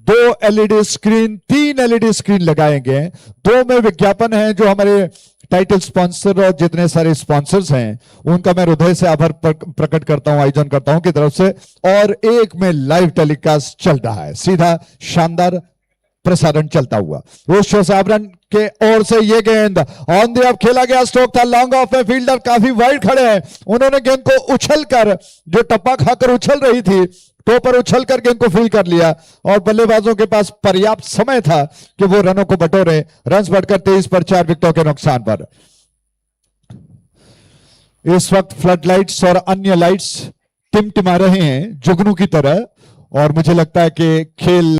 2 एलईडी स्क्रीन 3 एलईडी स्क्रीन लगाए गए हैं। 2 में विज्ञापन है जो हमारे टाइटल स्पॉन्सर और जितने सारे स्पॉन्सर्स हैं उनका मैं हृदय से आभार प्रकट करता हूं आयोजन करता हूं की तरफ से, और एक में लाइव टेलीकास्ट चल रहा है, सीधा शानदार प्रसारण चलता हुआ। उस शो से आभरण के ओर से ये गेंद ऑन द ऑफ खेला गया, स्ट्रोक था लॉन्ग ऑफ में, फील्डर काफी वाइड खड़े हैं, उन्होंने गेंद को उछलकर, जो टप्पा खाकर उछल रही थी तो पर उछलकर गेंद को फील्ड कर लिया और बल्लेबाजों के पास पर्याप्त समय था कि वो रनों को बटोरे। रन्स बढ़कर 23 पर 4 विकेटों के नुकसान पर। इस वक्त फ्लड लाइट्स और अन्य लाइट्स टिमटिमा रहे हैं जुगनू की तरह और मुझे लगता है कि खेल